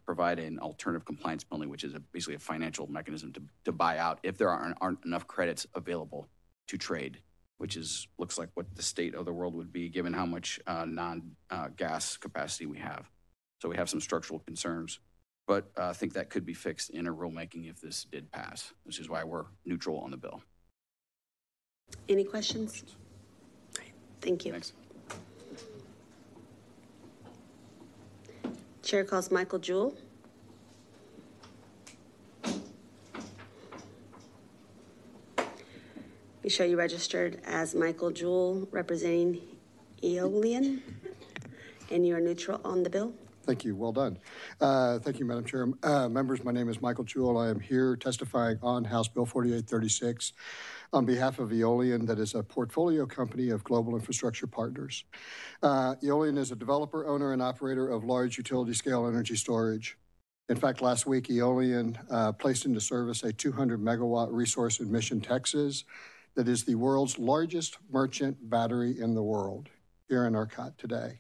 provide an alternative compliance penalty, which is basically a financial mechanism to buy out if there aren't enough credits available to trade, which looks like what the state of the world would be given how much non-gas capacity we have. So we have some structural concerns, but I think that could be fixed in a rulemaking if this did pass, which is why we're neutral on the bill. Any questions? Thank you. Thanks. Chair calls Michael Jewell. We show you registered as Michael Jewell representing Eolian, and you are neutral on the bill. Thank you. Well done. Thank you, Madam Chair. Members, my name is Michael Jewell. I am here testifying on House Bill 4836 on behalf of Eolian, that is a portfolio company of Global Infrastructure Partners. Eolian is a developer, owner, and operator of large utility-scale energy storage. In fact, last week, Eolian placed into service a 200-megawatt resource in Mission, Texas, that is the world's largest merchant battery in the world, here in ERCOT today.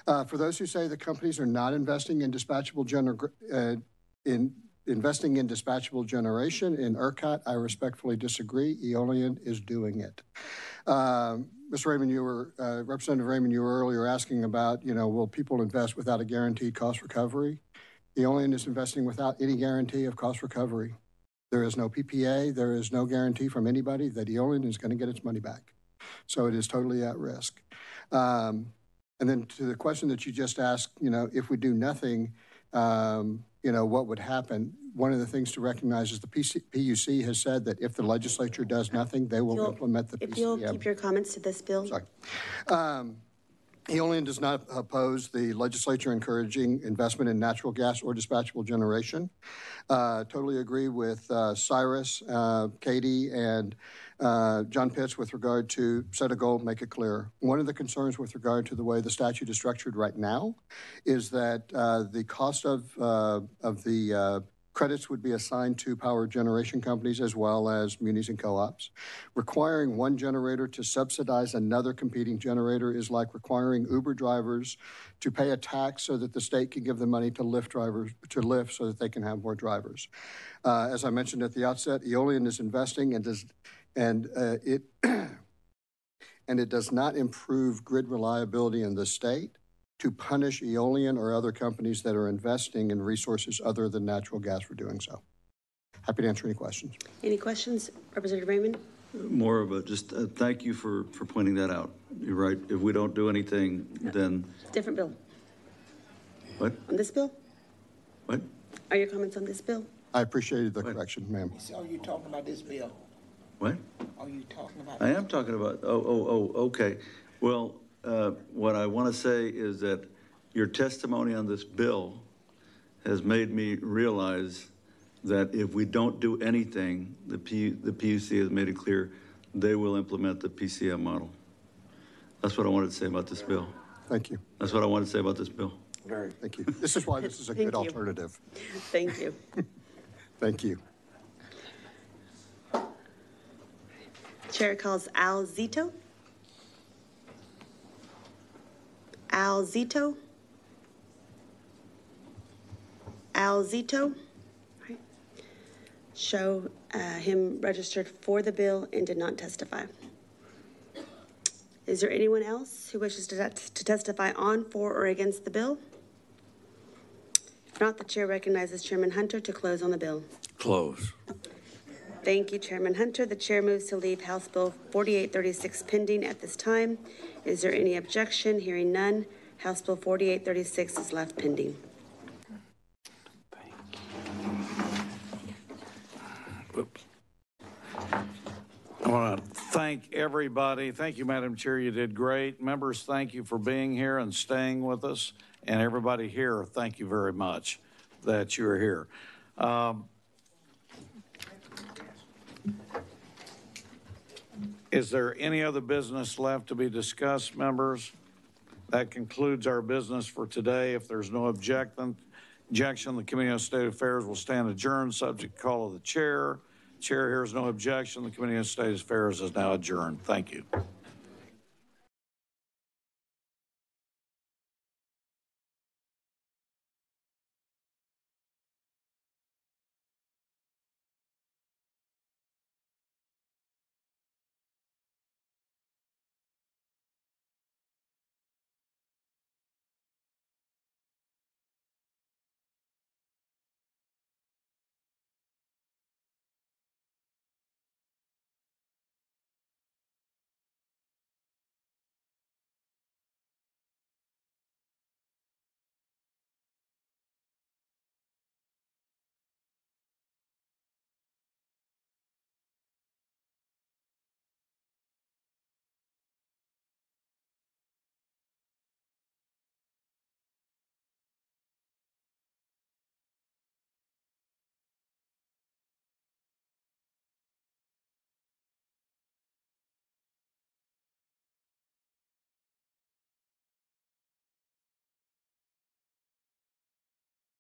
For those who say the companies are not investing in dispatchable generation in ERCOT, I respectfully disagree. Eolian is doing it. Mr. Raymond, Representative Raymond, you were earlier asking about, will people invest without a guaranteed cost recovery? Eolian is investing without any guarantee of cost recovery. There is no PPA. There is no guarantee from anybody that Eolian is going to get its money back. So it is totally at risk. And then to the question that you just asked, if we do nothing, what would happen? One of the things to recognize is the PUC has said that if the legislature does nothing, they will implement the PCM. If you'll keep your comments to this bill. Sorry. Eolian does not oppose the legislature encouraging investment in natural gas or dispatchable generation. Totally agree with Cyrus, Katie, and John Pitts with regard to set a goal, make it clear. One of the concerns with regard to the way the statute is structured right now is that the cost of the credits would be assigned to power generation companies as well as munis and co-ops. Requiring one generator to subsidize another competing generator is like requiring Uber drivers to pay a tax so that the state can give them money to Lyft drivers so that they can have more drivers. As I mentioned at the outset, Eolian is investing and it does not improve grid reliability in the state to punish Eolian or other companies that are investing in resources other than natural gas for doing so. Happy to answer any questions. Any questions, Representative Raymond? More of a just thank you for pointing that out. You're right. If we don't do anything, then different bill. What? On this bill? What? Are your comments on this bill? I appreciated the correction, ma'am. Are you talking about this bill? What? Are you talking about? I am talking about. Okay. Well, what I want to say is that your testimony on this bill has made me realize that if we don't do anything, the PUC has made it clear they will implement the PCM model. That's what I wanted to say about this bill. Thank you. That's what I wanted to say about this bill. Thank you. This is why this is a good alternative. Thank you. Thank you. Chair calls Al Zito. Al Zito. Al Zito. Right. Show him registered for the bill and did not testify. Is there anyone else who wishes to testify on, for, or against the bill? If not, the chair recognizes Chairman Hunter to close on the bill. Close. Thank you, Chairman Hunter. The chair moves to leave House Bill 4836 pending at this time. Is there any objection? Hearing none, House Bill 4836 is left pending. Oops. I want to thank everybody. Thank you, Madam Chair. You did great. Members, thank you for being here and staying with us. And everybody here, thank you very much that you're here. Is there any other business left to be discussed, members? That concludes our business for today. If there's no objection, the Committee on State Affairs will stand adjourned, subject to call of the chair. Chair hears no objection. The Committee on State Affairs is now adjourned. Thank you.